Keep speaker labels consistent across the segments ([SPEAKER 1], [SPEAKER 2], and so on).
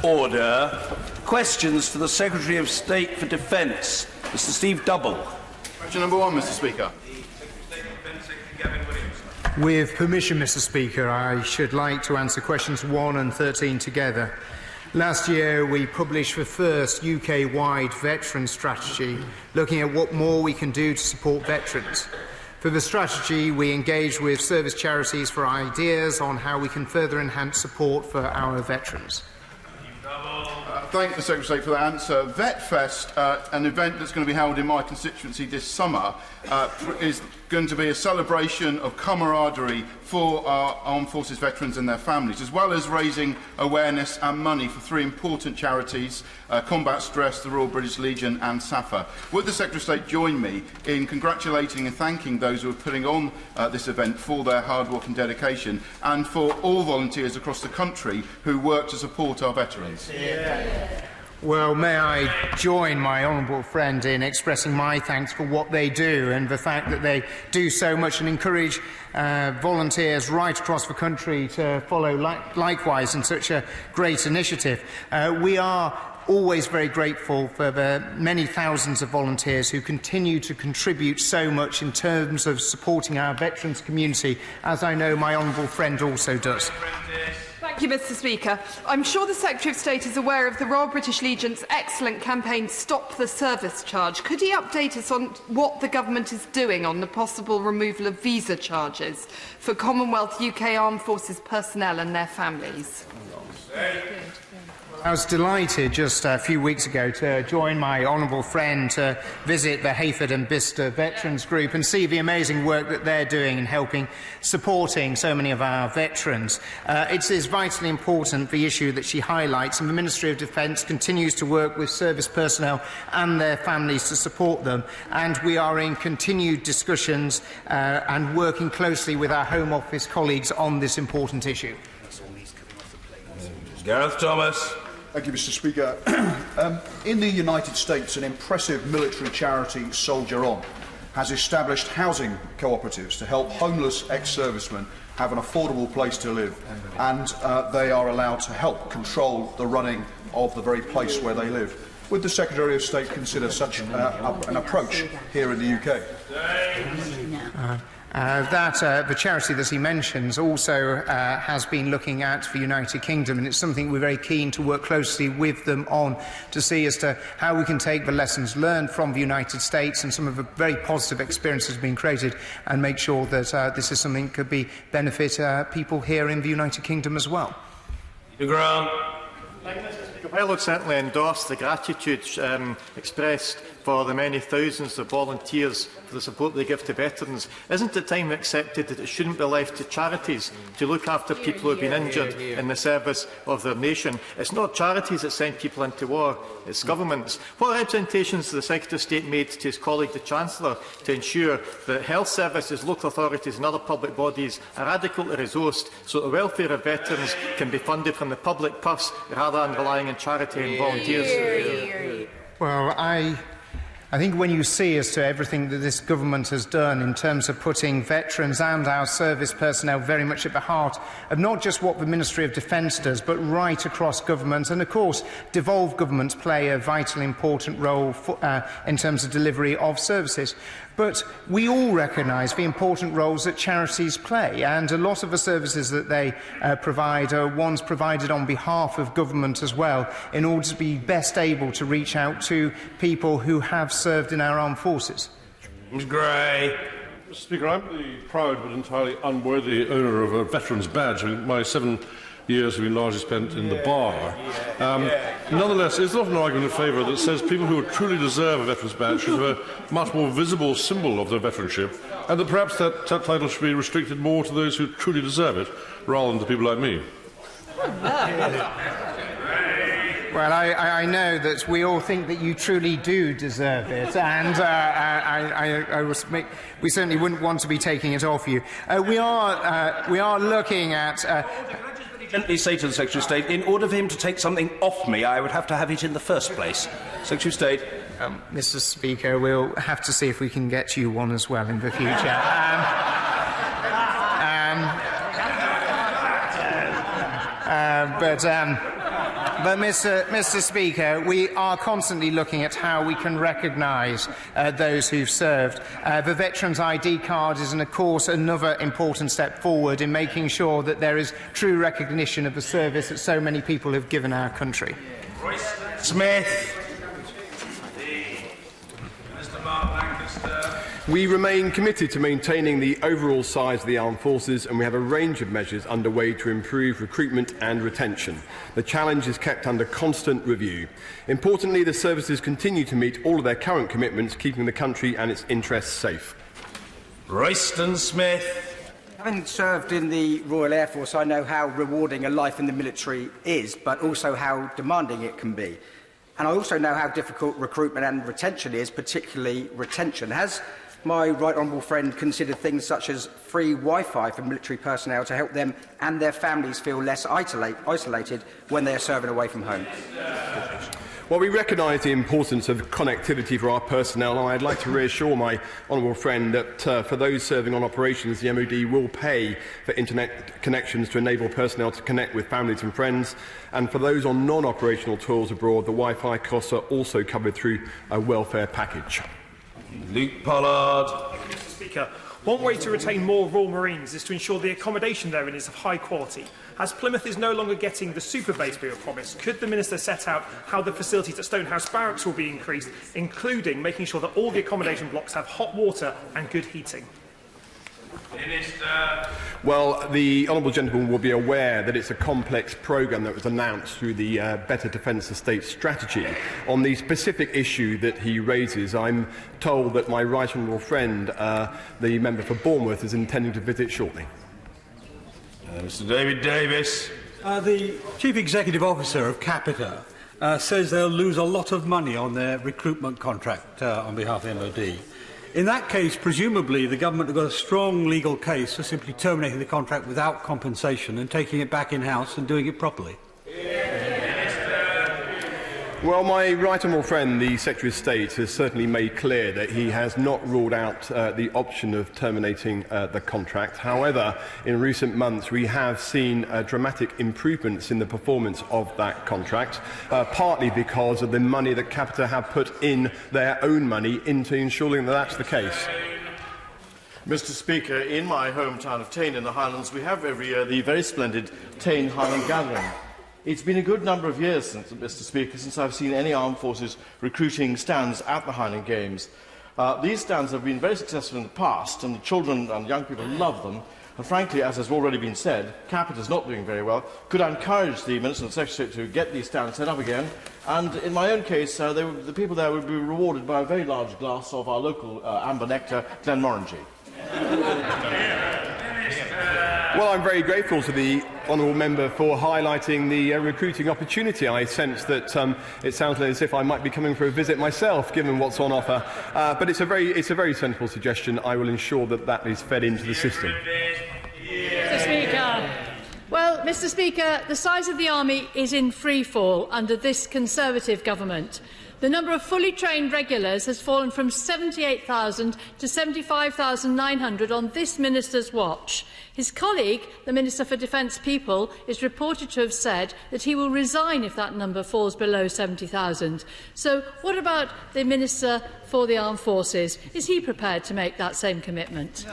[SPEAKER 1] Order. Questions to the Secretary of State for Defence, Mr. Steve Double.
[SPEAKER 2] Question number 1, Mr. Speaker.
[SPEAKER 3] With permission, Mr. Speaker, I should like to answer questions 1 and 13 together. Last year, we published the first UK-wide veteran strategy, looking at what more we can do to support veterans. For the strategy, we engaged with service charities for ideas on how we can further enhance support for our veterans.
[SPEAKER 2] Thank the Secretary of State for that answer. VetFest, an event that's going to be held in my constituency this summer, is going to be a celebration of camaraderie for our armed forces veterans and their families, as well as raising awareness and money for 3 important charities, Combat Stress, the Royal British Legion and SAFA. Would the Secretary of State join me in congratulating and thanking those who are putting on this event for their hard work and dedication, and for all volunteers across the country who work to support our veterans?
[SPEAKER 3] Well, may I join my honourable friend in expressing my thanks for what they do and the fact that they do so much, and encourage volunteers right across the country to follow likewise in such a great initiative. We are always very grateful for the many thousands of volunteers who continue to contribute so much in terms of supporting our veterans community, as I know my honourable friend also does.
[SPEAKER 4] Thank you, Mr. Speaker. I'm sure the Secretary of State is aware of the Royal British Legion's excellent campaign Stop the Service Charge. Could he update us on what the government is doing on the possible removal of visa charges for Commonwealth UK Armed Forces personnel and their families?
[SPEAKER 3] I was delighted just a few weeks ago to join my honourable friend to visit the Hayford and Bicester Veterans Group and see the amazing work that they're doing in supporting so many of our veterans. It is vitally important, the issue that she highlights, and the Ministry of Defence continues to work with service personnel and their families to support them, and we are in continued discussions and working closely with our Home Office colleagues on this important issue.
[SPEAKER 1] Gareth Thomas.
[SPEAKER 5] Thank you, Mr. Speaker. In the United States, an impressive military charity, Soldier On, has established housing cooperatives to help homeless ex-servicemen have an affordable place to live, and they are allowed to help control the running of the very place where they live. Would the Secretary of State consider such an approach here in the UK?
[SPEAKER 3] The charity that he mentions also has been looking at the United Kingdom, and it's something we're very keen to work closely with them on to see as to how we can take the lessons learned from the United States and some of the very positive experiences being created, and make sure that this is something that could benefit people here in the United Kingdom as well.
[SPEAKER 1] Grant.
[SPEAKER 6] I would certainly endorse the gratitude expressed for the many thousands of volunteers for the support they give to veterans. Isn't it time we accepted that it shouldn't be left to charities to look after people who have been injured in the service of their nation? It's not charities that send people into war, it's governments. What representations has the Secretary of State made to his colleague, the Chancellor, to ensure that health services, local authorities and other public bodies are adequately resourced so that the welfare of veterans can be funded from the public purse rather than relying on charity and volunteers?
[SPEAKER 3] Well, I think when you see as to everything that this government has done in terms of putting veterans and our service personnel very much at the heart of not just what the Ministry of Defence does, but right across government, and of course devolved governments play a vitally important role in terms of delivery of services. But we all recognise the important roles that charities play, and a lot of the services that they provide are ones provided on behalf of government as well, in order to be best able to reach out to people who have served in our armed forces.
[SPEAKER 1] Ms. Gray.
[SPEAKER 7] Mr. Speaker, I'm the proud but entirely unworthy owner of a veteran's badge. My 7 years have been largely spent in the bar. Nonetheless, is there not an argument in favour that says people who truly deserve a veteran's badge should have a much more visible symbol of their veteranship, and that perhaps that title should be restricted more to those who truly deserve it, rather than to people like me?
[SPEAKER 3] Well, I know that we all think that you truly do deserve it, and we certainly wouldn't want to be taking it off you. We are looking at.
[SPEAKER 1] Gently say to the Secretary of State, in order for him to take something off me, I would have to have it in the first place. Secretary of State.
[SPEAKER 3] Mr. Speaker, we'll have to see if we can get you one as well in the future. But, Mr. Speaker, we are constantly looking at how we can recognise those who've served. The Veterans ID card is, of course, another important step forward in making sure that there is true recognition of the service that so many people have given our country.
[SPEAKER 1] Smith.
[SPEAKER 8] We remain committed to maintaining the overall size of the armed forces, and we have a range of measures underway to improve recruitment and retention. The challenge is kept under constant review. Importantly, the services continue to meet all of their current commitments, keeping the country and its interests safe.
[SPEAKER 1] Royston Smith.
[SPEAKER 9] Having served in the Royal Air Force, I know how rewarding a life in the military is, but also how demanding it can be. And I also know how difficult recruitment and retention is, particularly retention. Has my right honourable friend considered things such as free Wi-Fi for military personnel to help them and their families feel less isolated when they are serving away from home?
[SPEAKER 8] Well, we recognise the importance of connectivity for our personnel, and I'd like to reassure my honourable friend that for those serving on operations, the MOD will pay for internet connections to enable personnel to connect with families and friends. And for those on non-operational tours abroad, the Wi-Fi costs are also covered through a welfare package.
[SPEAKER 1] Luke Pollard.
[SPEAKER 10] Mr. Speaker, one way to retain more Royal Marines is to ensure the accommodation therein is of high quality. As Plymouth is no longer getting the super base we were promised, could the Minister set out how the facilities at Stonehouse Barracks will be increased, including making sure that all the accommodation blocks have hot water and good heating?
[SPEAKER 1] Minister.
[SPEAKER 8] Well, the honourable gentleman will be aware that it's a complex programme that was announced through the Better Defence Estate strategy. On the specific issue that he raises, I'm told that my right honourable friend, the member for Bournemouth, is intending to visit shortly.
[SPEAKER 1] Mr. David Davis.
[SPEAKER 11] The Chief Executive Officer of Capita says they'll lose a lot of money on their recruitment contract on behalf of the MOD. In that case, presumably, the government have got a strong legal case for simply terminating the contract without compensation and taking it back in-house and doing it properly.
[SPEAKER 8] Well, my right honourable friend, the Secretary of State, has certainly made clear that he has not ruled out the option of terminating the contract. However, in recent months, we have seen dramatic improvements in the performance of that contract, partly because of the money that Capita have put in their own money into ensuring that that's the case.
[SPEAKER 12] Mr. Speaker, in my hometown of Tain in the Highlands, we have every year the very splendid Tain Highland Gathering. It's been a good number of years, Mr. Speaker, since I've seen any armed forces recruiting stands at the Highland Games. These stands have been very successful in the past, and the children and young people love them. And frankly, as has already been said, Capita is not doing very well. Could I encourage the Minister and the Secretary to get these stands set up again? And in my own case, the people there would be rewarded by a very large glass of our local amber nectar, Glenmorangie.
[SPEAKER 8] Well, I'm very grateful to the honourable member for highlighting the recruiting opportunity. I sense that it sounds as if I might be coming for a visit myself, given what's on offer. But it's a very sensible suggestion. I will ensure that that is fed into the system.
[SPEAKER 13] Mr. Speaker. Well, Mr. Speaker, the size of the army is in free fall under this Conservative government. The number of fully trained regulars has fallen from 78,000 to 75,900 on this minister's watch. His colleague, the Minister for Defence People, is reported to have said that he will resign if that number falls below 70,000. So what about the Minister for the Armed Forces? Is he prepared to make that same commitment?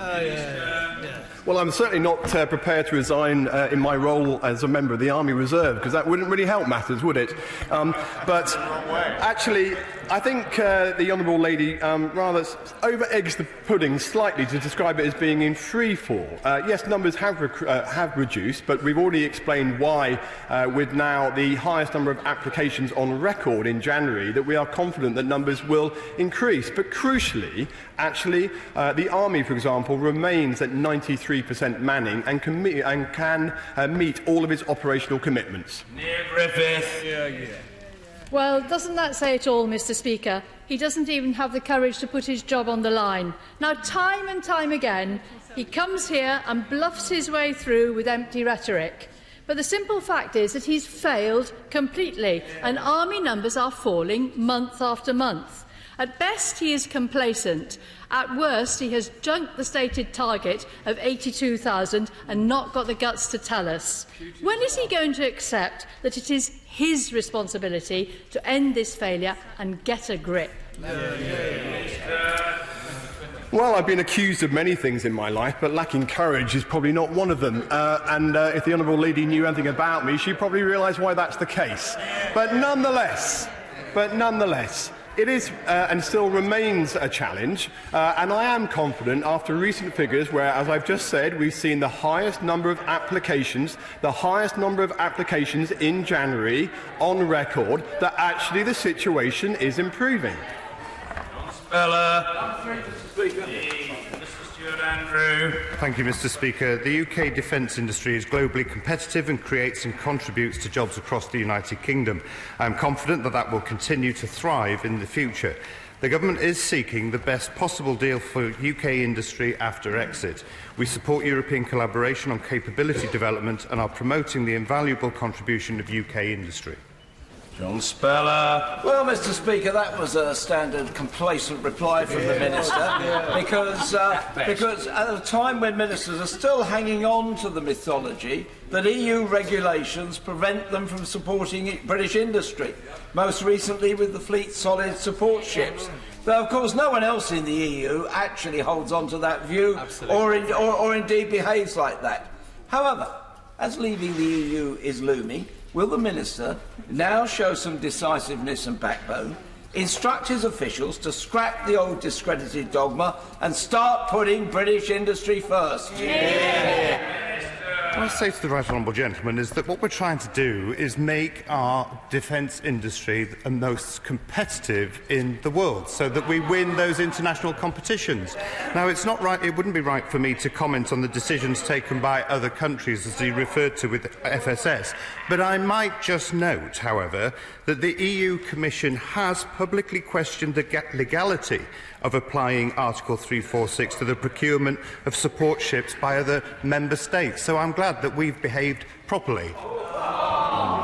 [SPEAKER 8] Well, I'm certainly not prepared to resign in my role as a member of the Army Reserve, because that wouldn't really help matters, would it? But actually, I think the Honourable Lady rather over-eggs the pudding slightly to describe it as being in free fall. Yes, numbers have reduced, but we've already explained why, with now the highest number of applications on record in January, that we are confident that numbers will increase. But crucially, actually, the Army, for example, remains at 93% manning and can meet all of its operational commitments.
[SPEAKER 1] Neil Griffith.
[SPEAKER 13] Well, doesn't that say it all, Mr. Speaker? He doesn't even have the courage to put his job on the line. Now, time and time again, he comes here and bluffs his way through with empty rhetoric. But the simple fact is that he's failed completely, and army numbers are falling month after month. At best, he is complacent. At worst, he has junked the stated target of 82,000 and not got the guts to tell us. When is he going to accept that it is his responsibility to end this failure and get a grip?
[SPEAKER 8] Well, I've been accused of many things in my life, but lacking courage is probably not one of them. If the Honourable Lady knew anything about me, she'd probably realise why that's the case. But nonetheless, it is and still remains a challenge, and I am confident after recent figures where, as I've just said, we've seen the highest number of applications in January on record, that actually the situation is improving.
[SPEAKER 14] Thank you, Mr. Speaker. The UK defence industry is globally competitive and creates and contributes to jobs across the United Kingdom. I am confident that that will continue to thrive in the future. The Government is seeking the best possible deal for UK industry after exit. We support European collaboration on capability development and are promoting the invaluable contribution of UK industry.
[SPEAKER 1] John Speller.
[SPEAKER 15] Well, Mr. Speaker, that was a standard complacent reply from the Minister, because at a time when ministers are still hanging on to the mythology that EU regulations prevent them from supporting British industry, most recently with the Fleet Solid support ships. Though, of course, no one else in the EU actually holds on to that view or indeed behaves like that. However, as leaving the EU is looming, will the Minister now show some decisiveness and backbone, instruct his officials to scrap the old discredited dogma and start putting British industry first?
[SPEAKER 14] What I say to the right honourable gentleman is that what we're trying to do is make our defence industry the most competitive in the world, so that we win those international competitions. Now, it's not right, it wouldn't be right for me to comment on the decisions taken by other countries, as he referred to with FSS, but I might just note, however, that the EU Commission has publicly questioned the legality of applying Article 346 to the procurement of support ships by other member states. So I'm glad that we've behaved properly.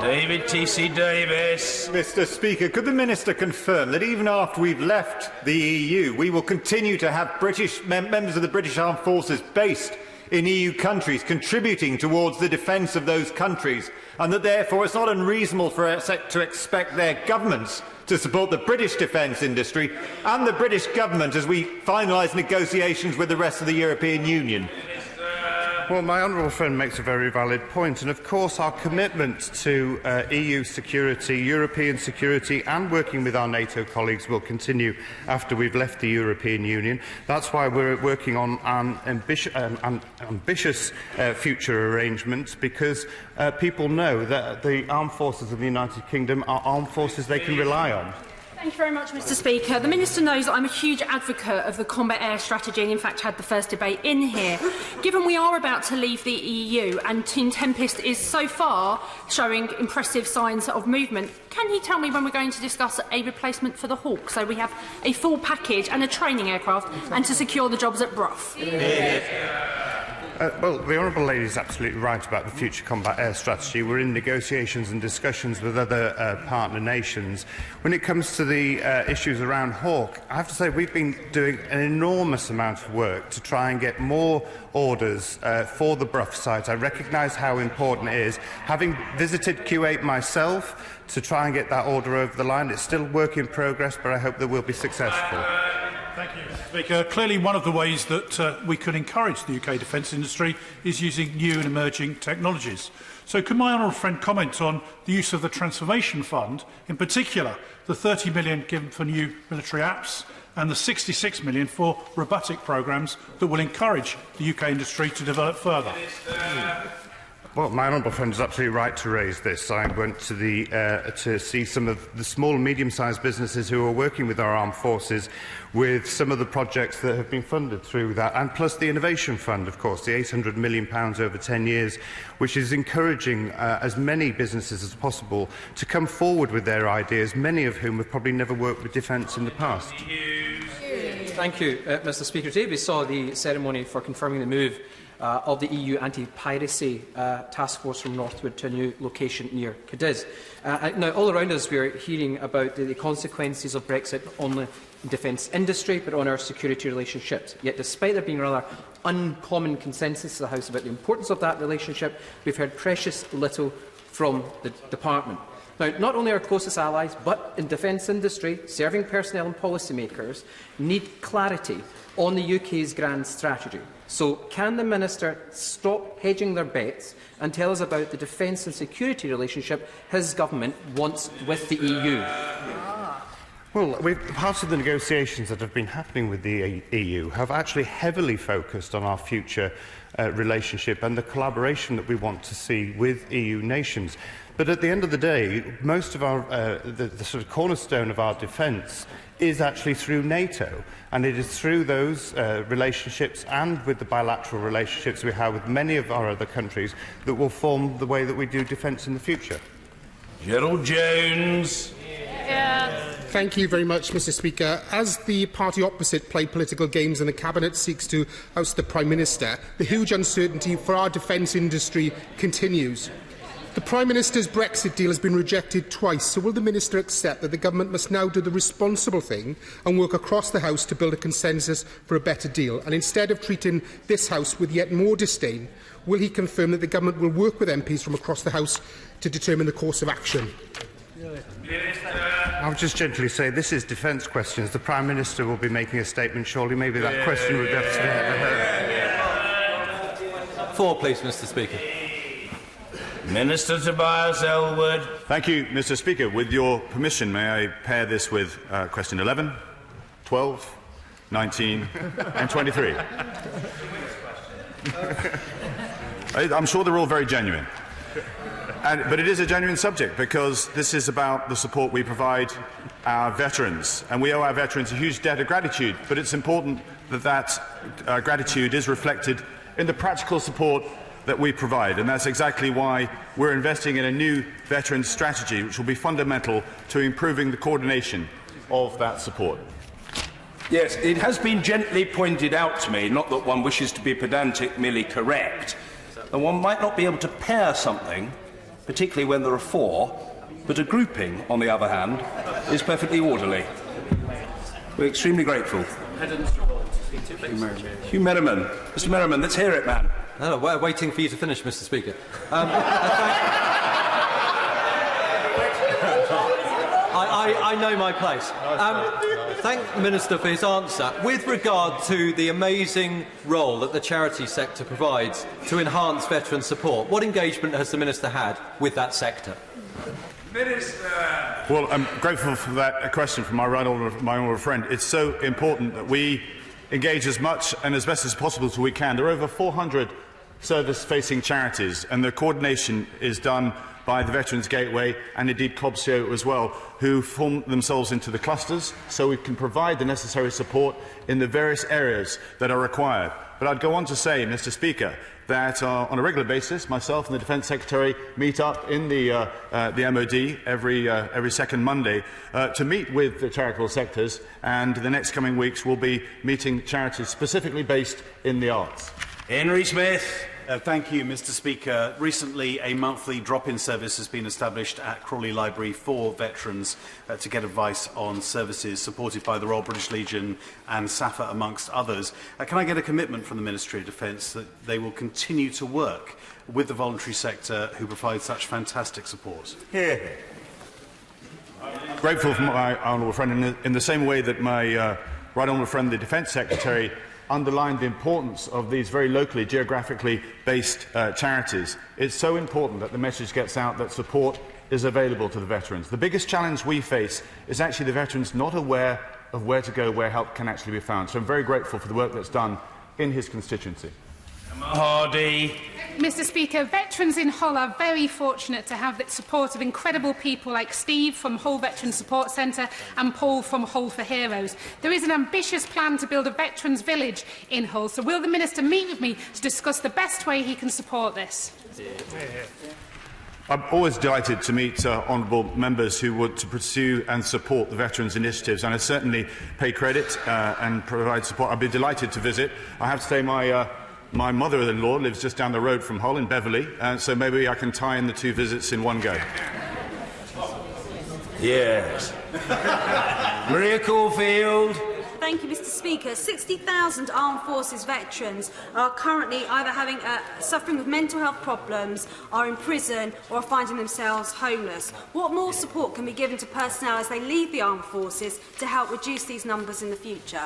[SPEAKER 1] David T.C. Davis.
[SPEAKER 16] Mr. Speaker, could the Minister confirm that even after we've left the EU, we will continue to have members of the British Armed Forces based in EU countries contributing towards the defence of those countries, and that therefore it's not unreasonable for us to expect their governments to support the British defence industry and the British government as we finalise negotiations with the rest of the European Union?
[SPEAKER 14] Well, my honourable friend makes a very valid point, and of course our commitment to EU security, European security and working with our NATO colleagues will continue after we've left the European Union. That's why we're working on an ambitious future arrangement, because people know that the armed forces of the United Kingdom are armed forces they can rely on.
[SPEAKER 17] Thank you very much, Mr. Speaker. The Minister knows that I'm a huge advocate of the Combat Air Strategy and, in fact, had the first debate in here. Given we are about to leave the EU and Team Tempest is so far showing impressive signs of movement, can he tell me when we're going to discuss a replacement for the Hawk, so we have a full package and a training aircraft and to secure the jobs at Brough?
[SPEAKER 14] Well, the Honourable Lady is absolutely right about the future combat air strategy. We're in negotiations and discussions with other partner nations. When it comes to the issues around Hawk, I have to say we've been doing an enormous amount of work to try and get more orders for the Brough site. I recognise how important it is. Having visited Q8 myself to try and get that order over the line, it's still work in progress, but I hope that we'll be successful.
[SPEAKER 18] Thank you, Mr. Speaker. Clearly, one of the ways that we could encourage the UK defence industry is using new and emerging technologies. So could my honourable friend comment on the use of the Transformation Fund, in particular the £30 million given for new military apps and the £66 million for robotic programmes that will encourage the UK industry to develop further?
[SPEAKER 14] Well, my honourable friend is absolutely right to raise this. I went to see some of the small and medium-sized businesses who are working with our armed forces with some of the projects that have been funded through that, and plus the Innovation Fund, of course, the £800 million over 10 years, which is encouraging as many businesses as possible to come forward with their ideas, many of whom have probably never worked with defence in the past.
[SPEAKER 19] Thank you, Mr. Speaker. Today we saw the ceremony for confirming the move of the EU anti-piracy task force from Northwood to a new location near Cadiz. Now, all around us we are hearing about the consequences of Brexit on the defence industry, but on our security relationships. Yet, despite there being a rather uncommon consensus in the House about the importance of that relationship, we've heard precious little from the Department. Now, not only our closest allies, but in defence industry, serving personnel and policymakers need clarity on the UK's grand strategy. So, can the Minister stop hedging their bets and tell us about the defence and security relationship his government wants with the EU?
[SPEAKER 14] Well, part of the negotiations that have been happening with the EU have actually heavily focused on our future relationship and the collaboration that we want to see with EU nations. But at the end of the day, most of our the sort of cornerstone of our defence is actually through NATO, and it is through those relationships and with the bilateral relationships we have with many of our other countries that will form the way that we do defence in the future.
[SPEAKER 1] Gerald Jones.
[SPEAKER 20] Thank you very much, Mr Speaker. As the party opposite play political games and the Cabinet seeks to oust the Prime Minister, the huge uncertainty for our defence industry continues. The Prime Minister's Brexit deal has been rejected twice, so will the Minister accept that the Government must now do the responsible thing and work across the House to build a consensus for a better deal? And instead of treating this House with yet more disdain, will he confirm that the Government will work with MPs from across the House to determine the course of action?
[SPEAKER 14] I'll just gently say this is defence questions. The Prime Minister will be making a statement shortly. Maybe that question would have to be heard.
[SPEAKER 21] Floor, please, Mr Speaker.
[SPEAKER 1] Minister Tobias Ellwood.
[SPEAKER 22] Thank you, Mr Speaker. With your permission, may I pair this with question 11, 12, 19 and 23? I'm sure they're all very genuine. But it is a genuine subject because this is about the support we provide our veterans. And we owe our veterans a huge debt of gratitude, but it's important that that gratitude is reflected in the practical support that we provide. And that's exactly why we're investing in a new veterans strategy, which will be fundamental to improving the coordination of that support.
[SPEAKER 1] Yes, it has been gently pointed out to me, not that one wishes to be pedantic, merely correct, that one might not be able to pair something, particularly when there are four, but a grouping, on the other hand, is perfectly orderly. We're extremely grateful. Hugh Merriman. Mr Merriman, let's hear it, man.
[SPEAKER 21] No, we're waiting for you to finish, Mr Speaker. I know my place. Thank the Minister for his answer. With regard to the amazing role that the charity sector provides to enhance veteran support, what engagement has the Minister had with that sector?
[SPEAKER 22] Minister. Well, I'm grateful for that question from my honourable friend. It's so important that we engage as much and as best as possible as we can. There are over 400 service-facing charities, and the coordination is done by the Veterans Gateway and indeed COBSIO as well, who form themselves into the clusters so we can provide the necessary support in the various areas that are required. But I'd go on to say, Mr Speaker, that on a regular basis, myself and the Defence Secretary meet up in the MOD every second Monday to meet with the charitable sectors, and the next coming weeks we'll be meeting charities specifically based in the arts.
[SPEAKER 1] Henry Smith.
[SPEAKER 23] Thank you, Mr Speaker. Recently, a monthly drop-in service has been established at Crawley Library for veterans to get advice on services supported by the Royal British Legion and SAFA, amongst others. Can I get a commitment from the Ministry of Defence that they will continue to work with the voluntary sector who provide such fantastic support?
[SPEAKER 22] Here. Grateful for my honourable friend in the same way that my right honourable friend, the Defence Secretary, underlined the importance of these very locally, geographically based charities. It's so important that the message gets out that support is available to the veterans. The biggest challenge we face is actually the veterans not aware of where to go, where help can actually be found. So I'm very grateful for the work that's done in his constituency.
[SPEAKER 1] Hardy.
[SPEAKER 24] Mr Speaker, veterans in Hull are very fortunate to have the support of incredible people like Steve from Hull Veterans Support Centre and Paul from Hull for Heroes. There is an ambitious plan to build a veterans village in Hull, so will the Minister meet with me to discuss the best way he can support this?
[SPEAKER 22] I'm always delighted to meet honourable members who want to pursue and support the veterans' initiatives, and I certainly pay credit and provide support. I'd be delighted to visit. I have to say my My mother-in-law lives just down the road from Hull in Beverley, so maybe I can tie in the two visits in one go.
[SPEAKER 1] Yes. Maria Caulfield.
[SPEAKER 2] Thank you, Mr. Speaker. 60,000 armed forces veterans are currently either suffering with mental health problems, are in prison, or are finding themselves homeless. What more support can be given to personnel as they leave the armed forces to help reduce these numbers in the future?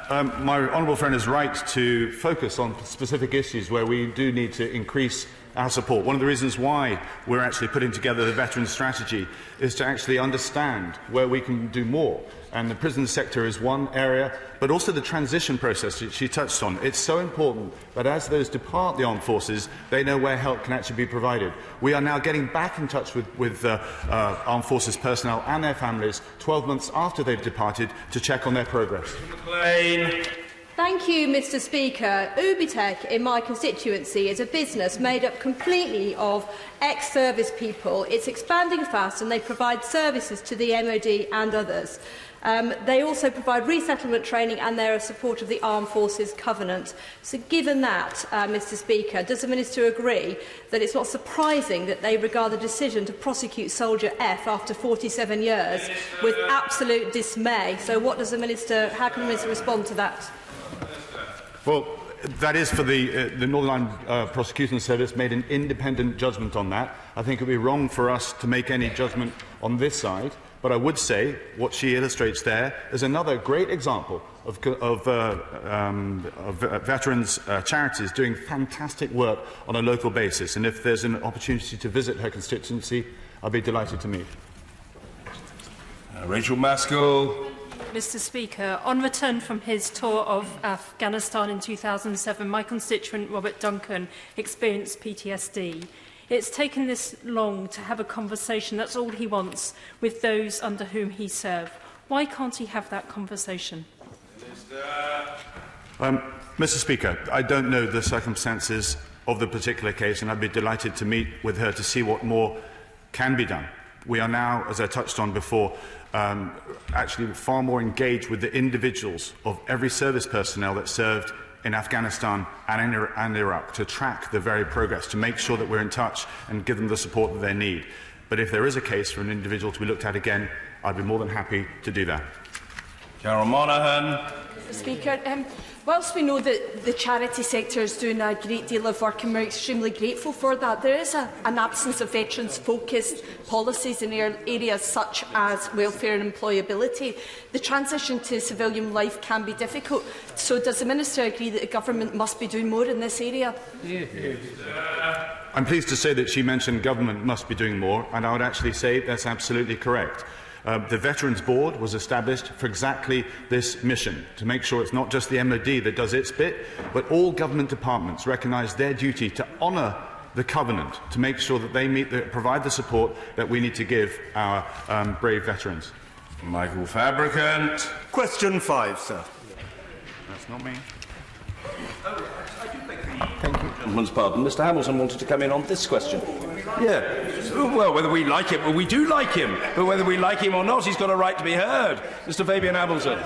[SPEAKER 22] My honourable friend is right to focus on specific issues where we do need to increase our support. One of the reasons why we're actually putting together the Veterans Strategy is to actually understand where we can do more. And the prison sector is one area, but also the transition process that she touched on. It's so important that as those depart the armed forces, they know where help can actually be provided. We are now getting back in touch with armed forces personnel and their families 12 months after they've departed to check on their progress.
[SPEAKER 4] Thank you, Mr. Speaker. Ubitech in my constituency is a business made up completely of ex-service people. It's expanding fast and they provide services to the MOD and others. They also provide resettlement training and they're a support of the Armed Forces Covenant. So given that, Mr. Speaker, does the Minister agree that it's not surprising that they regard the decision to prosecute Soldier F after 47 years with absolute dismay? So how can the Minister respond to that?
[SPEAKER 22] Well, that is for the Northern Ireland Prosecution Service made an independent judgment on that. I think it would be wrong for us to make any judgment on this side, but I would say what she illustrates there is another great example of veterans' charities doing fantastic work on a local basis. And if there's an opportunity to visit her constituency, I'll be delighted to meet.
[SPEAKER 1] Rachel Maskell.
[SPEAKER 17] Mr. Speaker, on return from his tour of Afghanistan in 2007, my constituent Robert Duncan experienced PTSD. It's taken this long to have a conversation, that's all he wants, with those under whom he served. Why can't he have that conversation?
[SPEAKER 22] Mr. Speaker, I don't know the circumstances of the particular case, and I'd be delighted to meet with her to see what more can be done. We are now, as I touched on before, actually far more engaged with the individuals of every service personnel that served in Afghanistan and Iraq to track the very progress, to make sure that we're in touch and give them the support that they need. But if there is a case for an individual to be looked at again, I'd be more than happy to do that.
[SPEAKER 1] Carol Monaghan.
[SPEAKER 5] Mr. Speaker, whilst we know that the charity sector is doing a great deal of work and we're extremely grateful for that, there is an absence of veterans-focused policies in areas such as welfare and employability. The transition to civilian life can be difficult, so does the Minister agree that the Government must be doing more in this area?
[SPEAKER 22] I'm pleased to say that she mentioned government must be doing more, and I would actually say that's absolutely correct. The Veterans Board was established for exactly this mission, to make sure it's not just the MOD that does its bit, but all government departments recognise their duty to honour the Covenant, to make sure that they provide the support that we need to give our brave veterans.
[SPEAKER 1] Michael Fabricant.
[SPEAKER 6] Question 5, sir.
[SPEAKER 22] That's not me.
[SPEAKER 1] Thank you. Gentleman's pardon. Mr. Hamilton wanted to come in on this question. Yeah. Well, whether we like him, well, we do like him, but whether we like him or not, he's got a right to be heard. Mr. Fabian Hamilton.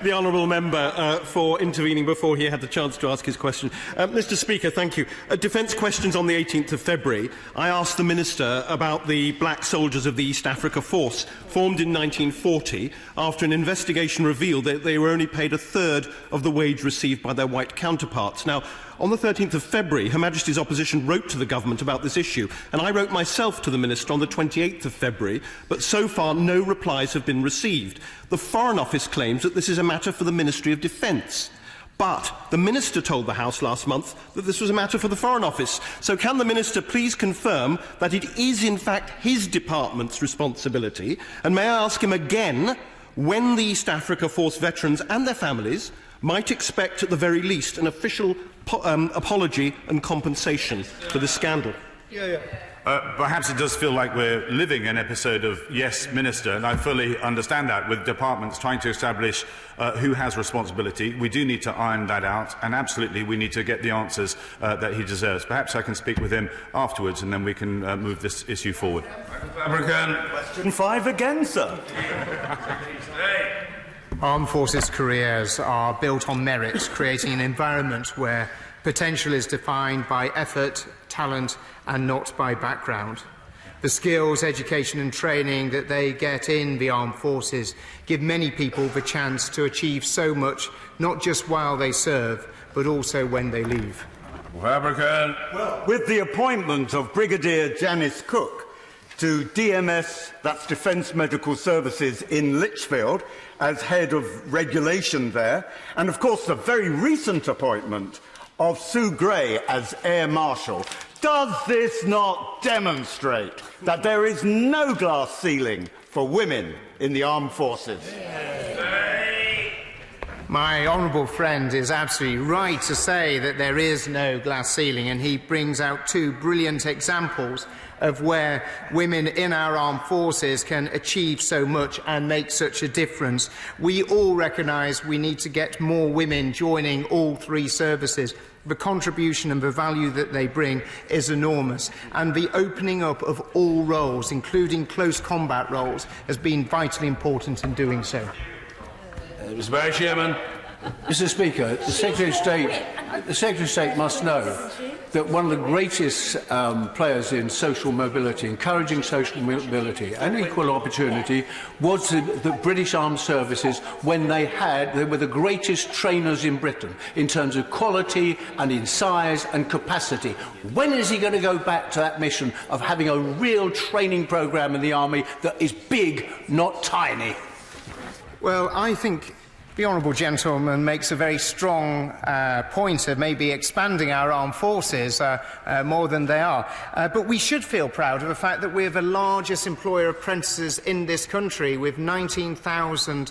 [SPEAKER 6] The honourable member for intervening before he had the chance to ask his question. Mr. Speaker, thank you. Defence questions on the 18th of February. I asked the Minister about the Black Soldiers of the East Africa Force, formed in 1940, after an investigation revealed that they were only paid a third of the wage received by their white counterparts. Now, on the 13th of February, Her Majesty's opposition wrote to the government about this issue, and I wrote myself to the Minister on the 28th of February, but so far no replies have been received. The Foreign Office claims that this is a matter for the Ministry of Defence. But the Minister told the House last month that this was a matter for the Foreign Office. So can the Minister please confirm that it is in fact his department's responsibility? And may I ask him again when the East Africa Force veterans and their families might expect at the very least an official apology and compensation for this scandal?
[SPEAKER 22] Perhaps it does feel like we're living an episode of Yes, Minister, and I fully understand that, with departments trying to establish who has responsibility. We do need to iron that out, and absolutely we need to get the answers that he deserves. Perhaps I can speak with him afterwards, and then we can move this issue forward.
[SPEAKER 6] Question 5 again, sir.
[SPEAKER 3] Armed Forces careers are built on merit, creating an environment where potential is defined by effort, talent and not by background. The skills, education and training that they get in the armed forces give many people the chance to achieve so much, not just while they serve, but also when they leave.
[SPEAKER 7] Well, with the appointment of Brigadier Janice Cook to DMS, that's Defence Medical Services in Lichfield, as head of regulation there, and of course the very recent appointment of Sue Gray as Air Marshal, does this not demonstrate that there is no glass ceiling for women in the armed forces?
[SPEAKER 3] My honourable friend is absolutely right to say that there is no glass ceiling, and he brings out two brilliant examples of where women in our armed forces can achieve so much and make such a difference. We all recognise we need to get more women joining all three services. The contribution and the value that they bring is enormous, and the opening up of all roles, including close combat roles, has been vitally important in doing so.
[SPEAKER 9] Mr. Vice Chairman. Mr. Speaker, the Secretary of State must know that one of the greatest players in social mobility, encouraging social mobility and equal opportunity, was the British Armed Services when they were the greatest trainers in Britain in terms of quality and in size and capacity. When is he going to go back to that mission of having a real training programme in the Army that is big, not tiny?
[SPEAKER 3] Well, I think the honourable gentleman makes a very strong point of maybe expanding our armed forces more than they are. But we should feel proud of the fact that we're the largest employer of apprentices in this country, with 19,000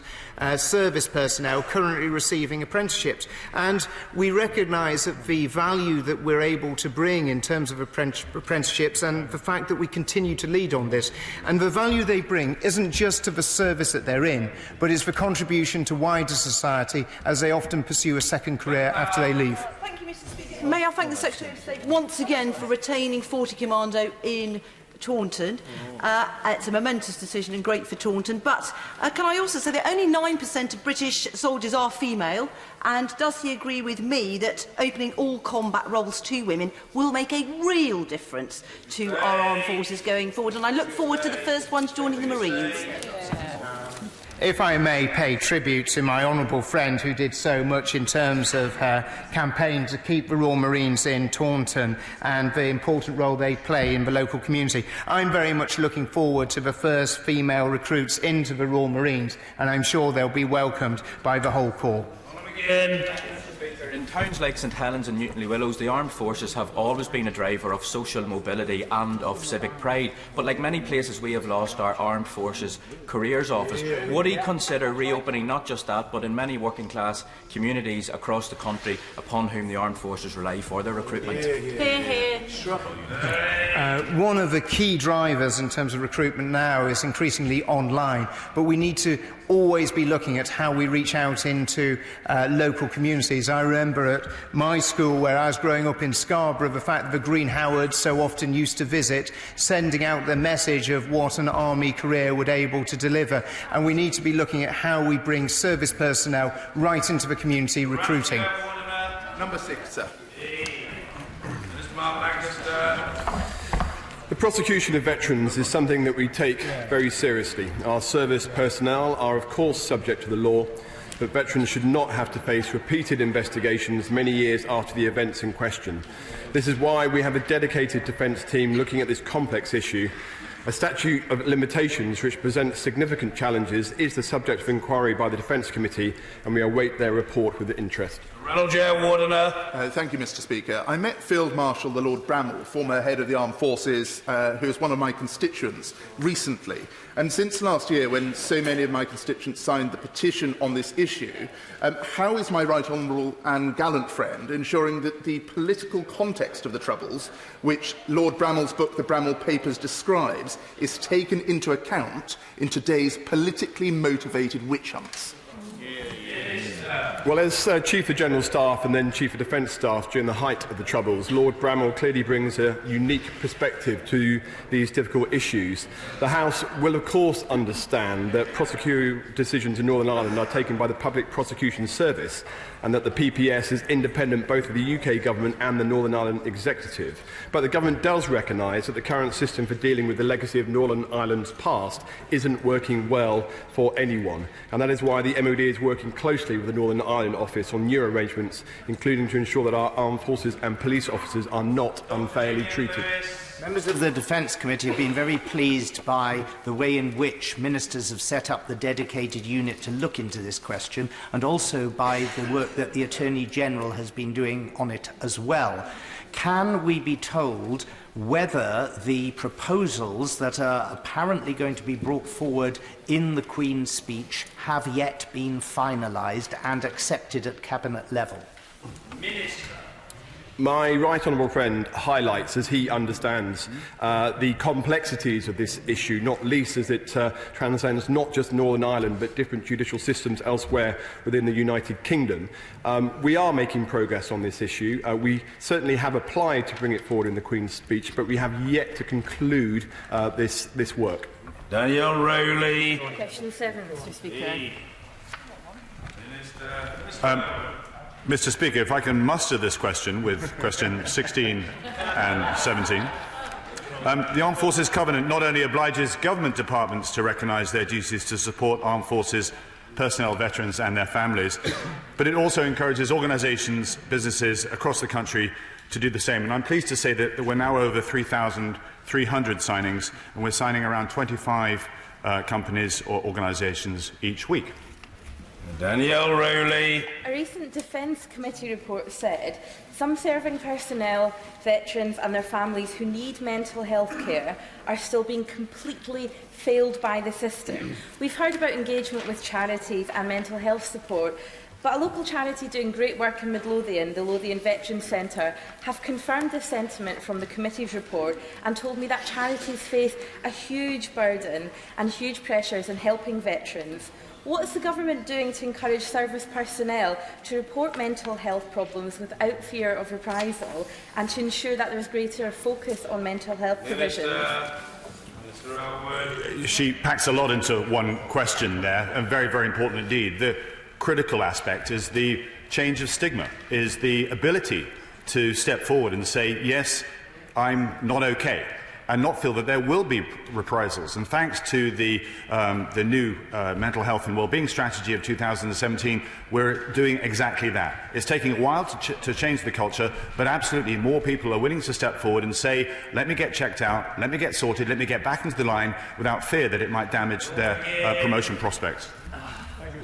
[SPEAKER 3] service personnel currently receiving apprenticeships. And we recognise that the value that we're able to bring in terms of apprenticeships, and the fact that we continue to lead on this. And the value they bring isn't just to the service that they're in, but is the contribution to wider society as they often pursue a second career after they leave.
[SPEAKER 10] Thank you, Mr. Speaker. May I thank the Secretary of State once again for retaining 40 Commando in Taunton. It's a momentous decision and great for Taunton. But can I also say that only 9% of British soldiers are female, and does he agree with me that opening all combat roles to women will make a real difference to our armed forces going forward? And I look forward to the first ones joining the Marines.
[SPEAKER 3] If I may pay tribute to my honourable friend who did so much in terms of her campaign to keep the Royal Marines in Taunton and the important role they play in the local community, I'm very much looking forward to the first female recruits into the Royal Marines, and I'm sure they'll be welcomed by the whole corps.
[SPEAKER 25] In towns like St Helens and Newton Le Willows, the armed forces have always been a driver of social mobility and of civic pride. But like many places, we have lost our armed forces careers office. Would he consider reopening not just that, but in many working class communities across the country upon whom the armed forces rely for their recruitment?
[SPEAKER 3] One of the key drivers in terms of recruitment now is increasingly online, but we need to always be looking at how we reach out into local communities. I remember at my school, where I was growing up in Scarborough, the fact that the Green Howards so often used to visit, sending out the message of what an army career would able to deliver. And we need to be looking at how we bring service personnel right into the community recruiting.
[SPEAKER 26] Number 6, sir.
[SPEAKER 8] The prosecution of veterans is something that we take very seriously. Our service personnel are, of course, subject to the law, but veterans should not have to face repeated investigations many years after the events in question. This is why we have a dedicated defence team looking at this complex issue. A statute of limitations which presents significant challenges is the subject of inquiry by the Defence Committee, and we await their report with interest.
[SPEAKER 9] Thank you, Mr. Speaker. I met Field Marshal the Lord Bramall, former head of the Armed Forces, who is one of my constituents, recently. And since last year, when so many of my constituents signed the petition on this issue, how is my right honourable and gallant friend ensuring that the political context of the Troubles, which Lord Bramall's book, The Bramall Papers, describes, is taken into account in today's politically motivated witch hunts?
[SPEAKER 8] Well, as Chief of General Staff and then Chief of Defence Staff during the height of the Troubles, Lord Bramwell clearly brings a unique perspective to these difficult issues. The House will, of course, understand that prosecutorial decisions in Northern Ireland are taken by the Public Prosecution Service and that the PPS is independent both of the UK Government and the Northern Ireland Executive. But the Government does recognise that the current system for dealing with the legacy of Northern Ireland's past isn't working well for anyone. And that is why the MOD is working closely with the Northern Ireland Office on new arrangements, including to ensure that our armed forces and police officers are not unfairly treated.
[SPEAKER 11] Members of the Defence Committee have been very pleased by the way in which ministers have set up the dedicated unit to look into this question, and also by the work that the Attorney-General has been doing on it as well. Can we be told whether the proposals that are apparently going to be brought forward in the Queen's speech have yet been finalised and accepted at Cabinet level?
[SPEAKER 8] Minister. My right honourable friend highlights, as he understands, the complexities of this issue, not least as it transcends not just Northern Ireland but different judicial systems elsewhere within the United Kingdom. We are making progress on this issue. We certainly have applied to bring it forward in the Queen's speech, but we have yet to conclude this work.
[SPEAKER 1] Danielle Rowley.
[SPEAKER 12] Question 7, Mr. Speaker.
[SPEAKER 22] Mr. Speaker, if I can muster this question with question 16 and 17. The Armed Forces Covenant not only obliges government departments to recognise their duties to support armed forces personnel, veterans and their families, but it also encourages organisations, businesses across the country to do the same. And I'm pleased to say that we're now over 3,300 signings, and we're signing around 25 companies or organisations each week.
[SPEAKER 1] Danielle Rowley.
[SPEAKER 12] A recent Defence Committee report said some serving personnel, veterans and their families who need mental health care are still being completely failed by the system. We've heard about engagement with charities and mental health support, but a local charity doing great work in Midlothian, the Lothian Veterans Centre, have confirmed this sentiment from the committee's report and told me that charities face a huge burden and huge pressures in helping veterans. What is the government doing to encourage service personnel to report mental health problems without fear of reprisal and to ensure that there is greater focus on mental health provisions?
[SPEAKER 22] She packs a lot into one question there, and very, very important indeed. The critical aspect is the change of stigma, is the ability to step forward and say, yes, I'm not okay, and not feel that there will be reprisals. And thanks to the new Mental Health and Wellbeing Strategy of 2017, we're doing exactly that. It's taking a while to change the culture, but absolutely more people are willing to step forward and say, let me get checked out, let me get sorted, let me get back into the line without fear that it might damage their promotion prospects.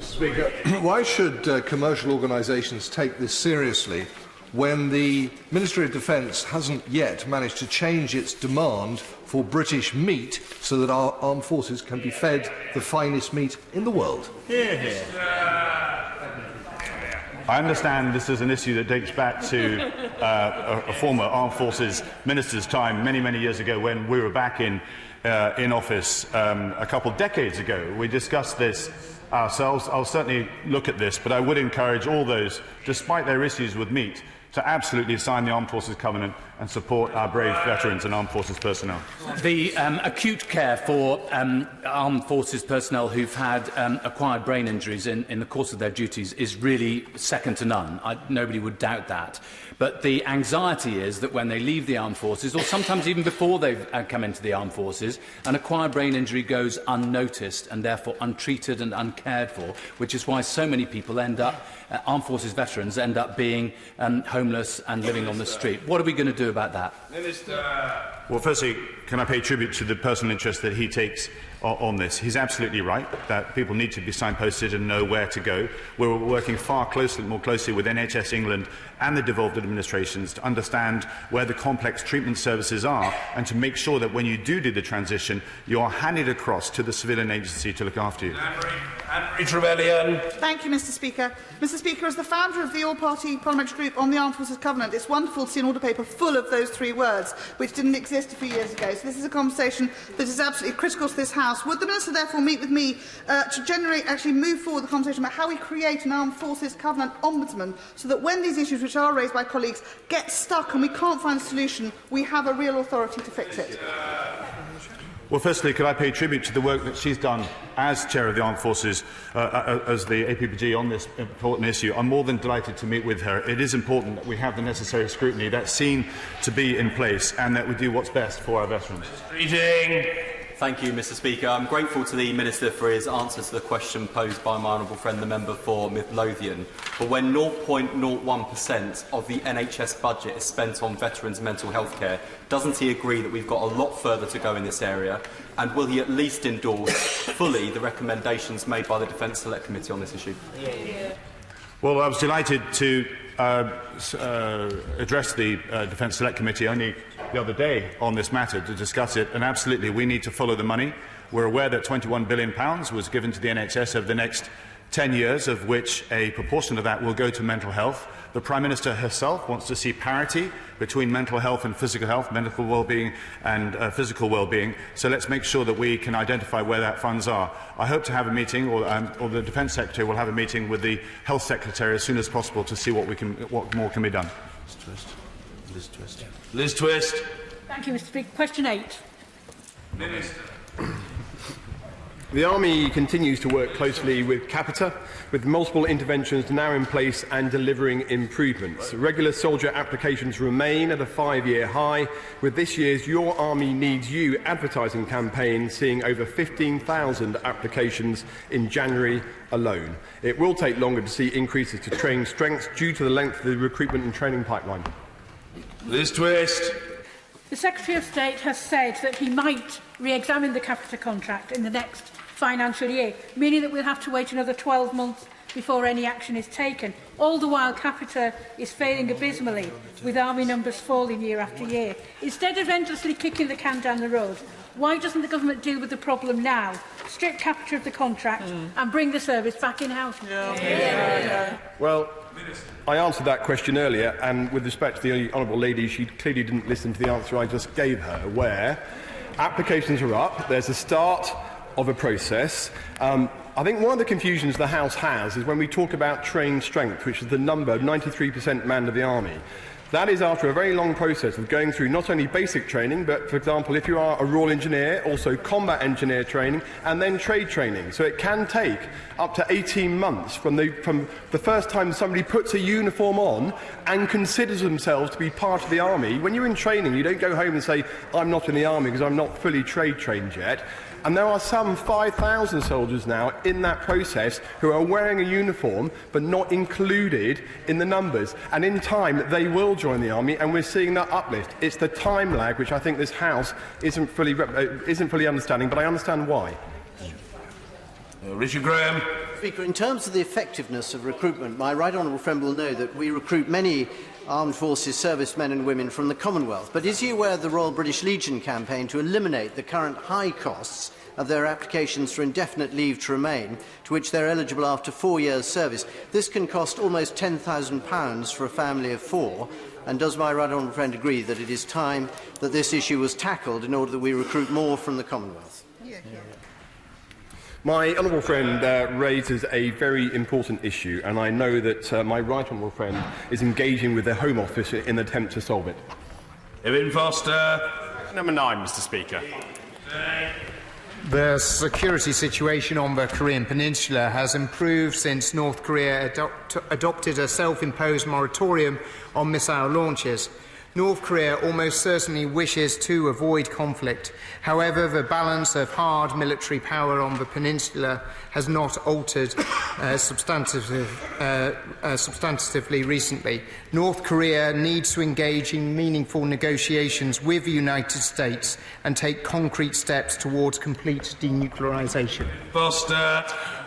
[SPEAKER 13] Speaker, why should commercial organisations take this seriously when the Ministry of Defence hasn't yet managed to change its demand for British meat so that our armed forces can be fed the finest meat in the world?
[SPEAKER 22] I understand this is an issue that dates back to a former armed forces minister's time many, many years ago when we were back in office a couple of decades ago. We discussed this ourselves. I'll certainly look at this, but I would encourage all those, despite their issues with meat, to absolutely sign the Armed Forces Covenant and support our brave veterans and armed forces personnel.
[SPEAKER 15] The acute care for armed forces personnel who've had acquired brain injuries in the course of their duties is really second to none. Nobody would doubt that. But the anxiety is that when they leave the armed forces, or sometimes even before they've come into the armed forces, an acquired brain injury goes unnoticed and therefore untreated and uncared for, which is why so many people end up, armed forces veterans, end up being homeless and living on the street. What are we going to do about that?
[SPEAKER 1] Minister.
[SPEAKER 22] Well, firstly, can I pay tribute to the personal interest that he takes on this? He's absolutely right that people need to be signposted and know where to go. We're working more closely with NHS England and the devolved administrations to understand where the complex treatment services are and to make sure that when you do the transition, you are handed across to the civilian agency to look after you.
[SPEAKER 1] Anne-Marie Trevelyan.
[SPEAKER 16] Thank you, Mr. Speaker. Mr. Speaker, as the founder of the all-party parliamentary group on the Armed Forces Covenant, it's wonderful to see an order paper full
[SPEAKER 14] full of those three words, which didn't exist a few years ago. So this is a conversation that is absolutely critical to this House. Would the Minister therefore meet with me to actually move forward the conversation about how we create an Armed Forces Covenant Ombudsman, so that when these issues which are raised by colleagues get stuck and we can't find a solution, we have a real authority to fix it?
[SPEAKER 22] Well, firstly, could I pay tribute to the work that she's done as Chair of the Armed Forces, as the APPG on this important issue? I'm more than delighted to meet with her. It is important that we have the necessary scrutiny that's seen to be in place and that we do what's best for our veterans.
[SPEAKER 16] Thank you, Mr. Speaker. I'm grateful to the Minister for his answer to the question posed by my honourable friend, the member for Midlothian. But when 0.01% of the NHS budget is spent on veterans' mental health care, doesn't he agree that we've got a lot further to go in this area? And will he at least endorse fully the recommendations made by the Defence Select Committee on this issue?
[SPEAKER 22] Well, I was delighted to address the Defence Select Committee only the other day on this matter to discuss it, and absolutely we need to follow the money. We're aware that £21 billion was given to the NHS over the next 10 years, of which a proportion of that will go to mental health. The Prime Minister herself wants to see parity between mental health and physical health, medical well-being and physical well-being. So let's make sure that we can identify where that funds are. I hope to have a meeting, or the Defence Secretary will have a meeting with the Health Secretary as soon as possible to see what more can be done.
[SPEAKER 1] Liz Twist.
[SPEAKER 18] Thank you, Mr. Speaker. Question 8.
[SPEAKER 1] Minister.
[SPEAKER 8] The Army continues to work closely with Capita, with multiple interventions now in place and delivering improvements. Regular soldier applications remain at a 5-year high, with this year's Your Army Needs You advertising campaign seeing over 15,000 applications in January alone. It will take longer to see increases to training strengths due to the length of the recruitment and training pipeline.
[SPEAKER 1] Liz Twist.
[SPEAKER 18] The Secretary of State has said that he might re-examine the Capita contract in the next financial year, meaning that we'll have to wait another 12 months before any action is taken. All the while, Capita is failing abysmally, with army numbers falling year after year. Instead of endlessly kicking the can down the road, why doesn't the government deal with the problem now, strip Capita of the contract and bring the service back in-house?
[SPEAKER 8] Well, I answered that question earlier, and with respect to the Honourable Lady, she clearly didn't listen to the answer I just gave her, where applications are up, there's a start of a process. I think one of the confusions the House has is when we talk about trained strength, which is the number, 93% manned of the Army. That is after a very long process of going through not only basic training, but, for example, if you are a Royal Engineer, also combat engineer training, and then trade training. So it can take up to 18 months from the first time somebody puts a uniform on and considers themselves to be part of the Army. When you're in training, you don't go home and say, I'm not in the Army because I'm not fully trade trained yet. And there are some 5,000 soldiers now in that process who are wearing a uniform but not included in the numbers. And in time, they will join the Army, and we're seeing that uplift. It's the time lag which I think this House isn't fully understanding, but I understand why.
[SPEAKER 1] Richard Graham.
[SPEAKER 19] Speaker, in terms of the effectiveness of recruitment, my right honourable friend will know that we recruit many Armed Forces servicemen and women from the Commonwealth. But is he aware of the Royal British Legion campaign to eliminate the current high costs of their applications for indefinite leave to remain, to which they are eligible after 4 years' service? This can cost almost £10,000 for a family of 4. And does my right honourable friend agree that it is time that this issue was tackled in order that we recruit more from the Commonwealth?
[SPEAKER 8] My honourable friend raises a very important issue, and I know that my right honourable friend is engaging with the Home Office in an attempt to solve it.
[SPEAKER 1] Evan Foster.
[SPEAKER 20] Number 9, Mr. Speaker.
[SPEAKER 3] The security situation on the Korean Peninsula has improved since North Korea adopted a self-imposed moratorium on missile launches. North Korea almost certainly wishes to avoid conflict. However, the balance of hard military power on the peninsula has not altered substantively recently. North Korea needs to engage in meaningful negotiations with the United States and take concrete steps towards complete denuclearisation.
[SPEAKER 1] Foster.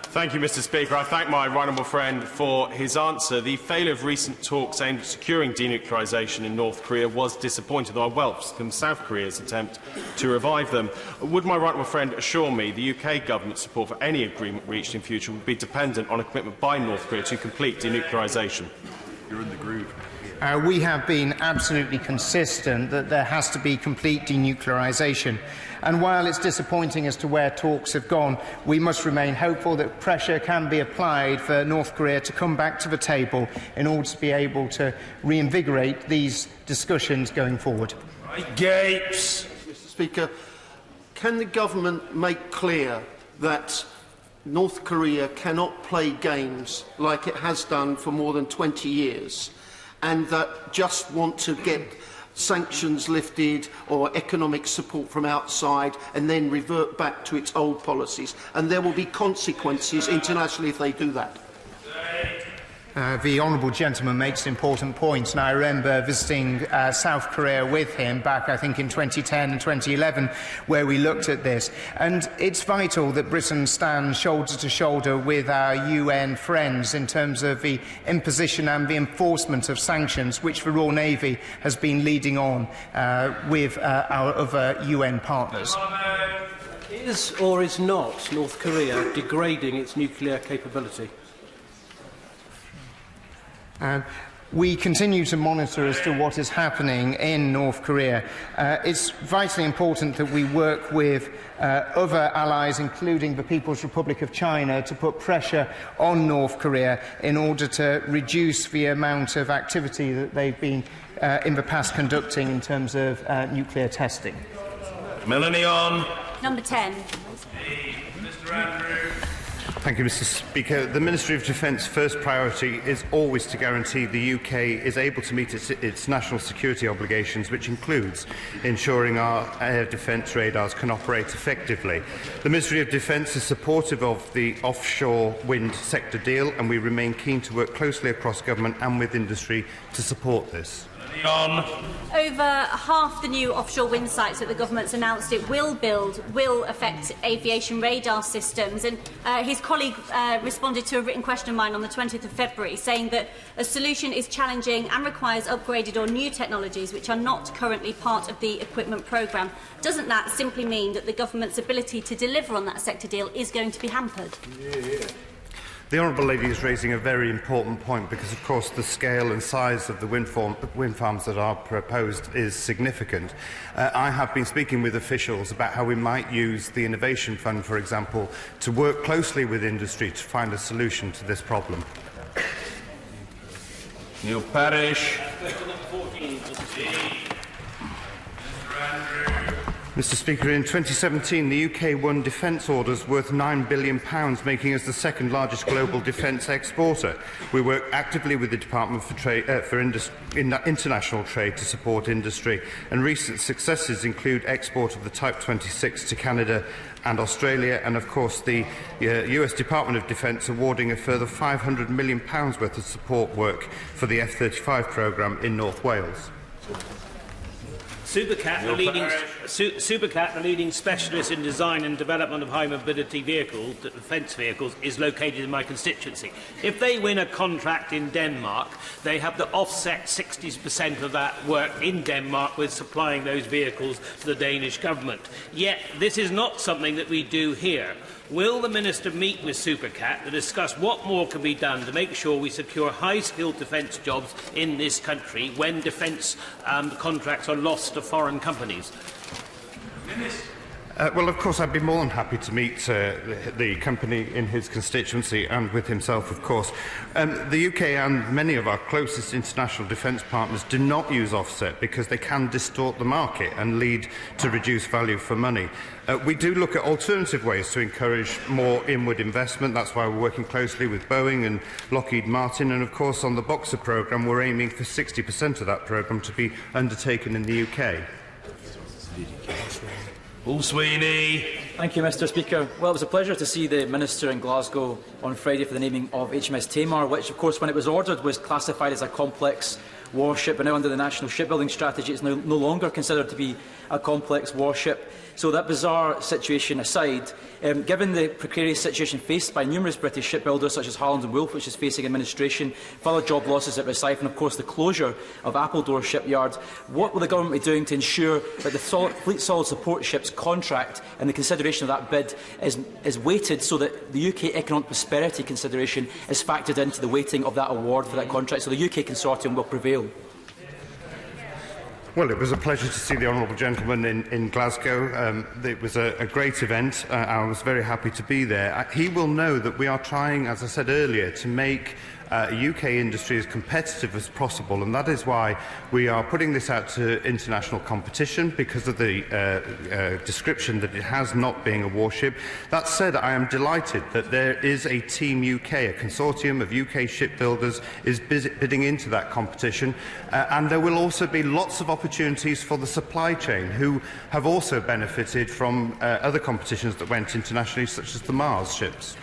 [SPEAKER 20] Thank you, Mr. Speaker. I thank my right honourable friend for his answer. The failure of recent talks aimed at securing denuclearisation in North Korea was disappointing, though I welcome South Korea's attempt to revive them. Would my right honourable friend assure me the UK government's support for any agreement reached in future would be dependent on a commitment by North Korea to complete denuclearisation?
[SPEAKER 13] You're in the groove.
[SPEAKER 3] we have been absolutely consistent that there has to be complete denuclearisation. And while it's disappointing as to where talks have gone, we must remain hopeful that pressure can be applied for North Korea to come back to the table in order to be able to reinvigorate these discussions going forward.
[SPEAKER 1] Gapes.
[SPEAKER 2] Mr. Speaker, can the government make clear that North Korea cannot play games like it has done for more than 20 years and that just want to get sanctions lifted or economic support from outside and then revert back to its old policies? And there will be consequences internationally if they do that.
[SPEAKER 3] The honourable gentleman makes important points, and I remember visiting South Korea with him back, I think, in 2010 and 2011, where we looked at this. And it's vital that Britain stands shoulder to shoulder with our UN friends in terms of the imposition and the enforcement of sanctions, which the Royal Navy has been leading on with our other UN partners.
[SPEAKER 4] Is or is not North Korea degrading its nuclear capability?
[SPEAKER 3] We continue to monitor as to what is happening in North Korea. It's vitally important that we work with other allies, including the People's Republic of China, to put pressure on North Korea in order to reduce the amount of activity that they've been in the past conducting in terms of nuclear testing.
[SPEAKER 1] Melanie on.
[SPEAKER 17] Number 10.
[SPEAKER 1] Mr. Andrew.
[SPEAKER 21] Thank you, Mr. Speaker. The Ministry of Defence first priority is always to guarantee the UK is able to meet its national security obligations, which includes ensuring our air defence radars can operate effectively. The Ministry of Defence is supportive of the offshore wind sector deal, and we remain keen to work closely across government and with industry to support this.
[SPEAKER 17] Over half the new offshore wind sites that the government's announced it will build will affect aviation radar systems. And his colleague responded to a written question of mine on the 20th of February, saying that a solution is challenging and requires upgraded or new technologies which are not currently part of the equipment programme. Doesn't that simply mean that the government's ability to deliver on that sector deal is going to be hampered?
[SPEAKER 21] The Honourable Lady is raising a very important point because, of course, the scale and size of the wind farms that are proposed is significant. I have been speaking with officials about how we might use the Innovation Fund, for example, to work closely with industry to find a solution to this problem.
[SPEAKER 1] Neil Parish.
[SPEAKER 21] Mr. Speaker, in 2017, the UK won defence orders worth £9 billion, making us the second largest global defence exporter. We work actively with the Department for International Trade to support industry, and recent successes include export of the Type 26 to Canada and Australia, and of course the US Department of Defence awarding a further £500 million worth of support work for the F-35 programme in North Wales.
[SPEAKER 23] Supercat, the leading specialist in design and development of high-mobility vehicles, defence vehicles, is located in my constituency. If they win a contract in Denmark, they have to offset 60% of that work in Denmark with supplying those vehicles to the Danish government. Yet, this is not something that we do here. Will the Minister meet with Supercat to discuss what more can be done to make sure we secure high-skilled defence jobs in this country when defence contracts are lost to foreign companies?
[SPEAKER 21] Well, of course, I'd be more than happy to meet the company in his constituency and with himself, of course. The UK and many of our closest international defence partners do not use offset because they can distort the market and lead to reduced value for money. We do look at alternative ways to encourage more inward investment. That's why we're working closely with Boeing and Lockheed Martin. And, of course, on the Boxer programme, we're aiming for 60% of that programme to be undertaken in the UK.
[SPEAKER 1] Paul Sweeney.
[SPEAKER 24] Thank you, Mr. Speaker. Well, it was a pleasure to see the Minister in Glasgow on Friday for the naming of HMS Tamar, which, of course, when it was ordered, was classified as a complex warship, but now under the National Shipbuilding Strategy, it's no longer considered to be a complex warship. So that bizarre situation aside, given the precarious situation faced by numerous British shipbuilders such as Harland and Wolff, which is facing administration, further job losses at Rosyth, and of course the closure of Appledore shipyard, what will the government be doing to ensure that the Fleet Solid Support Ships contract and the consideration of that bid is weighted so that the UK economic prosperity consideration is factored into the weighting of that award for that contract, so the UK consortium will prevail?
[SPEAKER 21] Well, it was a pleasure to see the honourable gentleman in Glasgow. It was a great event. I was very happy to be there. He will know that we are trying, as I said earlier, to make UK industry as competitive as possible, and that is why we are putting this out to international competition, because of the description that it has not being a warship. That said, I am delighted that there is a Team UK, a consortium of UK shipbuilders is bidding into that competition, and there will also be lots of opportunities for the supply chain, who have also benefited from other competitions that went internationally, such as the Mars ships.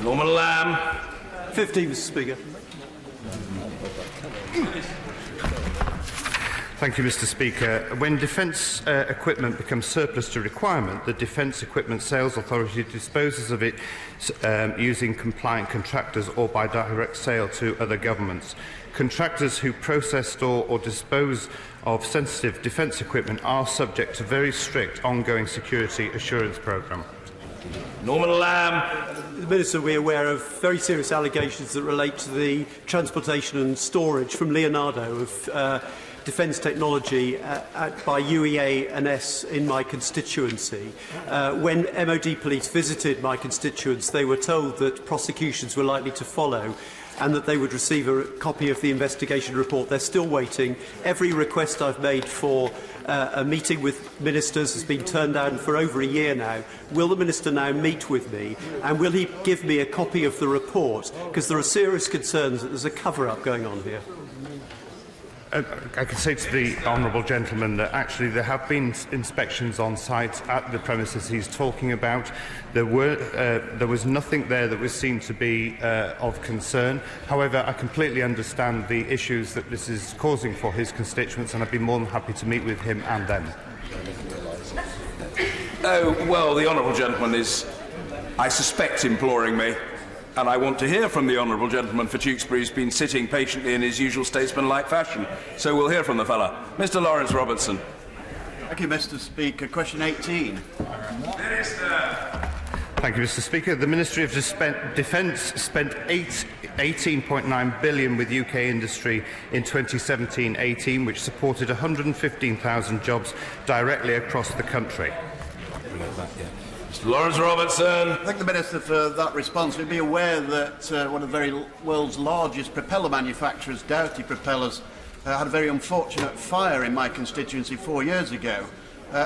[SPEAKER 1] Norman Lamb.
[SPEAKER 5] 15, Mr. Speaker.
[SPEAKER 21] Thank you, Mr. Speaker. When defence equipment becomes surplus to requirement, the Defence Equipment Sales Authority disposes of it using compliant contractors or by direct sale to other governments. Contractors who process, store or dispose of sensitive defence equipment are subject to very strict ongoing security assurance programme.
[SPEAKER 1] Norman Lamb.
[SPEAKER 5] The Minister will be aware of very serious allegations that relate to the transportation and storage from Leonardo of defence technology by UEA&S in my constituency. When MOD police visited my constituents, they were told that prosecutions were likely to follow and that they would receive a copy of the investigation report. They're still waiting. Every request I've made for a meeting with ministers has been turned down for over a year now. Will the Minister now meet with me, and will he give me a copy of the report? Because there are serious concerns that there's a cover-up going on here.
[SPEAKER 21] I can say to the honourable gentleman that actually there have been inspections on site at the premises he's talking about. There was nothing there that was seen to be of concern. However, I completely understand the issues that this is causing for his constituents, and I'd be more than happy to meet with him and them.
[SPEAKER 1] Oh, well, the honourable gentleman is, I suspect, imploring me. And I want to hear from the honourable gentleman for Tewkesbury, who's been sitting patiently in his usual statesman-like fashion. So we'll hear from the fella. Mr. Lawrence Robertson.
[SPEAKER 6] Thank you, Mr. Speaker. Question 18.
[SPEAKER 21] Thank you, Mr. Speaker. The Ministry of Defence spent £18.9 billion with UK industry in 2017-18, which supported 115,000 jobs directly across the country.
[SPEAKER 1] Mr. Lawrence Robertson.
[SPEAKER 6] I thank the Minister for that response. You'll be aware that one of the world's largest propeller manufacturers, Doughty Propellers, had a very unfortunate fire in my constituency 4 years ago.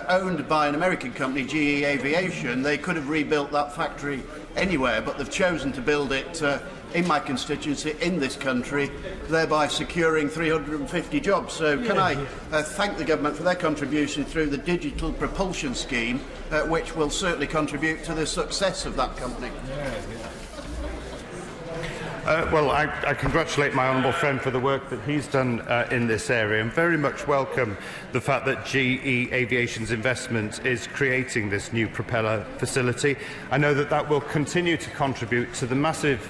[SPEAKER 6] Owned by an American company, GE Aviation, they could have rebuilt that factory anywhere, but they've chosen to build it in my constituency, in this country, thereby securing 350 jobs. So can I thank the government for their contribution through the digital propulsion scheme, which will certainly contribute to the success of that company.
[SPEAKER 21] Well, I congratulate my honourable friend for the work that he's done in this area, and very much welcome the fact that GE Aviation's investment is creating this new propeller facility. I know that that will continue to contribute to the massive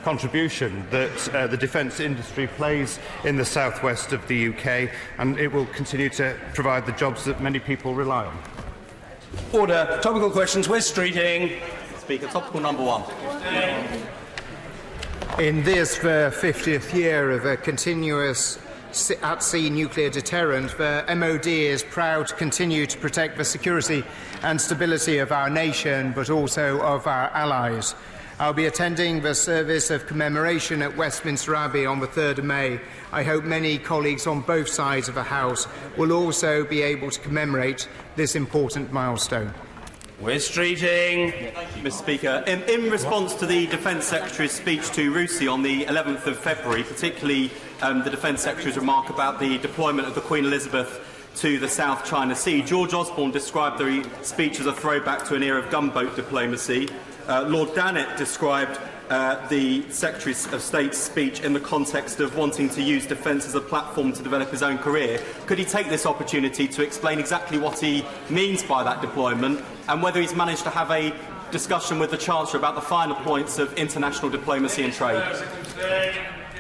[SPEAKER 21] contribution that the defence industry plays in the southwest of the UK, and it will continue to provide the jobs that many people rely on.
[SPEAKER 1] Order. Topical questions. Wes Streeting.
[SPEAKER 16] Speaker, topical number 1.
[SPEAKER 3] In this, the 50th year of a continuous at-sea nuclear deterrent, the MOD is proud to continue to protect the security and stability of our nation, but also of our allies. I'll be attending the service of commemoration at Westminster Abbey on the 3rd of May. I hope many colleagues on both sides of the House will also be able to commemorate this important milestone.
[SPEAKER 1] We're streeting.
[SPEAKER 16] Thank you, Mr. Speaker. In response to the Defence Secretary's speech to Rusi on the 11th of February, particularly the Defence Secretary's remark about the deployment of the Queen Elizabeth to the South China Sea, George Osborne described the speech as a throwback to an era of gunboat diplomacy. Lord Dannatt described the Secretary of State's speech in the context of wanting to use defence as a platform to develop his own career. Could he take this opportunity to explain exactly what he means by that deployment, and whether he's managed to have a discussion with the Chancellor about the finer points of international diplomacy and trade?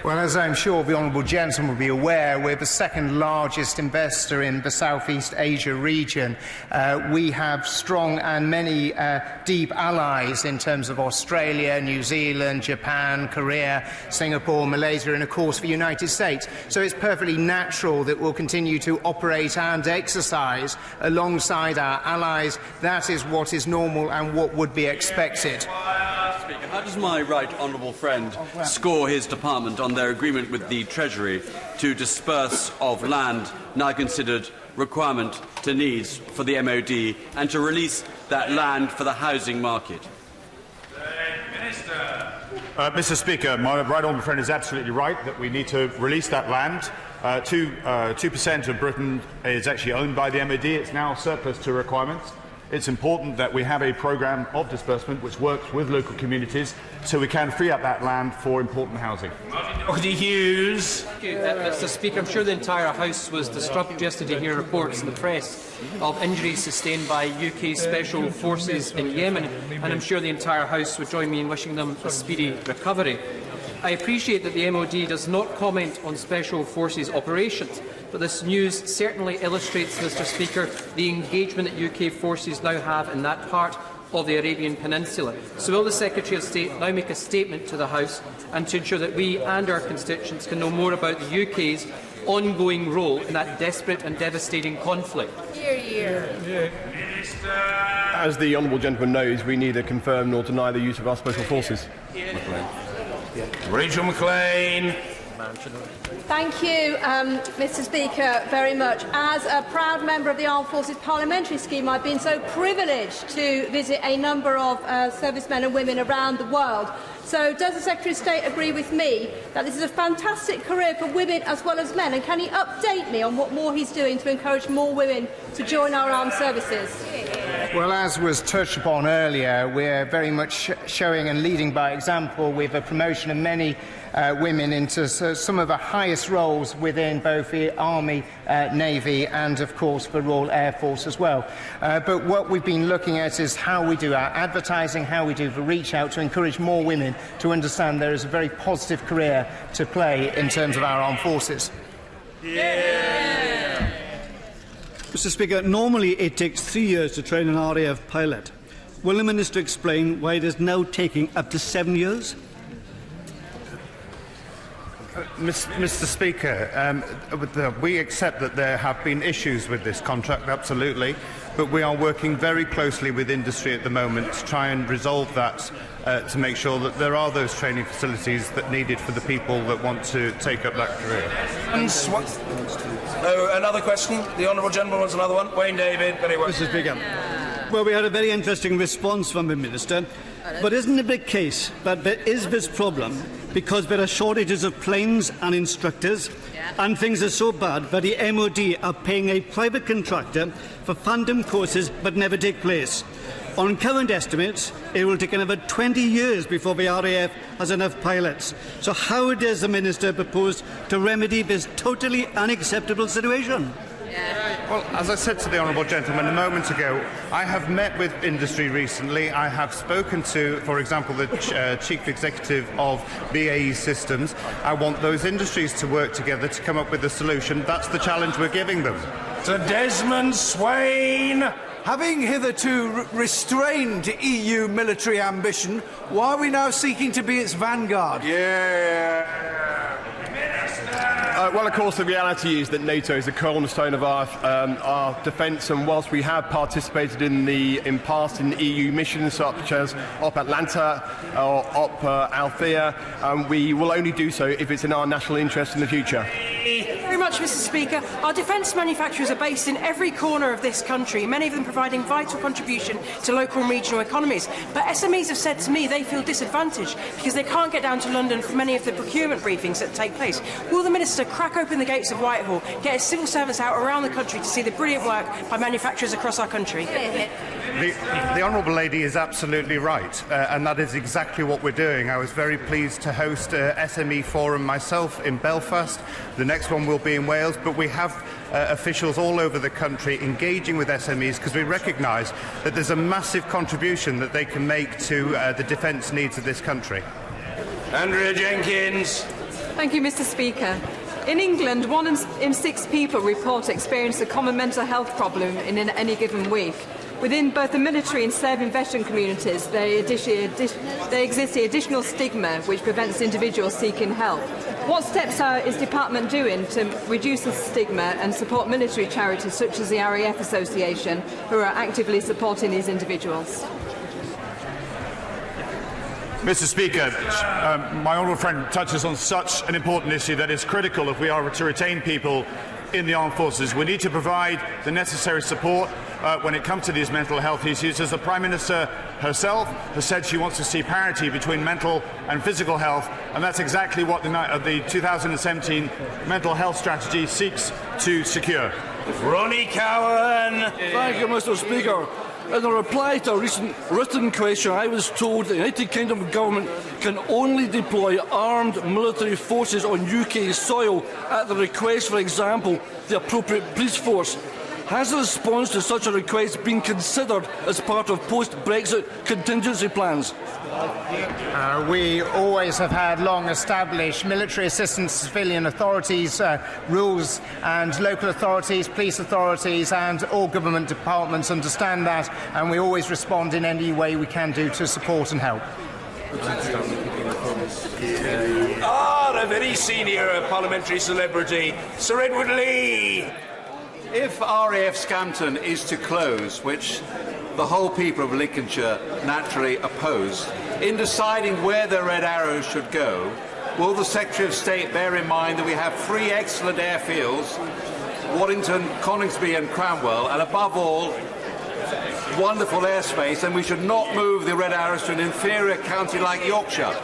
[SPEAKER 3] Well, as I'm sure the honourable gentleman will be aware, we're the second largest investor in the Southeast Asia region. We have strong and many deep allies in terms of Australia, New Zealand, Japan, Korea, Singapore, Malaysia and, of course, the United States. So it's perfectly natural that we'll continue to operate and exercise alongside our allies. That is what is normal and what would be expected.
[SPEAKER 7] Speaker, how does my right honourable friend score his department on their agreement with the Treasury to disperse of land now considered requirement to needs for the MOD and to release that land for the housing market?
[SPEAKER 22] Mr. Speaker, my right honourable friend is absolutely right that we need to release that land. 2% of Britain is actually owned by the MOD. It's now surplus to requirements. It's important that we have a programme of disbursement which works with local communities so we can free up that land for important housing.
[SPEAKER 9] Hughes. Thank you, Mr. Speaker. I'm sure the entire House was disturbed yesterday to hear reports in the press of injuries sustained by UK Special Forces in Yemen, and I'm sure the entire House would join me in wishing them a speedy recovery. I appreciate that the MOD does not comment on Special Forces operations, but this news certainly illustrates, Mr. Speaker, the engagement that UK forces now have in that part of the Arabian Peninsula. So will the Secretary of State now make a statement to the House and to ensure that we and our constituents can know more about the UK's ongoing role in that desperate and devastating conflict?
[SPEAKER 12] Hear, hear.
[SPEAKER 8] As the honourable gentleman knows, we neither confirm nor deny the use of our special forces.
[SPEAKER 1] Rachel McLean.
[SPEAKER 10] Thank you, Mr. Speaker, very much. As a proud member of the Armed Forces Parliamentary Scheme, I've been so privileged to visit a number of servicemen and women around the world. So does the Secretary of State agree with me that this is a fantastic career for women as well as men? And can he update me on what more he's doing to encourage more women to join our armed services?
[SPEAKER 3] Well, as was touched upon earlier, we're very much showing and leading by example with the promotion of many women into some of the highest roles within both the Army, Navy and, of course, the Royal Air Force as well. But what we've been looking at is how we do our advertising, how we do the reach out to encourage more women to understand there is a very positive career to play in terms of our armed forces.
[SPEAKER 11] Yeah. Mr. Speaker, normally it takes 3 years to train an RAF pilot. Will the Minister explain why it is now taking up to 7 years?
[SPEAKER 21] Mr. Speaker, we accept that there have been issues with this contract, absolutely, but we are working very closely with industry at the moment to try and resolve that, to make sure that there are those training facilities that are needed for the people that want to take up that career.
[SPEAKER 1] Another question? The honourable gentleman wants another one. Wayne David, very well.
[SPEAKER 11] Mr. Speaker, well, we had a very interesting response from the Minister, but isn't it the case that there is this problem because there are shortages of planes and instructors, and things are so bad that the MOD are paying a private contractor for phantom courses that never take place? On current estimates, it will take another 20 years before the RAF has enough pilots. So how does the Minister propose to remedy this totally unacceptable situation?
[SPEAKER 21] Well, as I said to the honourable gentleman a moment ago, I have met with industry recently. I have spoken to, for example, the Chief Executive of BAE Systems. I want those industries to work together to come up with a solution. That's the challenge we're giving them.
[SPEAKER 1] Sir Desmond Swain.
[SPEAKER 25] Having hitherto restrained EU military ambition, why are we now seeking to be its vanguard?
[SPEAKER 8] Well, of course, the reality is that NATO is the cornerstone of our defence, and whilst we have participated in past EU missions such as Op Atlanta or Op Althea, we will only do so if it's in our national interest in the future.
[SPEAKER 26] Thank you very much, Mr. Speaker. Our defence manufacturers are based in every corner of this country, many of them providing vital contribution to local and regional economies. But SMEs have said to me they feel disadvantaged because they can't get down to London for many of the procurement briefings that take place. Will the Minister crack open the gates of Whitehall, get his civil servants out around the country to see the brilliant work by manufacturers across our country?
[SPEAKER 21] The Honourable Lady is absolutely right, and that is exactly what we're doing. I was very pleased to host a SME forum myself in Belfast. The next one will be in Wales, but we have officials all over the country engaging with SMEs because we recognise that there's a massive contribution that they can make to the defence needs of this country.
[SPEAKER 1] Andrea Jenkins.
[SPEAKER 13] Thank you, Mr. Speaker. In England, 1 in 6 people report experience a common mental health problem in any given week. Within both the military and serving veteran communities, there exists the additional stigma which prevents individuals seeking help. What steps is the Department doing to reduce the stigma and support military charities such as the RAF Association, who are actively supporting these individuals?
[SPEAKER 22] Mr. Speaker, my honourable friend touches on such an important issue that is critical if we are to retain people in the armed forces. We need to provide the necessary support when it comes to these mental health issues. As the Prime Minister herself has said, she wants to see parity between mental and physical health, and that's exactly what the 2017 mental health strategy seeks to secure.
[SPEAKER 14] Ronnie Cowan.
[SPEAKER 15] Thank you, Mr. Speaker. In a reply to a recent written question, I was told the United Kingdom government can only deploy armed military forces on UK soil at the request, for example, the appropriate police force. Has the response to such a request been considered as part of post-Brexit contingency plans?
[SPEAKER 3] We always have had long-established military assistance to civilian authorities, rules, and local authorities, police authorities and all government departments understand that, and we always respond in any way we can do to support and help.
[SPEAKER 1] A very senior parliamentary celebrity, Sir Edward Lee.
[SPEAKER 6] If RAF Scampton is to close, which the whole people of Lincolnshire naturally oppose, in deciding where the Red Arrows should go, will the Secretary of State bear in mind that we have 3 excellent airfields, Waddington, Coningsby and Cranwell, and above all, wonderful airspace, and we should not move the Red Arrows to an inferior county like Yorkshire?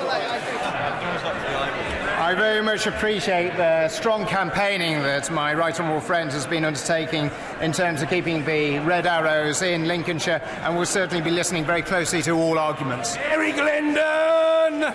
[SPEAKER 3] I very much appreciate the strong campaigning that my right honourable friend has been undertaking in terms of keeping the Red Arrows in Lincolnshire, and will certainly be listening very closely to all arguments.
[SPEAKER 1] Mary Glendon!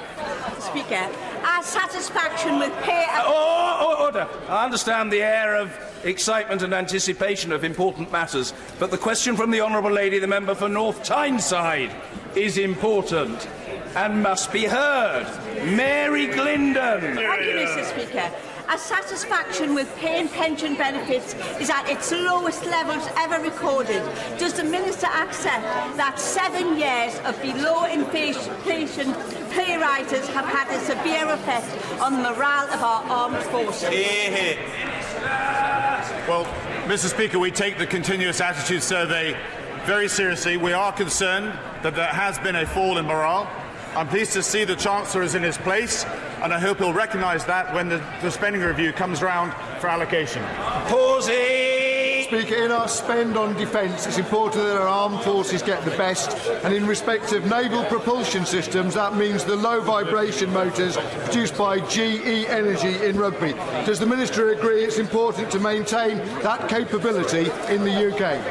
[SPEAKER 18] Speaker, our satisfaction with pay...
[SPEAKER 1] Order! I understand the air of excitement and anticipation of important matters, but the question from the Honourable Lady, the member for North Tyneside, is important and must be heard. Mary Glendon.
[SPEAKER 18] Thank you, Mr. Speaker. Our satisfaction with pay and pension benefits is at its lowest levels ever recorded. Does the Minister accept that 7 years of below inflation pay rises have had a severe effect on the morale of our armed forces?
[SPEAKER 22] Well, Mr. Speaker, we take the continuous attitude survey very seriously. We are concerned that there has been a fall in morale. I'm pleased to see the Chancellor is in his place, and I hope he'll recognise that when the spending review comes round for allocation.
[SPEAKER 1] Pausing!
[SPEAKER 19] Speaker, in our spend on defence, it's important that our armed forces get the best, and in respect of naval propulsion systems, that means the low-vibration motors produced by GE Energy in Rugby. Does the Minister agree it's important to maintain that capability in the UK?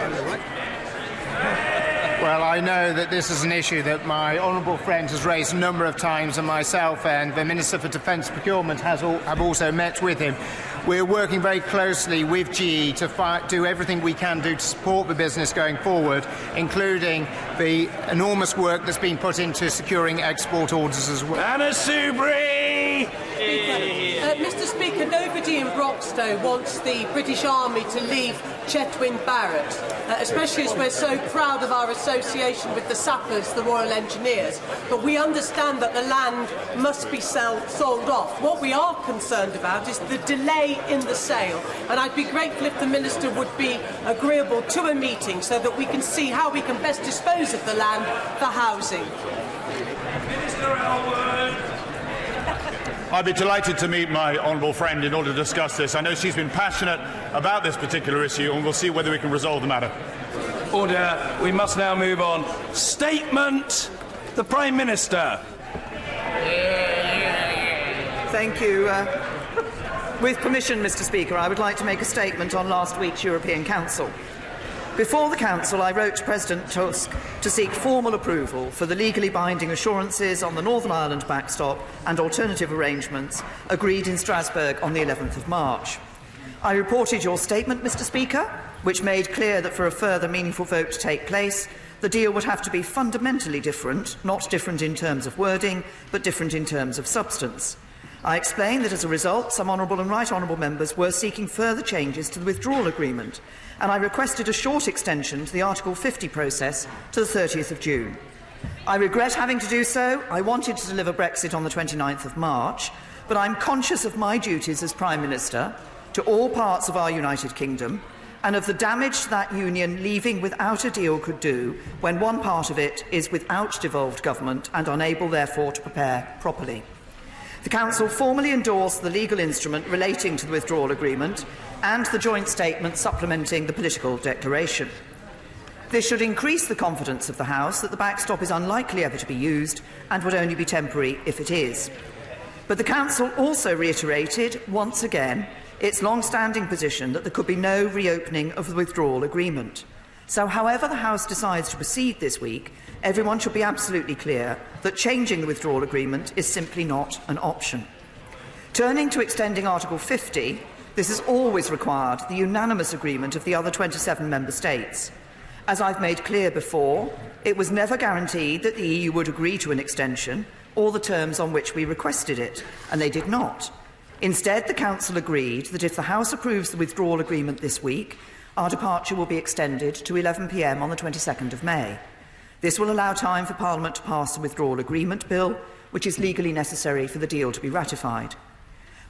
[SPEAKER 3] Well, I know that this is an issue that my honourable friend has raised a number of times, and myself and the Minister for Defence Procurement have also met with him. We're working very closely with GE to do everything we can do to support the business going forward, including the enormous work that's been put into securing export orders as well.
[SPEAKER 1] Anna Soubry!
[SPEAKER 26] Mr. Speaker, nobody in Broxtowe wants the British Army to leave Chetwynd Barrett, especially as we're so proud of our association with the Sappers, the Royal Engineers. But we understand that the land must be sold off. What we are concerned about is the delay in the sale, and I'd be grateful if the Minister would be agreeable to a meeting so that we can see how we can best dispose of the land for housing.
[SPEAKER 1] Minister Elwood!
[SPEAKER 22] I'd be delighted to meet my honourable friend in order to discuss this. I know she's been passionate about this particular issue, and we'll see whether we can resolve the matter.
[SPEAKER 1] Order. We must now move on. Statement. The Prime Minister.
[SPEAKER 20] Thank you. With permission, Mr. Speaker, I would like to make a statement on last week's European Council. Before the Council, I wrote to President Tusk to seek formal approval for the legally binding assurances on the Northern Ireland backstop and alternative arrangements agreed in Strasbourg on the 11th of March. I reported your statement, Mr. Speaker, which made clear that for a further meaningful vote to take place, the deal would have to be fundamentally different, not different in terms of wording, but different in terms of substance. I explained that as a result, some honourable and right honourable members were seeking further changes to the withdrawal agreement, and I requested a short extension to the Article 50 process to the 30th of June. I regret having to do so. I wanted to deliver Brexit on the 29th of March, but I'm conscious of my duties as Prime Minister to all parts of our United Kingdom and of the damage that union leaving without a deal could do when one part of it is without devolved government and unable, therefore, to prepare properly. The Council formally endorsed the legal instrument relating to the withdrawal agreement and the joint statement supplementing the political declaration. This should increase the confidence of the House that the backstop is unlikely ever to be used and would only be temporary if it is. But the Council also reiterated, once again, its long-standing position that there could be no reopening of the withdrawal agreement. So however the House decides to proceed this week, everyone should be absolutely clear that changing the withdrawal agreement is simply not an option. Turning to extending Article 50, this has always required the unanimous agreement of the other 27 member states. As I've made clear before, it was never guaranteed that the EU would agree to an extension or the terms on which we requested it, and they did not. Instead, the Council agreed that if the House approves the withdrawal agreement this week, our departure will be extended to 11 p.m. on the 22nd of May. This will allow time for Parliament to pass the withdrawal agreement bill, which is legally necessary for the deal to be ratified.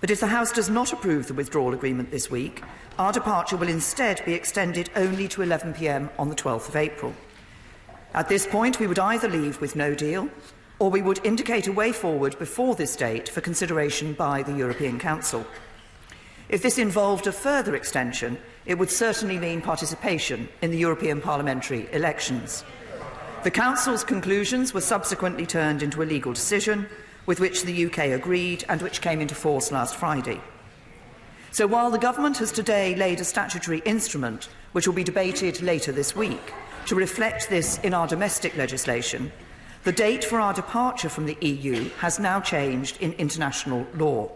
[SPEAKER 20] But if the House does not approve the withdrawal agreement this week, our departure will instead be extended only to 11 p.m. on the 12th of April. At this point, we would either leave with no deal, or we would indicate a way forward before this date for consideration by the European Council. If this involved a further extension, it would certainly mean participation in the European parliamentary elections. The Council's conclusions were subsequently turned into a legal decision, with which the UK agreed and which came into force last Friday. So while the Government has today laid a statutory instrument, which will be debated later this week, to reflect this in our domestic legislation, the date for our departure from the EU has now changed in international law.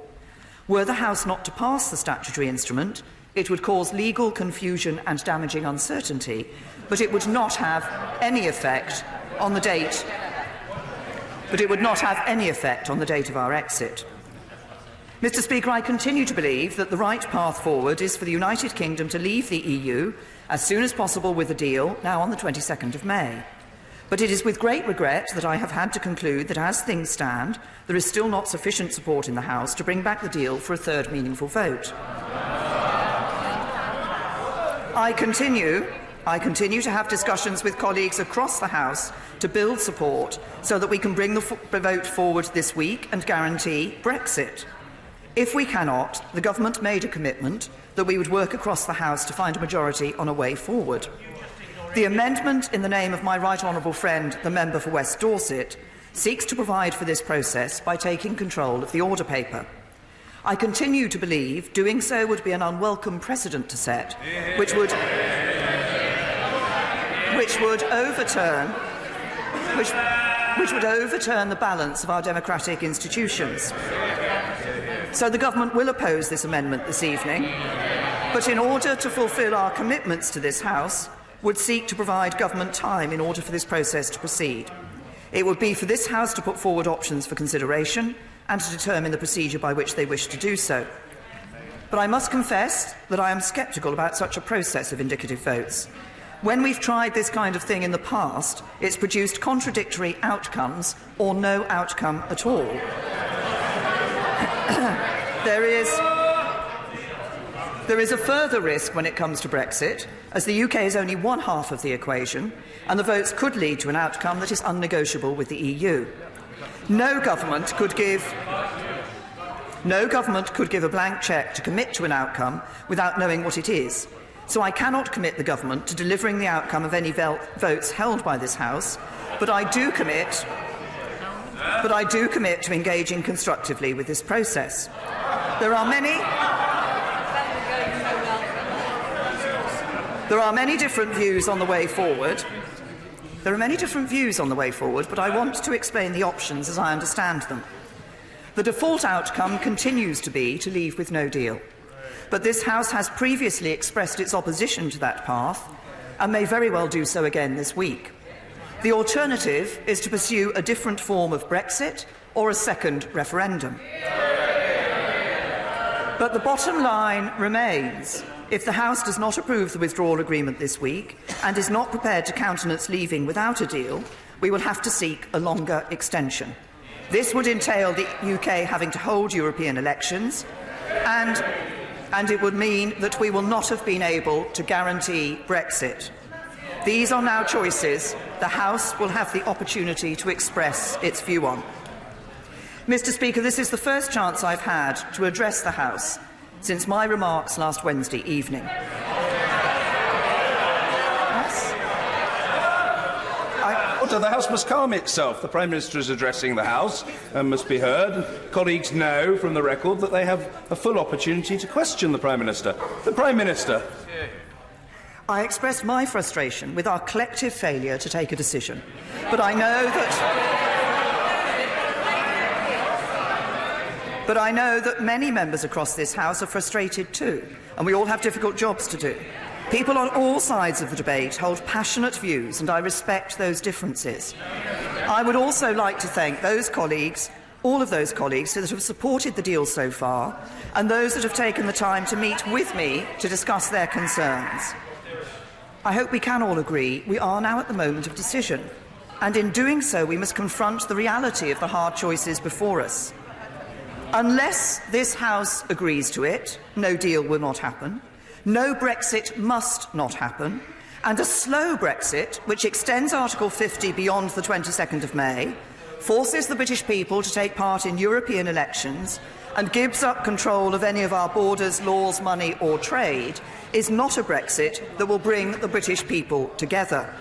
[SPEAKER 20] Were the House not to pass the statutory instrument, it would cause legal confusion and damaging uncertainty, but it would not have any effect on the date. But it would not have any effect on the date of our exit. Mr. Speaker, I continue to believe that the right path forward is for the United Kingdom to leave the EU as soon as possible with a deal, now on the 22nd of May. But it is with great regret that I have had to conclude that, as things stand, there is still not sufficient support in the House to bring back the deal for a third meaningful vote. I continue to have discussions with colleagues across the House to build support so that we can bring the vote forward this week and guarantee Brexit. If we cannot, the Government made a commitment that we would work across the House to find a majority on a way forward. The amendment in the name of my right honourable friend, the member for West Dorset, seeks to provide for this process by taking control of the order paper. I continue to believe doing so would be an unwelcome precedent to set, which would overturn the balance of our democratic institutions. So the Government will oppose this amendment this evening, but in order to fulfil our commitments to this House, would seek to provide Government time in order for this process to proceed. It would be for this House to put forward options for consideration and to determine the procedure by which they wish to do so. But I must confess that I am sceptical about such a process of indicative votes. When we've tried this kind of thing in the past, it's produced contradictory outcomes or no outcome at all. There is a further risk when it comes to Brexit, as the UK is only one half of the equation, and the votes could lead to an outcome that is unnegotiable with the EU. No government could give a blank cheque to commit to an outcome without knowing what it is. So I cannot commit the Government to delivering the outcome of any votes held by this House, but I do commit to engaging constructively with this process. There are many different views on the way forward. But I want to explain the options as I understand them. The default outcome continues to be to leave with no deal. But this House has previously expressed its opposition to that path and may very well do so again this week. The alternative is to pursue a different form of Brexit or a second referendum. But the bottom line remains. If the House does not approve the withdrawal agreement this week and is not prepared to countenance leaving without a deal, we will have to seek a longer extension. This would entail the UK having to hold European elections, and it would mean that we will not have been able to guarantee Brexit. These are now choices the House will have the opportunity to express its view on. Mr. Speaker, this is the first chance I've had to address the House since my remarks last Wednesday evening.
[SPEAKER 1] The House must calm itself. The Prime Minister is addressing the House and must be heard. Colleagues know from the record that they have a full opportunity to question the Prime Minister. The Prime Minister.
[SPEAKER 20] I expressed my frustration with our collective failure to take a decision. But I know that many members across this House are frustrated too, and we all have difficult jobs to do. People on all sides of the debate hold passionate views, and I respect those differences. I would also like to thank those colleagues, all of those colleagues that have supported the deal so far, and those that have taken the time to meet with me to discuss their concerns. I hope we can all agree we are now at the moment of decision, and in doing so we must confront the reality of the hard choices before us. Unless this House agrees to it, no deal will not happen. No Brexit must not happen, and a slow Brexit, which extends Article 50 beyond the 22nd of May, forces the British people to take part in European elections and gives up control of any of our borders, laws, money or trade, is not a Brexit that will bring the British people together.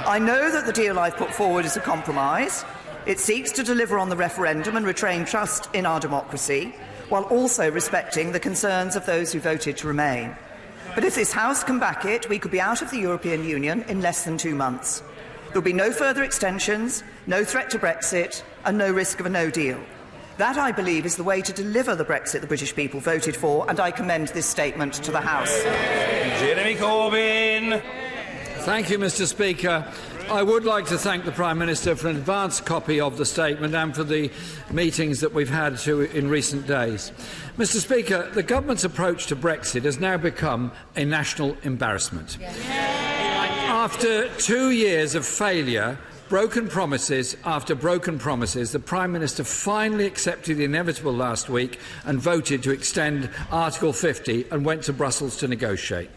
[SPEAKER 20] I know that the deal I've put forward is a compromise. It seeks to deliver on the referendum and retain trust in our democracy, while also respecting the concerns of those who voted to remain. But if this House can back it, we could be out of the European Union in less than 2 months. There will be no further extensions, no threat to Brexit, and no risk of a no deal. That, I believe, is the way to deliver the Brexit the British people voted for, and I commend this statement to the House.
[SPEAKER 1] Jeremy Corbyn.
[SPEAKER 2] Thank you, Mr. Speaker. I would like to thank the Prime Minister for an advance copy of the statement and for the meetings that we've had in recent days. Mr. Speaker, the government's approach to Brexit has now become a national embarrassment. After 2 years of failure, broken promises after broken promises, the Prime Minister finally accepted the inevitable last week and voted to extend Article 50 and went to Brussels to negotiate.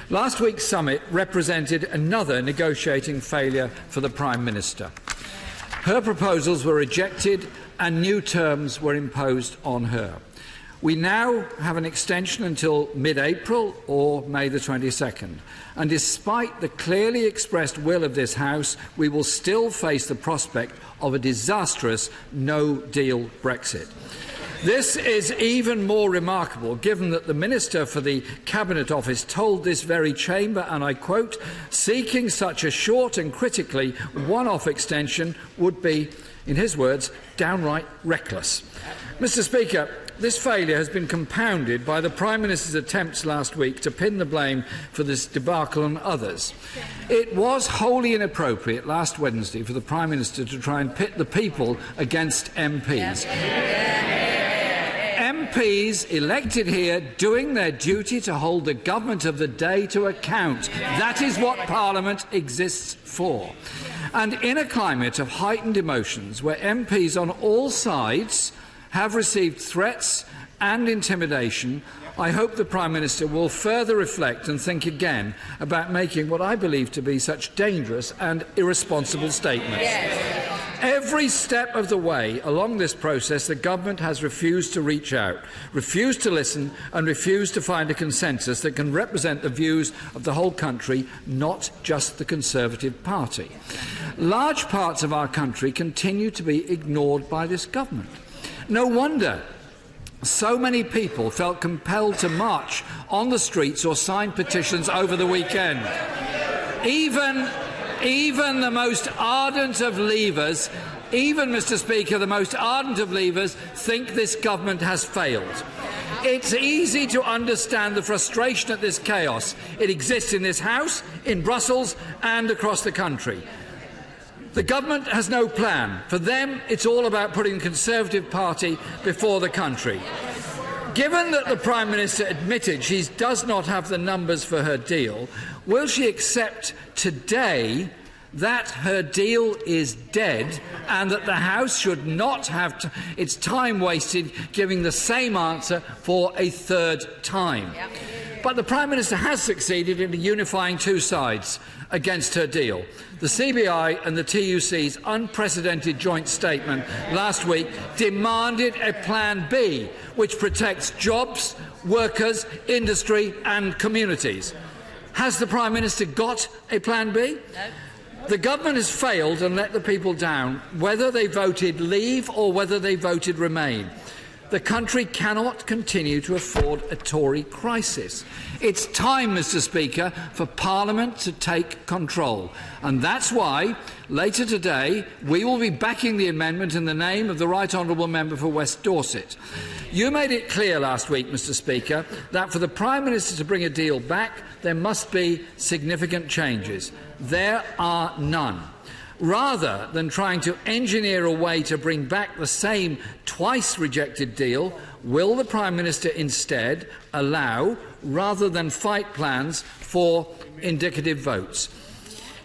[SPEAKER 2] Last week's summit represented another negotiating failure for the Prime Minister. Her proposals were rejected and new terms were imposed on her. We now have an extension until mid-April or May the 22nd. And despite the clearly expressed will of this House, we will still face the prospect of a disastrous no-deal Brexit. This is even more remarkable given that the Minister for the Cabinet Office told this very chamber, and I quote, "Seeking such a short and critically one-off extension would be, in his words, downright reckless." Mr. Speaker, this failure has been compounded by the Prime Minister's attempts last week to pin the blame for this debacle on others. It was wholly inappropriate last Wednesday for the Prime Minister to try and pit the people against MPs. MPs elected here doing their duty to hold the government of the day to account. That is what Parliament exists for. And in a climate of heightened emotions where MPs on all sides have received threats and intimidation, I hope the Prime Minister will further reflect and think again about making what I believe to be such dangerous and irresponsible statements. Yes. Every step of the way along this process, the government has refused to reach out, refused to listen and refused to find a consensus that can represent the views of the whole country, not just the Conservative Party. Large parts of our country continue to be ignored by this government. No wonder so many people felt compelled to march on the streets or sign petitions over the weekend. Even the most ardent of Leavers, Mr. Speaker, the most ardent of Leavers think this government has failed. It's easy to understand the frustration at this chaos. It exists in this House, in Brussels and across the country. The government has no plan. For them, it's all about putting the Conservative Party before the country. Given that the Prime Minister admitted she does not have the numbers for her deal, will she accept today that her deal is dead and that the House should not have its time wasted giving the same answer for a third time? Yep. But the Prime Minister has succeeded in unifying two sides against her deal. The CBI and the TUC's unprecedented joint statement last week demanded a Plan B which protects jobs, workers, industry and communities. Has the Prime Minister got a Plan B? No. The government has failed and let the people down, whether they voted leave or whether they voted remain. The country cannot continue to afford a Tory crisis. It's time, Mr. Speaker, for Parliament to take control. And that's why, later today, we will be backing the amendment in the name of the Right Honourable Member for West Dorset. You made it clear last week, Mr. Speaker, that for the Prime Minister to bring a deal back, there must be significant changes. There are none. Rather than trying to engineer a way to bring back the same twice-rejected deal, will the Prime Minister instead allow, rather than fight plans for indicative votes?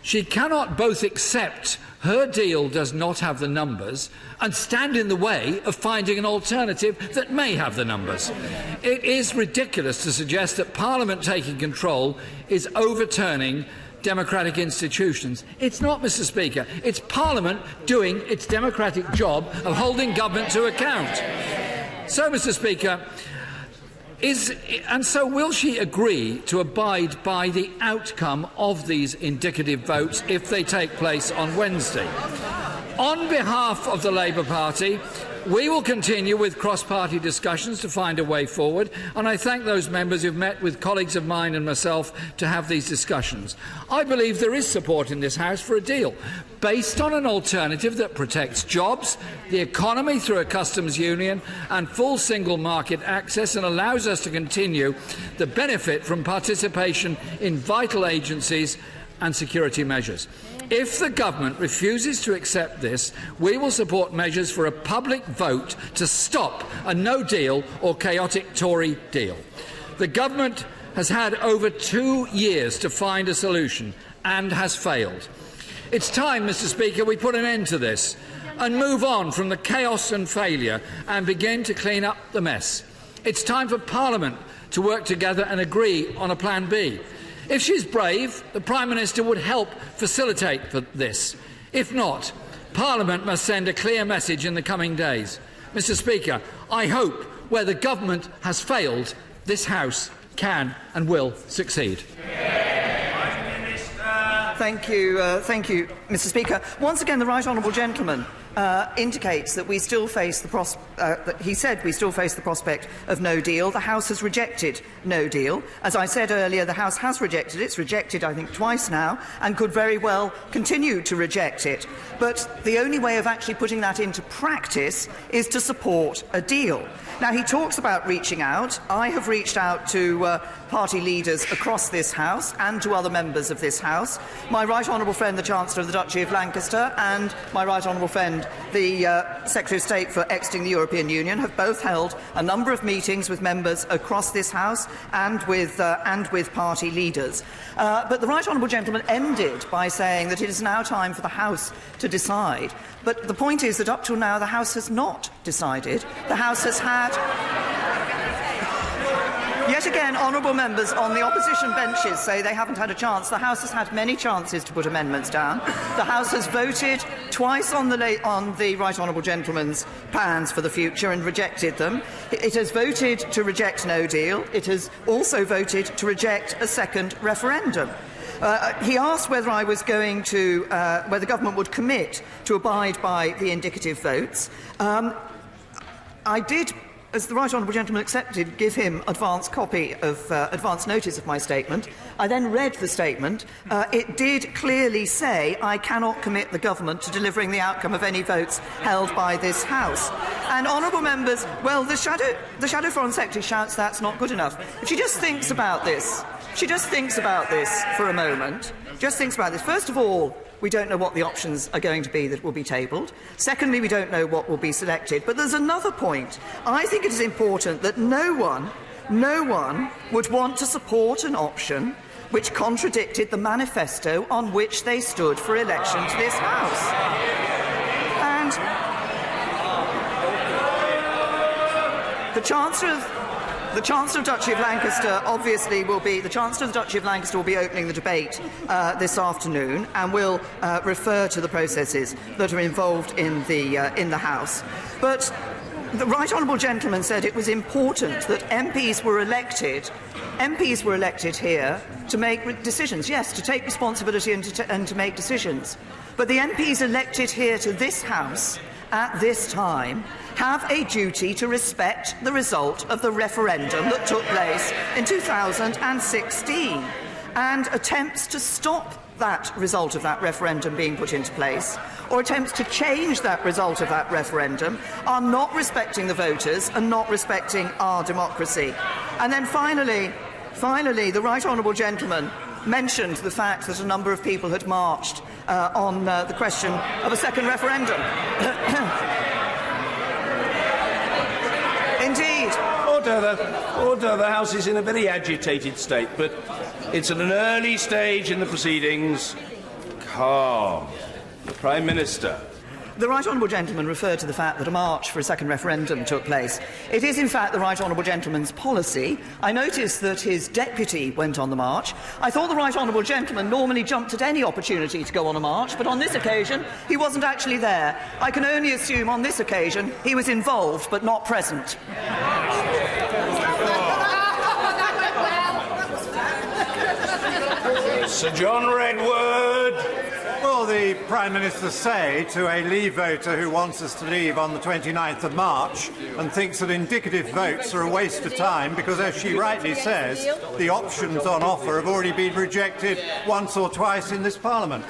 [SPEAKER 2] She cannot both accept her deal does not have the numbers and stand in the way of finding an alternative that may have the numbers. It is ridiculous to suggest that Parliament taking control is overturning democratic institutions. It's not, Mr. Speaker. It's Parliament doing its democratic job of holding government to account. So, Mr. Speaker, will she agree to abide by the outcome of these indicative votes if they take place on Wednesday? On behalf of the Labour Party, we will continue with cross-party discussions to find a way forward, and I thank those members who have met with colleagues of mine and myself to have these discussions. I believe there is support in this House for a deal based on an alternative that protects jobs, the economy through a customs union and full single market access, and allows us to continue the benefit from participation in vital agencies and security measures. If the government refuses to accept this, we will support measures for a public vote to stop a no-deal or chaotic Tory deal. The government has had over 2 years to find a solution and has failed. It's time, Mr. Speaker, we put an end to this and move on from the chaos and failure and begin to clean up the mess. It's time for Parliament to work together and agree on a Plan B. If she's brave, the Prime Minister would help facilitate for this. If not, Parliament must send a clear message in the coming days. Mr. Speaker, I hope where the government has failed, this House can and will succeed.
[SPEAKER 20] Thank you, Mr. Speaker. Once again, the Right Honourable Gentleman indicates that we still face the he said we still face the prospect of no deal. The House has rejected no deal. As I said earlier, the House has rejected it. It's rejected, I think, twice now, and could very well continue to reject it. But the only way of actually putting that into practice is to support a deal. Now, he talks about reaching out. I have reached out to party leaders across this House and to other members of this House. My Right Honourable friend, the Chancellor of the Duchy of Lancaster, and my Right Honourable friend, the Secretary of State for exiting the European Union, have both held a number of meetings with members across this House and with party leaders. But the Right Honourable Gentleman ended by saying that it is now time for the House to decide. But the point is that up till now the House has not decided. The House has had... Yet again, honourable members on the opposition benches say they haven't had a chance. The House has had many chances to put amendments down. The House has voted twice on the Right Honourable Gentleman's plans for the future and rejected them. It has voted to reject no deal. It has also voted to reject a second referendum. He asked whether I was going to, whether the government would commit to abide by the indicative votes. I did, as the Right Honourable Gentleman accepted, give him advance notice of my statement. I then read the statement. It did clearly say I cannot commit the government to delivering the outcome of any votes held by this House. And honourable members, well, the Shadow Foreign Secretary shouts that's not good enough. If she just thinks about this, for a moment, just thinks about this. First of all, we don't know what the options are going to be that will be tabled. Secondly, we don't know what will be selected. But there's another point. I think it is important that no one would want to support an option which contradicted the manifesto on which they stood for election to this House. And the Chancellor of Duchy of Lancaster obviously will be opening the debate this afternoon and will refer to the processes that are involved in the House. But the Right Honourable Gentleman said it was important that MPs were elected here to make decisions, yes, to take responsibility and to make decisions. But the MPs elected here to this House at this time have a duty to respect the result of the referendum that took place in 2016, and attempts to stop that result of that referendum being put into place, or attempts to change that result of that referendum, are not respecting the voters and not respecting our democracy. And then finally, the Right Honourable Gentleman mentioned the fact that a number of people had marched on the question of a second referendum. Indeed.
[SPEAKER 1] Order. The House is in a very agitated state, but it's at an early stage in the proceedings. Calm. The Prime Minister.
[SPEAKER 20] The Right Honourable Gentleman referred to the fact that a march for a second referendum took place. It is, in fact, the Right Honourable Gentleman's policy. I noticed that his deputy went on the march. I thought the Right Honourable Gentleman normally jumped at any opportunity to go on a march, but on this occasion he wasn't actually there. I can only assume on this occasion he was involved but not present.
[SPEAKER 1] Sir John Redwood.
[SPEAKER 4] Will the Prime Minister say to a Leave voter who wants us to leave on the 29th of March and thinks that indicative votes are a waste of time because, as she rightly says, the options on offer have already been rejected once or twice in this Parliament?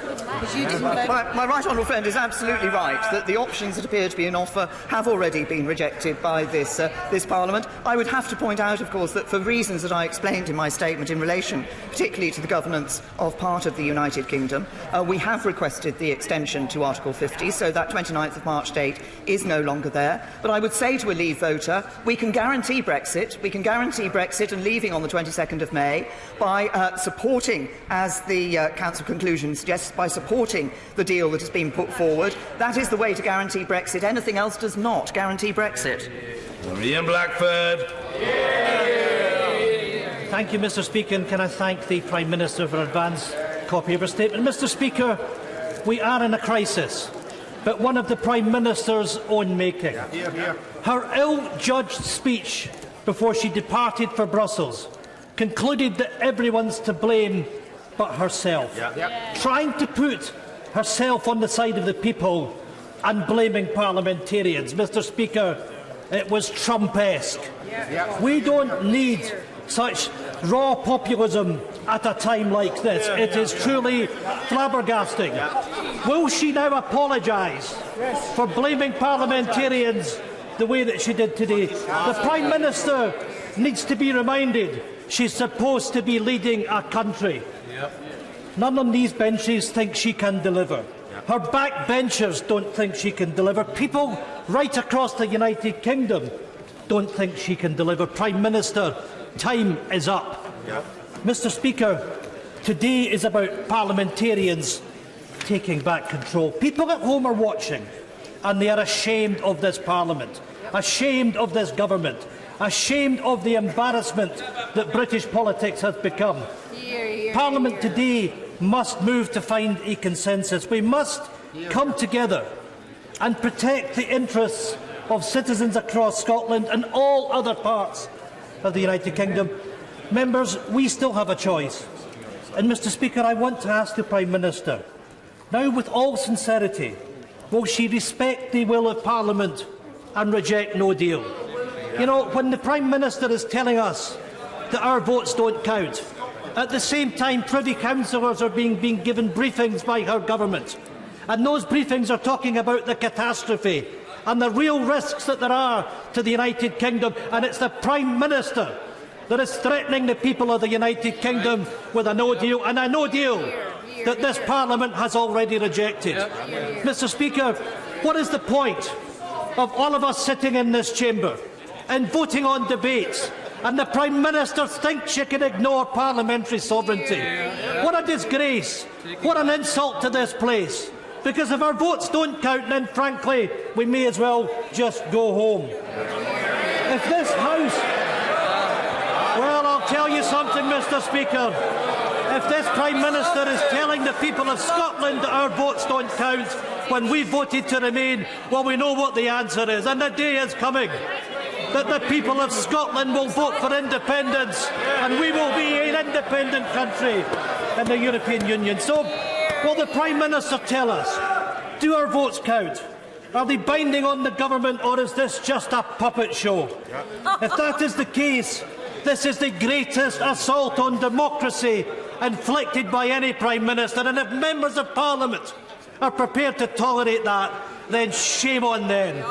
[SPEAKER 20] My right honourable friend is absolutely right that the options that appear to be on offer have already been rejected by this Parliament. I would have to point out, of course, that for reasons that I explained in my statement in relation particularly to the governance of part of the United Kingdom, we have requested the extension to Article 50, so that 29th of March date is no longer there. But I would say to a Leave voter, we can guarantee Brexit. We can guarantee Brexit and leaving on the 22nd of May by supporting, as the Council conclusion suggests, by supporting the deal that has been put forward. That is the way to guarantee Brexit. Anything else does not guarantee Brexit.
[SPEAKER 1] Ian Blackford.
[SPEAKER 5] Thank you, Mr. Speaker, and can I thank the Prime Minister for an advance copy of her statement. Mr. Speaker, we are in a crisis, but one of the Prime Minister's own making. Her ill-judged speech before she departed for Brussels concluded that everyone's to blame but herself, trying to put herself on the side of the people and blaming parliamentarians. Mr. Speaker, it was Trump-esque. We don't need such raw populism at a time like this. It is truly flabbergasting. Will she now apologise for blaming parliamentarians the way that she did today? The Prime Minister needs to be reminded she's supposed to be leading a country. None on these benches think she can deliver. Her backbenchers don't think she can deliver. People right across the United Kingdom don't think she can deliver. Prime Minister, time is up. Mr. Speaker, today is about parliamentarians taking back control. People at home are watching, and they are ashamed of this Parliament, ashamed of this government, ashamed of the embarrassment that British politics has become. Parliament today must move to find a consensus. We must come together and protect the interests of citizens across Scotland and all other parts of the United Kingdom. Members, we still have a choice. And, Mr. Speaker, I want to ask the Prime Minister, now with all sincerity, will she respect the will of Parliament and reject no deal? You know, when the Prime Minister is telling us that our votes don't count, at the same time Privy Councillors are being given briefings by her government, and those briefings are talking about the catastrophe and the real risks that there are to the United Kingdom, and it's the Prime Minister that is threatening the people of the United Kingdom with a no deal, and a no deal that this Parliament has already rejected. Mr. Speaker, what is the point of all of us sitting in this chamber and voting on debates, and the Prime Minister thinks she can ignore parliamentary sovereignty? What a disgrace! What an insult to this place! Because if our votes don't count, then frankly, we may as well just go home. If this House... Well, I'll tell you something, Mr. Speaker. If this Prime Minister is telling the people of Scotland that our votes don't count when we voted to remain, well, we know what the answer is, and the day is coming that the people of Scotland will vote for independence, and we will be an independent country in the European Union. So, will the Prime Minister tell us, do our votes count? Are they binding on the government, or is this just a puppet show? If that is the case, this is the greatest assault on democracy inflicted by any Prime Minister, and if members of Parliament are prepared to tolerate that, then shame on them.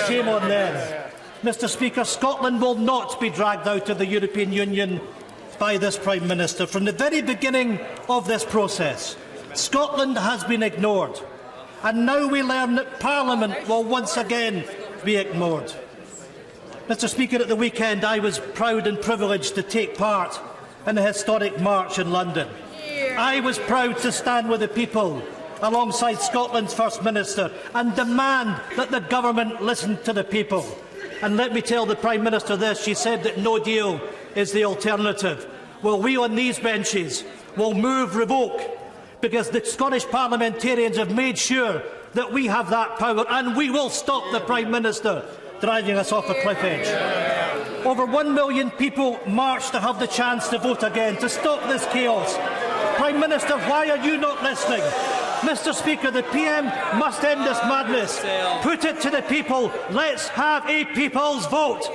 [SPEAKER 5] Shame on them. Mr. Speaker, Scotland will not be dragged out of the European Union by this Prime Minister. From the very beginning of this process, Scotland has been ignored, and now we learn that Parliament will once again be ignored. Mr. Speaker, at the weekend I was proud and privileged to take part in the historic march in London. I was proud to stand with the people alongside Scotland's First Minister and demand that the government listen to the people. And let me tell the Prime Minister this, she said that no deal is the alternative. Well, we on these benches will move revoke, because the Scottish parliamentarians have made sure that we have that power, and we will stop the Prime Minister driving us off a cliff edge. Over 1 million people marched to have the chance to vote again, to stop this chaos. Prime Minister, why are you not listening? Mr. Speaker, the PM must end this madness. Put it to the people. Let's have a people's vote.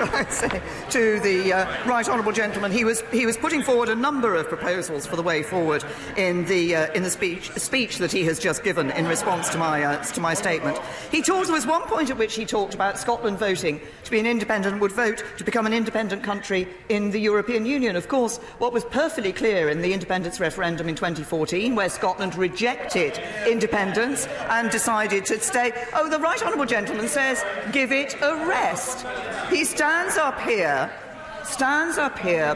[SPEAKER 20] I say to the right honourable gentleman, he was putting forward a number of proposals for the way forward in the speech that he has just given in response to my statement. There was one point at which he talked about Scotland voting to be an independent, would vote to become an independent country in the European Union. Of course, what was perfectly clear in the independence referendum in 2014, where Scotland rejected independence and decided to stay. Oh, the right honourable gentleman says, give it a rest. He stands up here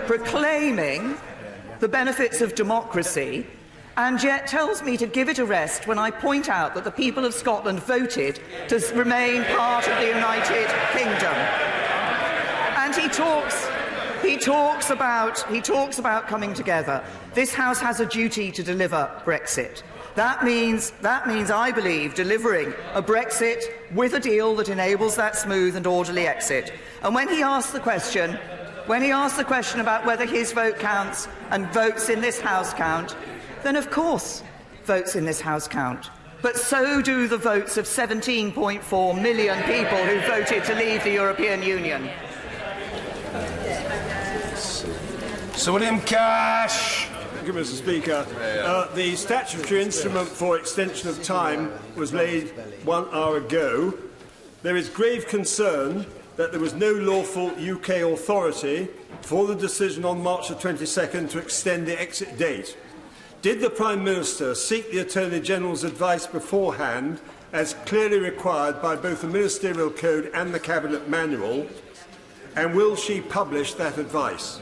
[SPEAKER 20] proclaiming the benefits of democracy, and yet tells me to give it a rest when I point out that the people of Scotland voted to remain part of the United Kingdom. And he talks about coming together. This House has a duty to deliver Brexit. That means, I believe, delivering a Brexit with a deal that enables that smooth and orderly exit. And when he asked the question about whether his vote counts and votes in this House count, then of course votes in this House count. But so do the votes of 17.4 million people who voted to leave the European Union.
[SPEAKER 1] Sir William Cash.
[SPEAKER 7] Thank you, Mr. Speaker. The statutory instrument for extension of time was laid 1 hour ago. There is grave concern that there was no lawful UK authority for the decision on March the 22nd to extend the exit date. Did the Prime Minister seek the Attorney-General's advice beforehand, as clearly required by both the Ministerial Code and the Cabinet Manual, and will she publish that advice?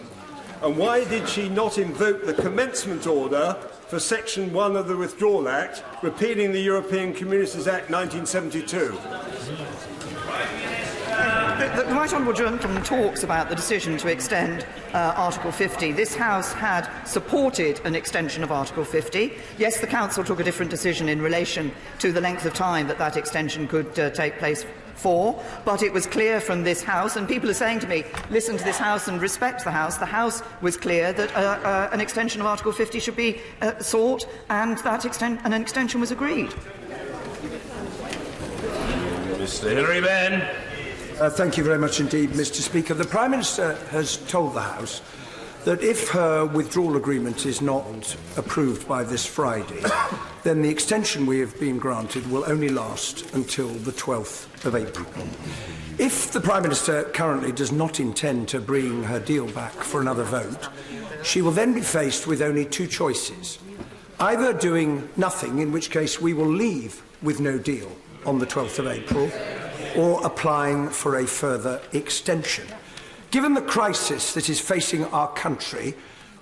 [SPEAKER 7] And why did she not invoke the commencement order for Section 1 of the Withdrawal Act, repealing the European Communities Act 1972?
[SPEAKER 20] The right honourable gentleman talks about the decision to extend Article 50. This House had supported an extension of Article 50. Yes, the Council took a different decision in relation to the length of time that extension could take place for, but it was clear from this House, and people are saying to me, listen to this House and respect the House was clear that an extension of Article 50 should be sought, and an extension was agreed.
[SPEAKER 1] Mr. Hilary Benn.
[SPEAKER 9] Thank you very much indeed, Mr. Speaker. The Prime Minister has told the House that if her withdrawal agreement is not approved by this Friday, then the extension we have been granted will only last until the 12th of April. If the Prime Minister currently does not intend to bring her deal back for another vote, she will then be faced with only two choices. Either doing nothing, in which case we will leave with no deal on the 12th of April, or applying for a further extension. Given the crisis that is facing our country,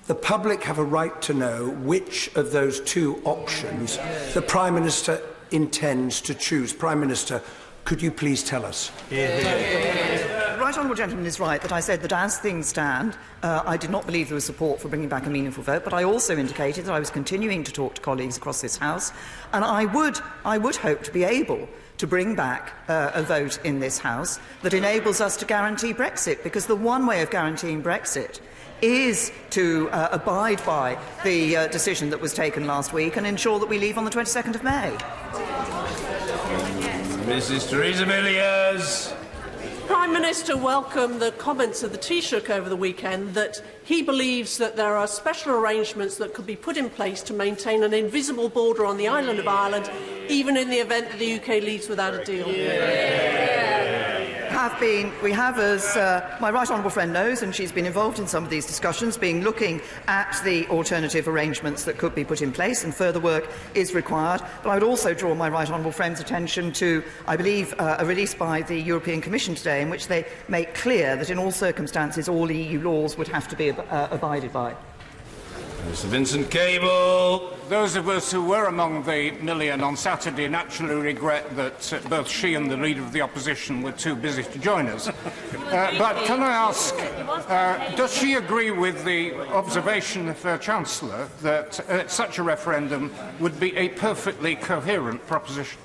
[SPEAKER 9] the public have a right to know which of those two options the Prime Minister intends to choose. Prime Minister, could you please tell us?
[SPEAKER 20] The right honourable gentleman is right that I said that as things stand, I did not believe there was support for bringing back a meaningful vote, but I also indicated that I was continuing to talk to colleagues across this House, and I would hope to be able to bring back a vote in this House that enables us to guarantee Brexit, because the one way of guaranteeing Brexit is to abide by the decision that was taken last week and ensure that we leave on the 22nd of May.
[SPEAKER 14] Mrs. Theresa Villiers.
[SPEAKER 10] Prime Minister welcomed the comments of the Taoiseach over the weekend that he believes that there are special arrangements that could be put in place to maintain an invisible border on the island of Ireland, even in the event that the UK leaves without a deal.
[SPEAKER 20] We have, as my right honourable friend knows, and she's been involved in some of these discussions, been looking at the alternative arrangements that could be put in place, and further work is required. But I would also draw my right honourable friend's attention to, I believe, a release by the European Commission today in which they make clear that in all circumstances all EU laws would have to be abided by.
[SPEAKER 14] Mr. Vincent Cable.
[SPEAKER 12] Those of us who were among the million on Saturday naturally regret that both she and the Leader of the Opposition were too busy to join us. But can I ask, does she agree with the observation of her Chancellor that such a referendum would be a perfectly coherent proposition?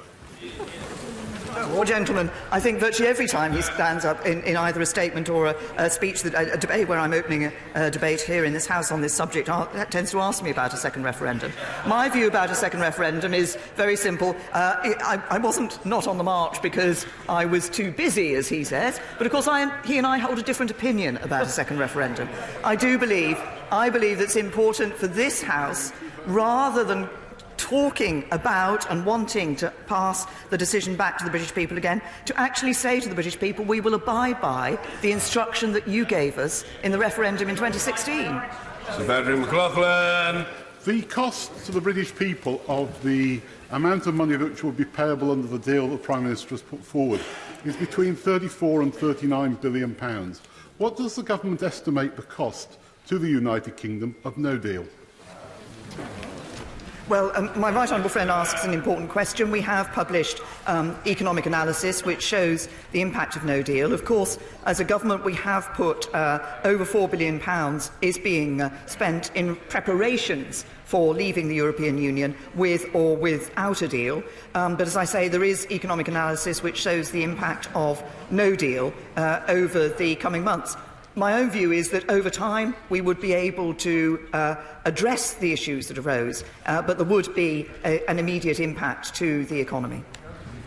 [SPEAKER 20] Well, gentlemen, I think virtually every time he stands up in either a statement or a speech, a debate where I'm opening a debate here in this House on this subject, tends to ask me about a second referendum. My view about a second referendum is very simple. I wasn't not on the march because I was too busy, as he says, but of course he and I hold a different opinion about a second referendum. I believe it's important for this House, rather than talking about and wanting to pass the decision back to the British people again, to actually say to the British people, we will abide by the instruction that you gave us in the referendum in 2016.
[SPEAKER 14] Sir Patrick McLaughlin.
[SPEAKER 16] The cost to the British people of the amount of money which will be payable under the deal that the Prime Minister has put forward is between £34 and £39 billion. What does the government estimate the cost to the United Kingdom of no deal?
[SPEAKER 20] Well, my right honourable friend asks an important question. We have published economic analysis which shows the impact of no deal. Of course, as a government, we have put over £4 billion is being spent in preparations for leaving the European Union with or without a deal. But as I say, there is economic analysis which shows the impact of no deal over the coming months. My own view is that over time we would be able to address the issues that arose, but there would be an immediate impact to the economy.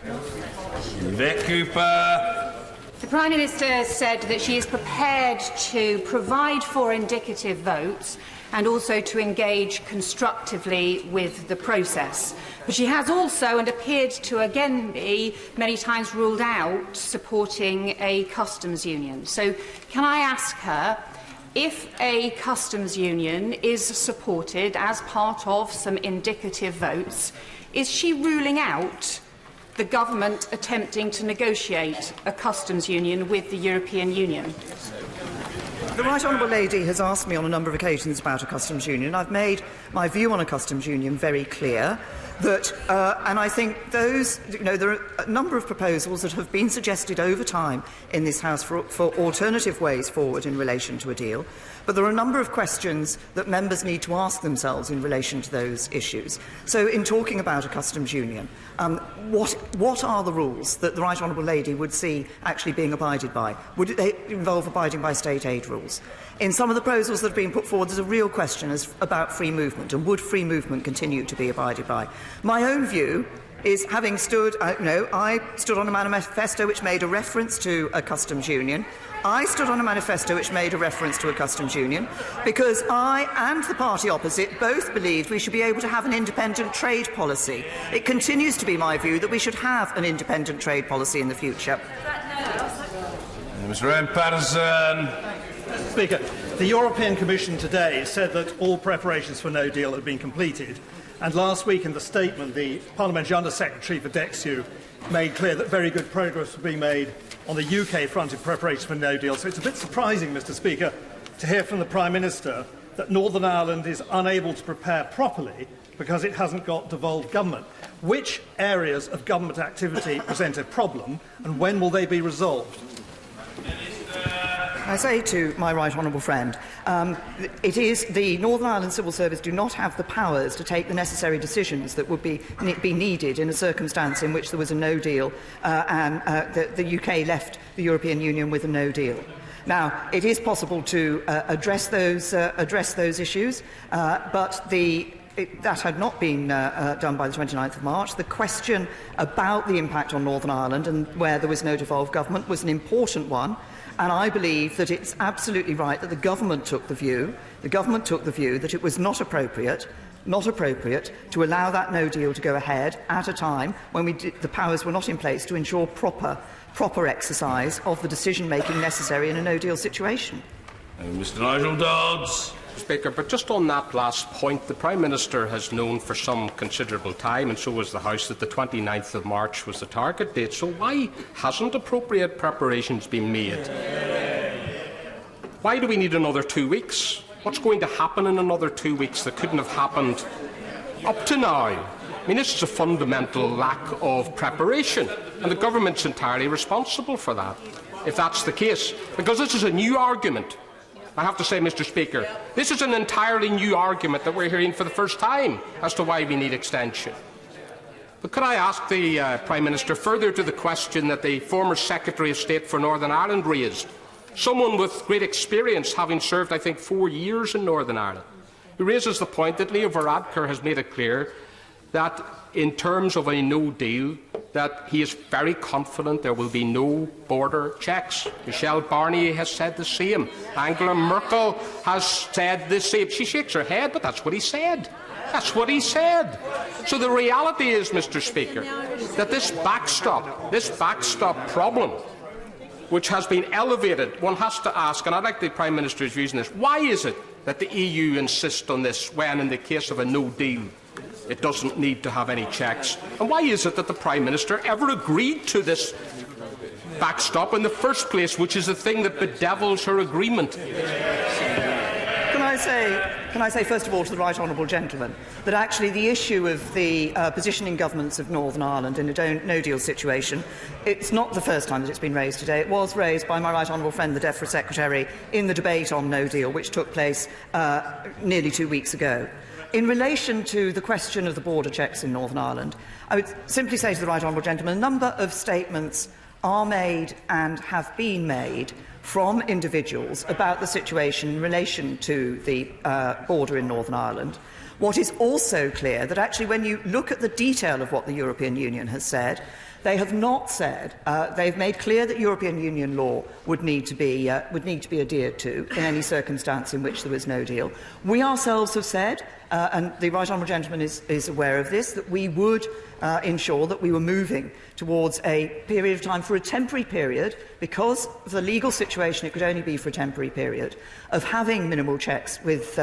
[SPEAKER 14] Yvette Cooper.
[SPEAKER 17] The Prime Minister said that she is prepared to provide for indicative votes and also to engage constructively with the process. But she has also, and appeared to again be, many times ruled out supporting a customs union. So can I ask her, if a customs union is supported as part of some indicative votes, is she ruling out the government attempting to negotiate a customs union with the European Union?
[SPEAKER 20] The Right Honourable Lady has asked me on a number of occasions about a customs union. I've made my view on a customs union very clear. That, and I think those, there are a number of proposals that have been suggested over time in this House for alternative ways forward in relation to a deal. But there are a number of questions that members need to ask themselves in relation to those issues. So in talking about a customs union, what are the rules that the Right Honourable Lady would see actually being abided by? Would they involve abiding by state aid rules? In some of the proposals that have been put forward, there's a real question about free movement, and would free movement continue to be abided by? My own view is, having stood, I stood on a manifesto which made a reference to a customs union. I stood on a manifesto which made a reference to a customs union because I and the party opposite both believed we should be able to have an independent trade policy. It continues to be my view that we should have an independent trade policy in the future.
[SPEAKER 14] Mr. Patterson.
[SPEAKER 23] Speaker,
[SPEAKER 5] The European Commission today said that all preparations for no deal had been completed, and last week in the statement the Parliamentary Under-Secretary for DEXU made clear that very good progress was being made on the UK front in preparation for no deal. So it's a bit surprising, Mr. Speaker, to hear from the Prime Minister that Northern Ireland is unable to prepare properly because it hasn't got devolved government. Which areas of government activity present a problem, and when will they be resolved?
[SPEAKER 20] I say to my right honourable friend, it is the Northern Ireland Civil Service do not have the powers to take the necessary decisions that would be needed in a circumstance in which there was a no deal and the UK left the European Union with a no deal. Now, it is possible to address those issues, but that had not been done by the 29th of March. The question about the impact on Northern Ireland and where there was no devolved government was an important one. And I believe that it's absolutely right that the government took the view that it was not appropriate to allow that no deal to go ahead at a time when the powers were not in place to ensure proper exercise of the decision-making necessary in a no deal situation.
[SPEAKER 14] Mr. Nigel Dodds.
[SPEAKER 8] Speaker, but just on that last point, the Prime Minister has known for some considerable time, and so has the House, that the 29th of March was the target date. So why hasn't appropriate preparations been made? Why do we need another 2 weeks? What's going to happen in another 2 weeks that couldn't have happened up to now? I mean, this is a fundamental lack of preparation, and the government's entirely responsible for that, if that's the case, because this is a new argument. I have to say, Mr. Speaker, this is an entirely new argument that we're hearing for the first time as to why we need extension. But could I ask the Prime Minister, further to the question that the former Secretary of State for Northern Ireland raised, someone with great experience, having served, I think, 4 years in Northern Ireland, who raises the point that Leo Varadkar has made it clear that in terms of a no deal, that he is very confident there will be no border checks. Michel Barnier has said the same. Angela Merkel has said the same. She shakes her head, but that's what he said. That's what he said. So the reality is, Mr. Speaker, that this backstop problem, which has been elevated, one has to ask, and I'd like the Prime Minister's views on this, why is it that the EU insists on this when, in the case of a no deal, it doesn't need to have any checks? And why is it that the Prime Minister ever agreed to this backstop in the first place, which is the thing that bedevils her agreement?
[SPEAKER 20] Can I say first of all to the right honourable gentleman that actually the issue of the positioning governments of Northern Ireland in a no-deal situation, it's not the first time that it's been raised today. It was raised by my right honourable friend, the DEFRA Secretary, in the debate on no deal, which took place nearly 2 weeks ago. In relation to the question of the border checks in Northern Ireland, I would simply say to the right honourable gentleman, a number of statements are made and have been made from individuals about the situation in relation to the border in Northern Ireland. What is also clear that actually when you look at the detail of what the European Union has said, they have not said, they've made clear that European Union law would need to be adhered to in any circumstance in which there was no deal. We ourselves have said, and the right honourable gentleman is aware of this, that we would ensure that we were moving towards a period of time for a temporary period, because of the legal situation it could only be for a temporary period, of having minimal checks with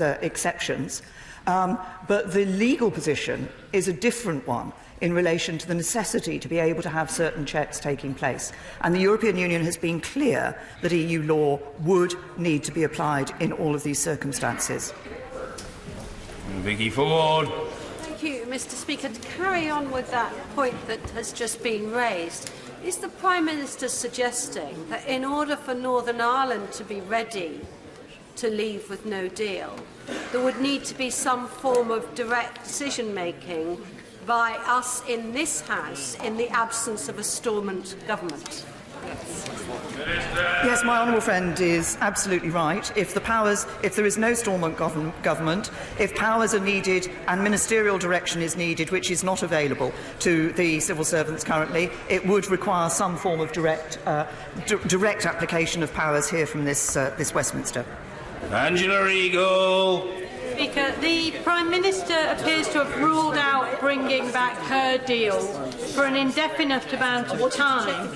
[SPEAKER 20] exceptions. But the legal position is a different one in relation to the necessity to be able to have certain checks taking place. And the European Union has been clear that EU law would need to be applied in all of these circumstances.
[SPEAKER 14] Vicky Ford.
[SPEAKER 11] Thank you, Mr. Speaker. To carry on with that point that has just been raised, is the Prime Minister suggesting that in order for Northern Ireland to be ready to leave with no deal, there would need to be some form of direct decision-making by us in this House in the absence of a Stormont government?
[SPEAKER 20] Yes, my honourable friend is absolutely right. If there is no Stormont government, if powers are needed and ministerial direction is needed, which is not available to the civil servants currently, it would require some form of direct application of powers here from this Westminster.
[SPEAKER 14] Angela Eagle.
[SPEAKER 11] Speaker, the Prime Minister appears to have ruled out bringing back her deal for an indefinite amount of time,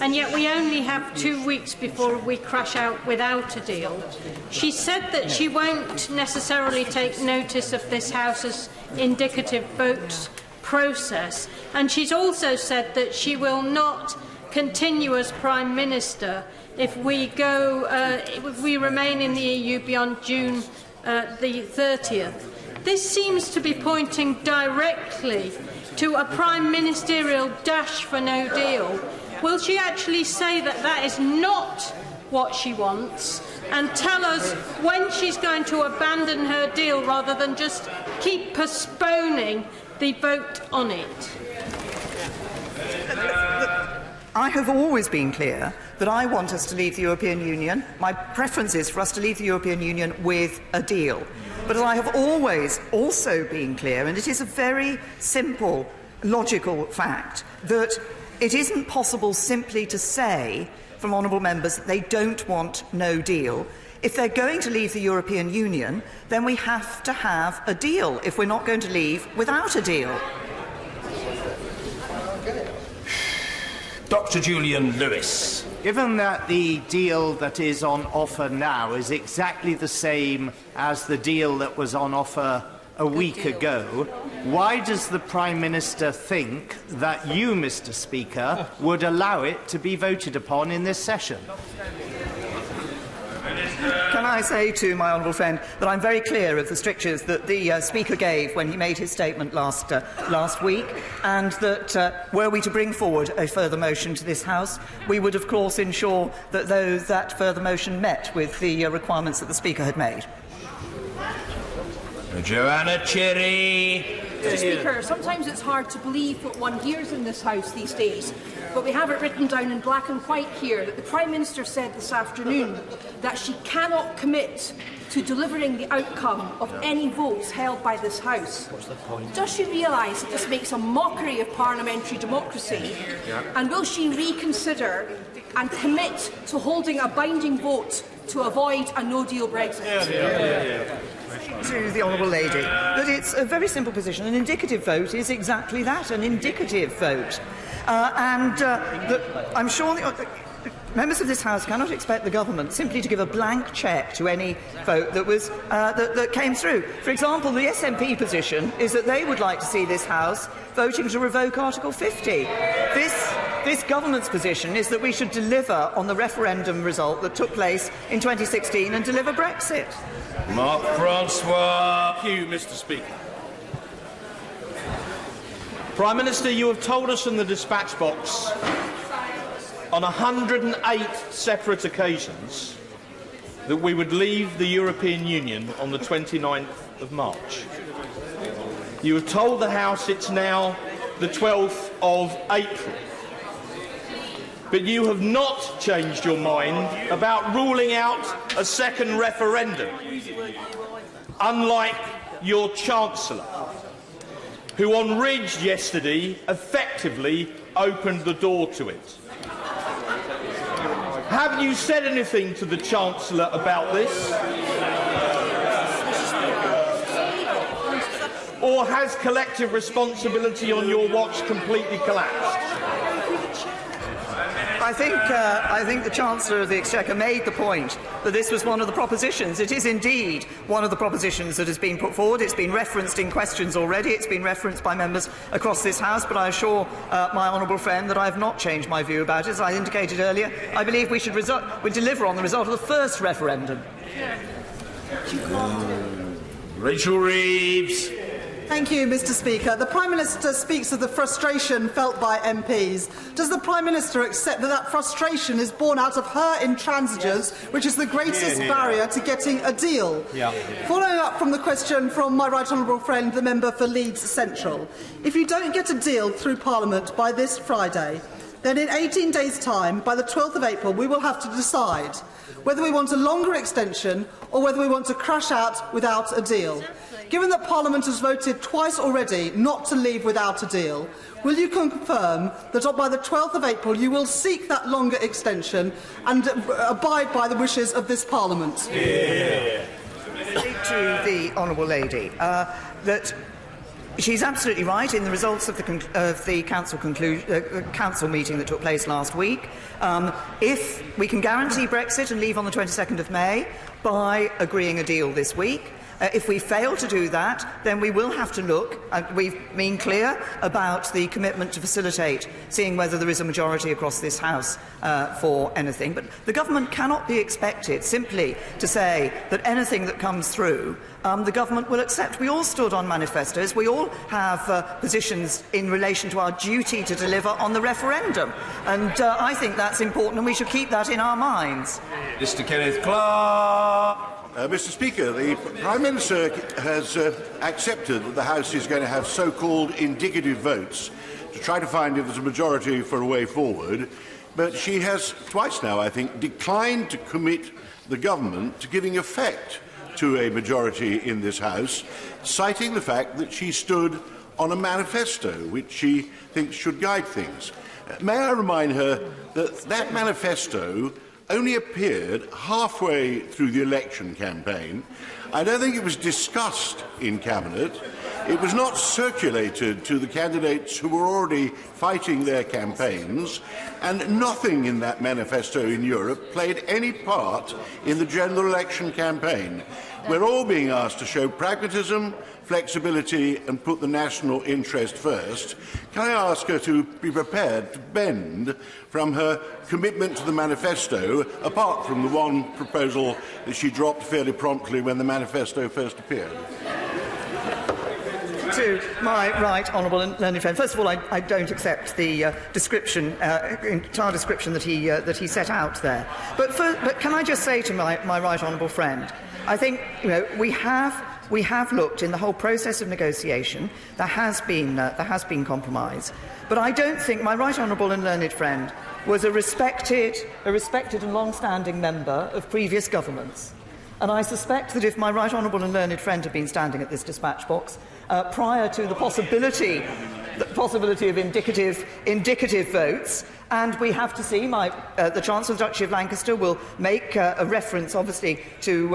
[SPEAKER 11] and yet we only have 2 weeks before we crash out without a deal. She said that she won't necessarily take notice of this House's indicative vote process, and she's also said that she will not continue as Prime Minister if we remain in the EU beyond June the 30th. This seems to be pointing directly to a prime ministerial dash for no deal. Will she actually say that that is not what she wants and tell us when she's going to abandon her deal rather than just keep postponing the vote on it?
[SPEAKER 20] I have always been clear that I want us to leave the European Union. My preference is for us to leave the European Union with a deal. But I have always also been clear, and it is a very simple, logical fact, that it isn't possible simply to say from honourable members that they don't want no deal. If they're going to leave the European Union, then we have to have a deal if we're not going to leave without a deal.
[SPEAKER 1] Dr. Julian Lewis.
[SPEAKER 13] Given that the deal that is on offer now is exactly the same as the deal that was on offer a week ago, why does the Prime Minister think that you, Mr. Speaker, would allow it to be voted upon in this session?
[SPEAKER 20] Can I say to my honourable friend that I'm very clear of the strictures that the Speaker gave when he made his statement last week, and that were we to bring forward a further motion to this House, we would of course ensure that that further motion met with the requirements that the Speaker had made.
[SPEAKER 14] Joanna Cherry.
[SPEAKER 15] Mr. Speaker, sometimes it's hard to believe what one hears in this House these days, but we have it written down in black and white here that the Prime Minister said this afternoon that she cannot commit to delivering the outcome of any votes held by this House. What's the point? Does she realise that this makes a mockery of parliamentary democracy? Yeah. And will she reconsider and commit to holding a binding vote to avoid a no-deal Brexit?
[SPEAKER 20] To the honourable lady, that it's a very simple position. An indicative vote is exactly that, an indicative vote. I'm sure the members of this House cannot expect the government simply to give a blank cheque to any vote that was that came through. For example, the SNP position is that they would like to see this House voting to revoke Article 50. This government's position is that we should deliver on the referendum result that took place in 2016 and deliver Brexit.
[SPEAKER 14] Mark Francois.
[SPEAKER 21] Thank you, Mr. Speaker. Prime Minister, you have told us in the dispatch box on 108 separate occasions that we would leave the European Union on the 29th of March. You have told the House it's now the 12th of April. But you have not changed your mind about ruling out a second referendum, unlike your Chancellor, who on Ridge yesterday effectively opened the door to it. Have you said anything to the Chancellor about this? Or has collective responsibility on your watch completely collapsed?
[SPEAKER 20] I think the Chancellor of the Exchequer made the point that this was one of the propositions. It is indeed one of the propositions that has been put forward. It's been referenced in questions already. It's been referenced by members across this House. But I assure my honourable friend that I have not changed my view about it. As I indicated earlier, I believe we should deliver on the result of the first referendum.
[SPEAKER 14] Rachel Reeves.
[SPEAKER 23] Thank you, Mr. Speaker. The Prime Minister speaks of the frustration felt by MPs. Does the Prime Minister accept that that frustration is born out of her intransigence, which is the greatest barrier to getting a deal? Following up from the question from my right honourable friend, the member for Leeds Central, if you don't get a deal through Parliament by this Friday, then in 18 days' time, by the 12th of April, we will have to decide whether we want a longer extension or whether we want to crash out without a deal. Given that Parliament has voted twice already not to leave without a deal, will you confirm that by the 12th of April you will seek that longer extension and abide by the wishes of this Parliament?
[SPEAKER 20] to the honourable lady that she's absolutely right in the results of the council meeting that took place last week. If we can guarantee Brexit and leave on the 22nd of May by agreeing a deal this week, if we fail to do that, then we will have to look, and we've been clear about the commitment to facilitate seeing whether there is a majority across this House for anything. But the government cannot be expected simply to say that anything that comes through the government will accept. We all stood on manifestos. We all have positions in relation to our duty to deliver on the referendum. And I think that's important, and we should keep that in our minds.
[SPEAKER 1] Mr. Kenneth Clark.
[SPEAKER 3] Mr. Speaker, the Prime Minister has accepted that the House is going to have so-called indicative votes to try to find if there's a majority for a way forward, but she has twice now, I think, declined to commit the government to giving effect to a majority in this House, citing the fact that she stood on a manifesto which she thinks should guide things. May I remind her that that manifesto only appeared halfway through the election campaign. I don't think it was discussed in Cabinet. It was not circulated to the candidates who were already fighting their campaigns, and nothing in that manifesto in Europe played any part in the general election campaign. We're all being asked to show pragmatism, flexibility and put the national interest first. Can I ask her to be prepared to bend from her commitment to the manifesto, apart from the one proposal that she dropped fairly promptly when the manifesto first appeared?
[SPEAKER 20] To my right honourable and learned friend, first of all, I don't accept the entire description that he set out there. But can I just say to my right honourable friend, I think we have looked in the whole process of negotiation. There has been compromise, but I don't think my right honourable and learned friend was a respected and long-standing member of previous governments. And I suspect that if my right honourable and learned friend had been standing at this dispatch box prior to the possibility of indicative votes, and we have to see the Chancellor of the Duchy of Lancaster will make a reference, obviously, to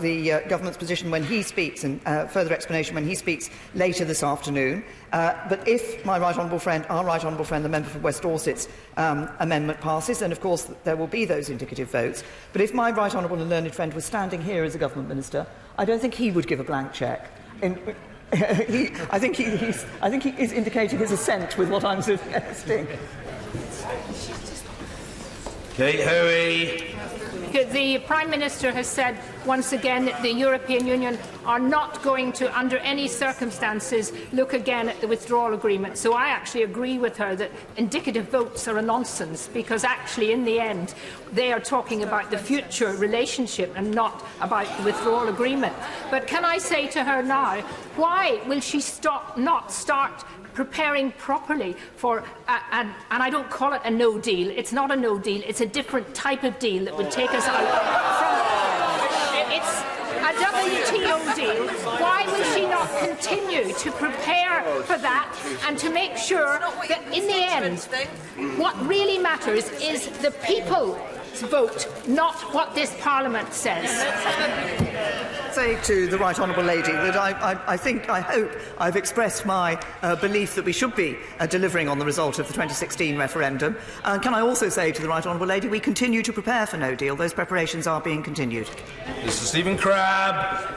[SPEAKER 20] the government's position when he speaks, and further explanation when he speaks later this afternoon. But if my right honourable friend, our right honourable friend, the member for West Dorset's amendment passes, then of course there will be those indicative votes. But if my right honourable and learned friend was standing here as a government minister, I don't think he would give a blank cheque. I think he is indicating his assent with what I'm suggesting.
[SPEAKER 14] Kate Hoey.
[SPEAKER 6] The Prime Minister has said once again that the European Union are not going to, under any circumstances, look again at the withdrawal agreement. So I actually agree with her that indicative votes are a nonsense, because actually, in the end, they are talking about the future relationship and not about the withdrawal agreement. But can I say to her now, why will she not start preparing properly for, and I don't call it a no deal, it's not a no deal, it's a different type of deal that would take us out from, it's a WTO deal. Why will she not continue to prepare for that and to make sure that in the end, what really matters is the people's vote, not what this Parliament says?
[SPEAKER 20] Say to the right honourable lady that I hope I've expressed my belief that we should be delivering on the result of the 2016 referendum. Can I also say to the right honourable lady we continue to prepare for no deal. Those preparations are being continued.
[SPEAKER 14] Mr. Stephen Crabb.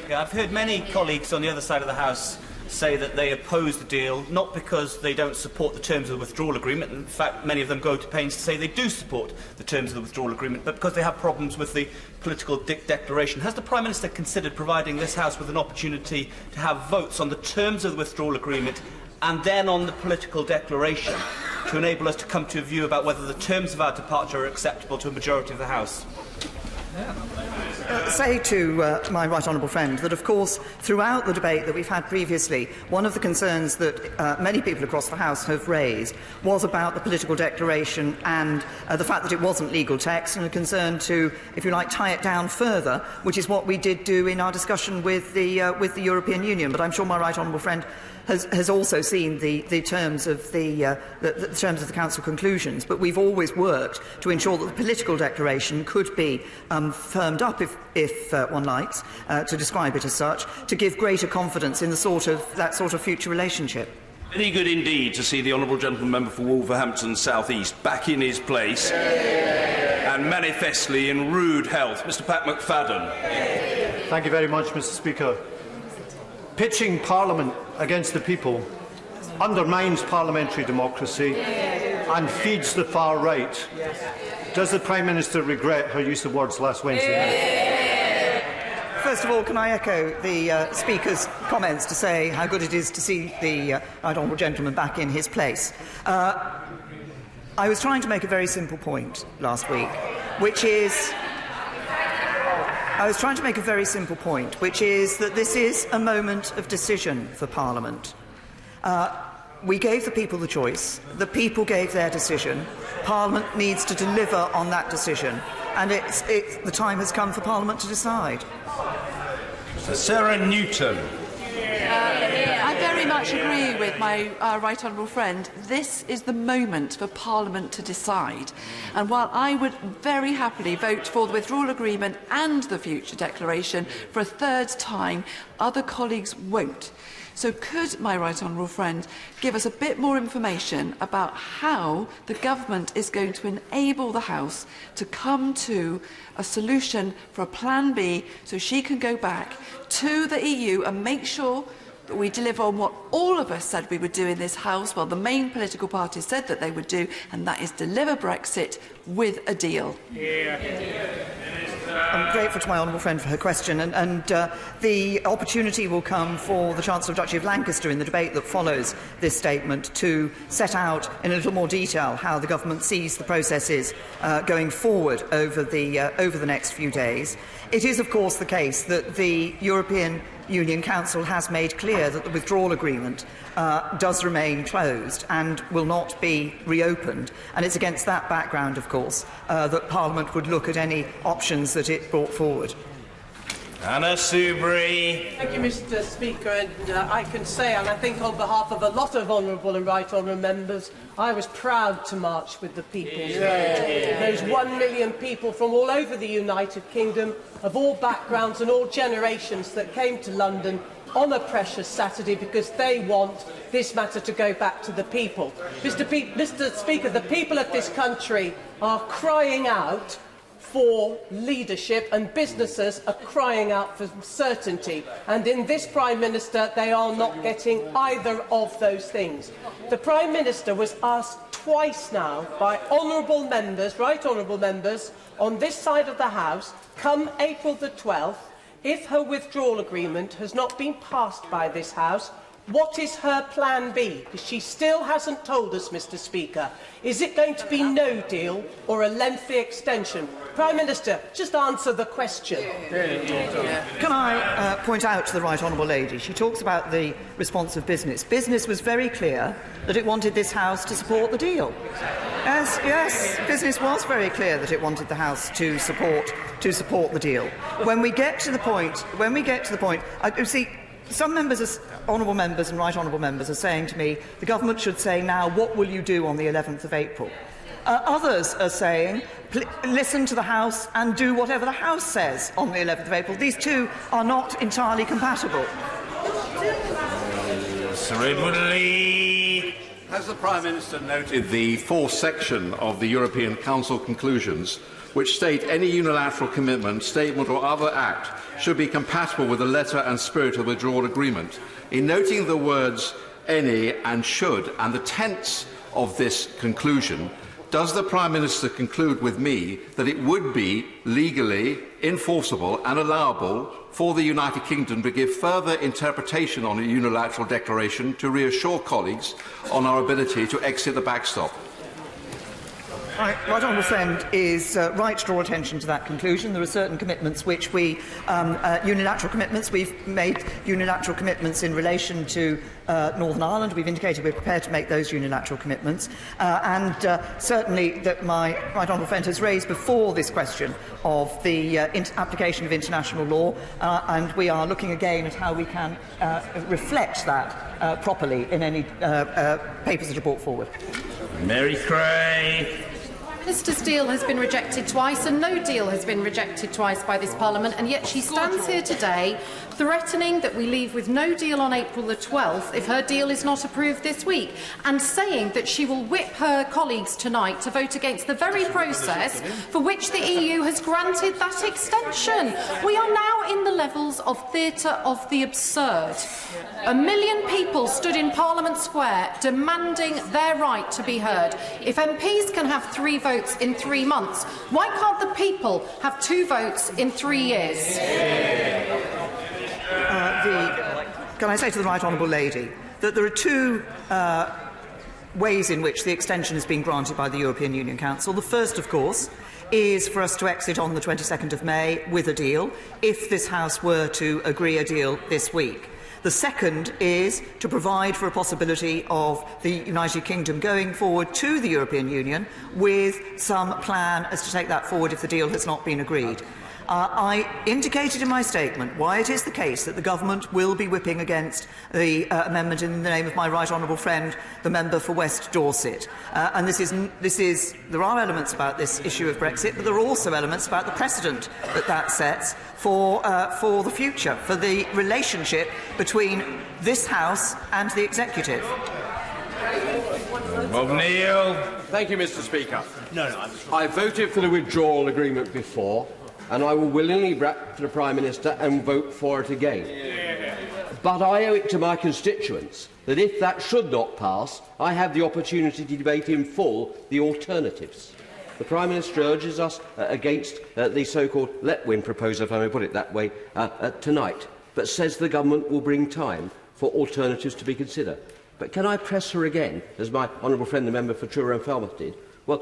[SPEAKER 18] I've heard many colleagues on the other side of the House say that they oppose the deal, not because they don't support the terms of the withdrawal agreement. In fact, many of them go to pains to say they do support the terms of the withdrawal agreement, but because they have problems with the political declaration. Has the Prime Minister considered providing this House with an opportunity to have votes on the terms of the withdrawal agreement and then on the political declaration to enable us to come to a view about whether the terms of our departure are acceptable to a majority of the House?
[SPEAKER 20] Say to my right honourable friend that, of course, throughout the debate that we've had previously, one of the concerns that many people across the House have raised was about the political declaration and the fact that it wasn't legal text, and a concern to, if you like, tie it down further, which is what we did do in our discussion with the European Union. But I'm sure my right honourable friend has also seen the terms of the terms of the Council conclusions. But we've always worked to ensure that the political declaration could be firmed up, if if one likes, to describe it as such, to give greater confidence in that sort of future relationship.
[SPEAKER 1] Very good indeed to see the honourable gentleman member for Wolverhampton South East back in his place and manifestly in rude health. Mr Pat McFadden.
[SPEAKER 2] Thank you very much, Mr Speaker. Pitching Parliament against the people undermines parliamentary democracy and feeds the far right. Does the Prime Minister regret her use of words last Wednesday night?
[SPEAKER 20] First of all, can I echo the Speaker's comments to say how good it is to see the right honourable gentleman back in his place. I was trying to make a very simple point last week, which is that this is a moment of decision for Parliament. We gave the people the choice. The people gave their decision. Parliament needs to deliver on that decision, and the time has come for Parliament to decide.
[SPEAKER 1] Sarah Newton.
[SPEAKER 19] I very much agree with my right honourable friend. This is the moment for Parliament to decide. And while I would very happily vote for the withdrawal agreement and the future declaration for a third time, other colleagues won't. So could my right honourable friend give us a bit more information about how the government is going to enable the House to come to a solution for a Plan B so she can go back to the EU and make sure that we deliver on what all of us said we would do in this House, well, the main political parties said that they would do, and that is deliver Brexit with a deal.
[SPEAKER 20] I'm grateful to my honourable friend for her question, and the opportunity will come for the Chancellor of Duchy of Lancaster in the debate that follows this statement to set out in a little more detail how the government sees the processes going forward over the next few days. It is, of course, the case that the European Union Council has made clear that the withdrawal agreement does remain closed and will not be reopened. And it's against that background, of course, that Parliament would look at any options that it brought forward.
[SPEAKER 1] Anna Soubry.
[SPEAKER 10] Thank you, Mr Speaker. And I can say, and I think on behalf of a lot of honourable and right honourable members, I was proud to march with the people. Those 1 million people from all over the United Kingdom, of all backgrounds and all generations, that came to London on a precious Saturday because they want this matter to go back to the people. Mr Speaker, the people of this country are crying out for leadership, and businesses are crying out for certainty. And in this Prime Minister, they are not getting either of those things. The Prime Minister was asked twice now by honourable members, right honourable members, on this side of the House, come April the 12th, if her withdrawal agreement has not been passed by this House, what is her plan B? Because she still hasn't told us, Mr Speaker. Is it going to be no deal or a lengthy extension? Prime Minister, just answer the question.
[SPEAKER 20] Can I point out to the right honourable lady, she talks about the response of business. Business was very clear that it wanted this House to support the deal. Yes, business was very clear that it wanted the House to support the deal. When we get to the point, you see, some members, honourable members and right honourable members, are saying to me, the government should say now, what will you do on the 11th of April? Others are saying, listen to the House and do whatever the House says on the 11th of April. These two are not entirely compatible.
[SPEAKER 1] Sir Edward Lee.
[SPEAKER 22] Has the Prime Minister noted the fourth section of the European Council conclusions, which state any unilateral commitment, statement or other act should be compatible with the letter and spirit of the withdrawal agreement? In noting the words any and should and the tense of this conclusion, does the Prime Minister conclude with me that it would be legally enforceable and allowable for the United Kingdom to give further interpretation on a unilateral declaration to reassure colleagues on our ability to exit the backstop?
[SPEAKER 20] Right honourable friend is right to draw attention to that conclusion. There are certain commitments which we, unilateral commitments, we've made unilateral commitments in relation to Northern Ireland. We've indicated we're prepared to make those unilateral commitments. And certainly that my right honourable friend has raised before this question of the application of international law, and we are looking again at how we can reflect that properly in any papers that are brought forward.
[SPEAKER 1] Mary Cray.
[SPEAKER 4] Minister's deal has been rejected twice, and no deal has been rejected twice by this Parliament, and yet she stands here today threatening that we leave with no deal on April the 12th if her deal is not approved this week, and saying that she will whip her colleagues tonight to vote against the very process for which the EU has granted that extension. We are now in the levels of theatre of the absurd. 1 million people stood in Parliament Square demanding their right to be heard. If MPs can have 3 votes in 3 months, why can't the people have 2 votes in 3 years?
[SPEAKER 20] Can I say to the Right Honourable Lady that there are 2 ways in which the extension has been granted by the European Union Council. The first, of course, is for us to exit on the 22nd of May with a deal, if this House were to agree a deal this week. The second is to provide for a possibility of the United Kingdom going forward to the European Union with some plan as to take that forward if the deal has not been agreed. I indicated in my statement why it is the case that the Government will be whipping against the amendment in the name of my right honourable friend, the member for West Dorset. And there are elements about this issue of Brexit, but there are also elements about the precedent that sets for the future, for the relationship between this House and the Executive.
[SPEAKER 14] O'Neill.
[SPEAKER 7] Thank you, Mr. Speaker. I voted for the withdrawal agreement before, and I will willingly back the Prime Minister and vote for it again. But I owe it to my constituents that if that should not pass, I have the opportunity to debate in full the alternatives. The Prime Minister urges us against the so-called let-win proposal, if I may put it that way, tonight, but says the Government will bring time for alternatives to be considered. But can I press her again, as my honourable friend, the member for Truro and Falmouth did? Well,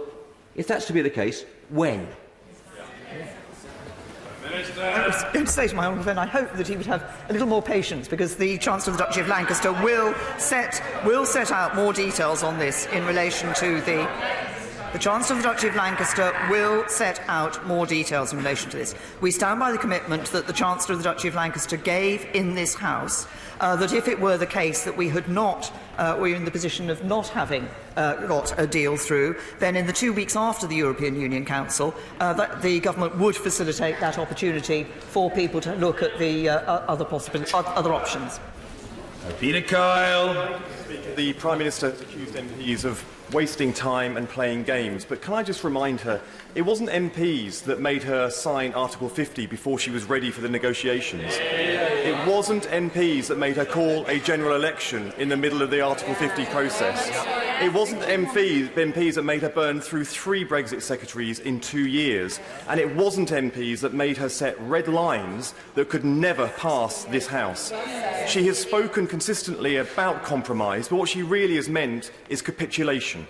[SPEAKER 7] if that's to be the case, when?
[SPEAKER 20] I was going to say to my honourable friend, I hope that he would have a little more patience, because the Chancellor of the Duchy of Lancaster will set out more details on this in relation to the Chancellor of the Duchy of Lancaster will set out more details in relation to this. We stand by the commitment that the Chancellor of the Duchy of Lancaster gave in this House, that if it were the case that we had not, we're in the position of not having got a deal through, then in the 2 weeks after the European Union Council, that the Government would facilitate that opportunity for people to look at the other options.
[SPEAKER 14] Peter Kyle.
[SPEAKER 9] The Prime Minister accused MPs of wasting time and playing games, but can I just remind her, it wasn't MPs that made her sign Article 50 before she was ready for the negotiations. It wasn't MPs that made her call a general election in the middle of the Article 50 process. It wasn't MPs that made her burn through 3 Brexit secretaries in 2 years. And it wasn't MPs that made her set red lines that could never pass this House. She has spoken consistently about compromise, but what she really has meant is capitulation.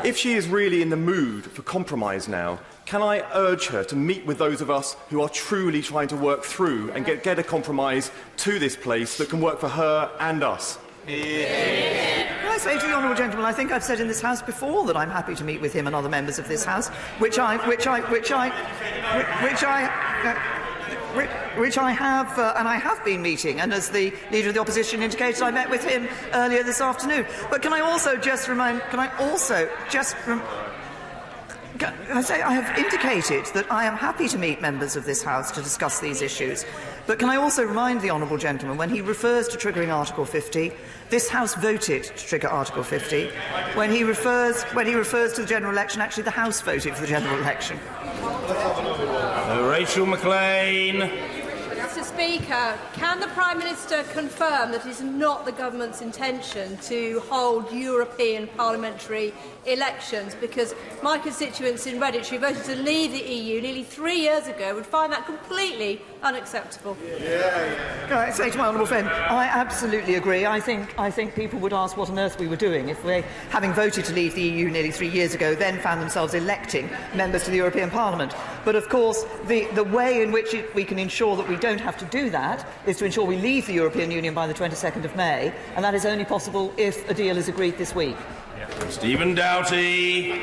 [SPEAKER 9] If she is really in the mood for compromise now, can I urge her to meet with those of us who are truly trying to work through and get a compromise to this place that can work for her and us?
[SPEAKER 20] Can I say to the honourable gentleman, I think I've said in this House before that I'm happy to meet with him and other members of this House, which I have, and I have been meeting, and as the Leader of the Opposition indicated, I met with him earlier this afternoon. But can I also just remind, I have indicated that I am happy to meet members of this House to discuss these issues. But can I also remind the honourable gentleman, when he refers to triggering Article 50, this House voted to trigger Article 50. When he refers to the general election, actually the House voted for the general election.
[SPEAKER 14] Rachel McLean.
[SPEAKER 24] Mr. Speaker, can the Prime Minister confirm that it is not the Government's intention to hold European parliamentary elections? Because my constituents in Redditch, who voted to leave the EU nearly 3 years ago, would find that completely unacceptable.
[SPEAKER 20] Can I say to my honourable friend, I absolutely agree. I think people would ask what on earth we were doing if we, having voted to leave the EU nearly 3 years ago, then found themselves electing members to the European Parliament. But of course, the way in which we can ensure that we don't have to do that is to ensure we leave the European Union by the 22nd of May, and that is only possible if a deal is agreed this week.
[SPEAKER 14] Stephen Doughty.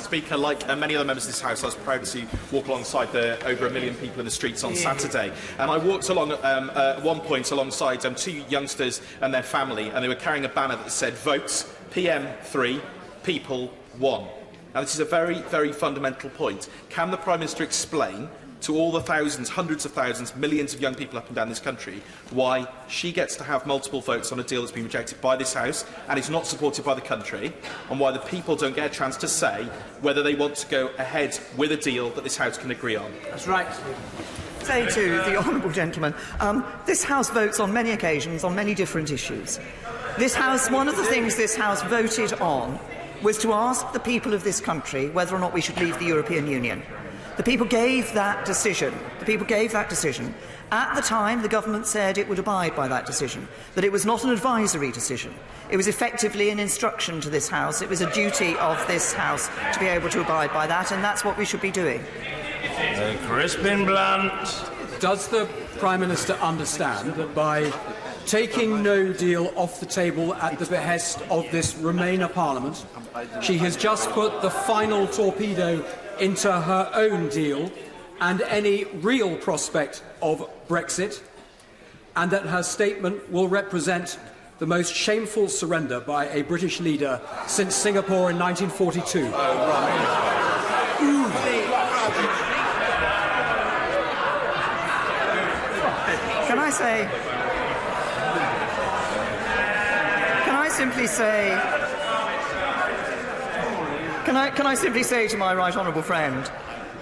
[SPEAKER 25] Speaker, like many other members of this House, I was proud to walk alongside the over 1 million people in the streets on Saturday. And I walked along at one point alongside 2 youngsters and their family, and they were carrying a banner that said "Votes PM 3, People 1." Now, this is a very, very fundamental point. Can the Prime Minister explain to all the thousands, hundreds of thousands, millions of young people up and down this country why she gets to have multiple votes on a deal that's been rejected by this House and is not supported by the country, and why the people don't get a chance to say whether they want to go ahead with a deal that this House can agree on?
[SPEAKER 20] That's right. Say to the honourable gentleman, this House votes on many occasions on many different issues. This House, one of the things this House voted on was to ask the people of this country whether or not we should leave the European Union. The people gave that decision. At the time, the government said it would abide by that decision, that it was not an advisory decision. It was effectively an instruction to this House. It was a duty of this House to be able to abide by that, and that's what we should be doing.
[SPEAKER 14] Crispin Blunt.
[SPEAKER 5] Does the Prime Minister understand that by taking no deal off the table at the behest of this Remainer Parliament, she has just put the final torpedo into her own deal and any real prospect of Brexit, and that her statement will represent the most shameful surrender by a British leader since Singapore in 1942?
[SPEAKER 20] Can I simply say to my right honourable friend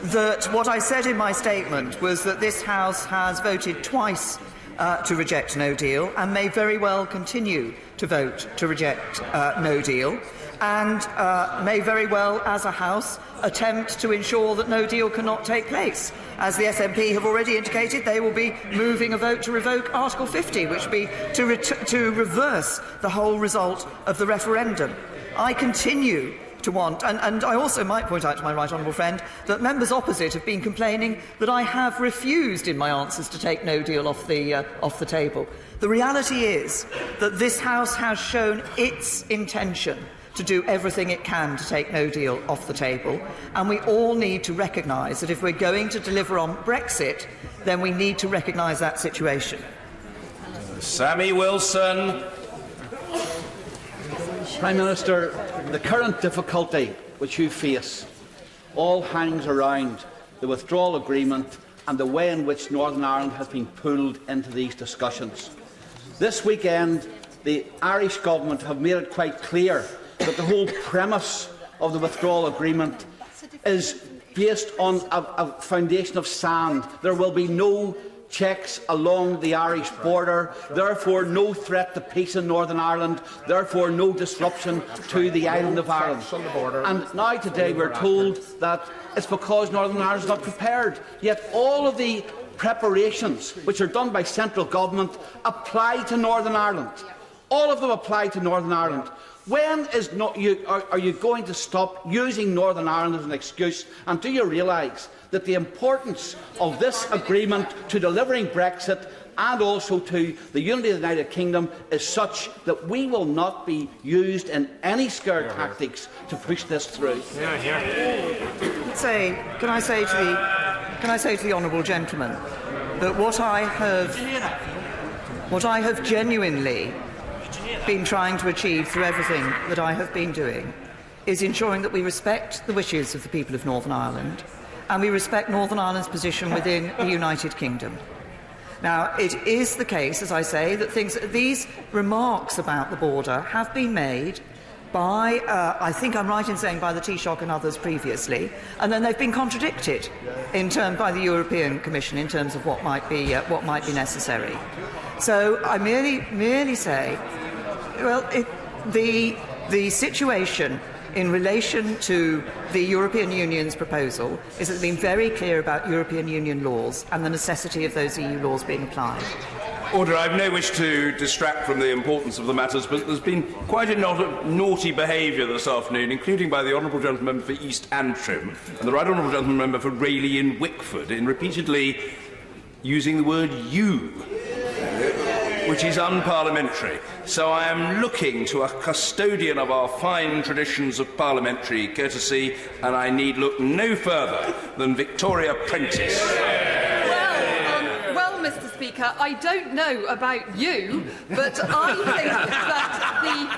[SPEAKER 20] that what I said in my statement was that this House has voted twice to reject no deal and may very well continue to vote to reject no deal, and may very well, as a House, attempt to ensure that no deal cannot take place. As the SNP have already indicated, they will be moving a vote to revoke Article 50, which would be to reverse the whole result of the referendum. I continue to want, and I also might point out to my right honourable friend that members opposite have been complaining that I have refused in my answers to take no deal off the table. The reality is that this House has shown its intention to do everything it can to take no deal off the table, and we all need to recognise that if we're going to deliver on Brexit, then we need to recognise that situation.
[SPEAKER 14] Sammy Wilson.
[SPEAKER 8] Prime Minister, the current difficulty which you face all hangs around the withdrawal agreement and the way in which Northern Ireland has been pulled into these discussions. This weekend, the Irish Government have made it quite clear that the whole premise of the withdrawal agreement is based on a foundation of sand. There will be no checks along the Irish border, therefore no threat to peace in Northern Ireland, therefore no disruption to the island of Ireland. And now today we're told that it's because Northern Ireland is not prepared. Yet all of the preparations which are done by central government apply to Northern Ireland. All of them apply to Northern Ireland. When are you going to stop using Northern Ireland as an excuse, and do you realise that the importance of this agreement to delivering Brexit and also to the unity of the United Kingdom is such that we will not be used in any scare tactics to push this through?
[SPEAKER 20] Can I say to the honourable gentleman that what I have genuinely been trying to achieve through everything that I have been doing is ensuring that we respect the wishes of the people of Northern Ireland and we respect Northern Ireland's position within the United Kingdom. Now, it is the case, as I say, that these remarks about the border have been made by, I think I'm right in saying, by the Taoiseach and others previously, and then they've been contradicted by the European Commission in terms of what might be necessary. So I merely say, well, the situation in relation to the European Union's proposal is that it's been very clear about European Union laws and the necessity of those EU laws being applied.
[SPEAKER 1] Order. I have no wish to distract from the importance of the matters, but there's been quite a lot of naughty behaviour this afternoon, including by the Honourable Gentleman Member for East Antrim and the Right Honourable Gentleman Member for Rayleigh in Wickford, in repeatedly using the word "you," which is unparliamentary. So I am looking to a custodian of our fine traditions of parliamentary courtesy, and I need look no further than Victoria Prentice.
[SPEAKER 19] Well, Mr. Speaker, I don't know about you, but I think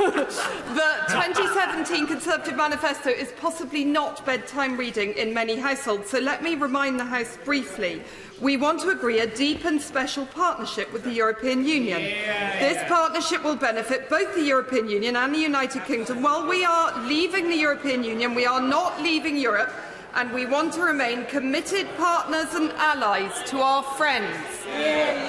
[SPEAKER 19] that
[SPEAKER 11] The 2017 Conservative Manifesto is possibly not bedtime reading in many households, so let me remind the House briefly. We want to agree a deep and special partnership with the European Union. This partnership will benefit both the European Union and the United Kingdom. While we are leaving the European Union, we are not leaving Europe, and we want to remain committed partners and allies to our friends.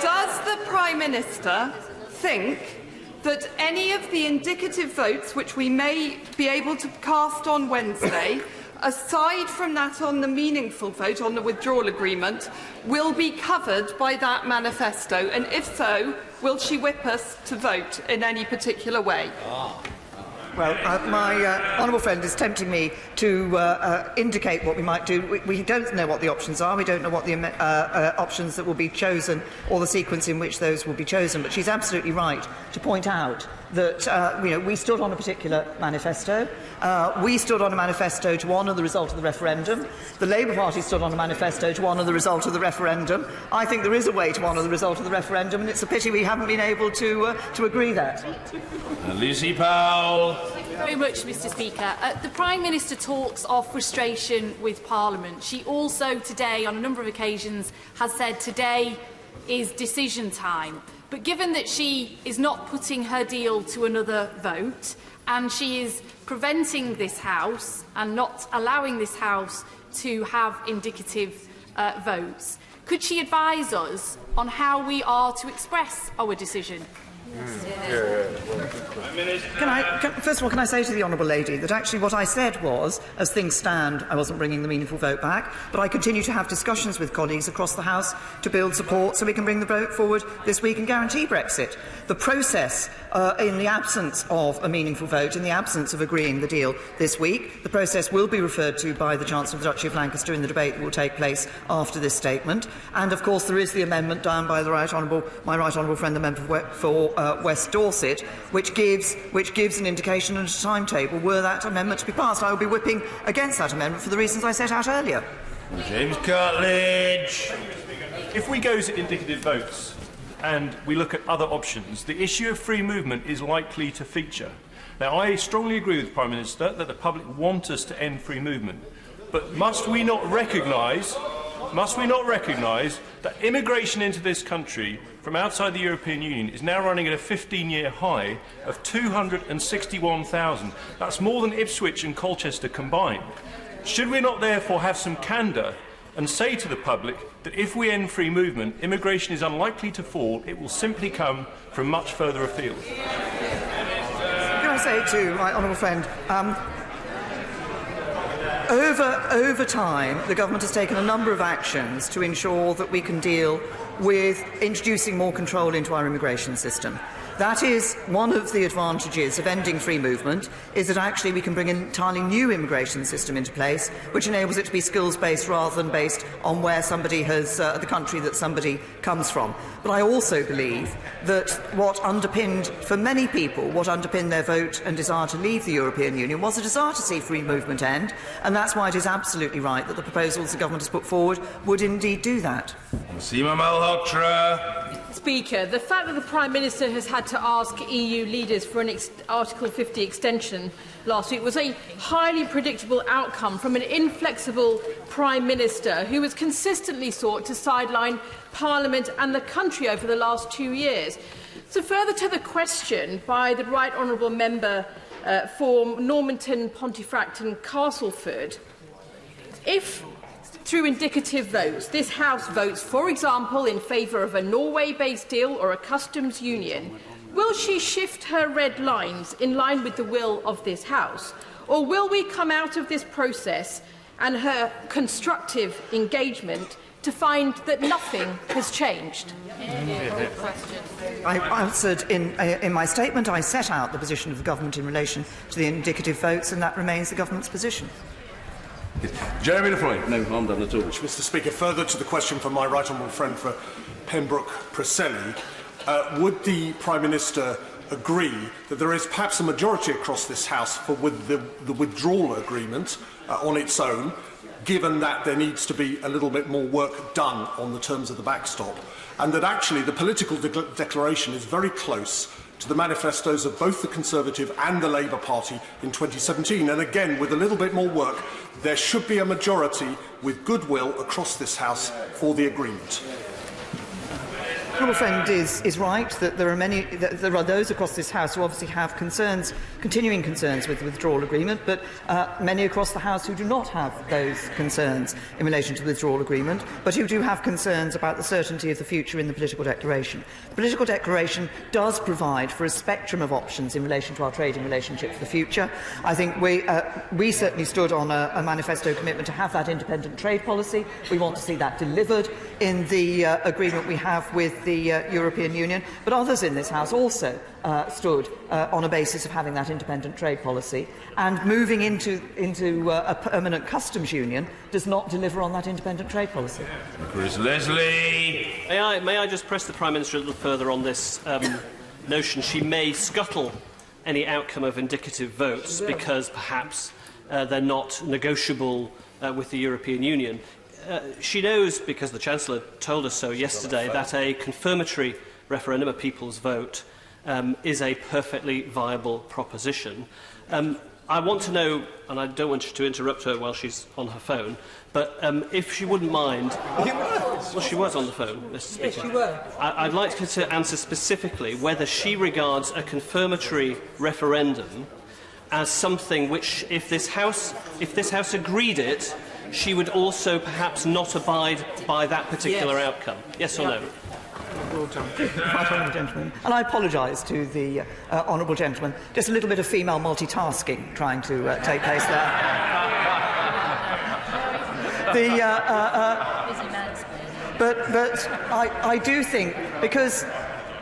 [SPEAKER 11] Does the Prime Minister think that any of the indicative votes which we may be able to cast on Wednesday, aside from that on the meaningful vote on the withdrawal agreement, will be covered by that manifesto? And if so, will she whip us to vote in any particular way?
[SPEAKER 20] Well, my honourable friend is tempting me to indicate what we might do. We don't know what the options are. We don't know what the options that will be chosen or the sequence in which those will be chosen. But she's absolutely right to point out that we stood on a particular manifesto. We stood on a manifesto to honour the result of the referendum. The Labour Party stood on a manifesto to honour the result of the referendum. I think there is a way to honour the result of the referendum, and it's a pity we haven't been able to agree that.
[SPEAKER 14] Lucy Powell.
[SPEAKER 12] Thank you very much, Mr. Speaker. The Prime Minister talks of frustration with Parliament. She also today, on a number of occasions, has said today is decision time. But given that she is not putting her deal to another vote, and she is preventing this House and not allowing this House to have indicative votes, could she advise us on how we are to express our decision?
[SPEAKER 20] First of all, can I say to the Honourable Lady that actually what I said was, as things stand, I wasn't bringing the meaningful vote back, but I continue to have discussions with colleagues across the House to build support so we can bring the vote forward this week and guarantee Brexit. The process, in the absence of a meaningful vote, in the absence of agreeing the deal this week, the process will be referred to by the Chancellor of the Duchy of Lancaster in the debate that will take place after this statement. And, of course, there is the amendment down by my right honourable friend, the member for West Dorset, which gives an indication and a timetable were that amendment to be passed. I will be whipping against that amendment for the reasons I set out earlier.
[SPEAKER 14] James Cutledge.
[SPEAKER 13] If we go to indicative votes and we look at other options, the issue of free movement is likely to feature. Now, I strongly agree with the Prime Minister that the public want us to end free movement, but must we not recognise that immigration into this country from outside the European Union is now running at a 15-year high of 261,000. That's more than Ipswich and Colchester combined. Should we not therefore have some candour and say to the public that if we end free movement, immigration is unlikely to fall, it will simply come from much further afield?
[SPEAKER 20] Can I say to my honourable friend, over time, the government has taken a number of actions to ensure that we can deal with introducing more control into our immigration system. That is one of the advantages of ending free movement, is that actually we can bring an entirely new immigration system into place, which enables it to be skills-based rather than based on where somebody has, the country that somebody comes from. But I also believe that what underpinned, for many people, what underpinned their vote and desire to leave the European Union was a desire to see free movement end, and that's why it is absolutely right that the proposals the government has put forward would indeed do that.
[SPEAKER 14] Seema Malhotra.
[SPEAKER 10] Speaker, the fact that the Prime Minister has had to ask EU leaders for an Article 50 extension last week was a highly predictable outcome from an inflexible Prime Minister who has consistently sought to sideline Parliament and the country over the last 2 years. So further to the question by the Right Honourable Member for Normanton, Pontefract and Castleford, if through indicative votes this House votes, for example, in favour of a Norway-based deal or a customs union, will she shift her red lines in line with the will of this House? Or will we come out of this process and her constructive engagement to find that nothing has changed?
[SPEAKER 20] I answered in my statement. I set out the position of the government in relation to the indicative votes, and that remains the government's position.
[SPEAKER 14] Jeremy Lafroy.
[SPEAKER 16] No harm done at all. Mr. Speaker, further to the question from my right honourable friend for Pembroke Preseli, would the Prime Minister agree that there is perhaps a majority across this House for the withdrawal agreement on its own, given that there needs to be a little bit more work done on the terms of the backstop, and that actually the political declaration is very close to the manifestos of both the Conservative and the Labour Party in 2017. And again, with a little bit more work, there should be a majority with goodwill across this House for the agreement.
[SPEAKER 20] The honourable friend is right that there are those across this House who obviously have concerns, continuing concerns with the withdrawal agreement, but many across the House who do not have those concerns in relation to the withdrawal agreement, but who do have concerns about the certainty of the future in the political declaration. The political declaration does provide for a spectrum of options in relation to our trading relationship for the future. I think we certainly stood on a manifesto commitment to have that independent trade policy. We want to see that delivered in the agreement we have with the European Union, but others in this House also stood on a basis of having that independent trade policy, and moving into a permanent customs union does not deliver on that independent trade policy.
[SPEAKER 14] Chris Leslie.
[SPEAKER 3] May I just press the Prime Minister a little further on this notion she may scuttle any outcome of indicative votes because perhaps they're not negotiable with the European Union. She knows, because the Chancellor told us so yesterday, that a confirmatory referendum, a people's vote, is a perfectly viable proposition. I want to know, and I don't want to interrupt her while she's on her phone, but if she wouldn't mind... Well, she was on the phone, Mr. Speaker. Yes, she was. I'd like her to answer specifically whether she regards a confirmatory referendum as something which, if this House agreed it, she would also perhaps not abide by that particular outcome. Yes or no?
[SPEAKER 20] Right, honourable gentleman. And I apologise to the honourable gentleman. Just a little bit of female multitasking trying to take place there. But I do think, because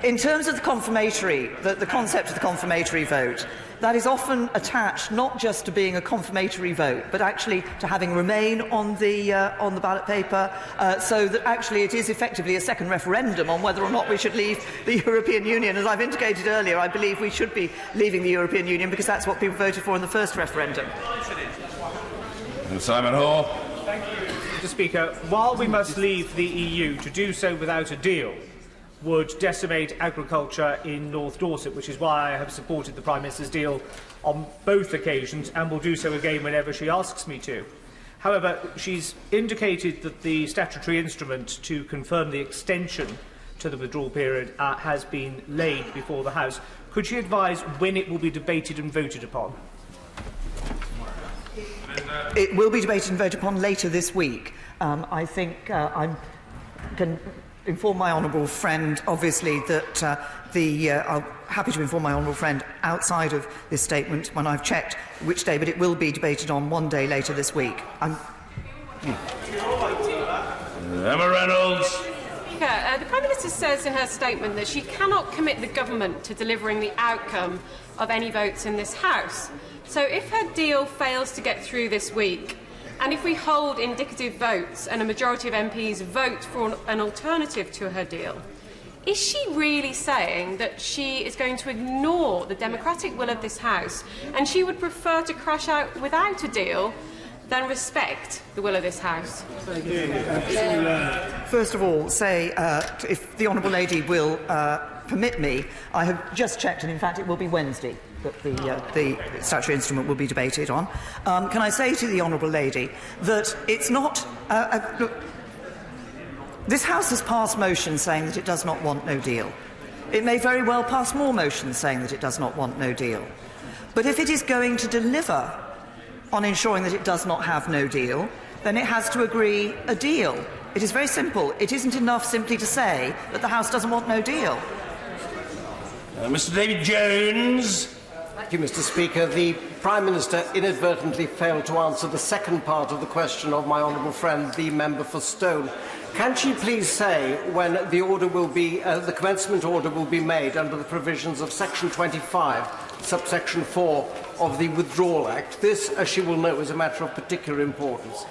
[SPEAKER 20] in terms of the confirmatory, the concept of the confirmatory vote, that is often attached not just to being a confirmatory vote, but actually to having Remain on the ballot paper, so that actually it is effectively a second referendum on whether or not we should leave the European Union. As I've indicated earlier, I believe we should be leaving the European Union because that's what people voted for in the first referendum.
[SPEAKER 14] Simon Hall.
[SPEAKER 15] Thank you, Mr. Speaker. While we must leave the EU, to do so without a deal would decimate agriculture in North Dorset, which is why I have supported the Prime Minister's deal on both occasions and will do so again whenever she asks me to. However, she's indicated that the statutory instrument to confirm the extension to the withdrawal period has been laid before the House. Could she advise when it will be debated and voted upon?
[SPEAKER 20] It will be debated and voted upon later this week. I think I can inform my honourable friend, obviously, that I'm happy to inform my honourable friend outside of this statement when I've checked which day, but it will be debated on one day later this week.
[SPEAKER 14] Emma Reynolds.
[SPEAKER 17] Speaker, the Prime Minister says in her statement that she cannot commit the government to delivering the outcome of any votes in this House. So if her deal fails to get through this week, and if we hold indicative votes and a majority of MPs vote for an alternative to her deal, is she really saying that she is going to ignore the democratic will of this House and she would prefer to crash out without a deal than respect the will of this House?
[SPEAKER 20] First of all, say, if the honourable lady will permit me, I have just checked, and in fact it will be Wednesday that the statutory instrument will be debated on. Can I say to the honourable lady that it's not... look, this House has passed motions saying that it does not want no deal. It may very well pass more motions saying that it does not want no deal. But if it is going to deliver on ensuring that it does not have no deal, then it has to agree a deal. It is very simple. It isn't enough simply to say that the House doesn't want no deal.
[SPEAKER 14] Mr. David Jones.
[SPEAKER 21] Thank you, Mr. Speaker. The Prime Minister inadvertently failed to answer the second part of the question of my honourable friend, the member for Stone. Can she please say when the order will be, the commencement order will be made under the provisions of Section 25, subsection 4 of the Withdrawal Act? This, as she will know, is a matter of particular importance.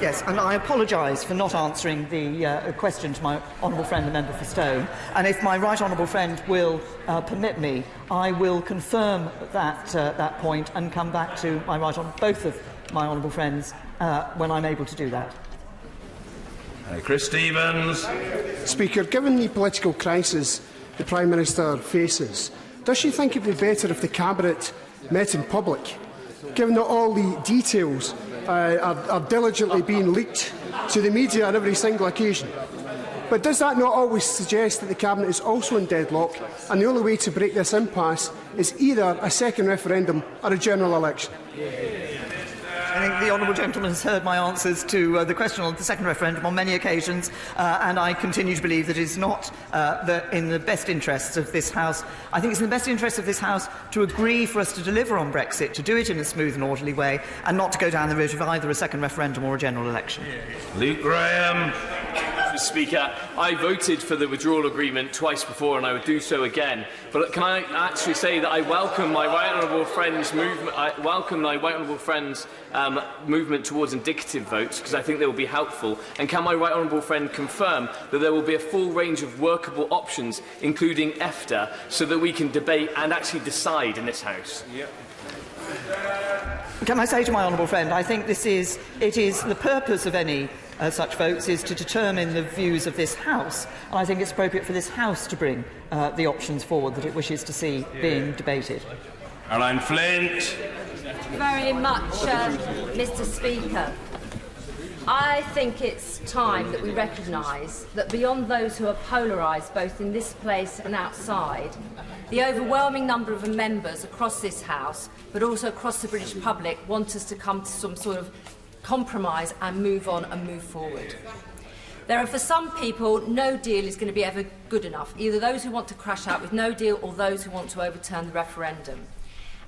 [SPEAKER 20] Yes, and I apologise for not answering the question to my honourable friend, the member for Stone. And if my right honourable friend will permit me, I will confirm that point and come back to my right on both of my honourable friends when I'm able to do that.
[SPEAKER 14] Chris Stevens.
[SPEAKER 23] Speaker, given the political crisis
[SPEAKER 2] the Prime Minister faces, does she think it would be better if the Cabinet met in public, given that all the details are diligently being leaked to the media on every single occasion? But does that not always suggest that the Cabinet is also in deadlock, and the only way to break this impasse is either a second referendum or a general election?
[SPEAKER 20] I think the honourable gentleman has heard my answers to the question on the second referendum on many occasions, and I continue to believe that it is not in the best interests of this House. I think it's in the best interests of this House to agree for us to deliver on Brexit, to do it in a smooth and orderly way, and not to go down the route of either a second referendum or a general election.
[SPEAKER 14] Luke Graham.
[SPEAKER 6] Mr. Speaker, I voted for the withdrawal agreement twice before, and I would do so again. But can I actually say that I welcome my right honourable friend's movement? I welcome my right honourable friend's movement towards indicative votes, because I think they will be helpful. And can my right honourable friend confirm that there will be a full range of workable options, including EFTA, so that we can debate and actually decide in this House?
[SPEAKER 20] Yep. Can I say to my honourable friend, I think it is the purpose of any such votes is to determine the views of this House, and I think it's appropriate for this House to bring the options forward that it wishes to see being debated.
[SPEAKER 14] Caroline Flint.
[SPEAKER 18] Thank you very much, Mr. Speaker. I think it's time that we recognise that beyond those who are polarised, both in this place and outside, the overwhelming number of members across this House, but also across the British public, want us to come to some sort of compromise and move on and move forward. There are, for some people, no deal is going to be ever good enough, either those who want to crash out with no deal or those who want to overturn the referendum.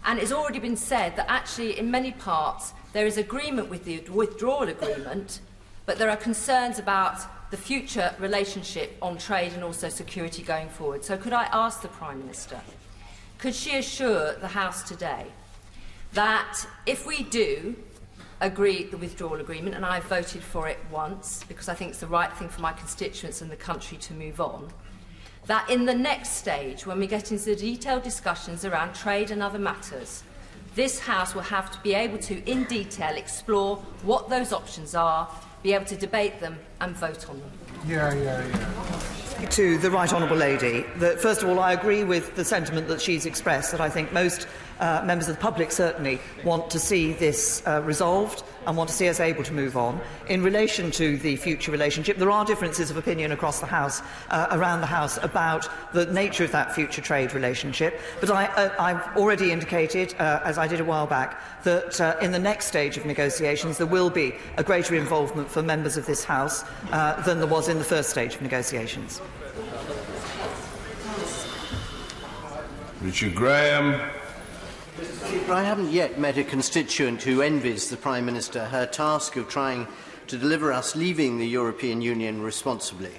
[SPEAKER 18] And it's already been said that actually in many parts there is agreement with the withdrawal agreement, but there are concerns about the future relationship on trade and also security going forward. So could I ask the Prime Minister, could she assure the House today that if we do agree the withdrawal agreement, and I've voted for it once because I think it's the right thing for my constituents and the country to move on, that in the next stage, when we get into the detailed discussions around trade and other matters, this House will have to be able to, in detail, explore what those options are, be able to debate them and vote on them.
[SPEAKER 20] To the right honourable lady, that first of all I agree with the sentiment that she's expressed, that I think most members of the public certainly want to see this resolved and want to see us able to move on. In relation to the future relationship, there are differences of opinion across the House, around the House, about the nature of that future trade relationship, but I've already indicated, as I did a while back, that in the next stage of negotiations there will be a greater involvement for members of this House than there was in the first stage of negotiations.
[SPEAKER 14] Richard Graham.
[SPEAKER 21] I haven't yet met a constituent who envies the Prime Minister her task of trying to deliver us leaving the European Union responsibly.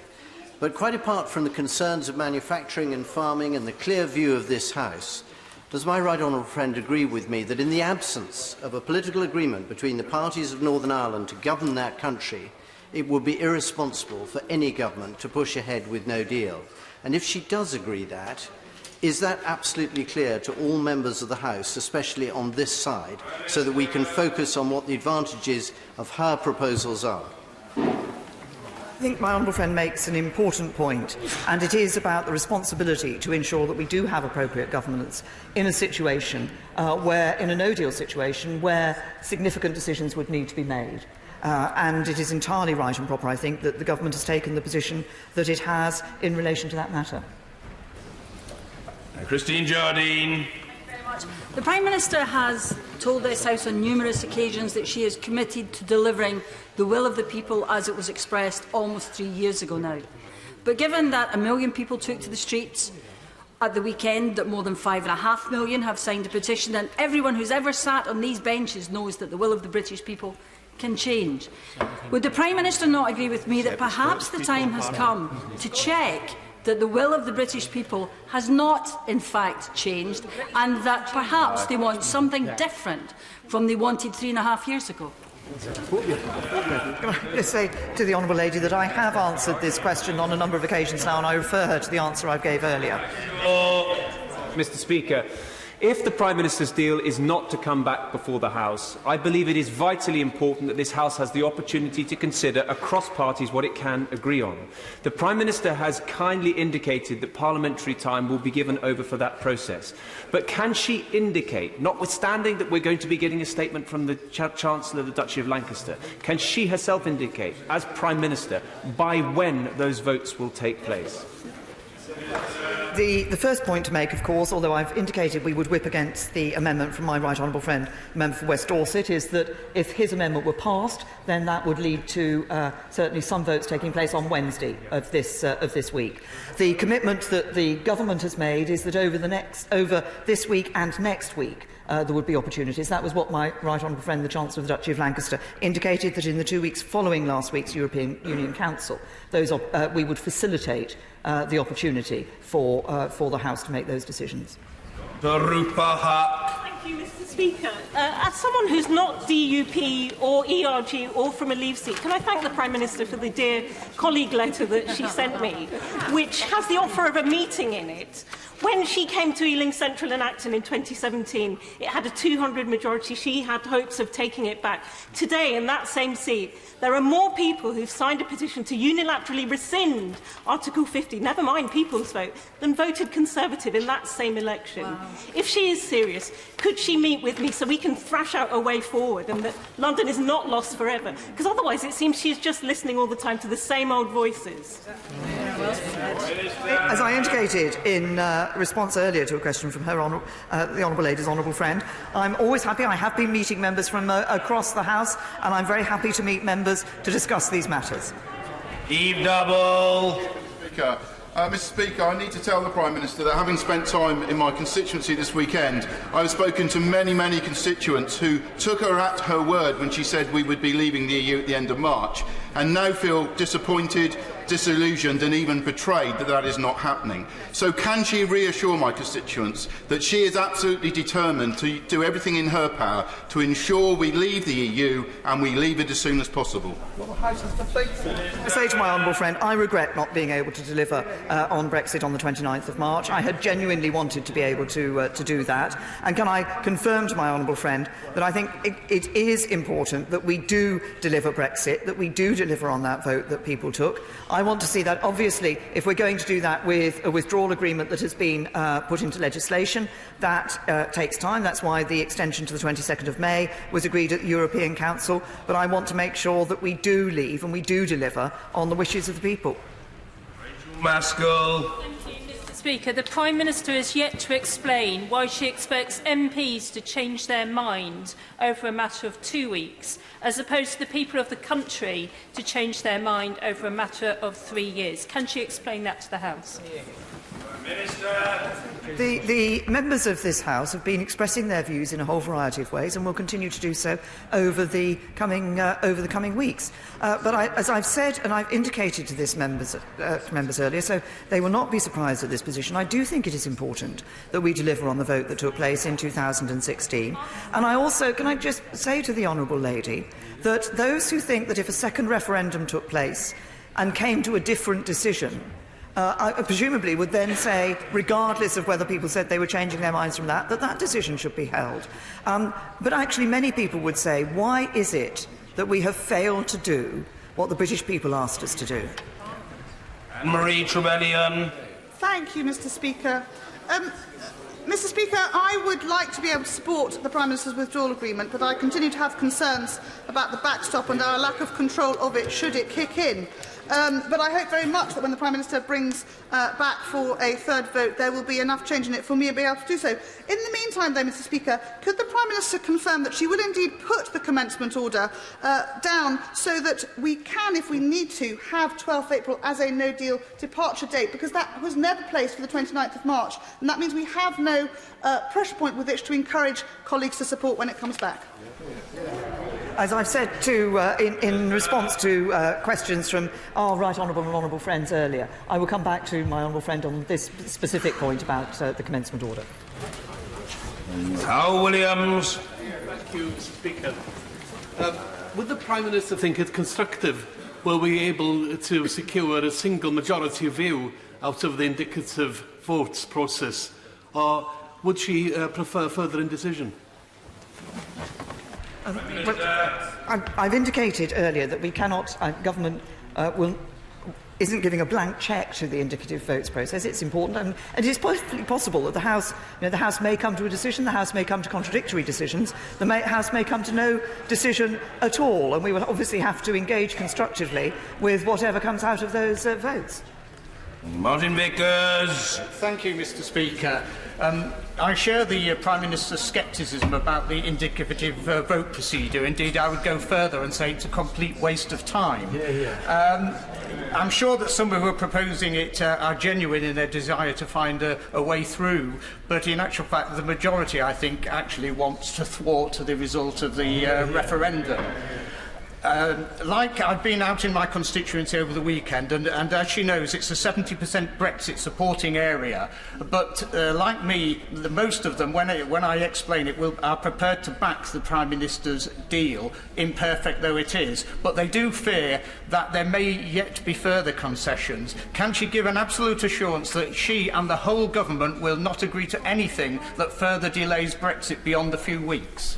[SPEAKER 21] But quite apart from the concerns of manufacturing and farming and the clear view of this House, does my right honourable friend agree with me that in the absence of a political agreement between the parties of Northern Ireland to govern that country, it would be irresponsible for any government to push ahead with no deal? And if she does agree that, is that absolutely clear to all members of the House, especially on this side, so that we can focus on what the advantages of her proposals are?
[SPEAKER 20] I think my honourable friend makes an important point, and it is about the responsibility to ensure that we do have appropriate governance in a situation in a no-deal situation, where significant decisions would need to be made. And it is entirely right and proper, I think, that the government has taken the position that it has in relation to that matter.
[SPEAKER 14] Christine Jardine.
[SPEAKER 22] The Prime Minister has told this House on numerous occasions that she is committed to delivering the will of the people as it was expressed almost 3 years ago now. But given that 1 million people took to the streets at the weekend, that more than 5.5 million have signed a petition, and everyone who's ever sat on these benches knows that the will of the British people can change, would the Prime Minister not agree with me that perhaps the time has come to check that the will of the British people has not, in fact, changed, and that perhaps they want something different from they wanted 3.5 years ago?
[SPEAKER 20] Can I just say to the honourable lady that I have answered this question on a number of occasions now, and I refer her to the answer I gave earlier.
[SPEAKER 23] Mr. Speaker,
[SPEAKER 4] If the Prime Minister's deal is not to come back before the House, I believe it is vitally important that this House has the opportunity to consider across parties what it can agree on. The Prime Minister has kindly indicated that parliamentary time will be given over for that process. But can she indicate, notwithstanding that we're going to be getting a statement from the Chancellor of the Duchy of Lancaster, can she herself indicate, as Prime Minister, by when those votes will take place?
[SPEAKER 20] The first point to make, of course, although I've indicated we would whip against the amendment from my right honourable friend, the member for West Dorset, is that if his amendment were passed, then that would lead to certainly some votes taking place on Wednesday of this week. The commitment that the government has made is that over this week and next week, there would be opportunities. That was what my right honourable friend, the Chancellor of the Duchy of Lancaster, indicated, that in the 2 weeks following last week's European Union Council, we would facilitate the opportunity for the House to make those decisions.
[SPEAKER 7] Thank you, Mr. Speaker. As someone who's not DUP or ERG or from a Leave seat, can I thank the Prime Minister for the dear colleague letter that she sent me, which has the offer of a meeting in it. When she came to Ealing Central and Acton in 2017, it had a 200 majority. She had hopes of taking it back. Today, in that same seat, there are more people who've signed a petition to unilaterally rescind Article 50, never mind people's vote, than voted Conservative in that same election. Wow. If she is serious, could she meet with me so we can thrash out a way forward and that London is not lost forever? Because otherwise it seems she's just listening all the time to the same old voices.
[SPEAKER 20] As I indicated in response earlier to a question from the Honourable Lady's honourable friend, I'm always happy. I have been meeting members from across the House, and I'm very happy to meet members to discuss these matters.
[SPEAKER 14] Eve Double.
[SPEAKER 9] Speaker. Mr Speaker, I need to tell the Prime Minister that, having spent time in my constituency this weekend, I've spoken to many constituents who took her at her word when she said we would be leaving the EU at the end of March, and now feel disappointed, disillusioned and even betrayed that that is not happening. So can she reassure my constituents that she is absolutely determined to do everything in her power to ensure we leave the EU and we leave it as soon as possible?
[SPEAKER 20] I say to my honourable friend, I regret not being able to deliver on Brexit on the 29th of March. I had genuinely wanted to be able to do that. And can I confirm to my honourable friend that I think it is important that we do deliver Brexit, that we do deliver on that vote that people took. I want to see that, obviously, if we're going to do that with a withdrawal agreement that has been put into legislation, that takes time. That's why the extension to the 22nd of May was agreed at the European Council. But I want to make sure that we do leave and we do deliver on the wishes of the people.
[SPEAKER 14] Maskell.
[SPEAKER 7] Speaker, the Prime Minister has yet to explain why she expects MPs to change their mind over a matter of 2 weeks, as opposed to the people of the country to change their mind over a matter of 3 years. Can she explain that to the House?
[SPEAKER 20] The members of this House have been expressing their views in a whole variety of ways and will continue to do so over the coming weeks. But as I've said and I've indicated to this members earlier, so they will not be surprised at this position, I do think it is important that we deliver on the vote that took place in 2016. And I also, can I just say to the Honourable Lady that those who think that if a second referendum took place and came to a different decision, I presumably would then say, regardless of whether people said they were changing their minds from that, that decision should be held. But actually many people would say, why is it that we have failed to do what the British people asked us to do?
[SPEAKER 14] Anne-Marie Trevelyan.
[SPEAKER 23] Thank you, Mr Speaker. Mr Speaker, I would like to be able to support the Prime Minister's withdrawal agreement, but I continue to have concerns about the backstop and our lack of control of it should it kick in. But I hope very much that when the Prime Minister brings back for a third vote, there will be enough change in it for me to be able to do so. In the meantime, though, Mr Speaker, could the Prime Minister confirm that she will indeed put the commencement order down so that we can, if we need to, have 12th April as a no-deal departure date, because that was never placed for the 29th of March, and that means we have no pressure point with which to encourage colleagues to support when it comes back.
[SPEAKER 20] As I've said in response to questions from our right honourable and honourable friends earlier, I will come back to my honourable friend on this specific point about the commencement order.
[SPEAKER 14] Howell Williams.
[SPEAKER 24] Thank you, Mr Speaker. Would the Prime Minister think it constructive were we able to secure a single majority view out of the indicative votes process? Or would she prefer further indecision?
[SPEAKER 20] I've indicated earlier that we cannot, government isn't giving a blank cheque to the indicative votes process. It's important, and it is perfectly possible that the House may come to a decision, the House may come to contradictory decisions, the House may come to no decision at all, and we will obviously have to engage constructively with whatever comes out of those votes.
[SPEAKER 14] Martin Vickers.
[SPEAKER 1] Thank you, Mr. Speaker. I share the Prime Minister's scepticism about the indicative vote procedure. Indeed, I would go further and say it's a complete waste of time. I'm sure that some who are proposing it are genuine in their desire to find a way through, but in actual fact, the majority, I think, actually wants to thwart the result of the referendum. I've been out in my constituency over the weekend, and as she knows, it's a 70% Brexit supporting area. But like me, most of them, when I explain it, are prepared to back the Prime Minister's deal, imperfect though it is. But they do fear that there may yet be further concessions. Can she give an absolute assurance that she and the whole government will not agree to anything that further delays Brexit beyond a few weeks?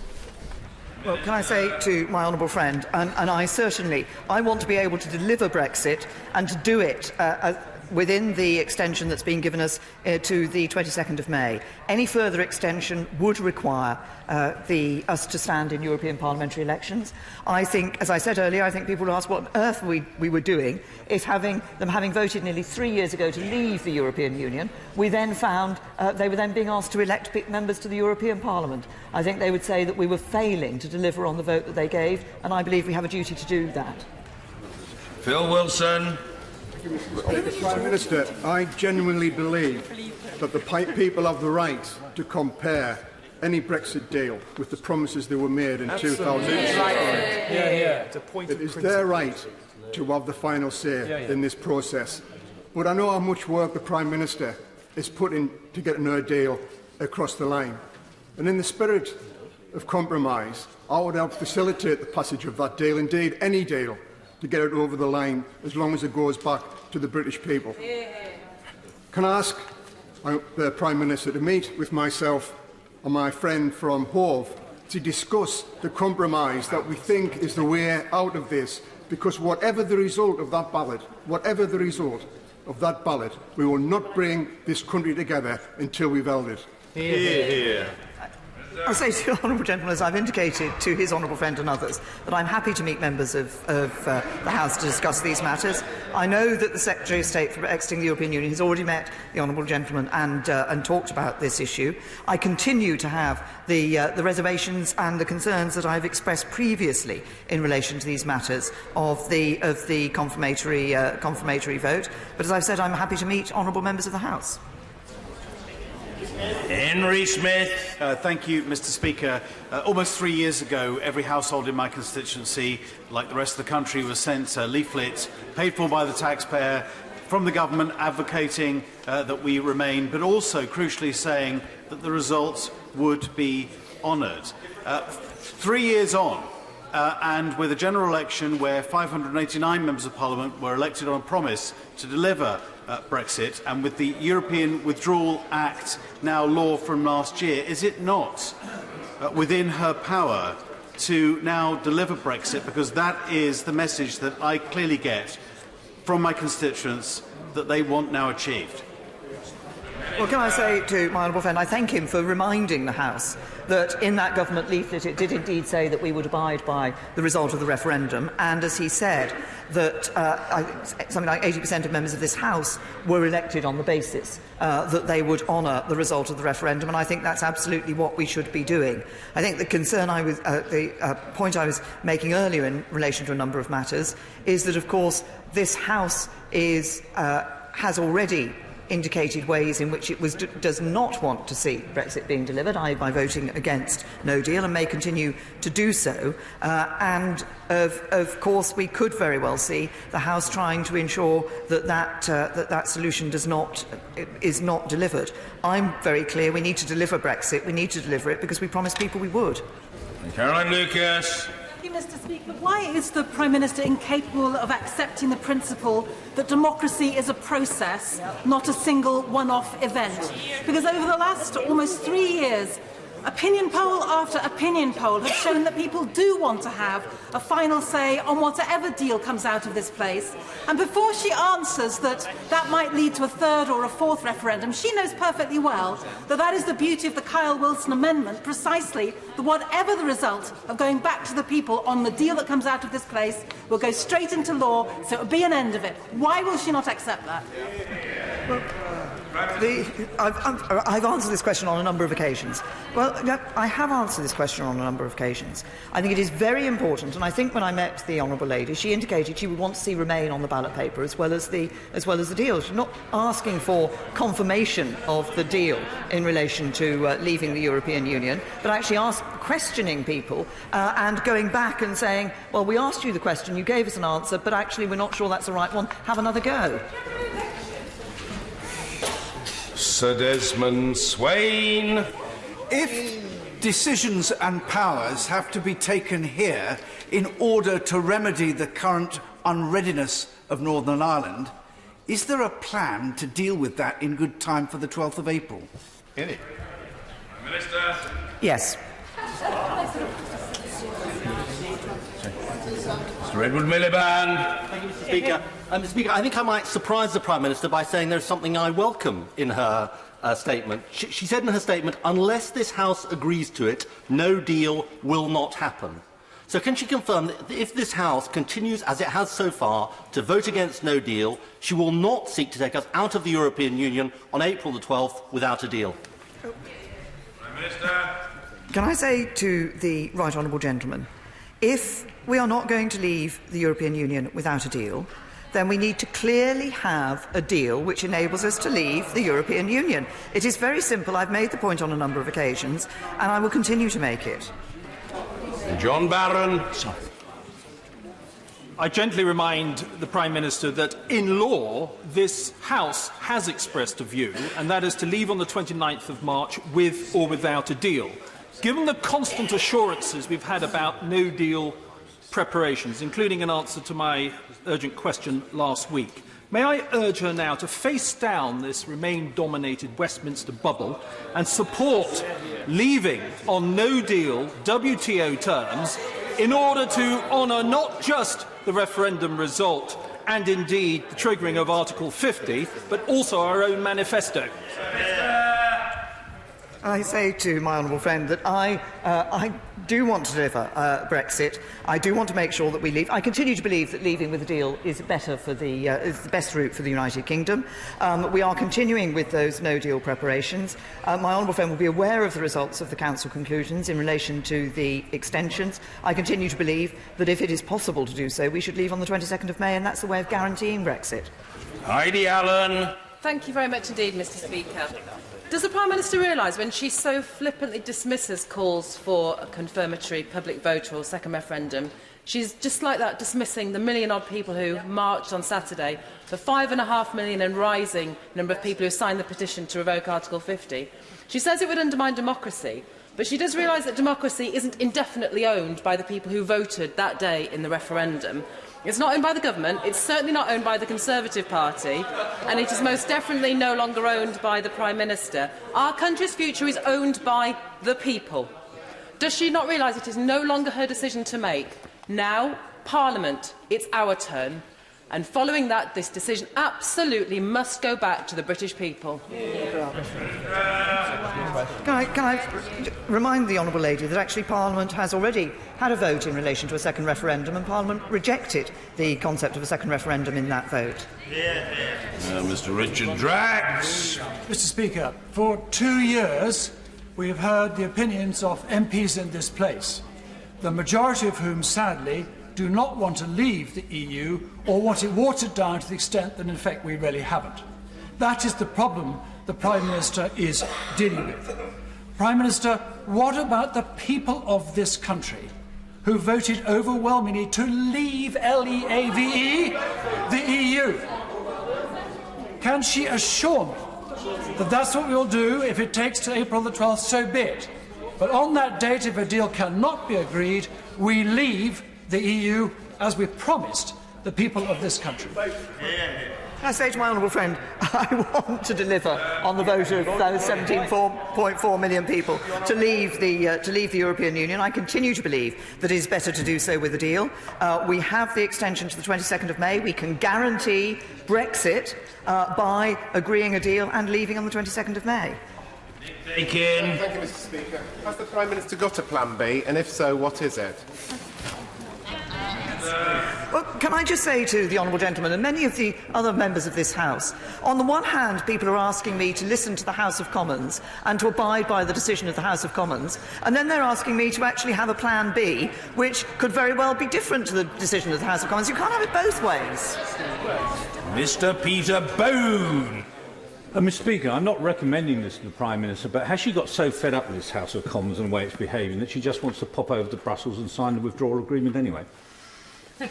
[SPEAKER 20] Well, can I say to my honourable friend, and I want to be able to deliver Brexit and to do it within the extension that's been given us to the 22nd of May. Any further extension would require us to stand in European parliamentary elections. I think, as I said earlier, I think people will ask what on earth we were doing if having voted nearly 3 years ago to leave the European Union, we then found they were then being asked to elect members to the European Parliament. I think they would say that we were failing to deliver on the vote that they gave, and I believe we have a duty to do that.
[SPEAKER 14] Phil Wilson.
[SPEAKER 5] Mr. Prime Minister, I genuinely believe that the people have the right to compare any Brexit deal with the promises that were made in 2005. It is their right to have the final say in this process. But I know how much work the Prime Minister is put in to get another deal across the line. And in the spirit of compromise, I would help facilitate the passage of that deal, indeed any deal, to get it over the line, as long as it goes back to the British people. Can I ask the Prime Minister to meet with myself and my friend from Hove to discuss the compromise that we think is the way out of this, because whatever the result of that ballot, we will not bring this country together until we've held it.
[SPEAKER 20] I say to the honourable gentleman, as I've indicated to his honourable friend and others, that I'm happy to meet members of the House to discuss these matters. I know that the Secretary of State for exiting the European Union has already met the honourable gentleman and talked about this issue. I continue to have the reservations and the concerns that I've expressed previously in relation to these matters of the confirmatory vote. But as I've said, I'm happy to meet honourable members of the House.
[SPEAKER 14] Henry Smith.
[SPEAKER 8] Thank you, Mr. Speaker. Almost 3 years ago, every household in my constituency, like the rest of the country, was sent a leaflet paid for by the taxpayer from the government advocating that we remain, but also crucially saying that the results would be honoured. 3 years on, and with a general election where 589 members of Parliament were elected on a promise to deliver Brexit, and with the European Withdrawal Act now law from last year, is it not within her power to now deliver Brexit? Because that is the message that I clearly get from my constituents that they want now achieved.
[SPEAKER 20] Well, can I say to my honourable friend, I thank him for reminding the House that in that government leaflet it did indeed say that we would abide by the result of the referendum, and as he said, that something like 80% of members of this House were elected on the basis that they would honour the result of the referendum, and I think that's absolutely what we should be doing. I think the concern the point I was making earlier in relation to a number of matters is that, of course, this House has already indicated ways in which it does not want to see Brexit being delivered, by voting against no deal, and may continue to do so. And of course, we could very well see the House trying to ensure that that solution is not delivered. I'm very clear: we need to deliver Brexit. We need to deliver it because we promised people we would.
[SPEAKER 14] Caroline Lucas.
[SPEAKER 19] Thank you, Mr.
[SPEAKER 11] Speaker, why is the Prime Minister incapable of accepting the principle that democracy is a process, not a single one-off event? Because over the last almost 3 years, opinion poll after opinion poll have shown that people do want to have a final say on whatever deal comes out of this place. And before she answers that that might lead to a third or a fourth referendum, she knows perfectly well that that is the beauty of the Kyle Wilson Amendment, precisely that whatever the result of going back to the people on the deal that comes out of this place will go straight into law, so it will be an end of it. Why will she not accept that?
[SPEAKER 20] Well, I've answered this question on a number of occasions. Well, I have answered this question on a number of occasions. I think it is very important, and I think when I met the Honourable Lady, she indicated she would want to see Remain on the ballot paper as well as the deal. She's not asking for confirmation of the deal in relation to leaving the European Union, but actually questioning people and going back and saying, well, we asked you the question, you gave us an answer, but actually we're not sure that's the right one. Have another go.
[SPEAKER 14] Sir Desmond Swain.
[SPEAKER 12] If decisions and powers have to be taken here in order to remedy the current unreadiness of Northern Ireland, is there a plan to deal with that in good time for the 12th of April?
[SPEAKER 14] Prime Minister.
[SPEAKER 20] Yes.
[SPEAKER 14] Mr. Edward Miliband.
[SPEAKER 13] Thank you, Mr. Speaker. Mr. Speaker, I think I might surprise the Prime Minister by saying there's something I welcome in her statement. She said in her statement, unless this House agrees to it, no deal will not happen. So can she confirm that if this House continues, as it has so far, to vote against no deal, she will not seek to take us out of the European Union on April the 12th without a deal?
[SPEAKER 14] Prime Minister.
[SPEAKER 20] Can I say to the right honourable gentleman, if we are not going to leave the European Union without a deal, then we need to clearly have a deal which enables us to leave the European Union. It is very simple. I've made the point on a number of occasions, and I will continue to make it.
[SPEAKER 14] John Barron.
[SPEAKER 15] I gently remind the Prime Minister that, in law, this House has expressed a view, and that is to leave on the 29th of March with or without a deal. Given the constant assurances we've had about no-deal preparations, including an answer to my urgent question last week, may I urge her now to face down this Remain-dominated Westminster bubble and support leaving on no-deal WTO terms in order to honour not just the referendum result and indeed the triggering of Article 50, but also our own manifesto.
[SPEAKER 20] I say to my honourable friend that I do want to deliver Brexit. I do want to make sure that we leave. I continue to believe that leaving with a deal is better for is the best route for the United Kingdom. We are continuing with those no-deal preparations. My honourable friend will be aware of the results of the Council conclusions in relation to the extensions. I continue to believe that if it is possible to do so, we should leave on the 22nd of May, and that's the way of guaranteeing Brexit.
[SPEAKER 14] Heidi Allen.
[SPEAKER 19] Thank you very much indeed, Mr. Speaker. Does the Prime Minister realise, when she so flippantly dismisses calls for a confirmatory public vote or second referendum, she's just like that dismissing the million-odd people who marched on Saturday, the 5.5 million and rising number of people who signed the petition to revoke Article 50? She says it would undermine democracy, but she does realise that democracy isn't indefinitely owned by the people who voted that day in the referendum. It's not owned by the government, it's certainly not owned by the Conservative Party, and it is most definitely no longer owned by the Prime Minister. Our country's future is owned by the people. Does she not realise it is no longer her decision to make? Now, Parliament, it's our turn. And following that, this decision absolutely must go back to the British people.
[SPEAKER 20] Can I remind the Honourable Lady that actually Parliament has already had a vote in relation to a second referendum, and Parliament rejected the concept of a second referendum in that vote.
[SPEAKER 14] Mr. Richard Drax.
[SPEAKER 25] Mr. Speaker, for 2 years we have heard the opinions of MPs in this place, the majority of whom, sadly, do not want to leave the EU or want it watered down to the extent that, in fact, we really haven't. That is the problem the Prime Minister is dealing with. Prime Minister, what about the people of this country who voted overwhelmingly to leave LEAVE, the EU? Can she assure me that that's what we will do? If it takes to April the 12th, so be it. But on that date, if a deal cannot be agreed, we leave the EU as we promised the people of this country.
[SPEAKER 20] Can I say to my honourable friend, I want to deliver on the vote of those 17.4 million people to leave the European Union. I continue to believe that it is better to do so with a deal. We have the extension to the 22nd of May. We can guarantee Brexit by agreeing a deal and leaving on the 22nd of May.
[SPEAKER 2] Thank you, Mr. Speaker. Has the Prime Minister got a plan B, and if so, what is it?
[SPEAKER 20] Well, can I just say to the honourable gentleman and many of the other members of this House, on the one hand, people are asking me to listen to the House of Commons and to abide by the decision of the House of Commons, and then they're asking me to actually have a plan B, which could very well be different to the decision of the House of Commons. You can't have it both ways.
[SPEAKER 14] Mr. Peter Bone.
[SPEAKER 3] Mr. Speaker, I'm not recommending this to the Prime Minister, but has she got so fed up with this House of Commons and the way it's behaving that she just wants to pop over to Brussels and sign the withdrawal agreement anyway?
[SPEAKER 20] Can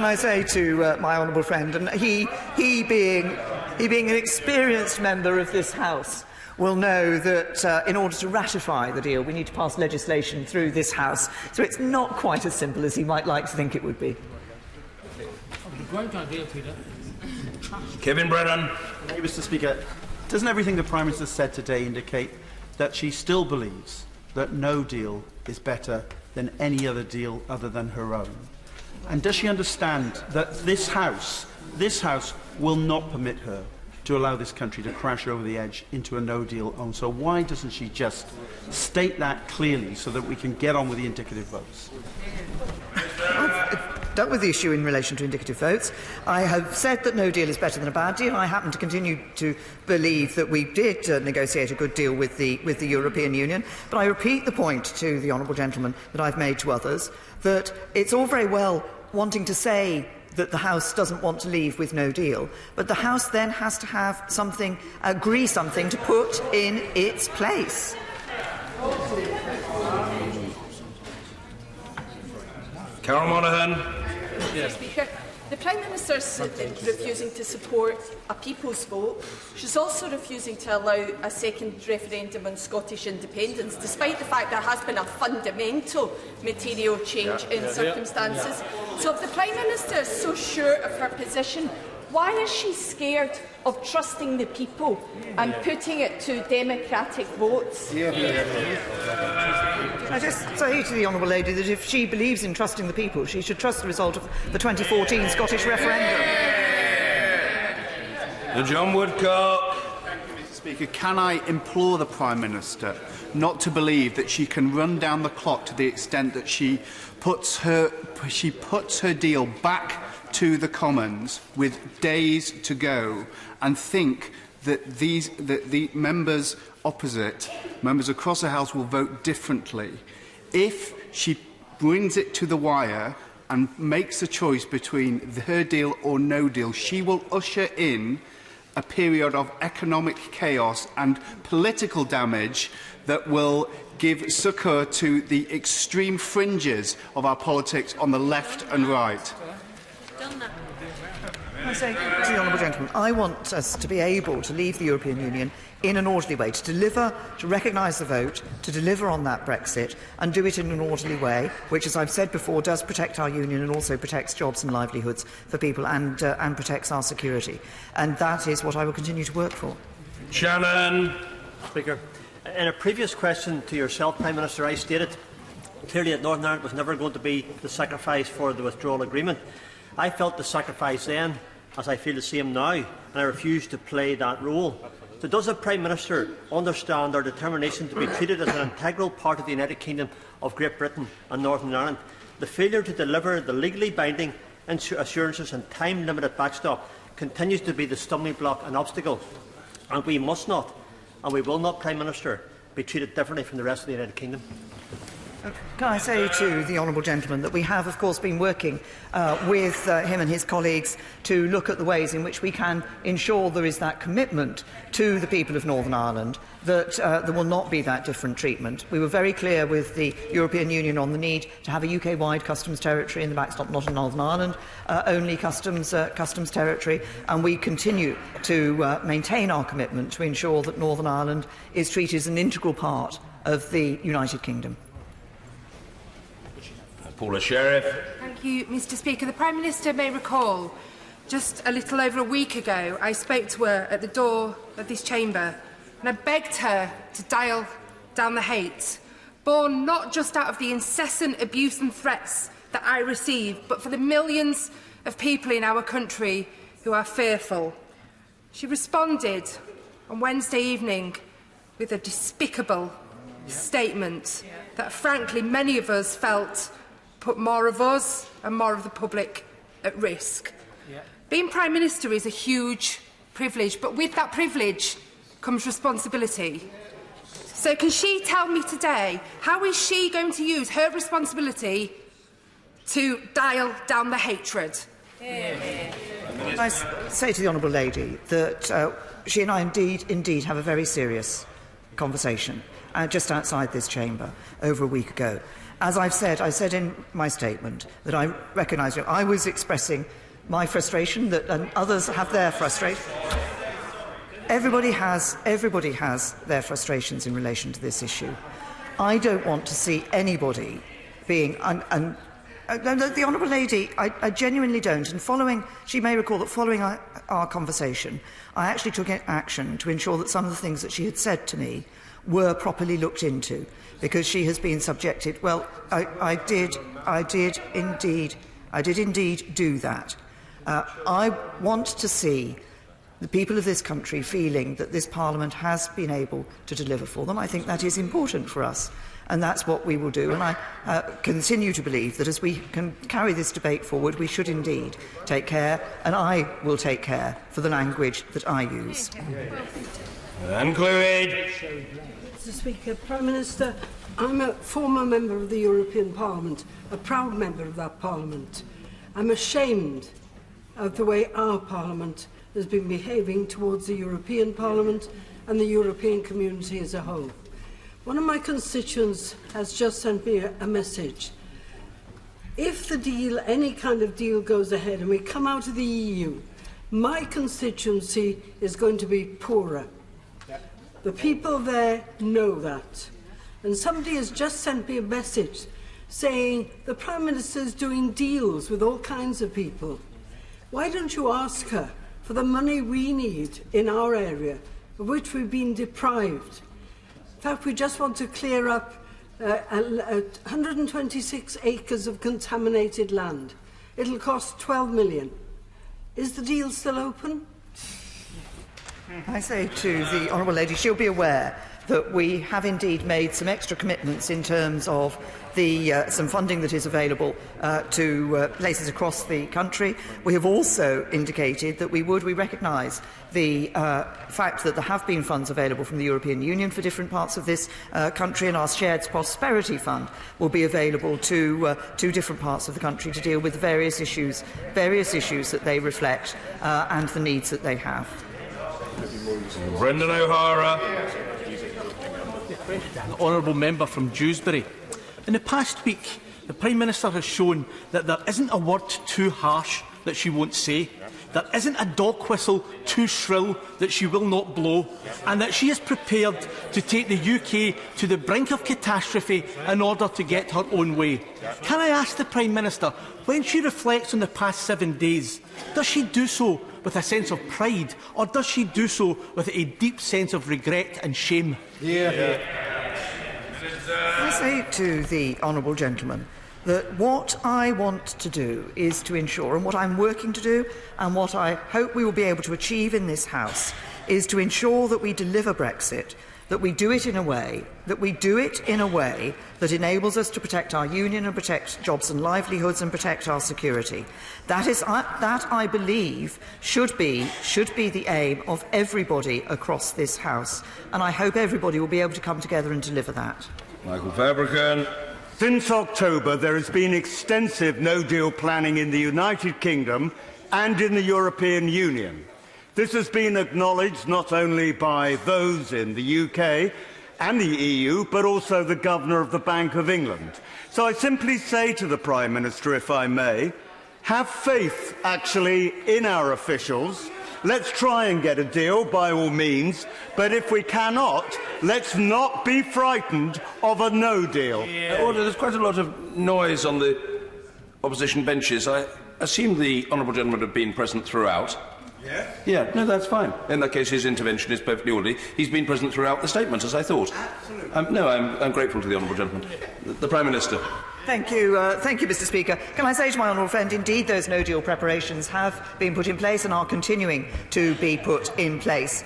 [SPEAKER 20] I say to my honourable friend, and he being an experienced member of this House, will know that in order to ratify the deal, we need to pass legislation through this House. So it's not quite as simple as he might like to think it would be.
[SPEAKER 10] Great idea, Peter.
[SPEAKER 14] Kevin Brennan.
[SPEAKER 8] Thank you, Mr. Speaker. Doesn't everything the Prime Minister said today indicate that she still believes that no deal is better than any other deal other than her own? And does she understand that this House will not permit her to allow this country to crash over the edge into a no-deal zone? So why doesn't she just state that clearly so that we can get on with the indicative votes?
[SPEAKER 20] I've dealt with the issue in relation to indicative votes. I have said that no deal is better than a bad deal. I happen to continue to believe that we did negotiate a good deal with the European Union. But I repeat the point to the honourable gentleman that I've made to others, that it's all very well wanting to say that the House doesn't want to leave with no deal, but the House then has to have something, agree something to put in its place.
[SPEAKER 14] Carol Monaghan.
[SPEAKER 16] Mr. Speaker, the Prime Minister is refusing to support a people's vote. She's also refusing to allow a second referendum on Scottish independence, despite the fact there has been a fundamental material change in circumstances. So if the Prime Minister is so sure of her position, why is she scared of trusting the people and putting it to democratic votes?
[SPEAKER 20] I just say to the honourable lady that if she believes in trusting the people, she should trust the result of the 2014 Scottish referendum.
[SPEAKER 14] John Woodcock.
[SPEAKER 8] Mr. Speaker, can I implore the Prime Minister not to believe that she can run down the clock to the extent that she puts her deal back to the Commons with days to go, and think that the members opposite, members across the House, will vote differently. If she brings it to the wire and makes a choice between her deal or no deal, she will usher in a period of economic chaos and political damage that will give succour to the extreme fringes of our politics on the left and right.
[SPEAKER 20] I say to the honourable gentleman, I want us to be able to leave the European Union in an orderly way, to deliver, to recognise the vote, to deliver on that Brexit, and do it in an orderly way, which, as I've said before, does protect our union and also protects jobs and livelihoods for people and protects our security. And that is what I will continue to work for.
[SPEAKER 14] Shannon.
[SPEAKER 17] Speaker, in a previous question to yourself, Prime Minister, I stated clearly that Northern Ireland was never going to be the sacrifice for the withdrawal agreement. I felt the sacrifice then, as I feel the same now, and I refuse to play that role. So does the Prime Minister understand our determination to be treated as an integral part of the United Kingdom of Great Britain and Northern Ireland? The failure to deliver the legally binding assurances and time-limited backstop continues to be the stumbling block and obstacle, and we must not, and we will not, Prime Minister, be treated differently from the rest of the United Kingdom.
[SPEAKER 20] Can I say to the honourable gentleman that we have, of course, been working with him and his colleagues to look at the ways in which we can ensure there is that commitment to the people of Northern Ireland, that there will not be that different treatment. We were very clear with the European Union on the need to have a UK-wide customs territory in the backstop, not in Northern Ireland, only customs territory, and we continue to maintain our commitment to ensure that Northern Ireland is treated as an integral part of the United Kingdom.
[SPEAKER 14] Paula Sheriff.
[SPEAKER 4] Thank you, Mr. Speaker. The Prime Minister may recall, just a little over a week ago, I spoke to her at the door of this chamber and I begged her to dial down the hate, born not just out of the incessant abuse and threats that I receive, but for the millions of people in our country who are fearful. She responded on Wednesday evening with a despicable statement that, frankly, many of us felt put more of us and more of the public at risk. Being Prime Minister is a huge privilege, but with that privilege comes responsibility. So can she tell me today, how is she going to use her responsibility to dial down the hatred?
[SPEAKER 20] I say to the Honourable Lady that she and I indeed have a very serious conversation just outside this chamber over a week ago. As I said in my statement that I recognise I was expressing my frustration, that others have their frustration. Everybody has their frustrations in relation to this issue. I don't want to see anybody being the Honourable Lady, I genuinely don't. And she may recall that following our conversation, I actually took action to ensure that some of the things that she had said to me were properly looked into, because she has been subjected. Well, I did indeed do that. I want to see the people of this country feeling that this Parliament has been able to deliver for them. I think that is important for us, and that's what we will do. And I continue to believe that as we can carry this debate forward, we should indeed take care, and I will take care for the language that I use.
[SPEAKER 14] And Clwyd.
[SPEAKER 6] Mr. Speaker, Prime Minister, I'm a former member of the European Parliament, a proud member of that Parliament. I'm ashamed of the way our Parliament has been behaving towards the European Parliament and the European community as a whole. One of my constituents has just sent me a message. If the deal, any kind of deal goes ahead and we come out of the EU, my constituency is going to be poorer. The people there know that. And somebody has just sent me a message saying the Prime Minister is doing deals with all kinds of people. Why don't you ask her for the money we need in our area, of which we've been deprived? In fact, we just want to clear up 126 acres of contaminated land. It'll cost 12 million. Is the deal still open?
[SPEAKER 20] I say to the Honourable Lady, she'll be aware that we have indeed made some extra commitments in terms of some funding that is available to places across the country. We have also indicated that we recognise the fact that there have been funds available from the European Union for different parts of this country, and our Shared Prosperity Fund will be available to different parts of the country to deal with various issues that they reflect and the needs that they have.
[SPEAKER 14] Brendan O'Hara.
[SPEAKER 18] An honourable member from Dewsbury. In the past week, the Prime Minister has shown that there isn't a word too harsh that she won't say, there isn't a dog whistle too shrill that she will not blow, and that she is prepared to take the UK to the brink of catastrophe in order to get her own way. Can I ask the Prime Minister, when she reflects on the past 7 days, does she do so with a sense of pride, or does she do so with a deep sense of regret and shame?
[SPEAKER 20] I say to the honourable gentleman that what I want to do is to ensure, and what I'm working to do, and what I hope we will be able to achieve in this House, is to ensure that we deliver Brexit, that we do it in a way that enables us to protect our union and protect jobs and livelihoods and protect our security. That I believe should be the aim of everybody across this House, and I hope everybody will be able to come together and deliver that.
[SPEAKER 14] Michael Fabricant.
[SPEAKER 21] Since October, there has been extensive no-deal planning in the United Kingdom and in the European Union. This has been acknowledged not only by those in the UK and the EU, but also the Governor of the Bank of England. So I simply say to the Prime Minister, if I may, have faith, actually, in our officials. Let's try and get a deal, by all means, but if we cannot, let's not be frightened of a no deal.
[SPEAKER 14] Order, there's quite a lot of noise on the opposition benches. I assume the honourable gentleman had been present throughout.
[SPEAKER 21] Yeah?
[SPEAKER 14] Yeah, no, that's fine. In that case, his intervention is perfectly orderly. He's been present throughout the statement, as I thought.
[SPEAKER 21] Absolutely.
[SPEAKER 14] No, I'm grateful to the honourable gentleman. The Prime Minister.
[SPEAKER 20] Thank you, Mr. Speaker. Can I say to my honourable friend, indeed, those no-deal preparations have been put in place and are continuing to be put in place.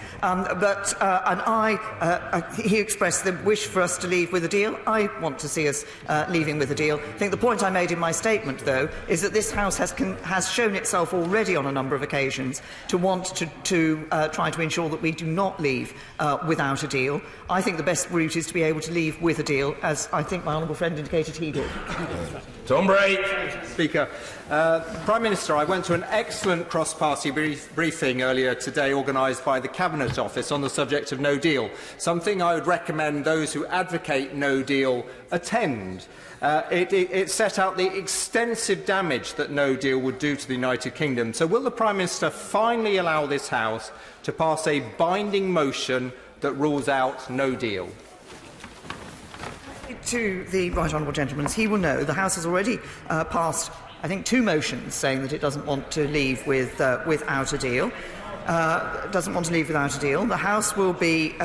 [SPEAKER 20] He expressed the wish for us to leave with a deal. I want to see us leaving with a deal. I think the point I made in my statement, though, is that this House has shown itself already on a number of occasions to want to try to ensure that we do not leave without a deal. I think the best route is to be able to leave with a deal, as I think my honourable friend indicated he did.
[SPEAKER 14] Tom Bray.
[SPEAKER 7] Speaker, Prime Minister, I went to an excellent cross-party briefing earlier today organised by the Cabinet Office on the subject of no deal, something I would recommend those who advocate no deal attend. It set out the extensive damage that no deal would do to the United Kingdom. So will the Prime Minister finally allow this House to pass a binding motion that rules out no deal?
[SPEAKER 20] To the right honourable gentleman, he will know the House has already passed, I think, 2 motions saying that it doesn't want to leave without a deal. The House will be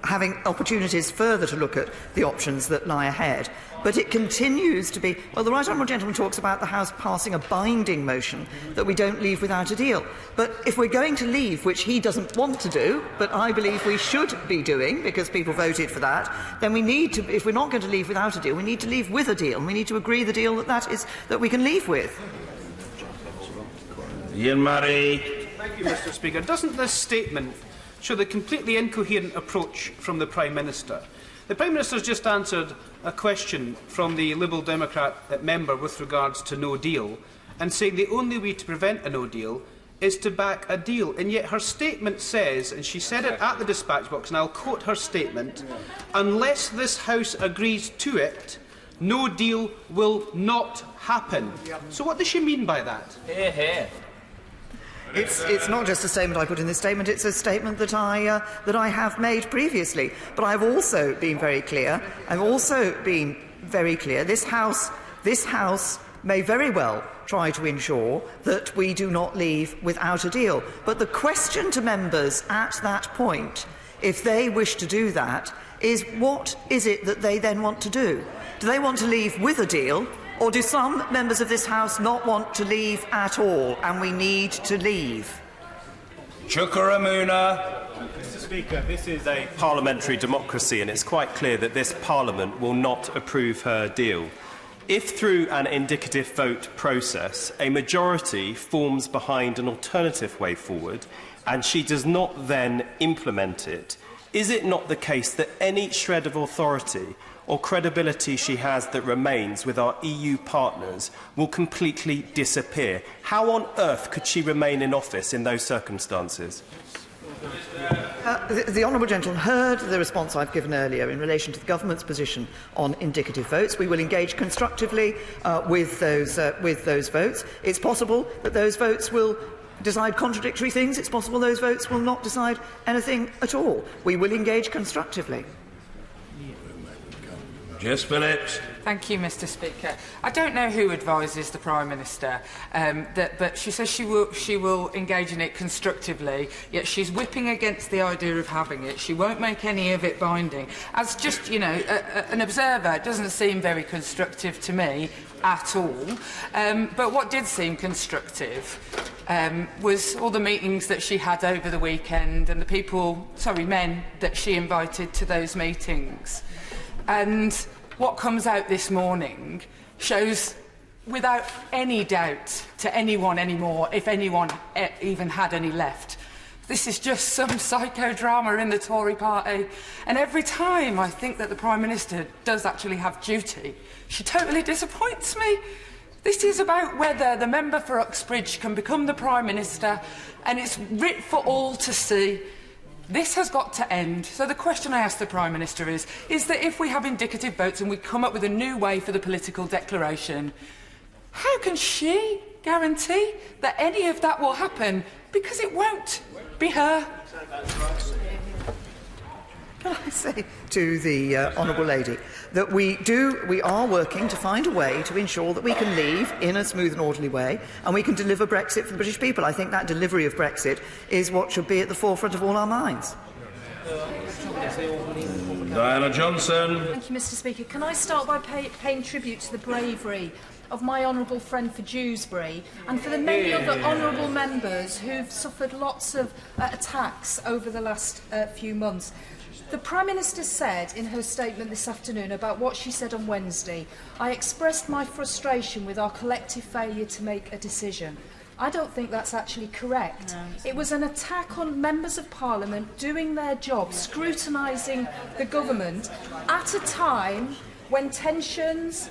[SPEAKER 20] having opportunities further to look at the options that lie ahead. But it continues to be... Well, the right honourable gentleman talks about the House passing a binding motion that we don't leave without a deal. But if we're going to leave, which he doesn't want to do, but I believe we should be doing, because people voted for that, then we need to... If we're not going to leave without a deal, we need to leave with a deal. And we need to agree the deal that we can leave with.
[SPEAKER 14] Ian Murray.
[SPEAKER 15] Thank you, Mr. Speaker. Doesn't this statement show the completely incoherent approach from the Prime Minister? The Prime Minister has just answered a question from the Liberal Democrat member with regards to no deal, and saying the only way to prevent a no deal is to back a deal. And yet her statement says, and she said it at the dispatch box, and I'll quote her statement, "Unless this House agrees to it, no deal will not happen." So what does she mean by that?
[SPEAKER 7] Hear, hear.
[SPEAKER 20] It's not just a statement I put in this statement, it's a statement that I have made previously. But I've also been very clear. This House may very well try to ensure that we do not leave without a deal. But the question to members at that point, if they wish to do that, is what is it that they then want to do? Do they want to leave with a deal? Or do some members of this House not want to leave at all, and we need to leave?
[SPEAKER 14] Chukaramuna.
[SPEAKER 9] Mr. Speaker, this is a parliamentary democracy, and it's quite clear that this Parliament will not approve her deal. If, through an indicative vote process, a majority forms behind an alternative way forward, and she does not then implement it, is it not the case that any shred of authority or credibility she has that remains with our EU partners will completely disappear? How on earth could she remain in office in those circumstances?
[SPEAKER 20] The honourable gentleman heard the response I've given earlier in relation to the government's position on indicative votes. We will engage constructively with those votes. It's possible that those votes will decide contradictory things. It's possible those votes will not decide anything at all. We will engage constructively.
[SPEAKER 14] Jess Phillips.
[SPEAKER 22] Thank you, Mr. Speaker. I don't know who advises the Prime Minister, but she says she will engage in it constructively, yet she's whipping against the idea of having it. She won't make any of it binding. As just, an observer, it doesn't seem very constructive to me at all. But what did seem constructive was all the meetings that she had over the weekend and the men that she invited to those meetings. And what comes out this morning shows without any doubt to anyone anymore, if anyone even had any left, this is just some psychodrama in the Tory party. And every time I think that the Prime Minister does actually have duty, she totally disappoints me. This is about whether the member for Uxbridge can become the Prime Minister, and it's writ for all to see. This has got to end. So the question I ask the Prime Minister is that if we have indicative votes and we come up with a new way for the political declaration, how can she guarantee that any of that will happen? Because it won't be her.
[SPEAKER 20] Can I say to the honourable lady that we are working to find a way to ensure that we can leave in a smooth and orderly way and we can deliver Brexit for the British people. I think that delivery of Brexit is what should be at the forefront of all our minds.
[SPEAKER 14] Diana Johnson.
[SPEAKER 1] Thank you, Mr. Speaker. Can I start by paying tribute to the bravery of my honourable friend for Dewsbury and for the many other honourable members who've suffered lots of attacks over the last few months. The Prime Minister said in her statement this afternoon about what she said on Wednesday, "I expressed my frustration with our collective failure to make a decision." I don't think that's actually correct. No. It was an attack on members of Parliament doing their job, scrutinising the government at a time when tensions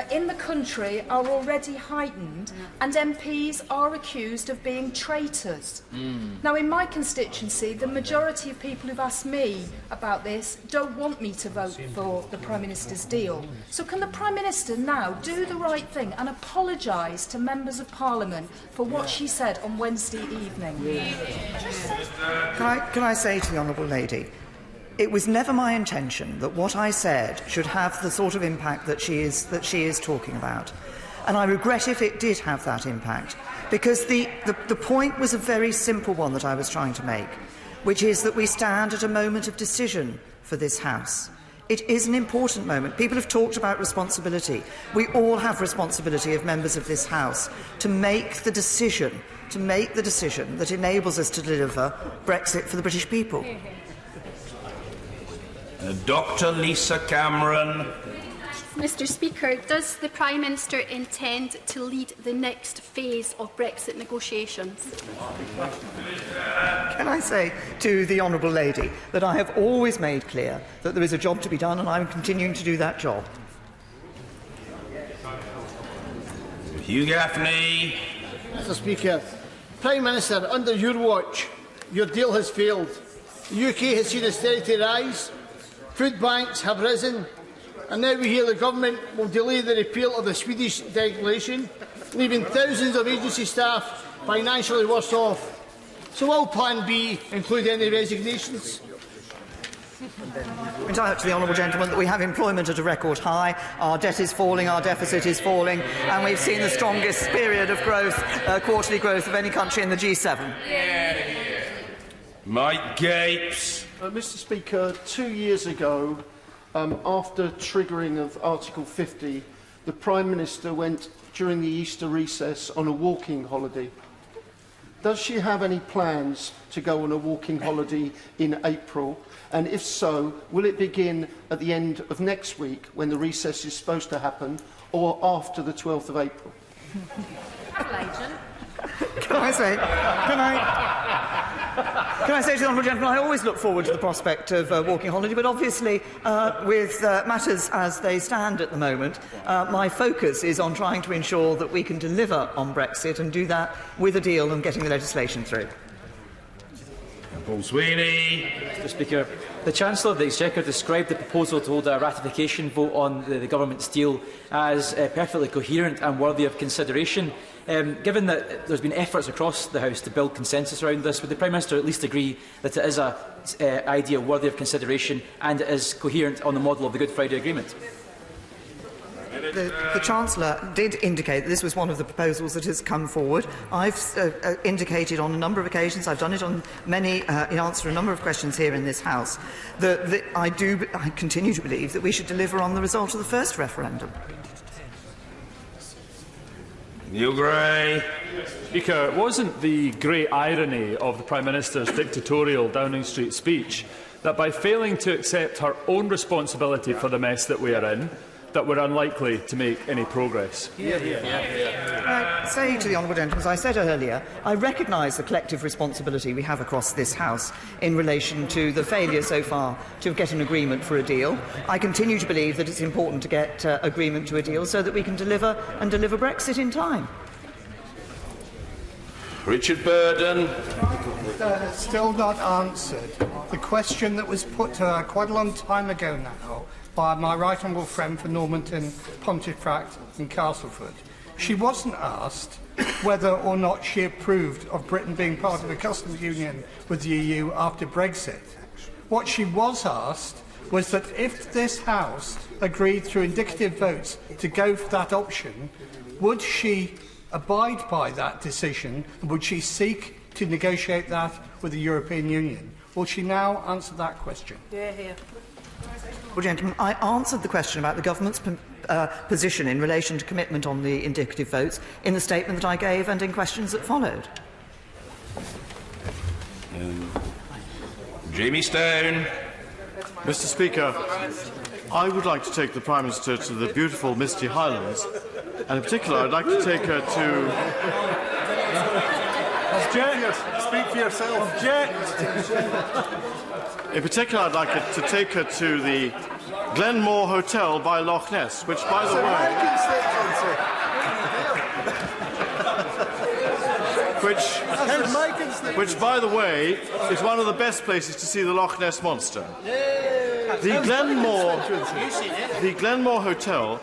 [SPEAKER 1] in the country are already heightened and MPs are accused of being traitors. Now, in my constituency, the majority of people who've asked me about this don't want me to vote for the Prime Minister's deal. So can the Prime Minister now do the right thing and apologise to members of Parliament for what she said on Wednesday evening?
[SPEAKER 20] Can I say to the honourable lady, it was never my intention that what I said should have the sort of impact that she is talking about. And I regret if it did have that impact, because the point was a very simple one that I was trying to make, which is that we stand at a moment of decision for this House. It is an important moment. People have talked about responsibility. We all have responsibility of members of this House to make the decision that enables us to deliver Brexit for the British people.
[SPEAKER 14] Dr. Lisa Cameron.
[SPEAKER 5] Mr. Speaker, does the Prime Minister intend to lead the next phase of Brexit negotiations?
[SPEAKER 20] Can I say to the honourable lady that I have always made clear that there is a job to be done and I am continuing to do that job.
[SPEAKER 14] Hugh Gaffney.
[SPEAKER 11] Mr. Speaker, Prime Minister, under your watch, your deal has failed. The UK has seen austerity rise. Food banks have risen, and now we hear the government will delay the repeal of the Swedish deregulation, leaving thousands of agency staff financially worse off. So will Plan B include any resignations?
[SPEAKER 20] I point out to the honourable gentleman that we have employment at a record high, our debt is falling, our deficit is falling, and we've seen the strongest period of growth, quarterly growth of any country in the G7.
[SPEAKER 14] Mike Gapes.
[SPEAKER 23] Mr. Speaker, 2 years ago, after triggering of Article 50, the Prime Minister went during the Easter recess on a walking holiday. Does she have any plans to go on a walking holiday in April? And if so, will it begin at the end of next week when the recess is supposed to happen, or after the 12th of April?
[SPEAKER 20] Can I say to the honourable gentleman, I always look forward to the prospect of walking holiday, but obviously, with matters as they stand at the moment, my focus is on trying to ensure that we can deliver on Brexit and do that with a deal and getting the legislation through.
[SPEAKER 14] Paul Sweeney.
[SPEAKER 24] Mr. Speaker, the Chancellor of the Exchequer described the proposal to hold a ratification vote on the government's deal as perfectly coherent and worthy of consideration. Given that there has been efforts across the House to build consensus around this, would the Prime Minister at least agree that it is an idea worthy of consideration and it is coherent on the model of the Good Friday Agreement?
[SPEAKER 20] The Chancellor did indicate that this was one of the proposals that has come forward. I've indicated on a number of occasions, I've done it on many, in answer to a number of questions here in this House, that I continue to believe that we should deliver on the result of the first referendum.
[SPEAKER 14] Neil Gray.
[SPEAKER 26] Speaker, wasn't the great irony of the Prime Minister's dictatorial Downing Street speech that by failing to accept her own responsibility for the mess that we are in, that we're unlikely to make any progress?
[SPEAKER 20] I say to the honourable gentleman, as I said earlier, I recognise the collective responsibility we have across this House in relation to the failure so far to get an agreement for a deal. I continue to believe that it's important to get agreement to a deal so that we can deliver Brexit in time.
[SPEAKER 14] Richard Burden.
[SPEAKER 27] Still not answered. The question that was put to her quite a long time ago now by my right honourable friend for Normanton, Pontefract and Castleford. She wasn't asked whether or not she approved of Britain being part of the customs union with the EU after Brexit. What she was asked was that if this House agreed through indicative votes to go for that option, would she abide by that decision, and would she seek to negotiate that with the European Union? Will she now answer that question?
[SPEAKER 20] Well, gentlemen, I answered the question about the government's position in relation to commitment on the indicative votes in the statement that I gave and in questions that followed.
[SPEAKER 14] Jamie Stone.
[SPEAKER 23] Mr. Speaker, I would like to take the Prime Minister to the beautiful Misty Highlands, and in particular I'd like to take her to...
[SPEAKER 2] Object! Speak for yourself. Object!
[SPEAKER 23] In particular I'd like to take her to the Glenmore Hotel by Loch Ness, which by the way... which, by the way, is one of the best places to see the Loch Ness Monster. The Glenmore Hotel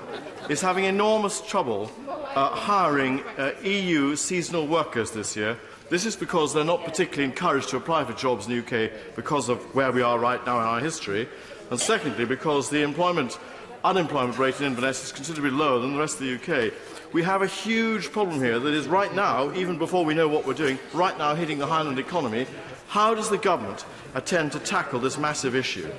[SPEAKER 23] is having enormous trouble hiring EU seasonal workers this year. This is because they're not particularly encouraged to apply for jobs in the UK because of where we are right now in our history, and secondly because the unemployment rate in Inverness is considerably lower than the rest of the UK. We have a huge problem here that is right now, even before we know what we're doing, right now hitting the Highland economy. How does the government intend to tackle this massive issue?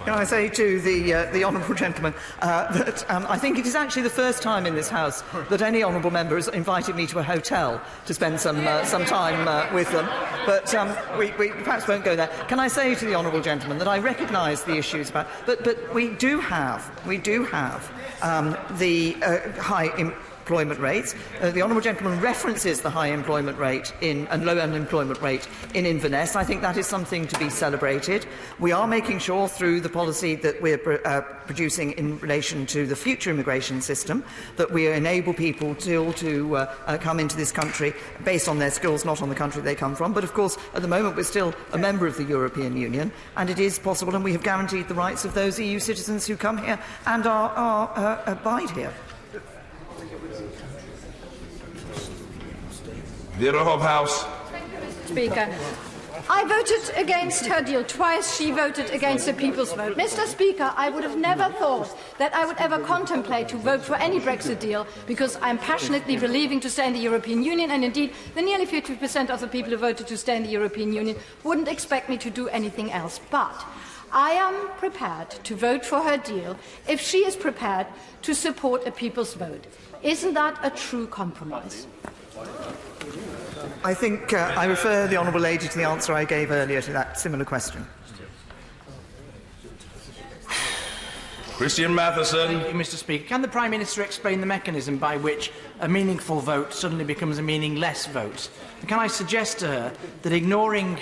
[SPEAKER 20] Can I say to the honourable gentleman that I think it is actually the first time in this House that any honourable member has invited me to a hotel to spend some time with them, but we perhaps won't go there. Can I say to the honourable gentleman that I recognise the issues about, but we do have the high employment rates. The honourable gentleman references the high employment rate and low unemployment rate in Inverness. I think that is something to be celebrated. We are making sure through the policy that we are producing in relation to the future immigration system that we enable people to come into this country based on their skills, not on the country they come from. But of course, at the moment, we're still a member of the European Union, and it is possible, and we have guaranteed the rights of those EU citizens who come here and abide here.
[SPEAKER 14] Vera Hobhouse.
[SPEAKER 3] Speaker, I voted against her deal. Twice she voted against the People's Vote. Mr. Speaker, I would have never thought that I would ever contemplate to vote for any Brexit deal because I am passionately believing to stay in the European Union, and indeed the nearly 50% of the people who voted to stay in the European Union wouldn't expect me to do anything else. But I am prepared to vote for her deal if she is prepared to support a People's Vote. Isn't that a true compromise?
[SPEAKER 20] I think I refer the honourable lady to the answer I gave earlier to that similar question.
[SPEAKER 14] Christian Matheson.
[SPEAKER 10] Thank you, Mr. Speaker. Can the Prime Minister explain the mechanism by which a meaningful vote suddenly becomes a meaningless vote? And can I suggest to her that ignoring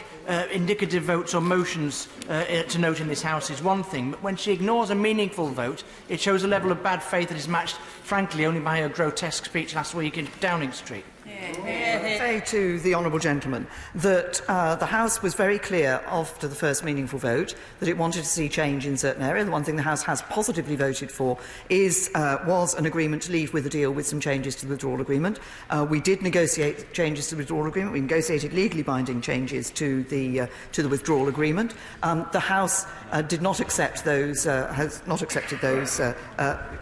[SPEAKER 10] indicative votes or motions to note in this House is one thing, but when she ignores a meaningful vote, it shows a level of bad faith that is matched, frankly, only by her grotesque speech last week in Downing Street.
[SPEAKER 20] I say to the honourable gentleman that the House was very clear after the first meaningful vote that it wanted to see change in certain areas. The one thing the House has positively voted for was an agreement to leave with a deal with some changes to the withdrawal agreement. We did negotiate changes to the withdrawal agreement. We negotiated legally binding changes to the withdrawal agreement. The House did not accept those has not accepted those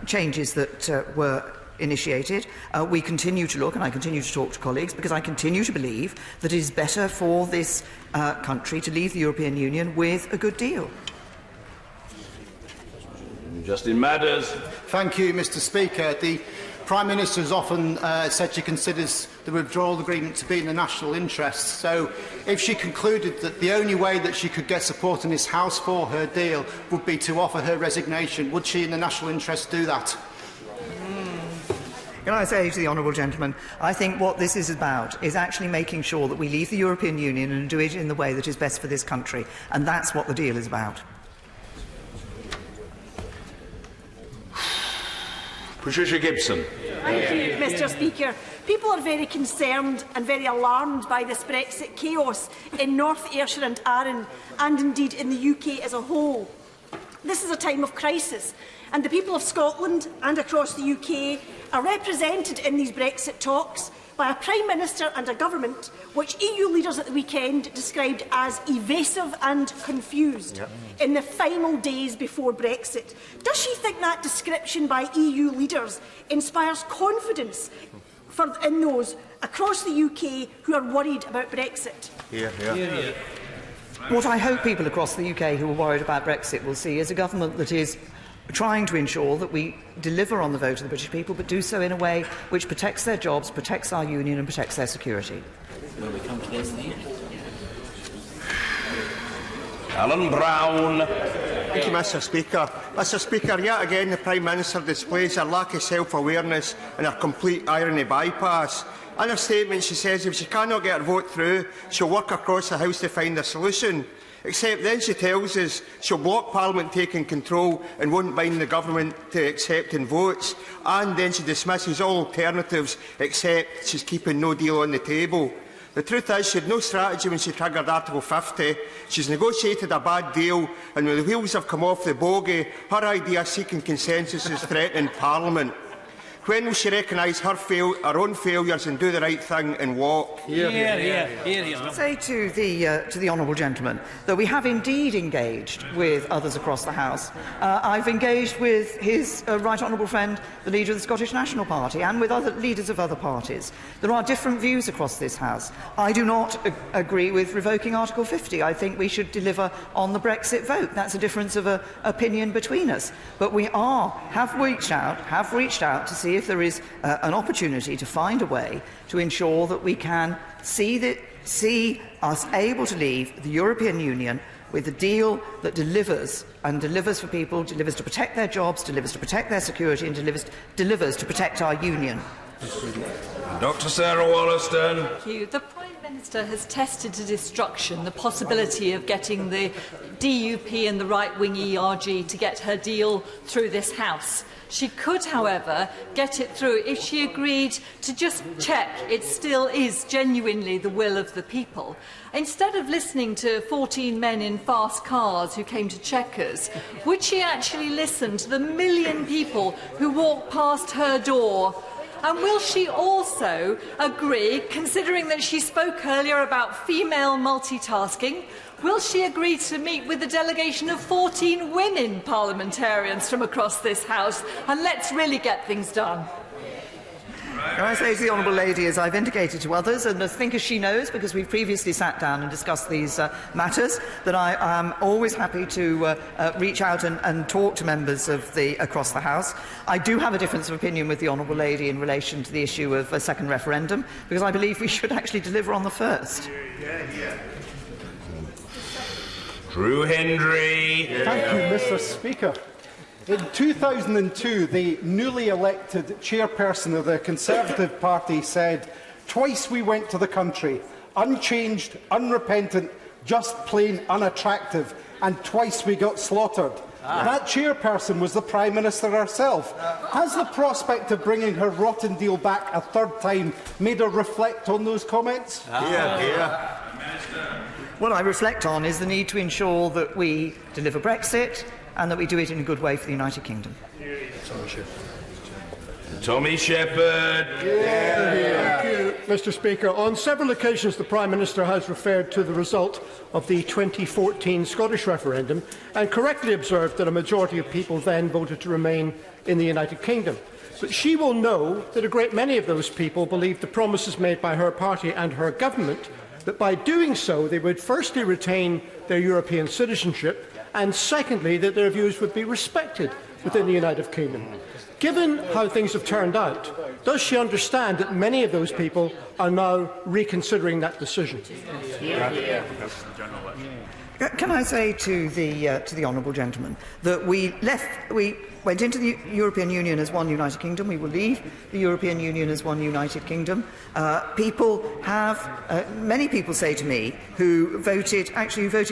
[SPEAKER 20] changes that were initiated. We continue to look, and I continue to talk to colleagues, because I continue to believe that it is better for this country to leave the European Union with a good deal.
[SPEAKER 14] Justin Madders.
[SPEAKER 12] Thank you, Mr. Speaker. The Prime Minister has often said she considers the withdrawal agreement to be in the national interest. So, if she concluded that the only way that she could get support in this House for her deal would be to offer her resignation, would she, in the national interest, do that?
[SPEAKER 20] Can I say to the honourable gentleman, I think what this is about is actually making sure that we leave the European Union and do it in the way that is best for this country, and that's what the deal is about.
[SPEAKER 14] Patricia Gibson.
[SPEAKER 13] Thank you, Mr. Speaker. People are very concerned and very alarmed by this Brexit chaos in North Ayrshire and Arran, and indeed in the UK as a whole. This is a time of crisis, and the people of Scotland and across the UK are represented in these Brexit talks by a Prime Minister and a government which EU leaders at the weekend described as evasive and confused in the final days before Brexit. Does she think that description by EU leaders inspires confidence in those across the UK who are worried about Brexit?
[SPEAKER 20] What I hope people across the UK who are worried about Brexit will see is a government that is trying to ensure that we deliver on the vote of the British people, but do so in a way which protects their jobs, protects our union and protects their security.
[SPEAKER 14] Alan Brown.
[SPEAKER 4] Thank you, Mr Speaker. Mr Speaker, yet again the Prime Minister displays her lack of self-awareness and her complete irony bypass. In her statement she says if she cannot get her vote through, she'll work across the House to find a solution. Except then she tells us she'll block Parliament taking control and won't bind the government to accepting votes. And then she dismisses all alternatives except she's keeping no deal on the table. The truth is, she had no strategy when she triggered Article 50. She's negotiated a bad deal, and when the wheels have come off the bogie, her idea of seeking consensus is threatening Parliament. When will she recognise her own failures and do the right thing and walk?
[SPEAKER 20] Say to the honourable gentleman that we have indeed engaged with others across the House. I've engaged with his right honourable friend, the leader of the Scottish National Party, and with other leaders of other parties. There are different views across this House. I do not agree with revoking Article 50. I think we should deliver on the Brexit vote. That's a difference of opinion between us. But we have reached out to see if there is an opportunity to find a way to ensure that we can see us able to leave the European Union with a deal that delivers for people, delivers to protect their jobs, delivers to protect their security and delivers to protect our union.
[SPEAKER 14] Dr Sarah Wollaston.
[SPEAKER 6] Thank you. The Prime Minister has tested to destruction the possibility of getting the DUP and the right-wing ERG to get her deal through this House. She could, however, get it through if she agreed to just check it still is genuinely the will of the people. Instead of listening to 14 men in fast cars who came to Chequers, would she actually listen to the million people who walk past her door? And will she also agree, considering that she spoke earlier about female multitasking, will she agree to meet with a delegation of 14 women parliamentarians from across this House? And let's really get things done.
[SPEAKER 20] Can I say to the honourable lady, as I've indicated to others, and I think as she knows, because we've previously sat down and discussed these matters, that I am always happy to reach out and talk to members of across the House. I do have a difference of opinion with the honourable lady in relation to the issue of a second referendum, because I believe we should actually deliver on the first.
[SPEAKER 14] Drew Hendry.
[SPEAKER 23] Thank you, Mr Speaker. In 2002, the newly elected chairperson of the Conservative Party said, "Twice we went to the country, unchanged, unrepentant, just plain unattractive, and twice we got slaughtered." That chairperson was the Prime Minister herself. Has the prospect of bringing her rotten deal back a third time made her reflect on those comments?
[SPEAKER 20] What I reflect on is the need to ensure that we deliver Brexit and that we do it in a good way for the United Kingdom.
[SPEAKER 14] Tommy Shepherd.
[SPEAKER 8] Thank you, Mr Speaker. On several occasions the Prime Minister has referred to the result of the 2014 Scottish referendum and correctly observed that a majority of people then voted to remain in the United Kingdom. But she will know that a great many of those people believed the promises made by her party and her government that by doing so they would firstly retain their European citizenship and secondly that their views would be respected within the United Kingdom. Given how things have turned out, does she understand that many of those people are now reconsidering that decision?
[SPEAKER 20] Can I say to the honourable gentleman that we went into the European Union as one United Kingdom. We will leave the European Union as one United Kingdom. Many people say to me who voted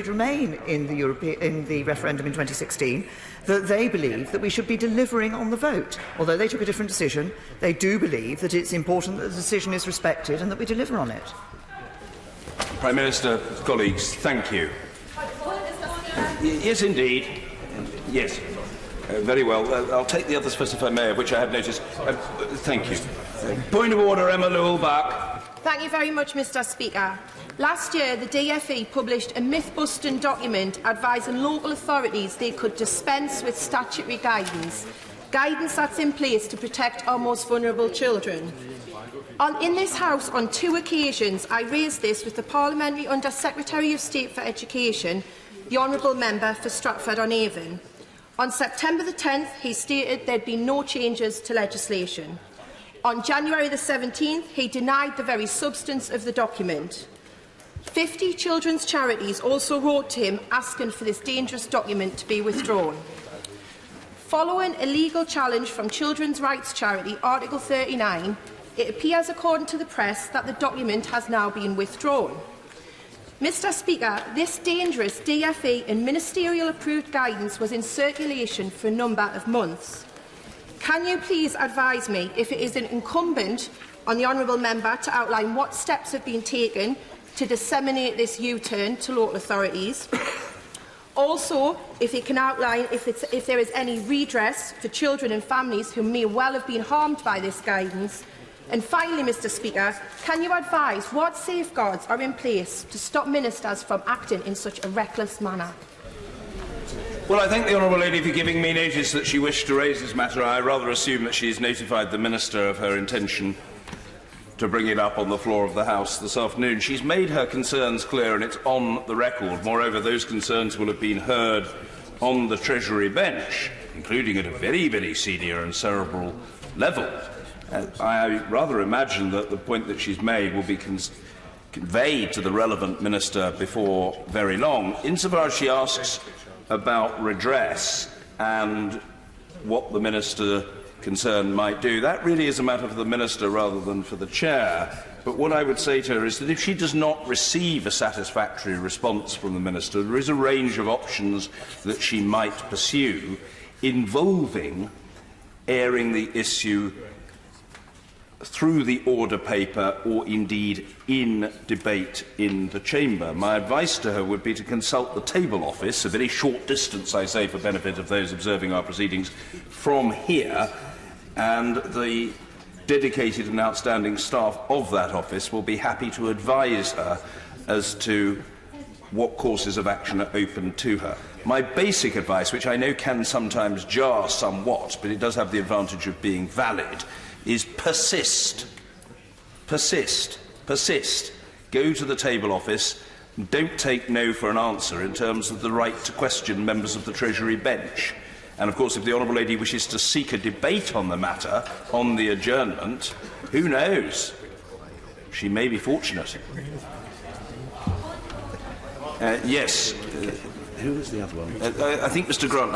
[SPEAKER 20] Remain in the referendum in 2016, that they believe that we should be delivering on the vote. Although they took a different decision, they do believe that it's important that the decision is respected and that we deliver on it.
[SPEAKER 14] Prime Minister, colleagues, thank you. Yes, indeed. Yes. Very well. I'll take the others first, if I may, of which I have noticed. Thank you. Point of order, Emma Lewell-Buck.
[SPEAKER 15] Thank you very much, Mr Speaker. Last year, the DfE published a myth-busting document advising local authorities they could dispense with statutory guidance that's in place to protect our most vulnerable children. In this House, on 2 occasions, I raised this with the Parliamentary Under-Secretary of State for Education, the Honourable Member for Stratford-on-Avon. On September the 10th, he stated there had been no changes to legislation. On January the 17th, he denied the very substance of the document. 50 children's charities also wrote to him asking for this dangerous document to be withdrawn. Following a legal challenge from children's rights charity Article 39, it appears, according to the press, that the document has now been withdrawn. Mr Speaker, this dangerous DfE and ministerial-approved guidance was in circulation for a number of months. Can you please advise me if it is incumbent on the Honourable Member to outline what steps have been taken to disseminate this U-turn to local authorities? Also, if he can outline if there is any redress for children and families who may well have been harmed by this guidance. And finally, Mr Speaker, can you advise what safeguards are in place to stop ministers from acting in such a reckless manner?
[SPEAKER 14] Well, I thank the Honourable Lady for giving me notice that she wished to raise this matter. I rather assume that she has notified the Minister of her intention to bring it up on the floor of the House this afternoon. She's made her concerns clear and it's on the record. Moreover, those concerns will have been heard on the Treasury bench, including at a very, very senior and cerebral level. I rather imagine that the point that she's made will be conveyed to the relevant minister before very long. Insofar as she asks about redress and what the minister concerned might do, that really is a matter for the minister rather than for the chair. But what I would say to her is that if she does not receive a satisfactory response from the minister, there is a range of options that she might pursue involving airing the issue through the order paper or indeed in debate in the chamber. My advice to her would be to consult the Table Office, a very short distance, I say, for benefit of those observing our proceedings, from here, and the dedicated and outstanding staff of that office will be happy to advise her as to what courses of action are open to her. My basic advice, which I know can sometimes jar somewhat, but it does have the advantage of being valid, is persist. Persist. Persist. Go to the Table Office. Don't take no for an answer in terms of the right to question members of the Treasury bench. And, of course, if the Honourable Lady wishes to seek a debate on the matter, on the adjournment, who knows? She may be fortunate. Yes. Who was the other one? I think Mr Grant.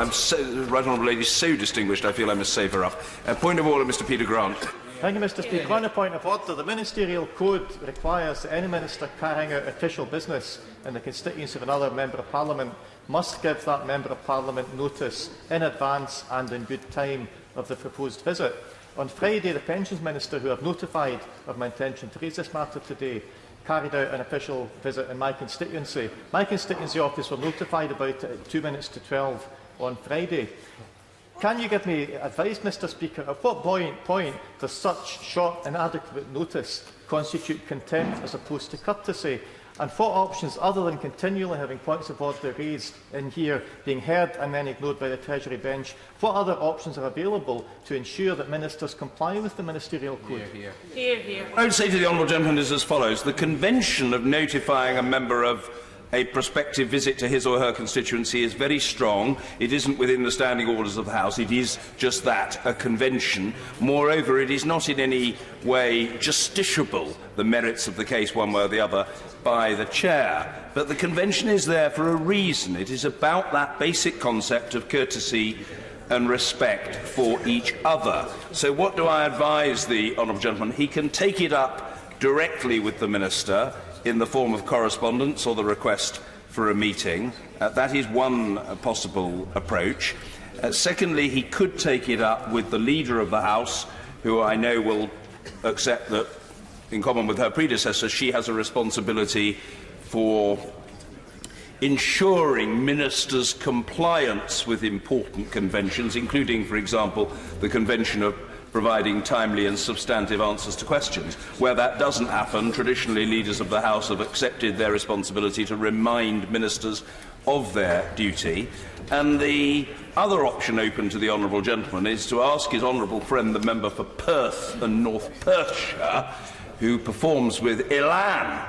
[SPEAKER 14] Right Honourable Lady is so distinguished, I feel I must save her up. Point of order, Mr Peter Grant.
[SPEAKER 16] Thank you, Mr Speaker. On a point of order, the Ministerial Code requires that any minister carrying out official business in the constituency of another Member of Parliament must give that Member of Parliament notice in advance and in good time of the proposed visit. On Friday, the Pensions Minister, who I've notified of my intention to raise this matter today, carried out an official visit in my constituency. My constituency office were notified about it at 2 minutes to 12 on Friday. Can you give me advice, Mr Speaker, at what point does such short, inadequate notice constitute contempt as opposed to courtesy? And what options, other than continually having points of order raised in here, being heard and then ignored by the Treasury bench, what other options are available to ensure that ministers comply with the Ministerial Code?
[SPEAKER 14] I would say to the Honourable Gentleman is as follows. The convention of notifying a member of a prospective visit to his or her constituency is very strong. It isn't within the standing orders of the House. It is just that, a convention. Moreover, it is not in any way justiciable, the merits of the case one way or the other, by the chair. But the convention is there for a reason. It is about that basic concept of courtesy and respect for each other. So what do I advise the Honourable Gentleman? He can take it up directly with the Minister in the form of correspondence or the request for a meeting. That is one possible approach. Secondly, he could take it up with the Leader of the House, who I know will accept that, in common with her predecessor, she has a responsibility for ensuring ministers' compliance with important conventions, including, for example, the Convention of providing timely and substantive answers to questions. Where that doesn't happen, traditionally leaders of the House have accepted their responsibility to remind ministers of their duty. And the other option open to the honourable gentleman is to ask his honourable friend, the member for Perth and North Perthshire, who performs with elan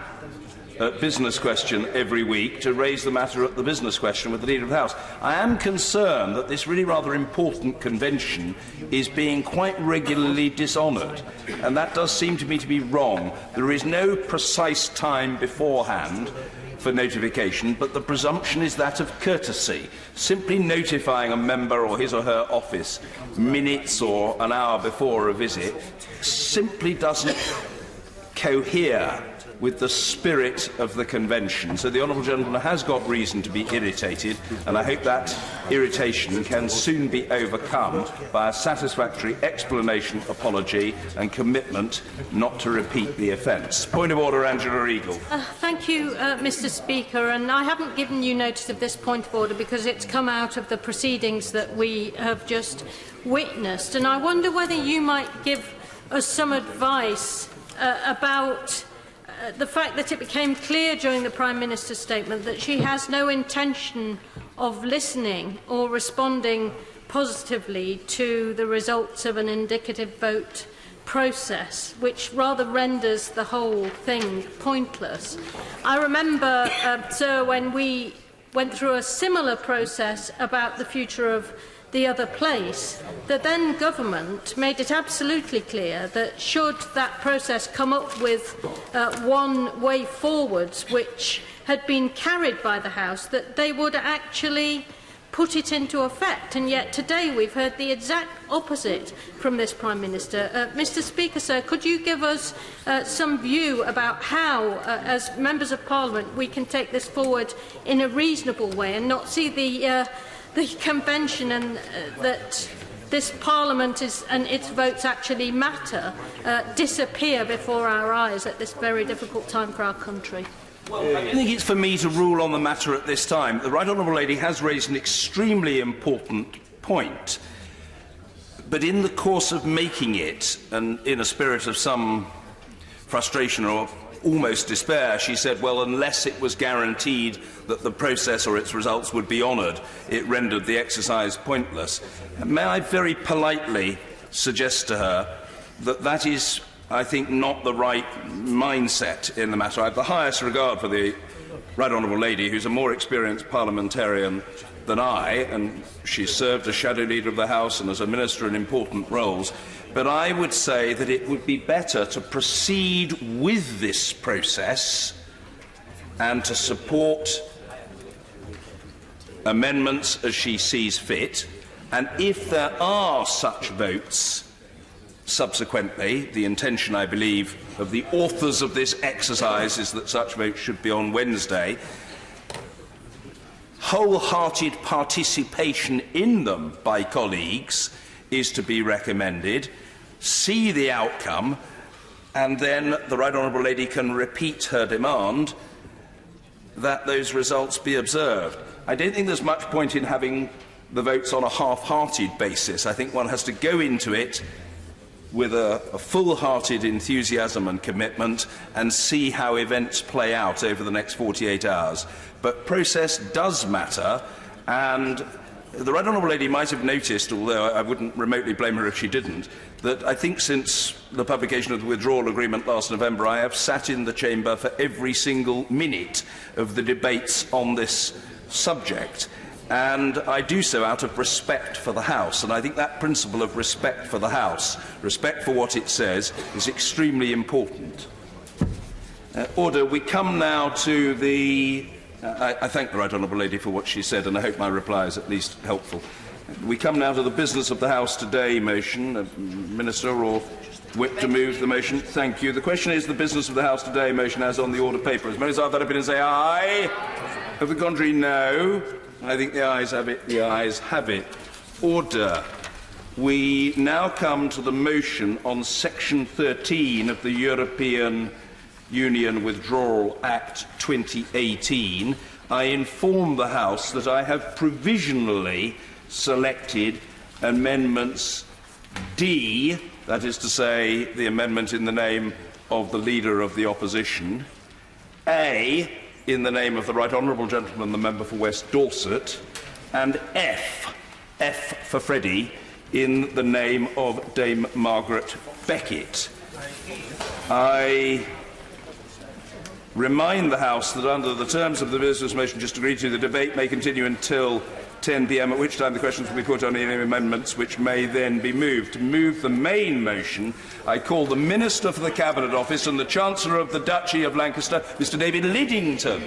[SPEAKER 14] at Business Question every week, to raise the matter at the Business Question with the Leader of the House. I am concerned that this really rather important convention is being quite regularly dishonoured, and that does seem to me to be wrong. There is no precise time beforehand for notification, but the presumption is that of courtesy. Simply notifying a member or his or her office minutes or an hour before a visit simply doesn't cohere with the spirit of the convention. So the honourable gentleman has got reason to be irritated, and I hope that irritation can soon be overcome by a satisfactory explanation, apology and commitment not to repeat the offence. Point of order, Angela Eagle.
[SPEAKER 7] Thank you, Mr Speaker, and I haven't given you notice of this point of order because it's come out of the proceedings that we have just witnessed, and I wonder whether you might give us some advice about the fact that it became clear during the Prime Minister's statement that she has no intention of listening or responding positively to the results of an indicative vote process, which rather renders the whole thing pointless. I remember, sir, when we went through a similar process about the future of the other place, the then government made it absolutely clear that should that process come up with one way forwards which had been carried by the House, that they would actually put it into effect. And yet today we've heard the exact opposite from this Prime Minister. Mr Speaker, sir, could you give us some view about how, as Members of Parliament, we can take this forward in a reasonable way and not see the convention and that this Parliament and its votes actually matter disappear before our eyes at this very difficult time for our country?
[SPEAKER 14] Well, I don't think it's for me to rule on the matter at this time. The Right Honourable Lady has raised an extremely important point, but in the course of making it, and in a spirit of some frustration or almost despair, she said, well, unless it was guaranteed that the process or its results would be honoured, it rendered the exercise pointless. May I very politely suggest to her that that is, I think, not the right mindset in the matter. I have the highest regard for the Right Honourable Lady, who's a more experienced parliamentarian than I, and she served as Shadow Leader of the House and as a Minister in important roles. But I would say that it would be better to proceed with this process and to support amendments as she sees fit. And if there are such votes subsequently, the intention, I believe, of the authors of this exercise is that such votes should be on Wednesday, wholehearted participation in them by colleagues is to be recommended. See the outcome, and then the Right Honourable Lady can repeat her demand that those results be observed. I don't think there's much point in having the votes on a half-hearted basis. I think one has to go into it with a full-hearted enthusiasm and commitment and see how events play out over the next 48 hours. But process does matter, and the Right Honourable Lady might have noticed, although I wouldn't remotely blame her if she didn't, that I think since the publication of the withdrawal agreement last November, I have sat in the chamber for every single minute of the debates on this subject. And I do so out of respect for the House, and I think that principle of respect for the House, respect for what it says, is extremely important. Order. We come now to the... I thank the Right Honourable Lady for what she said, and I hope my reply is at least helpful. We come now to the business of the House today motion. Minister or Whip to move the motion. Thank you. The question is the business of the House today motion as on the order paper. As many as are that opinion say aye. Of the contrary, no. I think the ayes have it. The ayes have it. Order. We now come to the motion on Section 13 of the European Union Withdrawal Act 2018. I inform the House that I have provisionally selected amendments D that is to say, the amendment in the name of the Leader of the Opposition, A, in the name of the Right Honourable Gentleman, the Member for West Dorset, and F for Freddie, in the name of Dame Margaret Beckett. I remind the House that under the terms of the Minister's motion just agreed to, the debate may continue until 10 p.m, at which time the questions will be put on any amendments which may then be moved. To move the main motion, I call the Minister for the Cabinet Office and the Chancellor of the Duchy of Lancaster, Mr David Liddington.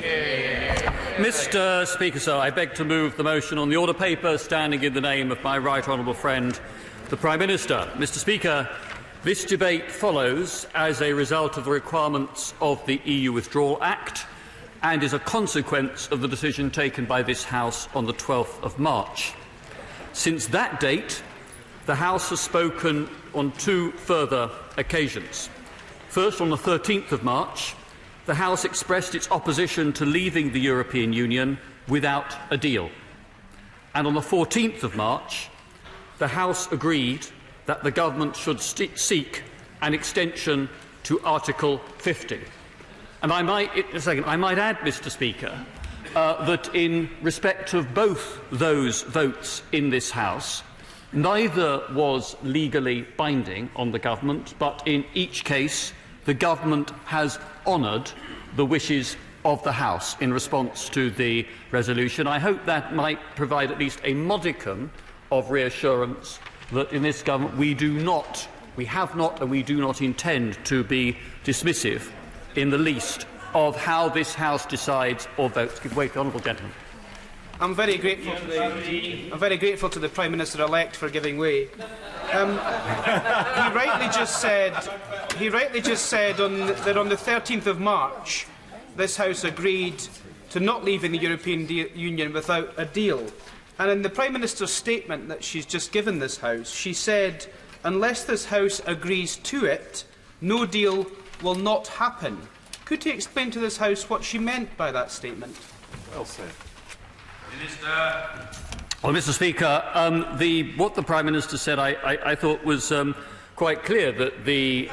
[SPEAKER 9] Mr Speaker, sir, I beg to move the motion on the order paper, standing in the name of my right honourable friend, the Prime Minister. Mr Speaker, this debate follows as a result of the requirements of the EU Withdrawal Act and is a consequence of the decision taken by this House on the 12th of March. Since that date, the House has spoken on 2 further occasions. First, on the 13th of March, the House expressed its opposition to leaving the European Union without a deal. And on the 14th of March, the House agreed that the government should seek an extension to Article 50. And I might add, Mr Speaker, that in respect of both those votes in this House, neither was legally binding on the government, but in each case the government has honoured the wishes of the House in response to the resolution. I hope that might provide at least a modicum of reassurance that in this government we have not and we do not intend to be dismissive in the least of how this House decides or votes. Give way to the honourable gentleman.
[SPEAKER 17] I'm very grateful to the Prime Minister-elect for giving way. He rightly just said that on the 13th of March, this House agreed to not leave in the European Union without a deal. And in the Prime Minister's statement that she's just given this House, she said, unless this House agrees to it, no deal will not happen. Could he explain to this House what she meant by that statement?
[SPEAKER 9] Well said. Well, Mr Speaker, what the Prime Minister said I thought was quite clear, that the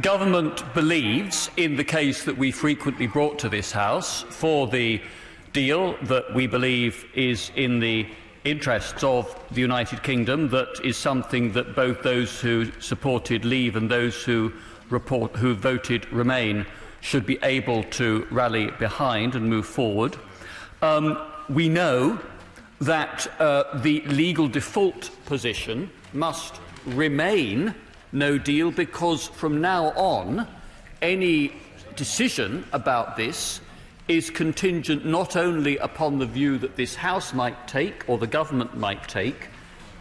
[SPEAKER 9] government believes, in the case that we frequently brought to this House, for the deal that we believe is in the interests of the United Kingdom, that is something that both those who supported leave and those who voted remain should be able to rally behind and move forward. We know that the legal default position must remain no deal, because from now on any decision about this is contingent not only upon the view that this House might take or the government might take,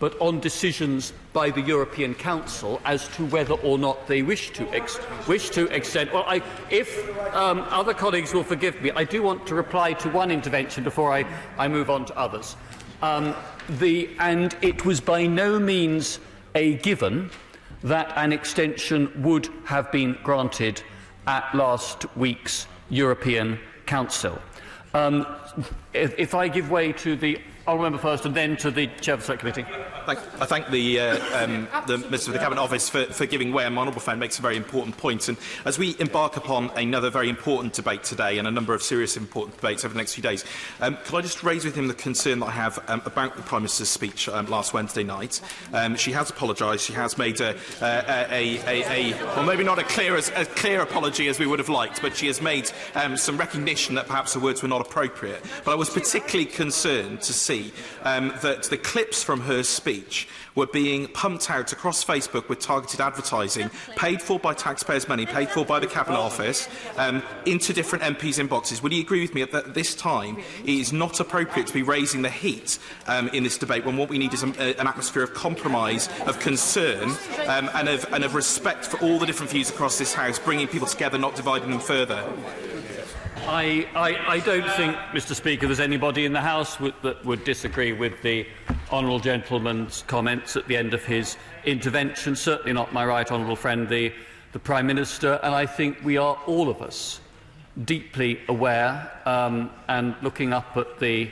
[SPEAKER 9] but on decisions by the European Council as to whether or not they wish to extend. Well, if other colleagues will forgive me, I do want to reply to one intervention before I move on to others. And it was by no means a given that an extension would have been granted at last week's European Council. If I give way to the honourable member first and then to the Chair of the Select Committee.
[SPEAKER 18] I thank the Minister of the Cabinet Office for giving way. My honourable friend makes a very important point. And as we embark upon another very important debate today and a number of serious important debates over the next few days, could I just raise with him the concern that I have about the Prime Minister's speech last Wednesday night? She has apologised. She has made well, maybe not a clear apology as we would have liked, but she has made some recognition that perhaps the words were not appropriate. But I was particularly concerned to see that the clips from her speech were being pumped out across Facebook with targeted advertising, paid for by taxpayers' money, paid for by the Cabinet Office, into different MPs' inboxes. Would he agree with me that at this time it is not appropriate to be raising the heat in this debate, when what we need is an atmosphere of compromise, of concern, and of respect for all the different views across this House, bringing people together, not dividing them further?
[SPEAKER 9] I don't think, Mr Speaker, there's anybody in the House that would disagree with the honourable gentleman's comments at the end of his intervention, certainly not my right honourable friend, the Prime Minister, and I think we are, all of us, deeply aware, and looking up at the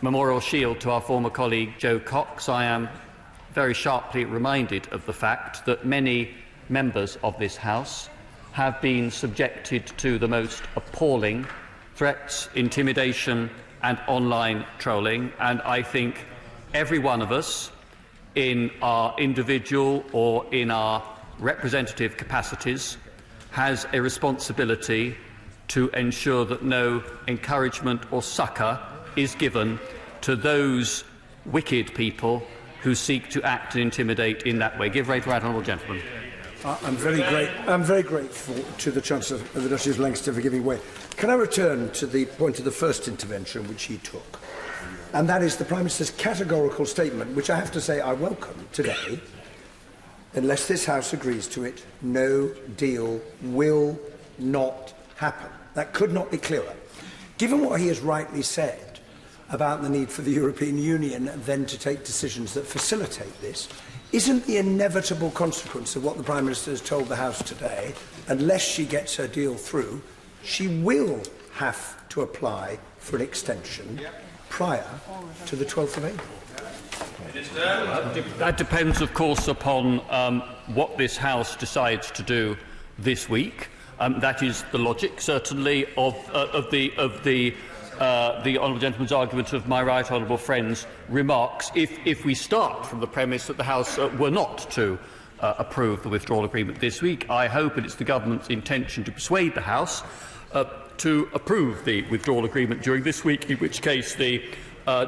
[SPEAKER 9] memorial shield to our former colleague Joe Cox, I am very sharply reminded of the fact that many members of this House have been subjected to the most appalling threats, intimidation and online trolling, and I think every one of us, in our individual or in our representative capacities, has a responsibility to ensure that no encouragement or succour is given to those wicked people who seek to act and intimidate in that way. Give way to the right honourable gentleman.
[SPEAKER 1] I'm very grateful to the Chancellor of the Duchy of Lancaster for giving way. Can I return to the point of the first intervention which he took? And that is the Prime Minister's categorical statement, which I have to say I welcome today. Unless this House agrees to it, no deal will not happen. That could not be clearer. Given what he has rightly said about the need for the European Union then to take decisions that facilitate this, isn't the inevitable consequence of what the Prime Minister has told the House today, unless she gets her deal through, she will have to apply for an extension prior to the 12th of April?
[SPEAKER 9] That depends, of course, upon what this House decides to do this week. That is the logic, certainly, of the honourable gentleman's argument of my right honourable friend's remarks. If we start from the premise that the House were not to approve the withdrawal agreement this week, I hope it is the government's intention to persuade the House to approve the withdrawal agreement during this week, in which case the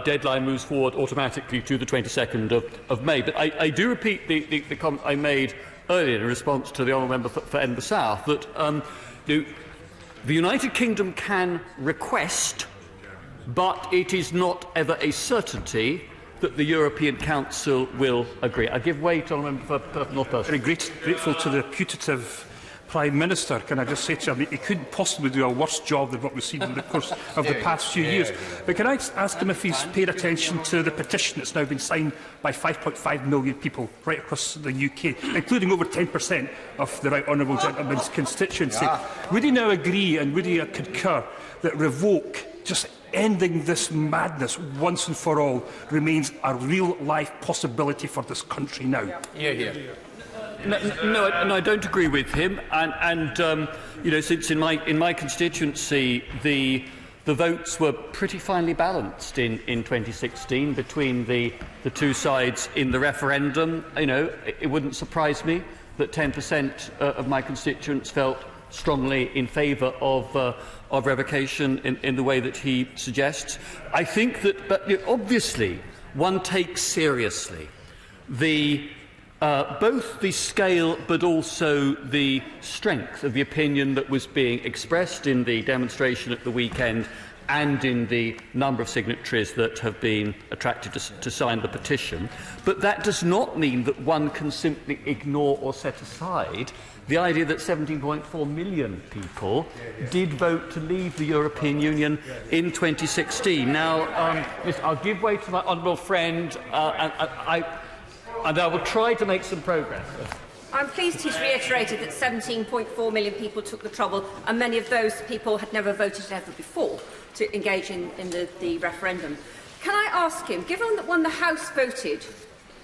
[SPEAKER 9] deadline moves forward automatically to the 22nd of May. But I do repeat the comment I made earlier in response to the honourable member for Edinburgh South, that the United Kingdom can request, but it is not ever a certainty that the European Council will agree. I give way to the member for North Perth.
[SPEAKER 5] Very grateful to the putative Prime Minister. Can I just say to him, he couldn't possibly do a worse job than what we've seen in the course of the past few years. But can I ask him if he's paid attention to the petition that's now been signed by 5.5 million people right across the UK, including over 10% of the right honourable gentleman's constituency? Would he now agree and would he concur that revoke, just ending this madness once and for all, remains a real-life possibility for this country now?
[SPEAKER 9] No, I don't agree with him. And you know, since in my constituency the votes were pretty finely balanced in 2016 between the two sides in the referendum, you know, it wouldn't surprise me that 10% of my constituents felt strongly in favour of revocation in the way that he suggests. I think that, but you know, obviously, one takes seriously both the scale but also the strength of the opinion that was being expressed in the demonstration at the weekend and in the number of signatories that have been attracted to sign the petition. But that does not mean that one can simply ignore or set aside the idea that 17.4 million people did vote to leave the European Union in 2016. Now, I'll give way to my honourable friend, and I will try to make some progress.
[SPEAKER 11] I'm pleased he's reiterated that 17.4 million people took the trouble, and many of those people had never voted ever before to engage in the referendum. Can I ask him, given that when the House voted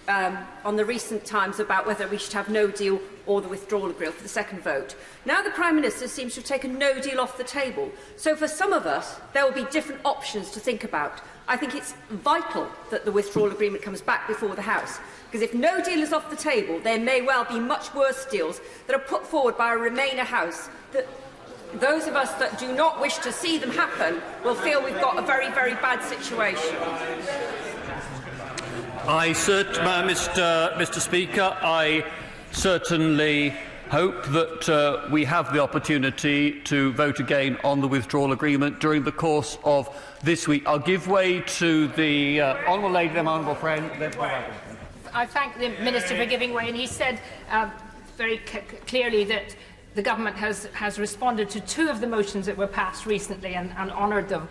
[SPEAKER 11] on the recent times about whether we should have no deal or the withdrawal agreement for the second vote, now the Prime Minister seems to have taken no deal off the table. So for some of us, there will be different options to think about. I think it's vital that the withdrawal agreement comes back before the House, because if no deal is off the table, there may well be much worse deals that are put forward by a Remainer House that those of us that do not wish to see them happen will feel we've got a very, very bad situation.
[SPEAKER 9] Mr. Speaker, I certainly hope that we have the opportunity to vote again on the withdrawal agreement during the course of this week. I'll give way to the honourable lady, my honourable friend.
[SPEAKER 19] I thank the Minister for giving way, and he said very clearly that the government has responded to two of the motions that were passed recently and honoured them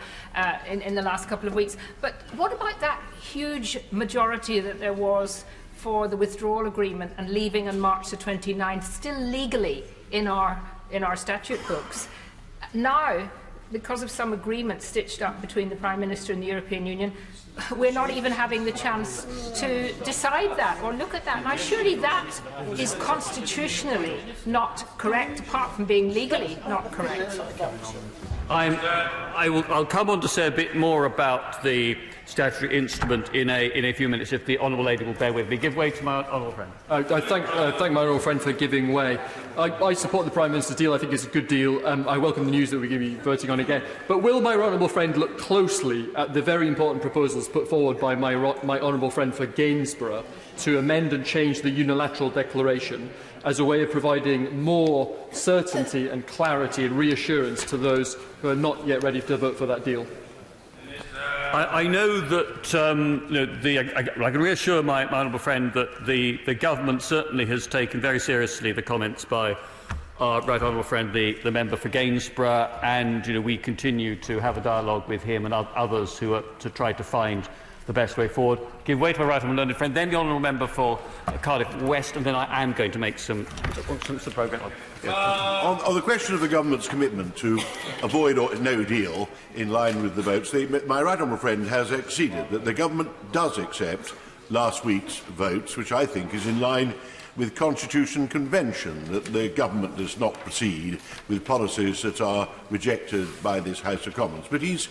[SPEAKER 19] in the last couple of weeks. But what about that huge majority that there was for the withdrawal agreement and leaving on March the 29th, still legally in our statute books? Now, because of some agreement stitched up between the Prime Minister and the European Union, we're not even having the chance to decide that or look at that. Now, surely that is constitutionally not correct, apart from being legally not correct.
[SPEAKER 9] I'll come on to say a bit more about the statutory instrument in a few minutes, if the honourable lady will bear with me. Give way to my honourable friend.
[SPEAKER 2] I thank my honourable friend for giving way. I support the Prime Minister's deal. I think it's a good deal. I welcome the news that we're going to be voting on again. But will my honourable friend look closely at the very important proposals put forward by my honourable friend for Gainsborough to amend and change the unilateral declaration as a way of providing more certainty and clarity and reassurance to those who are not yet ready to vote for that deal?
[SPEAKER 9] I know that I can reassure my honourable friend that the government certainly has taken very seriously the comments by our right honourable friend, the member for Gainsborough, and we continue to have a dialogue with him and others who are to try to find the best way forward. Give way to my right honourable learned friend, then the honourable member for Cardiff West, and then I am going to make some progress.
[SPEAKER 21] On the question of the government's commitment to avoid no deal in line with the votes, my right honourable friend has acceded that the government does accept last week's votes, which I think is in line with Constitution and Convention, that the government does not proceed with policies that are rejected by this House of Commons. But he's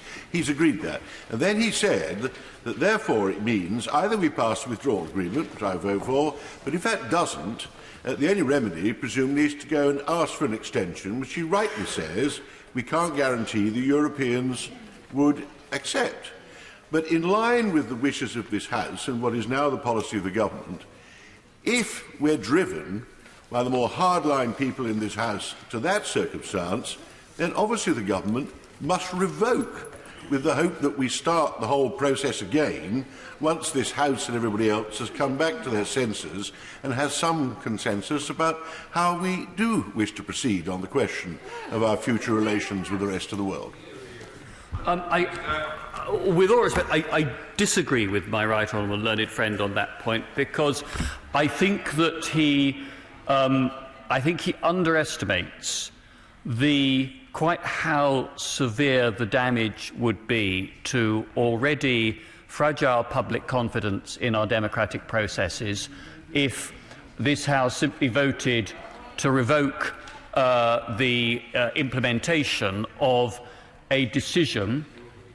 [SPEAKER 21] agreed that. And then he said that therefore it means either we pass the withdrawal agreement, which I vote for, but if that doesn't, the only remedy, presumably, is to go and ask for an extension, which he rightly says we can't guarantee the Europeans would accept. But in line with the wishes of this House and what is now the policy of the government, if we're driven by the more hardline people in this House to that circumstance, then obviously the government must revoke, with the hope that we start the whole process again once this House and everybody else has come back to their senses and has some consensus about how we do wish to proceed on the question of our future relations with the rest of the world.
[SPEAKER 9] With all respect, I disagree with my right honourable learned friend on that point, because I think that he underestimates quite how severe the damage would be to already fragile public confidence in our democratic processes if this House simply voted to revoke the implementation of a decision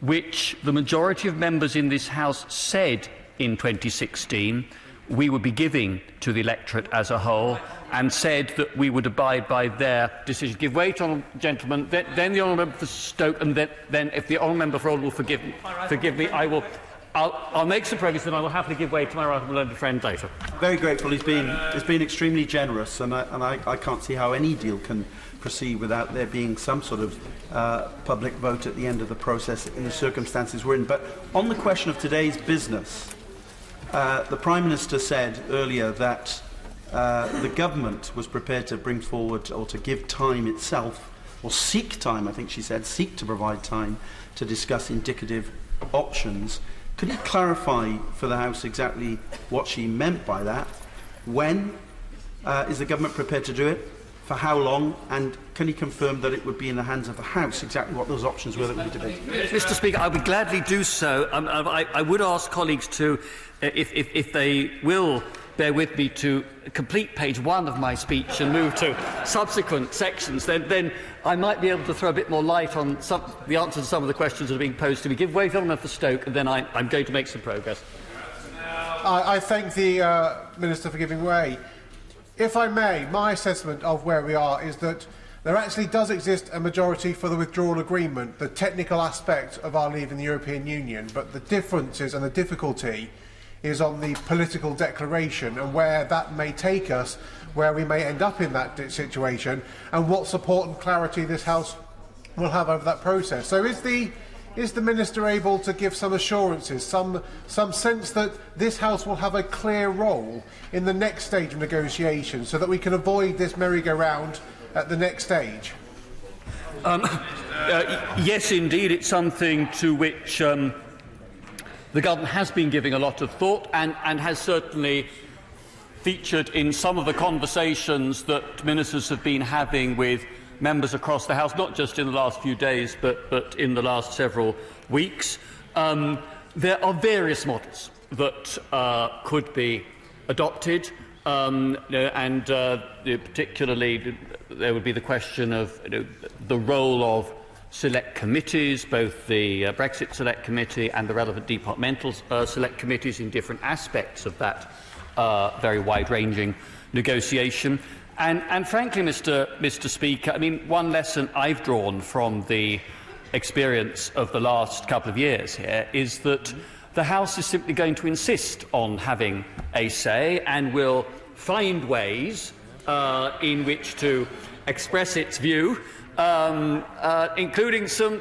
[SPEAKER 9] which the majority of members in this House said in 2016 we would be giving to the electorate as a whole, and said that we would abide by their decision. Give way to honourable gentlemen, then the honourable member for Stoke, and then if the honourable member for Oldham will forgive me, I'll make some progress, and I will happily give way to my right honourable learned friend later.
[SPEAKER 22] Very grateful. He's been extremely generous, and I can't see how any deal can proceed without there being some sort of public vote at the end of the process in the circumstances we're in. But on the question of today's business, the Prime Minister said earlier that the government was prepared to bring forward, or to give time itself, or seek time, I think she said, seek to provide time to discuss indicative options. Could you clarify for the House exactly what she meant by that? When is the government prepared to do it? For how long? And can you confirm that it would be in the hands of the House exactly what those options were that we debated?
[SPEAKER 9] Mr. Speaker, I would gladly do so. I would ask colleagues to, if they will bear with me, to complete page 1 of my speech and move to subsequent sections. Then I might be able to throw a bit more light on the answers to some of the questions that are being posed to me. Give way to the member for Stoke, and then I'm going to make some progress.
[SPEAKER 24] I thank the Minister for giving way. If I may, my assessment of where we are is that there actually does exist a majority for the withdrawal agreement, the technical aspect of our leaving the European Union, but the differences and the difficulty is on the political declaration and where that may take us, where we may end up in that situation, and what support and clarity this House will have over that process. So is the Minister able to give some assurances, some sense that this House will have a clear role in the next stage of negotiations so that we can avoid this merry-go-round at the next stage?
[SPEAKER 9] Yes, indeed. It's something to which the government has been giving a lot of thought, and has certainly featured in some of the conversations that ministers have been having with members across the House, not just in the last few days, but in the last several weeks. There are various models that could be adopted, and particularly there would be the question of the role of select committees, both the Brexit Select Committee and the relevant departmental select committees in different aspects of that very wide-ranging negotiation. And frankly, Mr. Speaker, I mean, one lesson I've drawn from the experience of the last couple of years here is that the House is simply going to insist on having a say and will find ways in which to express its view, including some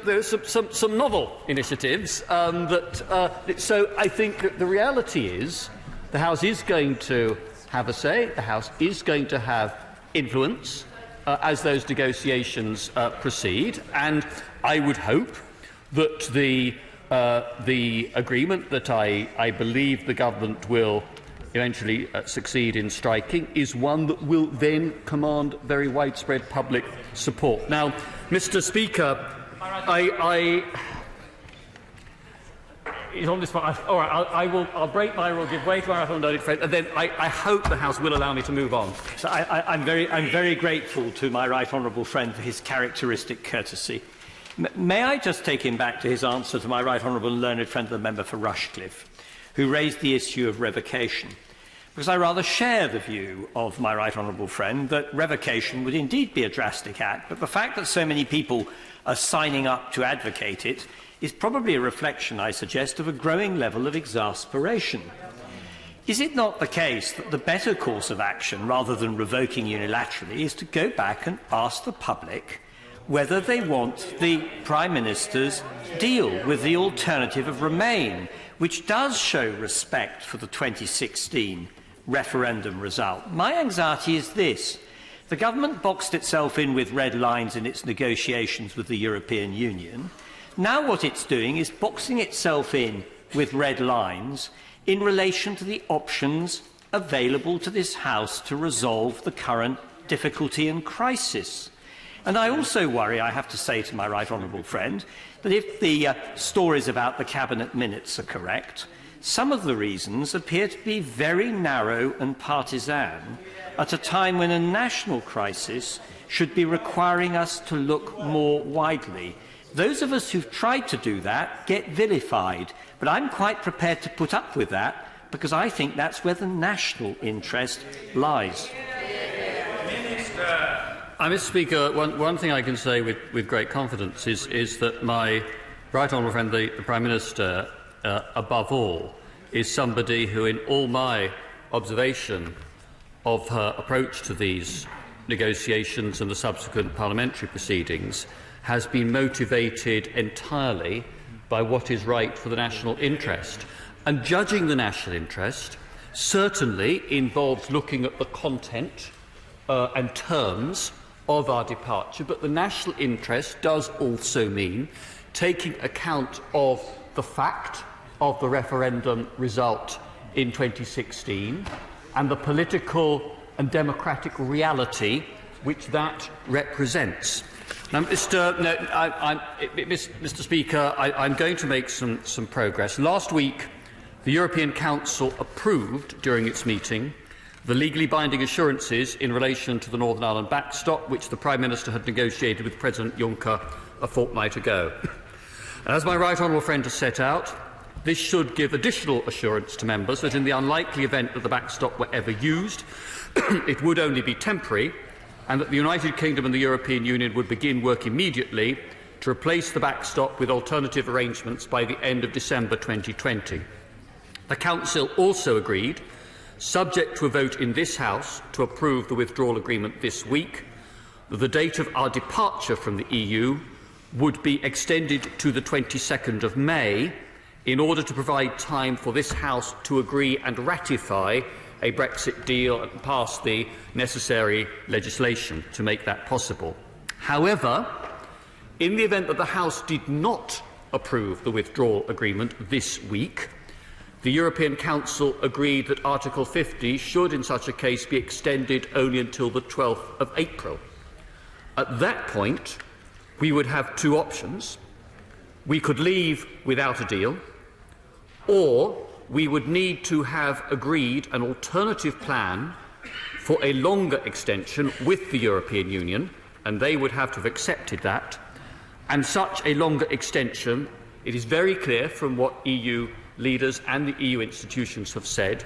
[SPEAKER 9] novel initiatives. So I think that the reality is the House is going to have a say, the House is going to have influence as those negotiations proceed, and I would hope that the agreement that I believe the government will eventually succeed in striking is one that will then command very widespread public support. Now, Mr. Speaker, he's on this one. All right, I'll break my rule, give way to my right-honourable friend, and then I hope the House will allow me to move on.
[SPEAKER 3] So I'm very grateful to my right honourable friend for his characteristic courtesy. May I just take him back to his answer to my right honourable and learned friend, the member for Rushcliffe, who raised the issue of revocation, because I rather share the view of my right honourable friend that revocation would indeed be a drastic act, but the fact that so many people are signing up to advocate it is probably a reflection, I suggest, of a growing level of exasperation. Is it not the case that the better course of action, rather than revoking unilaterally, is to go back and ask the public whether they want the Prime Minister's deal with the alternative of Remain, which does show respect for the 2016 referendum result? My anxiety is this. The government boxed itself in with red lines in its negotiations with the European Union. Now what it's doing is boxing itself in with red lines in relation to the options available to this House to resolve the current difficulty and crisis. And I also worry, I have to say to my right honourable friend, that if the stories about the Cabinet minutes are correct, some of the reasons appear to be very narrow and partisan at a time when a national crisis should be requiring us to look more widely. Those of us who've tried to do that get vilified, but I'm quite prepared to put up with that because I think that's where the national interest lies.
[SPEAKER 9] Mr. Speaker, one thing I can say with great confidence is that my right honourable friend, the Prime Minister, above all, is somebody who, in all my observation of her approach to these negotiations and the subsequent parliamentary proceedings, has been motivated entirely by what is right for the national interest. And judging the national interest certainly involves looking at the content and terms of our departure, but the national interest does also mean taking account of the fact of the referendum result in 2016 and the political and democratic reality which that represents. Now, Mr. Speaker, I'm going to make some progress. Last week, the European Council approved, during its meeting, the legally binding assurances in relation to the Northern Ireland backstop, which the Prime Minister had negotiated with President Juncker a fortnight ago. And as my right honourable friend has set out, this should give additional assurance to members that in the unlikely event that the backstop were ever used, it would only be temporary, and that the United Kingdom and the European Union would begin work immediately to replace the backstop with alternative arrangements by the end of December 2020. The Council also agreed, subject to a vote in this House to approve the withdrawal agreement this week, that the date of our departure from the EU would be extended to the 22nd of May in order to provide time for this House to agree and ratify a Brexit deal and pass the necessary legislation to make that possible. However, in the event that the House did not approve the withdrawal agreement this week, the European Council agreed that Article 50 should in such a case be extended only until the 12th of April. At that point, we would have two options. We could leave without a deal, or we would need to have agreed an alternative plan for a longer extension with the European Union, and they would have to have accepted that. And such a longer extension, it is very clear from what EU leaders and the EU institutions have said,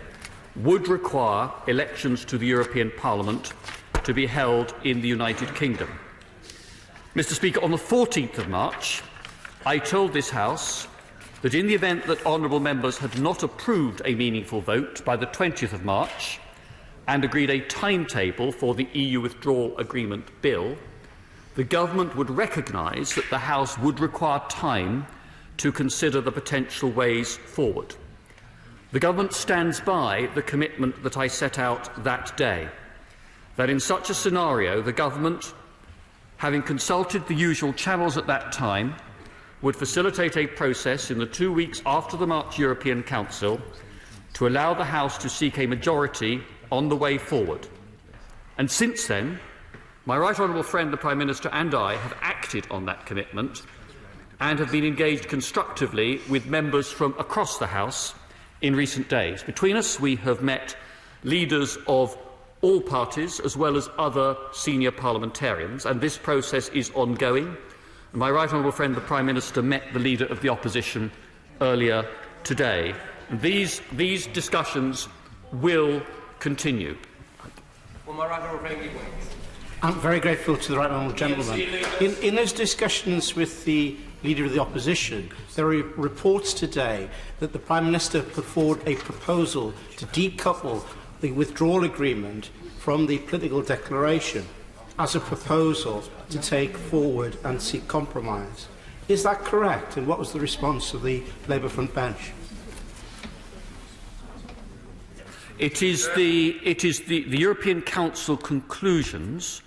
[SPEAKER 9] would require elections to the European Parliament to be held in the United Kingdom. Mr. Speaker, on the 14th of March, I told this House that in the event that honourable members had not approved a meaningful vote by the 20th of March and agreed a timetable for the EU withdrawal agreement bill, the government would recognise that the House would require time to consider the potential ways forward. The government stands by the commitment that I set out that day, that in such a scenario the government, having consulted the usual channels at that time, would facilitate a process in the 2 weeks after the March European Council to allow the House to seek a majority on the way forward. And since then, my right honourable friend, the Prime Minister, and I have acted on that commitment and have been engaged constructively with members from across the House in recent days. Between us, we have met leaders of all parties as well as other senior parliamentarians, and this process is ongoing. My right honourable friend, the Prime Minister, met the Leader of the Opposition earlier today. These discussions will continue.
[SPEAKER 4] Well, my right honourable friend, I'm very grateful to the right honourable gentleman. In those discussions with the Leader of the Opposition, there are reports today that the Prime Minister put forward a proposal to decouple the withdrawal agreement from the political declaration as a proposal to take forward and seek compromise. Is that correct? And what was the response of the Labour front bench?
[SPEAKER 9] It is the European Council conclusions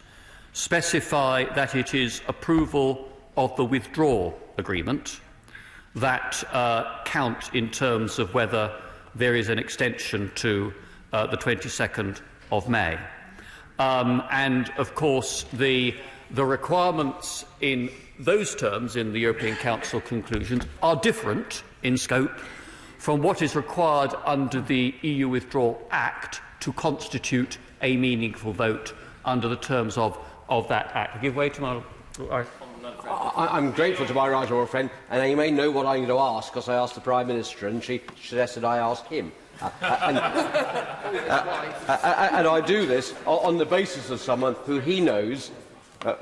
[SPEAKER 9] specify that it is approval of the withdrawal agreement that count in terms of whether there is an extension to the 22nd of May. And, of course, the requirements in those terms in the European Council conclusions are different in scope from what is required under the EU Withdrawal Act to constitute a meaningful vote under the terms of that Act. I give way to my...
[SPEAKER 4] I'm grateful to my right honourable friend, and you may know what I'm going to ask, because I asked the Prime Minister and she suggested I ask him. And I do this on the basis of someone who he knows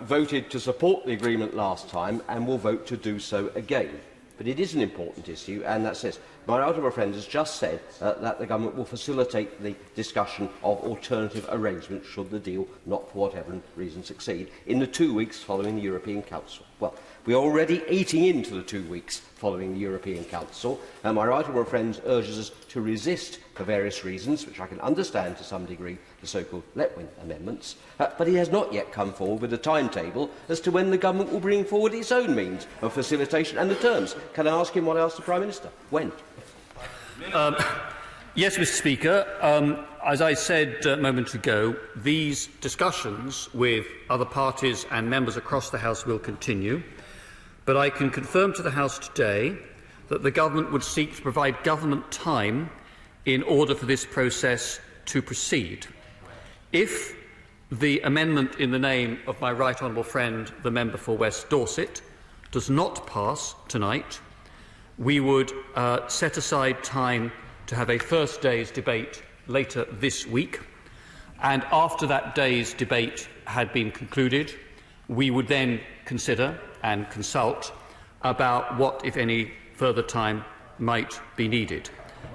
[SPEAKER 4] voted to support the agreement last time and will vote to do so again. But it is an important issue, and that's this. My honourable friend has just said that the government will facilitate the discussion of alternative arrangements should the deal not, for whatever reason, succeed in the 2 weeks following the European Council. Well, we are already eating into the 2 weeks following the European Council, and my right honourable friend urges us to resist, for various reasons, which I can understand to some degree, the so-called Letwin amendments, but he has not yet come forward with a timetable as to when the government will bring forward its own means of facilitation and the terms. Can I ask him what else the Prime Minister? When?
[SPEAKER 9] Yes, Mr. Speaker. As I said a moment ago, these discussions with other parties and members across the House will continue, but I can confirm to the House today that the government would seek to provide government time in order for this process to proceed. If the amendment in the name of my right honourable friend, the member for West Dorset, does not pass tonight, we would set aside time to have a first day's debate later this week, and after that day's debate had been concluded, we would then consider and consult about what, if any, further time might be needed.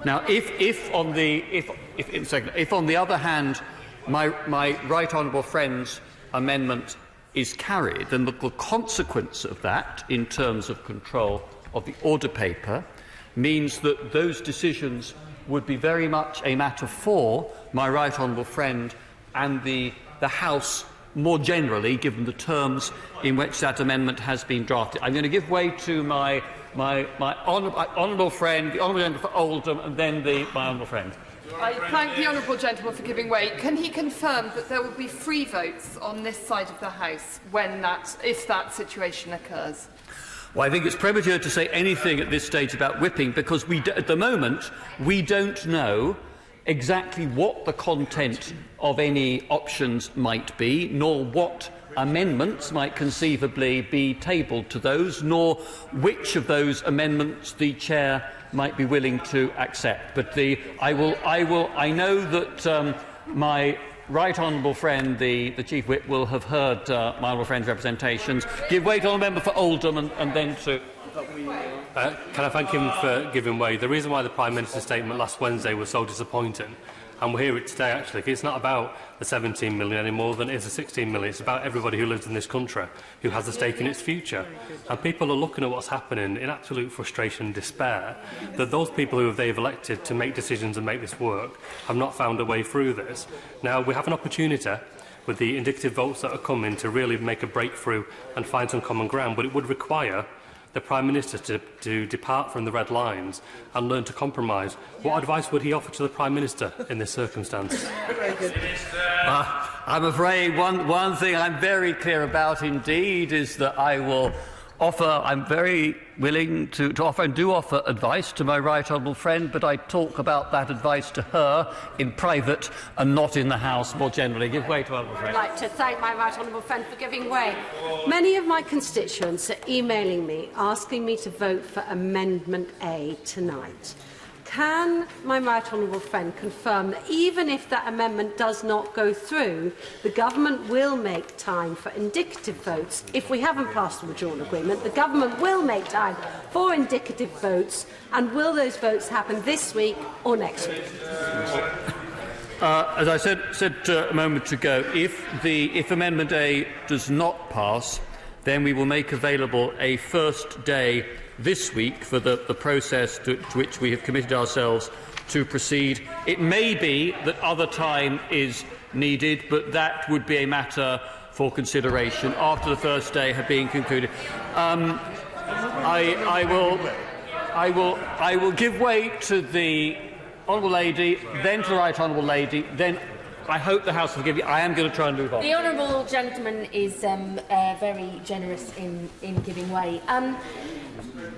[SPEAKER 9] Now, if on the other hand my right honourable friend's amendment is carried, then the consequence of that, in terms of control of the order paper, means that those decisions would be very much a matter for my right honourable friend and the House more generally, given the terms in which that amendment has been drafted. I'm going to give way to my honourable friend, the honourable gentleman for Oldham, and then my honourable friend.
[SPEAKER 6] I thank the honourable gentleman for giving way. Can he confirm that there will be free votes on this side of the House if that situation occurs?
[SPEAKER 9] Well, I think it's premature to say anything at this stage about whipping, because at the moment we don't know exactly what the content of any options might be, nor what amendments might conceivably be tabled to those, nor which of those amendments the Chair might be willing to accept. But I know that my right honourable friend, the Chief Whip, will have heard my honourable friend's representations. Give way to the member for Oldham and then to...
[SPEAKER 10] Can I thank him for giving way? The reason why the Prime Minister's statement last Wednesday was so disappointing, and we'll hear it today actually, it's not about the 17 million any more than it is the 16 million. It's about everybody who lives in this country, who has a stake in its future. And people are looking at what's happening in absolute frustration and despair, that those people who they've elected to make decisions and make this work have not found a way through this. Now, we have an opportunity with the indicative votes that are coming to really make a breakthrough and find some common ground, but it would require the Prime Minister to depart from the red lines and learn to compromise. What advice would he offer to the Prime Minister in this circumstance?
[SPEAKER 9] I'm afraid one thing I'm very clear about indeed is that I will offer, I'm very willing to offer and do offer advice to my right honourable friend, but I talk about that advice to her in private and not in the House more generally. Give way to honourable friend.
[SPEAKER 12] I'd like to thank my right honourable friend for giving way. Many of my constituents are emailing me asking me to vote for Amendment A tonight. Can my right honourable friend confirm that even if that amendment does not go through, the government will make time for indicative votes? If we haven't passed the withdrawal agreement, the government will make time for indicative votes, and will those votes happen this week or next week?
[SPEAKER 9] As I said a moment ago, if Amendment A does not pass, then we will make available a first day this week for the process to which we have committed ourselves to proceed. It may be that other time is needed, but that would be a matter for consideration after the first day had been concluded. I will give way to the honourable lady, then to the right honourable lady, then I hope the House will forgive you. I am going to try and move on.
[SPEAKER 13] The honourable gentleman is very generous in giving way.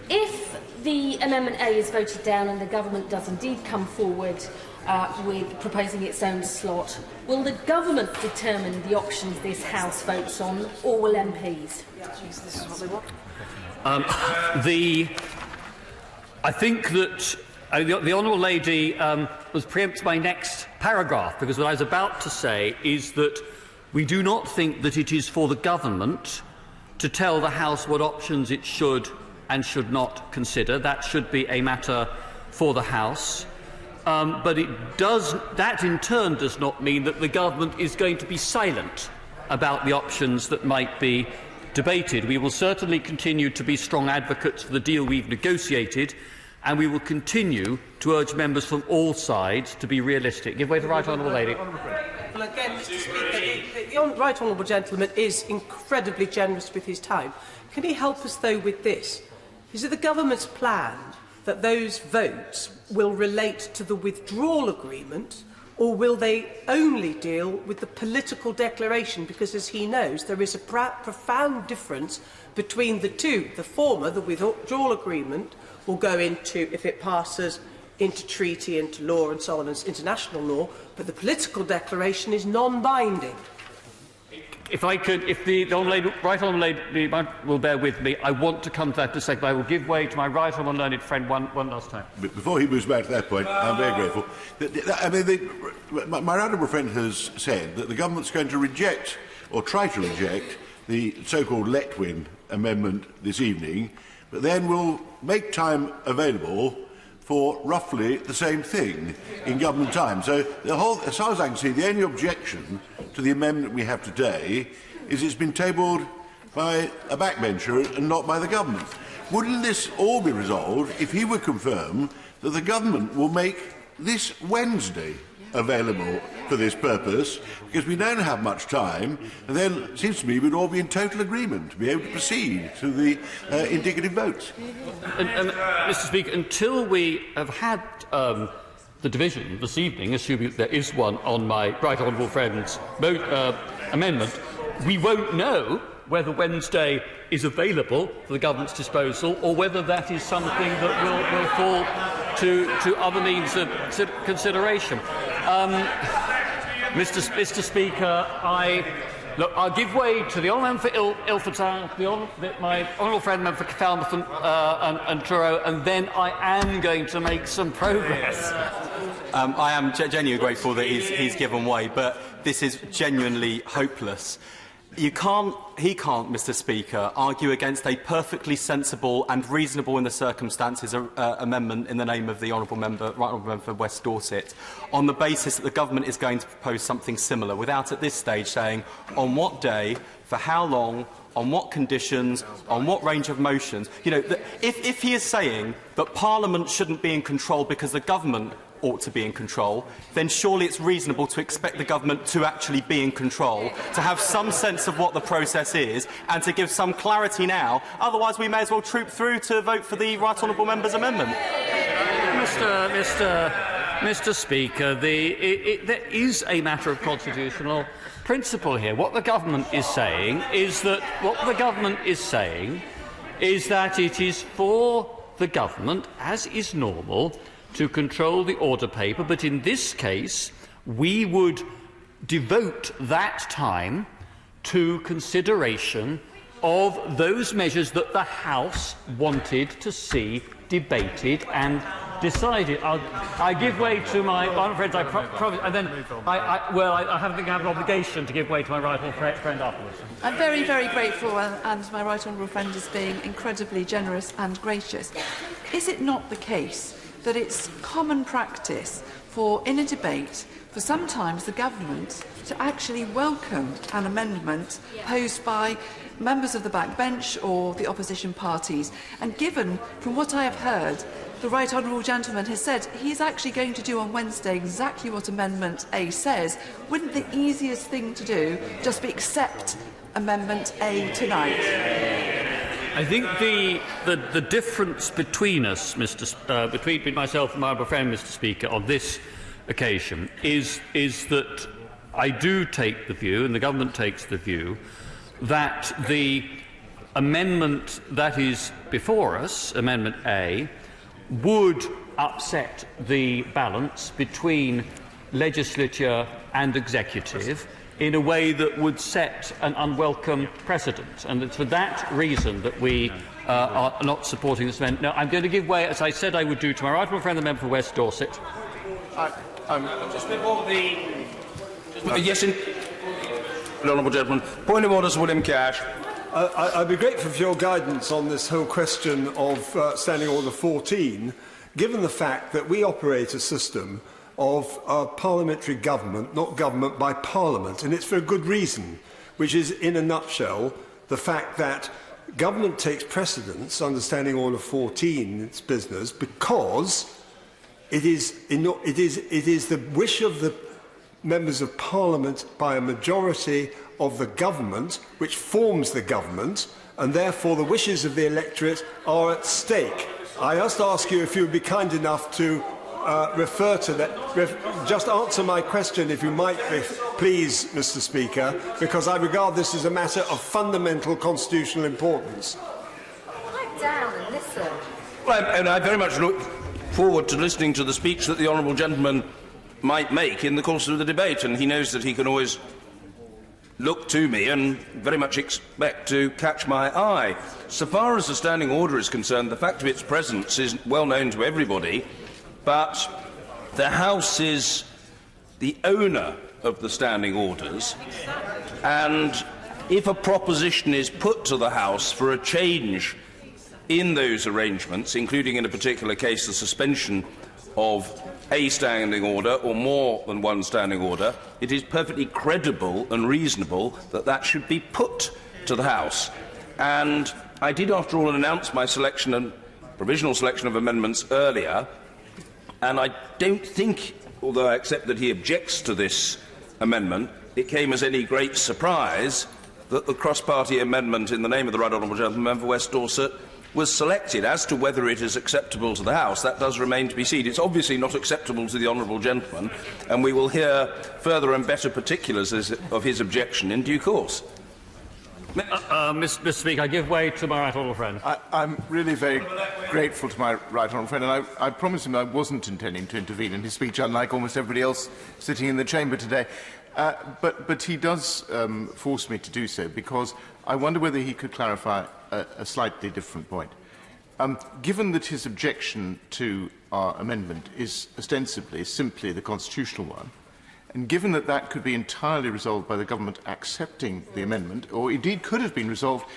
[SPEAKER 13] If the Amendment A is voted down and the government does indeed come forward with proposing its own slot, will the government determine the options this House votes on, or will MPs?
[SPEAKER 9] I think that the honourable lady was preempts my next paragraph, because what I was about to say is that we do not think that it is for the government to tell the House what options it should and should not consider. That should be a matter for the House. But that in turn does not mean that the government is going to be silent about the options that might be debated. We will certainly continue to be strong advocates for the deal we've negotiated, and we will continue to urge members from all sides to be realistic. Give way to the right honourable lady.
[SPEAKER 25] Well, again, Mr. Speaker, the right honourable gentleman is incredibly generous with his time. Can he help us, though, with this? Is it the government's plan that those votes will relate to the withdrawal agreement, or will they only deal with the political declaration? Because, as he knows, there is a profound difference between the two. The former, the withdrawal agreement, will go into, if it passes, into treaty, into law and so on, as international law, but the political declaration is non-binding.
[SPEAKER 9] If I could, if the right honourable lady will bear with me, I want to come to that in a second. I will give way to my right honourable learned friend one last time.
[SPEAKER 21] But before he moves back to that point, I'm very grateful. My honourable friend has said that the government's going to reject, or try to reject, the so-called Letwin amendment this evening, but then will make time available for roughly the same thing in government time. So, as far as I can see, the only objection to the amendment we have today is it's been tabled by a backbencher and not by the government. Wouldn't this all be resolved if he would confirm that the government will make this Wednesday available for this purpose, because we don't have much time, and then it seems to me we'd all be in total agreement to be able to proceed to the indicative votes.
[SPEAKER 9] Mr. Speaker, until we have had the division this evening, assuming that there is one on my right honourable friend's amendment, we won't know whether Wednesday is available for the government's disposal or whether that is something that will fall to other means of consideration. Mr. Speaker, I'll give way to the honourable member for Ilford Town, my honourable friend member for Falmouth and Truro, and then I am going to make some progress.
[SPEAKER 8] I am genuinely grateful that he's given way, but this is genuinely hopeless. He can't, Mr. Speaker, argue against a perfectly sensible and reasonable in the circumstances amendment in the name of the right honourable member for West Dorset on the basis that the government is going to propose something similar, without at this stage saying on what day, for how long, on what conditions, on what range of motions. You know, if he is saying that Parliament shouldn't be in control because the government ought to be in control, then surely it's reasonable to expect the government to actually be in control, to have some sense of what the process is, and to give some clarity now. Otherwise, we may as well troop through to vote for the right honourable member's amendment.
[SPEAKER 9] Mr. Speaker, there is a matter of constitutional principle here. What the government is saying is that it is for the government, as is normal, to control the order paper, but in this case we would devote that time to consideration of those measures that the House wanted to see debated and decided. I give way to my honourable friends, and then I have an obligation to give way to my right honourable friend afterwards.
[SPEAKER 15] I'm very, very grateful, and my right honourable friend is being incredibly generous and gracious. Is it not the case that it's common practice in a debate for sometimes the government to actually welcome an amendment posed by members of the backbench or the opposition parties? And given, from what I have heard, the right honourable gentleman has said he is actually going to do on Wednesday exactly what Amendment A says, wouldn't the easiest thing to do just be accept Amendment A tonight?
[SPEAKER 9] I think the difference between us, between myself and my other friend, Mr. Speaker, on this occasion is that I do take the view, and the government takes the view, that the amendment that is before us, Amendment A, would upset the balance between legislature and executive in a way that would set an unwelcome precedent. And it's for that reason that we are not supporting this amendment. Now, I'm going to give way, as I said I would do, to my right honourable friend, the member for West Dorset.
[SPEAKER 14] Just before the... Yes, honourable gentleman. Point of order, Sir William Cash.
[SPEAKER 16] I'd be grateful for your guidance on this whole question of Standing Order 14, given the fact that we operate a system of parliamentary government, not government by Parliament, and it's for a good reason, which is, in a nutshell, the fact that government takes precedence under Standing Order 14 in its business because it is the wish of the members of Parliament by a majority of the government which forms the government, and therefore the wishes of the electorate are at stake. I just ask you if you would be kind enough to refer to that. Just answer my question, if you might, please, Mr. Speaker, because I regard this as a matter of fundamental constitutional importance.
[SPEAKER 11] Pipe down and listen.
[SPEAKER 14] Well, and I very much look forward to listening to the speech that the honourable gentleman might make in the course of the debate, and he knows that he can always look to me and very much expect to catch my eye. So far as the standing order is concerned, the fact of its presence is well known to everybody, but the House is the owner of the standing orders, and if a proposition is put to the House for a change in those arrangements, including in a particular case the suspension of a standing order or more than one standing order, it is perfectly credible and reasonable that that should be put to the House. And I did, after all, announce my selection and provisional selection of amendments earlier, and I don't think although I accept that he objects to this amendment, it came as any great surprise that the cross-party amendment in the name of the Right Honourable Gentleman for West Dorset was selected. As to whether it is acceptable to the House, that does remain to be seen. It's obviously not acceptable to the Honourable Gentleman, and we will hear further and better particulars of his objection in due course.
[SPEAKER 9] Mr. Speaker, I give way to my right honourable friend.
[SPEAKER 7] I'm really very grateful to my right honourable friend, and I promised him I wasn't intending to intervene in his speech, unlike almost everybody else sitting in the chamber today. But he does force me to do so, because I wonder whether he could clarify a slightly different point. Given that his objection to our amendment is ostensibly simply the constitutional one, and given that that could be entirely resolved by the government accepting the amendment, or indeed could have been resolved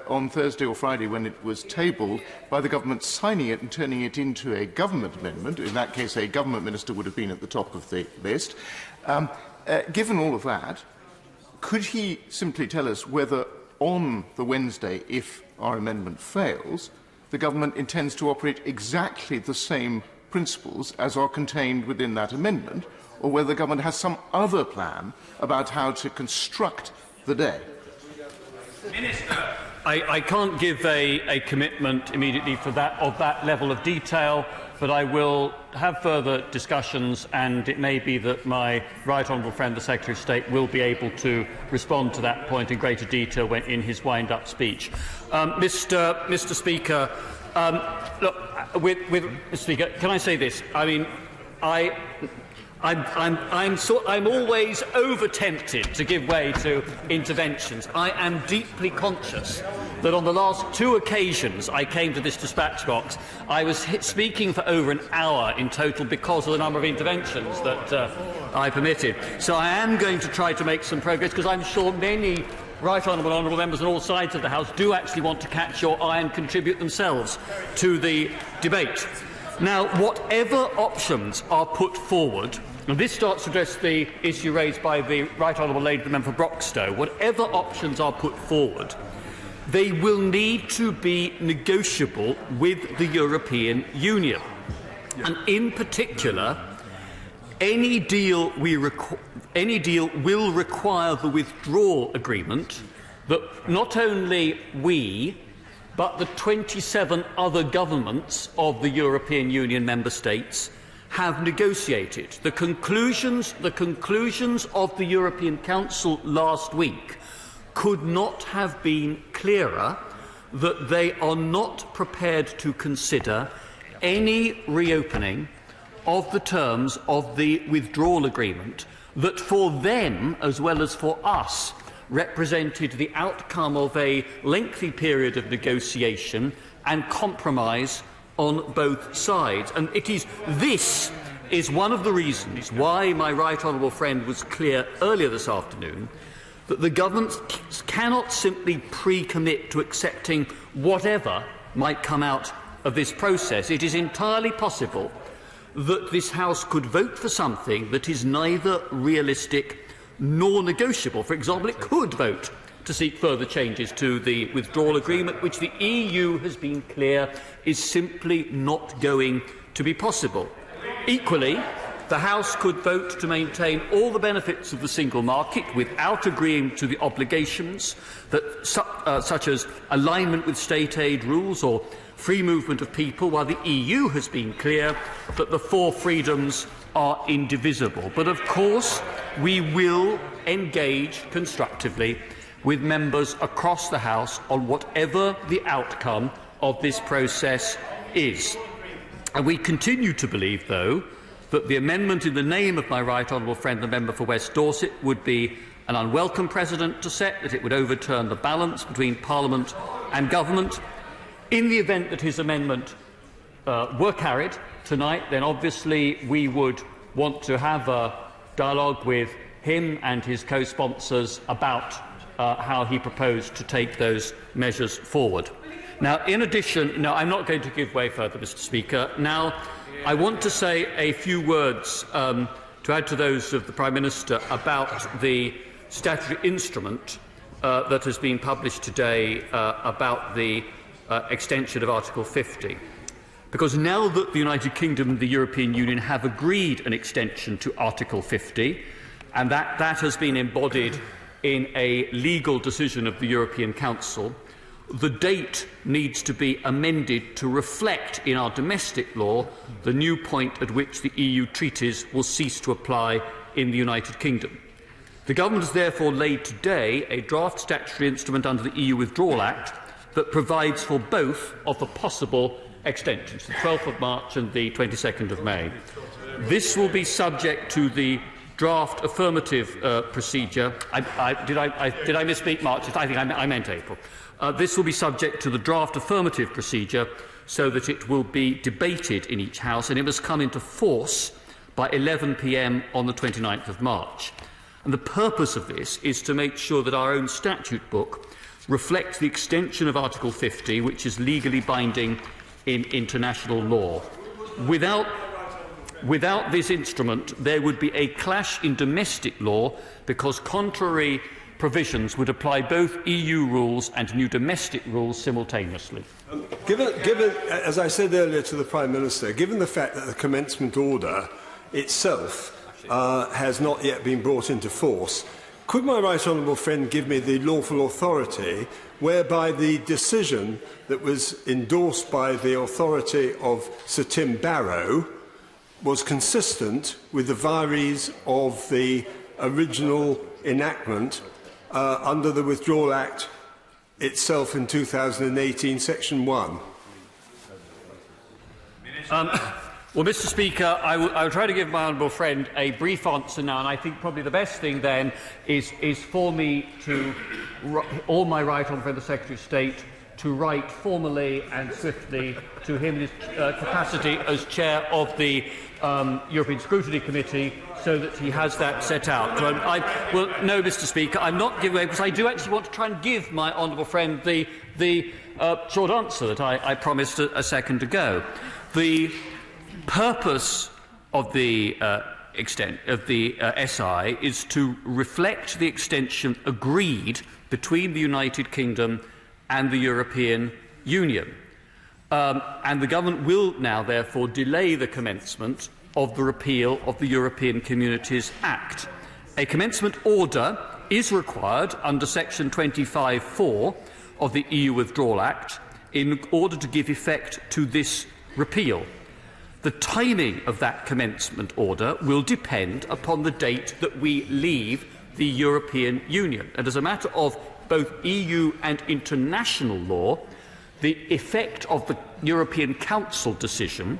[SPEAKER 7] on Thursday or Friday when it was tabled by the government signing it and turning it into a government amendment, in that case a government minister would have been at the top of the list, given all of that, could he simply tell us whether on the Wednesday, if our amendment fails, the government intends to operate exactly the same principles as are contained within that amendment, or whether the government has some other plan about how to construct the day?
[SPEAKER 9] Minister. I can't give a commitment immediately for that, of that level of detail, but I will have further discussions, and it may be that my right honourable friend, the Secretary of State, will be able to respond to that point in greater detail when, in his wind-up speech. Mr. Speaker, look, Mr. Speaker, can I say this? I mean, I'm always over-tempted to give way to interventions. I am deeply conscious that on the last 2 occasions I came to this dispatch box, I was speaking for over an hour in total because of the number of interventions that I permitted. So I am going to try to make some progress, because I'm sure many right honourable members on all sides of the House do actually want to catch your eye and contribute themselves to the debate. Now, whatever options are put forward, and this starts to address the issue raised by the Right Honourable Lady the Member for Broxtowe, whatever options are put forward, they will need to be negotiable with the European Union. And in particular, any deal will require the withdrawal agreement that not only we, but the 27 other governments of the European Union member states have negotiated. The conclusions of the European Council last week could not have been clearer that they are not prepared to consider any reopening of the terms of the withdrawal agreement that for them, as well as for us, represented the outcome of a lengthy period of negotiation and compromise on both sides. And this is one of the reasons why my right honourable friend was clear earlier this afternoon that the government cannot simply pre-commit to accepting whatever might come out of this process. It is entirely possible that this House could vote for something that is neither realistic nor negotiable. For example, it could vote to seek further changes to the withdrawal agreement, which the EU has been clear is simply not going to be possible. Equally, the House could vote to maintain all the benefits of the single market without agreeing to the obligations that, such as alignment with state aid rules or free movement of people, while the EU has been clear that the 4 freedoms are indivisible. But of course, we will engage constructively with members across the House on whatever the outcome of this process is. And we continue to believe, though, that the amendment in the name of my right honourable friend, the member for West Dorset, would be an unwelcome precedent to set, that it would overturn the balance between Parliament and Government. In the event that his amendment were carried tonight, then obviously we would want to have a dialogue with him and his co-sponsors about how he proposed to take those measures forward. Now, in addition, no, I'm not going to give way further, Mr. Speaker. Now, I want to say a few words to add to those of the Prime Minister about the statutory instrument that has been published today about the extension of Article 50. Because now that the United Kingdom and the European Union have agreed an extension to Article 50, and that has been embodied in a legal decision of the European Council, the date needs to be amended to reflect in our domestic law the new point at which the EU treaties will cease to apply in the United Kingdom. The Government has therefore laid today a draft statutory instrument under the EU Withdrawal Act that provides for both of the possible extensions, the 12th of March and the 22nd of May. This will be subject to the draft affirmative procedure. Did I misspeak March? I think I meant April. This will be subject to the draft affirmative procedure so that it will be debated in each House and it must come into force by 11 p.m. on the 29th of March. And the purpose of this is to make sure that our own statute book reflects the extension of Article 50, which is legally binding in international law. Without this instrument, there would be a clash in domestic law because contrary provisions would apply both EU rules and new domestic rules simultaneously.
[SPEAKER 16] Given, as I said earlier to the Prime Minister, given the fact that the commencement order itself has not yet been brought into force, could my right honourable friend give me the lawful authority whereby the decision that was endorsed by the authority of Sir Tim Barrow was consistent with the vires of the original enactment under the Withdrawal Act itself in 2018, Section 1?
[SPEAKER 9] Well, Mr. Speaker, I will try to give my honourable friend a brief answer now, and I think probably the best thing then is for me to, or my right honourable friend, the Secretary of State, to write formally and swiftly to him in his capacity as chair of the European Scrutiny Committee, so that he has that set out. Well, no, Mr. Speaker, I'm not giving away because I do actually want to try and give my honourable friend the short answer that I promised a second ago. The purpose of the SI is to reflect the extension agreed between the United Kingdom and the European Union. And the Government will now, therefore, delay the commencement of the repeal of the European Communities Act. A commencement order is required under Section 25(4) of the EU Withdrawal Act in order to give effect to this repeal. The timing of that commencement order will depend upon the date that we leave the European Union. And as a matter of both EU and international law, the effect of the European Council decision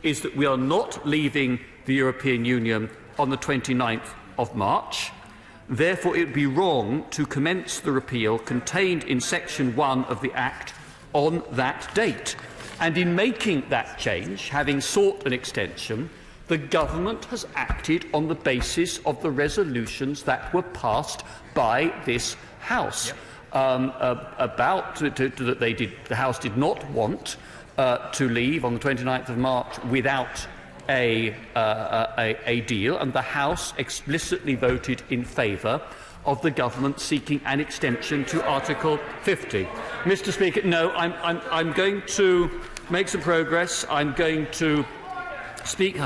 [SPEAKER 9] is that we are not leaving the European Union on the 29th of March. Therefore, it would be wrong to commence the repeal contained in Section 1 of the Act on that date. And in making that change, having sought an extension, the Government has acted on the basis of the resolutions that were passed by this House. The House did not want to leave on the 29th of March without a deal, and the House explicitly voted in favour of the Government seeking an extension to Article 50. Mr. Speaker, no, I'm going to make some progress. I'm going to speak.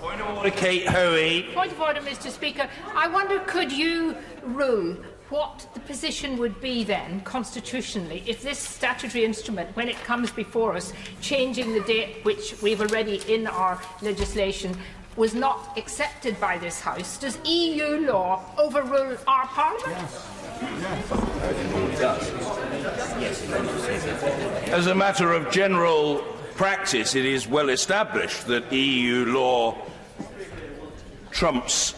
[SPEAKER 14] Point of order, Kate Hoey.
[SPEAKER 19] Point of order, Mr. Speaker. I wonder, could you rule what the position would be then, constitutionally, if this statutory instrument, when it comes before us, changing the date which we've already in our legislation, was not accepted by this House? Does EU law overrule our Parliament?
[SPEAKER 14] As a matter of general practice, it is well established that EU law trumps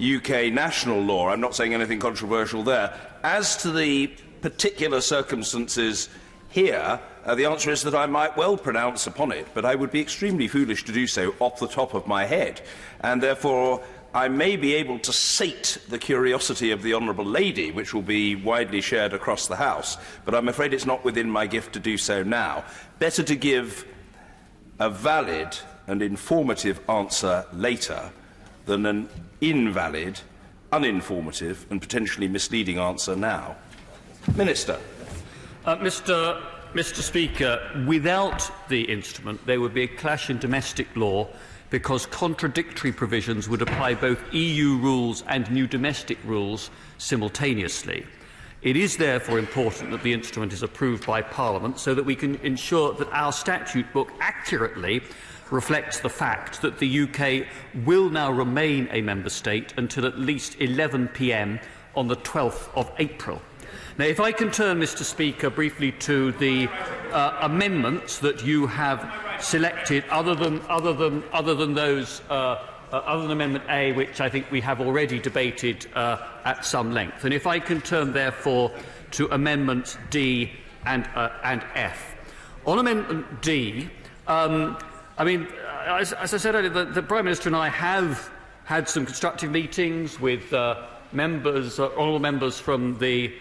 [SPEAKER 14] UK national law. I'm not saying anything controversial there. As to the particular circumstances here, the answer is that I might well pronounce upon it, but I would be extremely foolish to do so off the top of my head, and therefore I may be able to sate the curiosity of the Honourable Lady, which will be widely shared across the House, but I'm afraid it's not within my gift to do so now. Better to give a valid and informative answer later than an invalid, uninformative and potentially misleading answer now. Minister.
[SPEAKER 9] Mr. Mr. Speaker, without the instrument, there would be a clash in domestic law because contradictory provisions would apply both EU rules and new domestic rules simultaneously. It is therefore important that the instrument is approved by Parliament so that we can ensure that our statute book accurately reflects the fact that the UK will now remain a member state until at least 11 p.m. on the 12th of April. Now, if I can turn, Mr. Speaker, briefly to the amendments that you have selected, other than Amendment A, which I think we have already debated at some length, and if I can turn, therefore, to Amendments D and F. On Amendment D, as I said earlier, the Prime Minister and I have had some constructive meetings with honourable members from the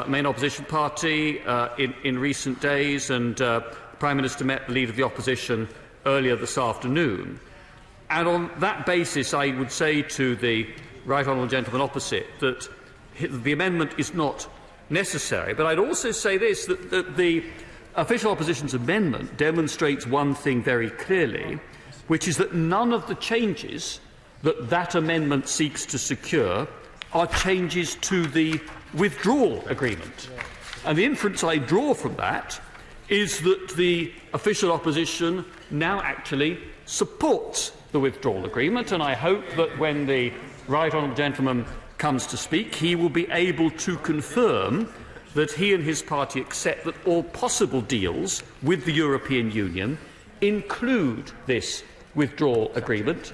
[SPEAKER 9] main opposition party in recent days, and the Prime Minister met the Leader of the Opposition earlier this afternoon. And on that basis, I would say to the right honourable gentleman opposite that the amendment is not necessary. But I'd also say this, that the official opposition's amendment demonstrates one thing very clearly, which is that none of the changes that amendment seeks to secure are changes to the withdrawal agreement. And the inference I draw from that is that the official opposition now actually supports the withdrawal agreement, and I hope that when the right honourable gentleman comes to speak, he will be able to confirm that he and his party accept that all possible deals with the European Union include this withdrawal agreement,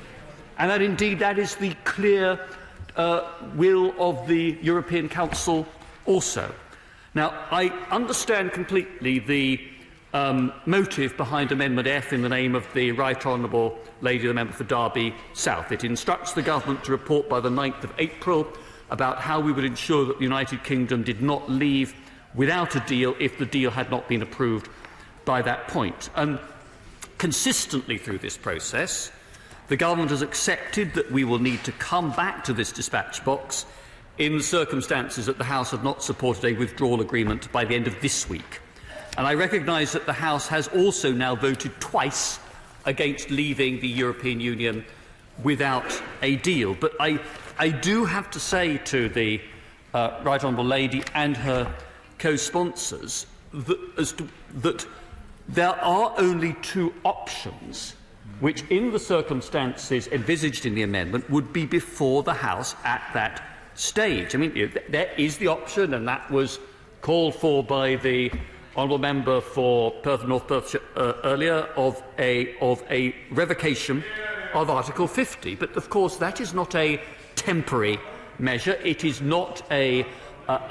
[SPEAKER 9] and that indeed that is the clear will of the European Council also. Now, I understand completely the motive behind Amendment F in the name of the Right Honourable Lady, the Member for Derby South. It instructs the Government to report by the 9th of April about how we would ensure that the United Kingdom did not leave without a deal if the deal had not been approved by that point. And consistently through this process, the Government has accepted that we will need to come back to this dispatch box in the circumstances that the House have not supported a withdrawal agreement by the end of this week. And I recognise that the House has also now voted twice against leaving the European Union without a deal. But I do have to say to the Right Honourable Lady and her co-sponsors that there are only two options which, in the circumstances envisaged in the amendment, would be before the House at that stage. I mean, there is the option, and that was called for by the honourable member for Perth and North Perthshire earlier, of a revocation of Article 50. But, of course, that is not a temporary measure. It is not a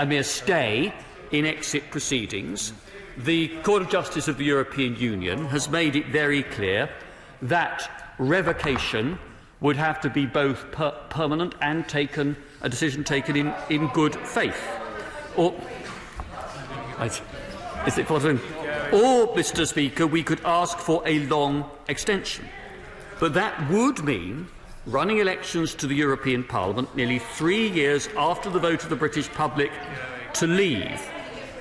[SPEAKER 9] mere stay in exit proceedings. The Court of Justice of the European Union has made it very clear that revocation would have to be both permanent and a decision taken in good faith. Or, Mr. Speaker, we could ask for a long extension. But that would mean running elections to the European Parliament nearly 3 years after the vote of the British public to leave.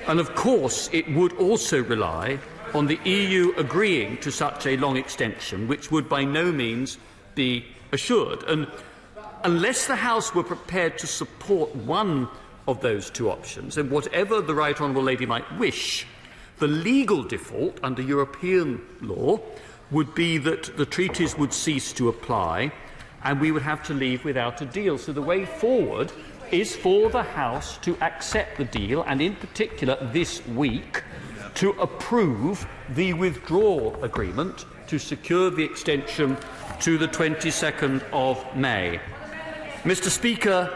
[SPEAKER 9] And of course it would also rely on the EU agreeing to such a long extension, which would by no means be assured. And unless the House were prepared to support one of those two options, and whatever the Right Honourable Lady might wish, the legal default under European law would be that the treaties would cease to apply and we would have to leave without a deal. So the way forward is for the House to accept the deal, and in particular this week to approve the withdrawal agreement to secure the extension to the 22nd of May. Mr. Speaker,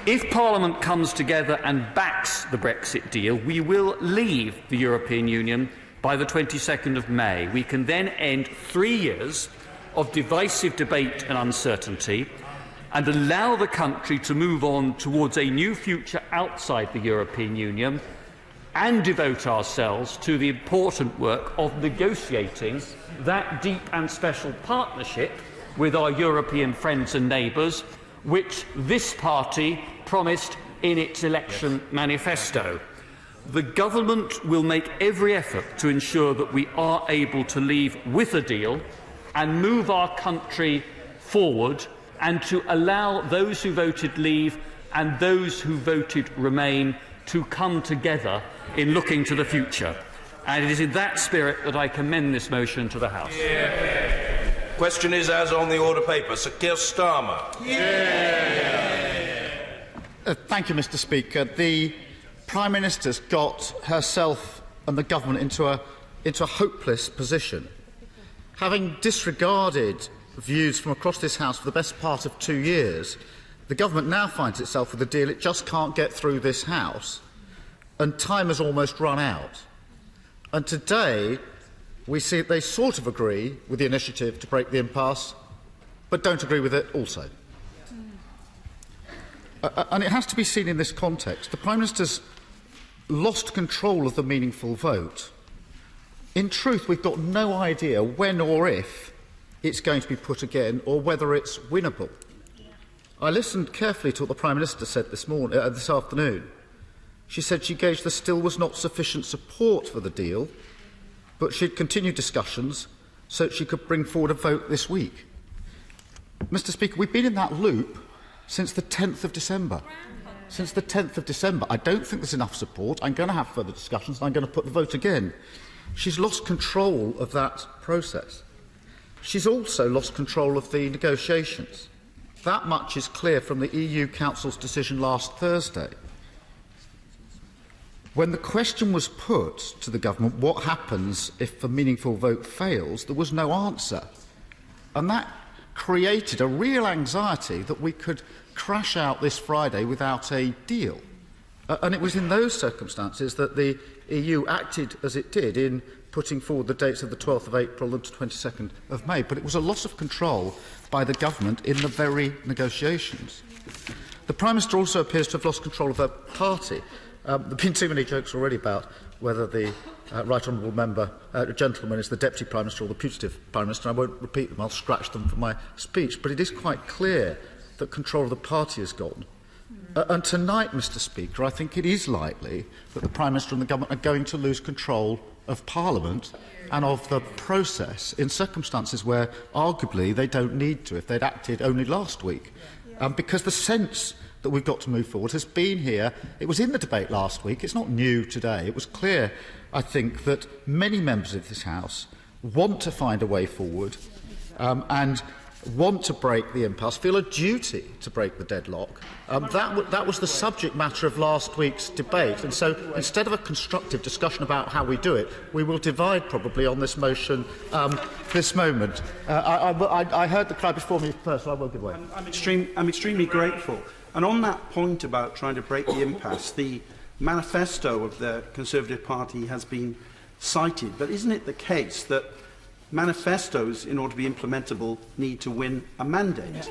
[SPEAKER 9] if Parliament comes together and backs the Brexit deal, we will leave the European Union by the 22nd of May. We can then end 3 years of divisive debate and uncertainty and allow the country to move on towards a new future outside the European Union and devote ourselves to the important work of negotiating that deep and special partnership with our European friends and neighbours, which this party promised in its election manifesto. The Government will make every effort to ensure that we are able to leave with a deal and move our country forward, and to allow those who voted leave and those who voted remain to come together in looking to the future. And it is in that spirit that I commend this motion to the House.
[SPEAKER 14] Question is as on the order paper. Sir Keir Starmer.
[SPEAKER 1] Thank you, Mr. Speaker. The Prime Minister's got herself and the government into a hopeless position. Having disregarded views from across this House for the best part of 2 years, the government now finds itself with a deal it just can't get through this House, and time has almost run out. And today, we see they sort of agree with the initiative to break the impasse, but don't agree with it also. And it has to be seen in this context. The Prime Minister's lost control of the meaningful vote. In truth, we've got no idea when or if it's going to be put again, or whether it's winnable. I listened carefully to what the Prime Minister said this afternoon. She said she gauged there still was not sufficient support for the deal, but she'd continue discussions so that she could bring forward a vote this week. Mr. Speaker, we've been in that loop since the 10th of December. Since the 10th of December. I don't think there's enough support. I'm going to have further discussions and I'm going to put the vote again. She's lost control of that process. She's also lost control of the negotiations. That much is clear from the EU Council's decision last Thursday. When the question was put to the government, what happens if the meaningful vote fails, there was no answer. And that created a real anxiety that we could crash out this Friday without a deal. And it was in those circumstances that the EU acted as it did in putting forward the dates of the 12th of April and 22nd of May. But it was a loss of control by the government in the very negotiations. The Prime Minister also appears to have lost control of her party. There have been too many jokes already about whether the Right Honourable Member, gentleman, is the Deputy Prime Minister or the putative Prime Minister. I won't repeat them, I'll scratch them from my speech. But it is quite clear that control of the party has gone. And tonight, Mr. Speaker, I think it is likely that the Prime Minister and the Government are going to lose control of Parliament and of the process in circumstances where, arguably, they don't need to if they'd acted only last week. Because the sense that we've got to move forward has been here. It was in the debate last week. It's not new today. It was clear, I think, that many members of this House want to find a way forward and want to break the impasse, feel a duty to break the deadlock. That was the subject matter of last week's debate. And so instead of a constructive discussion about how we do it, we will divide probably on this motion this moment. I heard the cry before me first, so I won't give way.
[SPEAKER 22] I'm extremely grateful. And on that point about trying to break the impasse, the manifesto of the Conservative Party has been cited. But isn't it the case that manifestos, in order to be implementable, need to win a mandate?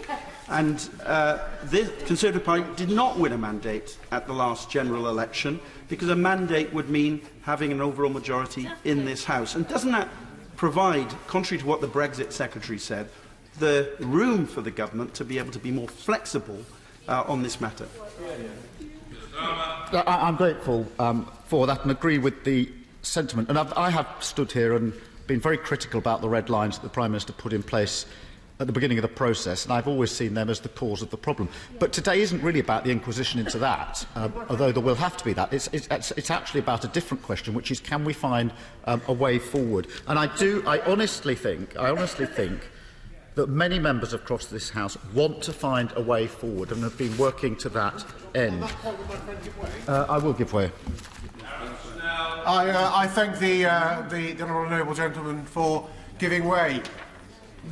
[SPEAKER 22] And the Conservative Party did not win a mandate at the last general election, because a mandate would mean having an overall majority in this House. And doesn't that provide, contrary to what the Brexit Secretary said, the room for the government to be able to be more flexible on this matter?
[SPEAKER 1] I'm grateful for that and agree with the sentiment. And I have stood here and been very critical about the red lines that the Prime Minister put in place at the beginning of the process, and I've always seen them as the cause of the problem. But today isn't really about the inquisition into that, although there will have to be that. It's actually about a different question, which is, can we find a way forward? And I honestly think that many members across this House want to find a way forward and have been working to that end. I will give way.
[SPEAKER 24] I thank the honourable gentleman for giving way.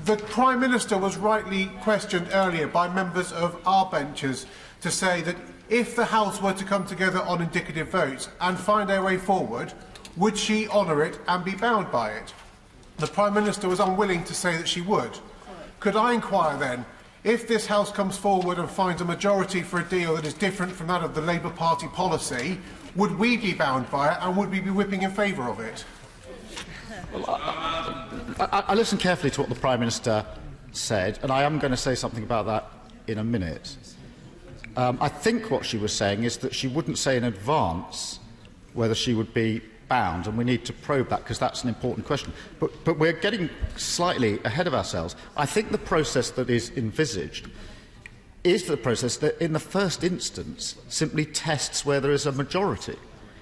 [SPEAKER 24] The Prime Minister was rightly questioned earlier by members of our benches to say that if the House were to come together on indicative votes and find a way forward, would she honour it and be bound by it? The Prime Minister was unwilling to say that she would. Could I inquire then, if this House comes forward and finds a majority for a deal that is different from that of the Labour Party policy, would we be bound by it and would we be whipping in favour of it?
[SPEAKER 1] Well, I listened carefully to what the Prime Minister said, and I am going to say something about that in a minute. I think what she was saying is that she wouldn't say in advance whether she would be bound, and we need to probe that because that's an important question. But we're getting slightly ahead of ourselves. I think the process that is envisaged is the process that, in the first instance, simply tests where there is a majority.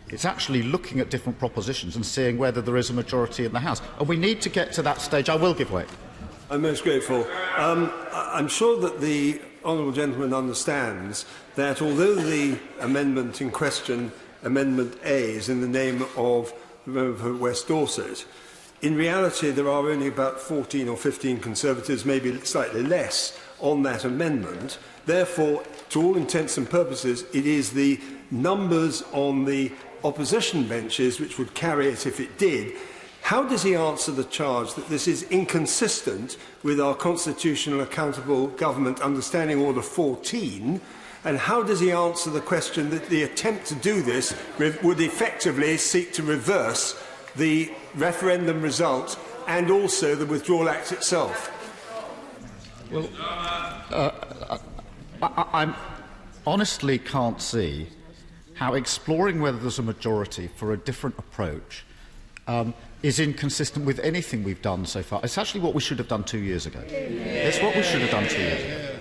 [SPEAKER 1] It's actually looking at different propositions and seeing whether there is a majority in the House. And we need to get to that stage. I will give way.
[SPEAKER 16] I'm most grateful. I'm sure that the honourable gentleman understands that although the amendment in question, Amendment A, is in the name of the member for West Dorset, in reality there are only about 14 or 15 Conservatives, maybe slightly less, on that amendment. Therefore, to all intents and purposes, it is the numbers on the opposition benches which would carry it if it did. How does he answer the charge that this is inconsistent with our constitutional accountable government understanding Order 14? And how does he answer the question that the attempt to do this would effectively seek to reverse the referendum result and also the Withdrawal Act itself?
[SPEAKER 1] Well, I honestly can't see how exploring whether there's a majority for a different approach is inconsistent with anything we've done so far. It's actually what we should have done 2 years ago. It's what we should have done 2 years ago.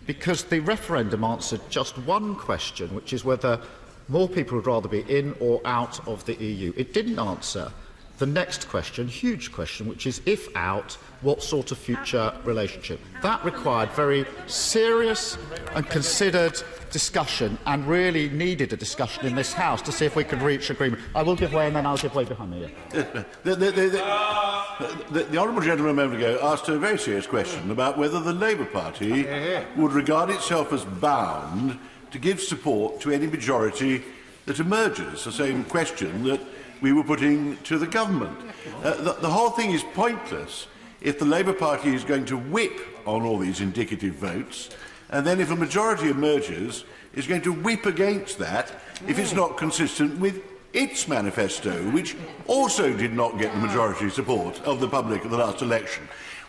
[SPEAKER 1] Because the referendum answered just one question, which is whether more people would rather be in or out of the EU. It didn't answer the next question, huge question, which is, if out, what sort of future relationship? That required very serious and considered discussion, and really needed a discussion in this House to see if we could reach agreement. I will give way, and then I'll give way behind me. Yeah.
[SPEAKER 21] The honourable gentleman a moment ago asked a very serious question about whether the Labour Party would regard itself as bound to give support to any majority that emerges, the same question that we were putting to the government. The whole thing is pointless if the Labour Party is going to whip on all these indicative votes, and then if a majority emerges, is going to whip against that if it's not consistent with its manifesto, which also did not get the majority support of the public at the last election.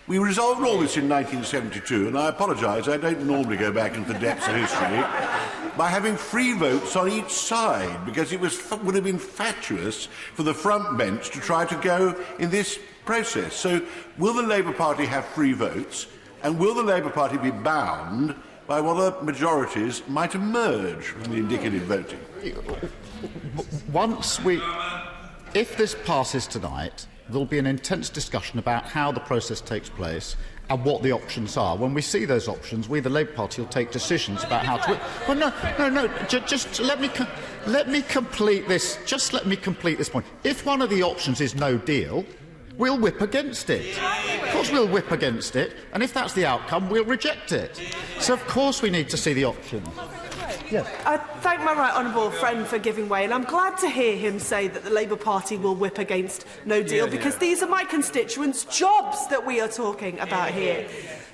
[SPEAKER 21] We resolved all this in 1972, and I apologise, I don't normally go back into the depths of history, by having free votes on each side, because it would have been fatuous for the front bench to try to go in this process. So, will the Labour Party have free votes, and will the Labour Party be bound by what majorities might emerge from the indicative voting?
[SPEAKER 1] If this passes tonight, there will be an intense discussion about how the process takes place and what the options are. When we see those options, we, the Labour Party, will take decisions about how to... Well, no, just let me complete this. Just let me complete this point. If one of the options is no deal, we'll whip against it. Of course we'll whip against it, and if that's the outcome, we'll reject it. So of course we need to see the options.
[SPEAKER 5] Yes. I thank my right honourable friend for giving way, and I'm glad to hear him say that the Labour Party will whip against no deal, because these are my constituents' jobs that we are talking about here.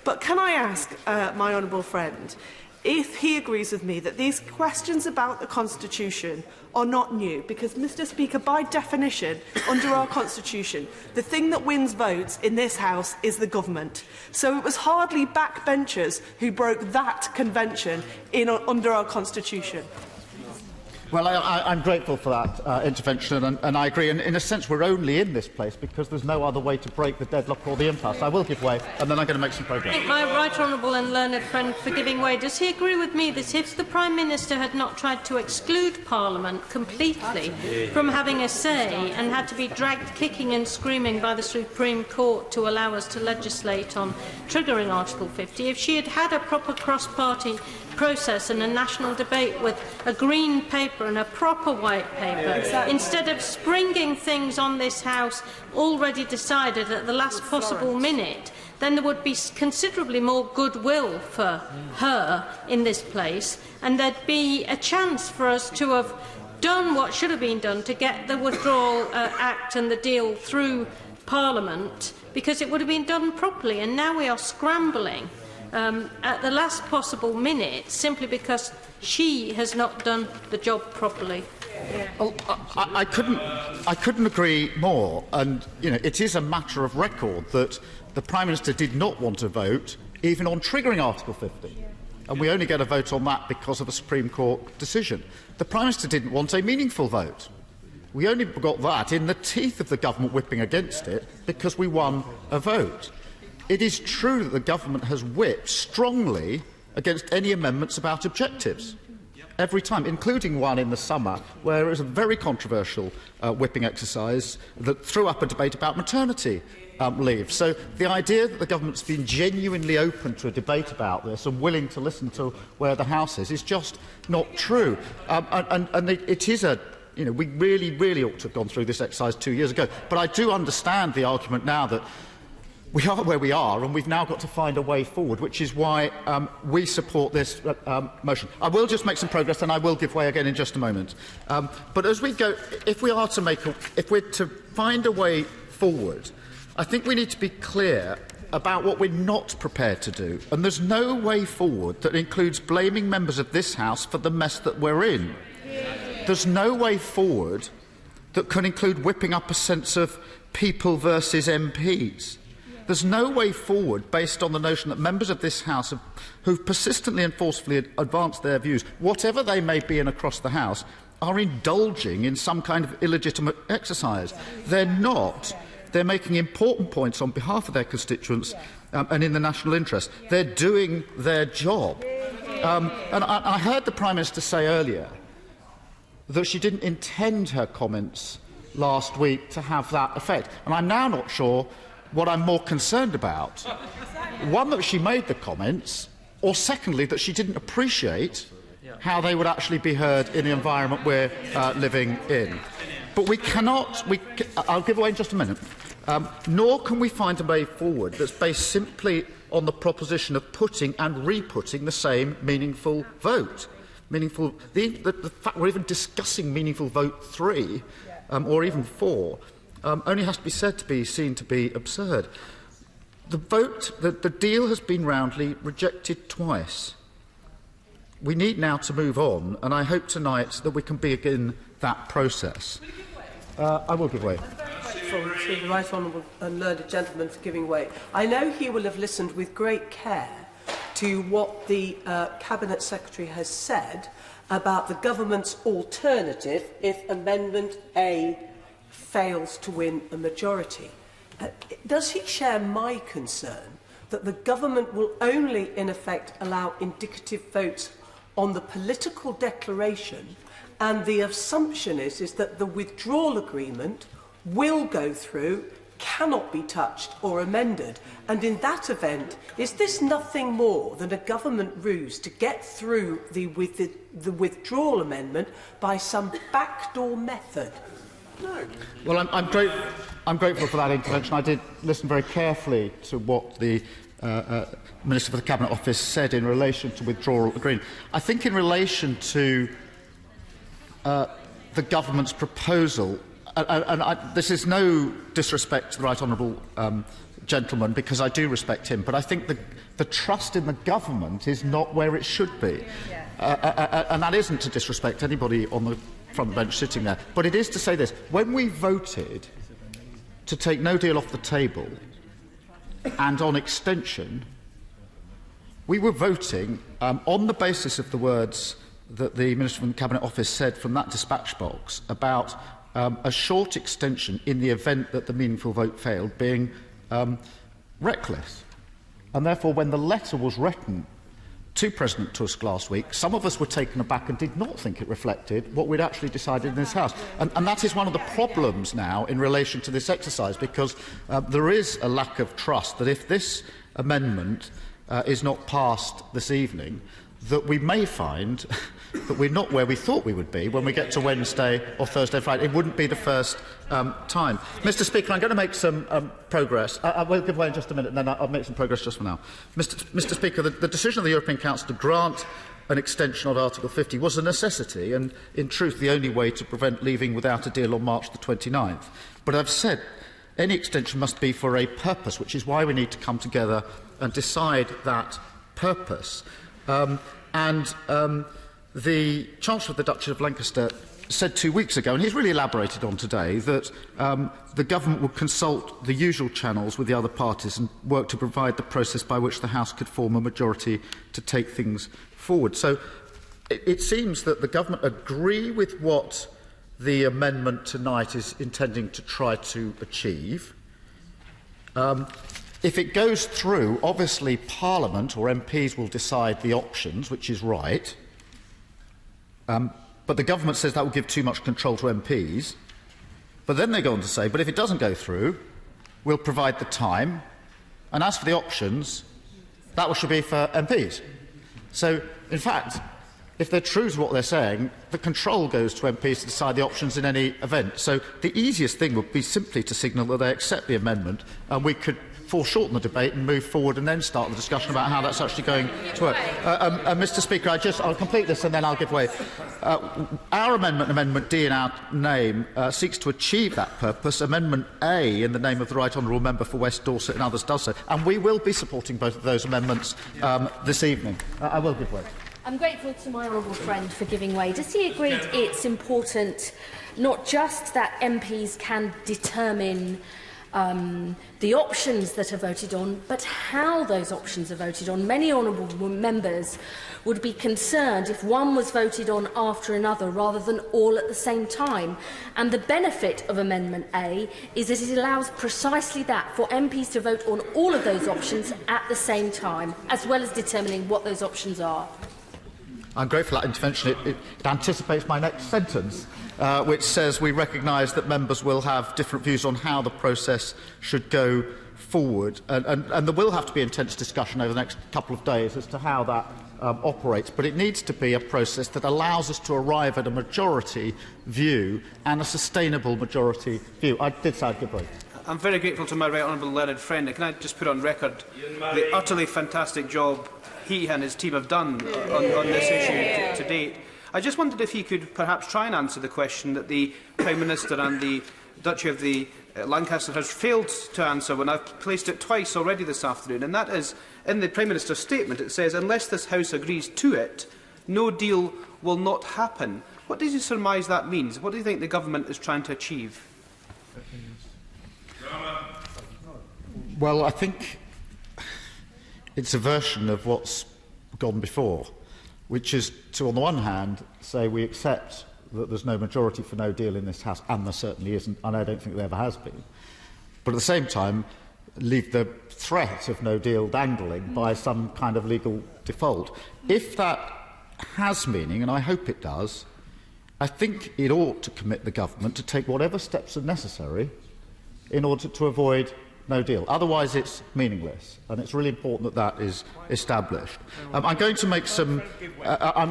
[SPEAKER 5] But can I ask my honourable friend if he agrees with me that these questions about the Constitution are not new, because, Mr Speaker, by definition, under our Constitution, the thing that wins votes in this House is the government. So it was hardly backbenchers who broke that convention under our Constitution.
[SPEAKER 1] Well, I'm grateful for that intervention, and I agree. And in a sense, we're only in this place because there's no other way to break the deadlock or the impasse. I will give way, and then I'm going to make some progress.
[SPEAKER 17] My right honourable and learned friend for giving way, does he agree with me that if the Prime Minister had not tried to exclude Parliament completely from having a say and had to be dragged kicking and screaming by the Supreme Court to allow us to legislate on triggering Article 50, if she had had a proper cross-party process and a national debate with a green paper and a proper white paper, instead of springing things on this House already decided at the last possible minute, then there would be considerably more goodwill for her in this place, and there'd be a chance for us to have done what should have been done to get the Withdrawal Act and the deal through Parliament, because it would have been done properly. And now we are scrambling at the last possible minute simply because she has not done the job properly.
[SPEAKER 1] Well, I couldn't agree more. And it is a matter of record that the Prime Minister did not want to vote even on triggering Article 50, and we only get a vote on that because of a Supreme Court decision. The Prime Minister didn't want a meaningful vote. We only got that in the teeth of the government whipping against it because we won a vote. It is true that the government has whipped strongly against any amendments about objectives. Every time, including one in the summer, where it was a very controversial whipping exercise that threw up a debate about maternity leave. So the idea that the government's been genuinely open to a debate about this and willing to listen to where the House is just not true. It is a... You know, we really ought to have gone through this exercise 2 years ago. But I do understand the argument now that we are where we are and we've now got to find a way forward, which is why we support this motion. I will just make some progress and I will give way again in just a moment. But as we go, if we're to find a way forward, I think we need to be clear about what we're not prepared to do. And there's no way forward that includes blaming members of this House for the mess that we're in. There's no way forward that can include whipping up a sense of people versus MPs. There's no way forward based on the notion that members of this House who've persistently and forcefully advanced their views, whatever they may be in across the House, are indulging in some kind of illegitimate exercise. They're not. They're making important points on behalf of their constituents and in the national interest. They're doing their job. And I heard the Prime Minister say earlier that she didn't intend her comments last week to have that effect. And I'm now not sure what I'm more concerned about. One, that she made the comments, or secondly, that she didn't appreciate how they would actually be heard in the environment we're living in. But we cannot... I'll give away in just a minute. Nor can we find a way forward that's based simply on the proposition of putting and re-putting the same meaningful vote. The fact we're even discussing meaningful vote 3 or even 4 only has to be said to be seen to be absurd. The deal has been roundly rejected twice. We need now to move on, and I hope tonight that we can begin that process. I will give way.
[SPEAKER 25] To the Right Honourable and Learned Gentleman for giving way. I know he will have listened with great care to what the Cabinet Secretary has said about the government's alternative if Amendment A fails to win a majority. Does he share my concern that the government will only, in effect, allow indicative votes on the political declaration, and the assumption is that the withdrawal agreement will go through, cannot be touched or amended, and in that event, is this nothing more than a government ruse to get through the withdrawal amendment by some backdoor method? No.
[SPEAKER 1] Well, I'm grateful for that intervention. I did listen very carefully to what the Minister for the Cabinet Office said in relation to withdrawal agreement. I think in relation to the government's proposal, this is no disrespect to the Right Honourable gentleman, because I do respect him, but I think the trust in the government is not where it should be. And that isn't to disrespect anybody on the front bench sitting there, but it is to say this. When we voted to take no deal off the table and on extension, we were voting on the basis of the words that the Minister from the Cabinet Office said from that dispatch box about a short extension in the event that the meaningful vote failed being reckless. And therefore, when the letter was written to President Tusk last week, some of us were taken aback and did not think it reflected what we'd actually decided in this House. And that is one of the problems now in relation to this exercise, because there is a lack of trust that if this amendment is not passed this evening, that we may find that we're not where we thought we would be when we get to Wednesday or Thursday, Friday. It wouldn't be the first time. Mr. Speaker, I'm going to make some progress. I will give way in just a minute, and then I'll make some progress just for now. Mr. Speaker, the decision of the European Council to grant an extension of Article 50 was a necessity, and in truth the only way to prevent leaving without a deal on March the 29th. But I've said any extension must be for a purpose, which is why we need to come together and decide that purpose. The Chancellor of the Duchy of Lancaster said 2 weeks ago, and he's really elaborated on today, that the government would consult the usual channels with the other parties and work to provide the process by which the House could form a majority to take things forward. So it seems that the government agree with what the amendment tonight is intending to try to achieve. If it goes through, obviously Parliament or MPs will decide the options, which is right. But the government says that will give too much control to MPs. But then they go on to say, but if it doesn't go through, we'll provide the time. And as for the options, that should be for MPs. So, in fact, if they're true to what they're saying, the control goes to MPs to decide the options in any event. So the easiest thing would be simply to signal that they accept the amendment, and we could foreshorten the debate and move forward and then start the discussion about how that's actually going to work. Mr. Speaker, I'll complete this and then I'll give way. Our amendment, Amendment D in our name, seeks to achieve that purpose. Amendment A, in the name of the Right Honourable Member for West Dorset and others, does so. And we will be supporting both of those amendments this evening. I will give way.
[SPEAKER 13] I'm grateful to my honourable friend for giving way. Does he agree it's important not just that MPs can determine the options that are voted on, but how those options are voted on? Many honourable members would be concerned if one was voted on after another rather than all at the same time. And the benefit of Amendment A is that it allows precisely that, for MPs to vote on all of those options at the same time, as well as determining what those options are.
[SPEAKER 1] I'm grateful for that intervention. It anticipates my next sentence, which says we recognise that members will have different views on how the process should go forward. And there will have to be intense discussion over the next couple of days as to how that operates. But it needs to be a process that allows us to arrive at a majority view and a sustainable majority view. I did say I'd give way.
[SPEAKER 2] I'm very grateful to my right honourable learned friend. And can I just put on record the utterly fantastic job he and his team have done on this issue to date. I just wondered if he could perhaps try and answer the question that the Prime Minister and the Duchy of the Lancaster has failed to answer when I've placed it twice already this afternoon, and that is, in the Prime Minister's statement, it says, unless this House agrees to it, no deal will not happen. What does he surmise that means? What do you think the government is trying to achieve?
[SPEAKER 1] Well, I think it's a version of what's gone before, which is to, on the one hand, say we accept that there's no majority for no deal in this House, and there certainly isn't, and I don't think there ever has been, but at the same time leave the threat of no deal dangling by some kind of legal default. If that has meaning, and I hope it does, I think it ought to commit the government to take whatever steps are necessary in order to avoid no deal. Otherwise, it's meaningless, and it's really important that that is established. I'm going to make some. I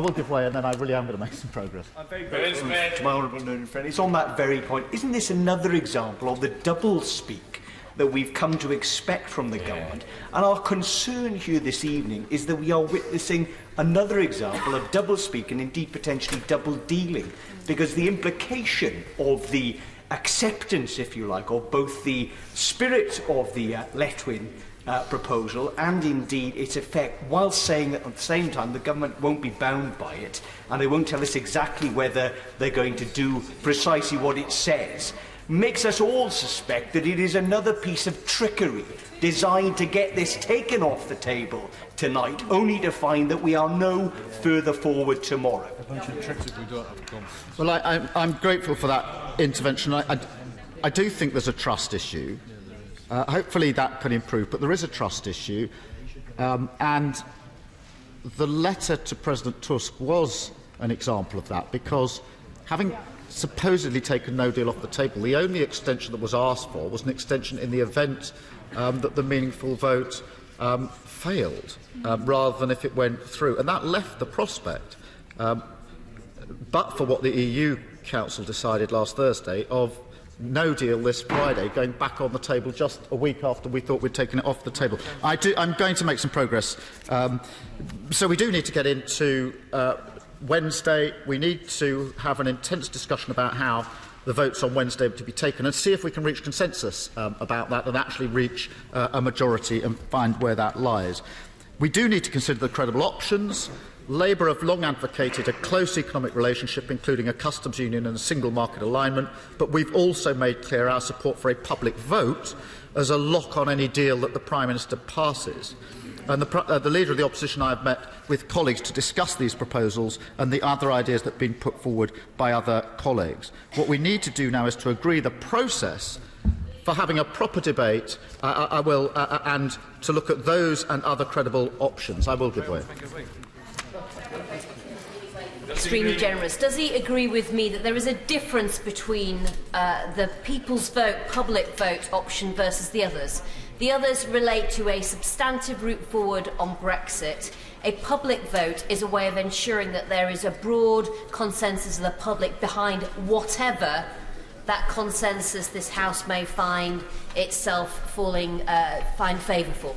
[SPEAKER 1] will give way, and then I really am going to make some progress.
[SPEAKER 3] I'm very grateful to my honourable learned friend. It's on that very point. Isn't this another example of the double speak that we've come to expect from the government? And our concern here this evening is that we are witnessing another example of double speak and indeed potentially double dealing, because the implication of the acceptance, if you like, of both the spirit of the Letwin proposal and indeed its effect, while saying that at the same time the government won't be bound by it and they won't tell us exactly whether they're going to do precisely what it says, makes us all suspect that it is another piece of trickery designed to get this taken off the table tonight, only to find that we are no further forward tomorrow.
[SPEAKER 1] Well, I'm grateful for that intervention. I do think there's a trust issue. Hopefully that can improve, but there is a trust issue. And the letter to President Tusk was an example of that, because having supposedly taken no deal off the table, the only extension that was asked for was an extension in the event that the meaningful vote failed, rather than if it went through. And that left the prospect, but for what the EU Council decided last Thursday, of no deal this Friday going back on the table just a week after we thought we'd taken it off the table. I'm going to make some progress. So we do need to get into Wednesday. We need to have an intense discussion about how the votes on Wednesday are to be taken and see if we can reach consensus about that and actually reach a majority and find where that lies. We do need to consider the credible options. Labour have long advocated a close economic relationship, including a customs union and a single market alignment, but we've also made clear our support for a public vote as a lock on any deal that the Prime Minister passes. And the Leader of the Opposition and I have met with colleagues to discuss these proposals and the other ideas that have been put forward by other colleagues. What we need to do now is to agree the process for having a proper debate and to look at those and other credible options. I will give way.
[SPEAKER 11] Extremely generous. Does he agree with me that there is a difference between the people's vote, public vote option versus the others? The others relate to a substantive route forward on Brexit. A public vote is a way of ensuring that there is a broad consensus of the public behind whatever that consensus this House may find itself find favourable.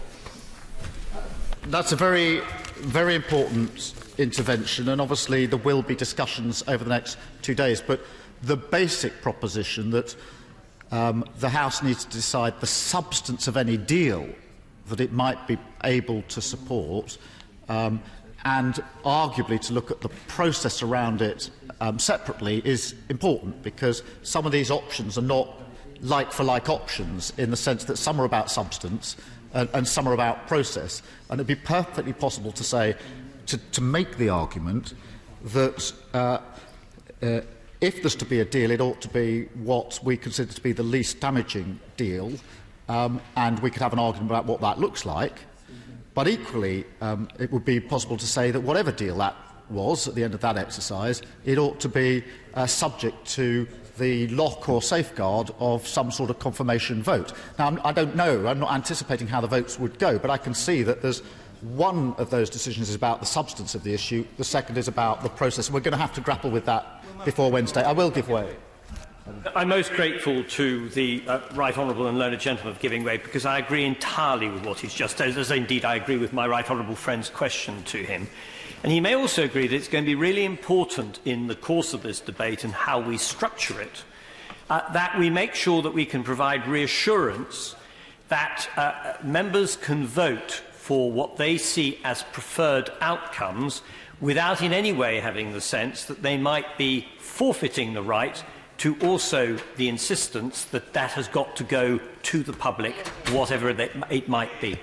[SPEAKER 1] That's a very, very important intervention, and obviously there will be discussions over the next 2 days. But the basic proposition that the House needs to decide the substance of any deal that it might be able to support, and arguably to look at the process around it separately is important, because some of these options are not like-for-like options in the sense that some are about substance and some are about process. And it would be perfectly possible to say, to make the argument that if there's to be a deal, it ought to be what we consider to be the least damaging deal, and we could have an argument about what that looks like. But equally, it would be possible to say that whatever deal that was at the end of that exercise, it ought to be subject to the lock or safeguard of some sort of confirmation vote. Now, I don't know, I'm not anticipating how the votes would go, but I can see that there's one of those decisions is about the substance of the issue, the second is about the process, and we're going to have to grapple with that before Wednesday. I will give way.
[SPEAKER 4] I'm most grateful to the Right Honourable and Learned Gentleman for giving way, because I agree entirely with what he's just said, as indeed I agree with my Right Honourable friend's question to him. And he may also agree that it's going to be really important in the course of this debate and how we structure it, that we make sure that we can provide reassurance that members can vote for what they see as preferred outcomes without in any way having the sense that they might be forfeiting the right to also the insistence that that has got to go to the public, whatever it might be.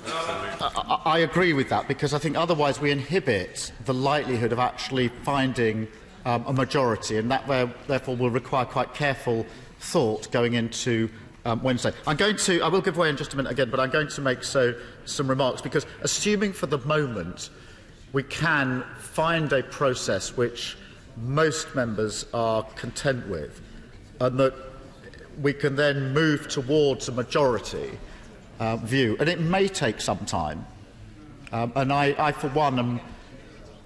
[SPEAKER 1] I agree with that, because I think otherwise we inhibit the likelihood of actually finding a majority, and that therefore will require quite careful thought going into Wednesday. I will give way in just a minute again, but I'm going to make some remarks, because assuming for the moment we can find a process which most members are content with, and that we can then move towards a majority view, and it may take some time. And I for one,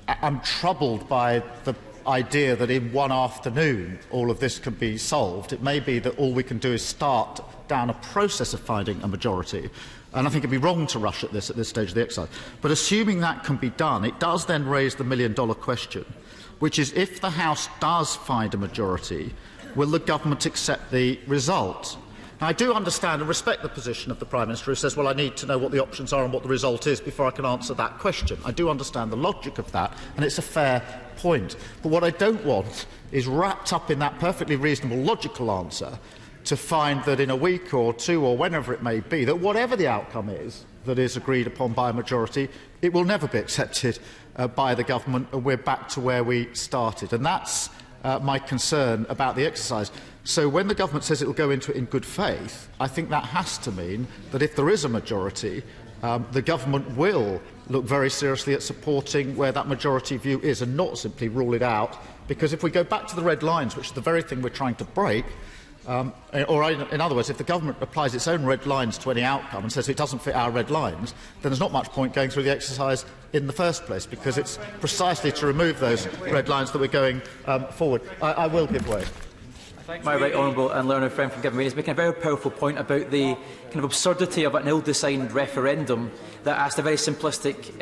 [SPEAKER 1] am troubled by the idea that in one afternoon all of this can be solved. It may be that all we can do is start down a process of finding a majority, and I think it would be wrong to rush at this stage of the exercise. But assuming that can be done, it does then raise the million-dollar question, which is, if the House does find a majority, will the government accept the result? Now, I do understand and respect the position of the Prime Minister, who says, well, I need to know what the options are and what the result is before I can answer that question. I do understand the logic of that, and it's a fair point. But what I don't want is, wrapped up in that perfectly reasonable, logical answer, to find that in a week or two, or whenever it may be, that whatever the outcome is that is agreed upon by a majority, it will never be accepted by the government, and we're back to where we started. And that's my concern about the exercise. So when the government says it will go into it in good faith, I think that has to mean that if there is a majority, the government will look very seriously at supporting where that majority view is, and not simply rule it out. Because if we go back to the red lines, which is the very thing we're trying to break, or in other words, if the government applies its own red lines to any outcome and says it doesn't fit our red lines, then there's not much point going through the exercise in the first place, because it's precisely to remove those red lines that we're going forward. I will give way.
[SPEAKER 6] my right honourable and learned friend from Giving Way is making a very powerful point about the kind of absurdity of an ill-designed referendum that asked a very simplistic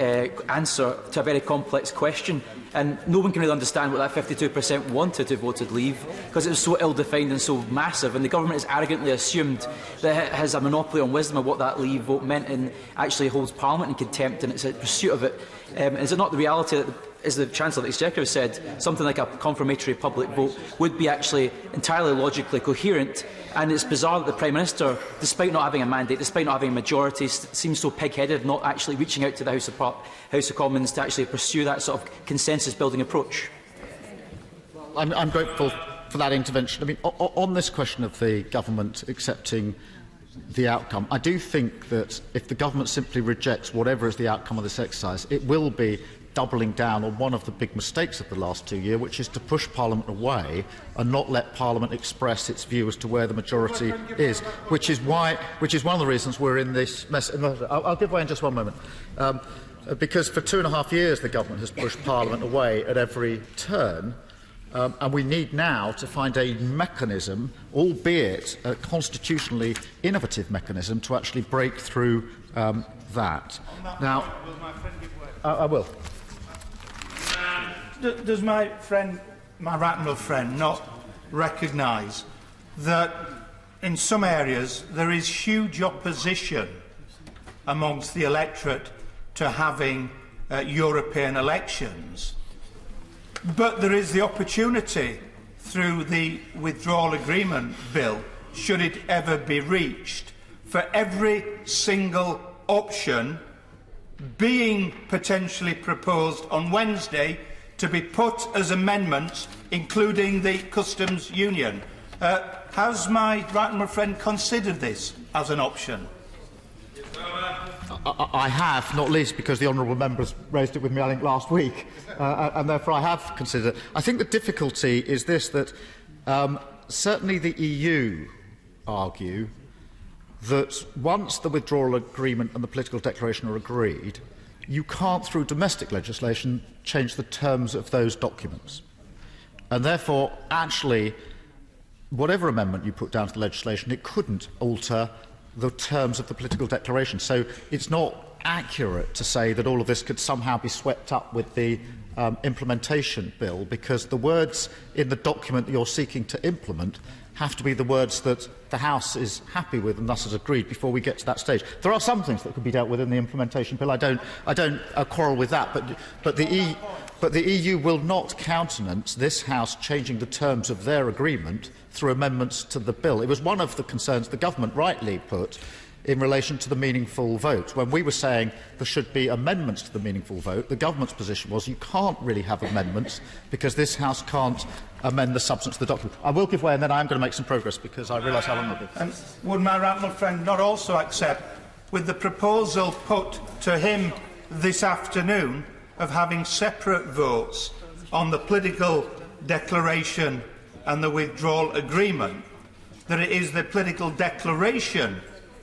[SPEAKER 6] answer to a very complex question. And no one can really understand what that 52% wanted who voted leave, because it was so ill-defined and so massive, and the government has arrogantly assumed that it has a monopoly on wisdom of what that leave vote meant and actually holds Parliament in contempt in its pursuit of it. Is it not the reality that, as the Chancellor of the Exchequer has said, something like a confirmatory public vote would be actually entirely logically coherent? And it's bizarre that the Prime Minister, despite not having a mandate, despite not having a majority, seems so pig-headed, not actually reaching out to the House of Commons to actually pursue that sort of consensus-building approach.
[SPEAKER 1] I'm grateful for that intervention. I mean, on this question of the government accepting the outcome, I do think that if the government simply rejects whatever is the outcome of this exercise, it will be doubling down on one of the big mistakes of the last 2 years, which is to push Parliament away and not let Parliament express its view as to where the majority is, which is one of the reasons we're in this mess. I'll give way in just one moment. Because for 2.5 years the government has pushed Parliament away at every turn, and we need now to find a mechanism, albeit a constitutionally innovative mechanism, to actually break through that. Now, I will.
[SPEAKER 10] Does my right honourable friend not recognise that in some areas there is huge opposition amongst the electorate to having European elections, but there is the opportunity through the withdrawal agreement bill, should it ever be reached, for every single option being potentially proposed on Wednesday to be put as amendments, including the customs union. Has my right honourable friend considered this as an option?
[SPEAKER 1] I have, not least because the honourable members raised it with me, I think, last week, and therefore I have considered it. I think the difficulty is this, that certainly the EU argue that once the withdrawal agreement and the political declaration are agreed, you can't, through domestic legislation, change the terms of those documents. And therefore, actually, whatever amendment you put down to the legislation, it couldn't alter the terms of the political declaration. So it's not accurate to say that all of this could somehow be swept up with the implementation bill, because the words in the document that you're seeking to implement have to be the words that the House is happy with and thus has agreed before we get to that stage. There are some things that could be dealt with in the implementation bill. I don't quarrel with that, but the EU will not countenance this House changing the terms of their agreement through amendments to the bill. It was one of the concerns the government rightly put in relation to the meaningful vote. When we were saying there should be amendments to the meaningful vote, the government's position was you can't really have amendments because this House can't amend the substance of the document. I will give way, and then I am going to make some progress because I realise how long it will be.
[SPEAKER 10] And would my right honourable friend not also accept, with the proposal put to him this afternoon of having separate votes on the political declaration and the withdrawal agreement, that it is the political declaration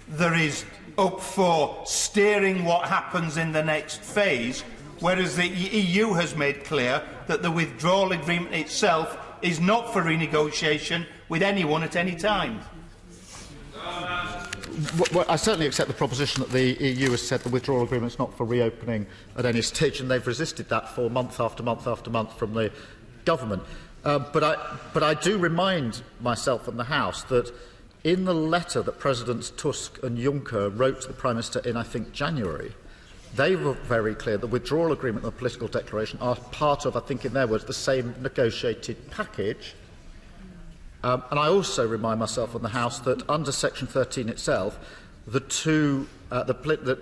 [SPEAKER 10] that is up for steering what happens in the next phase, whereas the EU has made clear that the withdrawal agreement itself is not for renegotiation with anyone at any time?
[SPEAKER 1] Well, I certainly accept the proposition that the EU has said the withdrawal agreement is not for reopening at any stage, and they've resisted that for month after month after month from the government. But I do remind myself and the House that in the letter that Presidents Tusk and Juncker wrote to the Prime Minister in, I think, January, they were very clear the withdrawal agreement and the political declaration are part of, I think in their words, the same negotiated package. And I also remind myself and the House that under Section 13 itself, the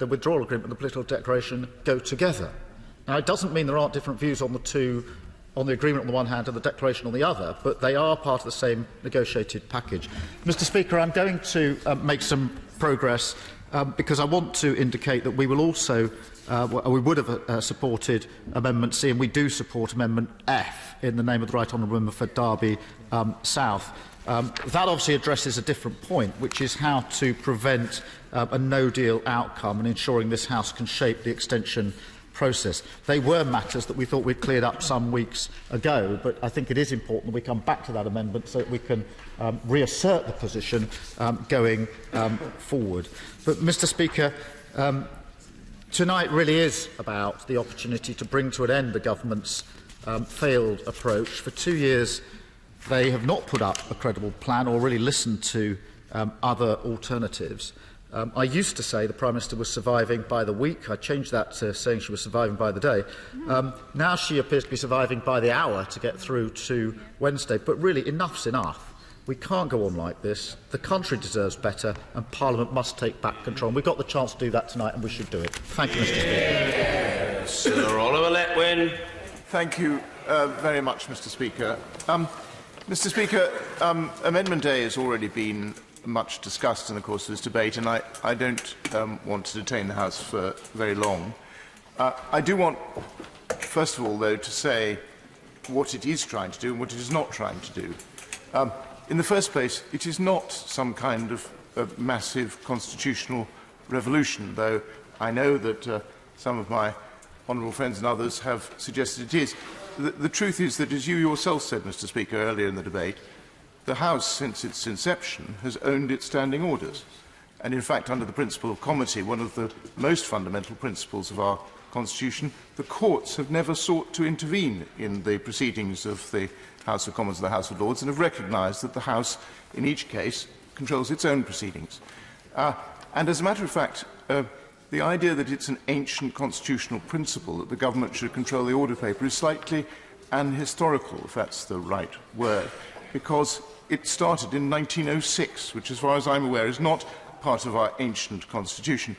[SPEAKER 1] withdrawal agreement and the political declaration go together. Now, it doesn't mean there aren't different views on the two, on the agreement on the one hand and the declaration on the other, but they are part of the same negotiated package. Mr. Speaker, I'm going to make some progress because I want to indicate that we will also, we would have supported Amendment C, and we do support Amendment F in the name of the Right Honourable Member for Derby South. That obviously addresses a different point, which is how to prevent a no-deal outcome and ensuring this House can shape the extension process. They were matters that we thought we'd cleared up some weeks ago, but I think it is important that we come back to that amendment so that we can reassert the position going forward. But, Mr Speaker, tonight really is about the opportunity to bring to an end the government's failed approach. For 2 years, they have not put up a credible plan or really listened to other alternatives. I used to say the Prime Minister was surviving by the week. I changed that to saying she was surviving by the day. Now she appears to be surviving by the hour to get through to Wednesday. But really, enough's enough. We can't go on like this. The country deserves better, and Parliament must take back control. And we've got the chance to do that tonight, and we should do it. Thank you, Mr Speaker.
[SPEAKER 14] Sir Oliver Letwin.
[SPEAKER 7] Thank you very much, Mr Speaker. Mr Speaker, Amendment A has already been much discussed in the course of this debate, and I don't want to detain the House for very long. I do want, first of all, though, to say what it is trying to do and what it is not trying to do. In the first place, it is not some kind of massive constitutional revolution, though I know that some of my honourable friends and others have suggested it is. The truth is that, as you yourself said, Mr Speaker, earlier in the debate, the House, since its inception, has owned its standing orders. And in fact, under the principle of comity, one of the most fundamental principles of our Constitution, the courts have never sought to intervene in the proceedings of the House of Commons and the House of Lords, and have recognised that the House, in each case, controls its own proceedings. And as a matter of fact, the idea that it's an ancient constitutional principle that the government should control the order paper is slightly unhistorical, if that's the right word, because it started in 1906, which, as far as I'm aware, is not part of our ancient constitution.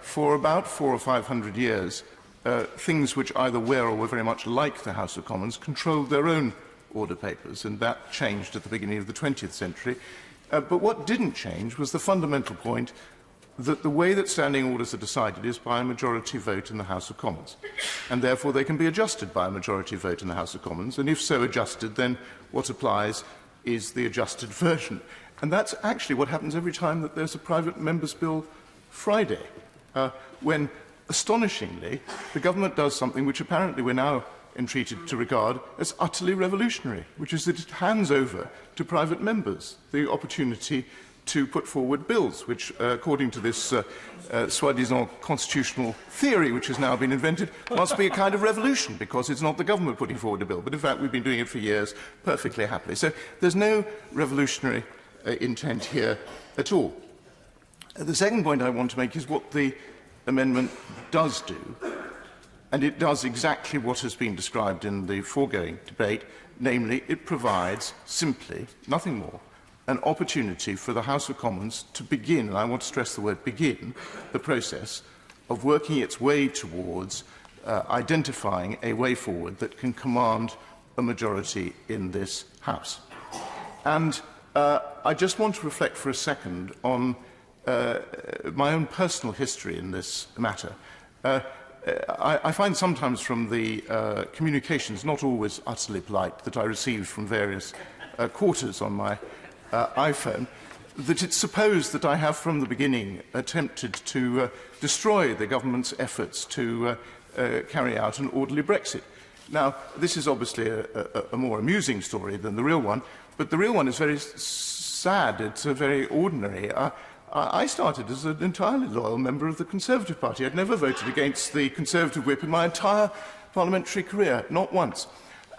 [SPEAKER 7] For about 400 or 500 years, things which either were or were very much like the House of Commons controlled their own order papers, and that changed at the beginning of the 20th century. But what didn't change was the fundamental point that the way that standing orders are decided is by a majority vote in the House of Commons, and therefore they can be adjusted by a majority vote in the House of Commons, and if so adjusted, then what applies is the adjusted version. And that's actually what happens every time that there's a private member's bill Friday, when, astonishingly, the government does something which apparently we're now entreated to regard as utterly revolutionary, which is that it hands over to private members the opportunity to put forward bills, which, according to this soi-disant constitutional theory which has now been invented, must be a kind of revolution, because it's not the government putting forward a bill. But in fact, we've been doing it for years perfectly happily. So there's no revolutionary intent here at all. The second point I want to make is what the amendment does do, and it does exactly what has been described in the foregoing debate, namely, it provides simply, nothing more, an opportunity for the House of Commons to begin, and I want to stress the word begin, the process of working its way towards identifying a way forward that can command a majority in this House. And I just want to reflect for a second on my own personal history in this matter. I find sometimes from the communications, not always utterly polite, that I received from various quarters on my iPhone, that it's supposed that I have from the beginning attempted to destroy the government's efforts to carry out an orderly Brexit. Now, this is obviously a more amusing story than the real one, but the real one is very sad. It's very ordinary. I started as an entirely loyal member of the Conservative Party. I'd never voted against the Conservative whip in my entire parliamentary career, not once.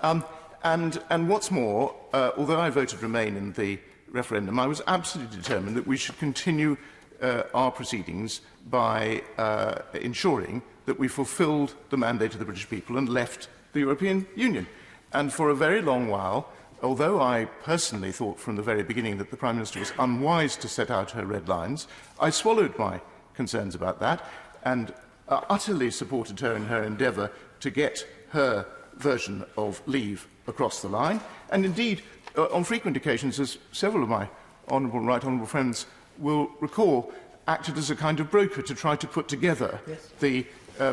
[SPEAKER 7] And what's more, although I voted Remain in the referendum, I was absolutely determined that we should continue our proceedings by ensuring that we fulfilled the mandate of the British people and left the European Union. And for a very long while, although I personally thought from the very beginning that the Prime Minister was unwise to set out her red lines, I swallowed my concerns about that and utterly supported her in her endeavour to get her version of leave across the line, and indeed, on frequent occasions, as several of my right honourable friends will recall, acted as a kind of broker to try to put together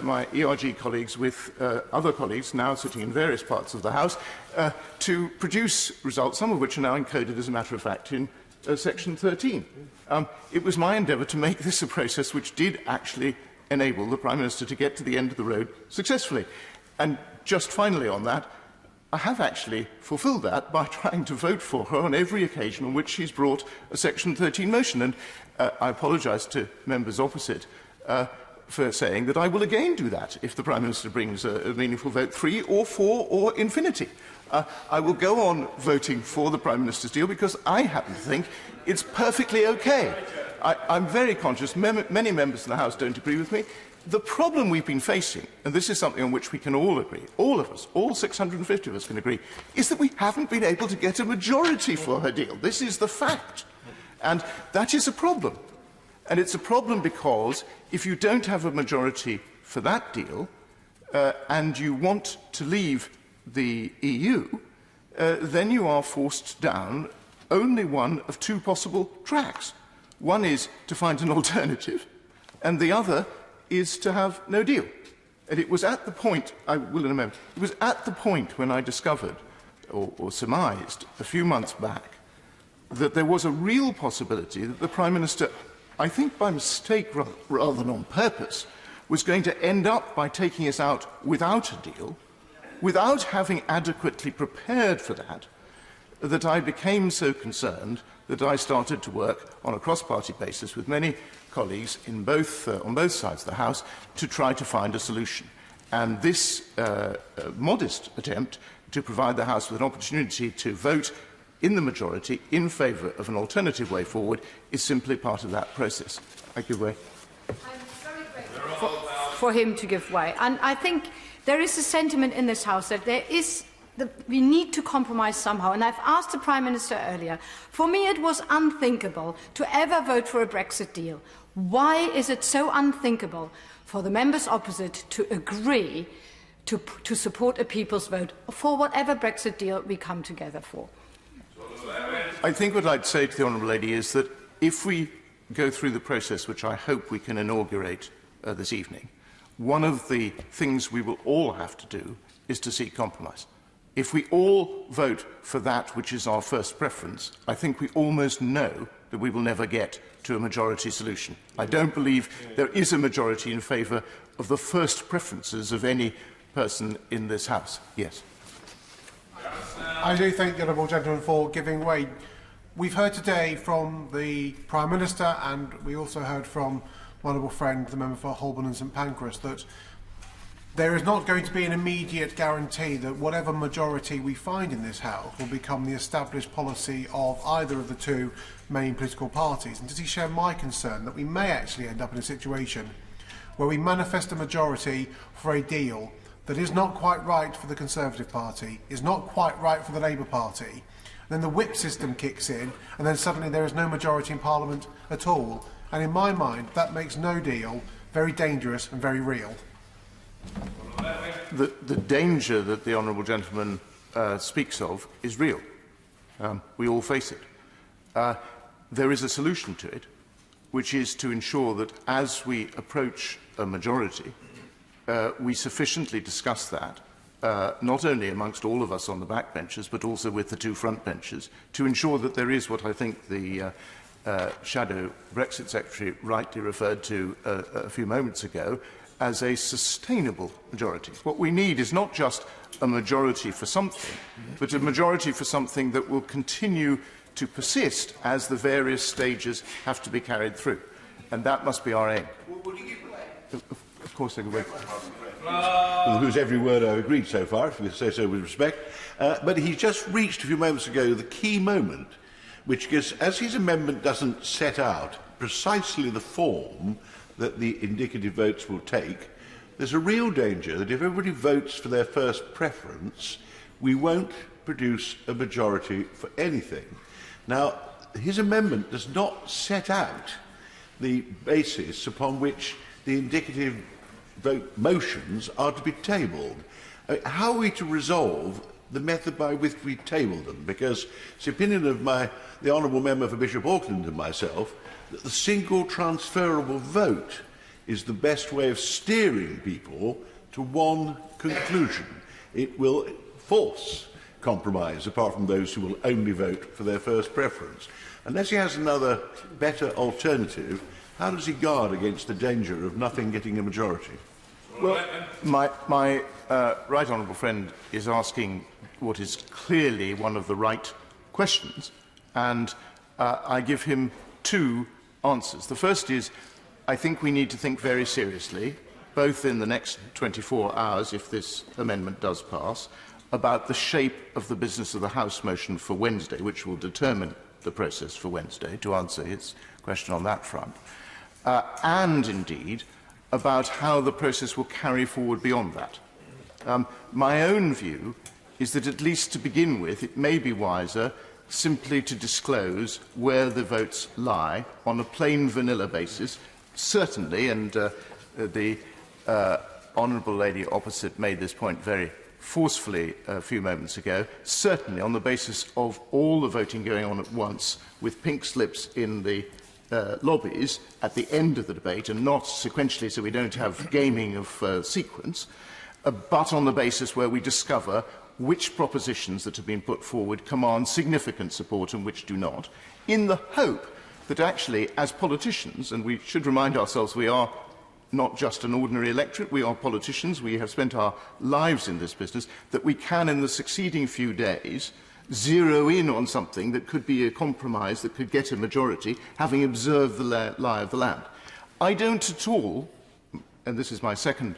[SPEAKER 7] my ERG colleagues with other colleagues now sitting in various parts of the House to produce results, some of which are now encoded, as a matter of fact, in Section 13. It was my endeavour to make this a process which did actually enable the Prime Minister to get to the end of the road successfully. And just finally on that, I have actually fulfilled that by trying to vote for her on every occasion on which she's brought a Section 13 motion. And I apologise to members opposite for saying that I will again do that if the Prime Minister brings a meaningful vote, 3 or 4 or infinity. I will go on voting for the Prime Minister's deal because I happen to think it's perfectly okay. I'm very conscious, many members of the House don't agree with me. The problem we've been facing, and this is something on which we can all agree, all of us, all 650 of us can agree, is that we haven't been able to get a majority for her deal. This is the fact. And that is a problem. And it's a problem because if you don't have a majority for that deal and you want to leave the EU, then you are forced down only one of 2 possible tracks. One is to find an alternative, and the other is to have no deal. And it was at the point, I will in a moment, it was at the point when I discovered, or surmised, a few months back, that there was a real possibility that the Prime Minister, I think by mistake rather than on purpose, was going to end up by taking us out without a deal, without having adequately prepared for that, that I became so concerned that I started to work on a cross-party basis with many colleagues in on both sides of the House to try to find a solution. And this modest attempt to provide the House with an opportunity to vote in the majority in favour of an alternative way forward is simply part of that process. I give way.
[SPEAKER 8] I'm very grateful for him to give way. And I think there is a sentiment in this House that we need to compromise somehow. And I've asked the Prime Minister earlier. For me, it was unthinkable to ever vote for a Brexit deal. Why is it so unthinkable for the members opposite to agree to support a people's vote for whatever Brexit deal we come together for?
[SPEAKER 7] I think what I'd say to the Honourable Lady is that if we go through the process, which I hope we can inaugurate this evening, one of the things we will all have to do is to seek compromise. If we all vote for that which is our first preference, I think we almost know that we will never get to a majority solution. I don't believe there is a majority in favour of the first preferences of any person in this House. Yes.
[SPEAKER 24] I do thank the honourable gentleman for giving way. We've heard today from the Prime Minister, and we also heard from my honourable friend, the member for Holborn and St Pancras, that there is not going to be an immediate guarantee that whatever majority we find in this House will become the established policy of either of the 2 main political parties. And does he share my concern that we may actually end up in a situation where we manifest a majority for a deal that is not quite right for the Conservative Party, is not quite right for the Labour Party, then the whip system kicks in, and then suddenly there is no majority in Parliament at all. And in my mind, that makes no deal very dangerous and very real.
[SPEAKER 7] The danger that the honourable gentleman speaks of is real. We all face it. There is a solution to it, which is to ensure that as we approach a majority, we sufficiently discuss that, not only amongst all of us on the backbenches, but also with the 2 front benches, to ensure that there is what I think the Shadow Brexit Secretary rightly referred to a few moments ago, as a sustainable majority. What we need is not just a majority for something, but a majority for something that will continue to persist as the various stages have to be carried through. And that must be our aim. Of course I can wait.
[SPEAKER 21] Well, whose every word I've agreed so far, if we say so with respect. But he's just reached a few moments ago the key moment, which gives, as his amendment doesn't set out precisely the form that the indicative votes will take, there's a real danger that if everybody votes for their first preference, we won't produce a majority for anything. Now, his amendment does not set out the basis upon which the indicative vote motions are to be tabled. How are we to resolve the method by which we table them? Because it's the opinion of the honourable member for Bishop Auckland and myself that the single transferable vote is the best way of steering people to one conclusion. It will force compromise, apart from those who will only vote for their first preference. Unless he has another better alternative, how does he guard against the danger of nothing getting a majority?
[SPEAKER 7] Well, my right honourable friend is asking what is clearly one of the right questions, and I give him two answers. The first is, I think we need to think very seriously, both in the next 24 hours, if this amendment does pass, about the shape of the business of the House motion for Wednesday, which will determine the process for Wednesday, to answer his question on that front, and indeed about how the process will carry forward beyond that. My own view is that, at least to begin with, it may be wiser simply to disclose where the votes lie on a plain vanilla basis, certainly, and the honourable lady opposite made this point very forcefully a few moments ago, certainly on the basis of all the voting going on at once, with pink slips in the lobbies at the end of the debate, and not sequentially, so we don't have gaming of sequence, but on the basis where we discover which propositions that have been put forward command significant support and which do not, in the hope that actually, as politicians, and we should remind ourselves we are not just an ordinary electorate, we are politicians, we have spent our lives in this business, that we can, in the succeeding few days, zero in on something that could be a compromise, that could get a majority, having observed the lie of the land. I don't at all, and this is my second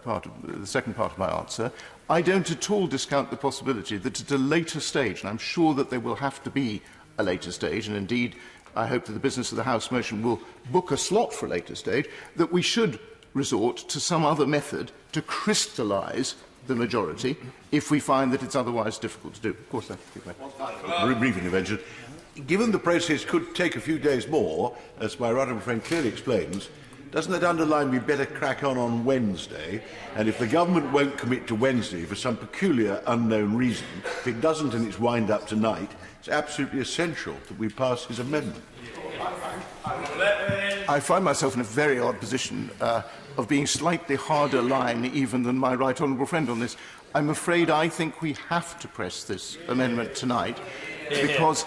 [SPEAKER 7] part of my answer, I don't at all discount the possibility that at a later stage, and I'm sure that there will have to be a later stage, and indeed I hope that the business of the House motion will book a slot for a later stage, that we should resort to some other method to crystallise the majority if we find that it's otherwise difficult to do. Of course, that would be my
[SPEAKER 21] Very brief intervention. Given the process could take a few days more, as my right honourable friend clearly explains, doesn't that underline we better crack on Wednesday? And if the government won't commit to Wednesday for some peculiar unknown reason, if it doesn't and it's wind up tonight, it's absolutely essential that we pass his amendment.
[SPEAKER 7] I find myself in a very odd position of being slightly harder line even than my right honourable friend on this. I'm afraid I think we have to press this amendment tonight because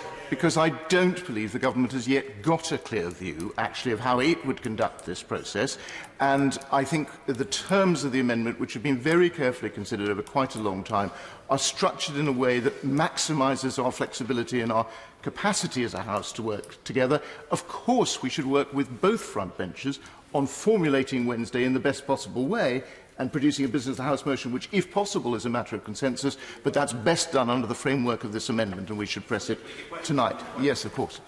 [SPEAKER 7] I don't believe the government has yet got a clear view, actually, of how it would conduct this process. And I think the terms of the amendment, which have been very carefully considered over quite a long time, are structured in a way that maximises our flexibility and our capacity as a House to work together. Of course, we should work with both front benches on formulating Wednesday in the best possible way and producing a business of the House motion which, if possible, is a matter of consensus, but that's best done under the framework of this amendment, and we should press it tonight. Yes, of course.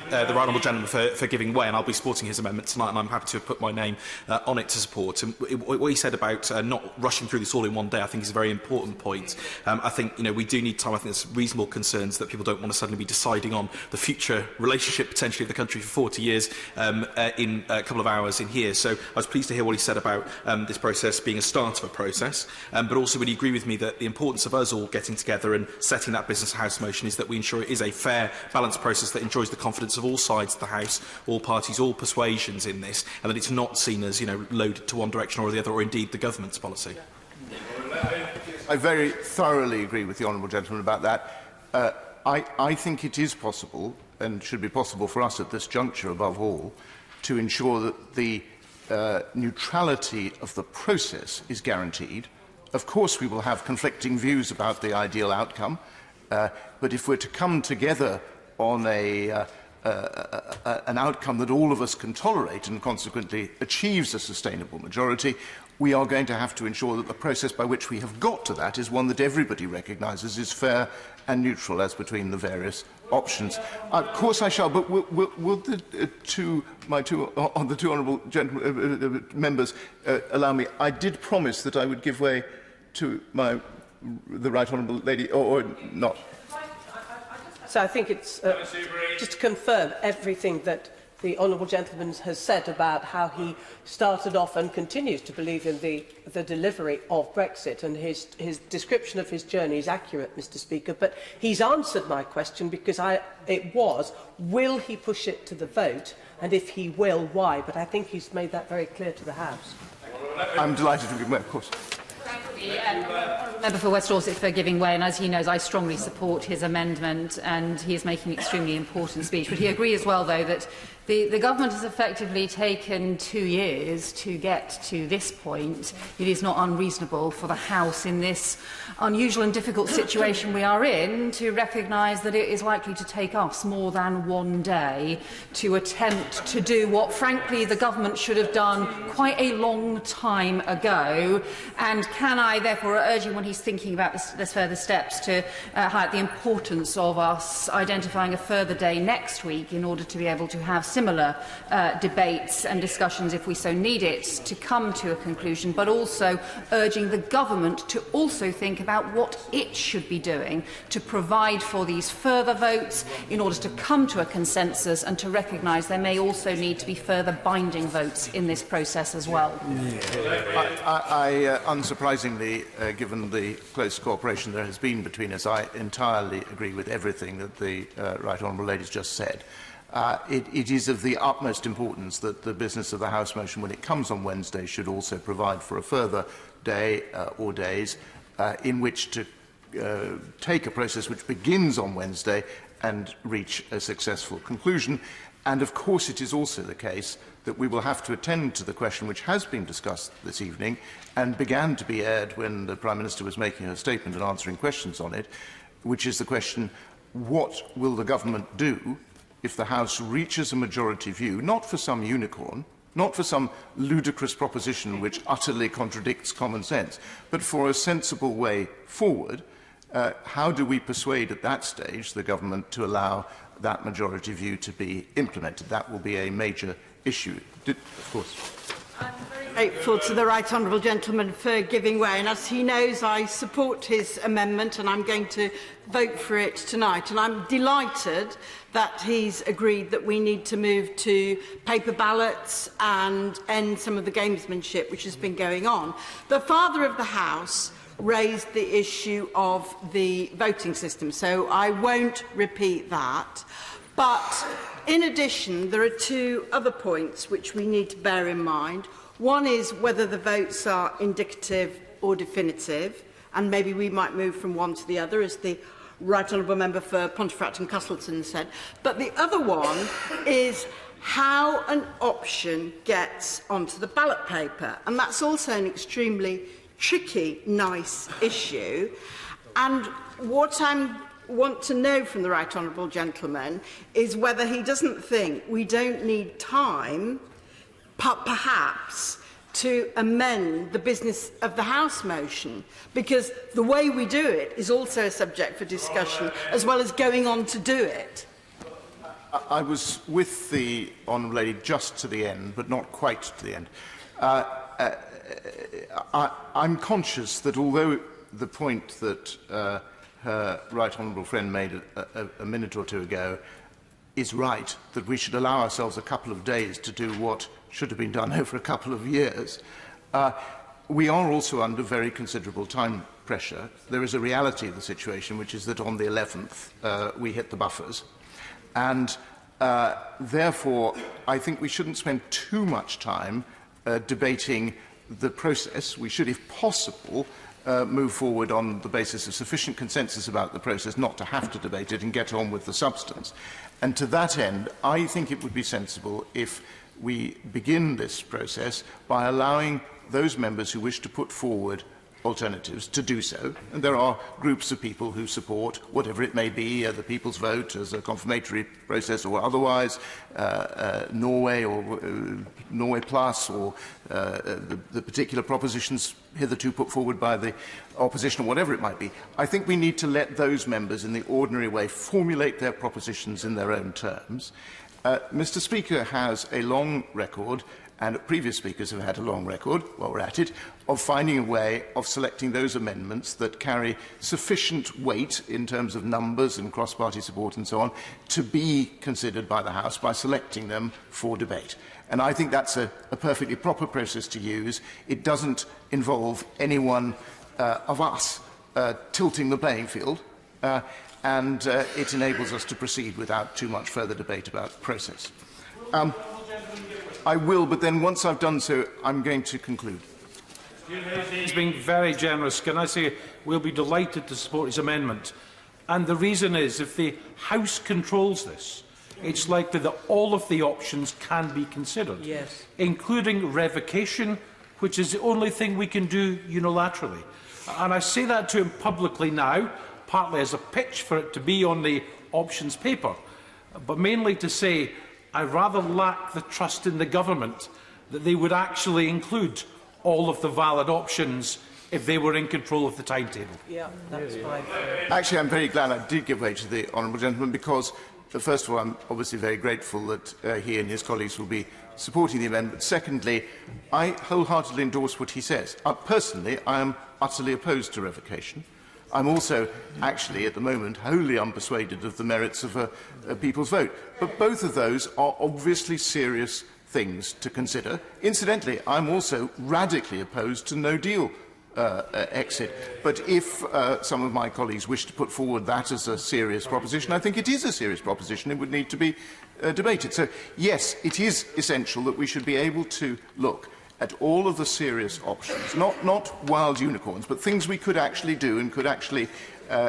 [SPEAKER 12] The right honourable gentleman for giving way, and I'll be supporting his amendment tonight, and I'm happy to have put my name on it to support. And what he said about not rushing through this all in one day, I think is a very important point. I think we do need time. I think there's reasonable concerns that people don't want to suddenly be deciding on the future relationship potentially of the country for 40 years in a couple of hours in here. So I was pleased to hear what he said about this process being a start of a process, but also would he agree with me that the importance of us all getting together and setting that business House motion is that we ensure it is a fair, balanced process that enjoys the confidence of all sides of the House, all parties, all persuasions in this, and that it's not seen as loaded to one direction or the other, or indeed the government's policy.
[SPEAKER 7] I very thoroughly agree with the honourable gentleman about that. I think it is possible, and should be possible for us at this juncture above all, to ensure that the neutrality of the process is guaranteed. Of course, we will have conflicting views about the ideal outcome, but if we're to come together on an outcome that all of us can tolerate and consequently achieves a sustainable majority, we are going to have to ensure that the process by which we have got to that is one that everybody recognises is fair and neutral as between the various options. Of course I shall, but will the two honourable members allow me? I did promise that I would give way to the right honourable lady, or not.
[SPEAKER 25] So I think it's just to confirm everything that the honourable gentleman has said about how he started off and continues to believe in the delivery of Brexit, and his description of his journey is accurate, Mr. Speaker. But he's answered my question, because it was, will he push it to the vote, and if he will, why? But I think he's made that very clear to the House.
[SPEAKER 7] I'm delighted to give way, of course.
[SPEAKER 15] Member for West Dorset for giving way, and as he knows, I strongly support his amendment, and he is making an extremely important speech. Would he agree as well, though, that The government has effectively taken 2 years to get to this point. It is not unreasonable for the House, in this unusual and difficult situation we are in, to recognise that it is likely to take us more than 1 day to attempt to do what, frankly, the government should have done quite a long time ago. And can I therefore urge him, when he's thinking about this further steps, to highlight the importance of us identifying a further day next week in order to be able to have similar debates and discussions, if we so need it, to come to a conclusion, but also urging the government to also think about what it should be doing to provide for these further votes in order to come to a consensus, and to recognise there may also need to be further binding votes in this process as well.
[SPEAKER 7] Unsurprisingly, given the close cooperation there has been between us, I entirely agree with everything that the Right Honourable Lady's just said. It is of the utmost importance that the business of the House motion, when it comes on Wednesday, should also provide for a further day or days in which to take a process which begins on Wednesday and reach a successful conclusion. And of course it is also the case that we will have to attend to the question which has been discussed this evening and began to be aired when the Prime Minister was making her statement and answering questions on it, which is the question: what will the government do if the House reaches a majority view, not for some unicorn, not for some ludicrous proposition which utterly contradicts common sense, but for a sensible way forward? How do we persuade at that stage the government to allow that majority view to be implemented? That will be a major issue. Of course.
[SPEAKER 9] I'm very grateful to the Right Honourable Gentleman for giving way, and as he knows, I support his amendment and I'm going to vote for it tonight. And I'm delighted that he's agreed that we need to move to paper ballots and end some of the gamesmanship which has been going on. The Father of the House raised the issue of the voting system, so I won't repeat that. But in addition, there are two other points which we need to bear in mind. One is whether the votes are indicative or definitive, and maybe we might move from one to the other, as the Right Honourable Member for Pontefract and Castleton said. But the other one is how an option gets onto the ballot paper, and that's also an extremely tricky, nice issue. And what I want to know from the Right Honourable Gentleman is whether he doesn't think we don't need time, perhaps, to amend the business of the House motion, because the way we do it is also a subject for discussion, as well as going on to do it.
[SPEAKER 7] I was with the Honourable Lady just to the end, but not quite to the end. I'm conscious that although the point that her Right Honourable friend made a minute or two ago is right, that we should allow ourselves a couple of days to do what should have been done over a couple of years, we are also under very considerable time pressure. There is a reality of the situation, which is that on the 11th we hit the buffers. And therefore, I think we shouldn't spend too much time debating the process. We should, if possible, move forward on the basis of sufficient consensus about the process not to have to debate it and get on with the substance. And to that end, I think it would be sensible if we begin this process by allowing those members who wish to put forward alternatives to do so. And there are groups of people who support whatever it may be, the people's vote as a confirmatory process or otherwise, Norway or Norway Plus, or the particular propositions hitherto put forward by the opposition, or whatever it might be. I think we need to let those members in the ordinary way formulate their propositions in their own terms. Mr. Speaker has a long record, and previous speakers have had a long record, while we're at it, of finding a way of selecting those amendments that carry sufficient weight in terms of numbers and cross-party support and so on to be considered by the House by selecting them for debate. And I think that's a perfectly proper process to use. It doesn't involve anyone of us tilting the playing field, and it enables us to proceed without too much further debate about the process. I will, but then once I've done so, I'm going to conclude.
[SPEAKER 18] He's been very generous. Can I say we'll be delighted to support his amendment? And the reason is, if the House controls this, it's likely that all of the options can be considered,
[SPEAKER 25] yes,
[SPEAKER 18] including revocation, which is the only thing we can do unilaterally. And I say that to him publicly now, partly as a pitch for it to be on the options paper, but mainly to say I rather lack the trust in the government that they would actually include all of the valid options if they were in control of the timetable.
[SPEAKER 25] Yeah, that's fine.
[SPEAKER 7] Actually, I'm very glad I did give way to the honourable gentleman because, first of all, I'm obviously very grateful that he and his colleagues will be supporting the amendment. Secondly, I wholeheartedly endorse what he says. Personally, I am utterly opposed to revocation. I'm also, actually, at the moment, wholly unpersuaded of the merits of a people's vote. But both of those are obviously serious things to consider. Incidentally, I'm also radically opposed to no-deal exit. But if some of my colleagues wish to put forward that as a serious proposition, I think it is a serious proposition. It would need to be debated. So, yes, it is essential that we should be able to look at all of the serious options, not wild unicorns, but things we could actually do and could actually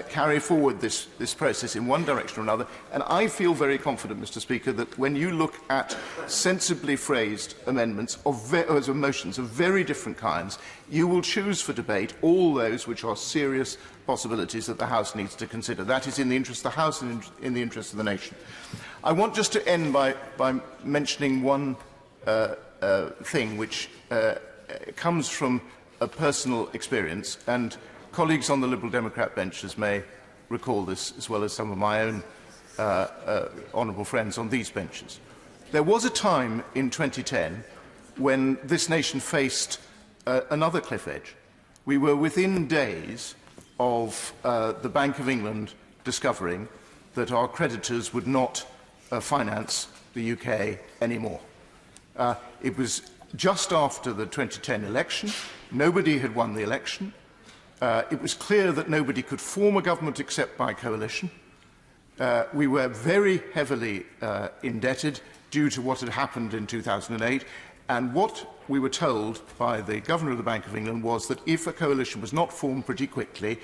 [SPEAKER 7] carry forward this process in one direction or another. And I feel very confident, Mr. Speaker, that when you look at sensibly phrased amendments as motions of very different kinds, you will choose for debate all those which are serious possibilities that the House needs to consider. That is in the interest of the House and in the interest of the nation. I want just to end by mentioning one thing which comes from a personal experience, and colleagues on the Liberal Democrat benches may recall this, as well as some of my own honourable friends on these benches. There was a time in 2010 when this nation faced another cliff edge. We were within days of the Bank of England discovering that our creditors would not finance the UK anymore. It was just after the 2010 election. Nobody had won the election. It was clear that nobody could form a government except by coalition. We were very heavily indebted due to what had happened in 2008. And what we were told by the Governor of the Bank of England was that if a coalition was not formed pretty quickly,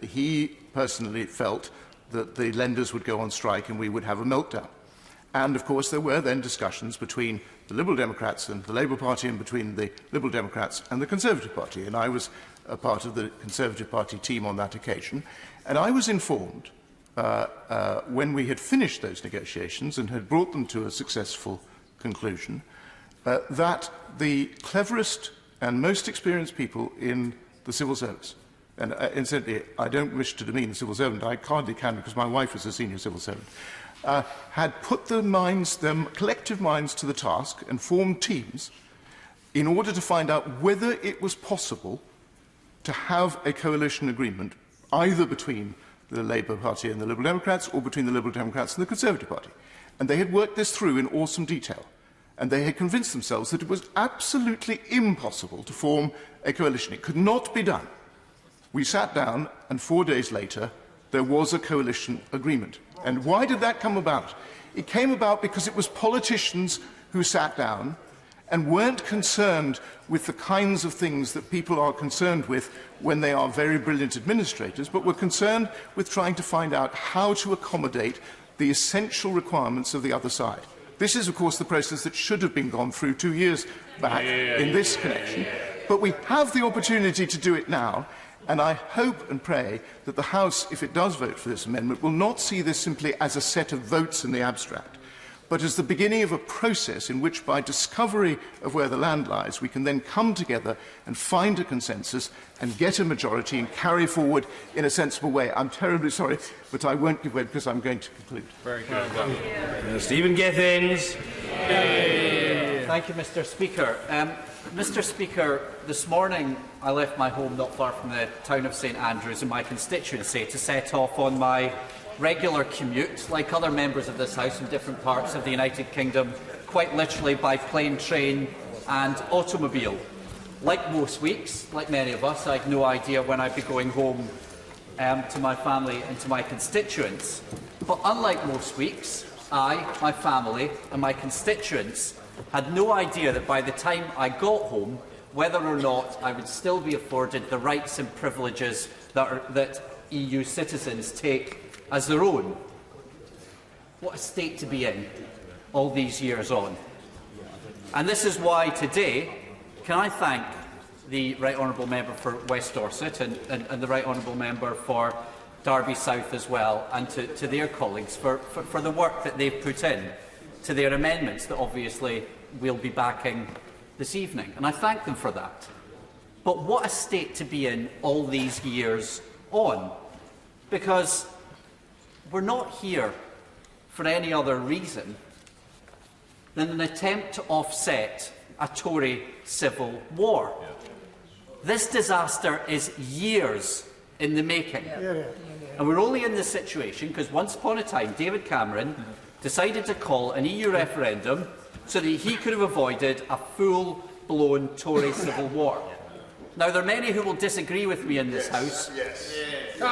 [SPEAKER 7] he personally felt that the lenders would go on strike and we would have a meltdown. And, of course, there were then discussions between the Liberal Democrats and the Labour Party and between the Liberal Democrats and the Conservative Party. And I was a part of the Conservative Party team on that occasion. And I was informed, when we had finished those negotiations and had brought them to a successful conclusion, that the cleverest and most experienced people in the civil service, and incidentally, I don't wish to demean the civil servant, I hardly can because my wife was a senior civil servant, had put their collective minds to the task and formed teams in order to find out whether it was possible to have a coalition agreement either between the Labour Party and the Liberal Democrats or between the Liberal Democrats and the Conservative Party. And they had worked this through in awesome detail. And they had convinced themselves that it was absolutely impossible to form a coalition. It could not be done. We sat down, and 4 days later, there was a coalition agreement. And why did that come about? It came about because it was politicians who sat down and weren't concerned with the kinds of things that people are concerned with when they are very brilliant administrators, but were concerned with trying to find out how to accommodate the essential requirements of the other side. This is, of course, the process that should have been gone through 2 years back in this connection. But we have the opportunity to do it now, and I hope and pray that the House, if it does vote for this amendment, will not see this simply as a set of votes in the abstract, but as the beginning of a process in which, by discovery of where the land lies, we can then come together and find a consensus and get a majority and carry forward in a sensible way. I'm terribly sorry, but I won't give way because I'm going to conclude.
[SPEAKER 14] Very good. Stephen Gittins.
[SPEAKER 16] Thank you, Mr. Speaker. Mr. Speaker, this morning I left my home not far from the town of St Andrews in my constituency to set off on my regular commute, like other members of this House in different parts of the United Kingdom, quite literally by plane, train and automobile. Like most weeks, like many of us, I had no idea when I'd be going home to my family and to my constituents. But unlike most weeks, I, my family and my constituents had no idea that by the time I got home, whether or not I would still be afforded the rights and privileges that EU citizens take as their own. What a state to be in all these years on. And this is why today, can I thank the Right Honourable Member for West Dorset and the Right Honourable Member for Derby South as well, and to their colleagues for the work that they've put in to their amendments that obviously we'll be backing this evening. And I thank them for that. But what a state to be in all these years on, because we're not here for any other reason than an attempt to offset a Tory civil war. This disaster is years in the making. And we're only in this situation because once upon a time David Cameron decided to call an EU referendum so that he could have avoided a full-blown Tory civil war. Now, there are many who will disagree with me in this House. Well,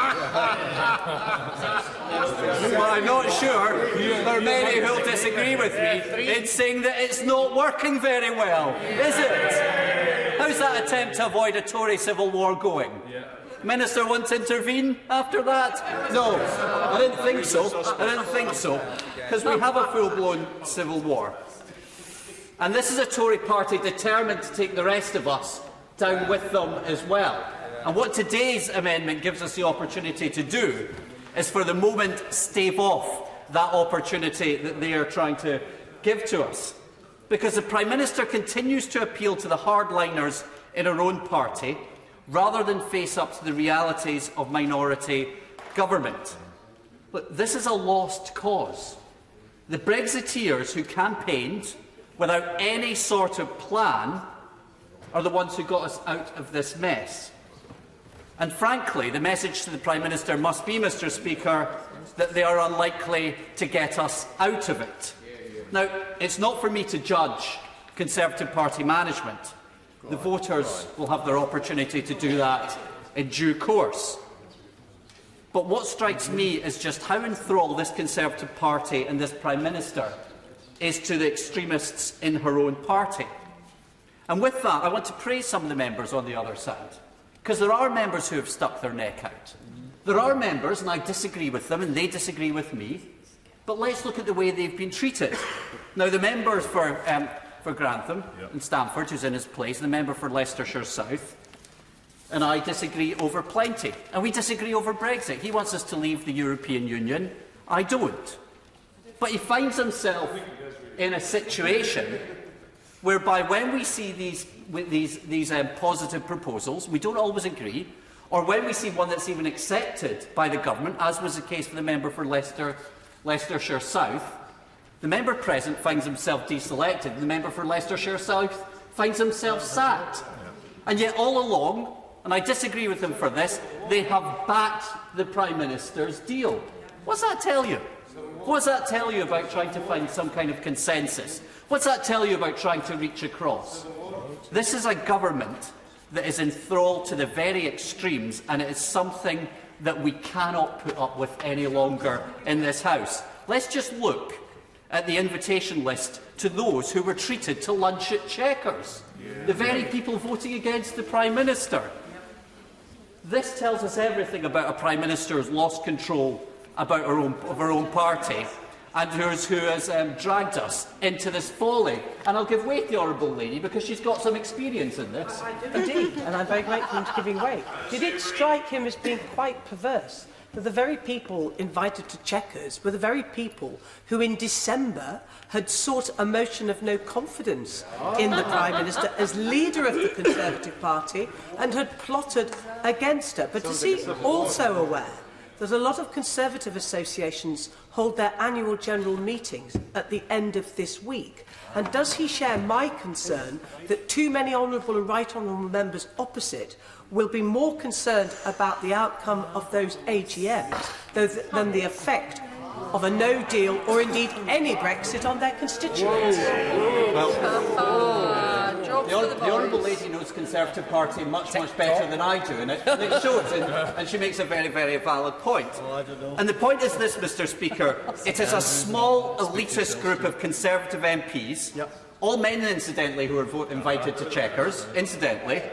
[SPEAKER 16] I'm not sure there are many who will disagree with me in saying that it's not working very well, is it? How's that attempt to avoid a Tory civil war going? Minister want to intervene after that? No, I didn't think so. I didn't think so, because we have a full-blown civil war. And this is a Tory party determined to take the rest of us down with them as well. And what today's amendment gives us the opportunity to do is for the moment stave off that opportunity that they are trying to give to us. Because the Prime Minister continues to appeal to the hardliners in her own party rather than face up to the realities of minority government. But this is a lost cause. The Brexiteers who campaigned without any sort of plan are the ones who got us out of this mess. And frankly, the message to the Prime Minister must be, Mr Speaker, that they are unlikely to get us out of it. Now, it's not for me to judge Conservative Party management. The voters will have their opportunity to do that in due course. But what strikes me is just how enthralled this Conservative Party and this Prime Minister is to the extremists in her own party. And with that, I want to praise some of the members on the other side, because there are members who have stuck their neck out. There are members, and I disagree with them, and they disagree with me, but let's look at the way they've been treated. Now, the members for Grantham and Stamford, who's in his place, and the member for Leicestershire South, and I disagree over plenty. And we disagree over Brexit. He wants us to leave the European Union. I don't. But he finds himself in a situation whereby when we see these positive proposals, we don't always agree, or when we see one that's even accepted by the government, as was the case for the member for Leicestershire South, the member present finds himself deselected, and the member for Leicestershire South finds himself sacked. And yet all along, and I disagree with them for this, they have backed the Prime Minister's deal. What's that tell you? What does that tell you about trying to find some kind of consensus? What's that tell you about trying to reach across? This is a government that is enthralled to the very extremes, and it is something that we cannot put up with any longer in this House. Let's just look at the invitation list to those who were treated to lunch at Chequers, the very people voting against the Prime Minister. This tells us everything about a Prime Minister who's lost control about her own party, and who has dragged us into this folly. And I'll give way to the Honourable Lady because she's got some experience in this.
[SPEAKER 25] Indeed, and I'm very grateful for giving way. Did it strike him as being quite perverse that the very people invited to Chequers were the very people who in December had sought a motion of no confidence in the Prime Minister as leader of the Conservative Party and had plotted against her? But is he also aware that a lot of Conservative associations hold their annual general meetings at the end of this week? And does he share my concern that too many honourable and right honourable members opposite will be more concerned about the outcome of those AGMs than the effect of a no deal or indeed any Brexit on their constituents?
[SPEAKER 16] The Honourable Lady knows the Conservative Party much better than I do, and it shows, and she makes a very, very valid point. And the point is this, Mr Speaker, it is a small elitist group of Conservative MPs, all men incidentally who are invited to Chequers, incidentally,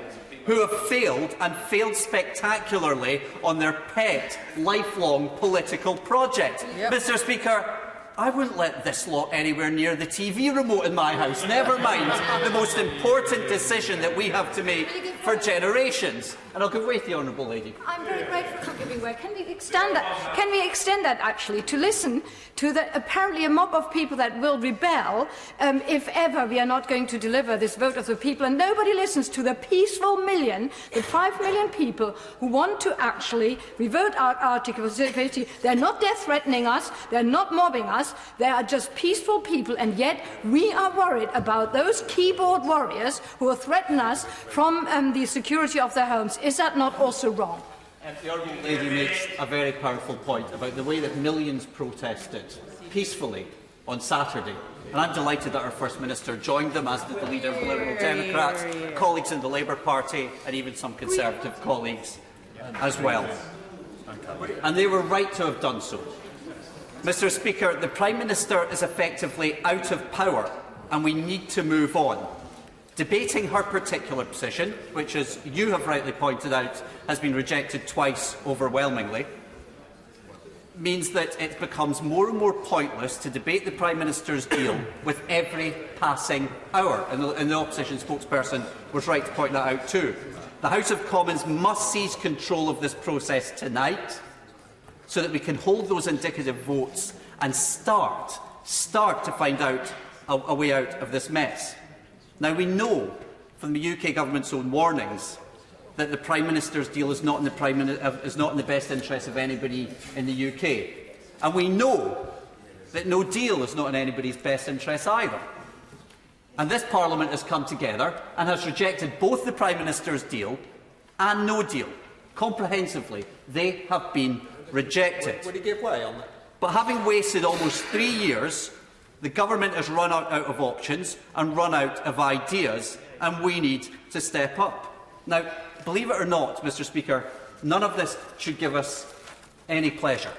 [SPEAKER 16] who have failed, and failed spectacularly, on their pet, lifelong political project. Mr Speaker, I wouldn't let this lot anywhere near the TV remote in my house, never mind the most important decision that we have to make for generations. And I'll give way to the honourable lady.
[SPEAKER 8] I'm very grateful for giving way. Can we extend that? Can we extend that, actually, to listen to the apparently a mob of people that will rebel if ever we are not going to deliver this vote of the people, and nobody listens to the peaceful million, the 5 million people who want to actually revote our Article 50. They're not death-threatening us, they're not mobbing us, they are just peaceful people, and yet we are worried about those keyboard warriors who will threaten us from the security of their homes. Is that not also wrong?
[SPEAKER 16] The honourable lady makes a very powerful point about the way that millions protested peacefully on Saturday. And I'm delighted that our First Minister joined them, as did the leader of the Liberal Democrats, colleagues in the Labour Party, and even some Conservative colleagues as well. And they were right to have done so. Mr. Speaker, the Prime Minister is effectively out of power, and we need to move on. Debating her particular position, which, as you have rightly pointed out, has been rejected twice overwhelmingly, means that it becomes more and more pointless to debate the Prime Minister's deal with every passing hour. And the opposition spokesperson was right to point that out too. The House of Commons must seize control of this process tonight so that we can hold those indicative votes and start to find out a way out of this mess. Now, we know from the UK Government's own warnings that the Prime Minister's deal is not in the best interest of anybody in the UK. And we know that no deal is not in anybody's best interest either. And this Parliament has come together and has rejected both the Prime Minister's deal and no deal. Comprehensively, they have been rejected.
[SPEAKER 5] Would he give way on that?
[SPEAKER 16] But having wasted almost 3 years, the government has run out of options and run out of ideas, and we need to step up. Now, believe it or not, Mr. Speaker, none of this should give us any pleasure.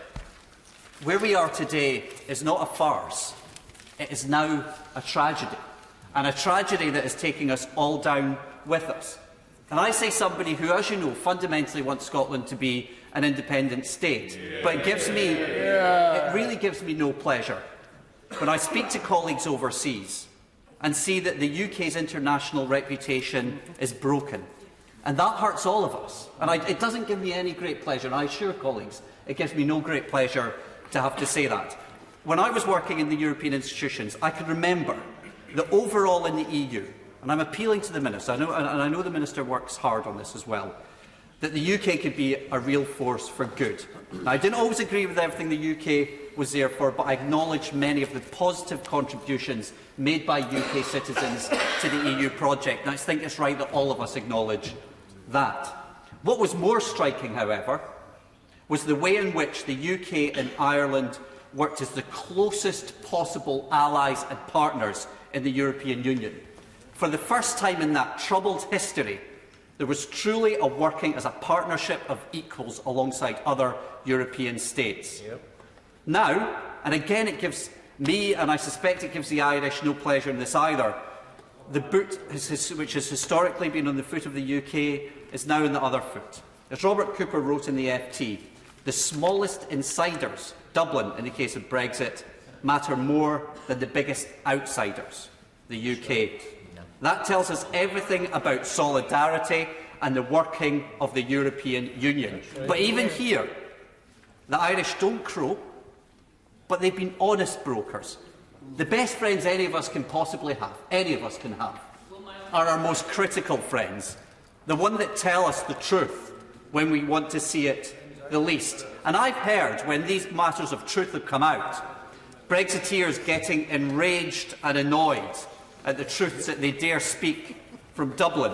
[SPEAKER 16] Where we are today is not a farce. It is now a tragedy, and a tragedy that is taking us all down with us. And I say somebody who, as you know, fundamentally wants Scotland to be an independent state, but it really gives me no pleasure when I speak to colleagues overseas and see that the UK's international reputation is broken. And that hurts all of us. And it doesn't give me any great pleasure, and I assure colleagues it gives me no great pleasure to have to say that. When I was working in the European institutions, I could remember that overall in the EU, and I'm appealing to the Minister, and I know the Minister works hard on this as well, that the UK could be a real force for good. Now, I didn't always agree with everything the UK was there for, but I acknowledge many of the positive contributions made by UK citizens to the EU project, and I think it's right that all of us acknowledge that. What was more striking, however, was the way in which the UK and Ireland worked as the closest possible allies and partners in the European Union. For the first time in that troubled history, there was truly a working as a partnership of equals alongside other European states. Now, and again it gives me, and I suspect it gives the Irish, no pleasure in this either, the boot which has historically been on the foot of the UK is now on the other foot. As Robert Cooper wrote in the FT, the smallest insiders, Dublin in the case of Brexit, matter more than the biggest outsiders, the UK. That tells us everything about solidarity and the working of the European Union. But even here, the Irish don't crow, but they've been honest brokers. The best friends any of us can possibly have, are our most critical friends, the ones that tell us the truth when we want to see it the least. And I've heard, when these matters of truth have come out, Brexiteers getting enraged and annoyed at the truths that they dare speak from Dublin.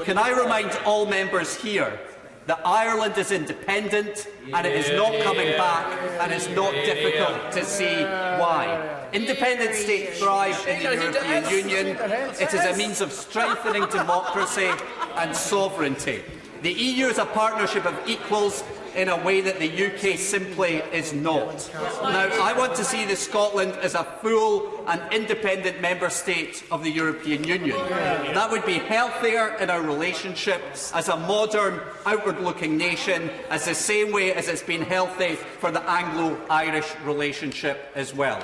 [SPEAKER 16] Can I remind all members here that Ireland is independent and it is not coming back, and it's not difficult to see why. Independent states thrive in the European Union. It is a means of strengthening democracy and sovereignty. The EU is a partnership of equals in a way that the UK simply is not. Now, I want to see Scotland as a full and independent member state of the European Union. That would be healthier in our relationship as a modern, outward-looking nation, as the same way as it's been healthy for the Anglo-Irish relationship as well.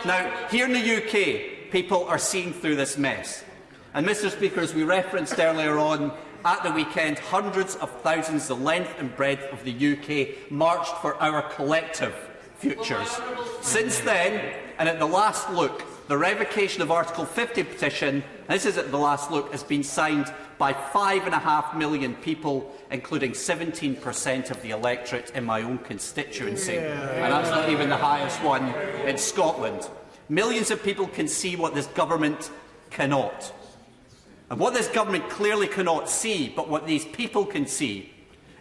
[SPEAKER 16] Now, here in the UK, people are seeing through this mess. And, Mr. Speaker, as we referenced earlier on, at the weekend, hundreds of thousands, the length and breadth of the UK, marched for our collective futures. Since then, and at the last look, the revocation of Article 50 petition, and this is at the last look, has been signed by 5.5 million people, including 17% of the electorate in my own constituency. And that's not even the highest one in Scotland. Millions of people can see what this government cannot. And what this government clearly cannot see, but what these people can see,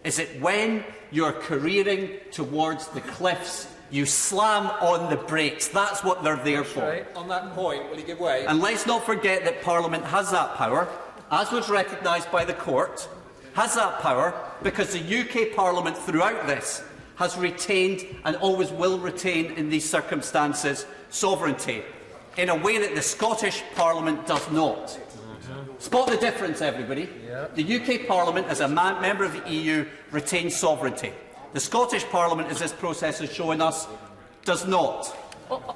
[SPEAKER 16] is that when you're careering towards the cliffs, you slam on the brakes. That's what they're there for.
[SPEAKER 5] Right. On that point, will you give way?
[SPEAKER 16] And let's not forget that Parliament has that power, as was recognised by the Court, has that power because the UK Parliament throughout this has retained and always will retain in these circumstances sovereignty in a way that the Scottish Parliament does not. Spot the difference, everybody. The UK Parliament, as a member of the EU, retains sovereignty. The Scottish Parliament, as this process has shown us, does not.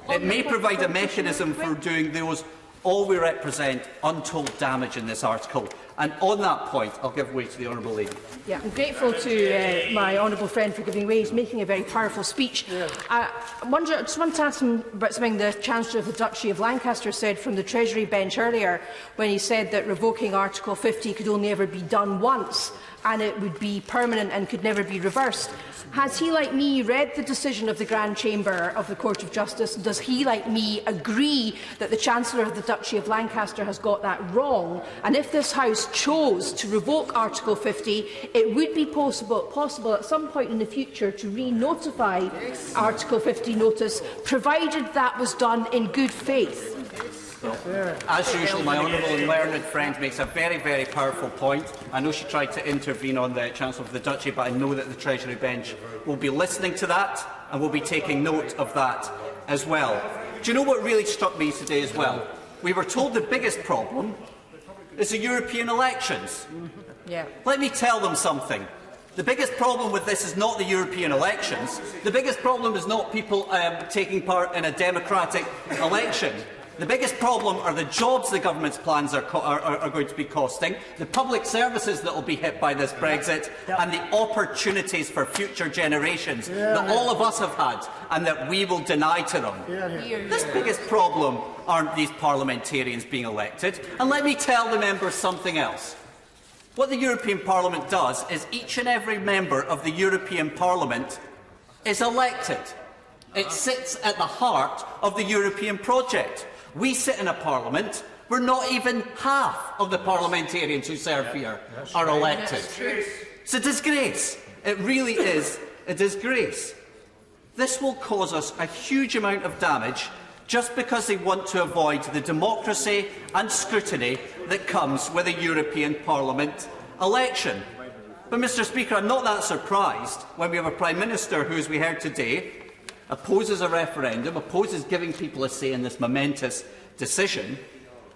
[SPEAKER 16] It may provide a mechanism for doing those. All we represent untold damage in this article. And on that point, I'll give way to the Honourable Lady.
[SPEAKER 19] Yeah, I'm grateful to my honourable friend for giving way. He's making a very powerful speech. I just want to ask him about something the Chancellor of the Duchy of Lancaster said from the Treasury bench earlier, when he said that revoking Article 50 could only ever be done once and it would be permanent and could never be reversed. Has he, like me, read the decision of the Grand Chamber of the Court of Justice? Does he, like me, agree that the Chancellor of the Duchy of Lancaster has got that wrong? And if this House chose to revoke Article 50, it would be possible at some point in the future to re-notify Article 50 notice, provided that was done in good faith.
[SPEAKER 16] As usual, my honourable and learned friend makes a very, very powerful point. I know she tried to intervene on the Chancellor of the Duchy, but I know that the Treasury bench will be listening to that and will be taking note of that as well. Do you know what really struck me today as well? We were told the biggest problem is the European elections. Let me tell them something. The biggest problem with this is not the European elections. The biggest problem is not people taking part in a democratic election. The biggest problem are the jobs the government's plans are going to be costing, the public services that will be hit by this Brexit, and the opportunities for future generations that all of us have had and that we will deny to them. This biggest problem aren't these parliamentarians being elected. And let me tell the members something else. What the European Parliament does is each and every member of the European Parliament is elected. It sits at the heart of the European project. We sit in a parliament where not even half of the parliamentarians who serve here are elected. It's a disgrace. It really is a disgrace. This will cause us a huge amount of damage just because they want to avoid the democracy and scrutiny that comes with a European Parliament election. But, Mr. Speaker, I'm not that surprised when we have a Prime Minister who, as we heard today, opposes a referendum, opposes giving people a say in this momentous decision,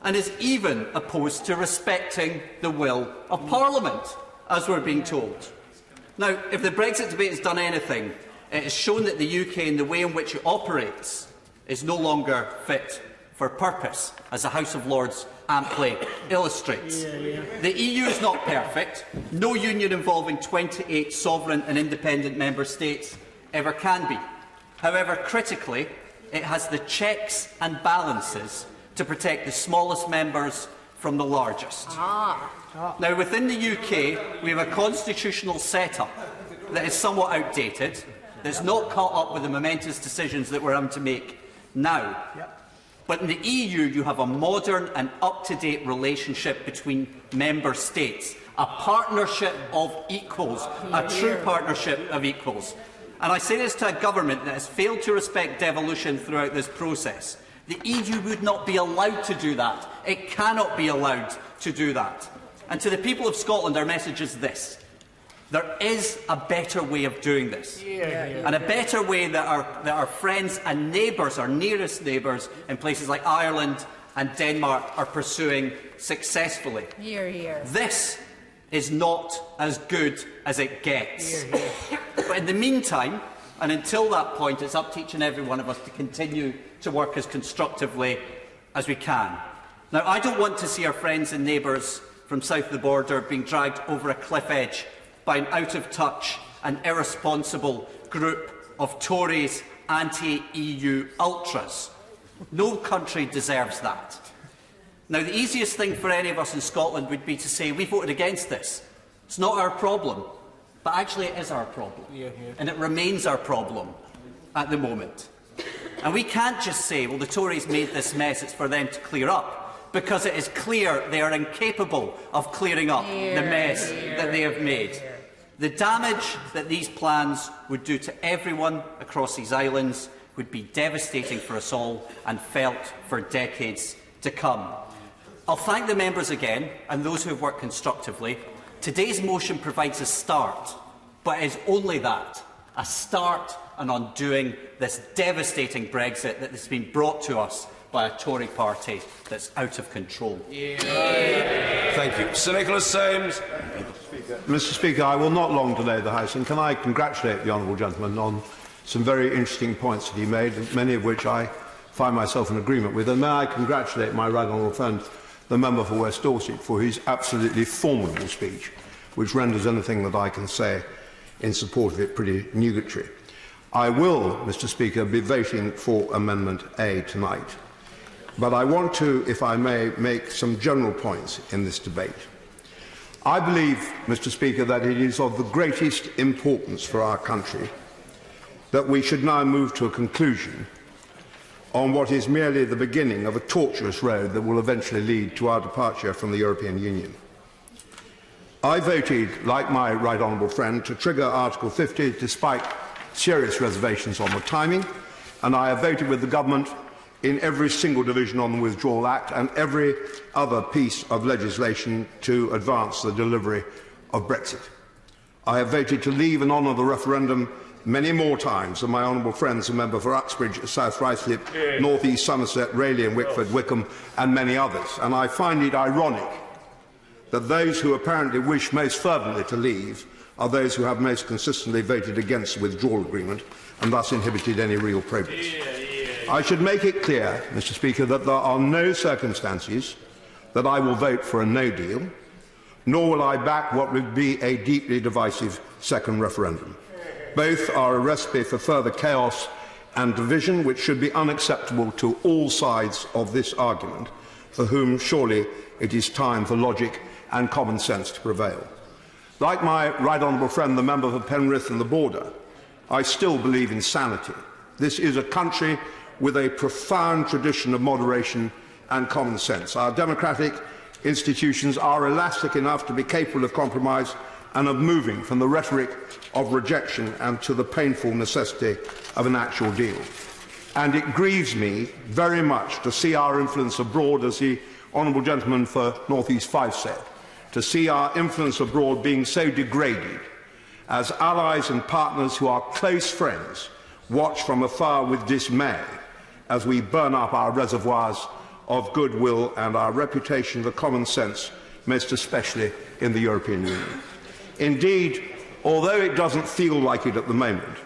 [SPEAKER 16] and is even opposed to respecting the will of Parliament, as we're being told. Now, if the Brexit debate has done anything, it has shown that the UK and the way in which it operates is no longer fit for purpose, as the House of Lords amply illustrates. The EU is not perfect. No union involving 28 sovereign and independent member states ever can be. However, critically, it has the checks and balances to protect the smallest members from the largest. Now, within the UK, we have a constitutional setup that is somewhat outdated, that's not caught up with the momentous decisions that we're having to make now. But in the EU, you have a modern and up-to-date relationship between member states, a partnership of equals, a true partnership of equals. And I say this to a government that has failed to respect devolution throughout this process. The EU would not be allowed to do that. It cannot be allowed to do that. And to the people of Scotland, our message is this. There is a better way of doing this, and a better way that our friends and neighbours, our nearest neighbours in places like Ireland and Denmark are pursuing successfully.
[SPEAKER 19] Hear, hear.
[SPEAKER 16] This is not as good as it gets.
[SPEAKER 19] Hear, hear.
[SPEAKER 16] But in the meantime, and until that point, it's up to each and every one of us to continue to work as constructively as we can. Now, I don't want to see our friends and neighbours from south of the border being dragged over a cliff edge by an out-of-touch and irresponsible group of Tories anti-EU ultras. No country deserves that. Now, the easiest thing for any of us in Scotland would be to say, we voted against this. It's not our problem. But actually it is our problem. And it remains our problem at the moment. And we can't just say, well, the Tories made this mess, it's for them to clear up, because it is clear they are incapable of clearing up the mess that they have made. The damage that these plans would do to everyone across these islands would be devastating for us all and felt for decades to come. I'll thank the members again and those who have worked constructively. Today's motion provides a start, but it is only that, a start on undoing this devastating Brexit that has been brought to us by a Tory party that's out of control.
[SPEAKER 14] Thank you. Sir Nicholas Soames.
[SPEAKER 13] Mr. Speaker, I will not long delay the House, and can I congratulate the honourable gentleman on some very interesting points that he made, many of which I find myself in agreement with, and may I congratulate my right honourable friend, the member for West Dorset, for his absolutely formidable speech, which renders anything that I can say in support of it pretty nugatory. I will, Mr. Speaker, be voting for Amendment A tonight, but I want to, if I may, make some general points in this debate. I believe, Mr. Speaker, that it is of the greatest importance for our country that we should now move to a conclusion on what is merely the beginning of a tortuous road that will eventually lead to our departure from the European Union. I voted, like my right honourable friend, to trigger Article 50 despite serious reservations on the timing, and I have voted with the government in every single division on the Withdrawal Act and every other piece of legislation to advance the delivery of Brexit. I have voted to leave and honour the referendum many more times than my honourable friends, the member for Uxbridge, South Ruislip, North East Somerset, Rayleigh and Wickford, Wickham and many others. And I find it ironic that those who apparently wish most fervently to leave are those who have most consistently voted against the withdrawal agreement and thus inhibited any real progress. I should make it clear, Mr. Speaker, that there are no circumstances that I will vote for a no deal, nor will I back what would be a deeply divisive second referendum. Both are a recipe for further chaos and division, which should be unacceptable to all sides of this argument, for whom surely it is time for logic and common sense to prevail. Like my right honourable friend, the member for Penrith and the Border, I still believe in sanity. This is a country with a profound tradition of moderation and common sense. Our democratic institutions are elastic enough to be capable of compromise and of moving from the rhetoric of rejection and to the painful necessity of an actual deal. And it grieves me very much to see our influence abroad, as the honourable gentleman for North East Fife said, to see our influence abroad being so degraded as allies and partners who are close friends watch from afar with dismay as we burn up our reservoirs of goodwill and our reputation for common sense, most especially in the European Union. Indeed, although it doesn't feel like it at the moment,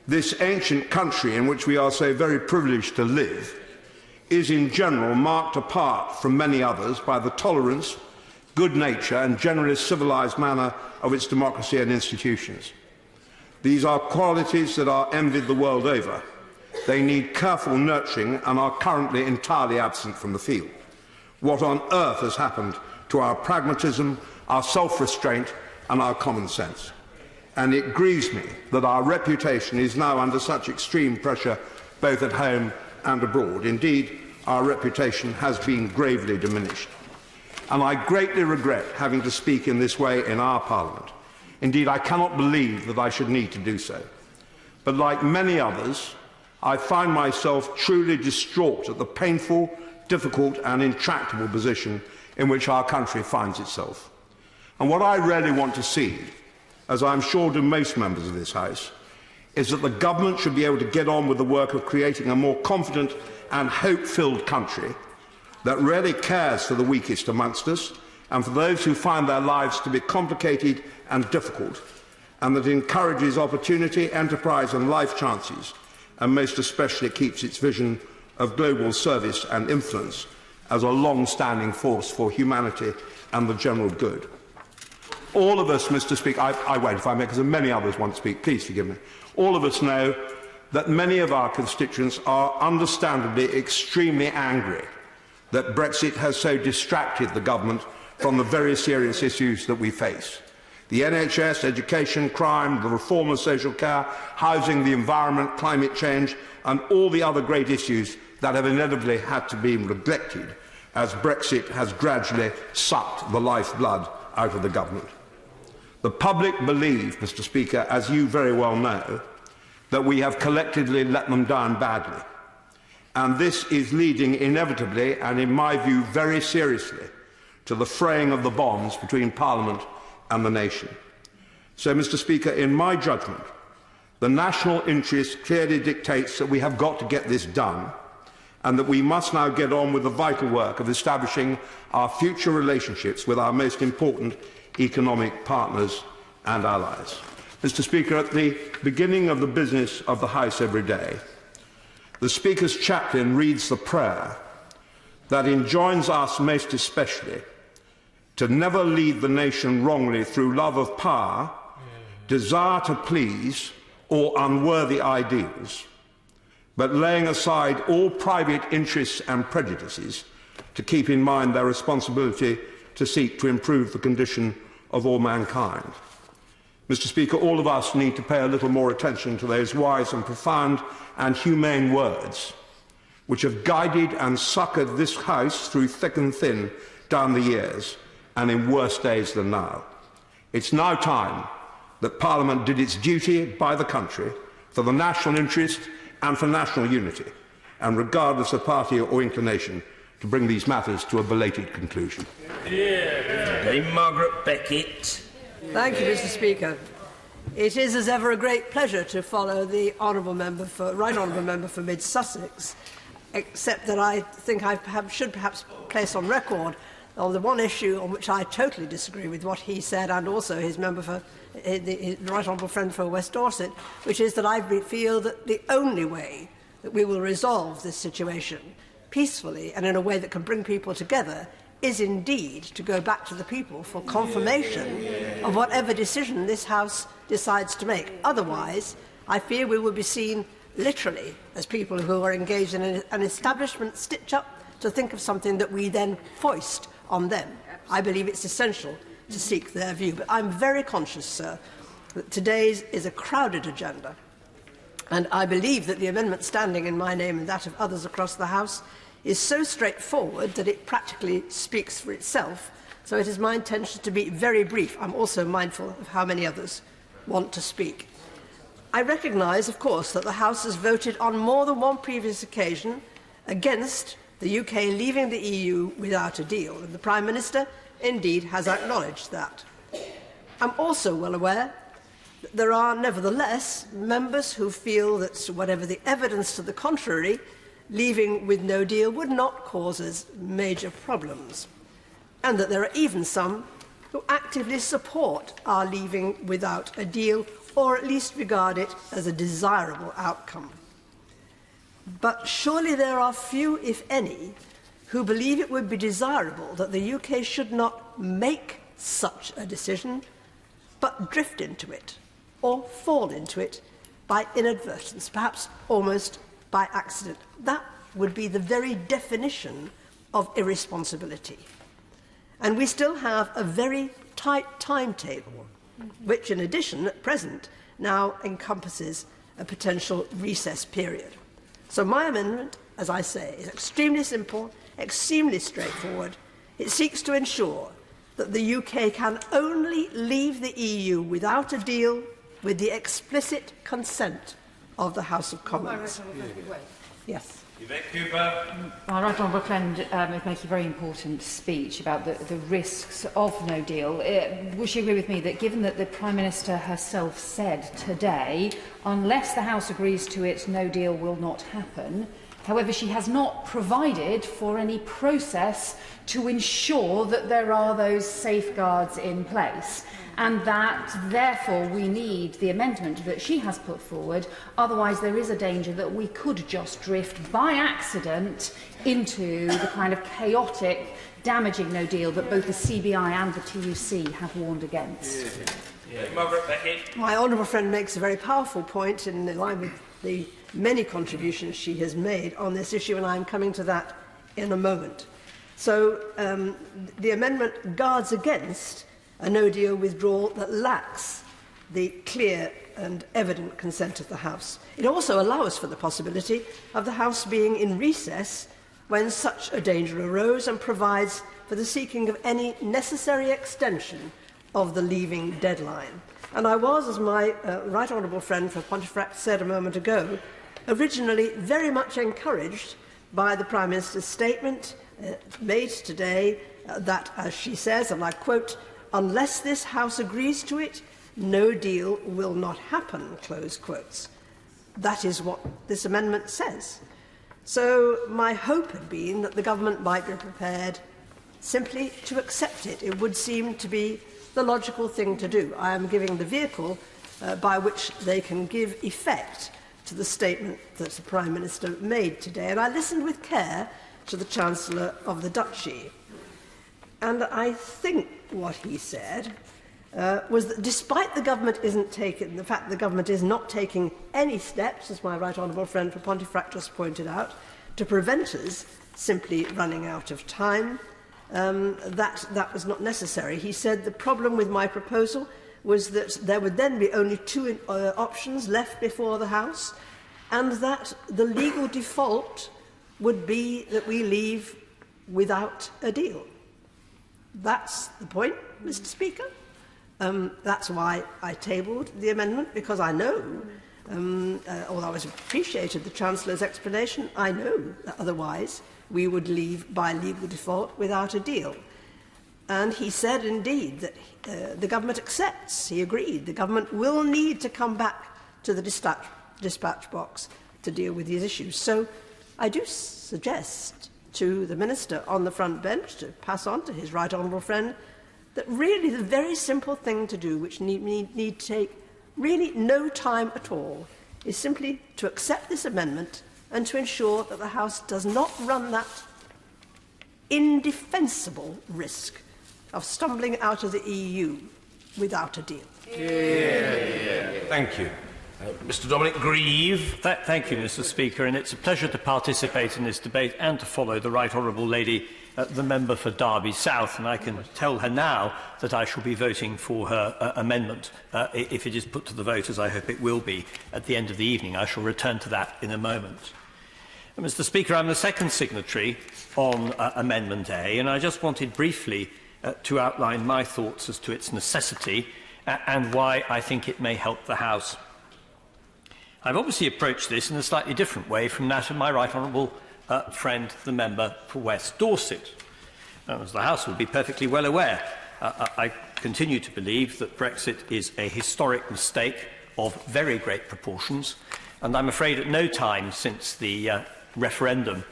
[SPEAKER 13] this ancient country in which we are so very privileged to live is in general marked apart from many others by the tolerance, good nature and generally civilised manner of its democracy and institutions. These are qualities that are envied the world over. They need careful nurturing and are currently entirely absent from the field. What on earth has happened to our pragmatism, our self-restraint and our common sense? And it grieves me that our reputation is now under such extreme pressure both at home and abroad. Indeed, our reputation has been gravely diminished. And I greatly regret having to speak in this way in our Parliament. Indeed, I cannot believe that I should need to do so. But like many others, I find myself truly distraught at the painful, difficult and intractable position in which our country finds itself. And what I really want to see as I'm sure do most members of this House, is that the government should be able to get on with the work of creating a more confident and hope-filled country that really cares for the weakest amongst us and for those who find their lives to be complicated and difficult, and that encourages opportunity, enterprise and life chances, and most especially keeps its vision of global service and influence as a long-standing force for humanity and the general good. All of us, Mr. Speaker, I won't, if I may, because many others want to speak, please forgive me. All of us know that many of our constituents are understandably extremely angry that Brexit has so distracted the government from the very serious issues that we face. The NHS, education, crime, the reform of social care, housing, the environment, climate change, and all the other great issues that have inevitably had to be neglected as Brexit has gradually sucked the lifeblood out of the government. The public believe, Mr. Speaker, as you very well know, that we have collectively let them down badly. And this is leading inevitably, and in my view very seriously, to the fraying of the bonds between Parliament and the nation. So, Mr. Speaker, in my judgment, the national interest clearly dictates that we have got to get this done, and that we must now get on with the vital work of establishing our future relationships with our most important economic partners and allies. Mr. Speaker, at the beginning of the business of the House every day, the Speaker's chaplain reads the prayer that enjoins us most especially to never lead the nation wrongly through love of power, desire to please, or unworthy ideals, but laying aside all private interests and prejudices to keep in mind their responsibility to seek to improve the condition of all mankind. Mr. Speaker, all of us need to pay a little more attention to those wise and profound and humane words which have guided and succoured this House through thick and thin down the years and in worse days than now. It's now time that Parliament did its duty by the country for the national interest and for national unity, and regardless of party or inclination, to bring these matters to a belated conclusion.
[SPEAKER 2] Dame Margaret Beckett.
[SPEAKER 17] Thank you, Mr. Speaker. It is, as ever, a great pleasure to follow the Right Honourable Member for Mid Sussex, except that I think I should perhaps place on record on the one issue on which I totally disagree with what he said, and also his member for his Right Honourable friend for West Dorset, which is that I feel that the only way that we will resolve this situation peacefully and in a way that can bring people together is indeed to go back to the people for confirmation of whatever decision this House decides to make. Otherwise, I fear we will be seen literally as people who are engaged in an establishment stitch-up to think of something that we then foist on them. I believe it's essential to seek their view. But I'm very conscious, sir, that today's is a crowded agenda. And I believe that the amendment standing in my name and that of others across the House is so straightforward that it practically speaks for itself. So it is my intention to be very brief. I'm also mindful of how many others want to speak. I recognise, of course, that the House has voted on more than one previous occasion against the UK leaving the EU without a deal, and the Prime Minister indeed has acknowledged that. I'm also well aware that there are nevertheless members who feel that, whatever the evidence to the contrary, leaving with no deal would not cause us major problems, and that there are even some who actively support our leaving without a deal, or at least regard it as a desirable outcome. But surely there are few, if any, who believe it would be desirable that the UK should not make such a decision, but drift into it, or fall into it by inadvertence, perhaps almost by accident. That would be the very definition of irresponsibility. And we still have a very tight timetable, which in addition at present now encompasses a potential recess period. So my amendment, as I say, is extremely simple, extremely straightforward. It seeks to ensure that the UK can only leave the EU without a deal with the explicit consent of the House of Commons. Yes.
[SPEAKER 2] Yvette Cooper.
[SPEAKER 15] My right honourable friend is making a very important speech about the risks of no deal. Would she agree with me that given that the Prime Minister herself said today, unless the House agrees to it, no deal will not happen? However, she has not provided for any process to ensure that there are those safeguards in place, and that, therefore, we need the amendment that she has put forward. Otherwise, there is a danger that we could just drift by accident into the kind of chaotic, damaging no deal that both the CBI and the TUC have warned against.
[SPEAKER 2] Margaret Beckett.
[SPEAKER 17] My honourable friend makes a very powerful point in line with the many contributions she has made on this issue, and I'm coming to that in a moment. So the amendment guards against a no-deal withdrawal that lacks the clear and evident consent of the House. It also allows for the possibility of the House being in recess when such a danger arose, and provides for the seeking of any necessary extension of the leaving deadline. And I was, as my right honourable friend for Pontefract said a moment ago, originally very much encouraged by the Prime Minister's statement made today that, as she says, and I quote, "Unless this House agrees to it, no deal will not happen," close quotes. That is what this amendment says. So my hope had been that the government might be prepared simply to accept it. It would seem to be the logical thing to do. I am giving the vehicle by which they can give effect to the statement that the Prime Minister made today. And I listened with care to the Chancellor of the Duchy. And I think what he said was that despite the government the fact the government is not taking any steps, as my right honourable friend for Pontefract just pointed out, to prevent us simply running out of time, that was not necessary. He said the problem with my proposal was that there would then be only two options left before the House, and that the legal default would be that we leave without a deal. That's the point, Mr. Speaker. That's why I tabled the amendment, because I know, although I appreciated the Chancellor's explanation, I know that otherwise we would leave by legal default without a deal. And he said, indeed, that the government accepts, he agreed, the government will need to come back to the dispatch box to deal with these issues. So I do suggest to the Minister on the front bench to pass on to his right honourable friend that really the very simple thing to do, which need to take really no time at all, is simply to accept this amendment and to ensure that the House does not run that indefensible risk of stumbling out of the EU without a deal.
[SPEAKER 2] Thank you. Mr Dominic Grieve.
[SPEAKER 4] Thank you, Mr Speaker, and it's a pleasure to participate in this debate and to follow the Right Honourable Lady, the member for Derby South, and I can tell her now that I shall be voting for her amendment if it is put to the vote, as I hope it will be at the end of the evening. I shall return to that in a moment. Mr Speaker, I'm the second signatory on Amendment A, and I just wanted briefly to outline my thoughts as to its necessity and why I think it may help the House. I've obviously approached this in a slightly different way from that of my right honourable friend, the member for West Dorset. As the House will be perfectly well aware, I continue to believe that Brexit is a historic mistake of very great proportions, and I'm afraid at no time since the referendum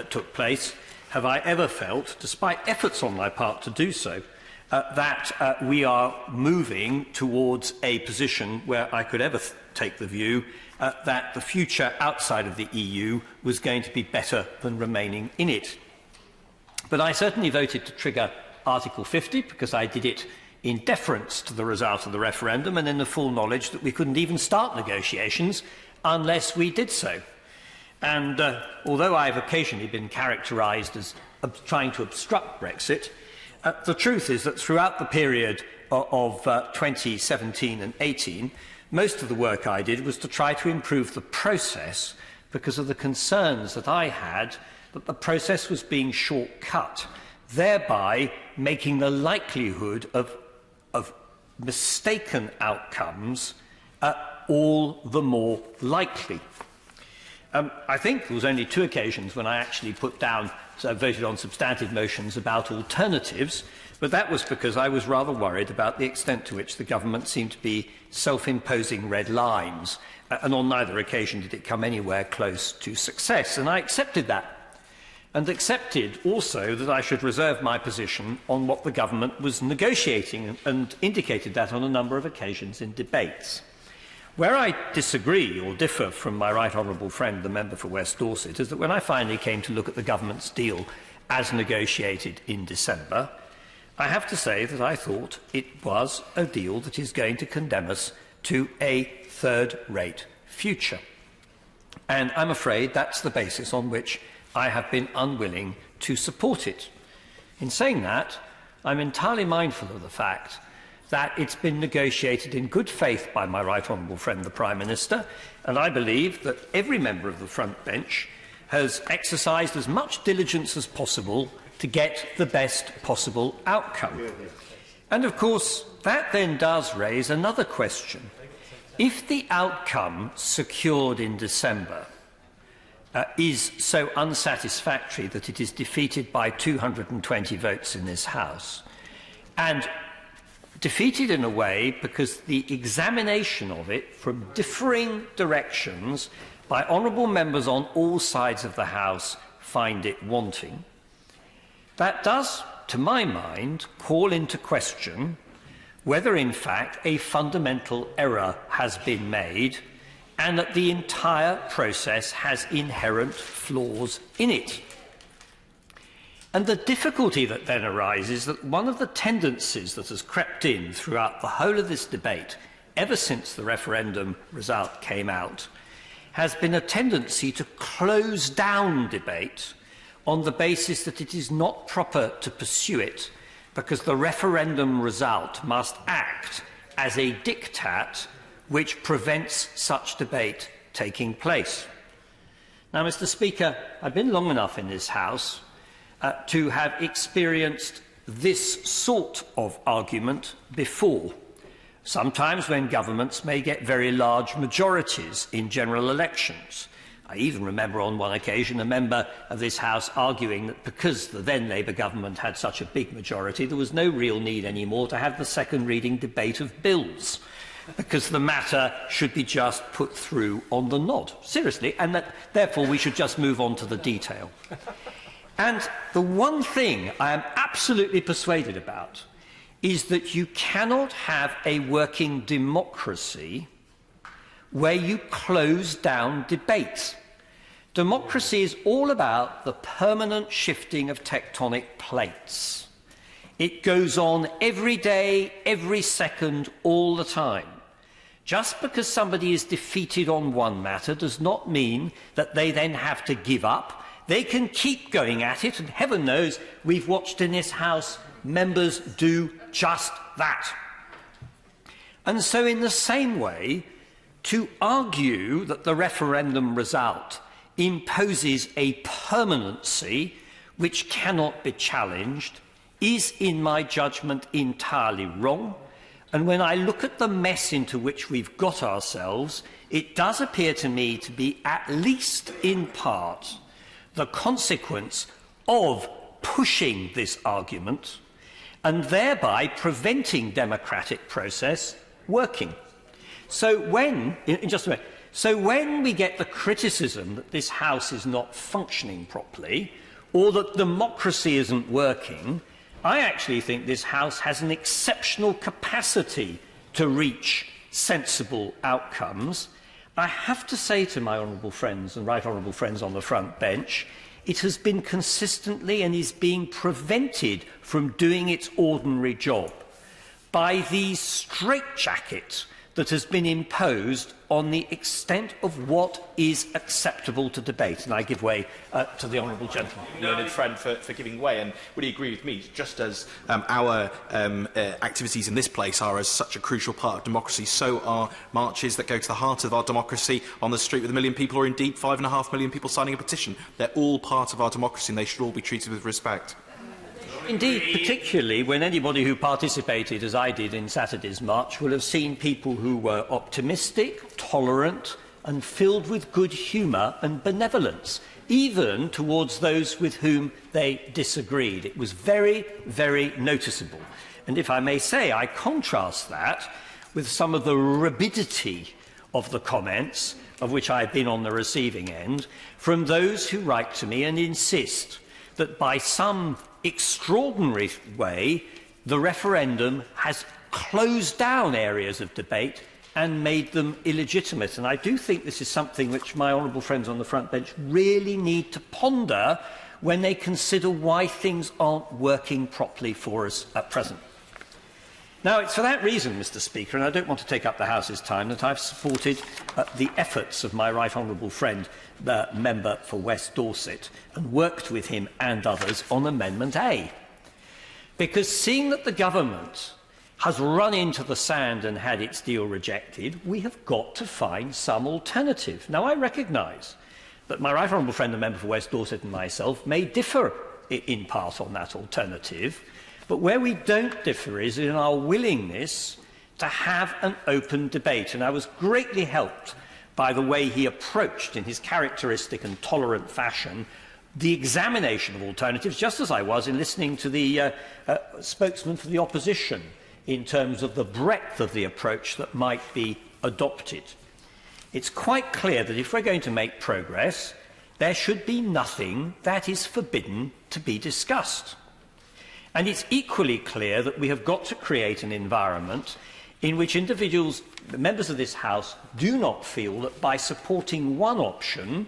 [SPEAKER 4] took place have I ever felt, despite efforts on my part to do so, that we are moving towards a position where I could ever take the view that the future outside of the EU was going to be better than remaining in it. But I certainly voted to trigger Article 50 because I did it in deference to the result of the referendum and in the full knowledge that we couldn't even start negotiations unless we did so. And although I have occasionally been characterised as trying to obstruct Brexit, the truth is that throughout the period of 2017 and 18, most of the work I did was to try to improve the process because of the concerns that I had that the process was being shortcut, thereby making the likelihood of mistaken outcomes all the more likely. I think there was only 2 occasions when I actually voted on substantive motions about alternatives, but that was because I was rather worried about the extent to which the government seemed to be self-imposing red lines, and on neither occasion did it come anywhere close to success, and I accepted that. And accepted also that I should reserve my position on what the government was negotiating, and indicated that on a number of occasions in debates. Where I disagree or differ from my right honourable friend, the member for West Dorset, is that when I finally came to look at the government's deal as negotiated in December, I have to say that I thought it was a deal that is going to condemn us to a third-rate future. And I'm afraid that's the basis on which I have been unwilling to support it. In saying that, I'm entirely mindful of the fact that it's been negotiated in good faith by my right honourable friend, the Prime Minister, and I believe that every member of the front bench has exercised as much diligence as possible to get the best possible outcome. And of course, that then does raise another question. If the outcome secured in December is so unsatisfactory that it is defeated by 220 votes in this House, and defeated in a way because the examination of it from differing directions by honourable members on all sides of the House find it wanting, that does, to my mind, call into question whether in fact a fundamental error has been made and that the entire process has inherent flaws in it. And the difficulty that then arises that one of the tendencies that has crept in throughout the whole of this debate, ever since the referendum result came out, has been a tendency to close down debate on the basis that it is not proper to pursue it because the referendum result must act as a diktat which prevents such debate taking place. Now, Mr. Speaker, I've been long enough in this House to have experienced this sort of argument before, sometimes when governments may get very large majorities in general elections. I even remember on one occasion a member of this House arguing that because the then Labour government had such a big majority, there was no real need anymore to have the second reading debate of bills, because the matter should be just put through on the nod. Seriously, and that therefore we should just move on to the detail. And the one thing I am absolutely persuaded about is that you cannot have a working democracy where you close down debate. Democracy is all about the permanent shifting of tectonic plates. It goes on every day, every second, all the time. Just because somebody is defeated on one matter does not mean that they then have to give up. They can keep going at it, and heaven knows we've watched in this House members do just that. And so in the same way, to argue that the referendum result imposes a permanency which cannot be challenged is, in my judgment, entirely wrong. And when I look at the mess into which we've got ourselves, it does appear to me to be, at least in part, the consequence of pushing this argument and thereby preventing democratic process working. So when we get the criticism that this House is not functioning properly or that democracy isn't working, I actually think this House has an exceptional capacity to reach sensible outcomes. I have to say to my honourable friends and right honourable friends on the front bench, it has been consistently and is being prevented from doing its ordinary job by the straitjacket that has been imposed on the extent of what is acceptable to debate. And I give way to the honourable gentleman.
[SPEAKER 12] Learned friend for giving way, and would he agree with me? Just as our activities in this place are as such a crucial part of democracy, so are marches that go to the heart of our democracy on the street with 1 million people, or indeed 5.5 million people signing a petition. They're all part of our democracy, and they should all be treated with respect.
[SPEAKER 4] Indeed, particularly when anybody who participated, as I did, in Saturday's march will have seen people who were optimistic, tolerant, and filled with good humour and benevolence, even towards those with whom they disagreed. It was very, very noticeable. And if I may say, I contrast that with some of the rabidity of the comments, of which I have been on the receiving end, from those who write to me and insist that by some extraordinary way, the referendum has closed down areas of debate and made them illegitimate. And I do think this is something which my honourable friends on the front bench really need to ponder when they consider why things aren't working properly for us at present. Now, it's for that reason, Mr. Speaker, and I don't want to take up the House's time, that I've supported the efforts of my right honourable friend, the member for West Dorset, and worked with him and others on Amendment A. Because seeing that the government has run into the sand and had its deal rejected, we have got to find some alternative. Now, I recognise that my right honourable friend, the member for West Dorset, and myself may differ in part on that alternative, but where we don't differ is in our willingness to have an open debate. And I was greatly helped by the way he approached, in his characteristic and tolerant fashion, the examination of alternatives, just as I was in listening to the spokesman for the opposition in terms of the breadth of the approach that might be adopted. It's quite clear that if we're going to make progress, there should be nothing that is forbidden to be discussed. And it's equally clear that we have got to create an environment in which individuals, members of this House, do not feel that by supporting one option,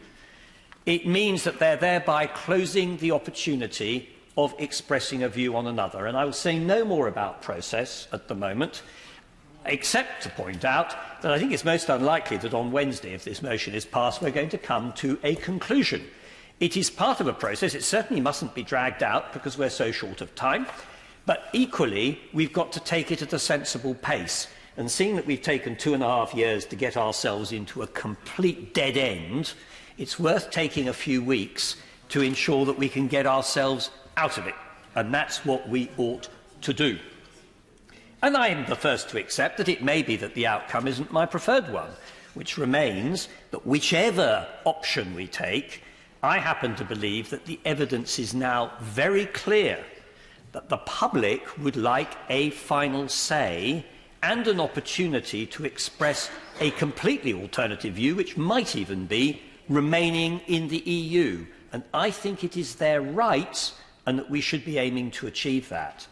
[SPEAKER 4] it means that they're thereby closing the opportunity of expressing a view on another. And I will say no more about process at the moment, except to point out that I think it's most unlikely that on Wednesday, if this motion is passed, we're going to come to a conclusion. It is part of a process. It certainly mustn't be dragged out because we're so short of time. But equally, we've got to take it at a sensible pace. And seeing that we've taken 2.5 years to get ourselves into a complete dead end, it's worth taking a few weeks to ensure that we can get ourselves out of it. And that's what we ought to do. And I am the first to accept that it may be that the outcome isn't my preferred one, which remains that whichever option we take, I happen to believe that the evidence is now very clear that the public would like a final say and an opportunity to express a completely alternative view, which might even be remaining in the EU. And I think it is their right and that we should be aiming to achieve that.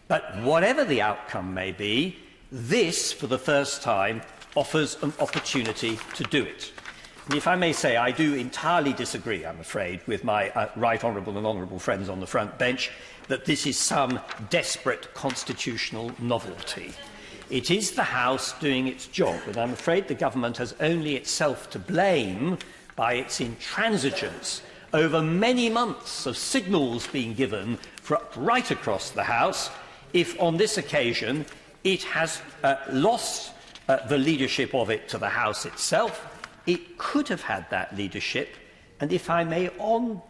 [SPEAKER 4] But whatever the outcome may be, this, for the first time, offers an opportunity to do it. And if I may say, I do entirely disagree, I'm afraid, with my right honourable and honourable friends on the front bench, that this is some desperate constitutional novelty. It is the House doing its job, and I'm afraid the government has only itself to blame by its intransigence over many months of signals being given right across the House, if on this occasion it has lost the leadership of it to the House itself. It could have had that leadership, and if I may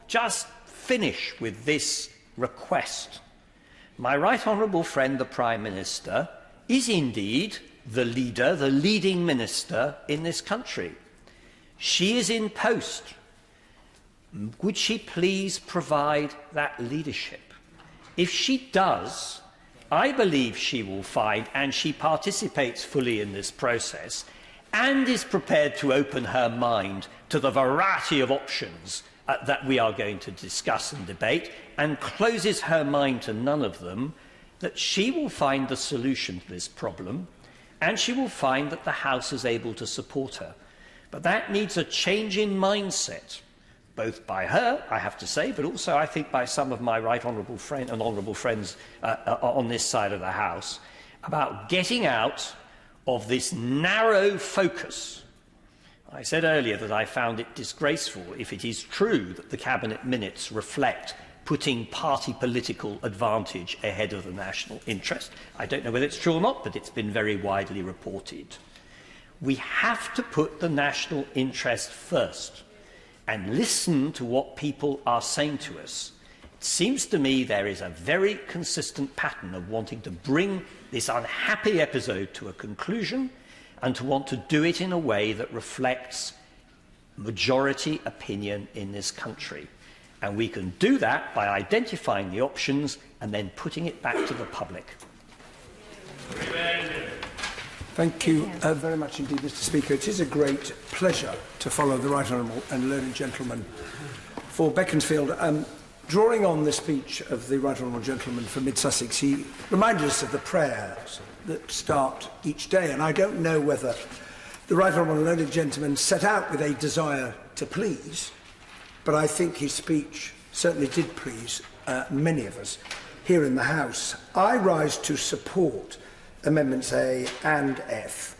[SPEAKER 4] just finish with this request. My right honourable friend, the Prime Minister, is indeed the leader, the leading minister in this country. She is in post. Would she please provide that leadership? If she does, I believe she will find, and she participates fully in this process, and is prepared to open her mind to the variety of options that we are going to discuss and debate, and closes her mind to none of them, that she will find the solution to this problem, and she will find that the House is able to support her. But that needs a change in mindset, both by her, I have to say, but also I think by some of my right honourable friend and honourable friends on this side of the House, about getting out of this narrow focus. I said earlier that I found it disgraceful if it is true that the Cabinet minutes reflect putting party political advantage ahead of the national interest. I don't know whether it's true or not, but it's been very widely reported. We have to put the national interest first and listen to what people are saying to us. It seems to me there is a very consistent pattern of wanting to bring this unhappy episode to a conclusion and to want to do it in a way that reflects majority opinion in this country. And we can do that by identifying the options and then putting it back to the public.
[SPEAKER 3] Thank you very much indeed, Mr. Speaker. It is a great pleasure to follow the Right Honourable and Learned Gentleman for Beaconsfield. Drawing on the speech of the Right Honourable Gentleman for Mid-Sussex, he reminded us of the prayers that start each day. And I don't know whether the Right Honourable and Learned Gentleman set out with a desire to please, but I think his speech certainly did please many of us here in the House. I rise to support Amendments A and F,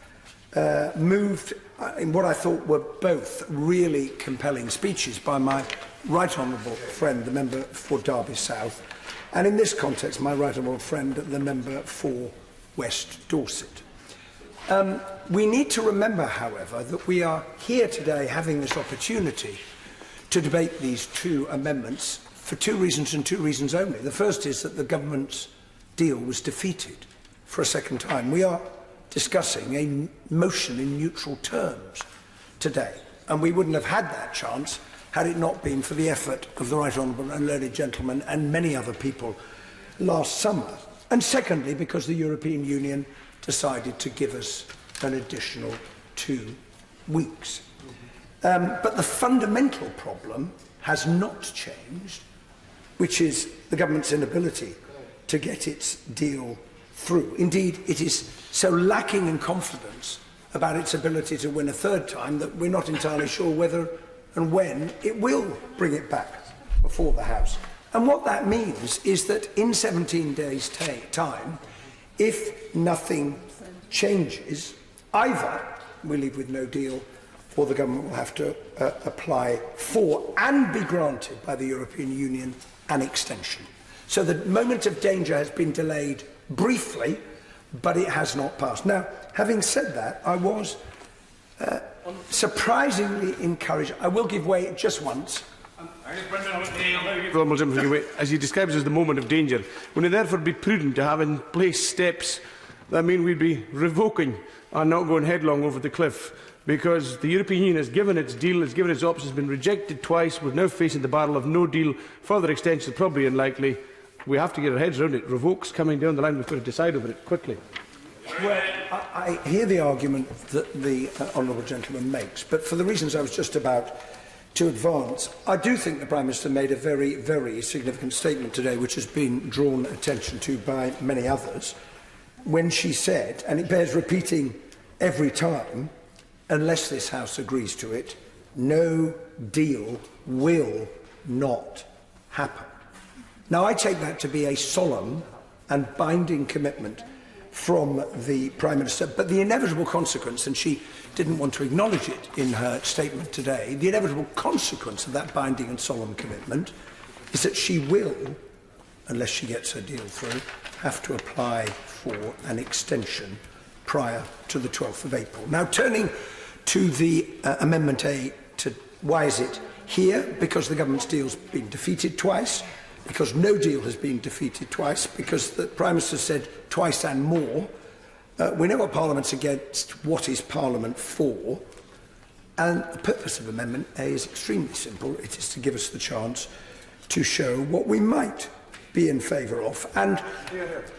[SPEAKER 3] moved in what I thought were both really compelling speeches by my Right Honourable friend, the member for Derby South, and in this context, my Right Honourable friend, the member for West Dorset. We need to remember, however, that we are here today having this opportunity to debate these two amendments for two reasons and two reasons only. The first is that the government's deal was defeated for a second time. We are discussing a motion in neutral terms today, and we wouldn't have had that chance had it not been for the effort of the Right Honourable and Learned Gentleman and many other people last summer. And secondly, because the European Union decided to give us an additional 2 weeks. But the fundamental problem has not changed, which is the government's inability to get its deal through. Indeed, it is so lacking in confidence about its ability to win a third time that we're not entirely sure whether and when it will bring it back before the House. And what that means is that in 17 days' time, if nothing changes, either we leave with no deal or the government will have to apply for and be granted by the European Union an extension. So the moment of danger has been delayed briefly, but it has not passed. Now, having said that, I was surprisingly encouraged. I will give way just once.
[SPEAKER 11] As he describes as the moment of danger, would it therefore be prudent to have in place steps that mean we'd be revoking and not going headlong over the cliff? Because the European Union has given its deal, has given its options, been rejected twice. We're now facing the battle of no deal. Further extension is probably unlikely. We have to get our heads around it. Revokes coming down the line. We've got to decide over it quickly.
[SPEAKER 3] Well, I hear the argument that the Honourable Gentleman makes, but for the reasons I was just about to advance, I do think the Prime Minister made a very, very significant statement today, which has been drawn attention to by many others, when she said, and it bears repeating every time, unless this House agrees to it, no deal will not happen. Now, I take that to be a solemn and binding commitment from the Prime Minister, but the inevitable consequence, and she didn't want to acknowledge it in her statement today, the inevitable consequence of that binding and solemn commitment is that she will, unless she gets her deal through, have to apply for an extension prior to the 12th of April. Now, turning to the Amendment A, why is it here? Because the government's deal's been defeated twice, because no deal has been defeated twice, because the Prime Minister said twice and more. We know what Parliament's against, what is Parliament for, and the purpose of Amendment A is extremely simple. It is to give us the chance to show what we might be in favour of. And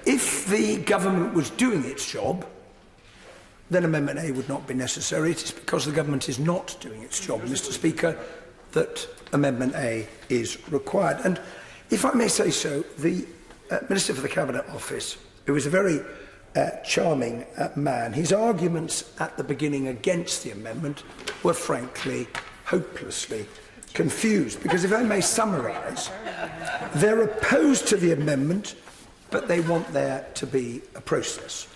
[SPEAKER 3] if the government was doing its job, then Amendment A would not be necessary. It is because the government is not doing its job, Mr. Speaker, that Amendment A is required. And if I may say so, the Minister for the Cabinet Office, who is a very charming man, his arguments at the beginning against the amendment were frankly hopelessly confused. Because if I may summarise, they're opposed to the amendment, but they want there to be a process.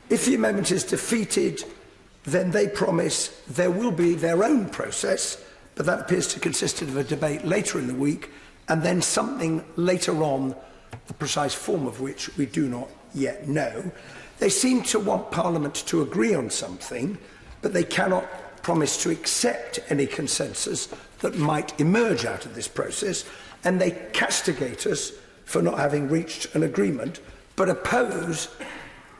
[SPEAKER 3] If the amendment is defeated, then they promise there will be their own process, but that appears to consist of a debate later in the week, and then something later on, the precise form of which we do not yet know. They seem to want Parliament to agree on something, but they cannot promise to accept any consensus that might emerge out of this process, and they castigate us for not having reached an agreement, but oppose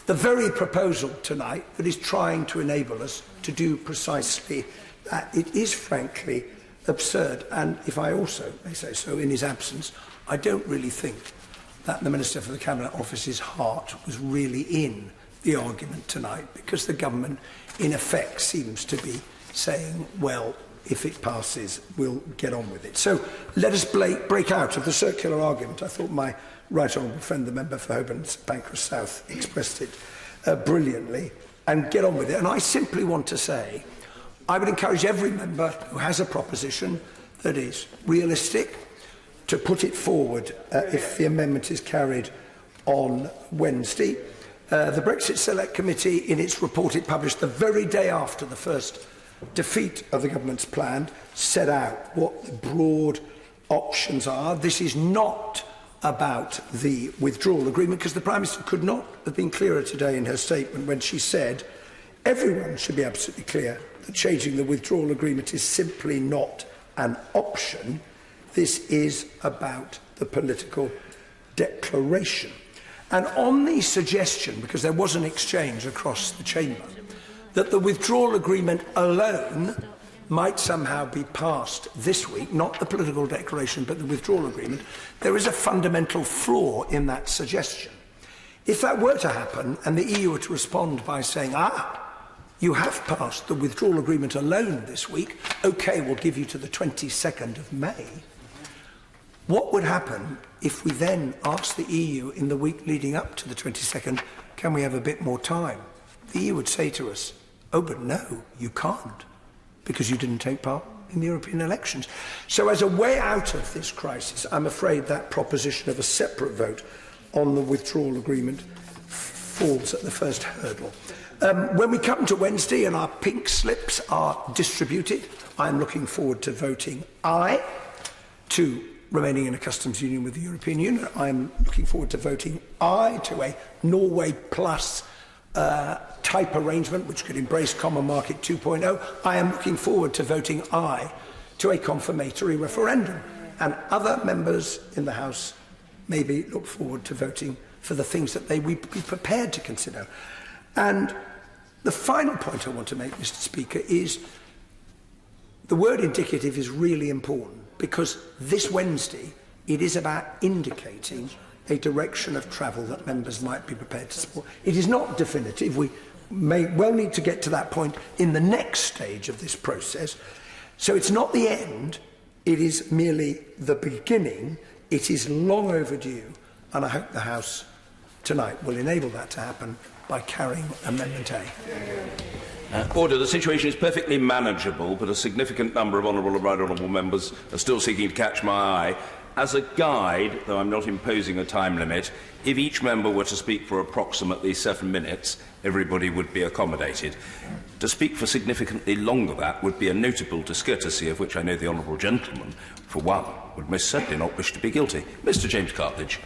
[SPEAKER 3] the very proposal tonight that is trying to enable us to do precisely that. It is frankly absurd, and if I also may say so in his absence, I don't really think that the Minister for the Cabinet Office's heart was really in the argument tonight, because the government in effect seems to be saying, well, if it passes, we'll get on with it. So let us break out of the circular argument. I thought my right honourable friend, the member for Holborn Pancras South, expressed it brilliantly, and get on with it. And I simply want to say, I would encourage every member who has a proposition that is realistic to put it forward if the amendment is carried on Wednesday. The Brexit Select Committee, in its report it published the very day after the first defeat of the government's plan, set out what the broad options are. This is not about the withdrawal agreement, because the Prime Minister could not have been clearer today in her statement when she said everyone should be absolutely clear that changing the withdrawal agreement is simply not an option. This is about the political declaration. And on the suggestion, because there was an exchange across the chamber, that the withdrawal agreement alone might somehow be passed this week, not the political declaration but the withdrawal agreement, there is a fundamental flaw in that suggestion. If that were to happen and the EU were to respond by saying, you have passed the withdrawal agreement alone this week, OK, we'll give you to the 22nd of May, what would happen if we then asked the EU in the week leading up to the 22nd, can we have a bit more time? The EU would say to us, oh, but no, you can't, because you didn't take part in the European elections. So as a way out of this crisis, I'm afraid that proposition of a separate vote on the withdrawal agreement falls at the first hurdle. When we come to Wednesday and our pink slips are distributed, I'm looking forward to voting aye to remaining in a customs union with the European Union. I'm looking forward to voting aye to a Norway Plus type arrangement which could embrace Common Market 2.0. I am looking forward to voting aye to a confirmatory referendum. And other members in the House maybe look forward to voting for the things that they would be prepared to consider. And the final point I want to make, Mr. Speaker, is the word indicative is really important, because this Wednesday it is about indicating a direction of travel that members might be prepared to support. It is not definitive. We may well need to get to that point in the next stage of this process. So it's not the end, it is merely the beginning. It is long overdue, and I hope the House tonight will enable that to happen by carrying Amendment A.
[SPEAKER 14] Order. The situation is perfectly manageable, but a significant number of honourable and right honourable members are still seeking to catch my eye. As a guide, though I'm not imposing a time limit, if each member were to speak for approximately 7 minutes, everybody would be accommodated. To speak for significantly longer than that would be a notable discourtesy of which I know the honourable gentleman, for one, would most certainly not wish to be guilty. Mr. James Cartledge.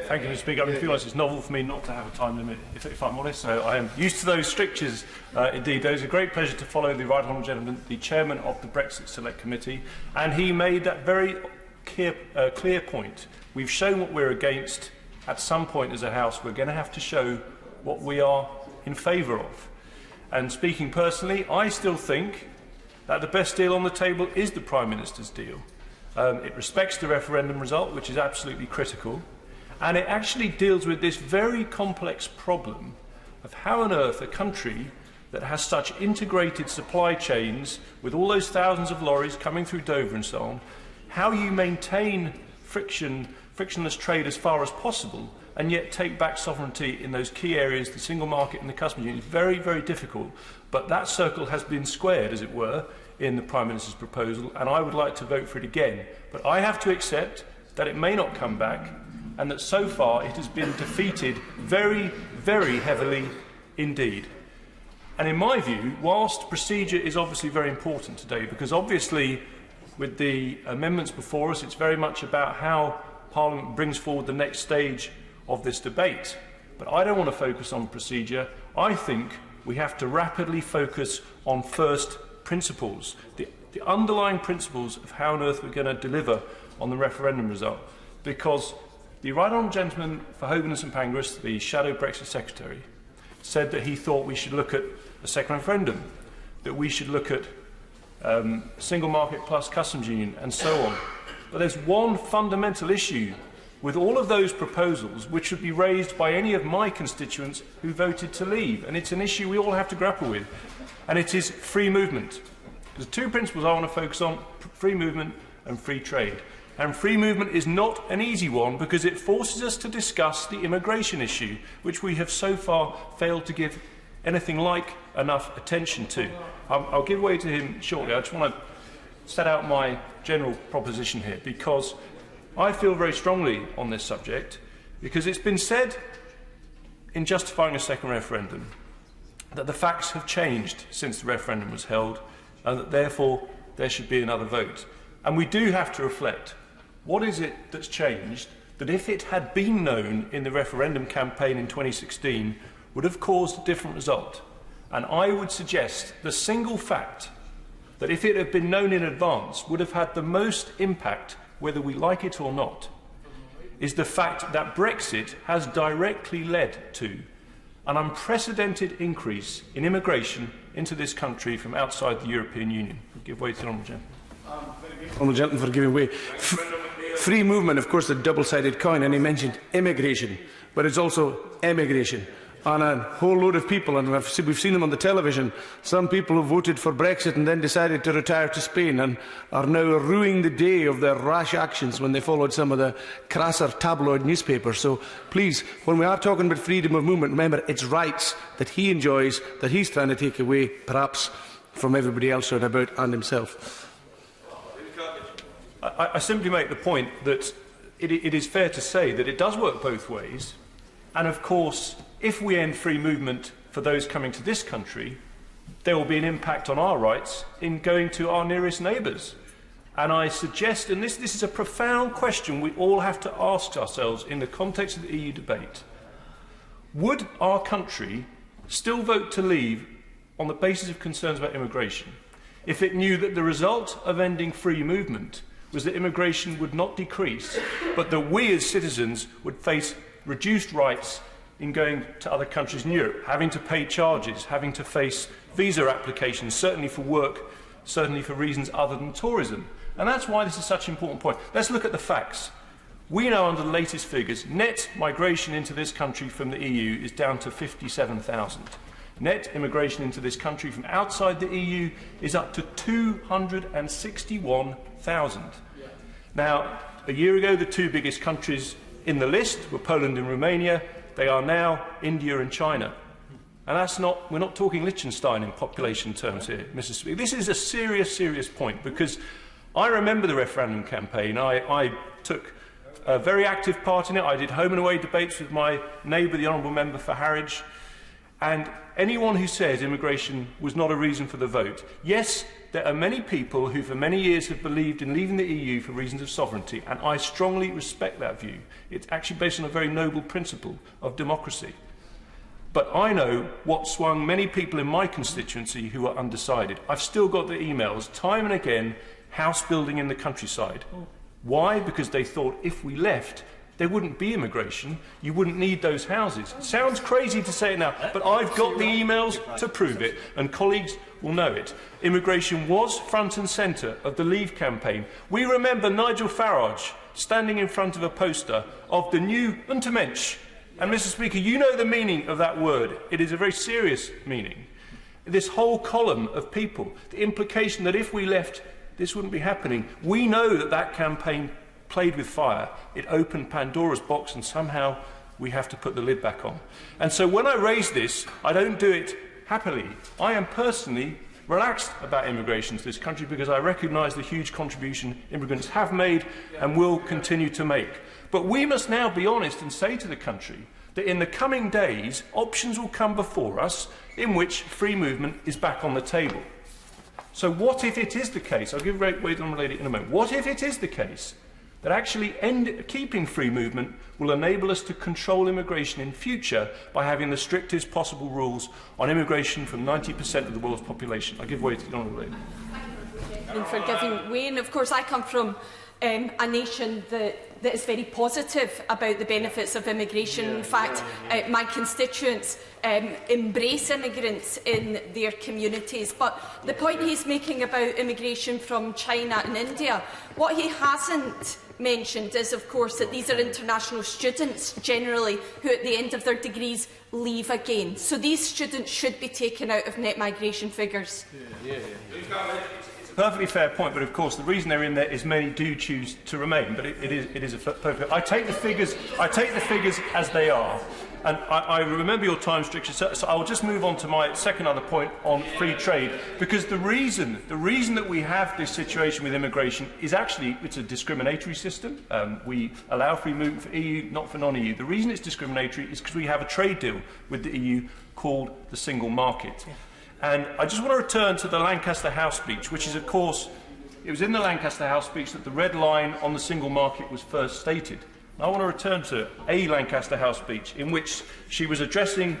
[SPEAKER 6] Thank you, Mr. Speaker. I feel like it's novel for me not to have a time limit, if I'm honest, so I am used to those strictures indeed. It was a great pleasure to follow the right honourable gentleman, the chairman of the Brexit Select Committee, and he made that very clear point. We've shown what we're against. At some point as a House, we're going to have to show what we are in favour of. And speaking personally, I still think that the best deal on the table is the Prime Minister's deal. It respects the referendum result, which is absolutely critical. And it actually deals with this very complex problem of how on earth a country that has such integrated supply chains, with all those thousands of lorries coming through Dover and so on, how you maintain frictionless trade as far as possible and yet take back sovereignty in those key areas, the single market and the customs union, is very, very difficult. But that circle has been squared, as it were, in the Prime Minister's proposal, and I would like to vote for it again. But I have to accept that it may not come back, and that so far it has been defeated very, very heavily indeed. And in my view, whilst procedure is obviously very important today, because obviously with the amendments before us, it's very much about how Parliament brings forward the next stage of this debate. But I don't want to focus on procedure. I think we have to rapidly focus on first principles, the underlying principles of how on earth we're going to deliver on the referendum result. Because the right honourable gentleman for Holborn and St Pancras, the shadow Brexit secretary, said that he thought we should look at a second referendum, that we should look at single market plus customs union, and so on. But there's one fundamental issue with all of those proposals which would be raised by any of my constituents who voted to leave, and it's an issue we all have to grapple with, and it is free movement. There's two principles I want to focus on: free movement and free trade. And free movement is not an easy one because it forces us to discuss the immigration issue, which we have so far failed to give anything like enough attention to. I'll give way to him shortly. I just want to set out my general proposition here, because I feel very strongly on this subject, because it's been said in justifying a second referendum that the facts have changed since the referendum was held, and that therefore there should be another vote. And we do have to reflect, what is it that's changed that, if it had been known in the referendum campaign in 2016, would have caused a different result? And I would suggest the single fact that, if it had been known in advance, would have had the most impact, whether we like it or not, is the fact that Brexit has directly led to an unprecedented increase in immigration into this country from outside the European Union. I'll give way to the Honourable Gentleman.
[SPEAKER 11] Honourable Gentleman for giving way. Free movement, of course, a double-sided coin, and he mentioned immigration, but it's also emigration. And a whole load of people, and we've seen them on the television, some people who voted for Brexit and then decided to retire to Spain and are now ruining the day of their rash actions when they followed some of the crasser tabloid newspapers. So please, when we are talking about freedom of movement, remember it's rights that he enjoys, that he's trying to take away, perhaps, from everybody else round about and himself.
[SPEAKER 6] I simply make the point that it is fair to say that it does work both ways, and of course, if we end free movement for those coming to this country, there will be an impact on our rights in going to our nearest neighbours. And I suggest, and this is a profound question we all have to ask ourselves in the context of the EU debate, would our country still vote to leave on the basis of concerns about immigration if it knew that the result of ending free movement was that immigration would not decrease, but that we as citizens would face reduced rights in going to other countries in Europe, having to pay charges, having to face visa applications, certainly for work, certainly for reasons other than tourism. And that's why this is such an important point. Let's look at the facts. We know, under the latest figures, net migration into this country from the EU is down to 57,000. Net immigration into this country from outside the EU is up to 261,000. Now, a year ago, the two biggest countries in the list were Poland and Romania. They are now India and China. And that's not, we're not talking Liechtenstein in population terms here, Mr. Speaker. This is a serious, serious point, because I remember the referendum campaign. I took a very active part in it. I did home and away debates with my neighbour, the Honourable Member for Harwich. And anyone who says immigration was not a reason for the vote, yes, there are many people who for many years have believed in leaving the EU for reasons of sovereignty, and I strongly respect that view. It's actually based on a very noble principle of democracy. But I know what swung many people in my constituency who are undecided. I've still got the emails, time and again, house building in the countryside. Why? Because they thought if we left, there wouldn't be immigration, you wouldn't need those houses. It sounds crazy to say it now, but I've got the emails to prove it, and colleagues will know it. Immigration was front and centre of the Leave campaign. We remember Nigel Farage standing in front of a poster of the new Untermensch. And, Mr. Speaker, you know the meaning of that word. It is a very serious meaning. This whole column of people, the implication that if we left, this wouldn't be happening. We know that that campaign played with fire. It opened Pandora's box, and somehow we have to put the lid back on. And so when I raise this, I don't do it happily. I am personally relaxed about immigration to this country because I recognise the huge contribution immigrants have made and will continue to make. But we must now be honest and say to the country that in the coming days, options will come before us in which free movement is back on the table. So what if it is the case, I'll give way to the Honourable Lady in a moment, what if it is the case that actually keeping free movement will enable us to control immigration in future by having the strictest possible rules on immigration from 90% of the world's population? I'll give way to the Honourable Lady.
[SPEAKER 1] For giving way, and of course I come from a nation that is very positive about the benefits of immigration. In fact, my constituents embrace immigrants in their communities. But the point he's making about immigration from China and India, what he hasn't mentioned is, of course, that these are international students generally who at the end of their degrees leave again. So these students should be taken out of net migration figures.
[SPEAKER 6] It's a perfectly fair point, but of course the reason they're in there is many do choose to remain. But it is a perfect. I take the figures as they are. And I remember your time restrictions, so I'll just move on to my second other point on free trade, because the reason that we have this situation with immigration is actually it's a discriminatory system. We allow free movement for EU, not for non-EU. The reason it's discriminatory is because we have a trade deal with the EU called the single market. And I just want to return to the Lancaster House speech, which is, of course, it was in the Lancaster House speech that the red line on the single market was first stated. I want to return to a Lancaster House speech in which she was addressing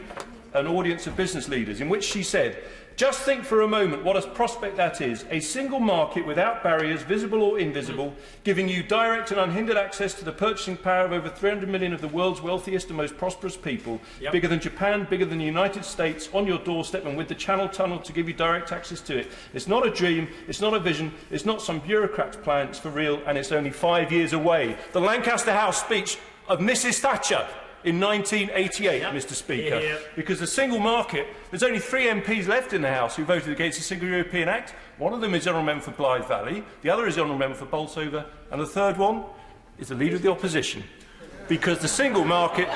[SPEAKER 6] an audience of business leaders, in which she said, "Just think for a moment what a prospect that is, a single market without barriers, visible or invisible, giving you direct and unhindered access to the purchasing power of over 300 million of the world's wealthiest and most prosperous people, bigger than Japan, bigger than the United States, on your doorstep and with the Channel Tunnel to give you direct access to it. It's not a dream, it's not a vision, it's not some bureaucrat's plan, it's for real, and it's only 5 years away." The Lancaster House speech of Mrs Thatcher in 1988, Mr Speaker, because the single market, there's only 3 MPs left in the House who voted against the Single European Act. One of them is Honourable Member for Blythe Valley, the other is Honourable Member for Bolsover, and the third one is the Leader of the Opposition. Because the single market,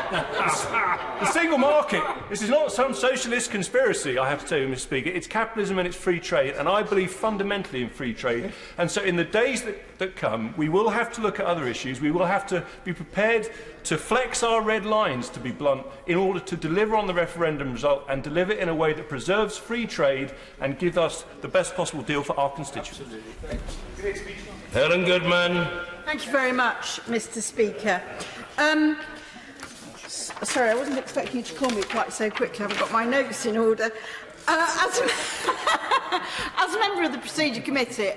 [SPEAKER 6] this is not some socialist conspiracy, I have to tell you, Mr Speaker. It's capitalism and it's free trade, and I believe fundamentally in free trade. And so in the days that come, we will have to look at other issues. We will have to be prepared to flex our red lines, to be blunt, in order to deliver on the referendum result and deliver it in a way that preserves free trade and gives us the best possible deal for our constituents.
[SPEAKER 2] Helen Goodman.
[SPEAKER 9] Thank you very much, Mr Speaker. Sorry, I wasn't expecting you to call me quite so quickly. I haven't got my notes in order. As a member of the Procedure Committee,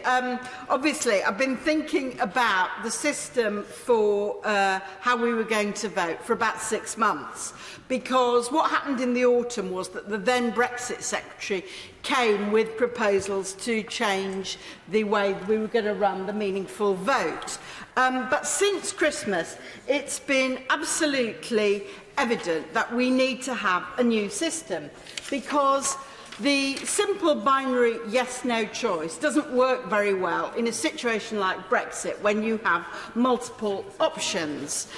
[SPEAKER 9] obviously I've been thinking about the system for how we were going to vote for about 6 months, because what happened in the autumn was that the then Brexit Secretary came with proposals to change the way we were going to run the meaningful vote. But since Christmas, it's been absolutely evident that we need to have a new system, because the simple binary yes-no choice doesn't work very well in a situation like Brexit when you have multiple options.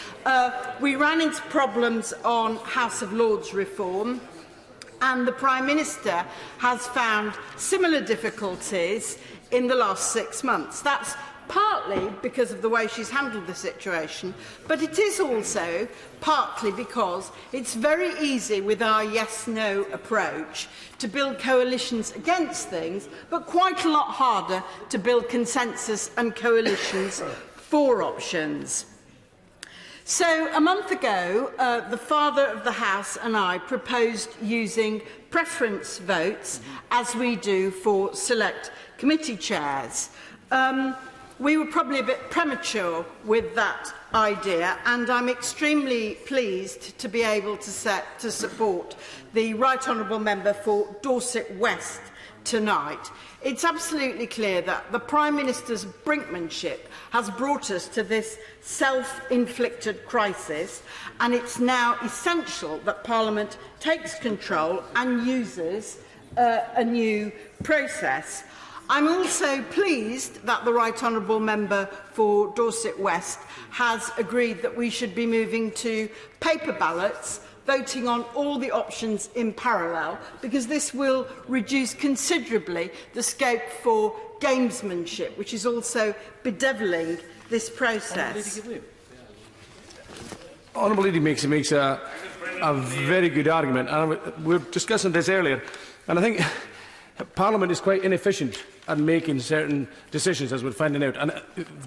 [SPEAKER 9] We ran into problems on House of Lords reform, and the Prime Minister has found similar difficulties in the last 6 months. That's partly because of the way she's handled the situation, but it is also partly because it's very easy with our yes-no approach to build coalitions against things, but quite a lot harder to build consensus and coalitions for options. So, a month ago, the Father of the House and I proposed using preference votes, as we do for select committee chairs. We were probably a bit premature with that idea, and I'm extremely pleased to be able to support the Right Honourable Member for Dorset West tonight. It's absolutely clear that the Prime Minister's brinkmanship has brought us to this self-inflicted crisis, and it's now essential that Parliament takes control and uses a new process. I'm also pleased that the Right Honourable Member for Dorset West has agreed that we should be moving to paper ballots, voting on all the options in parallel, because this will reduce considerably the scope for gamesmanship, which is also bedevilling this process.
[SPEAKER 11] Honourable Lady makes a very good argument, and we were discussing this earlier, and I think Parliament is quite inefficient at making certain decisions, as we're finding out. And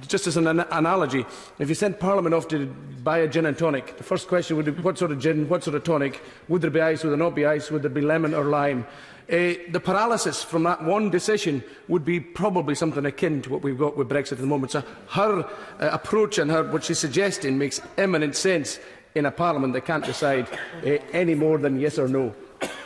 [SPEAKER 11] just as an analogy, if you sent Parliament off to buy a gin and tonic, the first question would be what sort of gin, what sort of tonic, would there be ice, would there not be ice, would there be lemon or lime? The paralysis from that one decision would be probably something akin to what we've got with Brexit at the moment. So her approach and what she's suggesting makes eminent sense in a Parliament that can't decide any more than yes or no.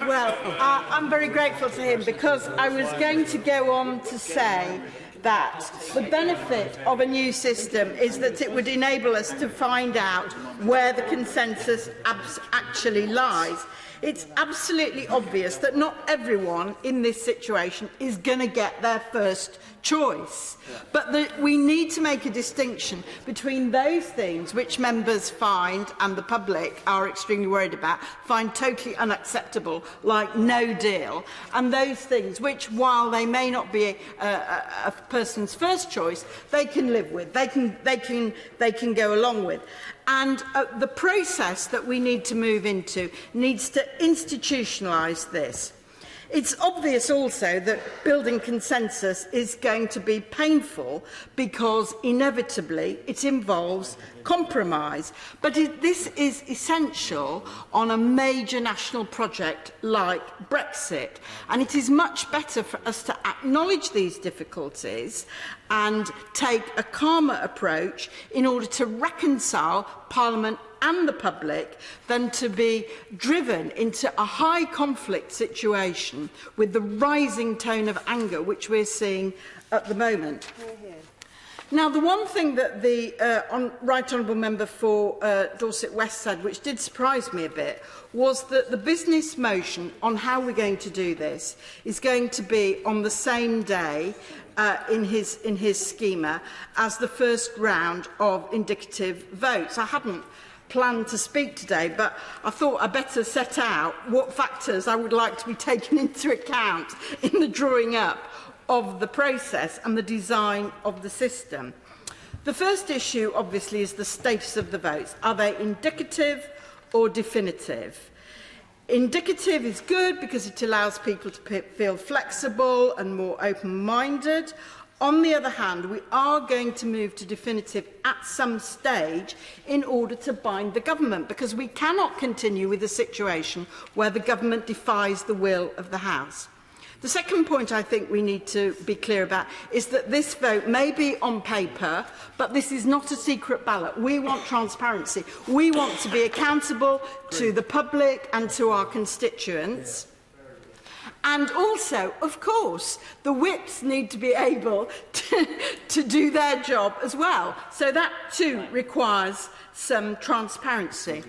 [SPEAKER 9] Well, I'm very grateful to him, because I was going to go on to say that the benefit of a new system is that it would enable us to find out where the consensus actually lies. It's absolutely obvious that not everyone in this situation is going to get their first choice. But we need to make a distinction between those things which members find, and the public are extremely worried about, find totally unacceptable, like no deal, and those things which, while they may not be a person's first choice, they can live with, they can go along with. And the process that we need to move into needs to institutionalise this. It's obvious also that building consensus is going to be painful, because inevitably it involves compromise. But this is essential on a major national project like Brexit. And it is much better for us to acknowledge these difficulties and take a calmer approach in order to reconcile Parliament and the public than to be driven into a high conflict situation with the rising tone of anger which we're seeing at the moment. Now, the one thing that the Right Honourable Member for Dorset West said, which did surprise me a bit, was that the business motion on how we're going to do this is going to be on the same day in his schema as the first round of indicative votes. I hadn't planned to speak today, but I thought I'd better set out what factors I would like to be taken into account in the drawing up of the process and the design of the system. The first issue, obviously, is the status of the votes. Are they indicative or definitive? Indicative is good because it allows people to feel flexible and more open-minded. On the other hand, we are going to move to definitive at some stage in order to bind the government, because we cannot continue with a situation where the government defies the will of the House. The second point I think we need to be clear about is that this vote may be on paper, but this is not a secret ballot. We want transparency. We want to be accountable to the public and to our constituents. And also, of course, the whips need to be able to do their job as well. So that too requires some transparency.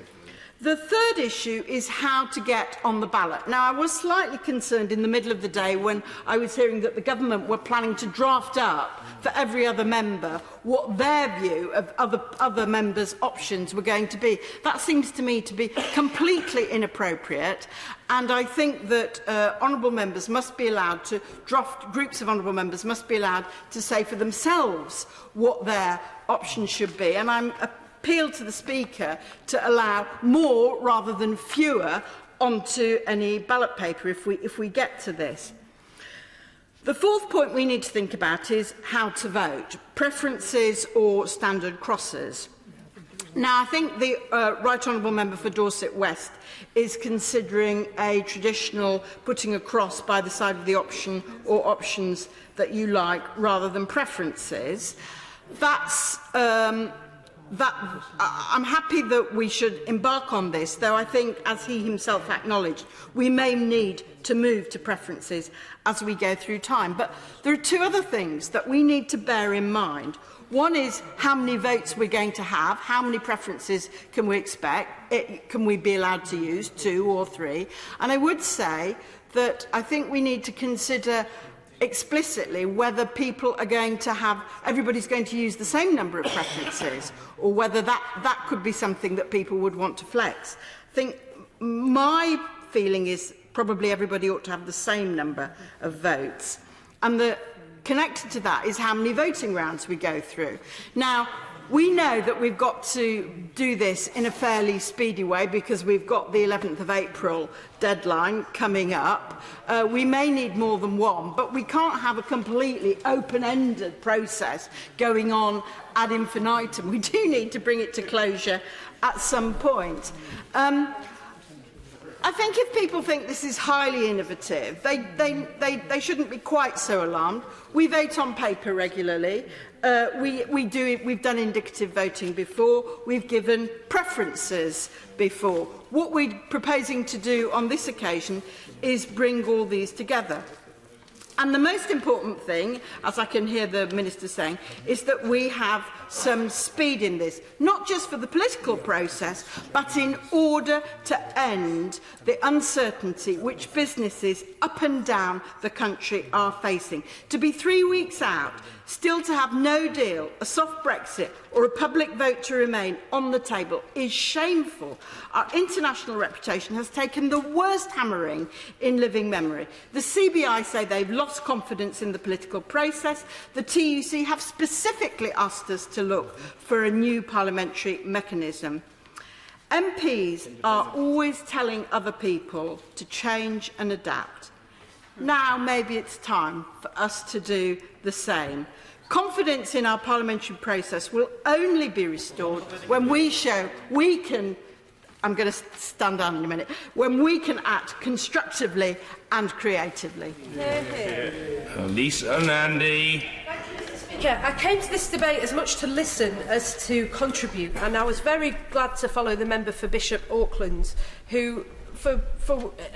[SPEAKER 9] The third issue is how to get on the ballot. Now, I was slightly concerned in the middle of the day when I was hearing that the government were planning to draft up for every other member what their view of other members' options were going to be. That seems to me to be completely inappropriate, and I think that honourable members must be allowed to draft, groups of honourable members must be allowed to say for themselves what their options should be. And I'm appeal to the Speaker to allow more rather than fewer onto any ballot paper if we get to this. The fourth point we need to think about is how to vote, preferences or standard crosses. Now, I think the Right Honourable Member for Dorset West is considering a traditional putting a cross by the side of the option or options that you like rather than preferences. I'm happy that we should embark on this, though I think, as he himself acknowledged, we may need to move to preferences as we go through time. But there are two other things that we need to bear in mind. One is how many votes we're going to have, how many preferences can we expect, can we be allowed to use, 2 or 3? And I would say that I think we need to consider explicitly whether people are going to have, everybody's going to use the same number of preferences, or whether that could be something that people would want to flex. I think my feeling is probably everybody ought to have the same number of votes. And connected to that is how many voting rounds we go through. Now, We know that we've got to do this in a fairly speedy way because we've got the 11th of April deadline coming up. We may need more than one, but we can't have a completely open-ended process going on ad infinitum. We do need to bring it to closure at some point. I think if people think this is highly innovative, they shouldn't be quite so alarmed. We vote on paper regularly. We've done indicative voting before. We've given preferences before. What we're proposing to do on this occasion is bring all these together. And the most important thing, as I can hear the Minister saying, is that we have some speed in this, not just for the political process, but in order to end the uncertainty which businesses up and down the country are facing. To be 3 weeks out, still to have no deal, a soft Brexit or a public vote to remain on the table is shameful. Our international reputation has taken the worst hammering in living memory. The CBI say they've lost confidence in the political process. The TUC have specifically asked us to look for a new parliamentary mechanism. MPs are always telling other people to change and adapt. Now maybe it's time for us to do the same. Confidence in our parliamentary process will only be restored when we show we can, I'm going to stand down in a minute, when we can act constructively and creatively.
[SPEAKER 2] Lisa and Andy.
[SPEAKER 19] Yeah, I came to this debate as much to listen as to contribute, and I was very glad to follow the member for Bishop Auckland, who,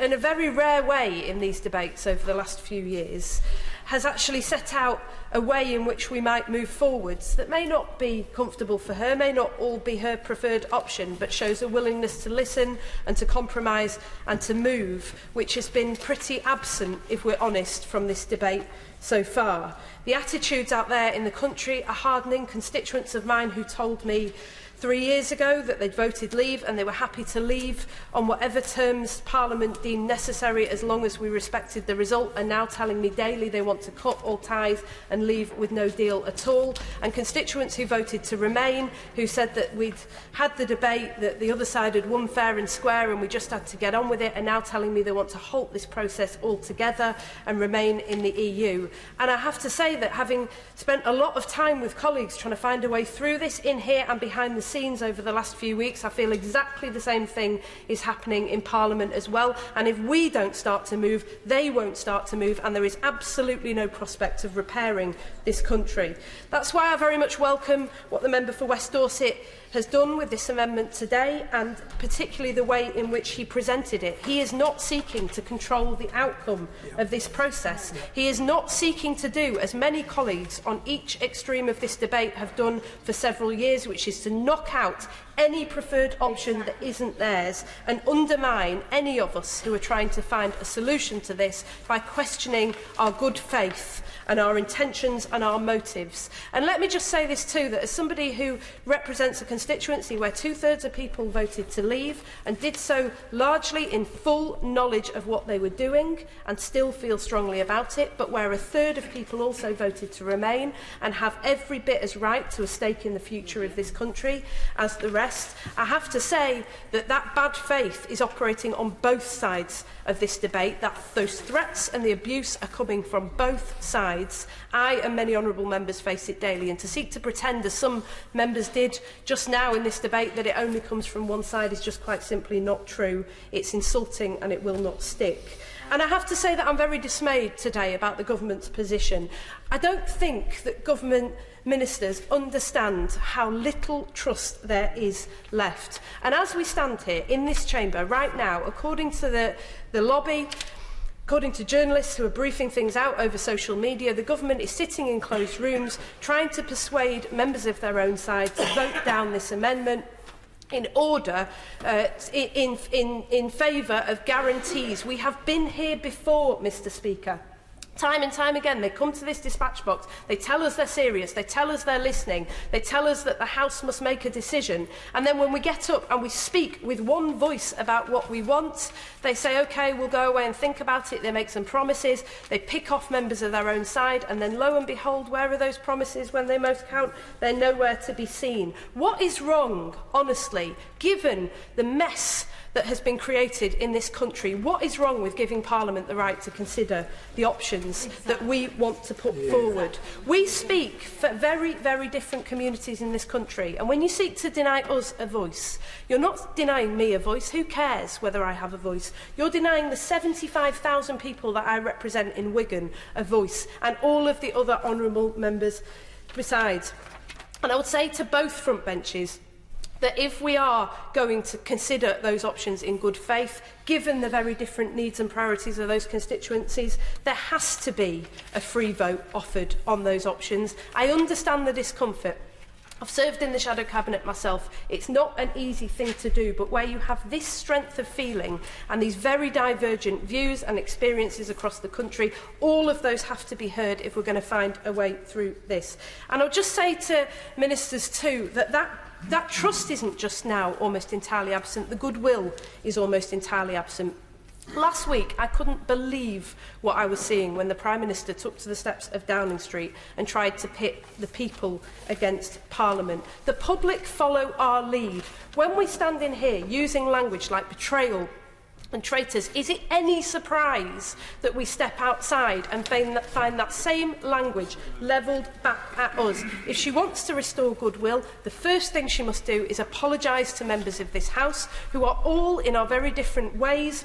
[SPEAKER 19] in a very rare way in these debates over the last few years, has actually set out a way in which we might move forwards that may not be comfortable for her, may not all be her preferred option, but shows a willingness to listen and to compromise and to move, which has been pretty absent, if we're honest, from this debate so far. The attitudes out there in the country are hardening. Constituents of mine who told me 3 years ago that they'd voted leave and they were happy to leave on whatever terms Parliament deemed necessary as long as we respected the result, are now telling me daily they want to cut all ties and leave with no deal at all. And constituents who voted to remain, who said that we'd had the debate, that the other side had won fair and square and we just had to get on with it, are now telling me they want to halt this process altogether and remain in the EU. And I have to say that, having spent a lot of time with colleagues trying to find a way through this in here and behind the scenes over the last few weeks, I feel exactly the same thing is happening in Parliament as well. And if we don't start to move, they won't start to move, and there is absolutely no prospect of repairing this country. That's why I very much welcome what the member for West Dorset has done with this amendment today, and particularly the way in which he presented it. He is not seeking to control the outcome of this process. He is not seeking to do, as many colleagues on each extreme of this debate have done for several years, which is to knock out any preferred option that isn't theirs and undermine any of us who are trying to find a solution to this by questioning our good faith and our intentions and our motives. And let me just say this too, that as somebody who represents a constituency where 2/3 of people voted to leave and did so largely in full knowledge of what they were doing and still feel strongly about it, but where 1/3 of people also voted to remain and have every bit as right to a stake in the future of this country as the rest, I have to say that that bad faith is operating on both sides of this debate, that those threats and the abuse are coming from both sides. I and many honourable members face it daily, and to seek to pretend, as some members did just now in this debate, that it only comes from one side is just quite simply not true. It's insulting and it will not stick. And I have to say that I'm very dismayed today about the government's position. I don't think that government ministers understand how little trust there is left. And as we stand here in this chamber right now, according to the lobby, according to journalists who are briefing things out over social media, the government is sitting in closed rooms trying to persuade members of their own side to vote down this amendment in order, in favour of guarantees. We have been here before, Mr. Speaker.
[SPEAKER 10] Time and time again, they come to this dispatch box, they tell us they're serious, they tell us they're listening, they tell us that the House must make a decision, and then when we get up and we speak with one voice about what we want, they say, OK, we'll go away and think about it, they make some promises, they pick off members of their own side, and then lo and behold, where are those promises when they most count? They're nowhere to be seen. What is wrong, honestly, given the mess that has been created in this country? What is wrong with giving Parliament the right to consider the options that we want to put forward? We speak for very, very different communities in this country, and when you seek to deny us a voice, you're not denying me a voice. Who cares whether I have a voice? You're denying the 75,000 people that I represent in Wigan a voice, and all of the other honourable members besides. And I would say to both front benches that if we are going to consider those options in good faith, given the very different needs and priorities of those constituencies, there has to be a free vote offered on those options. I understand the discomfort. I've served in the Shadow Cabinet myself. It's not an easy thing to do, but where you have this strength of feeling and these very divergent views and experiences across the country, all of those have to be heard if we're going to find a way through this. And I'll just say to ministers too that trust isn't just now almost entirely absent. The goodwill is almost entirely absent. Last week, I couldn't believe what I was seeing when the Prime Minister took to the steps of Downing Street and tried to pit the people against Parliament. The public follow our lead. When we stand in here using language like betrayal and traitors, is it any surprise that we step outside and find that same language levelled back at us? If she wants to restore goodwill, the first thing she must do is apologise to members of this House, who are all in our very different ways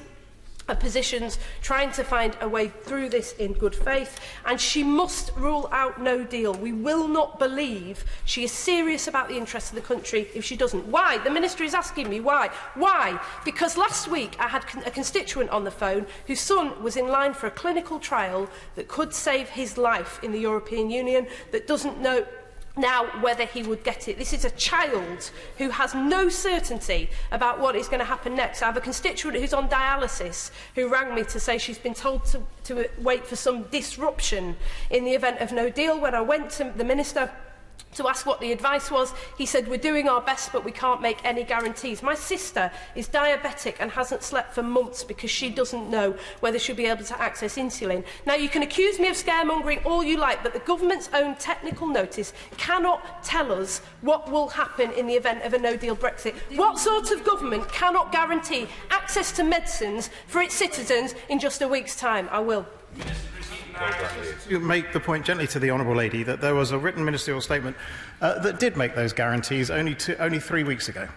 [SPEAKER 10] and positions trying to find a way through this in good faith, and she must rule out no deal. We will not believe she is serious about the interests of the country if she doesn't. Why? The Minister is asking me why. Why? Because last week I had a constituent on the phone whose son was in line for a clinical trial that could save his life in the European Union, that doesn't know now whether he would get it. This is a child who has no certainty about what is going to happen next. I have a constituent who's on dialysis who rang me to say she's been told to wait for some disruption in the event of no deal. When I went to the Minister to ask what the advice was, he said, we're doing our best, but we can't make any guarantees. My sister is diabetic and hasn't slept for months because she doesn't know whether she'll be able to access insulin. Now, you can accuse me of scaremongering all you like, but the government's own technical notice cannot tell us what will happen in the event of a no-deal Brexit. What sort of government cannot guarantee access to medicines for its citizens in just a week's time? I will.
[SPEAKER 20] To make the point gently to the Honourable Lady that there was a written ministerial statement that did make those guarantees only 3 weeks ago.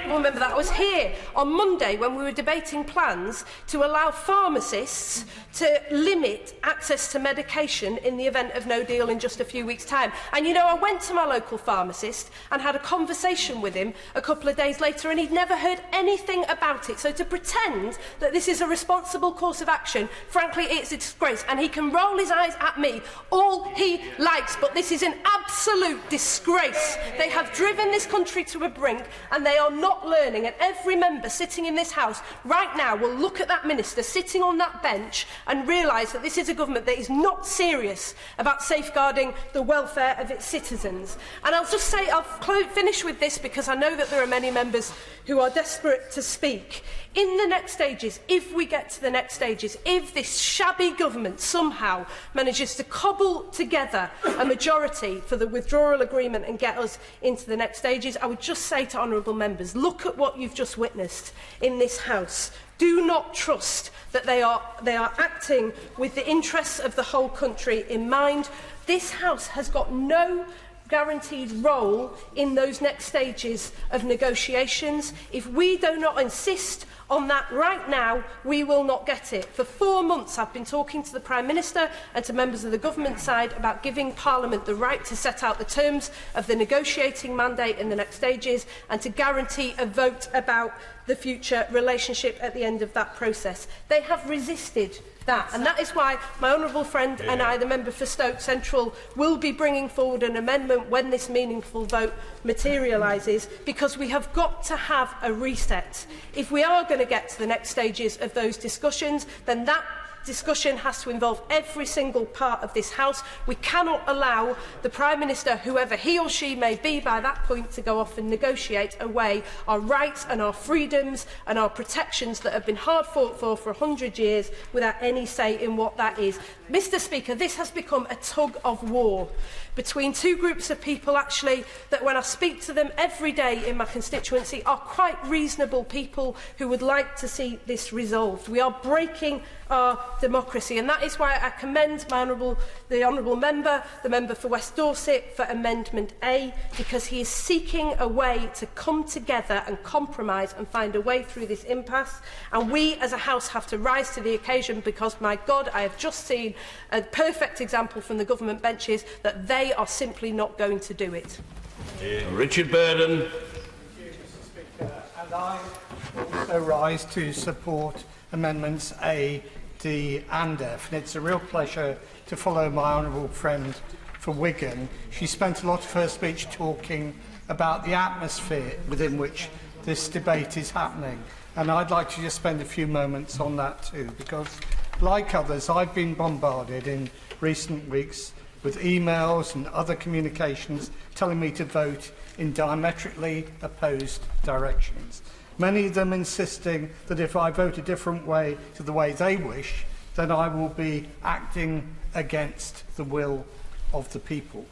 [SPEAKER 10] Remember that I was here on Monday when we were debating plans to allow pharmacists to limit access to medication in the event of no deal in just a few weeks' time. And you know, I went to my local pharmacist and had a conversation with him a couple of days later, and he'd never heard anything about it. So to pretend that this is a responsible course of action, frankly, it's a disgrace. And he can roll his eyes at me all he likes, but this is an absolute disgrace. They have driven this country to a brink, and they are not learning, and every member sitting in this House right now will look at that minister sitting on that bench and realise that this is a government that is not serious about safeguarding the welfare of its citizens. And I'll just say, I'll finish with this because I know that there are many members who are desperate to speak. In the next stages, if we get to the next stages, if this shabby government somehow manages to cobble together a majority for the withdrawal agreement and get us into the next stages, I would just say to honourable members, look at what you've just witnessed in this House. Do not trust that they are acting with the interests of the whole country in mind. This House has got no guaranteed role in those next stages of negotiations. If we do not insist on that right now, we will not get it. For 4 months I've been talking to the Prime Minister and to members of the government side about giving Parliament the right to set out the terms of the negotiating mandate in the next stages and to guarantee a vote about the future relationship at the end of that process. They have resisted that, and that is why my honourable friend and I, the member for Stoke Central, will be bringing forward an amendment when this meaningful vote materialises, because we have got to have a reset. If we are going to get to the next stages of those discussions, then that discussion has to involve every single part of this House. We cannot allow the Prime Minister, whoever he or she may be by that point, to go off and negotiate away our rights and our freedoms and our protections that have been hard fought for 100 years without any say in what that is. Mr Speaker, this has become a tug of war between two groups of people, actually, that when I speak to them every day in my constituency are quite reasonable people who would like to see this resolved. We are breaking our democracy, and that is why I commend the honourable member, the member for West Dorset, for Amendment A, because he is seeking a way to come together and compromise and find a way through this impasse. And we as a House have to rise to the occasion, because, my God, I have just seen a perfect example from the government benches that they are simply not going to do it.
[SPEAKER 2] Richard Burden.
[SPEAKER 18] And I also rise to support Amendments A, D and F. And it's a real pleasure to follow my honourable friend for Wigan. She spent a lot of her speech talking about the atmosphere within which this debate is happening. And I'd like to just spend a few moments on that too, because, like others, I've been bombarded in recent weeks with emails and other communications telling me to vote in diametrically opposed directions. Many of them insisting that if I vote a different way to the way they wish, then I will be acting against the will of the people.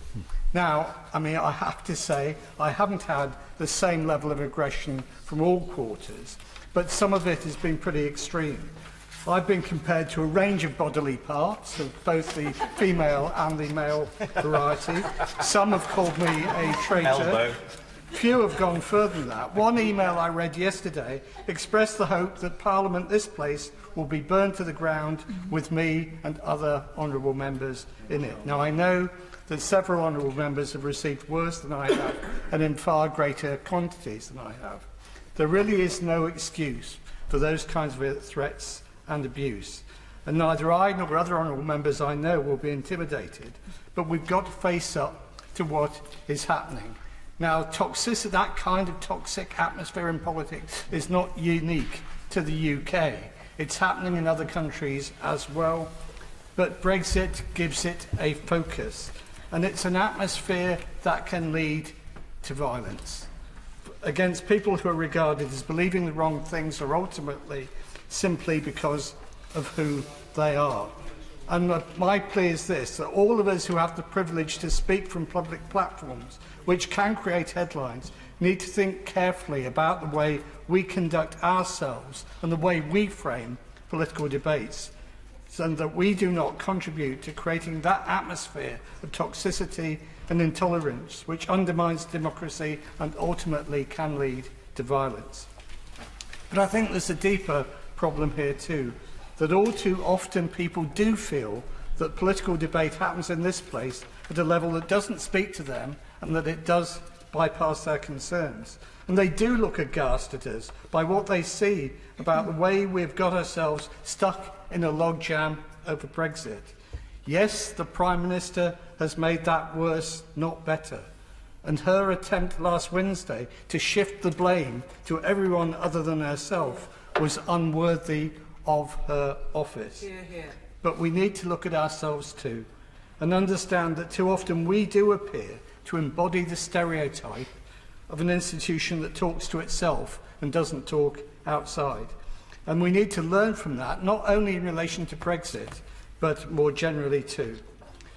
[SPEAKER 18] Now, I mean, I have to say, I haven't had the same level of aggression from all quarters, but some of it has been pretty extreme. I've been compared to a range of bodily parts of both the female and the male variety. Some have called me a traitor.
[SPEAKER 2] Elbow.
[SPEAKER 18] Few have gone further than that. One email I read yesterday expressed the hope that Parliament, this place, will be burned to the ground with me and other honourable members in it. Now, I know that several honourable members have received worse than I have, and in far greater quantities than I have. There really is no excuse for those kinds of threats and abuse, and neither I nor other honourable members I know will be intimidated, but we've got to face up to what is happening. Now, toxicity, that kind of toxic atmosphere in politics is not unique to the UK. It's happening in other countries as well, but Brexit gives it a focus, and it's an atmosphere that can lead to violence against people who are regarded as believing the wrong things, or ultimately simply because of who they are. And my plea is this, that all of us who have the privilege to speak from public platforms, which can create headlines, need to think carefully about the way we conduct ourselves and the way we frame political debates, so that we do not contribute to creating that atmosphere of toxicity and intolerance which undermines democracy and ultimately can lead to violence. But I think there's a deeper problem here too, that all too often people do feel that political debate happens in this place at a level that doesn't speak to them and that it does bypass their concerns. And they do look aghast at us by what they see about the way we've got ourselves stuck in a logjam over Brexit. Yes, the Prime Minister has made that worse, not better. And her attempt last Wednesday to shift the blame to everyone other than herself was unworthy of her office.
[SPEAKER 17] Hear, hear.
[SPEAKER 18] But we need to look at ourselves too and understand that too often we do appear to embody the stereotype of an institution that talks to itself and doesn't talk outside. And we need to learn from that, not only in relation to Brexit, but more generally too.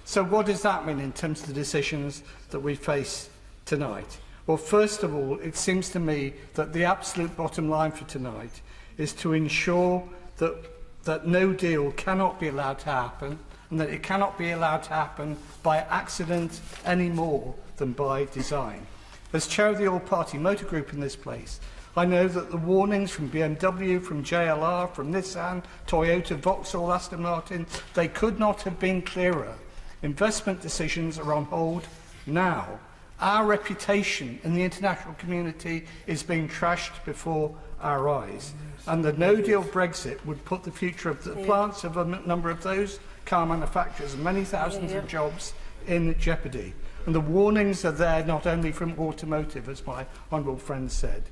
[SPEAKER 18] So what does that mean in terms of the decisions that we face tonight? Well, first of all, it seems to me that the absolute bottom line for tonight is to ensure that no deal cannot be allowed to happen, and that it cannot be allowed to happen by accident any more than by design. As chair of the all-party motor group in this place, I know that the warnings from BMW, from JLR, from Nissan, Toyota, Vauxhall, Aston Martin, they could not have been clearer. Investment decisions are on hold now. Our reputation in the international community is being trashed before our eyes. And the no-deal Brexit would put the future of the plants of a number of those car manufacturers and many thousands of jobs in jeopardy. And the warnings are there not only from automotive, as my honourable friend said.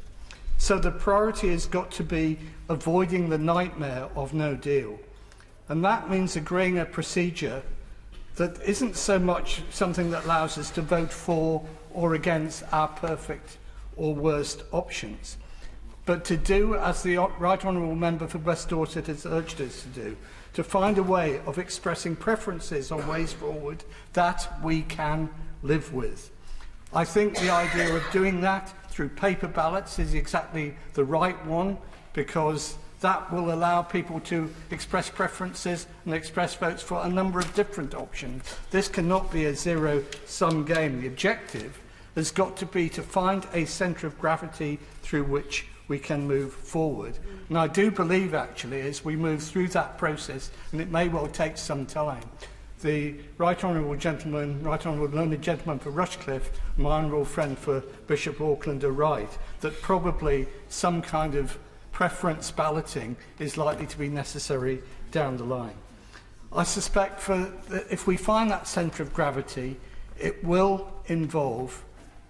[SPEAKER 18] So the priority has got to be avoiding the nightmare of no deal. And that means agreeing a procedure that isn't so much something that allows us to vote for or against our perfect or worst options, but to do as the Right Honourable Member for West Dorset has urged us to do, to find a way of expressing preferences on ways forward that we can live with. I think the idea of doing that through paper ballots is exactly the right one, because that will allow people to express preferences and express votes for a number of different options. This cannot be a zero-sum game. The objective has got to be to find a centre of gravity through which we can move forward. And I do believe, actually, as we move through that process, and it may well take some time, the Right Honourable Gentleman, Right Honourable Learned Gentleman for Rushcliffe, my honourable friend for Bishop Auckland are right, that probably some kind of preference balloting is likely to be necessary down the line. I suspect if we find that centre of gravity, it will involve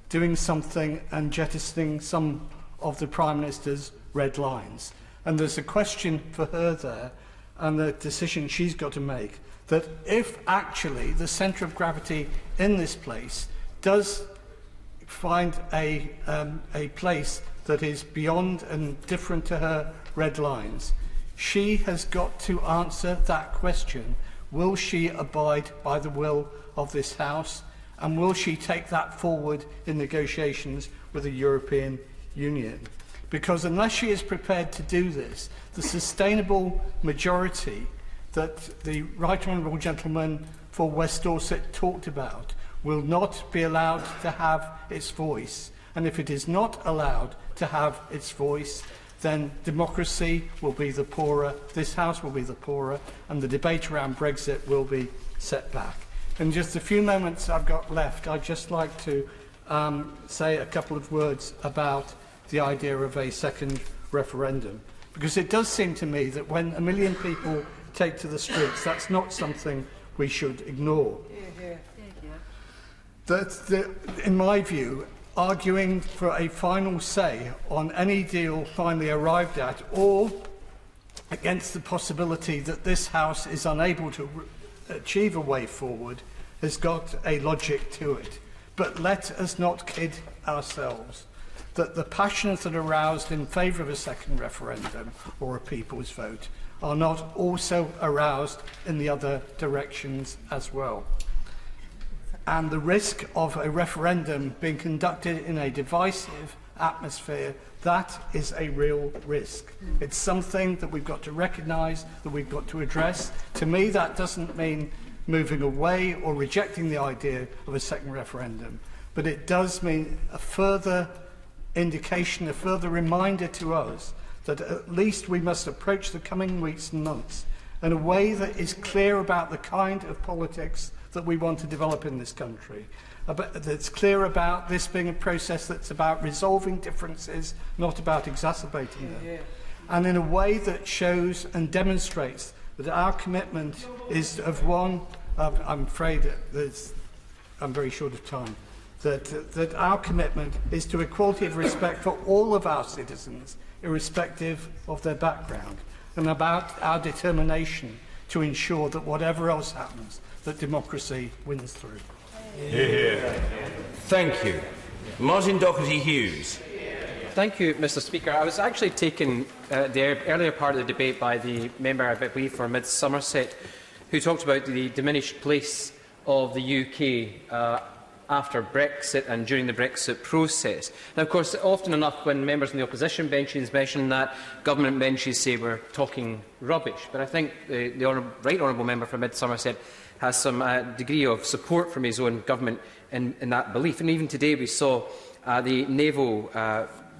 [SPEAKER 18] doing something and jettisoning some of the Prime Minister's red lines. And there's a question for her there, and the decision she's got to make, that if actually the centre of gravity in this place does find a place that is beyond and different to her red lines, she has got to answer that question. Will she abide by the will of this House? And will she take that forward in negotiations with the European Union? Because unless she is prepared to do this, the sustainable majority that the Right Honourable Gentleman for West Dorset talked about will not be allowed to have its voice. And if it is not allowed to have its voice, then democracy will be the poorer, this House will be the poorer, and the debate around Brexit will be set back. In just a few moments I've got left, I'd just like to say a couple of words about the idea of a second referendum. Because it does seem to me that when 1 million people take to the streets, that's not something we should ignore. In my view, arguing for a final say on any deal finally arrived at, or against the possibility that this House is unable to achieve a way forward, has got a logic to it. But let us not kid ourselves that the passions that are aroused in favour of a second referendum or a people's vote are not also aroused in the other directions as well. And the risk of a referendum being conducted in a divisive atmosphere, that is a real risk. It's something that we've got to recognise, that we've got to address. To me, that doesn't mean moving away or rejecting the idea of a second referendum, but it does mean a further indication, a further reminder to us that at least we must approach the coming weeks and months in a way that is clear about the kind of politics that we want to develop in this country. That's clear about this being a process that's about resolving differences, not about exacerbating them. And in a way that shows and demonstrates that our commitment is of one, I'm afraid I'm very short of time, that our commitment is to equality of respect for all of our citizens, irrespective of their background, and about our determination to ensure that whatever else happens, that democracy wins through.
[SPEAKER 2] Thank you. Martin Doherty-Hughes.
[SPEAKER 7] Thank you, Mr. Speaker. I was actually taken the earlier part of the debate by the member, I believe, for Mid Somerset, who talked about the diminished place of the UK after Brexit and during the Brexit process. Now, of course, often enough when members on the opposition benches mention that, government benches say we're talking rubbish. But I think the Right Honourable Member for Mid Somerset has some degree of support from his own government in that belief. And even today we saw the naval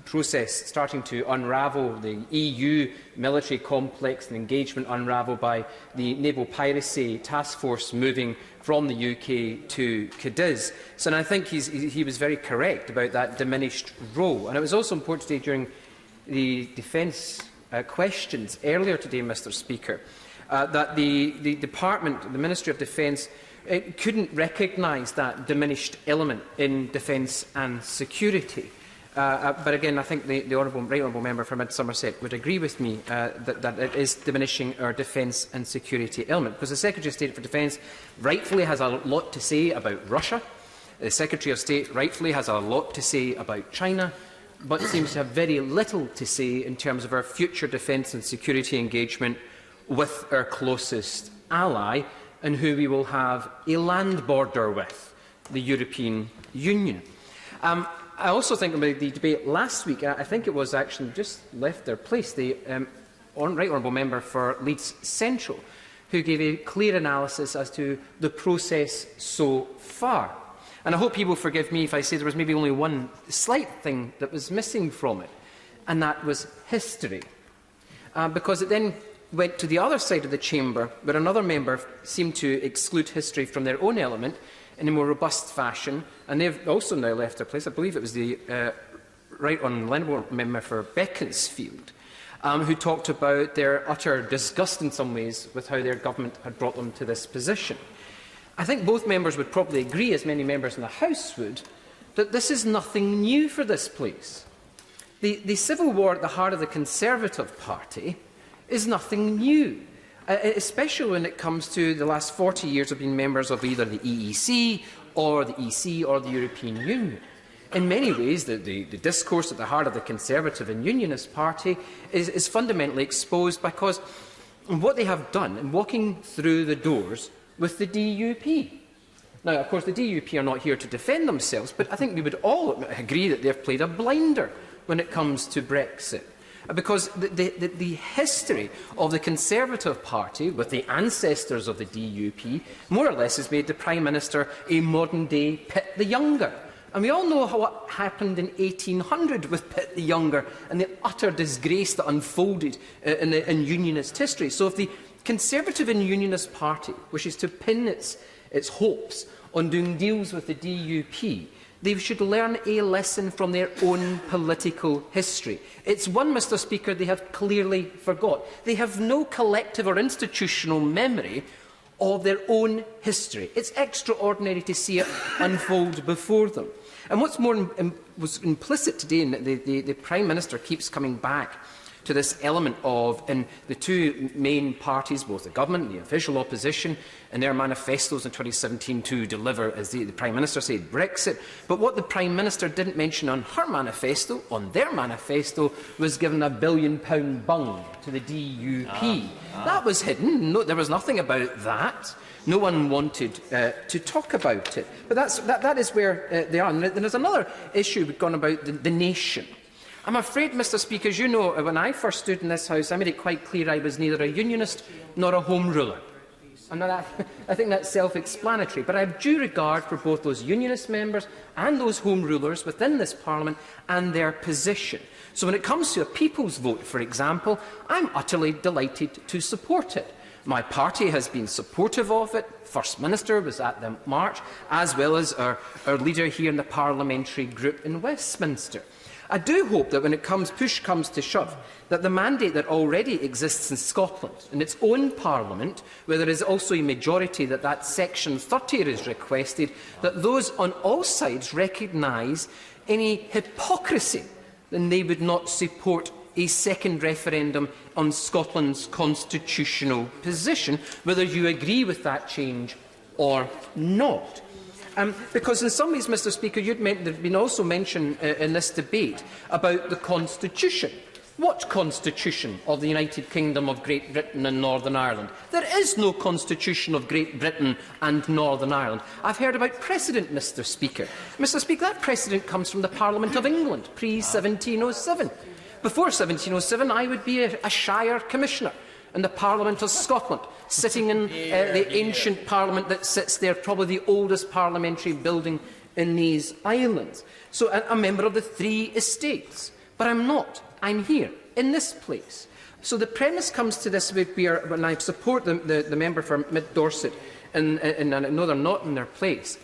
[SPEAKER 7] process starting to unravel, the EU military complex and engagement unravelled by the Naval Piracy Task Force moving from the UK to Cadiz. So I think he was very correct about that diminished role. And it was also important today during the defence questions earlier today, Mr. Speaker, that the Department, the Ministry of Defence, couldn't recognise that diminished element in defence and security. But again, I think the right honourable member for Mid Somerset would agree with me that it is diminishing our defence and security element, because the Secretary of State for Defence rightfully has a lot to say about Russia. The Secretary of State rightfully has a lot to say about China, but seems to have very little to say in terms of our future defence and security engagement with our closest ally, and who we will have a land border with, the European Union. I also think about the debate last week. I think it was actually just left their place, the right honourable member for Leeds Central, who gave a clear analysis as to the process so far. And I hope he will forgive me if I say there was maybe only one slight thing that was missing from it, and that was history. Because it then went to the other side of the chamber, where another member seemed to exclude history from their own element in a more robust fashion, and they've also now left their place. I believe it was the right honourable member for Beaconsfield, who talked about their utter disgust in some ways with how their government had brought them to this position. I think both members would probably agree, as many members in the House would, that this is nothing new for this place. The civil war at the heart of the Conservative Party is nothing new, especially when it comes to the last 40 years of being members of either the EEC or the EC or the European Union. In many ways, the discourse at the heart of the Conservative and Unionist Party is fundamentally exposed because of what they have done in walking through the doors with the DUP. Now, of course, the DUP are not here to defend themselves, but I think we would all agree that they've played a blinder when it comes to Brexit. Because the history of the Conservative Party, with the ancestors of the DUP, more or less has made the Prime Minister a modern-day Pitt the Younger. And we all know what happened in 1800 with Pitt the Younger and the utter disgrace that unfolded in Unionist history. So if the Conservative and Unionist Party wishes to pin its hopes on doing deals with the DUP, they should learn a lesson from their own political history. It's one, Mr. Speaker, they have clearly forgot. They have no collective or institutional memory of their own history. It's extraordinary to see it unfold before them. And what's more was implicit today, and the Prime Minister keeps coming back to this element of, in the two main parties, both the government and the official opposition, in their manifestos in 2017 to deliver, as the Prime Minister said, Brexit. But what the Prime Minister didn't mention on her manifesto, on their manifesto, was giving a £1 billion bung to the DUP. That was hidden. No, there was nothing about that. No one wanted to talk about it. But that is where they are. And there's another issue gone about the nation. I'm afraid, Mr. Speaker, as you know, when I first stood in this House, I made it quite clear I was neither a Unionist nor a Home Ruler. I think that's self-explanatory, but I have due regard for both those Unionist members and those Home Rulers within this Parliament and their position. So when it comes to a people's vote, for example, I'm utterly delighted to support it. My party has been supportive of it. First Minister was at the march, as well as our leader here in the parliamentary group in Westminster. I do hope that when push comes to shove, that the mandate that already exists in Scotland, in its own Parliament, where there is also a majority that Section 30 is requested, that those on all sides recognise any hypocrisy, then they would not support a second referendum on Scotland's constitutional position, whether you agree with that change or not. Because in some ways, Mr. Speaker, there has been also mention in this debate about the Constitution. What Constitution of the United Kingdom of Great Britain and Northern Ireland? There is no Constitution of Great Britain and Northern Ireland. I've heard about precedent, Mr. Speaker. Mr. Speaker, that precedent comes from the Parliament of England, pre-1707. Before 1707, I would be a Shire Commissioner in the Parliament of Scotland, sitting in the ancient Parliament that sits there, probably the oldest parliamentary building in these islands. So a member of the three estates. But I'm not. I'm here, in this place. So the premise comes to this, when I support the member for Mid Dorset, and I know they're not in their place.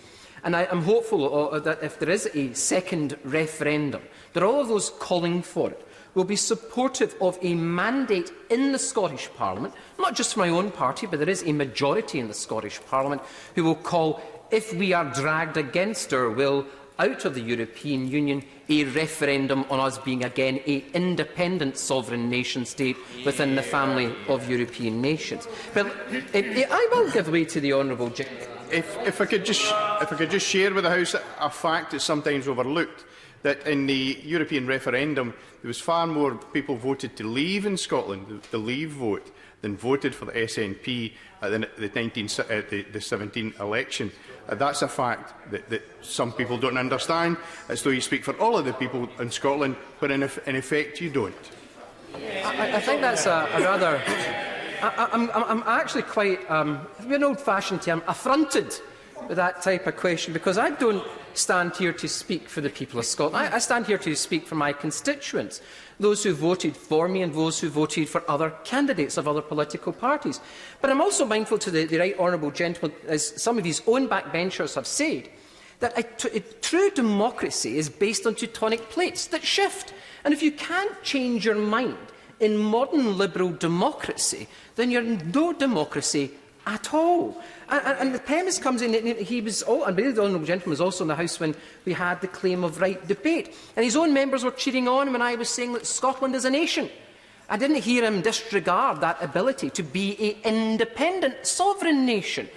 [SPEAKER 7] And I am hopeful that if there is a second referendum, that all of those calling for it will be supportive of a mandate in the Scottish Parliament, not just from my own party, but there is a majority in the Scottish Parliament who will call, if we are dragged against our will, out of the European Union, a referendum on us being again an independent sovereign nation-state within the family of European nations. But I will give way to the honourable gentleman.
[SPEAKER 11] If I could just share with the House a fact that's sometimes overlooked, that in the European referendum there was far more people voted to leave in Scotland, the Leave vote, than voted for the SNP at the 17 election. That's a fact that some people don't understand. It's though you speak for all of the people in Scotland, but in effect you don't.
[SPEAKER 7] I think that's a rather... I'm actually quite, an old-fashioned term, affronted with that type of question, because I don't stand here to speak for the people of Scotland. I stand here to speak for my constituents, those who voted for me and those who voted for other candidates of other political parties. But I'm also mindful to the right honourable gentleman, as some of his own backbenchers have said, that true democracy is based on tectonic plates that shift. And if you can't change your mind in modern liberal democracy, then you're in no democracy at all. And the premise comes in, he was, I believe the honourable gentleman was also in the House when we had the claim of right debate. And his own members were cheering on when I was saying that Scotland is a nation. I didn't hear him disregard that ability to be an independent sovereign nation.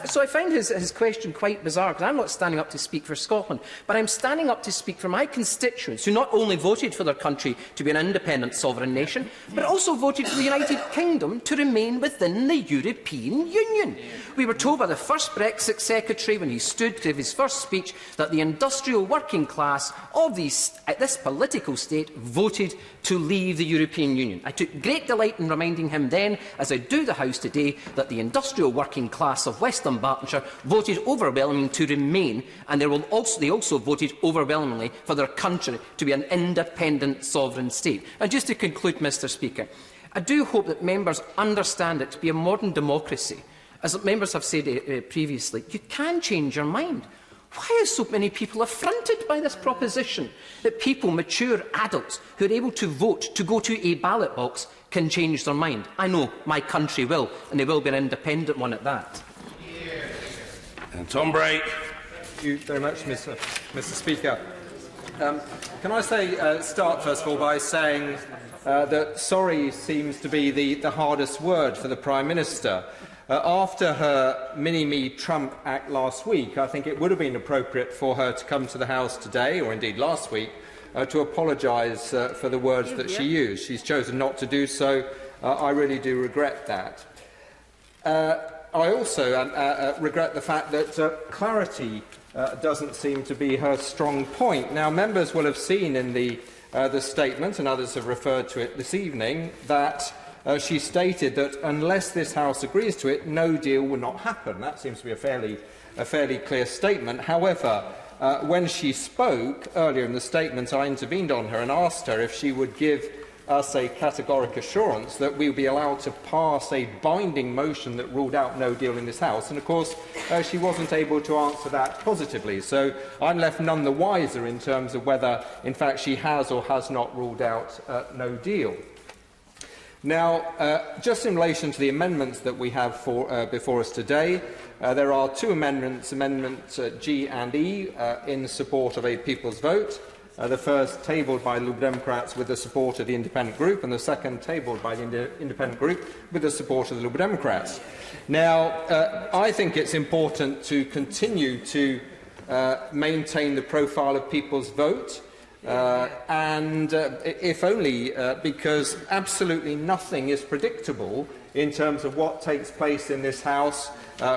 [SPEAKER 7] So I find his question quite bizarre, because I'm not standing up to speak for Scotland, but I'm standing up to speak for my constituents who not only voted for their country to be an independent sovereign nation, but also voted for the United Kingdom to remain within the European Union. We were told by the first Brexit secretary when he stood to give his first speech that the industrial working class of this political state voted to leave the European Union. I took great delight in reminding him then, as I do the House today, that the industrial working class of West Dunbartonshire voted overwhelmingly to remain, and they also voted overwhelmingly for their country to be an independent sovereign state. And just to conclude, Mr Speaker, I do hope that members understand it to be a modern democracy. As members have said previously, you can change your mind. Why are so many people affronted by this proposition that people, mature adults, who are able to vote to go to a ballot box can change their mind? I know my country will, and they will be an independent one at that.
[SPEAKER 14] And Tom Bray.
[SPEAKER 5] Thank you very much, Mr Speaker. Can I start first of all by saying that sorry seems to be the hardest word for the Prime Minister. After her mini-me Trump act last week, I think it would have been appropriate for her to come to the House today, or indeed last week, to apologise for the words that she used. She's chosen not to do so. I really do regret that. I also regret the fact that clarity doesn't seem to be her strong point. Now, members will have seen in the statement, and others have referred to it this evening, that she stated that unless this House agrees to it, no deal will not happen. That seems to be a fairly clear statement. However, when she spoke earlier in the statement, I intervened on her and asked her if she would give us a categoric assurance that we would be allowed to pass a binding motion that ruled out no deal in this House. And, of course, she wasn't able to answer that positively. So I'm left none the wiser in terms of whether, in fact, she has or has not ruled out no deal. Now, just in relation to the amendments that we have before us today, there are two amendments, Amendments G and E, in support of a people's vote. The first tabled by the Liberal Democrats with the support of the Independent Group, and the second tabled by the Independent Group with the support of the Liberal Democrats. Now, I think it's important to continue to maintain the profile of people's vote. And if only because absolutely nothing is predictable in terms of what takes place in this House,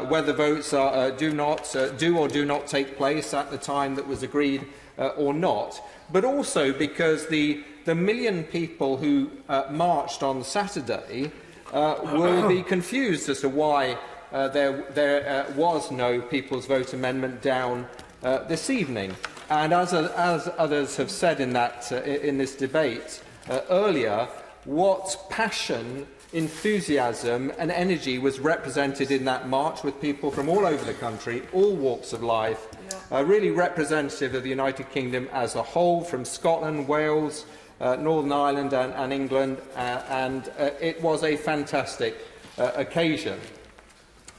[SPEAKER 5] whether votes do or do not take place at the time that was agreed or not, but also because the million people who marched on Saturday will be confused as to why there was no People's Vote Amendment down this evening. And as others have said in this debate earlier, what passion, enthusiasm and energy was represented in that march, with people from all over the country, all walks of life, really representative of the United Kingdom as a whole, from Scotland, Wales, Northern Ireland and England, and it was a fantastic occasion.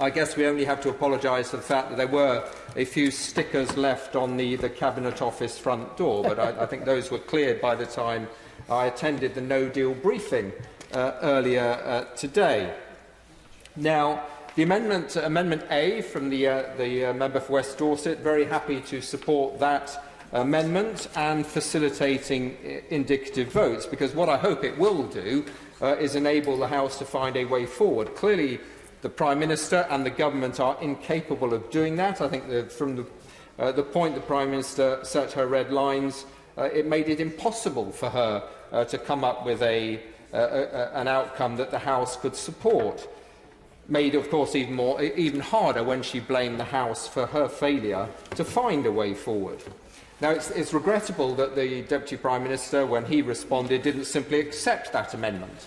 [SPEAKER 5] I guess we only have to apologise for the fact that there were a few stickers left on the Cabinet Office front door, but I think those were cleared by the time I attended the no-deal briefing earlier today. Now, the Amendment A from the member for West Dorset, very happy to support that amendment and facilitating indicative votes, because what I hope it will do is enable the House to find a way forward. Clearly, the Prime Minister and the Government are incapable of doing that. I think that from the point the Prime Minister set her red lines, it made it impossible for her to come up with an outcome that the House could support. Made, of course, even harder when she blamed the House for her failure to find a way forward. Now, it's regrettable that the Deputy Prime Minister, when he responded, didn't simply accept that amendment,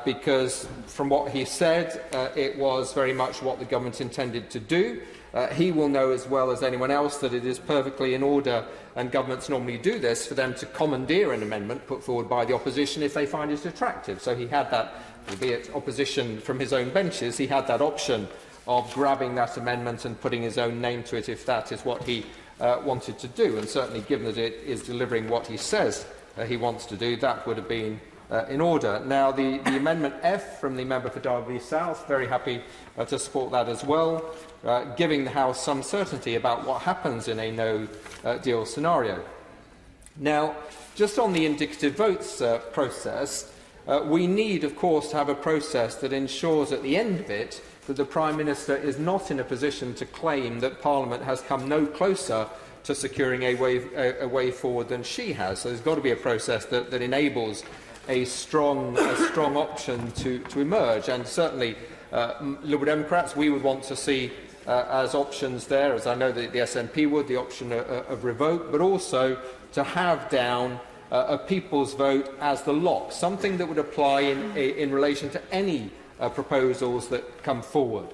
[SPEAKER 5] because from what he said, it was very much what the Government intended to do. He will know as well as anyone else that it is perfectly in order, and governments normally do this, for them to commandeer an amendment put forward by the opposition if they find it attractive. So he had that, albeit opposition from his own benches, he had that option of grabbing that amendment and putting his own name to it if that is what he wanted to do. And certainly, given that it is delivering what he says he wants to do, that would have been in order. Now, the Amendment F from the member for Derby South, very happy to support that as well, giving the House some certainty about what happens in a no-deal scenario. Now, just on the indicative votes process, we need, of course, to have a process that ensures at the end of it that the Prime Minister is not in a position to claim that Parliament has come no closer to securing a way forward than she has. So there's got to be a process that enables a strong option to emerge. And certainly, Liberal Democrats, we would want to see as options there, as I know that the SNP would, the option of revoke, but also to have down a people's vote as the lock, something that would apply in relation to any proposals that come forward.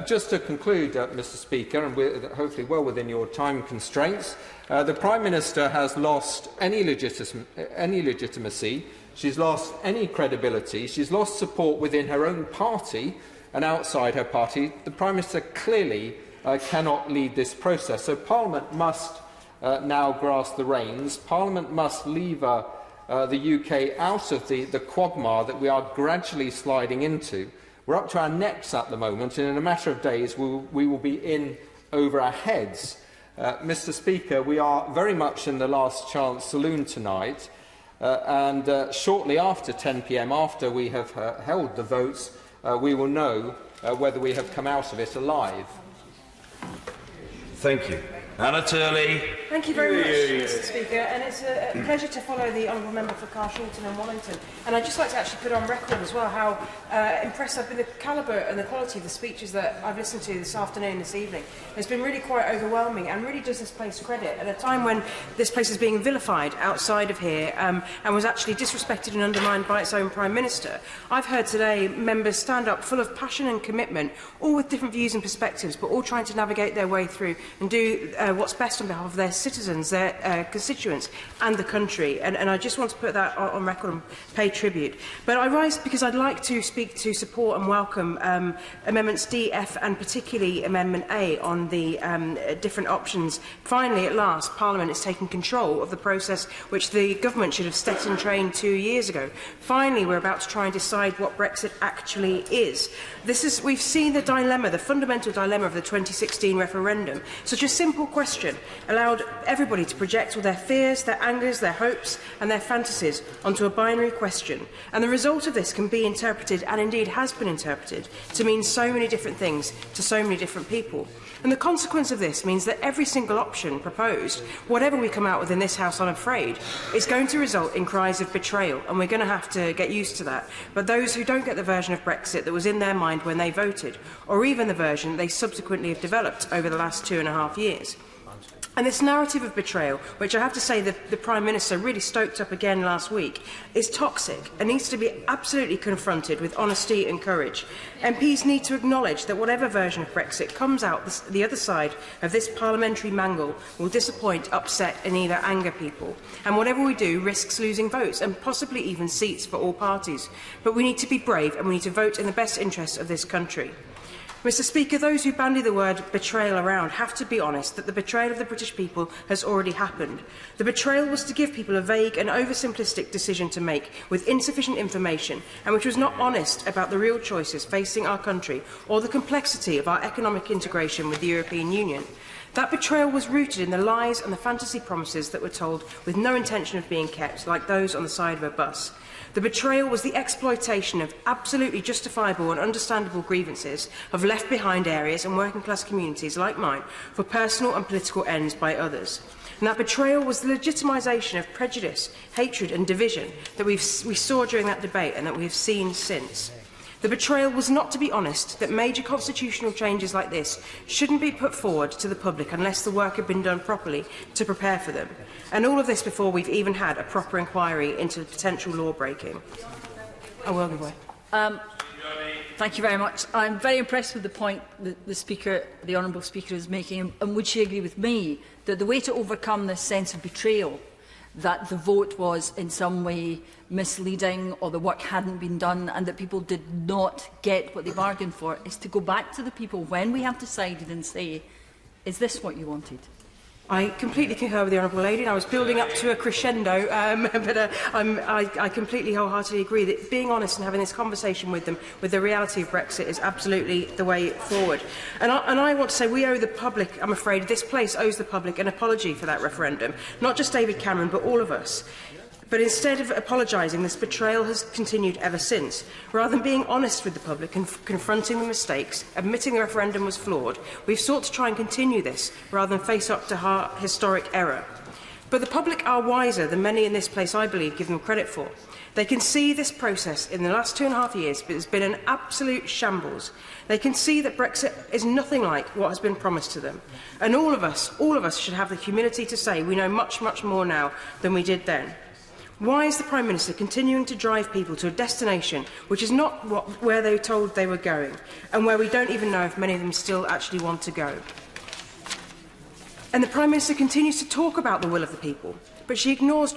[SPEAKER 5] Just to conclude, Mr Speaker, and hopefully well within your time constraints, the Prime Minister has lost any legitimacy, she's lost any credibility, she's lost support within her own party and outside her party. The Prime Minister clearly cannot lead this process, so Parliament must now grasp the reins. Parliament must lever the UK out of the quagmire that we are gradually sliding into. We're up to our necks at the moment, and in a matter of days we will be in over our heads. Mr Speaker, we are very much in the last chance saloon tonight, and shortly after 10 p.m, after we have held the votes, we will know whether we have come out of it alive.
[SPEAKER 2] Thank you. Anna Turley.
[SPEAKER 19] Thank you very much, Mr Speaker, and it's a pleasure to follow the Honourable Member for Carshalton and Wallington. And I'd just like to actually put on record as well how impressed I've been with the calibre and the quality of the speeches that I've listened to this afternoon, this evening. It's been really quite overwhelming and really does this place credit at a time when this place is being vilified outside of here and was actually disrespected and undermined by its own Prime Minister. I've heard today members stand up full of passion and commitment, all with different views and perspectives, but all trying to navigate their way through and do what's best on behalf of their citizens, their constituents and the country. And I just want to put that on record and pay tribute. But I rise because I'd like to speak to support and welcome Amendments D, F and particularly Amendment A on the different options. Finally, at last, Parliament is taking control of the process which the government should have set in train 2 years ago. Finally, we're about to try and decide what Brexit actually is. We've seen the dilemma, the fundamental dilemma of the 2016 referendum. Such a simple question allowed everybody to project all their fears, their angers, their hopes and their fantasies onto a binary question. And the result of this can be interpreted, and indeed has been interpreted, to mean so many different things to so many different people. And the consequence of this means that every single option proposed, whatever we come out with in this House, I'm afraid, is going to result in cries of betrayal, and we're going to have to get used to that. But those who don't get the version of Brexit that was in their mind when they voted, or even the version they subsequently have developed over the last 2.5 years. And this narrative of betrayal, which I have to say the Prime Minister really stoked up again last week, is toxic and needs to be absolutely confronted with honesty and courage. MPs need to acknowledge that whatever version of Brexit comes out the other side of this parliamentary mangle will disappoint, upset and either anger people. And whatever we do risks losing votes and possibly even seats for all parties. But we need to be brave and we need to vote in the best interests of this country.
[SPEAKER 21] Mr Speaker, those who bandy the word betrayal around have to be honest that the betrayal of the British people has already happened. The betrayal was to give people a vague and oversimplistic decision to make with insufficient information and which was not honest about the real choices facing our country or the complexity of our economic integration with the European Union. That betrayal was rooted in the lies and the fantasy promises that were told with no intention of being kept, like those on the side of a bus. The betrayal was the exploitation of absolutely justifiable and understandable grievances of left-behind areas and working-class communities like mine for personal and political ends by others. And that betrayal was the legitimisation of prejudice, hatred and division that we saw during that debate and that we have seen since. The betrayal was not to be honest that major constitutional changes like this shouldn't be put forward to the public unless the work had been done properly to prepare for them. And all of this before we've even had a proper inquiry into potential law-breaking. I will give way.
[SPEAKER 22] Thank you very much. I'm very impressed with the point that the Honourable Speaker is making, and would she agree with me that the way to overcome this sense of betrayal, that the vote was in some way misleading or the work hadn't been done and that people did not get what they bargained for, is to go back to the people when we have decided and say, is this what you wanted?
[SPEAKER 21] I completely concur with the Honourable Lady, and I was building up to a crescendo, but I completely wholeheartedly agree that being honest and having this conversation with them, with the reality of Brexit, is absolutely the way forward. And I want to say we owe the public, I'm afraid, this place owes the public an apology for that referendum. Not just David Cameron, but all of us. But instead of apologising, this betrayal has continued ever since. Rather than being honest with the public and confronting the mistakes, admitting the referendum was flawed, we've sought to try and continue this rather than face up to our historic error. But the public are wiser than many in this place, I believe, give them credit for. They can see this process in the last 2.5 years has been an absolute shambles. They can see that Brexit is nothing like what has been promised to them. And all of us should have the humility to say we know much, much more now than we did then. Why is the Prime Minister continuing to drive people to a destination which is not where they were told they were going, and where we don't even know if many of them still actually want to go? And the Prime Minister continues to talk about the will of the people, but she ignores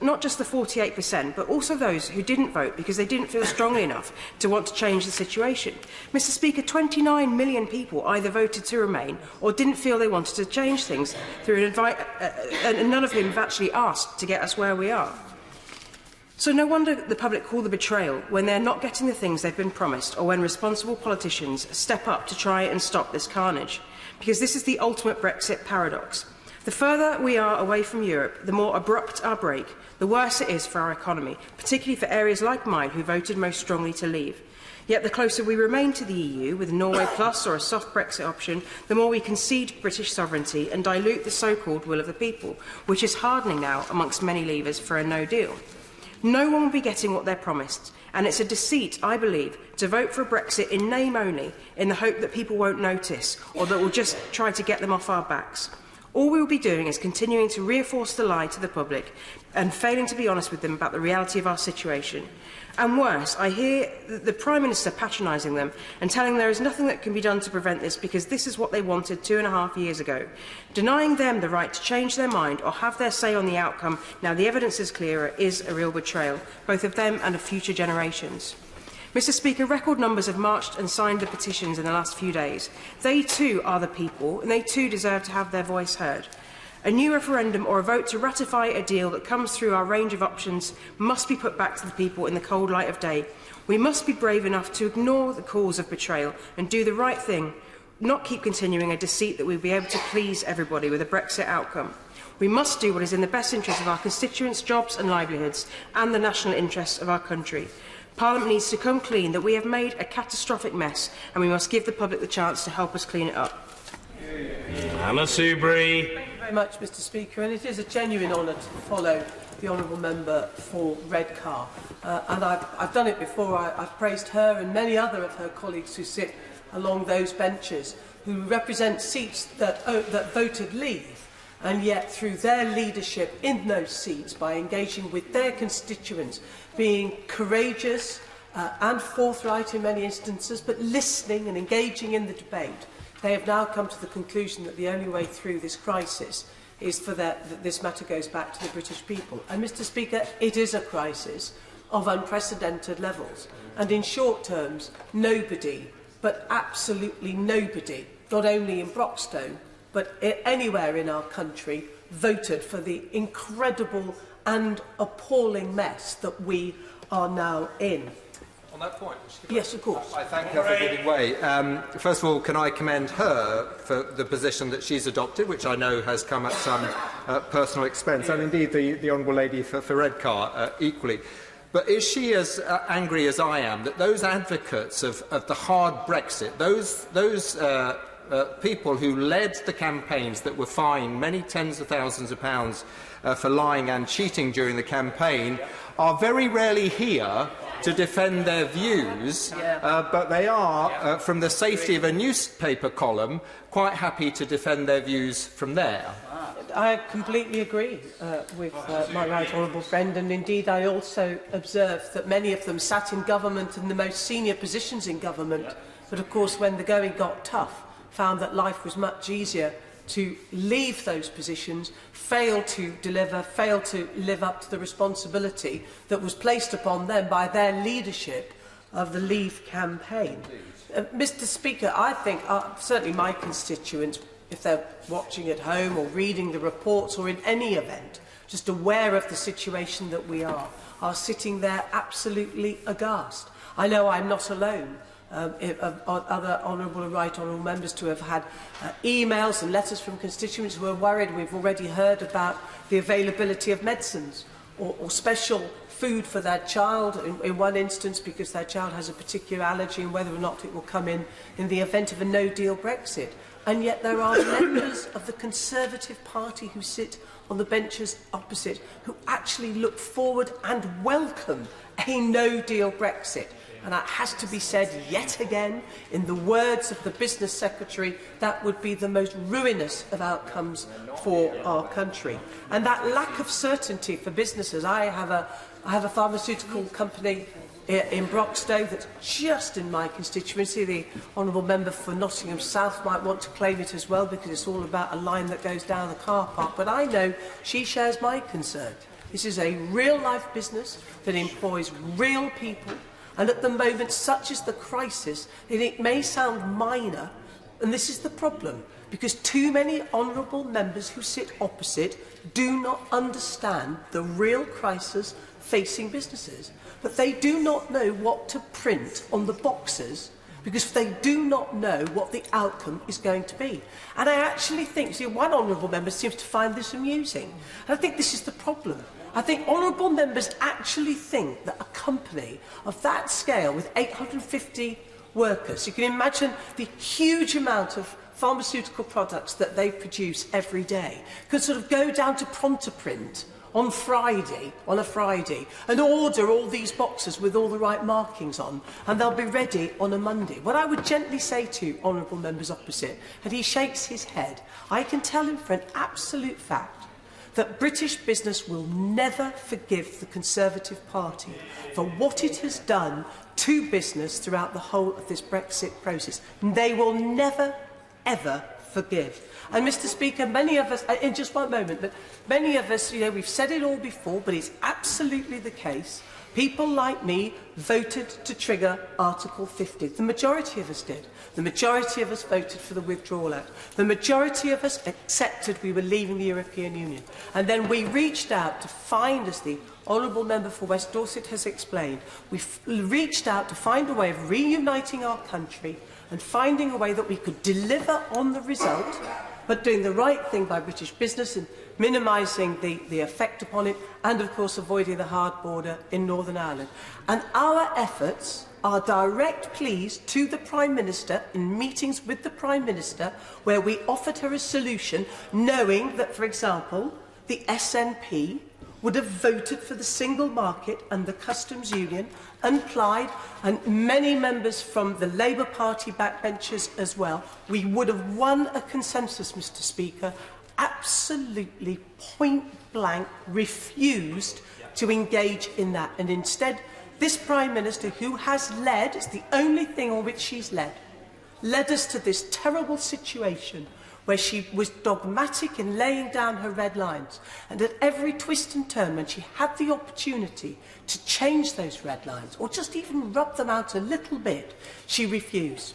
[SPEAKER 21] not just the 48%, but also those who didn't vote because they didn't feel strongly enough to want to change the situation. Mr Speaker, 29 million people either voted to remain or didn't feel they wanted to change things through and none of whom have actually asked to get us where we are. So no wonder the public call the betrayal when they're not getting the things they've been promised, or when responsible politicians step up to try and stop this carnage. Because this is the ultimate Brexit paradox. The further we are away from Europe, the more abrupt our break, the worse it is for our economy, particularly for areas like mine who voted most strongly to leave. Yet the closer we remain to the EU, with Norway Plus or a soft Brexit option, the more we concede British sovereignty and dilute the so-called will of the people, which is hardening now amongst many leavers for a no deal. No one will be getting what they're promised, and it's a deceit, I believe, to vote for a Brexit in name only, in the hope that people won't notice, or that we'll just try to get them off our backs. All we will be doing is continuing to reinforce the lie to the public and failing to be honest with them about the reality of our situation. And worse, I hear the Prime Minister patronising them and telling them there is nothing that can be done to prevent this because this is what they wanted 2.5 years ago. Denying them the right to change their mind or have their say on the outcome, now the evidence is clearer, is a real betrayal, both of them and of future generations. Mr Speaker, record numbers have marched and signed the petitions in the last few days. They too are the people, and they too deserve to have their voice heard. A new referendum or a vote to ratify a deal that comes through our range of options must be put back to the people in the cold light of day. We must be brave enough to ignore the calls of betrayal and do the right thing, not keep continuing a deceit that we'll be able to please everybody with a Brexit outcome. We must do what is in the best interest of our constituents' jobs and livelihoods and the national interests of our country. Parliament needs to come clean that we have made a catastrophic mess, and we must give the public the chance to help us clean it up.
[SPEAKER 2] Anna Soubry.
[SPEAKER 17] Thank you very much, Mr Speaker, and it is a genuine honour to follow the honourable member for Redcar. And I've done it before. I've praised her and many other of her colleagues who sit along those benches, who represent seats that voted leave, and yet through their leadership in those seats, by engaging with their constituents, being courageous and forthright in many instances, but listening and engaging in the debate, they have now come to the conclusion that the only way through this crisis is that this matter goes back to the British people. And, Mr Speaker, it is a crisis of unprecedented levels. And in short terms, nobody but absolutely nobody, not only in Broxtowe, but anywhere in our country, voted for the incredible and appalling mess that we are now in.
[SPEAKER 5] On that point,
[SPEAKER 17] yes, of course.
[SPEAKER 5] I thank her for giving way. First of all, can I commend her for the position that she's adopted, which I know has come at some personal expense, and indeed the Honourable Lady for Redcar equally. But is she as angry as I am that those advocates of the hard Brexit, those people who led the campaigns that were fined many tens of thousands of pounds for lying and cheating during the campaign, are very rarely here to defend their views, but they are, from the safety of a newspaper column, quite happy to defend their views from there.
[SPEAKER 17] I completely agree with my right honourable friend, and indeed I also observed that many of them sat in government in the most senior positions in government, but of course when the going got tough, found that life was much easier to leave those positions, fail to deliver, fail to live up to the responsibility that was placed upon them by their leadership of the Leave campaign. Mr. Speaker, I think certainly my constituents, if they're watching at home or reading the reports or in any event, just aware of the situation that we are sitting there absolutely aghast. I know I'm not alone. Other honourable and right honourable members to have had emails and letters from constituents who are worried. We've already heard about the availability of medicines or special food for their child in one instance because their child has a particular allergy and whether or not it will come in the event of a no-deal Brexit. And yet there are members of the Conservative Party who sit on the benches opposite who actually look forward and welcome a no-deal Brexit. And that has to be said yet again, in the words of the Business Secretary, that would be the most ruinous of outcomes for our country. And that lack of certainty for businesses. I have a pharmaceutical company in Broxtowe that's just in my constituency. The Honourable Member for Nottingham South might want to claim it as well because it's all about a line that goes down the car park. But I know she shares my concern. This is a real-life business that employs real people. And at the moment, such is the crisis, it may sound minor, and this is the problem, because too many honourable members who sit opposite do not understand the real crisis facing businesses. But they do not know what to print on the boxes, because they do not know what the outcome is going to be. And I actually think, see, one honourable member seems to find this amusing, and I think this is the problem. I think honourable members actually think that a company of that scale with 850 workers, you can imagine the huge amount of pharmaceutical products that they produce every day, could sort of go down to Prontoprint on a Friday, and order all these boxes with all the right markings on, and they'll be ready on a Monday. What I would gently say to honourable members opposite, and he shakes his head, I can tell him for an absolute fact that British business will never forgive the Conservative Party for what it has done to business throughout the whole of this Brexit process. They will never, ever forgive. And, Mr. Speaker, many of us, in just one moment, but many of us, you know, we've said it all before, but it's absolutely the case. People like me voted to trigger Article 50. The majority of us did. The majority of us voted for the Withdrawal Act. The majority of us accepted we were leaving the European Union. And then we reached out to find, as the Honourable Member for West Dorset has explained, we reached out to find a way of reuniting our country and finding a way that we could deliver on the result, but doing the right thing by British business and minimising the effect upon it, and of course avoiding the hard border in Northern Ireland. And our efforts are direct pleas to the Prime Minister in meetings with the Prime Minister where we offered her a solution, knowing that, for example, the SNP would have voted for the single market and the customs union, and Plaid, and many members from the Labour Party backbenchers as well. We would have won a consensus, Mr. Speaker, absolutely point-blank refused to engage in that. And instead, this Prime Minister, who has led, it's the only thing on which she's led us to this terrible situation where she was dogmatic in laying down her red lines. And at every twist and turn, when she had the opportunity to change those red lines, or just even rub them out a little bit, she refused.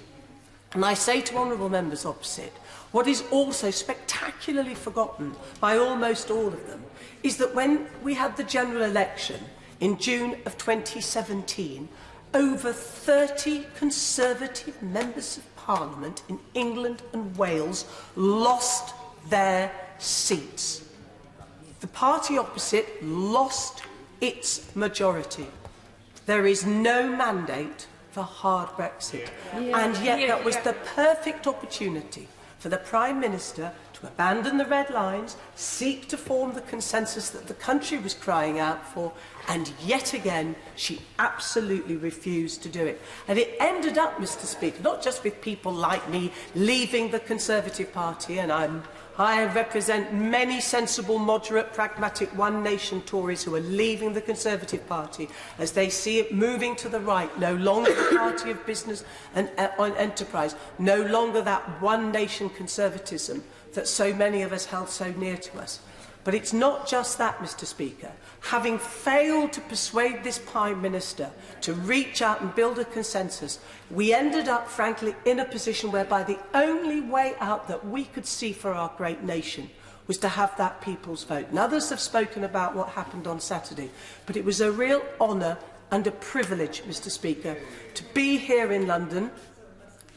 [SPEAKER 8] And I say to honourable members opposite, what is also spectacularly forgotten by almost all of them is that when we had the general election in June of 2017, over 30 Conservative members of Parliament in England and Wales lost their seats. The party opposite lost its majority. There is no mandate for hard Brexit. And yet that was the perfect opportunity for the Prime Minister to abandon the red lines, seek to form the consensus that the country was crying out for, and yet again she absolutely refused to do it. And it ended up, Mr. Speaker, not just with people like me leaving the Conservative Party, and I represent many sensible, moderate, pragmatic One Nation Tories who are leaving the Conservative Party as they see it moving to the right, no longer the party of business and enterprise, no longer that One Nation conservatism that so many of us held so near to us. But it's not just that, Mr. Speaker. Having failed to persuade this Prime Minister to reach out and build a consensus, we ended up, frankly, in a position whereby the only way out that we could see for our great nation was to have that people's vote. And others have spoken about what happened on Saturday, but it was a real honour and a privilege, Mr. Speaker, to be here in London,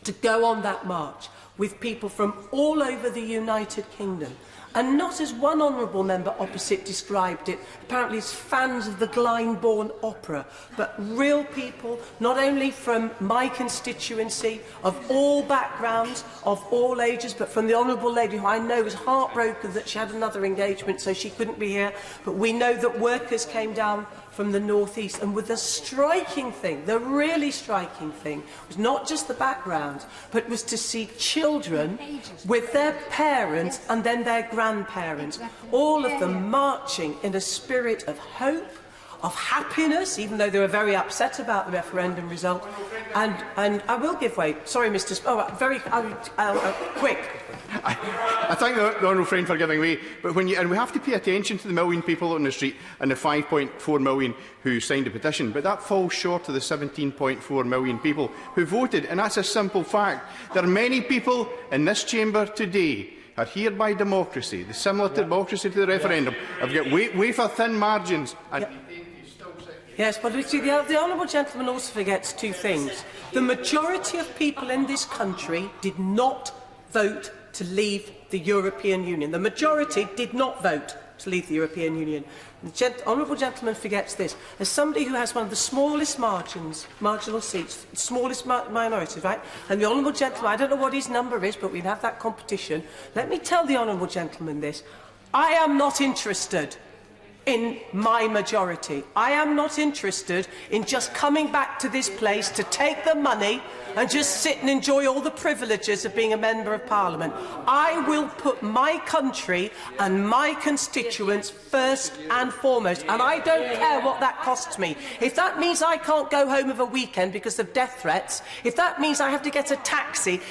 [SPEAKER 8] to go on that march with people from all over the United Kingdom. And not as one honourable member opposite described it, apparently as fans of the Glyndebourne Opera, but real people, not only from my constituency, of all backgrounds, of all ages, but from the honourable lady, who I know was heartbroken that she had another engagement, so she couldn't be here. But we know that workers came down from the northeast, and with the striking thing, the really striking thing, was not just the background, but was to see children with their parents and then their grandparents, all of them marching in a spirit of hope, of happiness, even though they were very upset about the referendum result. And I will give way. Sorry, Mr. Quick.
[SPEAKER 11] I thank the honourable friend for giving way, but we have to pay attention to the million people on the street and the 5.4 million who signed a petition, but that falls short of the 17.4 million people who voted, and that's a simple fact. There are many people in this chamber today are here by democracy, the similar to democracy to the referendum, have got wafer-thin margins. And
[SPEAKER 8] Yes, but the honourable gentleman also forgets two things. The majority of people in this country did not vote to leave the European Union. The majority did not vote to leave the European Union. The honourable gentleman forgets this. As somebody who has one of the smallest marginal seats, smallest minorities, right? And the honourable gentleman, I don't know what his number is, but we have that competition. Let me tell the honourable gentleman this. I am not interested in my majority. I am not interested in just coming back to this place to take the money and just sit and enjoy all the privileges of being a Member of Parliament. I will put my country and my constituents first and foremost, and I don't care what that costs me. If that means I can't go home of a weekend because of death threats, if that means I have to get a taxi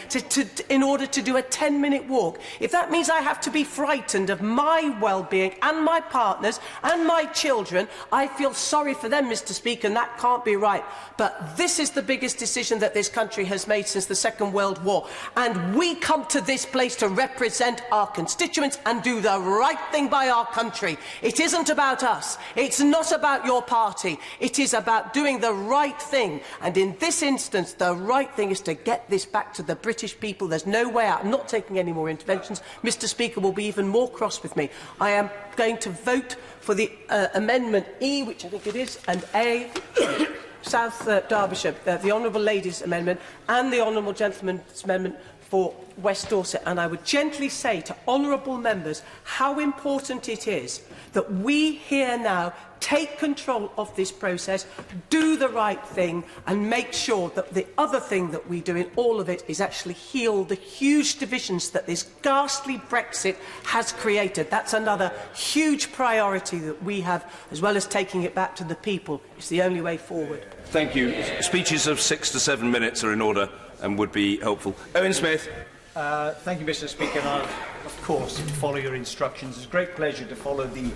[SPEAKER 8] in order to do a 10-minute walk, if that means I have to be frightened of my well-being and my partner's and my children, I feel sorry for them, Mr. Speaker, and that can't be right. But this is the biggest decision that this country has made since the Second World War, and we come to this place to represent our constituents and do the right thing by our country. It isn't about us. It's not about your party. It is about doing the right thing, and in this instance, the right thing is to get this back to the British people. There's no way out. I'm not taking any more interventions. Mr. Speaker will be even more cross with me. I am going to vote for the Amendment E, which I think it is, and A, South Derbyshire, the Honourable Lady's Amendment, and the Honourable Gentleman's Amendment for West Dorset. And I would gently say to honourable members how important it is that we here now take control of this process, do the right thing, and make sure that the other thing that we do in all of it is actually heal the huge divisions that this ghastly Brexit has created. That's another huge priority that we have, as well as taking it back to the people. It's the only way forward.
[SPEAKER 14] Thank you. Speeches of 6 to 7 minutes are in order and would be helpful. Owen Smith.
[SPEAKER 16] Thank you, Mr. Speaker. And I'll, of course, follow your instructions. It's a great pleasure to follow the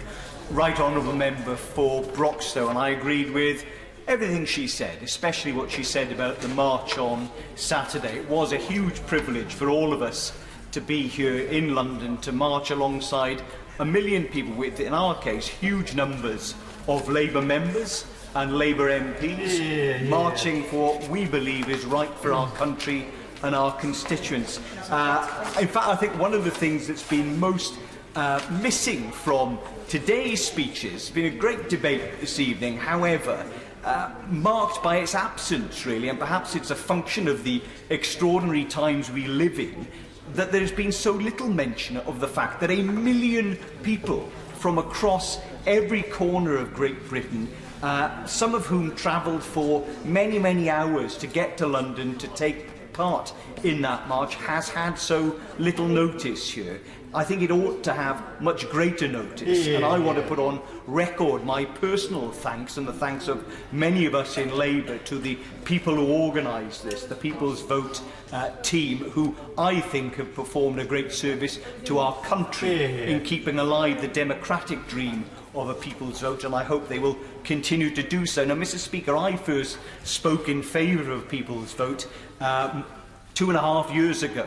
[SPEAKER 16] Right Honourable Member for Broxtowe, and I agreed with everything she said, especially what she said about the march on Saturday. It was a huge privilege for all of us to be here in London to march alongside 1 million people with, in our case, huge numbers of Labour members and Labour MPs marching for what we believe is right for our country and our constituents. In fact, I think one of the things that's been most missing from today's speeches, has been a great debate this evening, however, marked by its absence, really, and perhaps it's a function of the extraordinary times we live in, that there's been so little mention of the fact that 1 million people from across every corner of Great Britain, some of whom travelled for many, many hours to get to London to take part in that march, has had so little notice here. I think it ought to have much greater notice, and I want to put on record my personal thanks and the thanks of many of us in Labour to the people who organised this, the People's Vote team, who I think have performed a great service to our country in keeping alive the democratic dream of a People's Vote, and I hope they will continue to do so. Now, Mr. Speaker, I first spoke in favour of People's Vote 2.5 years ago,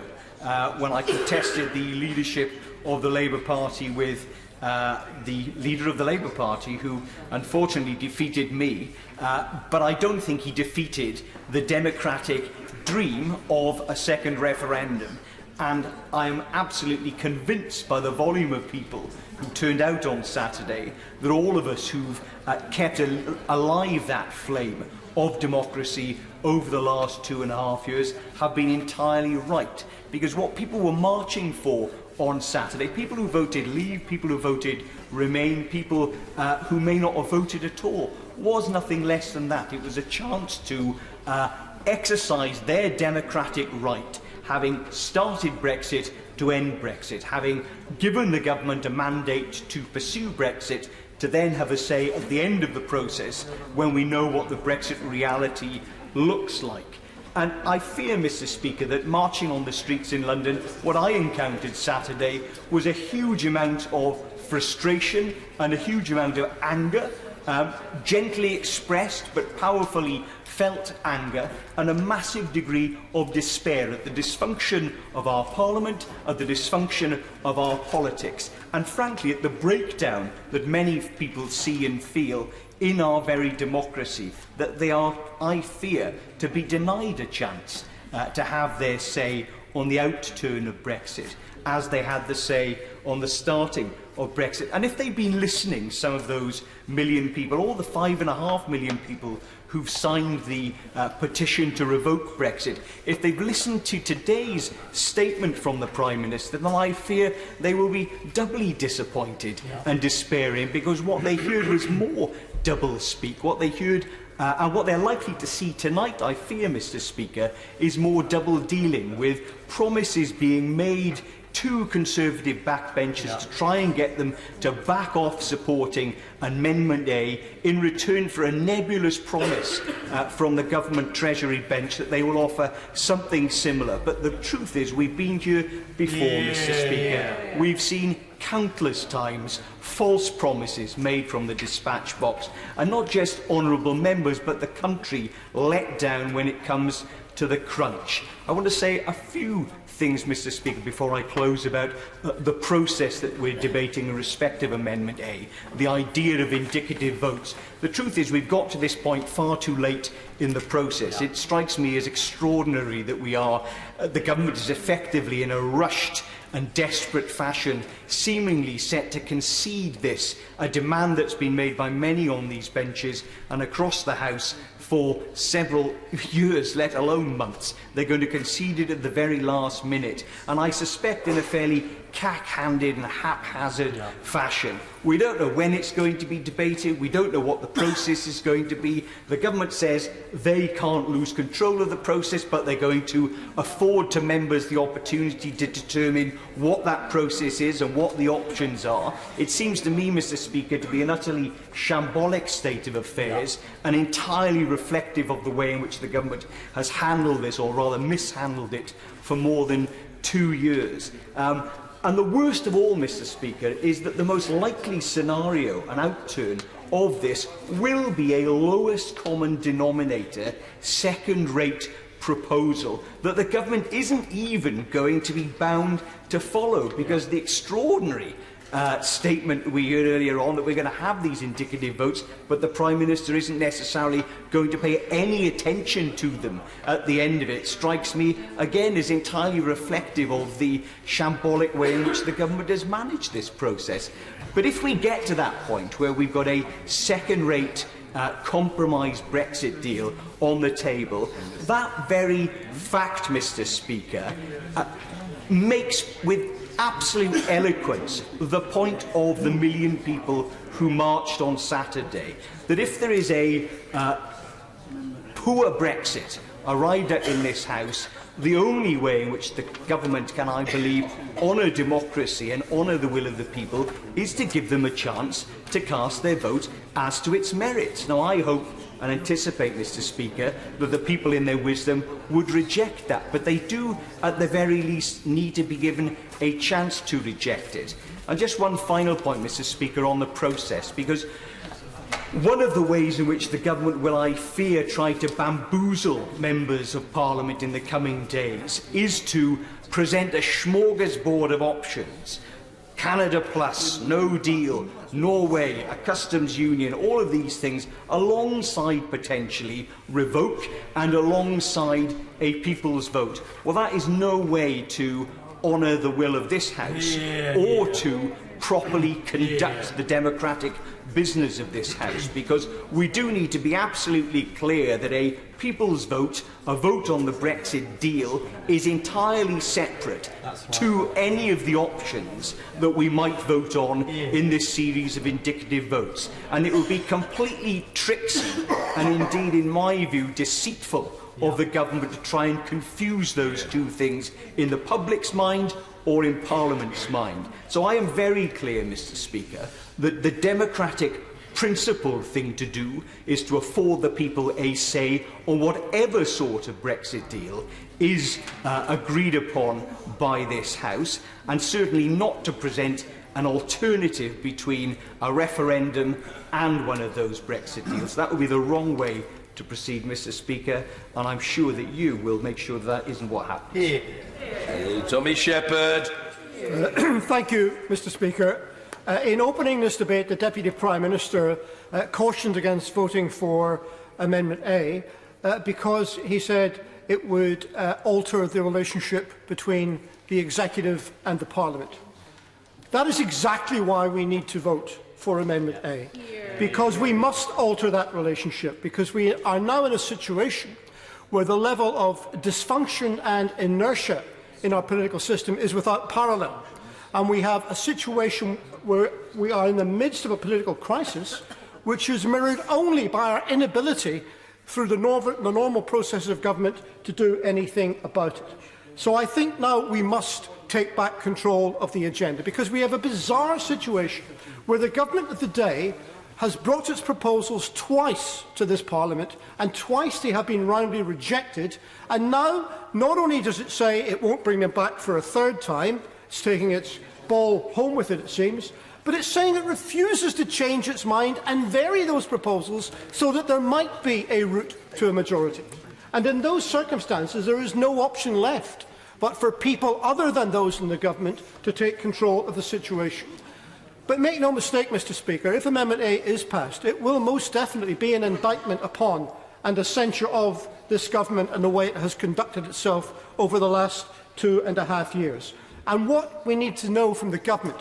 [SPEAKER 16] when I contested the leadership of the Labour Party with the leader of the Labour Party, who unfortunately defeated me, but I don't think he defeated the democratic dream of a second referendum. And I am absolutely convinced by the volume of people who turned out on Saturday that all of us who've kept alive that flame of democracy over the last 2.5 years have been entirely right. Because what people were marching for on Saturday, people who voted Leave, people who voted Remain, people who may not have voted at all, was nothing less than that. It was a chance to exercise their democratic right, having started Brexit, to end Brexit, having given the government a mandate to pursue Brexit, to then have a say at the end of the process when we know what the Brexit reality looks like. And I fear, Mr. Speaker, that marching on the streets in London, what I encountered Saturday was a huge amount of frustration and a huge amount of anger, gently expressed but powerfully felt anger, and a massive degree of despair at the dysfunction of our Parliament, at the dysfunction of our politics, and frankly at the breakdown that many people see and feel in our very democracy, that they are, I fear, to be denied a chance to have their say on the outturn of Brexit, as they had the say on the starting of Brexit. And if they've been listening, some of those 1 million people, all the 5.5 million people who've signed the petition to revoke Brexit, if they've listened to today's statement from the Prime Minister, then I fear they will be doubly disappointed and despairing, because what they heard was more double-speak. What they heard and what they're likely to see tonight, I fear, Mr. Speaker, is more double-dealing, with promises being made to Conservative backbenchers to try and get them to back off supporting Amendment A in return for a nebulous promise from the Government Treasury bench that they will offer something similar. But the truth is, we've been here before, Mr. Speaker. We've seen countless times false promises made from the dispatch box, and not just honourable members but the country let down when it comes to the crunch. I want to say a few things, Mr. Speaker, before I close, about the process that we're debating in respect of Amendment A, the idea of indicative votes. The truth is, we've got to this point far too late in the process. It strikes me as extraordinary that we are, the government is effectively in a rushed and desperate fashion, seemingly set to concede this, a demand that's been made by many on these benches and across the House for several years, let alone months. They're going to concede it at the very last minute, and I suspect in a fairly cack-handed and haphazard fashion. We don't know when it's going to be debated. We don't know what the process is going to be. The government says they can't lose control of the process, but they're going to afford to members the opportunity to determine what that process is and what the options are. It seems to me, Mr. Speaker, to be an utterly shambolic state of affairs, and entirely reflective of the way in which the government has handled this, or rather mishandled it, for more than 2 years. And the worst of all, Mr. Speaker, is that the most likely scenario, an outturn of this will be a lowest common denominator, second-rate proposal that the government isn't even going to be bound to follow, because the extraordinary statement we heard earlier on that we're going to have these indicative votes, but the Prime Minister isn't necessarily going to pay any attention to them at the end of it, strikes me again as entirely reflective of the shambolic way in which the government has managed this process. But if we get to that point where we've got a second-rate compromise Brexit deal on the table, that very fact, Mr. Speaker, makes with absolute eloquence the point of the million people who marched on Saturday, that if there is a poor Brexit arrived at in this House, the only way in which the government can, I believe, honour democracy and honour the will of the people is to give them a chance to cast their vote as to its merits. Now, I hope and anticipate, Mr. Speaker, that the people in their wisdom would reject that, but they do, at the very least, need to be given a chance to reject it. And just one final point, Mr. Speaker, on the process, because one of the ways in which the government will, I fear, try to bamboozle members of Parliament in the coming days is to present a smorgasbord of options. Canada Plus, no deal, Norway, a customs union, all of these things alongside potentially revoke and alongside a people's vote. Well, that is no way to honour the will of this House or to properly conduct the democratic business of this House, because we do need to be absolutely clear that a people's vote, a vote on the Brexit deal, is entirely separate to any of the options that we might vote on in this series of indicative votes. And it would be completely tricksy and indeed, in my view, deceitful of the government to try and confuse those two things in the public's mind or in Parliament's mind. So I am very clear, Mr. Speaker, that the democratic principled thing to do is to afford the people a say on whatever sort of Brexit deal is agreed upon by this House, and certainly not to present an alternative between a referendum and one of those Brexit deals. That would be the wrong way to proceed, Mr. Speaker, and I'm sure that you will make sure that isn't what happens.
[SPEAKER 14] Tommy Shepherd.
[SPEAKER 18] Thank you, Mr. Speaker. In opening this debate, the Deputy Prime Minister cautioned against voting for Amendment A because he said it would alter the relationship between the Executive and the Parliament. That is exactly why we need to vote for Amendment A, because we must alter that relationship, because we are now in a situation where the level of dysfunction and inertia in our political system is without parallel. And we have a situation where we are in the midst of a political crisis which is mirrored only by our inability through the normal processes of government to do anything about it. So I think now we must take back control of the agenda, because we have a bizarre situation where the government of the day has brought its proposals twice to this Parliament, and twice they have been roundly rejected, and now not only does it say it won't bring them back for a third time, it's taking its ball home with it, it seems, but it's saying it refuses to change its mind and vary those proposals so that there might be a route to a majority. And in those circumstances, there is no option left but for people other than those in the government to take control of the situation. But make no mistake, Mr. Speaker, if Amendment A is passed, it will most definitely be an indictment upon and a censure of this government and the way it has conducted itself over the last 2.5 years. And what we need to know from the government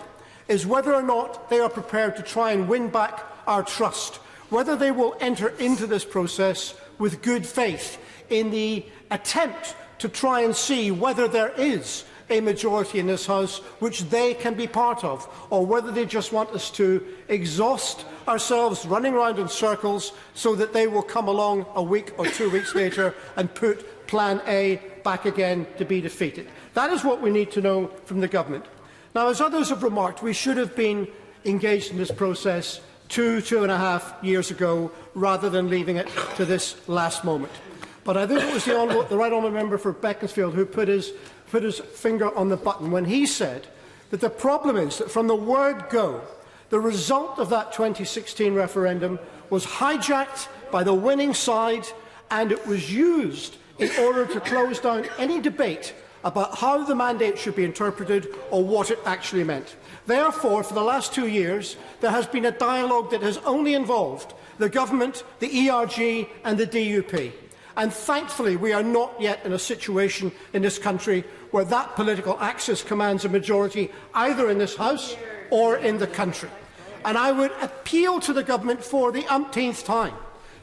[SPEAKER 18] is whether or not they are prepared to try and win back our trust, whether they will enter into this process with good faith in the attempt to try and see whether there is a majority in this House which they can be part of, or whether they just want us to exhaust ourselves running round in circles so that they will come along a week or 2 weeks later and put Plan A back again to be defeated. That is what we need to know from the government. Now, as others have remarked, we should have been engaged in this process 2.5 years ago, rather than leaving it to this last moment. But I think it was the Right Honourable Member for Beaconsfield who put his finger on the button when he said that the problem is that from the word go,
[SPEAKER 13] The result of that 2016 referendum was hijacked by the winning side, and it was used in order to close down any debate about how the mandate should be interpreted or what it actually meant. Therefore, for the last 2 years, there has been a dialogue that has only involved the government, the ERG and the DUP. And thankfully, we are not yet in a situation in this country where that political axis commands a majority either in this House or in the country. And I would appeal to the government for the umpteenth time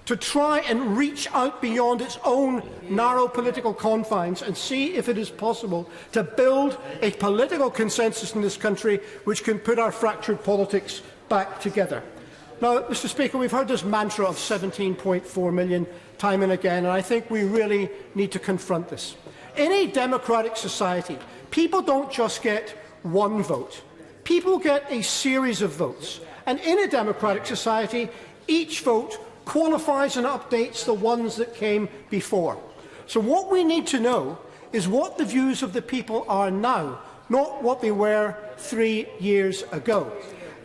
[SPEAKER 13] to try and reach out beyond its own narrow political confines and see if it is possible to build a political consensus in this country which can put our fractured politics back together. Now, Mr. Speaker, we've heard this mantra of 17.4 million time and again, and I think we really need to confront this. In a democratic society, people don't just get one vote. People get a series of votes. And in a democratic society, each vote qualifies and updates the ones that came before. So what we need to know is what the views of the people are now, not what they were 3 years ago.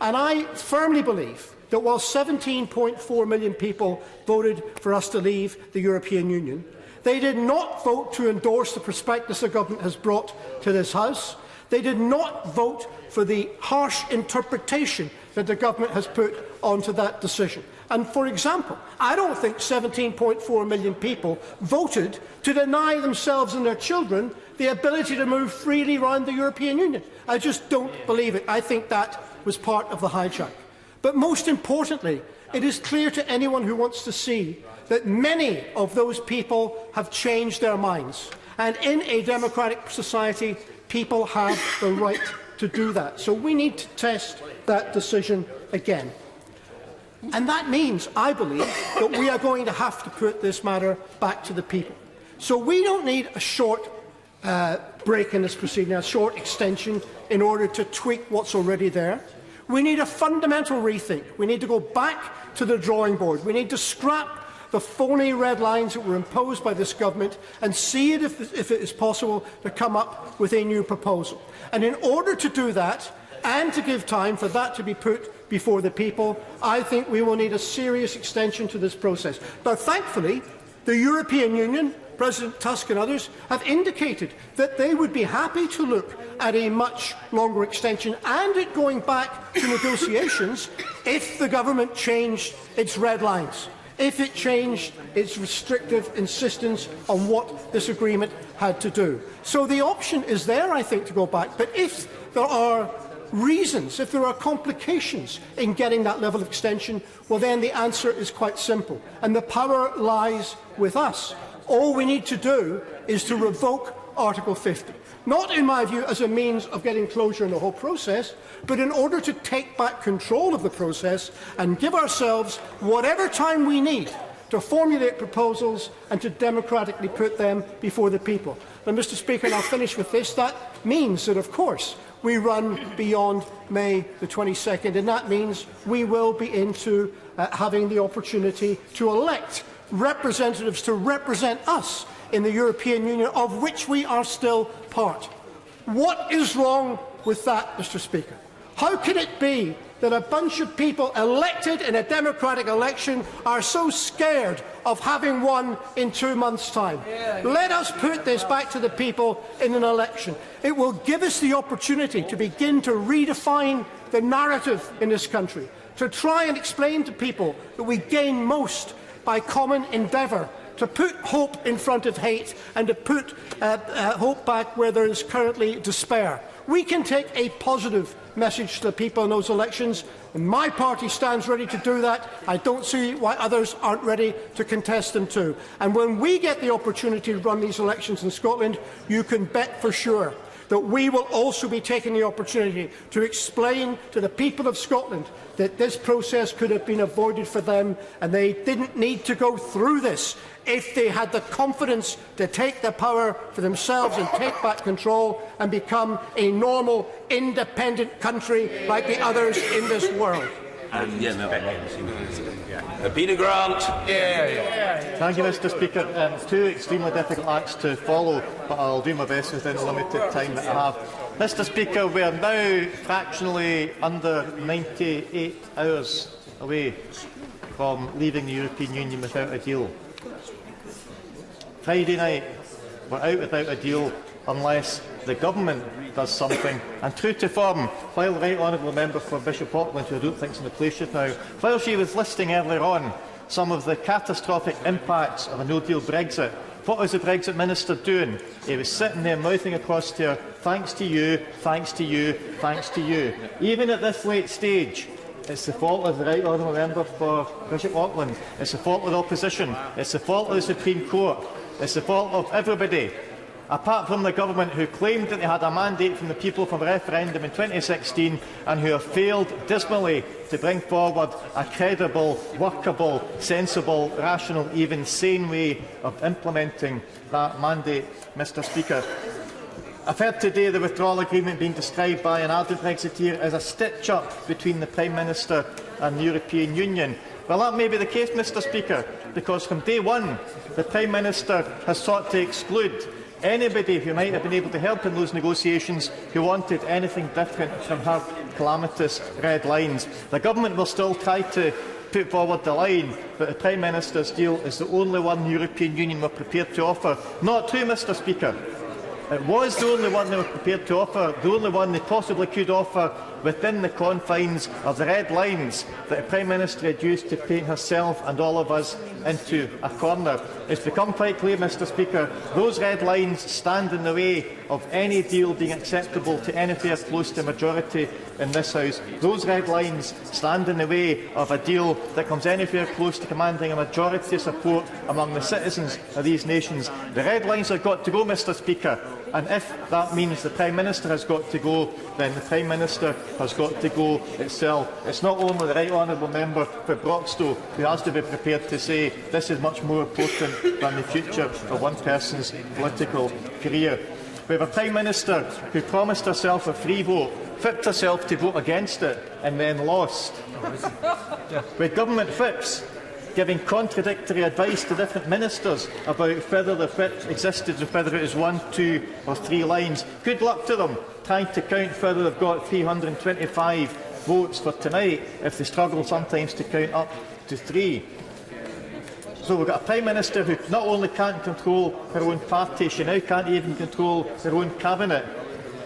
[SPEAKER 13] And I firmly believe that while 17.4 million people voted for us to leave the European Union, they did not vote to endorse the prospectus the government has brought to this House. They did not vote for the harsh interpretation that the government has put onto that decision. And, for example, I don't think 17.4 million people voted to deny themselves and their children the ability to move freely around the European Union. I just don't believe it. I think that was part of the hijack. But most importantly, it is clear to anyone who wants to see that many of those people have changed their minds. And in a democratic society, people have the right to do that. So we need to test that decision again. And that means, I believe, that we are going to have to put this matter back to the people. So we don't need a short break in this proceeding, a short extension, in order to tweak what's already there. We need a fundamental rethink. We need to go back to the drawing board. We need to scrap the phony red lines that were imposed by this government and see it if it is possible to come up with a new proposal. And in order to do that, and to give time for that to be put before the people, I think we will need a serious extension to this process. Now, thankfully, the European Union, President Tusk and others, have indicated that they would be happy to look at a much longer extension and it going back to negotiations if the government changed its red lines, if it changed its restrictive insistence on what this agreement had to do. So the option is there, I think, to go back. But if there are reasons, if there are complications in getting that level of extension, well, then the answer is quite simple. And the power lies with us. All we need to do is to revoke Article 50. Not, in my view, as a means of getting closure in the whole process, but in order to take back control of the process and give ourselves whatever time we need to formulate proposals and to democratically put them before the people. And, Mr. Speaker, and I'll finish with this, that means that, of course, we run beyond May the 22nd, and that means we will be into having the opportunity to elect representatives to represent us in the European Union, of which we are still part. What is wrong with that, Mr. Speaker? How can it be that a bunch of people elected in a democratic election are so scared of having won in 2 months' time? Let us put this back to the people in an election. It will give us the opportunity to begin to redefine the narrative in this country, to try and explain to people that we gain most by common endeavour, to put hope in front of hate and to put hope back where there is currently despair. We can take a positive message to the people in those elections, and my party stands ready to do that. I don't see why others aren't ready to contest them too. And when we get the opportunity to run these elections in Scotland, you can bet for sure that we will also be taking the opportunity to explain to the people of Scotland that this process could have been avoided for them and they didn't need to go through this if they had the confidence to take the power for themselves and take back control and become a normal, independent country like the others in this world.
[SPEAKER 14] Peter Grant.
[SPEAKER 15] Thank you, Mr. Speaker. Two extremely difficult acts to follow, but I'll do my best within the limited time that I have. Mr. Speaker, we are now fractionally under 98 hours away from leaving the European Union without a deal. Friday night, we're out without a deal unless the government does something. And true to form, while the Right Honourable Member for Bishop Auckland, who I don't think is in the place just now, while she was listing earlier on some of the catastrophic impacts of a no-deal Brexit, what was the Brexit Minister doing? He was sitting there mouthing across to her, thanks to you, thanks to you, thanks to you. Even at this late stage, it's the fault of the Right Honourable Member for Bishop Auckland, it's the fault of the opposition, it's the fault of the Supreme Court, it's the fault of everybody, apart from the government, who claimed that they had a mandate from the people from a referendum in 2016 and who have failed dismally to bring forward a credible, workable, sensible, rational, even sane way of implementing that mandate. Mr. Speaker, I've heard today the withdrawal agreement being described by an ardent Brexiteer as a stitch-up between the Prime Minister and the European Union. Well, that may be the case, Mr. Speaker, because from day one the Prime Minister has sought to exclude anybody who might have been able to help in those negotiations who wanted anything different from her calamitous red lines. The government will still try to put forward the line that the Prime Minister's deal is the only one the European Union were prepared to offer. Not true, Mr. Speaker. It was the only one they were prepared to offer, the only one they possibly could offer within the confines of the red lines that the Prime Minister had used to paint herself and all of us into a corner. It's become quite clear, Mr. Speaker, those red lines stand in the way of any deal being acceptable to anywhere close to a majority in this House. Those red lines stand in the way of a deal that comes anywhere close to commanding a majority support among the citizens of these nations. The red lines have got to go, Mr. Speaker. And if that means the Prime Minister has got to go, then the Prime Minister has got to go itself. It's not only the Right Honourable Member for Broxtowe who has to be prepared to say this is much more important than the future of one person's political career. We have a Prime Minister who promised herself a free vote, whipped herself to vote against it and then lost. With government whips giving contradictory advice to different ministers about whether the whip existed or whether it is 1, 2 or 3 lines. Good luck to them trying to count whether they've got 325 votes for tonight if they struggle sometimes to count up to 3. So we've got a Prime Minister who not only can't control her own party, she now can't even control her own cabinet.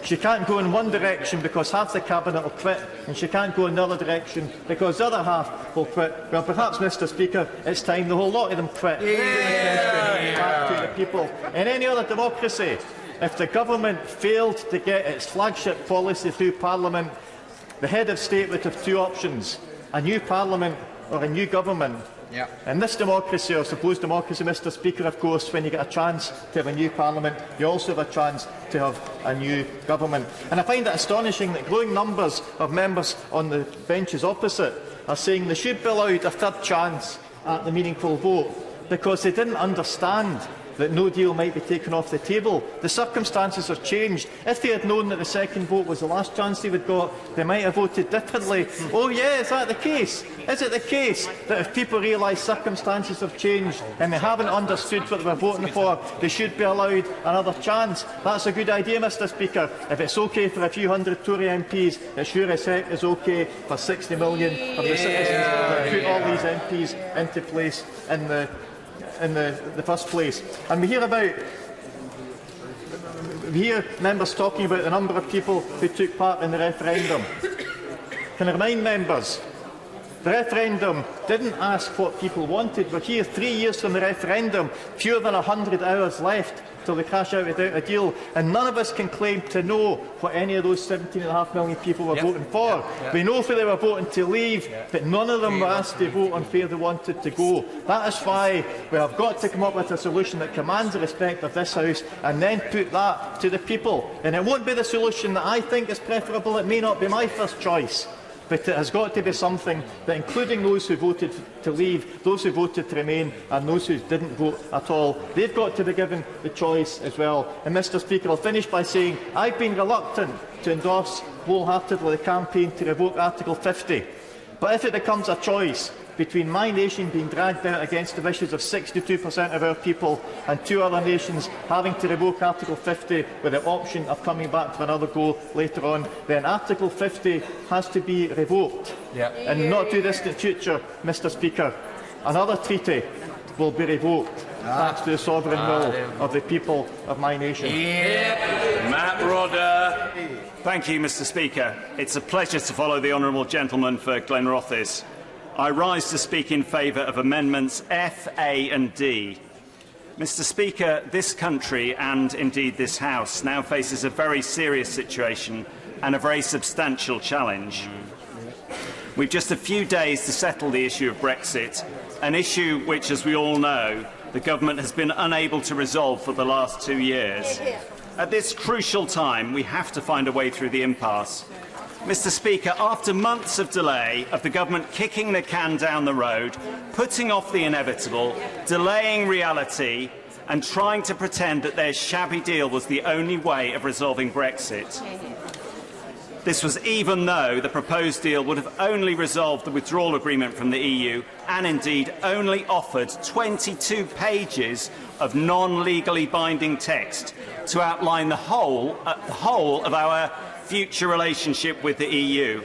[SPEAKER 15] She can't go in one direction because half the cabinet will quit, and she can't go in the other direction because the other half will quit. Well, perhaps, Mr. Speaker, it's time the whole lot of them quit. Back to the people. In any other democracy, if the government failed to get its flagship policy through Parliament, the head of state would have 2 options: a new Parliament or a new government. In this democracy, or supposed democracy, Mr. Speaker, of course, when you get a chance to have a new Parliament, you also have a chance to have a new government. And I find it astonishing that growing numbers of members on the benches opposite are saying they should be allowed a third chance at the meaningful vote because they didn't understand that no deal might be taken off the table. The circumstances have changed. If they had known that the second vote was the last chance they would got, they might have voted differently. Oh yeah, is that the case? Is it the case that if people realise circumstances have changed and they haven't understood what they were voting for, they should be allowed another chance? That's a good idea, Mr. Speaker. If it's okay for a few hundred Tory MPs, it sure as heck is okay for 60 million of the citizens that put all these MPs into place in the first place. And we hear members talking about the number of people who took part in the referendum. Can I remind members, the referendum didn't ask what people wanted. We're here 3 years from the referendum, fewer than 100 hours left till we crash out without a deal, and none of us can claim to know what any of those 17.5 million people were voting for. We know where they were voting to leave, but none of them were asked to vote on where they wanted to go. That is why we have got to come up with a solution that commands the respect of this House and then put that to the people. And it won't be the solution that I think is preferable. It may not be my first choice. But it has got to be something that, including those who voted to leave, those who voted to remain and those who didn't vote at all, they've got to be given the choice as well. And, Mr. Speaker, I'll finish by saying I've been reluctant to endorse wholeheartedly the campaign to revoke Article 50. But if it becomes a choice between my nation being dragged out against the wishes of 62% of our people and 2 other nations having to revoke Article 50 with the option of coming back for another go later on, then Article 50 has to be revoked. In the not too distant future, Mr. Speaker, another treaty will be revoked thanks to the sovereign will of the people of my nation.
[SPEAKER 14] Matt Rodder.
[SPEAKER 4] Thank you, Mr. Speaker. It's a pleasure to follow the honourable gentleman for Glenrothes. I rise to speak in favour of amendments F, A and D. Mr. Speaker, this country and indeed this House now faces a very serious situation and a very substantial challenge. We've just a few days to settle the issue of Brexit, an issue which, as we all know, the government has been unable to resolve for the last 2 years. At this crucial time, we have to find a way through the impasse. Mr. Speaker, after months of delay, of the government kicking the can down the road, putting off the inevitable, delaying reality and trying to pretend that their shabby deal was the only way of resolving Brexit. This was even though the proposed deal would have only resolved the withdrawal agreement from the EU and indeed only offered 22 pages of non-legally binding text to outline the whole of our future relationship with the EU.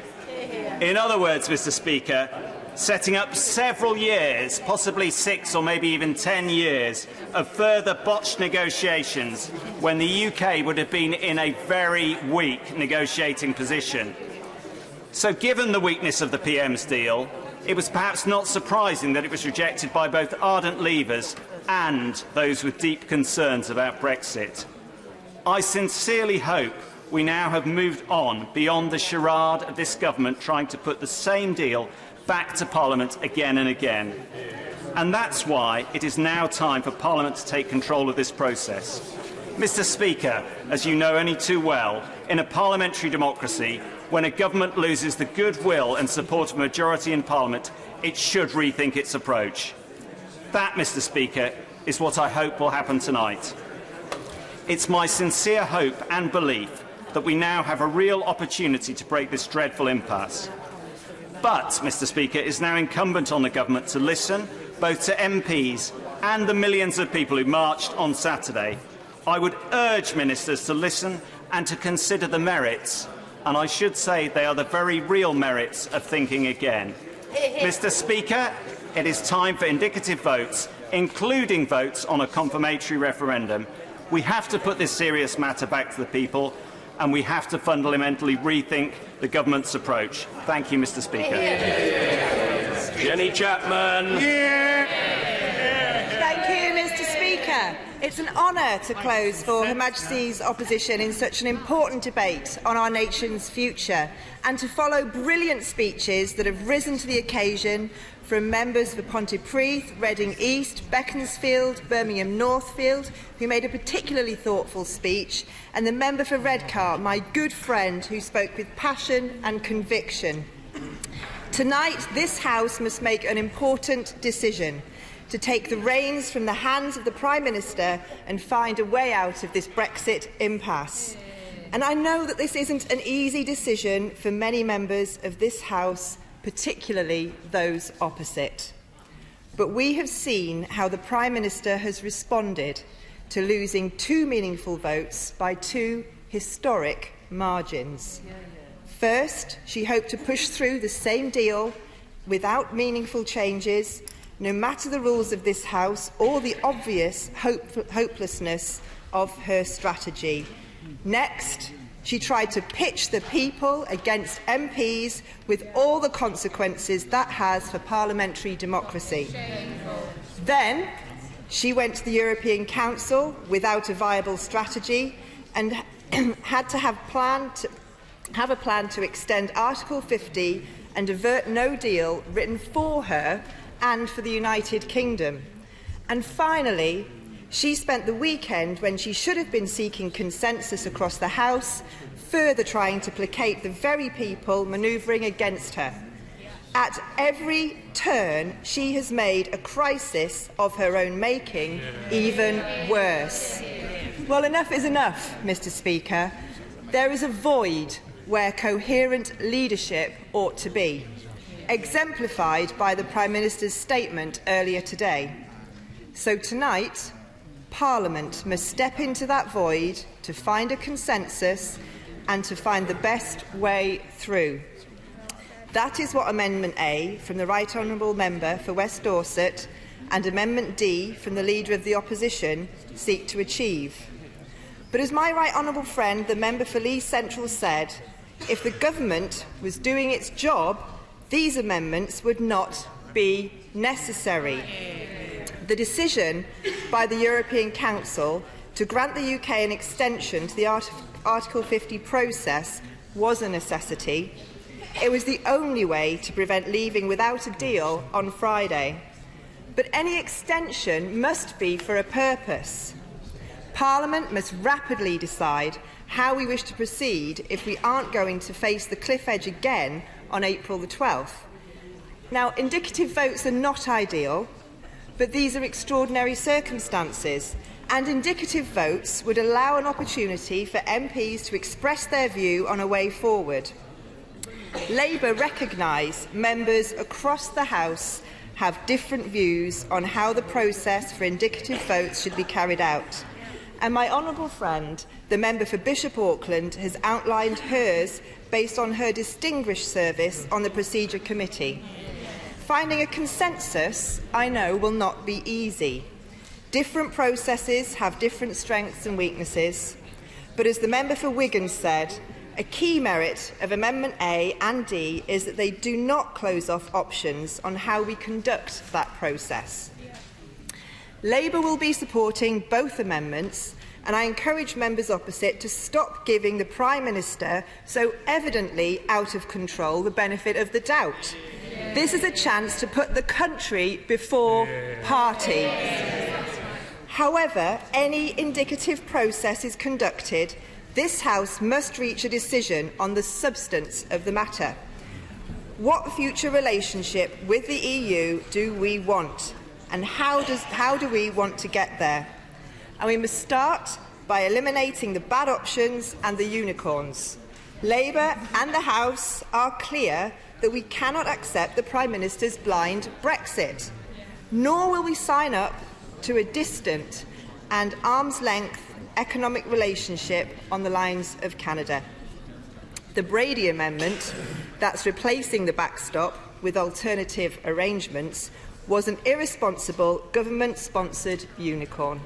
[SPEAKER 4] In other words, Mr. Speaker, setting up several years, possibly 6 or maybe even 10 years, of further botched negotiations when the UK would have been in a very weak negotiating position. So given the weakness of the PM's deal, it was perhaps not surprising that it was rejected by both ardent Leavers and those with deep concerns about Brexit. I sincerely hope we now have moved on beyond the charade of this government trying to put the same deal back to Parliament again and again. And that's why it is now time for Parliament to take control of this process. Mr. Speaker, as you know only too well, in a parliamentary democracy, when a government loses the goodwill and support of a majority in Parliament, it should rethink its approach. That, Mr. Speaker, is what I hope will happen tonight. It's my sincere hope and belief that we now have a real opportunity to break this dreadful impasse. But, Mr. Speaker, it is now incumbent on the government to listen both to MPs and the millions of people who marched on Saturday. I would urge ministers to listen and to consider the merits, and I should say they are the very real merits of thinking again. Mr. Speaker, it is time for indicative votes, including votes on a confirmatory referendum. We have to put this serious matter back to the people, and we have to fundamentally rethink the government's approach. Thank you, Mr. Speaker.
[SPEAKER 14] Jenny Chapman.
[SPEAKER 12] Thank you, Mr. Speaker. It's an honour to close for Her Majesty's opposition in such an important debate on our nation's future, and to follow brilliant speeches that have risen to the occasion from members for Pontypridd, Reading East, Beaconsfield, Birmingham Northfield, who made a particularly thoughtful speech, and the member for Redcar, my good friend, who spoke with passion and conviction. Tonight, this House must make an important decision to take the reins from the hands of the Prime Minister and find a way out of this Brexit impasse. And I know that this isn't an easy decision for many members of this House, particularly those opposite. But we have seen how the Prime Minister has responded to losing 2 meaningful votes by 2 historic margins. First, she hoped to push through the same deal without meaningful changes, no matter the rules of this House or the obvious hopelessness of her strategy. Next, she tried to pitch the people against MPs with all the consequences that has for parliamentary democracy. Then she went to the European Council without a viable strategy and had to have a plan to extend Article 50 and avert no deal written for her and for the United Kingdom. And finally, she spent the weekend, when she should have been seeking consensus across the House, further trying to placate the very people manoeuvring against her. At every turn, she has made a crisis of her own making even worse. Well, enough is enough, Mr. Speaker. There is a void where coherent leadership ought to be. exemplified by the Prime Minister's statement earlier today. So tonight, Parliament must step into that void to find a consensus and to find the best way through. That is what Amendment A from the Right Honourable Member for West Dorset and Amendment D from the Leader of the Opposition seek to achieve. But as my right honourable friend, the member for Leeds Central, said, if the government was doing its job, these amendments would not be necessary. The decision by the European Council to grant the UK an extension to the Article 50 process was a necessity. It was the only way to prevent leaving without a deal on Friday. But any extension must be for a purpose. Parliament must rapidly decide how we wish to proceed if we aren't going to face the cliff edge again on April the 12th. Now, indicative votes are not ideal, but these are extraordinary circumstances, and indicative votes would allow an opportunity for MPs to express their view on a way forward. Labour recognise members across the House have different views on how the process for indicative votes should be carried out. And my honourable friend, the member for Bishop Auckland, has outlined hers based on her distinguished service on the Procedure Committee. Finding a consensus, I know, will not be easy. Different processes have different strengths and weaknesses. But as the member for Wigan said, a key merit of Amendment A and D is that they do not close off options on how we conduct that process. Labour will be supporting both amendments, and I encourage members opposite to stop giving the Prime Minister, so evidently out of control, the benefit of the doubt. This is a chance to put the country before party. However any indicative process is conducted, this House must reach a decision on the substance of the matter. What future relationship with the EU do we want? And how do we want to get there? And we must start by eliminating the bad options and the unicorns. Labour and the House are clear that we cannot accept the Prime Minister's blind Brexit, nor will we sign up to a distant and arm's-length economic relationship on the lines of Canada. The Brady Amendment, that's replacing the backstop with alternative arrangements, was an irresponsible government-sponsored unicorn.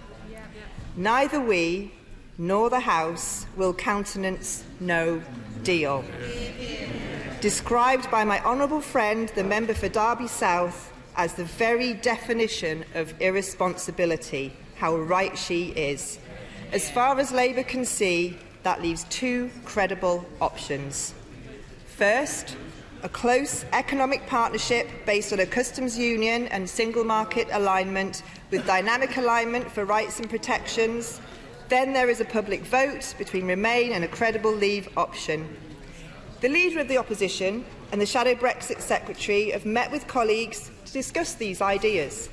[SPEAKER 12] Neither we nor the House will countenance no deal. Described by my honourable friend, the member for Derby South, as the very definition of irresponsibility. How right she is. As far as Labour can see, that leaves two credible options. First, a close economic partnership based on a customs union and single market alignment with dynamic alignment for rights and protections. Then there is a public vote between Remain and a credible Leave option. The Leader of the Opposition and the Shadow Brexit Secretary have met with colleagues to discuss these ideas.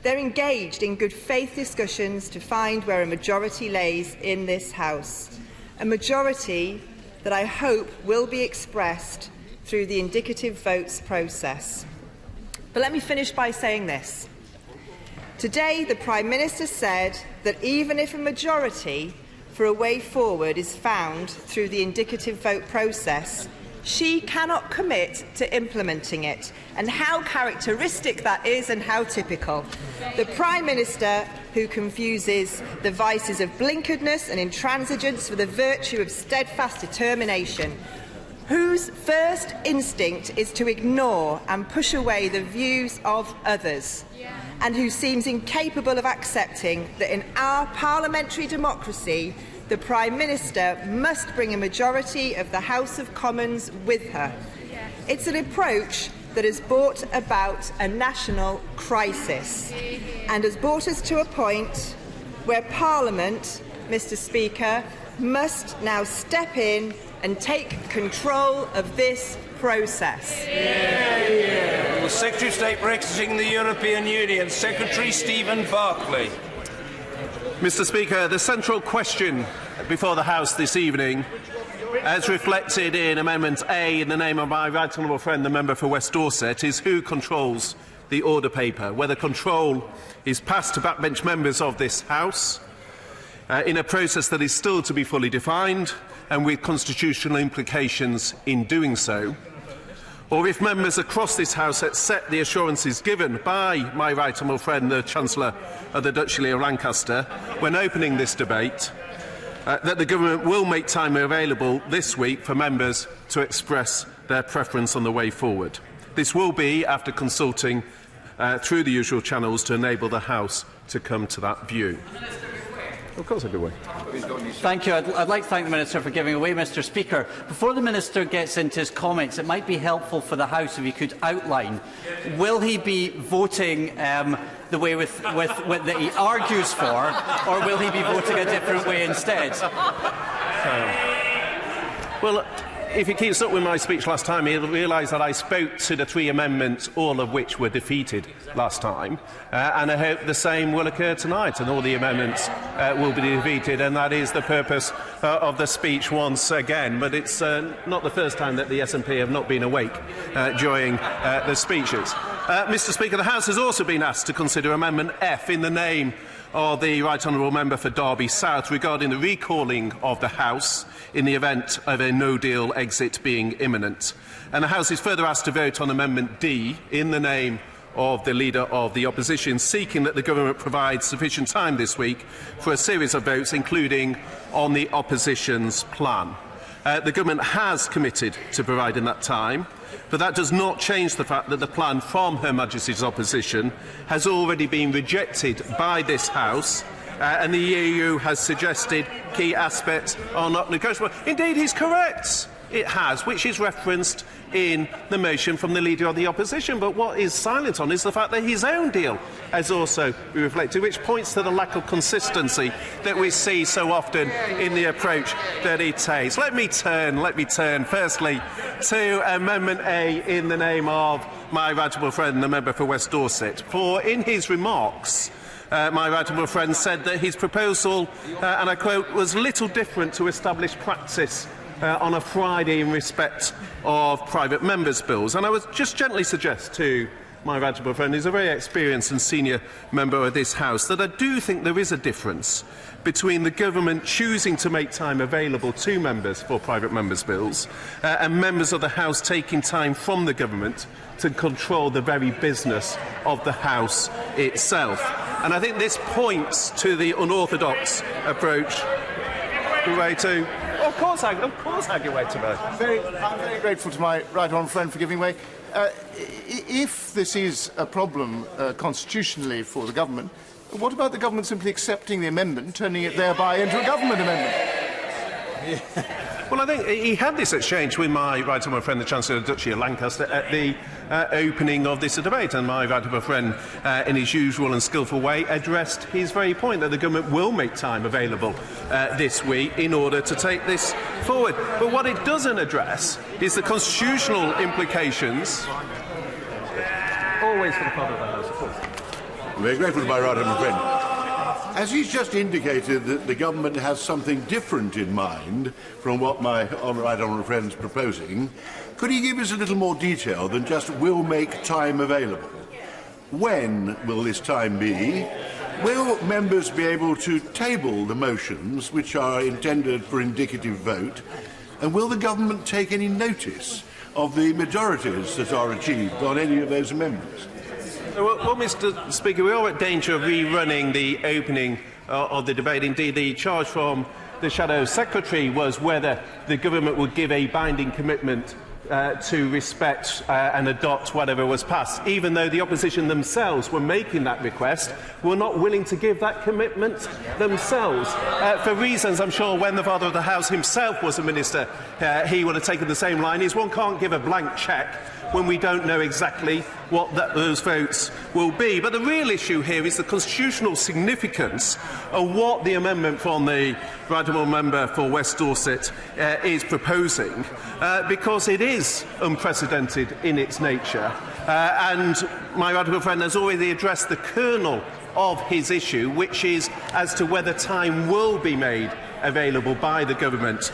[SPEAKER 12] They're engaged in good faith discussions to find where a majority lays in this House, a majority that I hope will be expressed through the indicative votes process. But let me finish by saying this. Today, the Prime Minister said that even if a majority for a way forward is found through the indicative vote process, she cannot commit to implementing it. And how characteristic that is, and how typical. The Prime Minister who confuses the vices of blinkeredness and intransigence with the virtue of steadfast determination, whose first instinct is to ignore and push away the views of others, and who seems incapable of accepting that in our parliamentary democracy, the Prime Minister must bring a majority of the House of Commons with her. It's an approach that has brought about a national crisis and has brought us to a point where Parliament, Mr. Speaker, must now step in and take control of this process.
[SPEAKER 14] The Secretary of State for exiting the European Union, Secretary Stephen Barclay.
[SPEAKER 1] Mr. Speaker, the central question before the House this evening
[SPEAKER 2] as reflected in Amendment A in the name of my right honourable friend, the member for West Dorset, is who controls the order paper, whether control is passed to backbench members of this House in a process that is still to be fully defined and with constitutional implications in doing so, or if members across this House accept the assurances given by my right honourable friend, the Chancellor of the Duchy of Lancaster, when opening this debate, that the Government will make time available this week for members to express their preference on the way forward. This will be after consulting through the usual channels to enable the House to come to that view. Of course, I'll be away.
[SPEAKER 1] Thank you. I'd like to thank the Minister for giving away, Mr. Speaker. Before the Minister gets into his comments, it might be helpful for the House if he could outline, will he be voting the way that he argues for, or will he be voting a different way instead?
[SPEAKER 2] Well, if he keeps up with my speech last time, he'll realise that I spoke to the 3 amendments, all of which were defeated last time, and I hope the same will occur tonight, and all the amendments will be defeated, and that is the purpose of the speech once again. But it's not the first time that the SNP have not been awake during the speeches. Mr. Speaker, the House has also been asked to consider Amendment F in the name of the Right Honourable Member for Derby South regarding the recalling of the House in the event of a no-deal exit being imminent. And the House is further asked to vote on Amendment D in the name of the Leader of the Opposition, seeking that the Government provide sufficient time this week for a series of votes, including on the Opposition's plan. The Government has committed to providing that time, but that does not change the fact that the plan from Her Majesty's Opposition has already been rejected by this House, and the EU has suggested key aspects are not negotiable. Indeed, he's correct. It has, which is referenced in the motion from the Leader of the Opposition. But what is silent on is the fact that his own deal has also been reflected, which points to the lack of consistency that we see so often in the approach that he takes. Let me turn firstly to Amendment A in the name of my right honourable friend, the member for West Dorset. For in his remarks, my right honourable friend said that his proposal, and I quote, was little different to established practice on a Friday in respect of private members' bills. And I would just gently suggest to my right honourable friend, who's a very experienced and senior member of this House, that I do think there is a difference between the Government choosing to make time available to members for private members' bills and members of the House taking time from the Government to control the very business of the House itself. And I think this points to the unorthodox approach. Of course I give way to that.
[SPEAKER 3] I'm very grateful to my right honourable friend for giving way. If this is a problem constitutionally for the Government, what about the Government simply accepting the amendment, turning it thereby into a Government amendment?
[SPEAKER 2] Well, I think he had this exchange with my right honourable friend, the Chancellor of the Duchy of Lancaster, at the opening of this debate, and my right honourable friend, in his usual and skilful way, addressed his very point that the Government will make time available this week in order to take this forward. But what it doesn't address is the constitutional implications. Always for the public of the House, of course.
[SPEAKER 23] I'm very grateful to my right honourable friend. As he's just indicated that the Government has something different in mind from what my right honourable friend is proposing, could he give us a little more detail than just will make time available? When will this time be? Will members be able to table the motions which are intended for indicative vote? And will the Government take any notice of the majorities that are achieved on any of those amendments?
[SPEAKER 2] Well, Mr. Speaker, we are at danger of rerunning the opening of the debate. Indeed, the charge from the Shadow Secretary was whether the Government would give a binding commitment to respect and adopt whatever was passed, even though the opposition themselves were making that request, were not willing to give that commitment themselves. For reasons, I'm sure, when the Father of the House himself was a minister, he would have taken the same line, is one can't give a blank cheque when we don't know exactly what those votes will be. But the real issue here is the constitutional significance of what the amendment from the right honourable member for West Dorset is proposing, because it is unprecedented in its nature. And my right honourable friend has already addressed the kernel of his issue, which is as to whether time will be made available by the government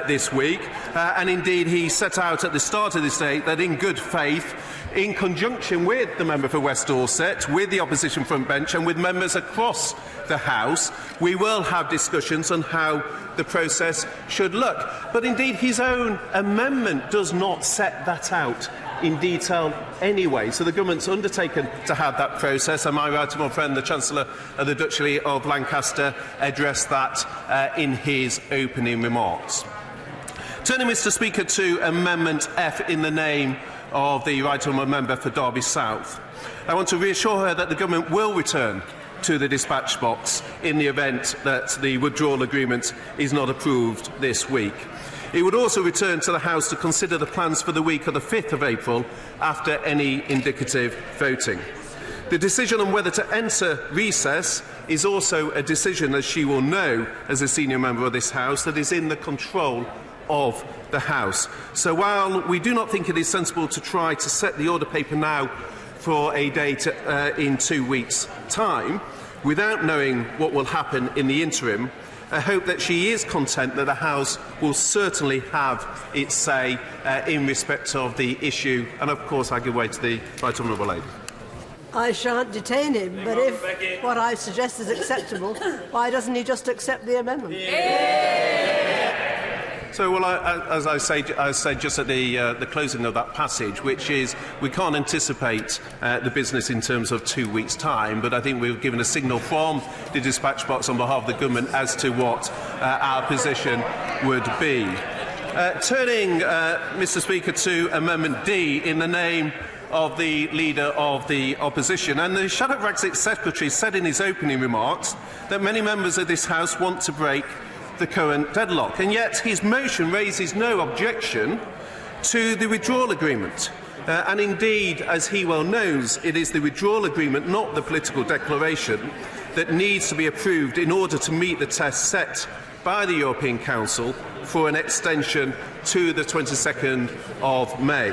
[SPEAKER 2] this week. And indeed, he set out at the start of this day that in good faith, in conjunction with the member for West Dorset, with the opposition front bench and with members across the House, we will have discussions on how the process should look. But indeed, his own amendment does not set that out in detail anyway. So the government's undertaken to have that process, and my right honourable friend, the Chancellor of the Duchy of Lancaster, addressed that in his opening remarks. Turning, Mr Speaker, to Amendment F in the name of the Right Honourable Member for Derby South, I want to reassure her that the government will return to the dispatch box in the event that the withdrawal agreement is not approved this week. It would also return to the House to consider the plans for the week of the 5th of April after any indicative voting. The decision on whether to enter recess is also a decision, as she will know as a senior member of this House, that is in the control of the House. So while we do not think it is sensible to try to set the order paper now for a date in 2 weeks' time, without knowing what will happen in the interim, I hope that she is content that the House will certainly have its say in respect of the issue. And of course, I give way to the Right Honourable Lady.
[SPEAKER 17] I shan't detain him, but if what I suggest is acceptable, why doesn't he just accept the amendment?
[SPEAKER 2] So, well, as I said just at the closing of that passage, which is we can't anticipate the business in terms of 2 weeks' time, but I think we've given a signal from the dispatch box on behalf of the government as to what our position would be. Turning, Mr Speaker, to Amendment D in the name of the Leader of the Opposition. And the Shadow Brexit Secretary said in his opening remarks that many members of this House want to break the current deadlock, and yet his motion raises no objection to the withdrawal agreement. And indeed, as he well knows, it is the withdrawal agreement, not the political declaration, that needs to be approved in order to meet the test set by the European Council for an extension to the 22nd of May.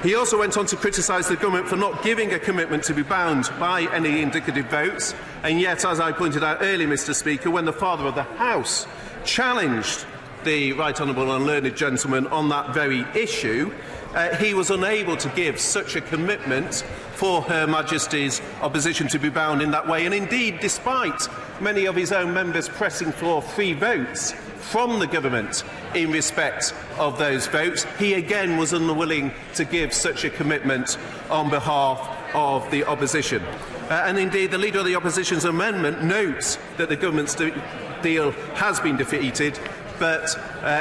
[SPEAKER 2] He also went on to criticise the government for not giving a commitment to be bound by any indicative votes, and yet, as I pointed out earlier, Mr Speaker, when the Father of the House challenged the Right Honourable and Learned Gentleman on that very issue, he was unable to give such a commitment for Her Majesty's opposition to be bound in that way. And indeed, despite many of his own members pressing for free votes from the government in respect of those votes, he again was unwilling to give such a commitment on behalf of the opposition. And indeed, the Leader of the Opposition's amendment notes that the government's deal has been defeated, but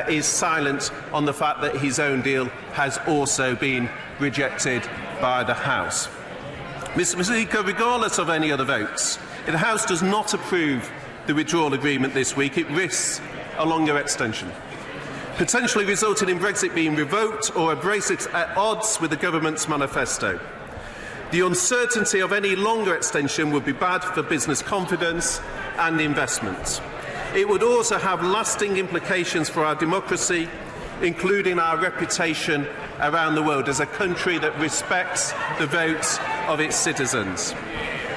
[SPEAKER 2] is silent on the fact that his own deal has also been rejected by the House. Mr Speaker, regardless of any other votes, if the House does not approve the withdrawal agreement this week, it risks a longer extension, potentially resulting in Brexit being revoked or a Brexit at odds with the government's manifesto. The uncertainty of any longer extension would be bad for business confidence and investment. It would also have lasting implications for our democracy, including our reputation around the world as a country that respects the votes of its citizens.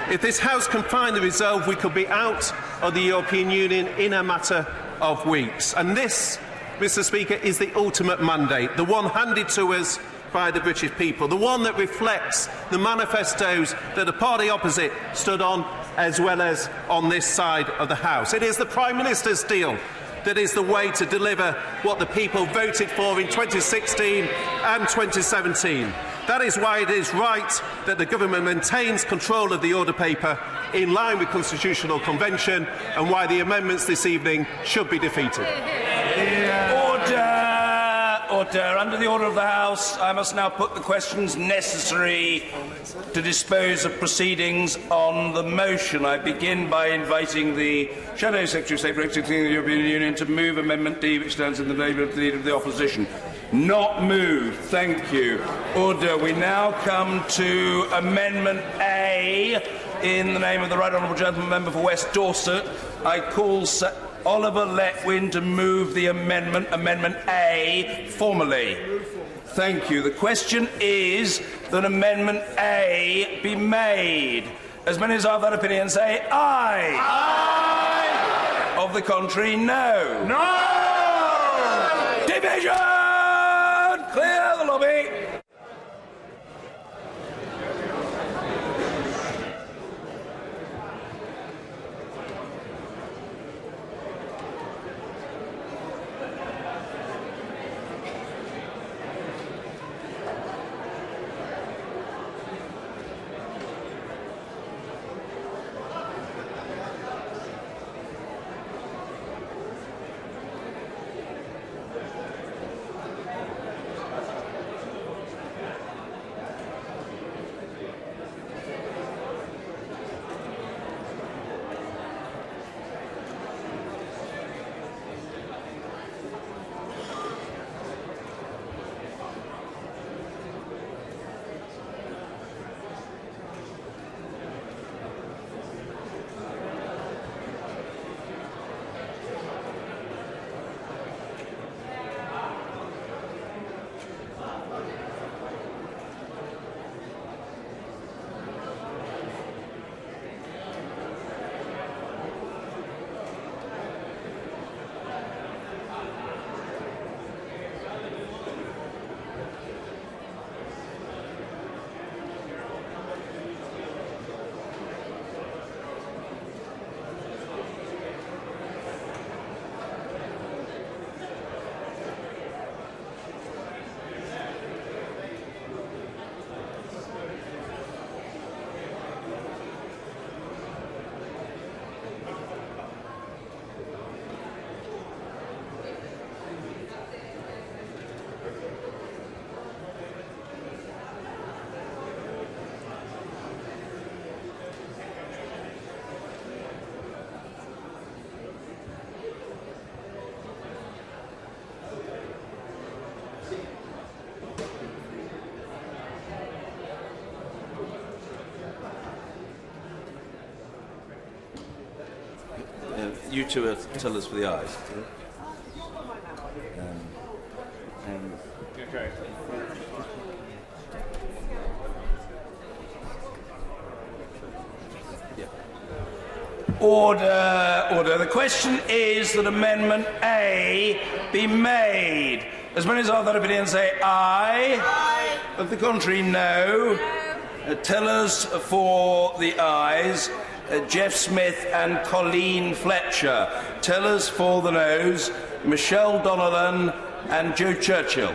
[SPEAKER 2] If this House can find the resolve, we could be out of the European Union in a matter of weeks. And this, Mr Speaker, is the ultimate mandate, the one handed to us by the British people, the one that reflects the manifestos that the party opposite stood on, as well as on this side of the House. It is the Prime Minister's deal that is the way to deliver what the people voted for in 2016 and 2017. That is why it is right that the government maintains control of the order paper in line with Constitutional Convention, and why the amendments this evening should be defeated.
[SPEAKER 14] Order. Under the order of the House, I must now put the questions necessary to dispose of proceedings on the motion. I begin by inviting the Shadow Secretary of State for Exiting the European Union to move Amendment D, which stands in the name of the Leader of the Opposition. Not moved. Thank you. Order. We now come to Amendment A in the name of the Right Honourable Gentleman Member for West Dorset. I call Oliver Letwin to move the amendment, Amendment A, formally. Thank you. The question is that Amendment A be made. As many as are of that opinion say aye. Aye. Of the contrary, no.
[SPEAKER 23] No!
[SPEAKER 14] Division! Clear the lobby. You two are tellers for the ayes.
[SPEAKER 6] Okay.
[SPEAKER 14] Order, order. The question is that Amendment A be made. As many as are that opinion say aye. Aye. Of the contrary, no. Tellers for the ayes. Jeff Smith and Colleen Fletcher. Tellers for the noes, Michelle Donovan and Joe Churchill.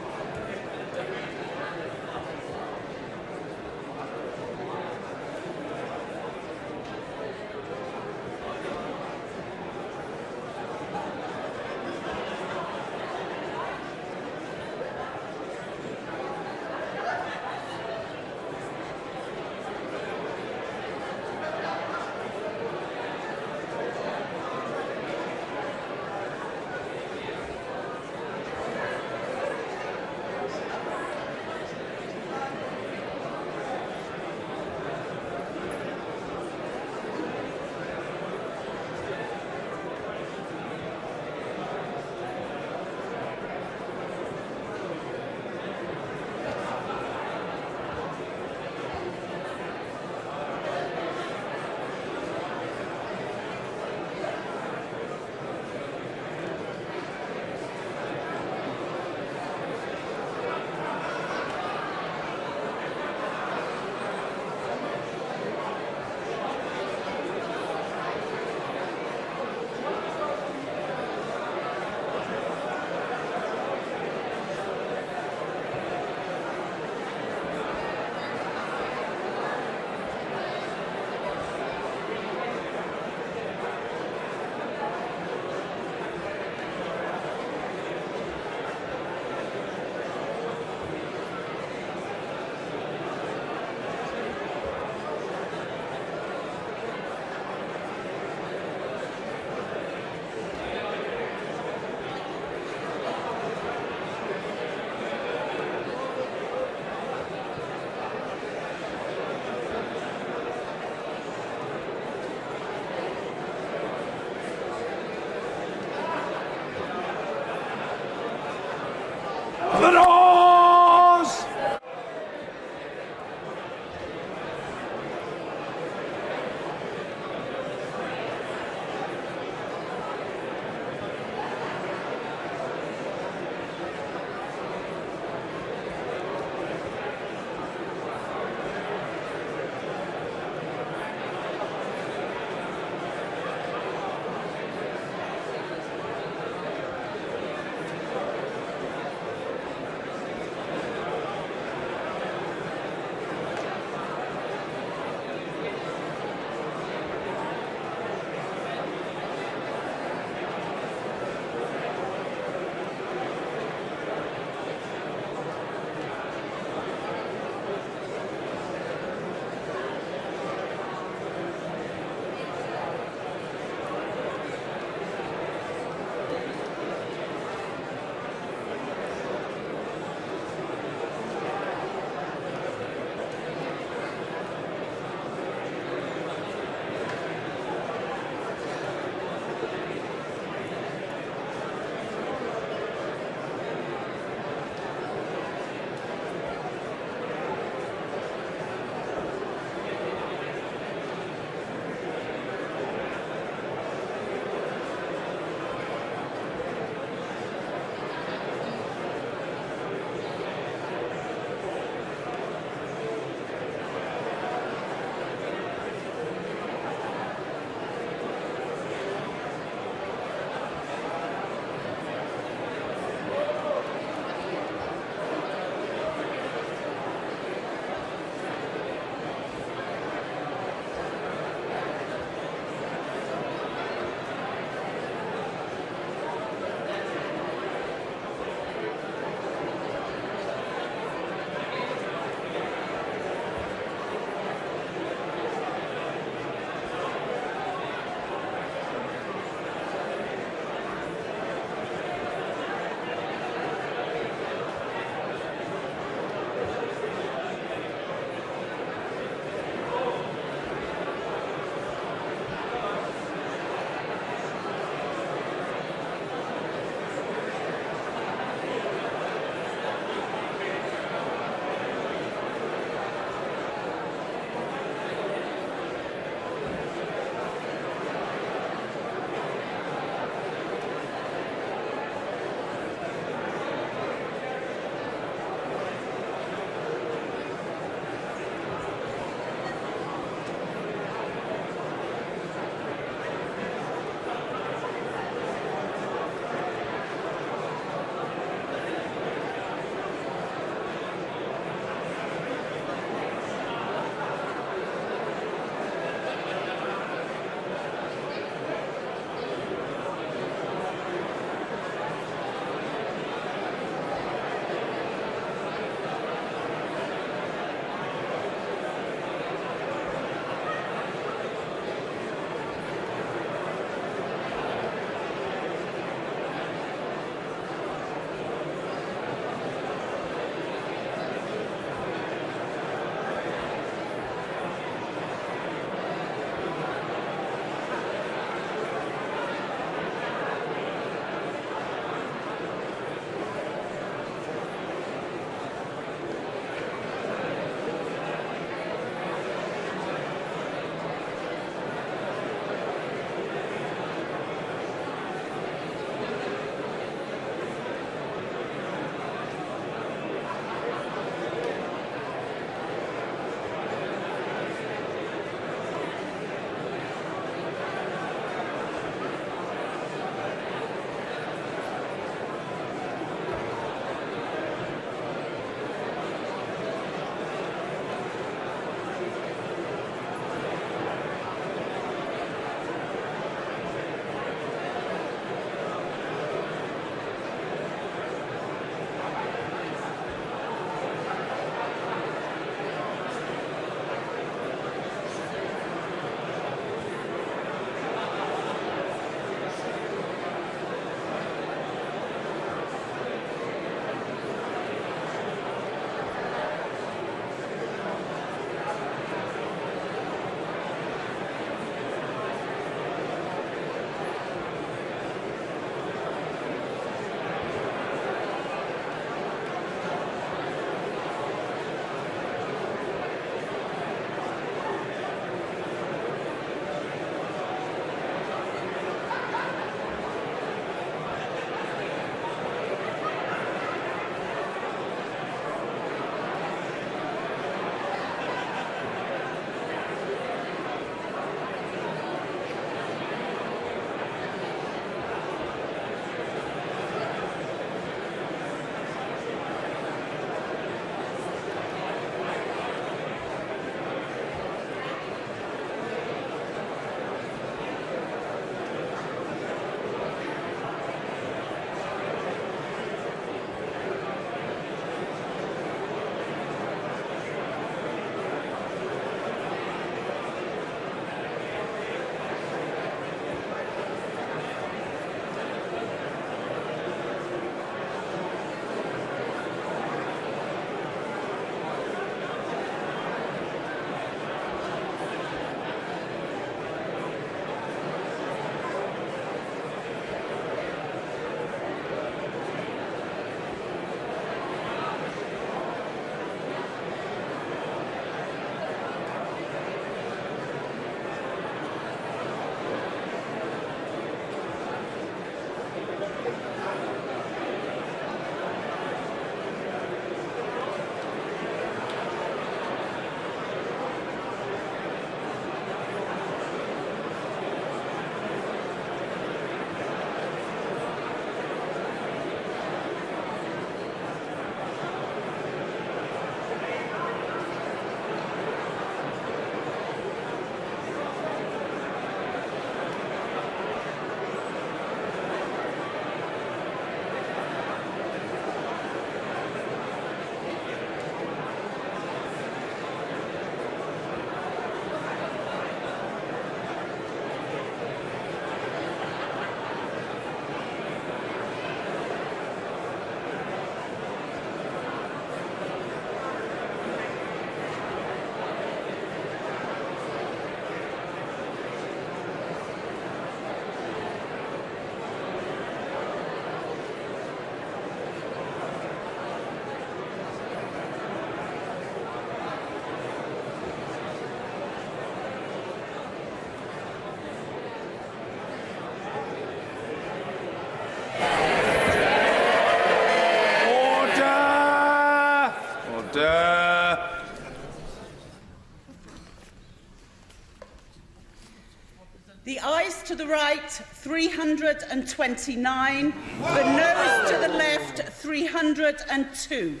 [SPEAKER 6] The ayes to the right, 329. The noes to the left, 302.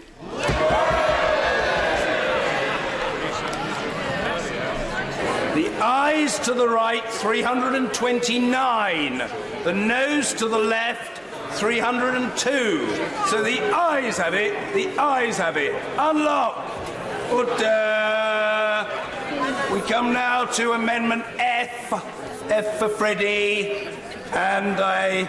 [SPEAKER 14] The ayes to the right, 329. The noes to the left, 302. So the ayes have it. The ayes have it. Unlock. Order. We come now to Amendment F. F for Freddie. And I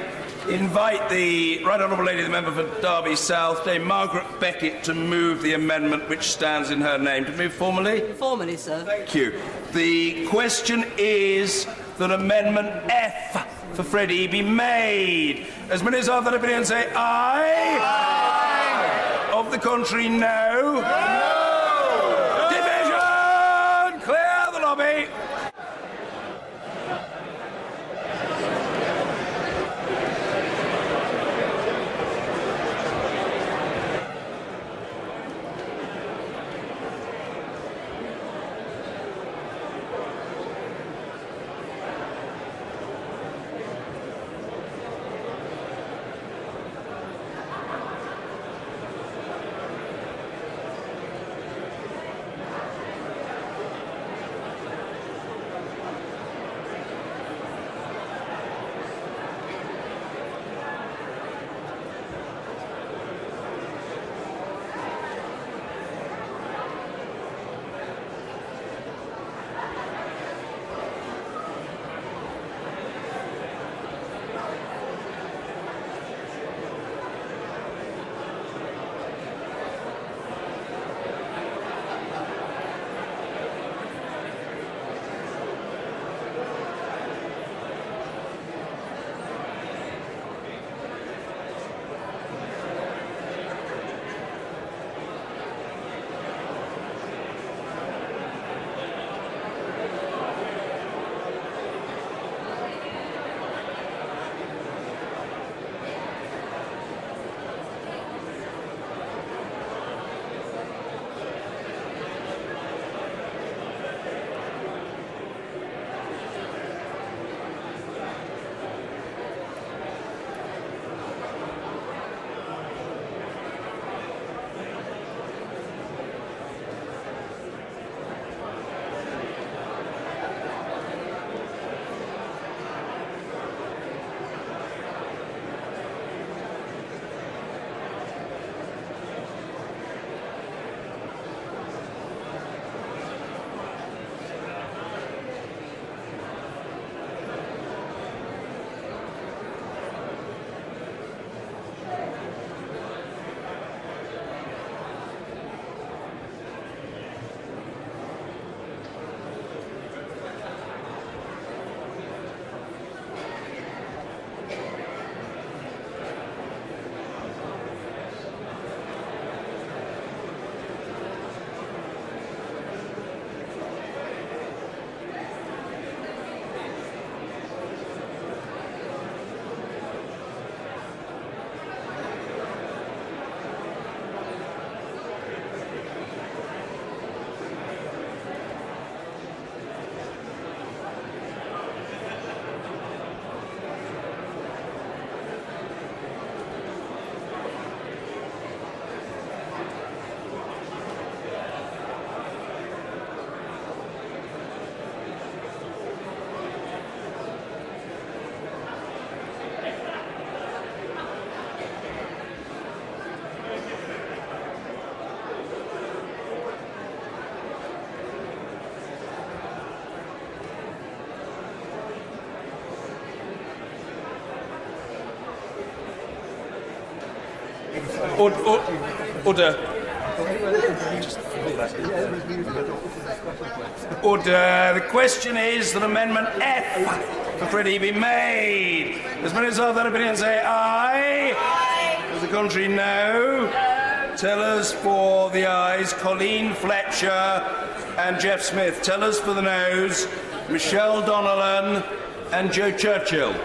[SPEAKER 14] invite the Right Honourable Lady, the member for Derby South, Dame Margaret Beckett, to move the amendment which stands in her name. To move formally?
[SPEAKER 17] Formally, sir.
[SPEAKER 14] Thank you. The question is that Amendment F for Freddie be made. As many as are of that opinion say aye. Aye. Of the contrary, no. No. Division! Clear the lobby. Order. Order. The question is that Amendment F for Freddie be made. As many as are of that opinion say aye. Aye. As the contrary, no. Tellers for the ayes, Colleen Fletcher and Jeff Smith. Tellers for the noes, Michelle Donnellan and Joe Churchill.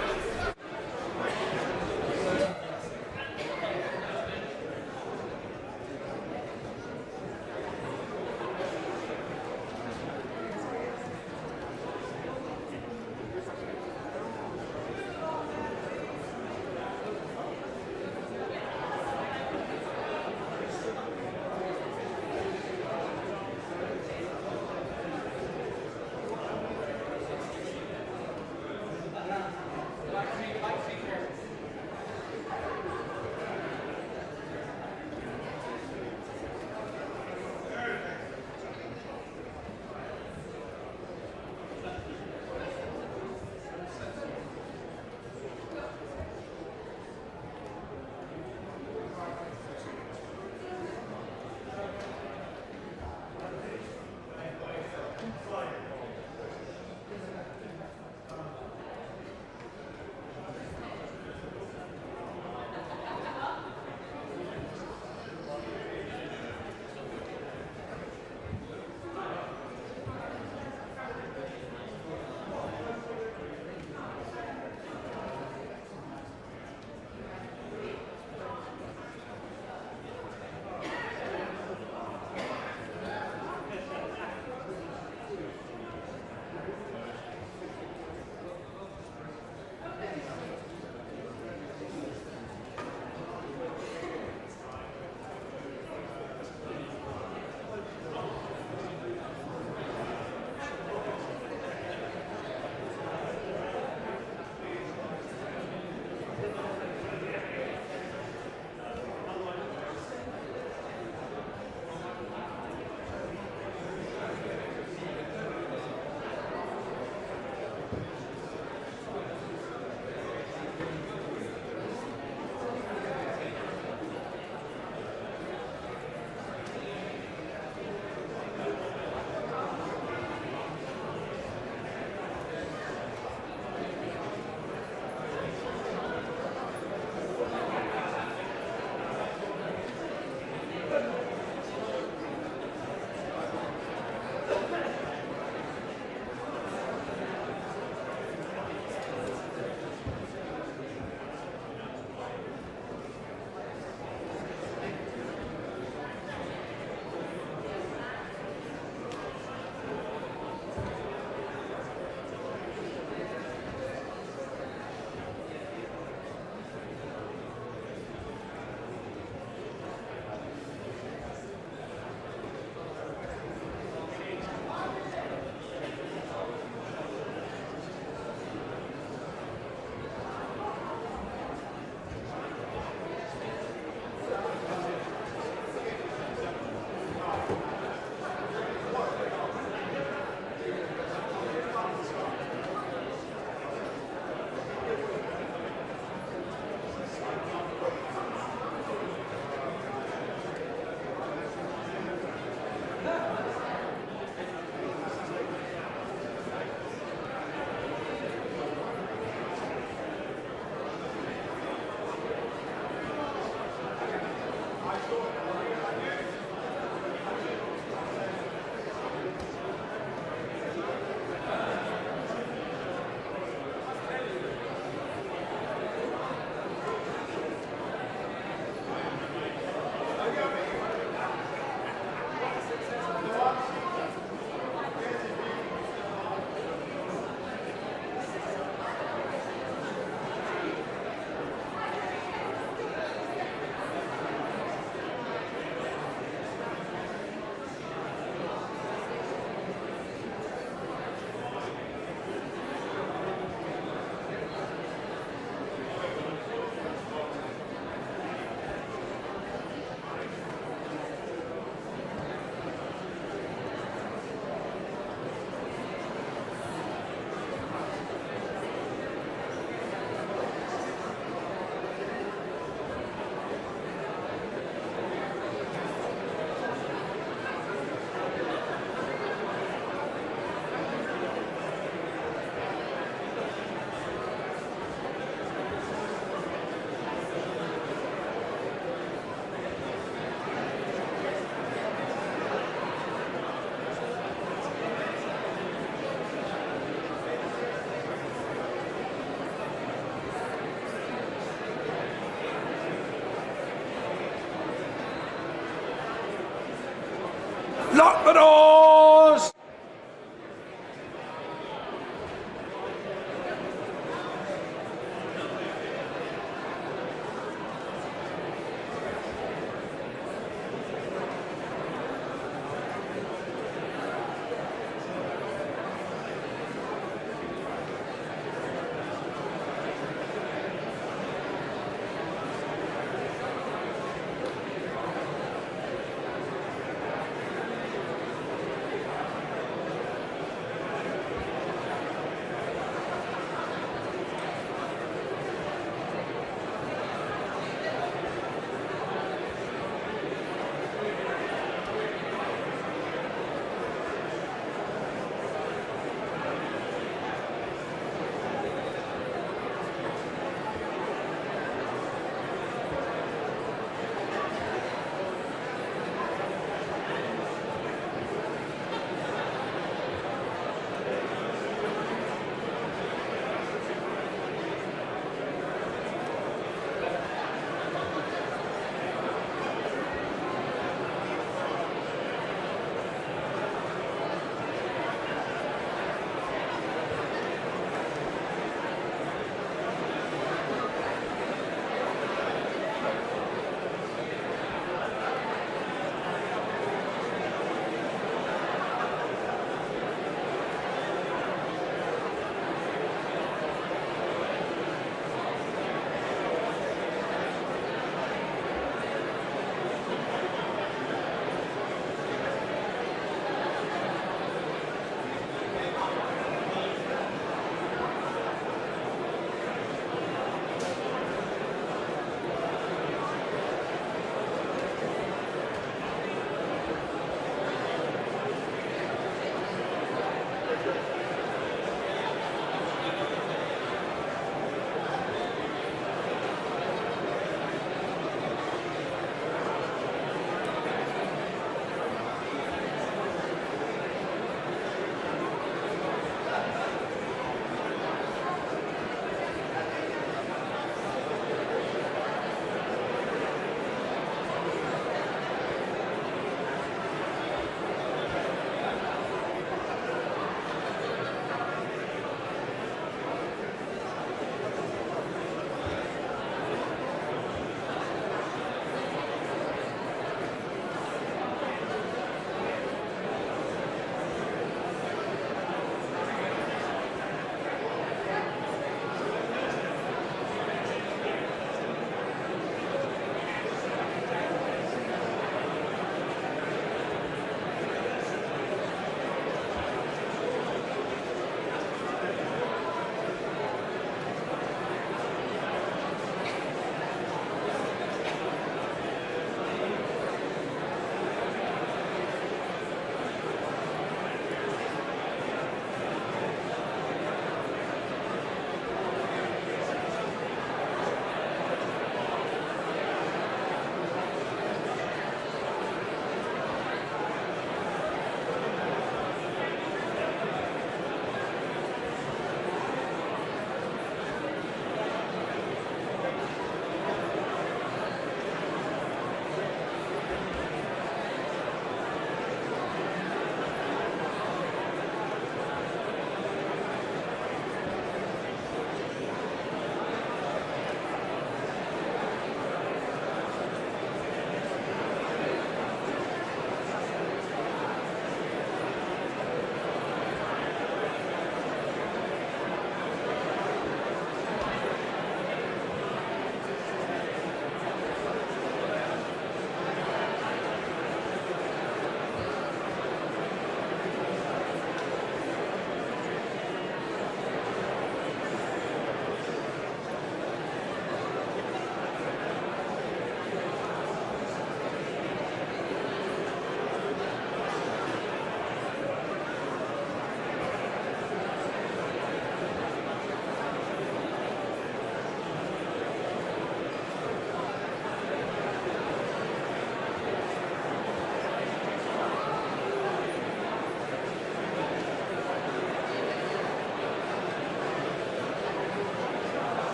[SPEAKER 9] Lock the doors!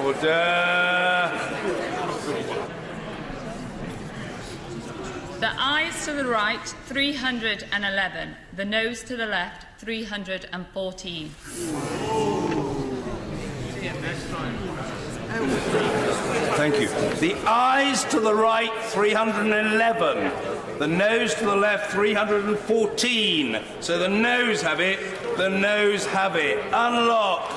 [SPEAKER 14] Order.
[SPEAKER 7] The ayes to the right, 311. The noes to the left, 314.
[SPEAKER 14] Thank you. The ayes to the right, 311. The noes to the left, 314. So the noes have it. The noes have it. Unlock.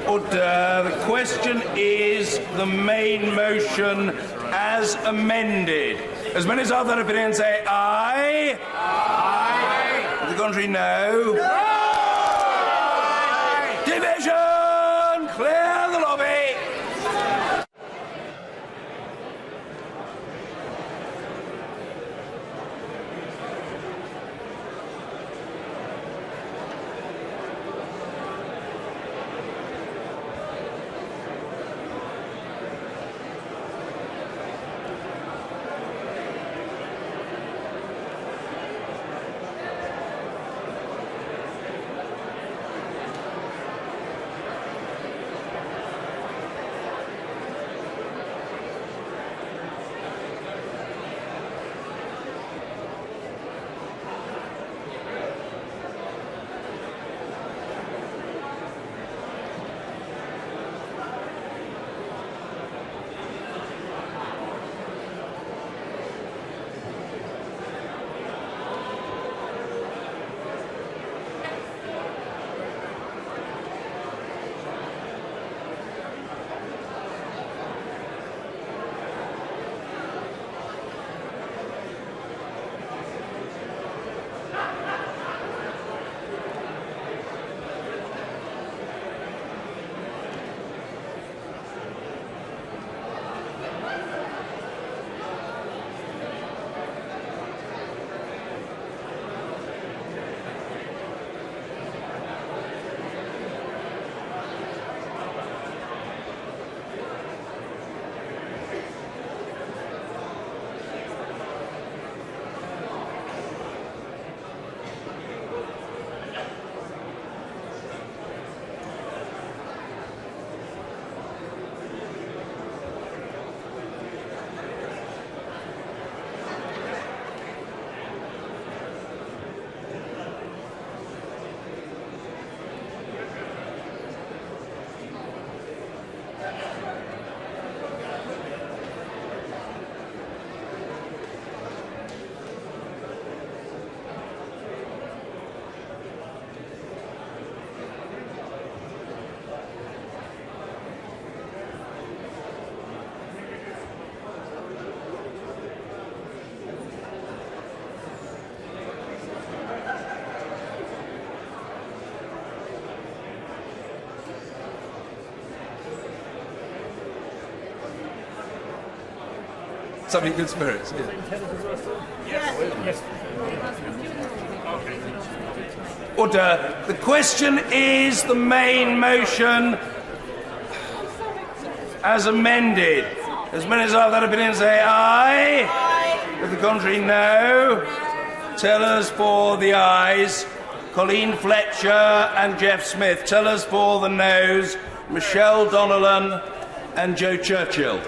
[SPEAKER 14] Order. The question is the main motion as amended. As many as are that opinion say aye. Aye. The contrary, no. Aye. Division. Clear the lobby. Something good spirits.
[SPEAKER 7] Yes.
[SPEAKER 14] Order. The question is the main motion as amended. As many as are that opinion say aye. Aye. If the contrary, no. Tellers for the ayes. Colleen Fletcher and Jeff Smith. Tellers for the noes. Michelle Donnellan and Joe Churchill.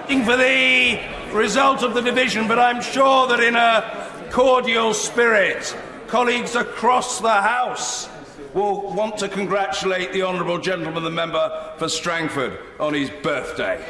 [SPEAKER 14] for the result of the division, but I'm sure that in a cordial spirit, colleagues across the House will want to congratulate the honourable gentleman, the member for Strangford, on his birthday.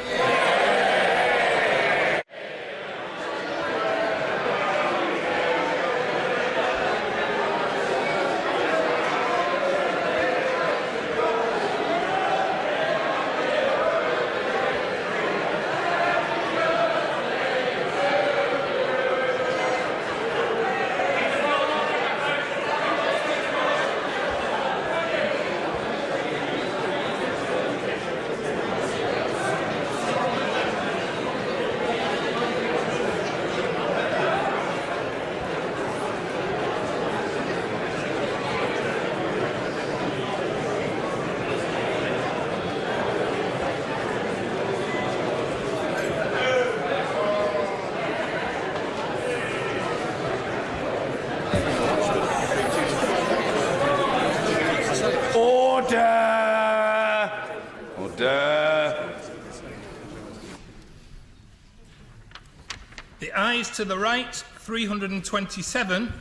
[SPEAKER 10] The ayes to the right, 327.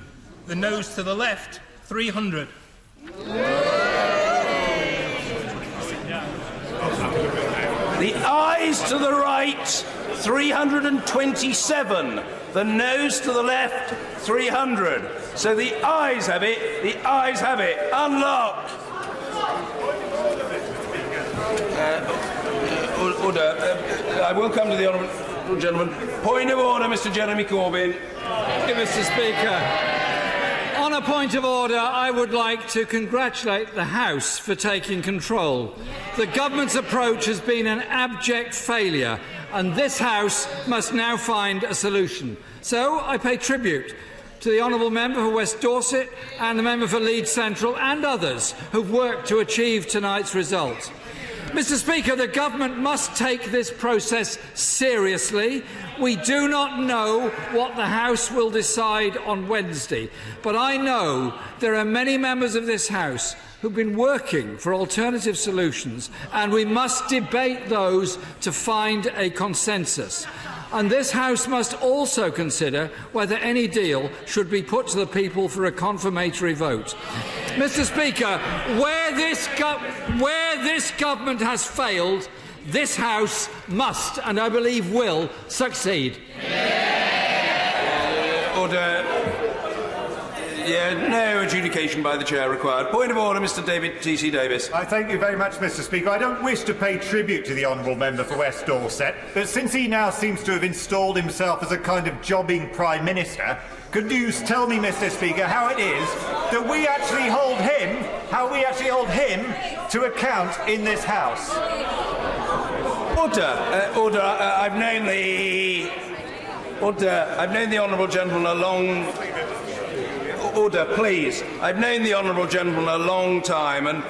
[SPEAKER 10] The noes to the left, 300.
[SPEAKER 14] The ayes to the right, 327. The noes to the left, 300. So the ayes have it. The ayes have it. Unlock. Order. I will come to the honourable gentleman. Point of order, Mr. Jeremy Corbyn.
[SPEAKER 9] Thank you, Mr. Speaker. On a point of order, I would like to congratulate the House for taking control. The government's approach has been an abject failure, and this House must now find a solution. So I pay tribute to the honourable member for West Dorset and the member for Leeds Central and others who've worked to achieve tonight's result. Mr. Speaker, the government must take this process seriously. We do not know what the House will decide on Wednesday, but I know there are many members of this House who've been working for alternative solutions, and we must debate those to find a consensus. And this House must also consider whether any deal should be put to the people for a confirmatory vote. Mr. Speaker, where this government has failed, this House must, and I believe will, succeed.
[SPEAKER 14] Order. No adjudication by the Chair required. Point of order, Mr. David T.C. Davis.
[SPEAKER 19] I thank you very much, Mr. Speaker. I don't wish to pay tribute to the honourable member for West Dorset, but since he now seems to have installed himself as a kind of jobbing Prime Minister, could you tell me, Mr. Speaker, how it is that we actually hold him, to account in this House?
[SPEAKER 14] Order. I've known the honourable gentleman a long. Order, please. I've known the honourable gentleman a long time, and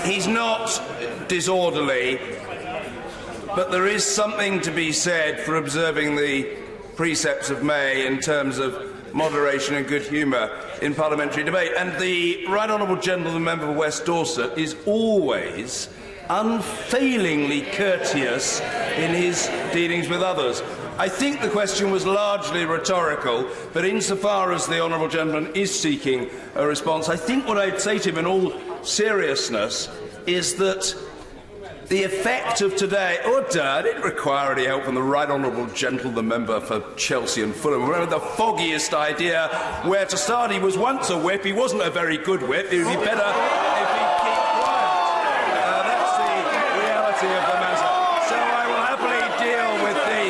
[SPEAKER 14] he's not disorderly, but there is something to be said for observing the precepts of May in terms of moderation and good humour in parliamentary debate. And the right honourable gentleman, the member for West Dorset, is always unfailingly courteous in his dealings with others. I think the question was largely rhetorical, but insofar as the honourable gentleman is seeking a response, I think what I'd say to him in all seriousness is that the effect of today... I didn't require any help from the right honourable gentleman, the member for Chelsea and Fulham. Remember the foggiest idea where to start. He was once a whip. He wasn't a very good whip. It would be better if he'd keep quiet. That's the reality of the matter. So I will happily deal with the...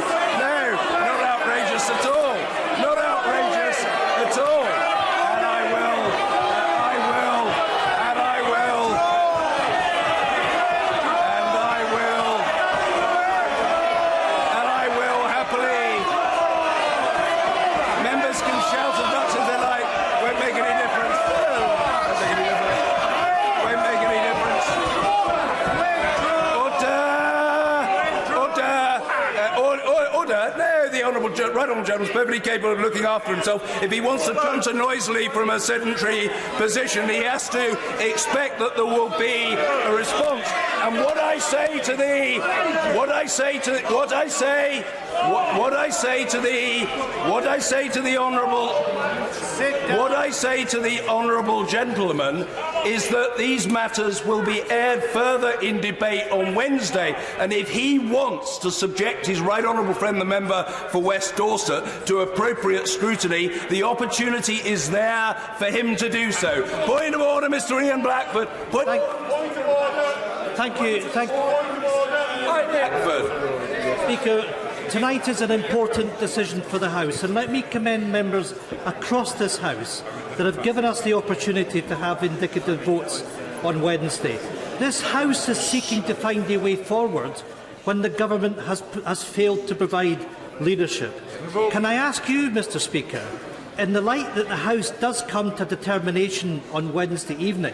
[SPEAKER 14] at all. Not outrageous at all. And I will happily. Members can shout as much as they like. Won't make any difference. Won't make any difference. right honourable gentleman is perfectly capable of looking after himself. If he wants to trunter noisily from a sedentary position, he has to expect that there will be a response. And what I say to the honourable gentleman is that these matters will be aired further in debate on Wednesday, and if he wants to subject his right honourable friend, the member for West Dorset, to appropriate scrutiny, the opportunity is there for him to do so. Point of order, Mr. Ian Blackford.
[SPEAKER 20] Thank you. Speaker, tonight is an important decision for the House, and let me commend members across this House that have given us the opportunity to have indicative votes on Wednesday. This House is seeking to find a way forward when the government has failed to provide leadership. Can I ask you, Mr. Speaker, in the light that the House does come to determination on Wednesday evening,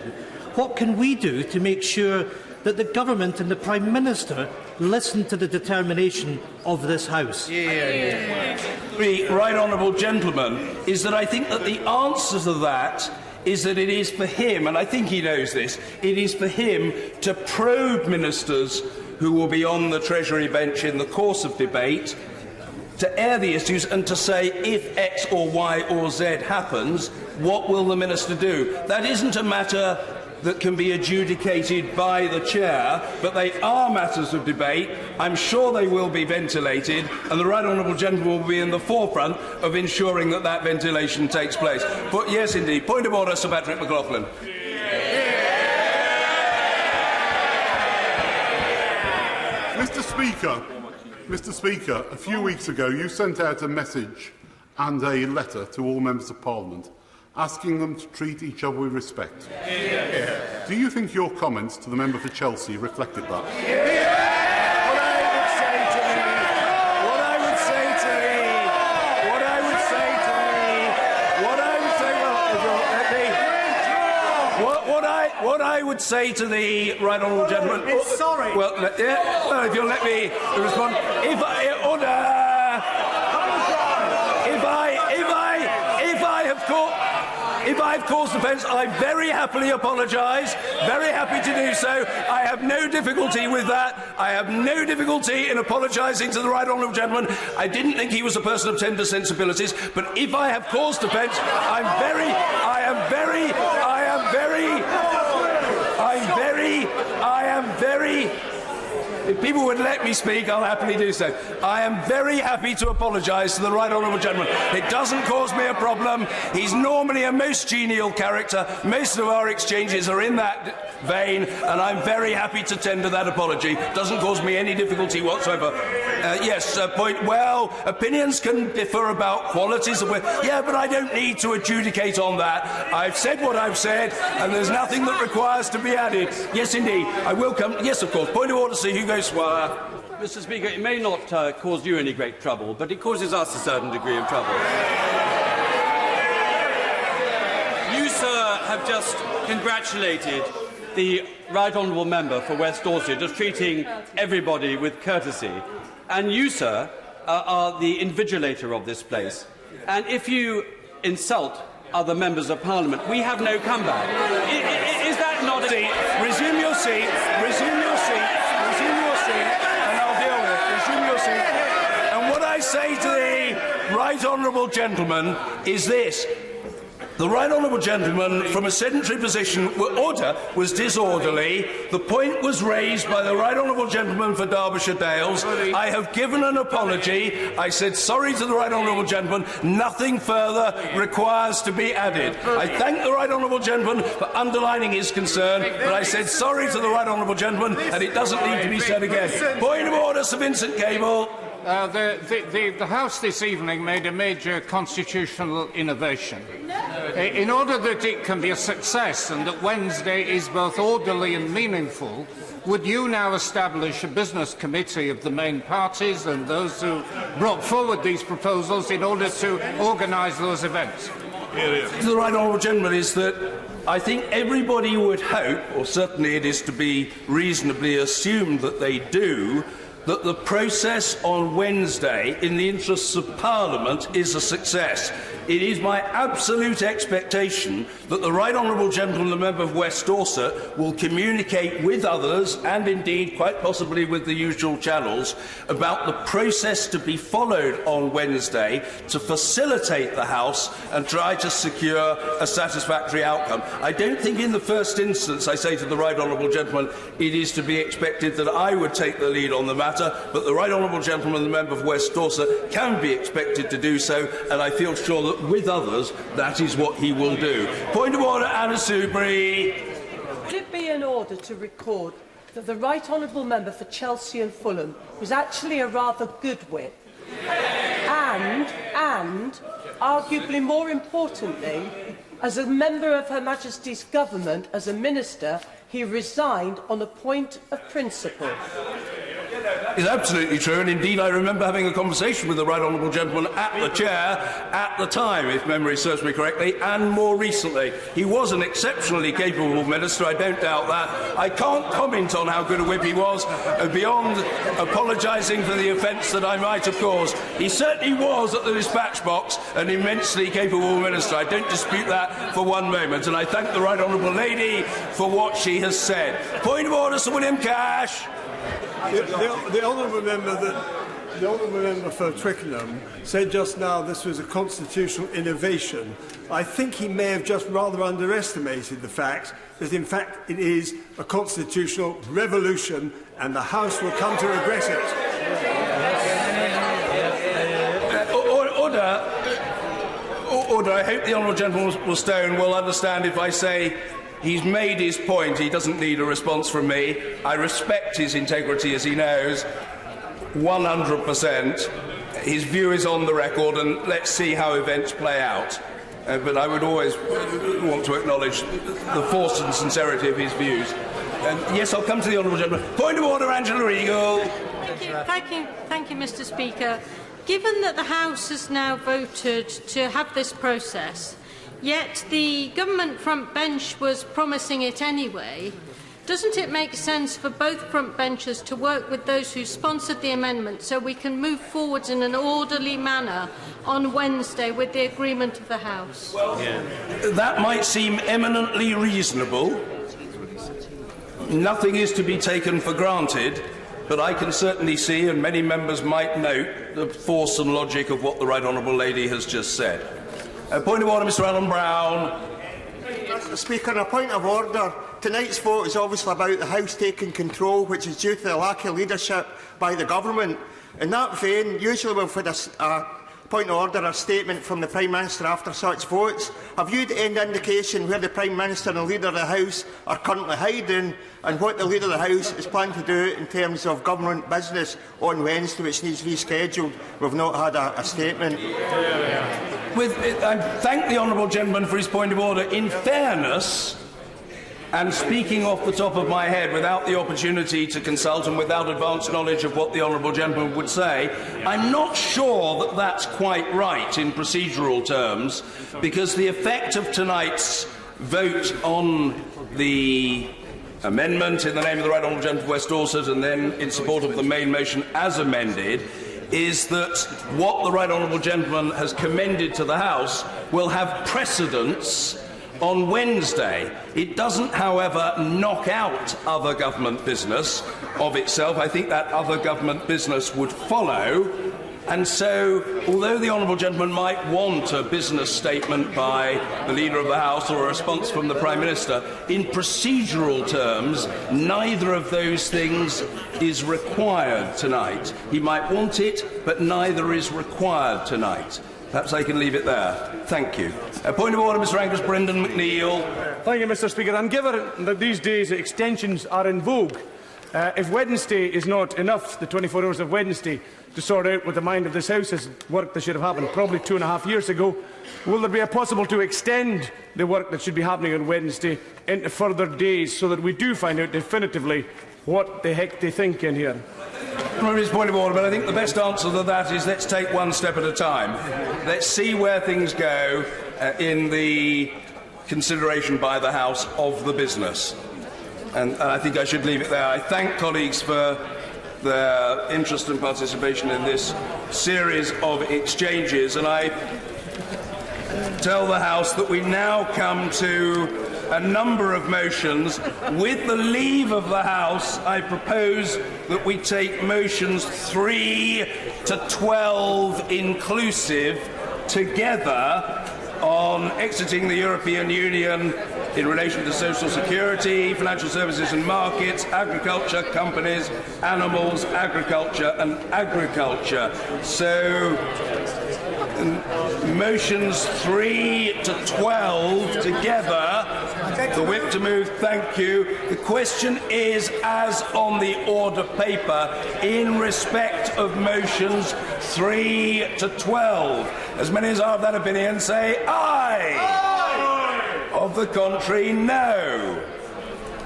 [SPEAKER 20] what can we do to make sure that the government and the Prime Minister listen to the determination of this House?
[SPEAKER 14] The right honourable gentleman is that I think that the answer to that is that it is for him, and I think he knows this, it is for him to probe ministers who will be on the Treasury bench in the course of debate, to air the issues and to say, if X or Y or Z happens, what will the minister do? That isn't a matter that can be adjudicated by the chair, but they are matters of debate. I'm sure they will be ventilated, and the right honourable gentleman will be in the forefront of ensuring that that ventilation takes place. But yes, indeed. Point of order, Sir Patrick McLaughlin.
[SPEAKER 21] Mr. Speaker, a few weeks ago you sent out a message and a letter to all members of Parliament asking them to treat each other with respect. Do you think your comments to the member for Chelsea reflected that?
[SPEAKER 14] What I would say to the right honourable gentleman.
[SPEAKER 20] Sorry.
[SPEAKER 14] Well, if you'll let me respond. If I've caused offence, I very happily apologise. Very happy to do so. I have no difficulty with that. I have no difficulty in apologising to the right honourable gentleman. I didn't think he was a person of tender sensibilities, but if I have caused offence, I am very. If people would let me speak, I'll happily do so. I am very happy to apologise to the right honourable gentleman. It doesn't cause me a problem. He's normally a most genial character. Most of our exchanges are in that vein, and I'm very happy to tender that apology. Doesn't cause me any difficulty whatsoever. Point. Well, opinions can differ about qualities of. Yeah, but I don't need to adjudicate on that. I've said what I've said, and there's nothing that requires to be added. Yes, indeed. I will come. Yes, of course. Point of order, Sir Hugo Swire.
[SPEAKER 22] Mr. Speaker, it may not cause you any great trouble, but it causes us a certain degree of trouble. You, sir, have just congratulated the right honourable member for West Dorset as treating everybody with courtesy. And you, sir, are the invigilator of this place. And if you insult other members of Parliament, we have no comeback. Is that not a...
[SPEAKER 14] Resume your seat. Resume your seat. Resume your seat. And I'll deal with it. Resume your seat. And what I say to the right honourable gentleman is this. The right honourable gentleman, from a sedentary position, order was disorderly. The point was raised by the right honourable gentleman for Derbyshire Dales. I have given an apology. I said sorry to the right honourable gentleman. Nothing further requires to be added. I thank the right honourable gentleman for underlining his concern, but I said sorry to the right honourable gentleman, and it doesn't need to be said again. Point of order, Sir Vincent Cable.
[SPEAKER 24] The House this evening made a major constitutional innovation. In order that it can be a success and that Wednesday is both orderly and meaningful, would you now establish a business committee of the main parties and those who brought forward these proposals in order to organise those events?
[SPEAKER 14] The right honourable gentleman is that I think everybody would hope, or certainly it is to be reasonably assumed that they do, that the process on Wednesday, in the interests of Parliament, is a success. It is my absolute expectation that the Right Honourable Gentleman, the Member for West Dorset, will communicate with others, and indeed quite possibly with the usual channels, about the process to be followed on Wednesday to facilitate the House and try to secure a satisfactory outcome. I don't think in the first instance, I say to the Right Honourable Gentleman, it is to be expected that I would take the lead on the matter, but the Right Honourable Gentleman, the Member for West Dorset, can be expected to do so, and I feel sure that with others, that is what he will do. Point of order, Anna Soubry.
[SPEAKER 5] Would it be in order to record that the Right Honourable Member for Chelsea and Fulham was actually a rather good whip? And, arguably more importantly, as a member of Her Majesty's government, as a minister, he resigned on a point of principle.
[SPEAKER 14] Is absolutely true, and indeed I remember having a conversation with the Right Honourable Gentleman at the chair at the time, if memory serves me correctly, and more recently. He was an exceptionally capable minister, I don't doubt that. I can't comment on how good a whip he was, beyond apologising for the offence that I might have caused. He certainly was, at the dispatch box, an immensely capable minister. I don't dispute that for one moment, and I thank the Right Honourable Lady for what she has said. Point of order, Sir William Cash.
[SPEAKER 8] The honourable member for Twickenham said just now this was a constitutional innovation. I think he may have just rather underestimated the fact that, in fact, it is a constitutional revolution, and the House will come to regret it.
[SPEAKER 14] Order. I hope the honourable gentleman Stone will understand if I say he's made his point. He doesn't need a response from me. I respect his integrity, as he knows, 100%. His view is on the record, and let's see how events play out. But I would always want to acknowledge the force and sincerity of his views. Yes, I'll come to the honourable gentleman. Point of order, Angela Regal.
[SPEAKER 11] Thank you, Mr. Speaker. Given that the House has now voted to have this process, yet the government front bench was promising it anyway, doesn't it make sense for both front benches to work with those who sponsored the amendment so we can move forwards in an orderly manner on Wednesday with the agreement of the House?
[SPEAKER 14] That might seem eminently reasonable. Nothing is to be taken for granted, but I can certainly see, and many members might note, the force and logic of what the Right Honourable Lady has just said. Point of order, Mr. Alan Brown.
[SPEAKER 16] Mr. Speaker, a point of order. Tonight's vote is obviously about the House taking control, which is due to the lack of leadership by the government. In that vein, usually we've had a point of order, a statement from the Prime Minister after such votes. Have you any indication where the Prime Minister and the Leader of the House are currently hiding, and what the Leader of the House is planning to do in terms of government business on Wednesday, which needs rescheduled? We've not had a statement.
[SPEAKER 14] I thank the honourable gentleman for his point of order. In fairness, and speaking off the top of my head without the opportunity to consult and without advance knowledge of what the honourable gentleman would say, I'm not sure that that's quite right in procedural terms, because the effect of tonight's vote on the amendment in the name of the Right Honourable Gentleman for West Dorset and then in support of the main motion as amended is that what the Right Honourable Gentleman has commended to the House will have precedence on Wednesday. It doesn't, however, knock out other government business of itself. I think that other government business would follow. And so, although the honourable gentleman might want a business statement by the Leader of the House or a response from the Prime Minister, in procedural terms, neither of those things is required tonight. He might want it, but neither is required tonight. Perhaps I can leave it there. Thank you. Point of order, Mr. Angus Brendan McNeill.
[SPEAKER 25] Thank you, Mr. Speaker. And given that these days extensions are in vogue, if Wednesday is not enough, the 24 hours of Wednesday, to sort out what the mind of this House is, work that should have happened probably 2.5 years ago, will there be a possible to extend the work that should be happening on Wednesday into further days so that we do find out definitively what the heck they think in here?
[SPEAKER 14] Point of order, but I think the best answer to that is let's take one step at a time. Let's see where things go in the consideration by the House of the business. And I think I should leave it there. I thank colleagues for their interest and participation in this series of exchanges. And I tell the House that we now come to a number of motions. With the leave of the House, I propose that we take motions 3 to 12 inclusive together on exiting the European Union in relation to social security, financial services and markets, agriculture, companies, animals, agriculture and agriculture. So motions 3 to 12 together. The whip to move, thank you. The question is, as on the order paper, in respect of motions 3 to 12. As many as are of that opinion say aye. Aye. Of the contrary, no.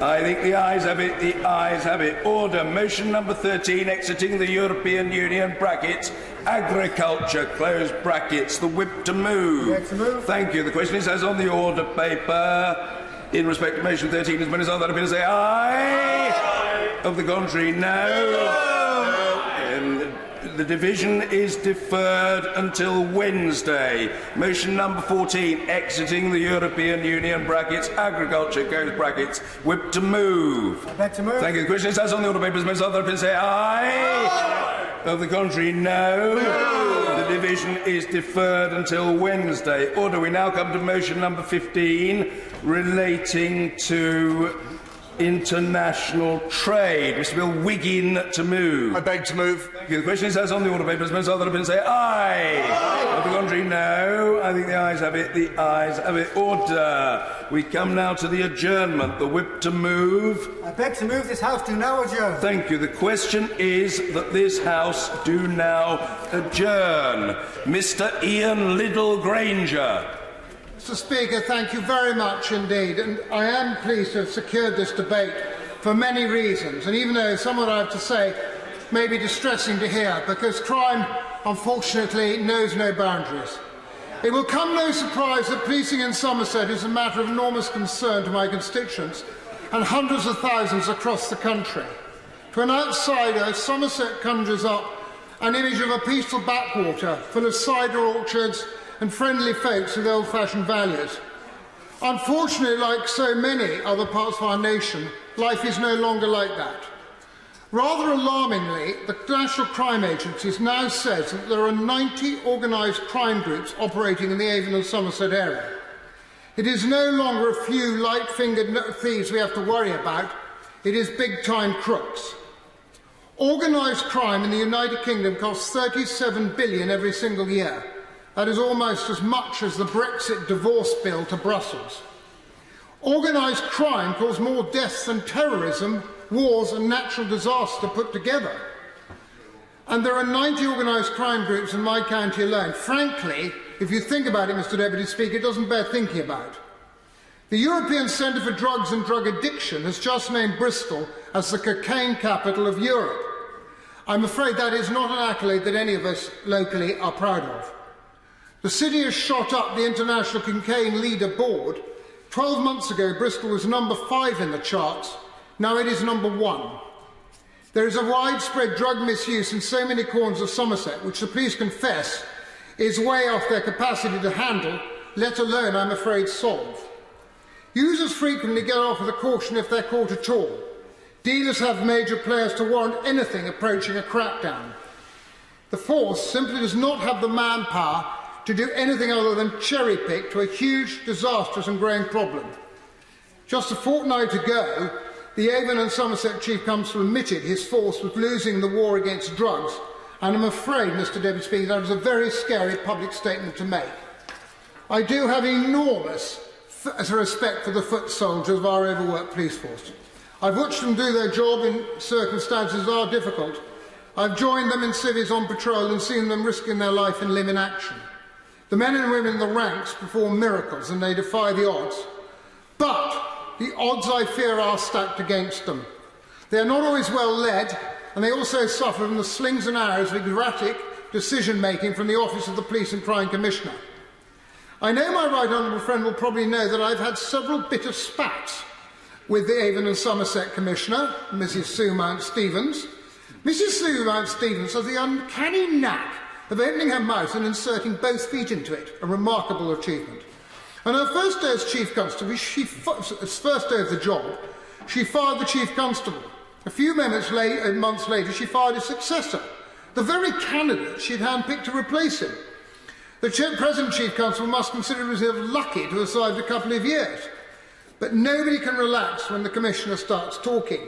[SPEAKER 14] I think the ayes have it, the ayes have it. Order. Motion number 13, exiting the European Union, brackets, agriculture, close brackets. The whip to move. Thank you. The question is, as on the order paper, in respect to motion 13, as many as are that opinion say aye. Aye. Of the contrary, no. The division is deferred until Wednesday. Motion number 14, exiting the European Union, brackets, agriculture, close brackets, whip to move.
[SPEAKER 4] Back to move.
[SPEAKER 14] Thank you. The question is, as on the order papers, as many as are that opinion say aye. Aye. Of the contrary, no. The division is deferred until Wednesday. Order. We now come to motion number 15, relating to international trade. Mr. Bill Wiggin to move.
[SPEAKER 4] I beg to move.
[SPEAKER 14] Thank you. The question is, as on the order papers, most other opinions say aye. Aye. Of the contrary, no. I think the ayes have it. The ayes have it. Order. We come now to the adjournment. The whip to move.
[SPEAKER 4] I beg to move this House do now adjourn.
[SPEAKER 14] Thank you. The question is that this House do now adjourn. Mr. Ian Liddell-Granger.
[SPEAKER 12] Mr. Speaker, thank you very much indeed. And I am pleased to have secured this debate for many reasons. And even though some of what I have to say may be distressing to hear, because crime, unfortunately, knows no boundaries. It will come no surprise that policing in Somerset is a matter of enormous concern to my constituents and hundreds of thousands across the country. To an outsider, Somerset conjures up an image of a peaceful backwater full of cider orchards and friendly folks with old-fashioned values. Unfortunately, like so many other parts of our nation, life is no longer like that. Rather alarmingly, the National Crime Agency now says that there are 90 organised crime groups operating in the Avon and Somerset area. It is no longer a few light-fingered thieves we have to worry about, it is big-time crooks. Organised crime in the United Kingdom costs £37 billion every single year. That is almost as much as the Brexit divorce bill to Brussels. Organised crime caused more deaths than terrorism, wars and natural disaster put together. And there are 90 organised crime groups in my county alone. Frankly, if you think about it, Mr. Deputy Speaker, it doesn't bear thinking about. The European Centre for Drugs and Drug Addiction has just named Bristol as the cocaine capital of Europe. I'm afraid that is not an accolade that any of us locally are proud of. The city has shot up the International Cocaine Leader Board. 12 months ago, Bristol was number 5 in the charts. Now it is number 1. There is a widespread drug misuse in so many corners of Somerset, which the police confess is way off their capacity to handle, let alone, I'm afraid, solve. Users frequently get off with a caution if they're caught at all. Dealers have major players to warrant anything approaching a crackdown. The force simply does not have the manpower to do anything other than cherry-pick to a huge, disastrous and growing problem. Just a fortnight ago, the Avon and Somerset Chief Constable admitted his force was losing the war against drugs, and I'm afraid, Mr. Deputy Speaker, that is a very scary public statement to make. I do have enormous respect for the foot soldiers of our overworked police force. I've watched them do their job in circumstances that are difficult. I've joined them in civvies on patrol and seen them risking their life and limb in action. The men and women in the ranks perform miracles and they defy the odds. But the odds, I fear, are stacked against them. They are not always well led, and they also suffer from the slings and arrows of erratic decision-making from the Office of the Police and Crime Commissioner. I know my right honourable friend will probably know that I've had several bitter spats with the Avon and Somerset Commissioner, Mrs. Sue Mount-Stevens, Mrs. Sue Mount-Stevens has the uncanny knack of opening her mouth and inserting both feet into it, a remarkable achievement. On her first day as Chief Constable, first day of the job, she fired the Chief Constable. A few months later, she fired his successor, the very candidate she'd handpicked to replace him. The present Chief Constable must consider himself lucky to have survived a couple of years. But nobody can relax when the Commissioner starts talking.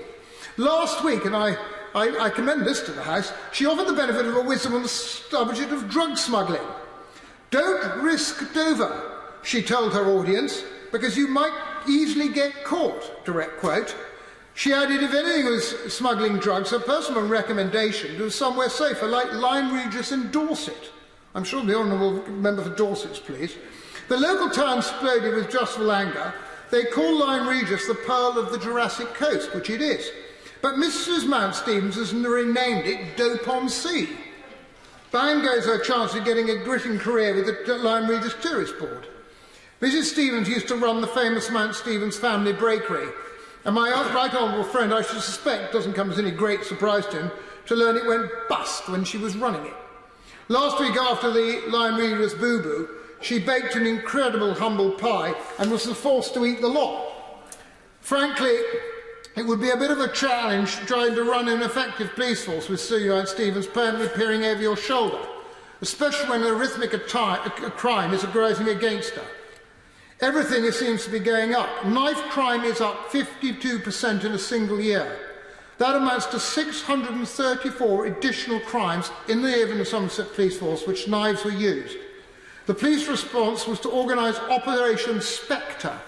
[SPEAKER 12] Last week, and I commend this to the House, she offered the benefit of her wisdom on the subject of drug smuggling. Don't risk Dover, she told her audience, because you might easily get caught, direct quote. She added if anything was smuggling drugs, her personal recommendation was somewhere safer, like Lyme Regis in Dorset. I'm sure the honourable member for Dorset's pleased. The local town exploded with justful anger. They call Lyme Regis the pearl of the Jurassic Coast, which it is. But Mrs. Mount-Stevens has renamed it Dope-on-Sea. Bang goes her chance of getting a gritting career with the Lyme Regis Tourist Board. Mrs. Stevens used to run the famous Mount-Stevens family bakery, and my right honourable friend, I should suspect, doesn't come as any great surprise to him, to learn it went bust when she was running it. Last week, after the Lyme Regis boo-boo, she baked an incredible humble pie and was forced to eat the lot. Frankly, it would be a bit of a challenge trying to run an effective police force with Sue Mount-Stevens permanently peering over your shoulder, especially when an arithmetic crime is arising against her. Everything seems to be going up. Knife crime is up 52% in a single year. That amounts to 634 additional crimes in the Avon and Somerset Police Force which knives were used. The police response was to organise Operation Spectre,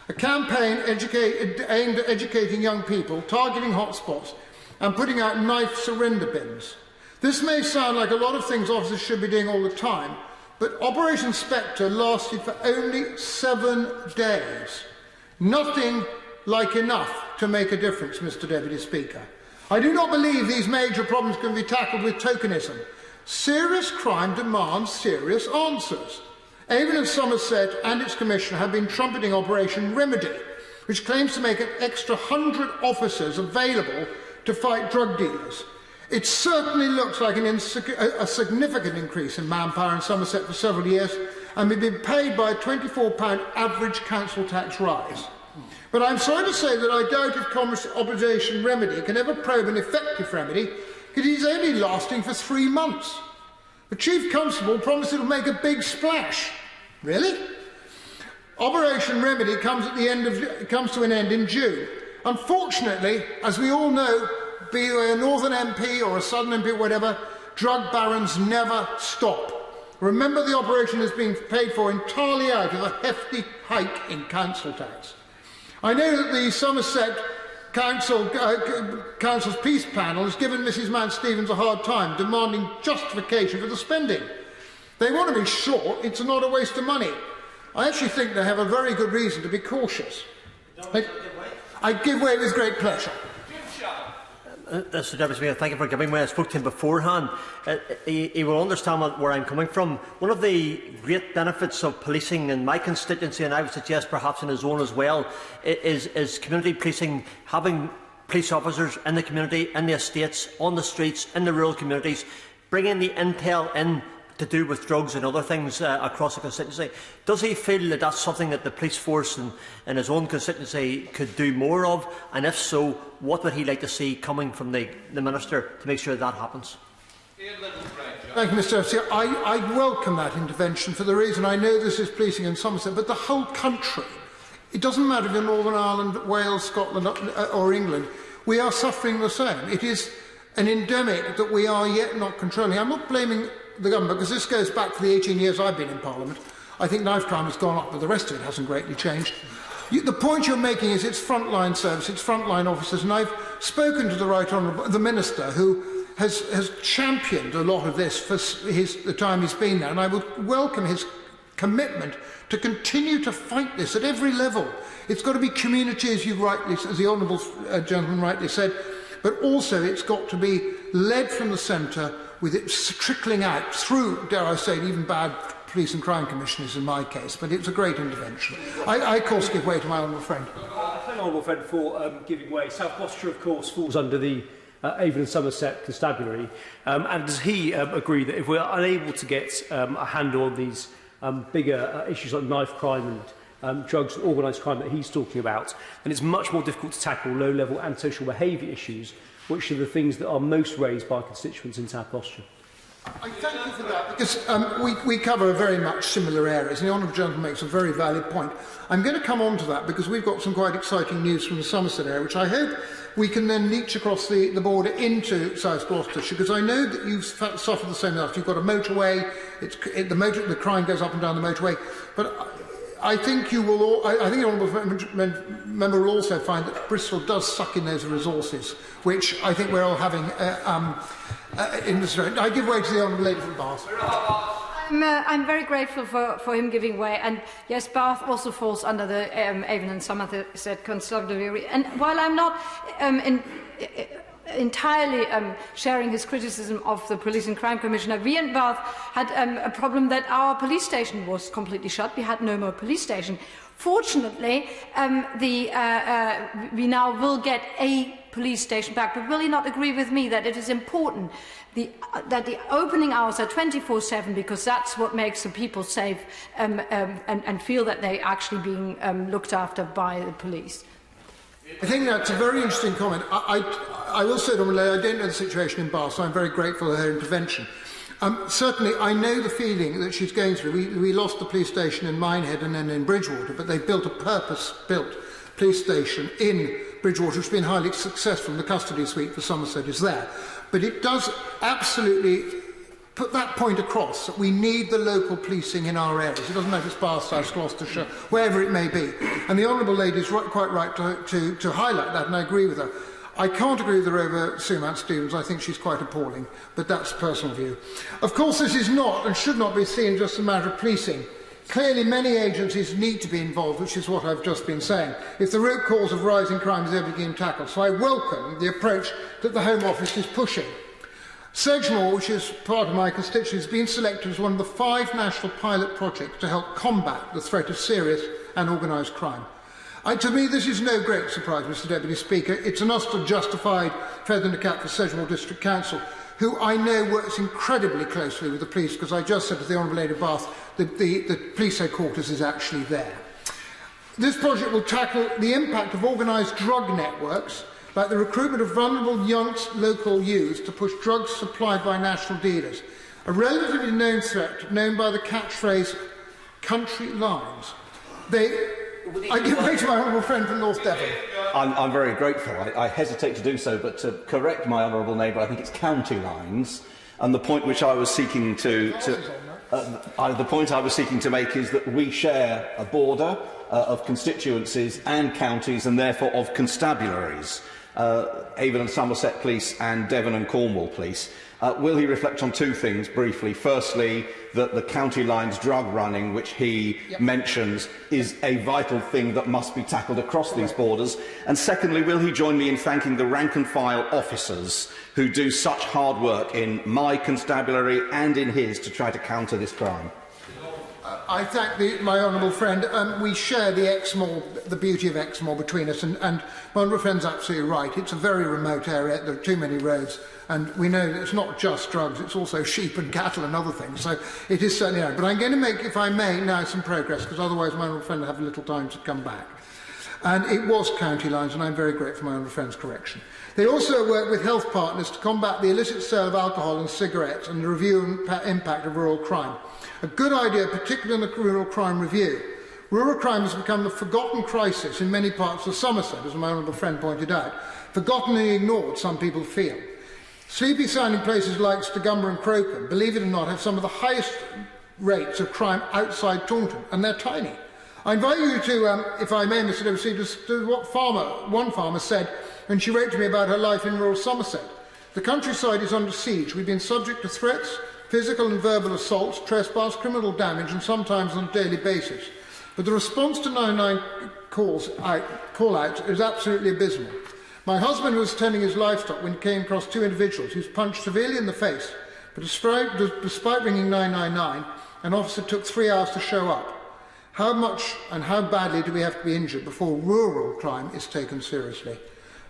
[SPEAKER 12] a campaign aimed at educating young people, targeting hotspots and putting out knife surrender bins. This may sound like a lot of things officers should be doing all the time, but Operation Spectre lasted for only 7 days. Nothing like enough to make a difference, Mr. Deputy Speaker. I do not believe these major problems can be tackled with tokenism. Serious crime demands serious answers. Avon and Somerset and its Commissioner have been trumpeting Operation Remedy, which claims to make an extra 100 officers available to fight drug dealers. It certainly looks like a significant increase in manpower in Somerset for several years, and we've been paid by a £24 average council tax rise. But I'm sorry to say that I doubt if Operation Remedy can ever probe an effective remedy, because it's only lasting for 3 months. The Chief Constable promised it will make a big splash. Really? Operation Remedy comes to an end in June. Unfortunately, as we all know, be they a Northern MP or a Southern MP or whatever, drug barons never stop. Remember, the operation is being paid for entirely out of a hefty hike in council tax. I know that the Somerset Council's Peace Panel has given Mrs. Mount-Stevens a hard time, demanding justification for the spending. They want to be sure it's not a waste of money. I actually think they have a very good reason to be cautious. I give way with great pleasure.
[SPEAKER 1] Mr. Deputy Speaker, thank you for giving me. I spoke to him beforehand. He will understand where I'm coming from. One of the great benefits of policing in my constituency, and I would suggest perhaps in his own as well, is community policing, having police officers in the community, in the estates, on the streets, in the rural communities, bringing the intel in to do with drugs and other things across the constituency. Does he feel that that's something that the police force in his own constituency could do more of? And if so, what would he like to see coming from the Minister to make sure that happens?
[SPEAKER 12] Thank you, Mr. Speaker. I welcome that intervention for the reason I know this is policing in Somerset, but the whole country, it doesn't matter if you're Northern Ireland, Wales, Scotland or England, we are suffering the same. It is an endemic that we are yet not controlling. I'm not blaming the government, because this goes back for the 18 years I've been in Parliament. I think knife crime has gone up, but the rest of it hasn't greatly changed. The point you're making is it's frontline service, it's frontline officers, and I've spoken to the Right Honourable, the Minister, who has championed a lot of this for the time he's been there, and I would welcome his commitment to continue to fight this at every level. It's got to be community, as the Honourable gentleman rightly said, but also it's got to be led from the centre, with it trickling out through, dare I say, even bad police and crime commissioners in my case, but it's a great intervention. I of course, give way to my honourable friend.
[SPEAKER 3] Thank you, honourable friend, for giving way. South Gloucestershire, of course, falls under the
[SPEAKER 2] Avon and Somerset Constabulary. And does he agree that if we're unable to get a handle on these bigger issues like knife crime and drugs and organised crime that he's talking about, then it's much more difficult to tackle low-level antisocial behaviour issues, which are the things that are most raised by constituents in South Gloucestershire?
[SPEAKER 12] I thank you for that, because we cover very much similar areas, and the honourable gentleman makes a very valid point. I'm going to come on to that because we've got some quite exciting news from the Somerset area, which I hope we can then leach across the border into South Gloucestershire, because I know that you've suffered the same loss. You've got a motorway, the crime goes up and down the motorway, but I think you will. I think the honourable member will also find that Bristol does suck in those resources, which I think we're all having in this. I give way to the honourable lady from Bath.
[SPEAKER 3] I'm very grateful for him giving way, and yes, Bath also falls under the Avon and Somerset Constabulary. And while I'm not entirely sharing his criticism of the Police and Crime Commissioner, we in Bath had a problem that our police station was completely shut. We had no more police station. Fortunately, we now will get a police station back, but will he not agree with me that it is important that the opening hours are 24/7, because that's what makes the people safe and feel that they're actually being looked after by the police?
[SPEAKER 12] I think that's a very interesting comment. I will say, I don't know the situation in Bath, so I'm very grateful for her intervention. Certainly, I know the feeling that she's going through. We lost the police station in Minehead and then in Bridgewater, but they've built a purpose-built police station in Bridgewater, which has been highly successful, and the custody suite for Somerset is there. But it does absolutely put that point across, that we need the local policing in our areas. It doesn't matter if it's Bath, South Gloucestershire, wherever it may be. And the honourable lady is quite right to highlight that, and I agree with her. I can't agree with her over Sue Mount-Stevens. I think she's quite appalling, but that's a personal view. Of course, this is not and should not be seen just as a matter of policing. Clearly, many agencies need to be involved, which is what I've just been saying, if the root cause of rising crime is ever being tackled. So I welcome the approach that the Home Office is pushing. Sedgemoor, which is part of my constituency, has been selected as one of the 5 national pilot projects to help combat the threat of serious and organised crime. To me, this is no great surprise, Mr Deputy Speaker. It's an us justified feather in the cap for Sedgemoor District Council, who I know works incredibly closely with the police, because I just said to the Honourable Lady of Bath, the police headquarters is actually there. This project will tackle the impact of organised drug networks, like the recruitment of vulnerable young local youth to push drugs supplied by national dealers, a relatively known threat known by the catchphrase country lines. I give way to my honourable friend from North Devon.
[SPEAKER 13] I'm very grateful. I hesitate to do so, but to correct my honourable neighbour, I think it's county lines. And the point which I was seeking to make is that we share a border of constituencies and counties, and therefore of constabularies. Avon and Somerset Police and Devon and Cornwall Police. Will he reflect on 2 things briefly? Firstly, that the county lines drug running, which he mentions, is a vital thing that must be tackled across these borders. And secondly, will he join me in thanking the rank and file officers who do such hard work in my constabulary and in his to try to counter this crime?
[SPEAKER 12] I thank my honourable friend. We share the beauty of Exmoor between us, and my honourable friend's absolutely right. It's a very remote area. There are too many roads, and we know that it's not just drugs, it's also sheep and cattle and other things. So it is certainly hard. But I'm going to make, if I may, now some progress, because otherwise my honourable friend will have a little time to come back. And it was county lines, and I'm very grateful for my honourable friend's correction. They also work with health partners to combat the illicit sale of alcohol and cigarettes and the review and impact of rural crime. A good idea, particularly in the Rural Crime Review. Rural crime has become the forgotten crisis in many parts of Somerset, as my honourable friend pointed out. Forgotten and ignored, some people feel. Sleepy-sounding places like Stegumber and Crowcombe, believe it or not, have some of the highest rates of crime outside Taunton, and they're tiny. I invite you to, if I may, Mr Deputy, to what one farmer said when she wrote to me about her life in rural Somerset. The countryside is under siege. We've been subject to threats, physical and verbal assaults, trespass, criminal damage, and sometimes on a daily basis. But the response to 999 call-outs is absolutely abysmal. My husband was tending his livestock when he came across 2 individuals who was punched severely in the face, but despite ringing 999, an officer took 3 hours to show up. How much and how badly do we have to be injured before rural crime is taken seriously?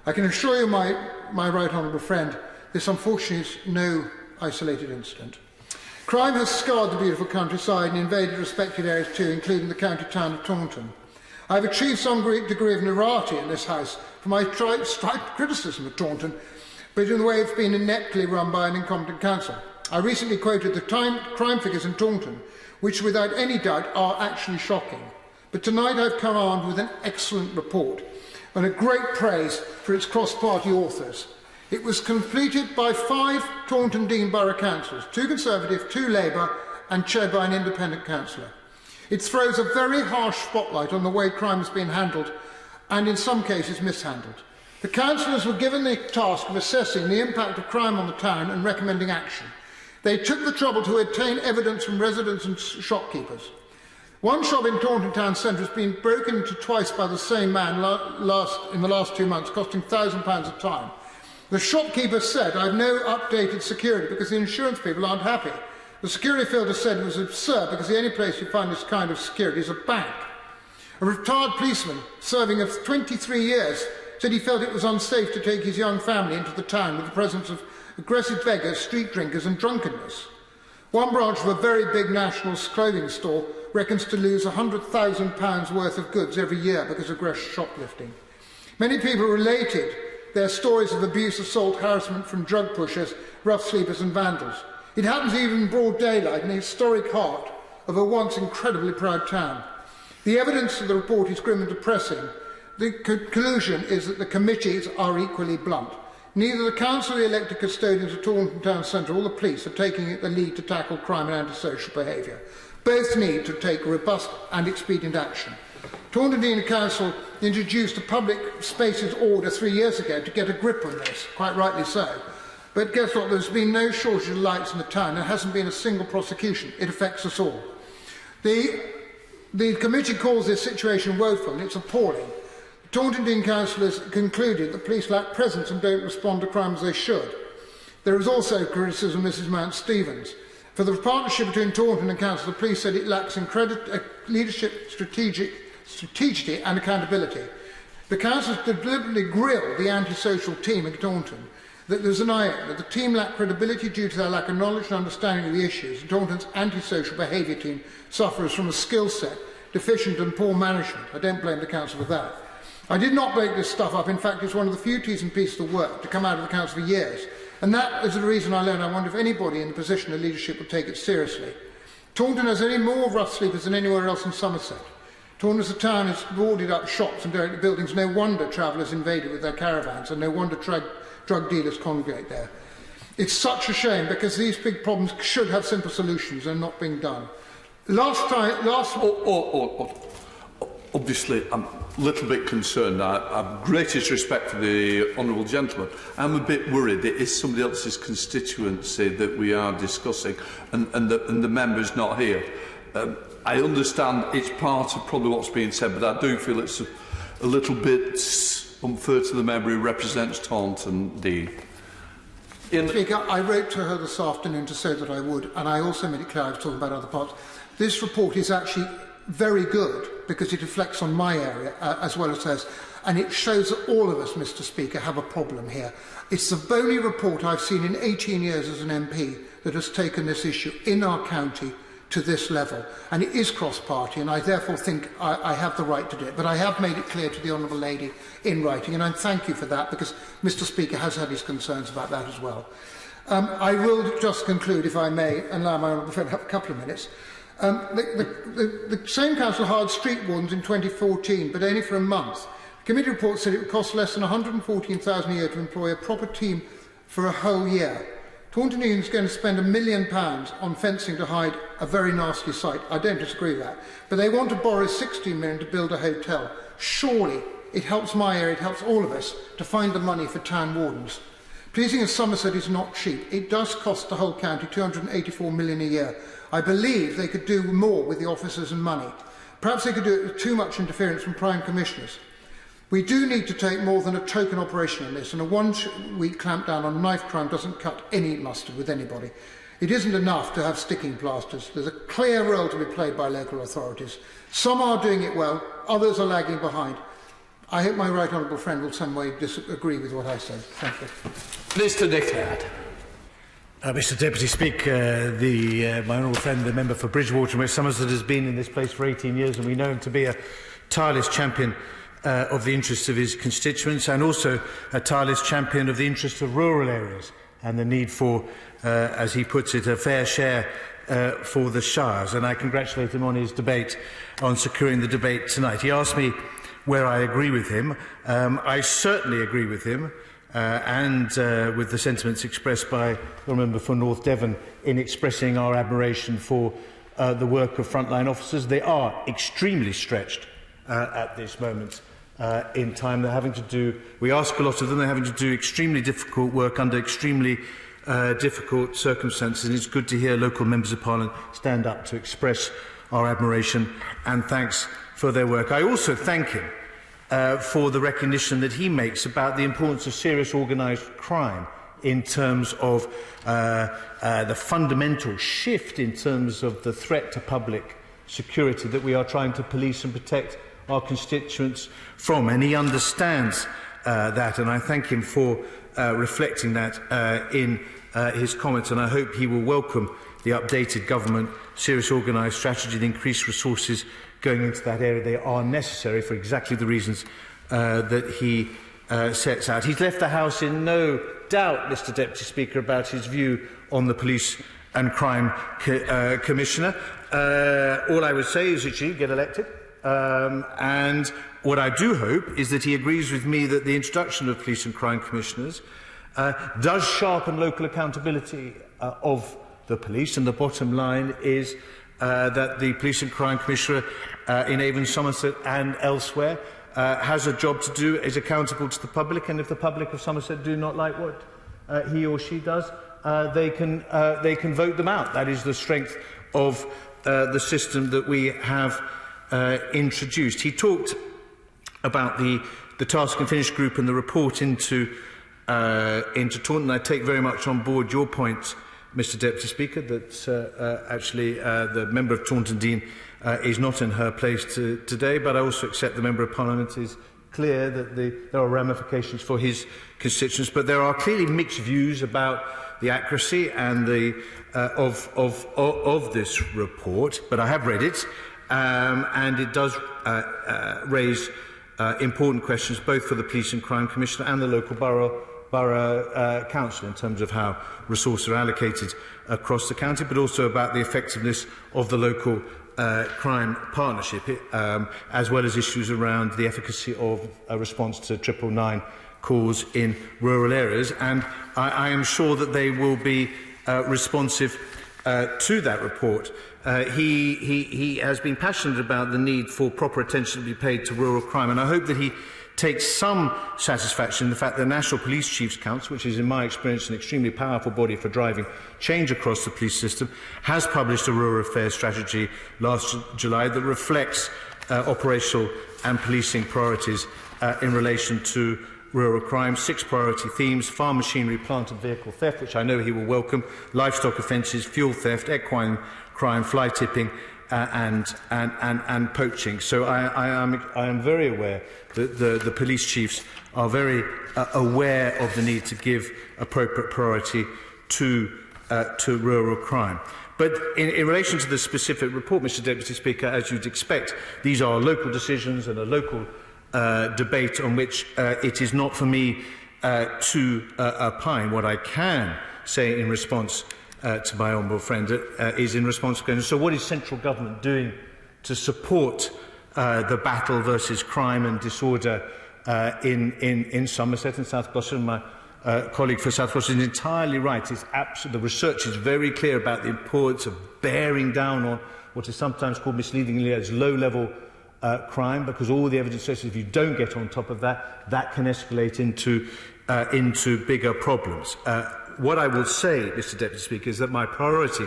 [SPEAKER 12] I can assure you, my right honourable friend, this unfortunately is no isolated incident. Crime has scarred the beautiful countryside and invaded respected areas too, including the county town of Taunton. I have achieved some great degree of notoriety in this House for my striped criticism of Taunton, but in the way it's been ineptly run by an incompetent council. I recently quoted the crime figures in Taunton, which without any doubt are actually shocking. But tonight I've come armed with an excellent report and a great praise for its cross-party authors. It was completed by 5 Taunton Deane Borough Councils, 2 Conservative, 2 Labour, and chaired by an independent councillor. It throws a very harsh spotlight on the way crime has been handled, and in some cases mishandled. The councillors were given the task of assessing the impact of crime on the town and recommending action. They took the trouble to obtain evidence from residents and shopkeepers. One shop in Taunton town centre has been broken into twice by the same man in the last 2 months, costing £1,000 a time. The shopkeeper said, "I've no updated security because the insurance people aren't happy." The security filter said it was absurd because the only place you find this kind of security is a bank. A retired policeman serving of 23 years said he felt it was unsafe to take his young family into the town with the presence of aggressive beggars, street drinkers and drunkenness. One branch of a very big national clothing store reckons to lose £100,000 worth of goods every year because of aggressive shoplifting. Many people related their stories of abuse, assault, harassment from drug pushers, rough sleepers and vandals. It happens even in broad daylight in the historic heart of a once incredibly proud town. The evidence of the report is grim and depressing. The conclusion is that the committees are equally blunt. Neither the council, the elected custodians of Taunton Town Centre or the police are taking the lead to tackle crime and antisocial behaviour. Both need to take robust and expedient action. Taunton Deane Council introduced a public spaces order 3 years ago to get a grip on this, quite rightly so. But guess what? There's been no shortage of lights in the town. There hasn't been a single prosecution. It affects us all. The committee calls this situation woeful, and it's appalling. The Taunton Deane councillors concluded that police lack presence and don't respond to crime as they should. There is also criticism of Mrs Mount Stevens. For the partnership between Taunton and Council, the police said it lacks leadership, strategy and accountability. The council deliberately grilled the antisocial team at Taunton that there's an iron that the team lacked credibility due to their lack of knowledge and understanding of the issues. Taunton's antisocial behaviour team suffers from a skill set, deficient and poor management. I don't blame the council for that. I did not make this stuff up. In fact, it's one of the few T's and pieces of work to come out of the council for years. And that is the reason I learned. I wonder if anybody in the position of leadership will take it seriously. Taunton has any more rough sleepers than anywhere else in Somerset. Taunton as a town has boarded up shops and derelict buildings. No wonder travellers invaded with their caravans, and no wonder drug dealers congregate there. It's such a shame because these big problems should have simple solutions and are not being done.
[SPEAKER 6] Obviously, I'm a little bit concerned. I have greatest respect for the honourable gentleman. I'm a bit worried that it's somebody else's constituency that we are discussing and the member's not here. I understand it's part of probably what's being said, but I do feel it's a little bit unfair to the member who represents Taunton Deane.
[SPEAKER 12] Speaker, I wrote to her this afternoon to say that I would, and I also made it clear I was talking about other parts. This report is actually very good because it reflects on my area as well as hers, and it shows that all of us, Mr Speaker, have a problem here. It's the only report I've seen in 18 years as an MP that has taken this issue in our county to this level, and it is cross-party, and I therefore think I have the right to do it. But I have made it clear to the Honourable Lady in writing, and I thank you for that, because Mr Speaker has had his concerns about that as well. I will just conclude, if I may, and allow my Honourable Friend to have a couple of minutes. The same council hired street wardens in 2014, but only for a month. The committee report said it would cost less than £114,000 a year to employ a proper team for a whole year. Taunton Deane is going to spend £1 million on fencing to hide a very nasty site. I don't disagree with that. But they want to borrow £16 million to build a hotel. Surely it helps my area, it helps all of us to find the money for town wardens. Policing in Somerset is not cheap. It does cost the whole county £284 million a year. I believe they could do more with the officers and money. Perhaps they could do it with too much interference from prime commissioners. We do need to take more than a token operation on this, and a one-week clampdown on knife crime doesn't cut any mustard with anybody. It isn't enough to have sticking plasters. There's a clear role to be played by local authorities. Some are doing it well, others are lagging behind. I hope my right honourable friend will some way disagree with what I said. Thank you.
[SPEAKER 7] Mr Nicklad.
[SPEAKER 15] Mr Deputy Speaker, my honourable friend, the member for Bridgewater and West Somerset, has been in this place for 18 years, and we know him to be a tireless champion of the interests of his constituents, and also a tireless champion of the interests of rural areas and the need for, as he puts it, a fair share for the shires. And I congratulate him on his debate, on securing the debate tonight. He asked me where I agree with him. I certainly agree with him and with the sentiments expressed by the member for North Devon in expressing our admiration for the work of frontline officers. They are extremely stretched at this moment in time. They're having to do, we ask a lot of them, they're having to do extremely difficult work under extremely difficult circumstances, and it's good to hear local members of Parliament stand up to express our admiration and thanks for their work. I also thank him for the recognition that he makes about the importance of serious organised crime in terms of the fundamental shift in terms of the threat to public security that we are trying to police and protect our constituents from. And he understands that, and I thank him for reflecting that in his comments, and I hope he will welcome the updated government serious organised strategy, the increased resources going into that area. They are necessary for exactly the reasons that he sets out. He's left the House in no doubt, Mr Deputy Speaker, about his view on the Police and Crime Commissioner. All I would say is that she get elected. And what I do hope is that he agrees with me that the introduction of Police and Crime Commissioners does sharpen local accountability of the police, and the bottom line is that the Police and Crime Commissioner in Avon, Somerset and elsewhere has a job to do, is accountable to the public, and if the public of Somerset do not like what he or she does, they can vote them out. That is the strength of the system that we have introduced. He talked about the Task and Finish Group and the report into Taunton. I take very much on board your point, Mr Deputy Speaker, that actually the member of Taunton Deane is not in her place today, but I also accept the Member of Parliament is clear that there are ramifications for his constituents, but there are clearly mixed views about the accuracy and of this report. But I have read it, and it does raise important questions both for the Police and Crime Commissioner and the local borough council in terms of how resources are allocated across the county, but also about the effectiveness of the local crime partnership, as well as issues around the efficacy of a response to 999 calls in rural areas. And I am sure that they will be responsive to that report. He has been passionate about the need for proper attention to be paid to rural crime, and I hope that he takes some satisfaction in the fact that the National Police Chiefs Council, which is in my experience an extremely powerful body for driving change across the police system, has published a rural affairs strategy last July that reflects operational and policing priorities in relation to rural crime. 6 priority themes: farm machinery, plant and vehicle theft, which I know he will welcome, livestock offences, fuel theft, equine crime, fly tipping and poaching. So I am very aware that the police chiefs are very aware of the need to give appropriate priority to rural crime. But in relation to the specific report, Mr Deputy Speaker, as you'd expect, these are local decisions and a local debate on which it is not for me to opine. What I can say in response to my honourable friend is in response to, so what is central government doing to support the battle versus crime and disorder in Somerset and South Gloucester? And my colleague for South Gloucester is entirely right. The research is very clear about the importance of bearing down on what is sometimes called misleadingly as low-level crime, because all the evidence says if you don't get on top of that, that can escalate into bigger problems. What I will say, Mr Deputy Speaker, is that my priority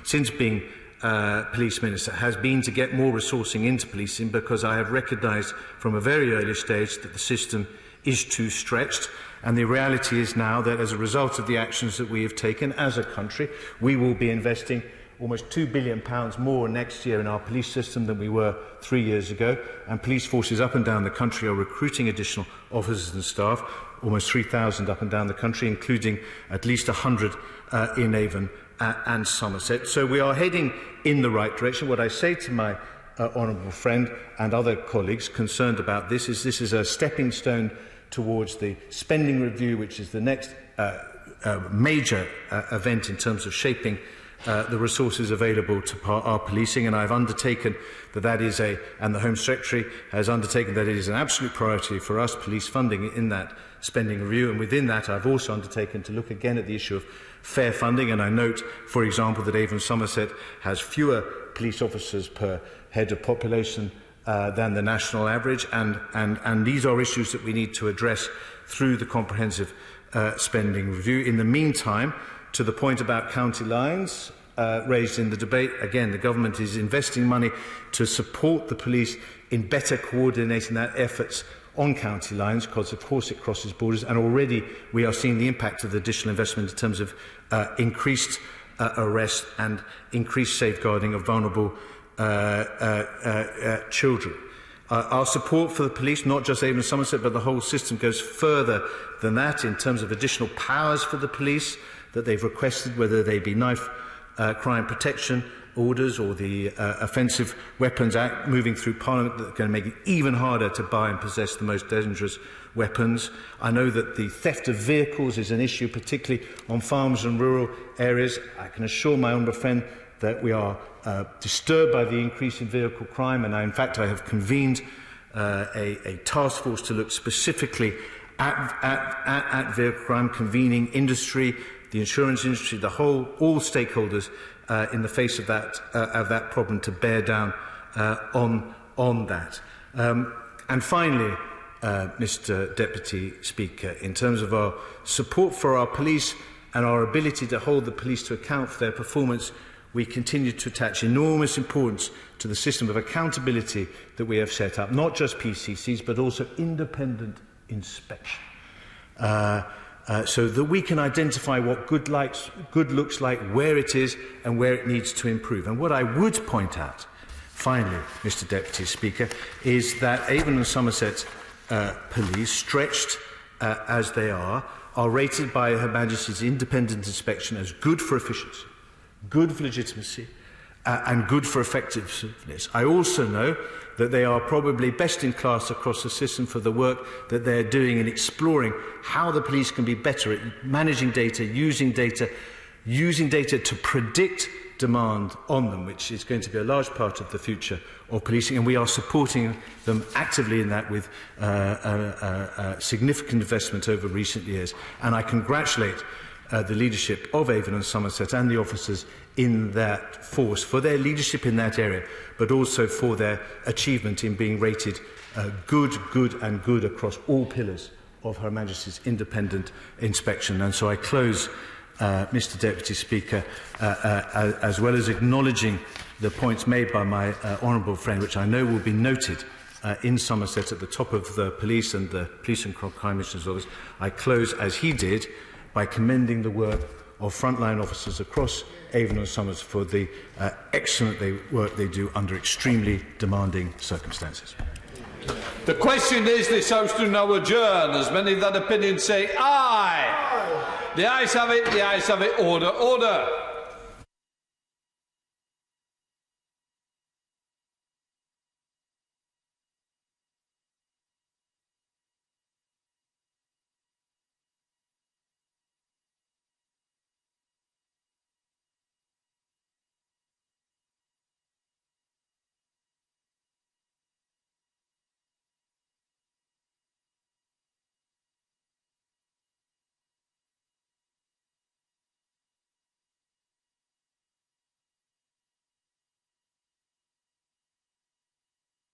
[SPEAKER 15] since being Police Minister has been to get more resourcing into policing, because I have recognised from a very early stage that the system is too stretched, and the reality is now that as a result of the actions that we have taken as a country, we will be investing almost £2 billion more next year in our police system than we were 3 years ago, and police forces up and down the country are recruiting additional officers and staff, almost 3,000 up and down the country, including at least 100 in Avon and Somerset. So we are heading in the right direction. What I say to my honourable friend and other colleagues concerned about this is a stepping stone towards the spending review, which is the next major event in terms of shaping the resources available to our policing, and I've undertaken that is and the Home Secretary has undertaken that it is an absolute priority for us, police funding in that spending review, and within that I've also undertaken to look again at the issue of fair funding, and I note, for example, that Avon Somerset has fewer police officers per head of population than the national average, and these are issues that we need to address through the comprehensive spending review. In the meantime, to the point about county lines raised in the debate, again, the government is investing money to support the police in better coordinating their efforts on county lines, because of course it crosses borders, and already we are seeing the impact of the additional investment in terms of increased arrest and increased safeguarding of vulnerable children. Our support for the police, not just Avon and Somerset, but the whole system, goes further than that in terms of additional powers for the police that they've requested, whether they be knife crime protection orders or the Offensive Weapons Act moving through Parliament that are going to make it even harder to buy and possess the most dangerous weapons. I know that the theft of vehicles is an issue, particularly on farms and rural areas. I can assure my honourable friend that we are disturbed by the increase in vehicle crime, and in fact I have convened a task force to look specifically at vehicle crime, convening industry, the insurance industry, all stakeholders in the face of that problem to bear down on that. And finally, Mr. Deputy Speaker, in terms of our support for our police and our ability to hold the police to account for their performance, we continue to attach enormous importance to the system of accountability that we have set up, not just PCCs, but also independent inspection, so that we can identify what good looks like, where it is, and where it needs to improve. And what I would point out, finally, Mr. Deputy Speaker, is that Avon and Somerset police, stretched as they are rated by Her Majesty's independent inspection as good for efficiency, good for legitimacy, and good for effectiveness. I also know that they are probably best in class across the system for the work that they're doing in exploring how the police can be better at managing data, using data to predict demand on them, which is going to be a large part of the future of policing, and we are supporting them actively in that with significant investment over recent years. And I congratulate the leadership of Avon and Somerset and the officers in that force for their leadership in that area, but also for their achievement in being rated good across all pillars of Her Majesty's independent inspection. And so I close, Mr. Deputy Speaker, as well as acknowledging the points made by my honourable friend, which I know will be noted in Somerset at the top of the police and the Police and Crime Commissioner's Office. I close, as he did, by commending the work of frontline officers across Avon and Somerset for the excellent work they do under extremely demanding circumstances.
[SPEAKER 6] The question is, this House do now adjourn. As many of that opinion say aye. The ayes have it, the ayes have it. Order, order.